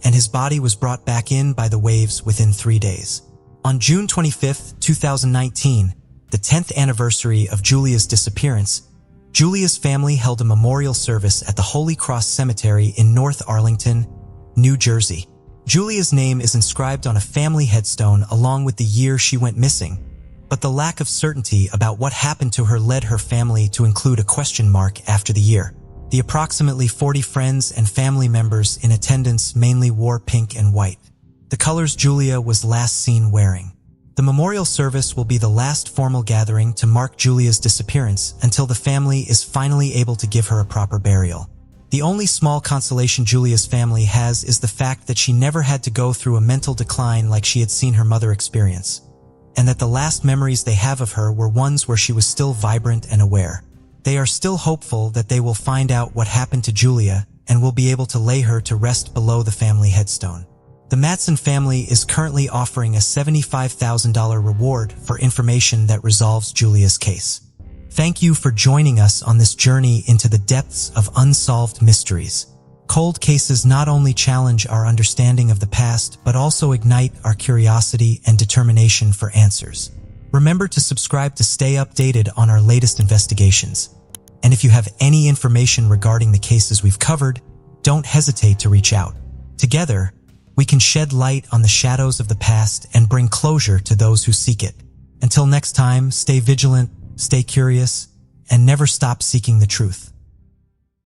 and his body was brought back in by the waves within 3 days. On June 25, 2019, the 10th anniversary of Julia's disappearance, Julia's family held a memorial service at the Holy Cross Cemetery in North Arlington, New Jersey. Julia's name is inscribed on a family headstone along with the year she went missing, but the lack of certainty about what happened to her led her family to include a question mark after the year. The approximately 40 friends and family members in attendance mainly wore pink and white, the colors Julia was last seen wearing. The memorial service will be the last formal gathering to mark Julia's disappearance until the family is finally able to give her a proper burial. The only small consolation Julia's family has is the fact that she never had to go through a mental decline like she had seen her mother experience, and that the last memories they have of her were ones where she was still vibrant and aware. They are still hopeful that they will find out what happened to Julia and will be able to lay her to rest below the family headstone. The Matson family is currently offering a $75,000 reward for information that resolves Julia's case. Thank you for joining us on this journey into the depths of unsolved mysteries. Cold cases not only challenge our understanding of the past, but also ignite our curiosity and determination for answers. Remember to subscribe to stay updated on our latest investigations. And if you have any information regarding the cases we've covered, don't hesitate to reach out. Together, we can shed light on the shadows of the past and bring closure to those who seek it. Until next time, stay vigilant, stay curious, and never stop seeking the truth.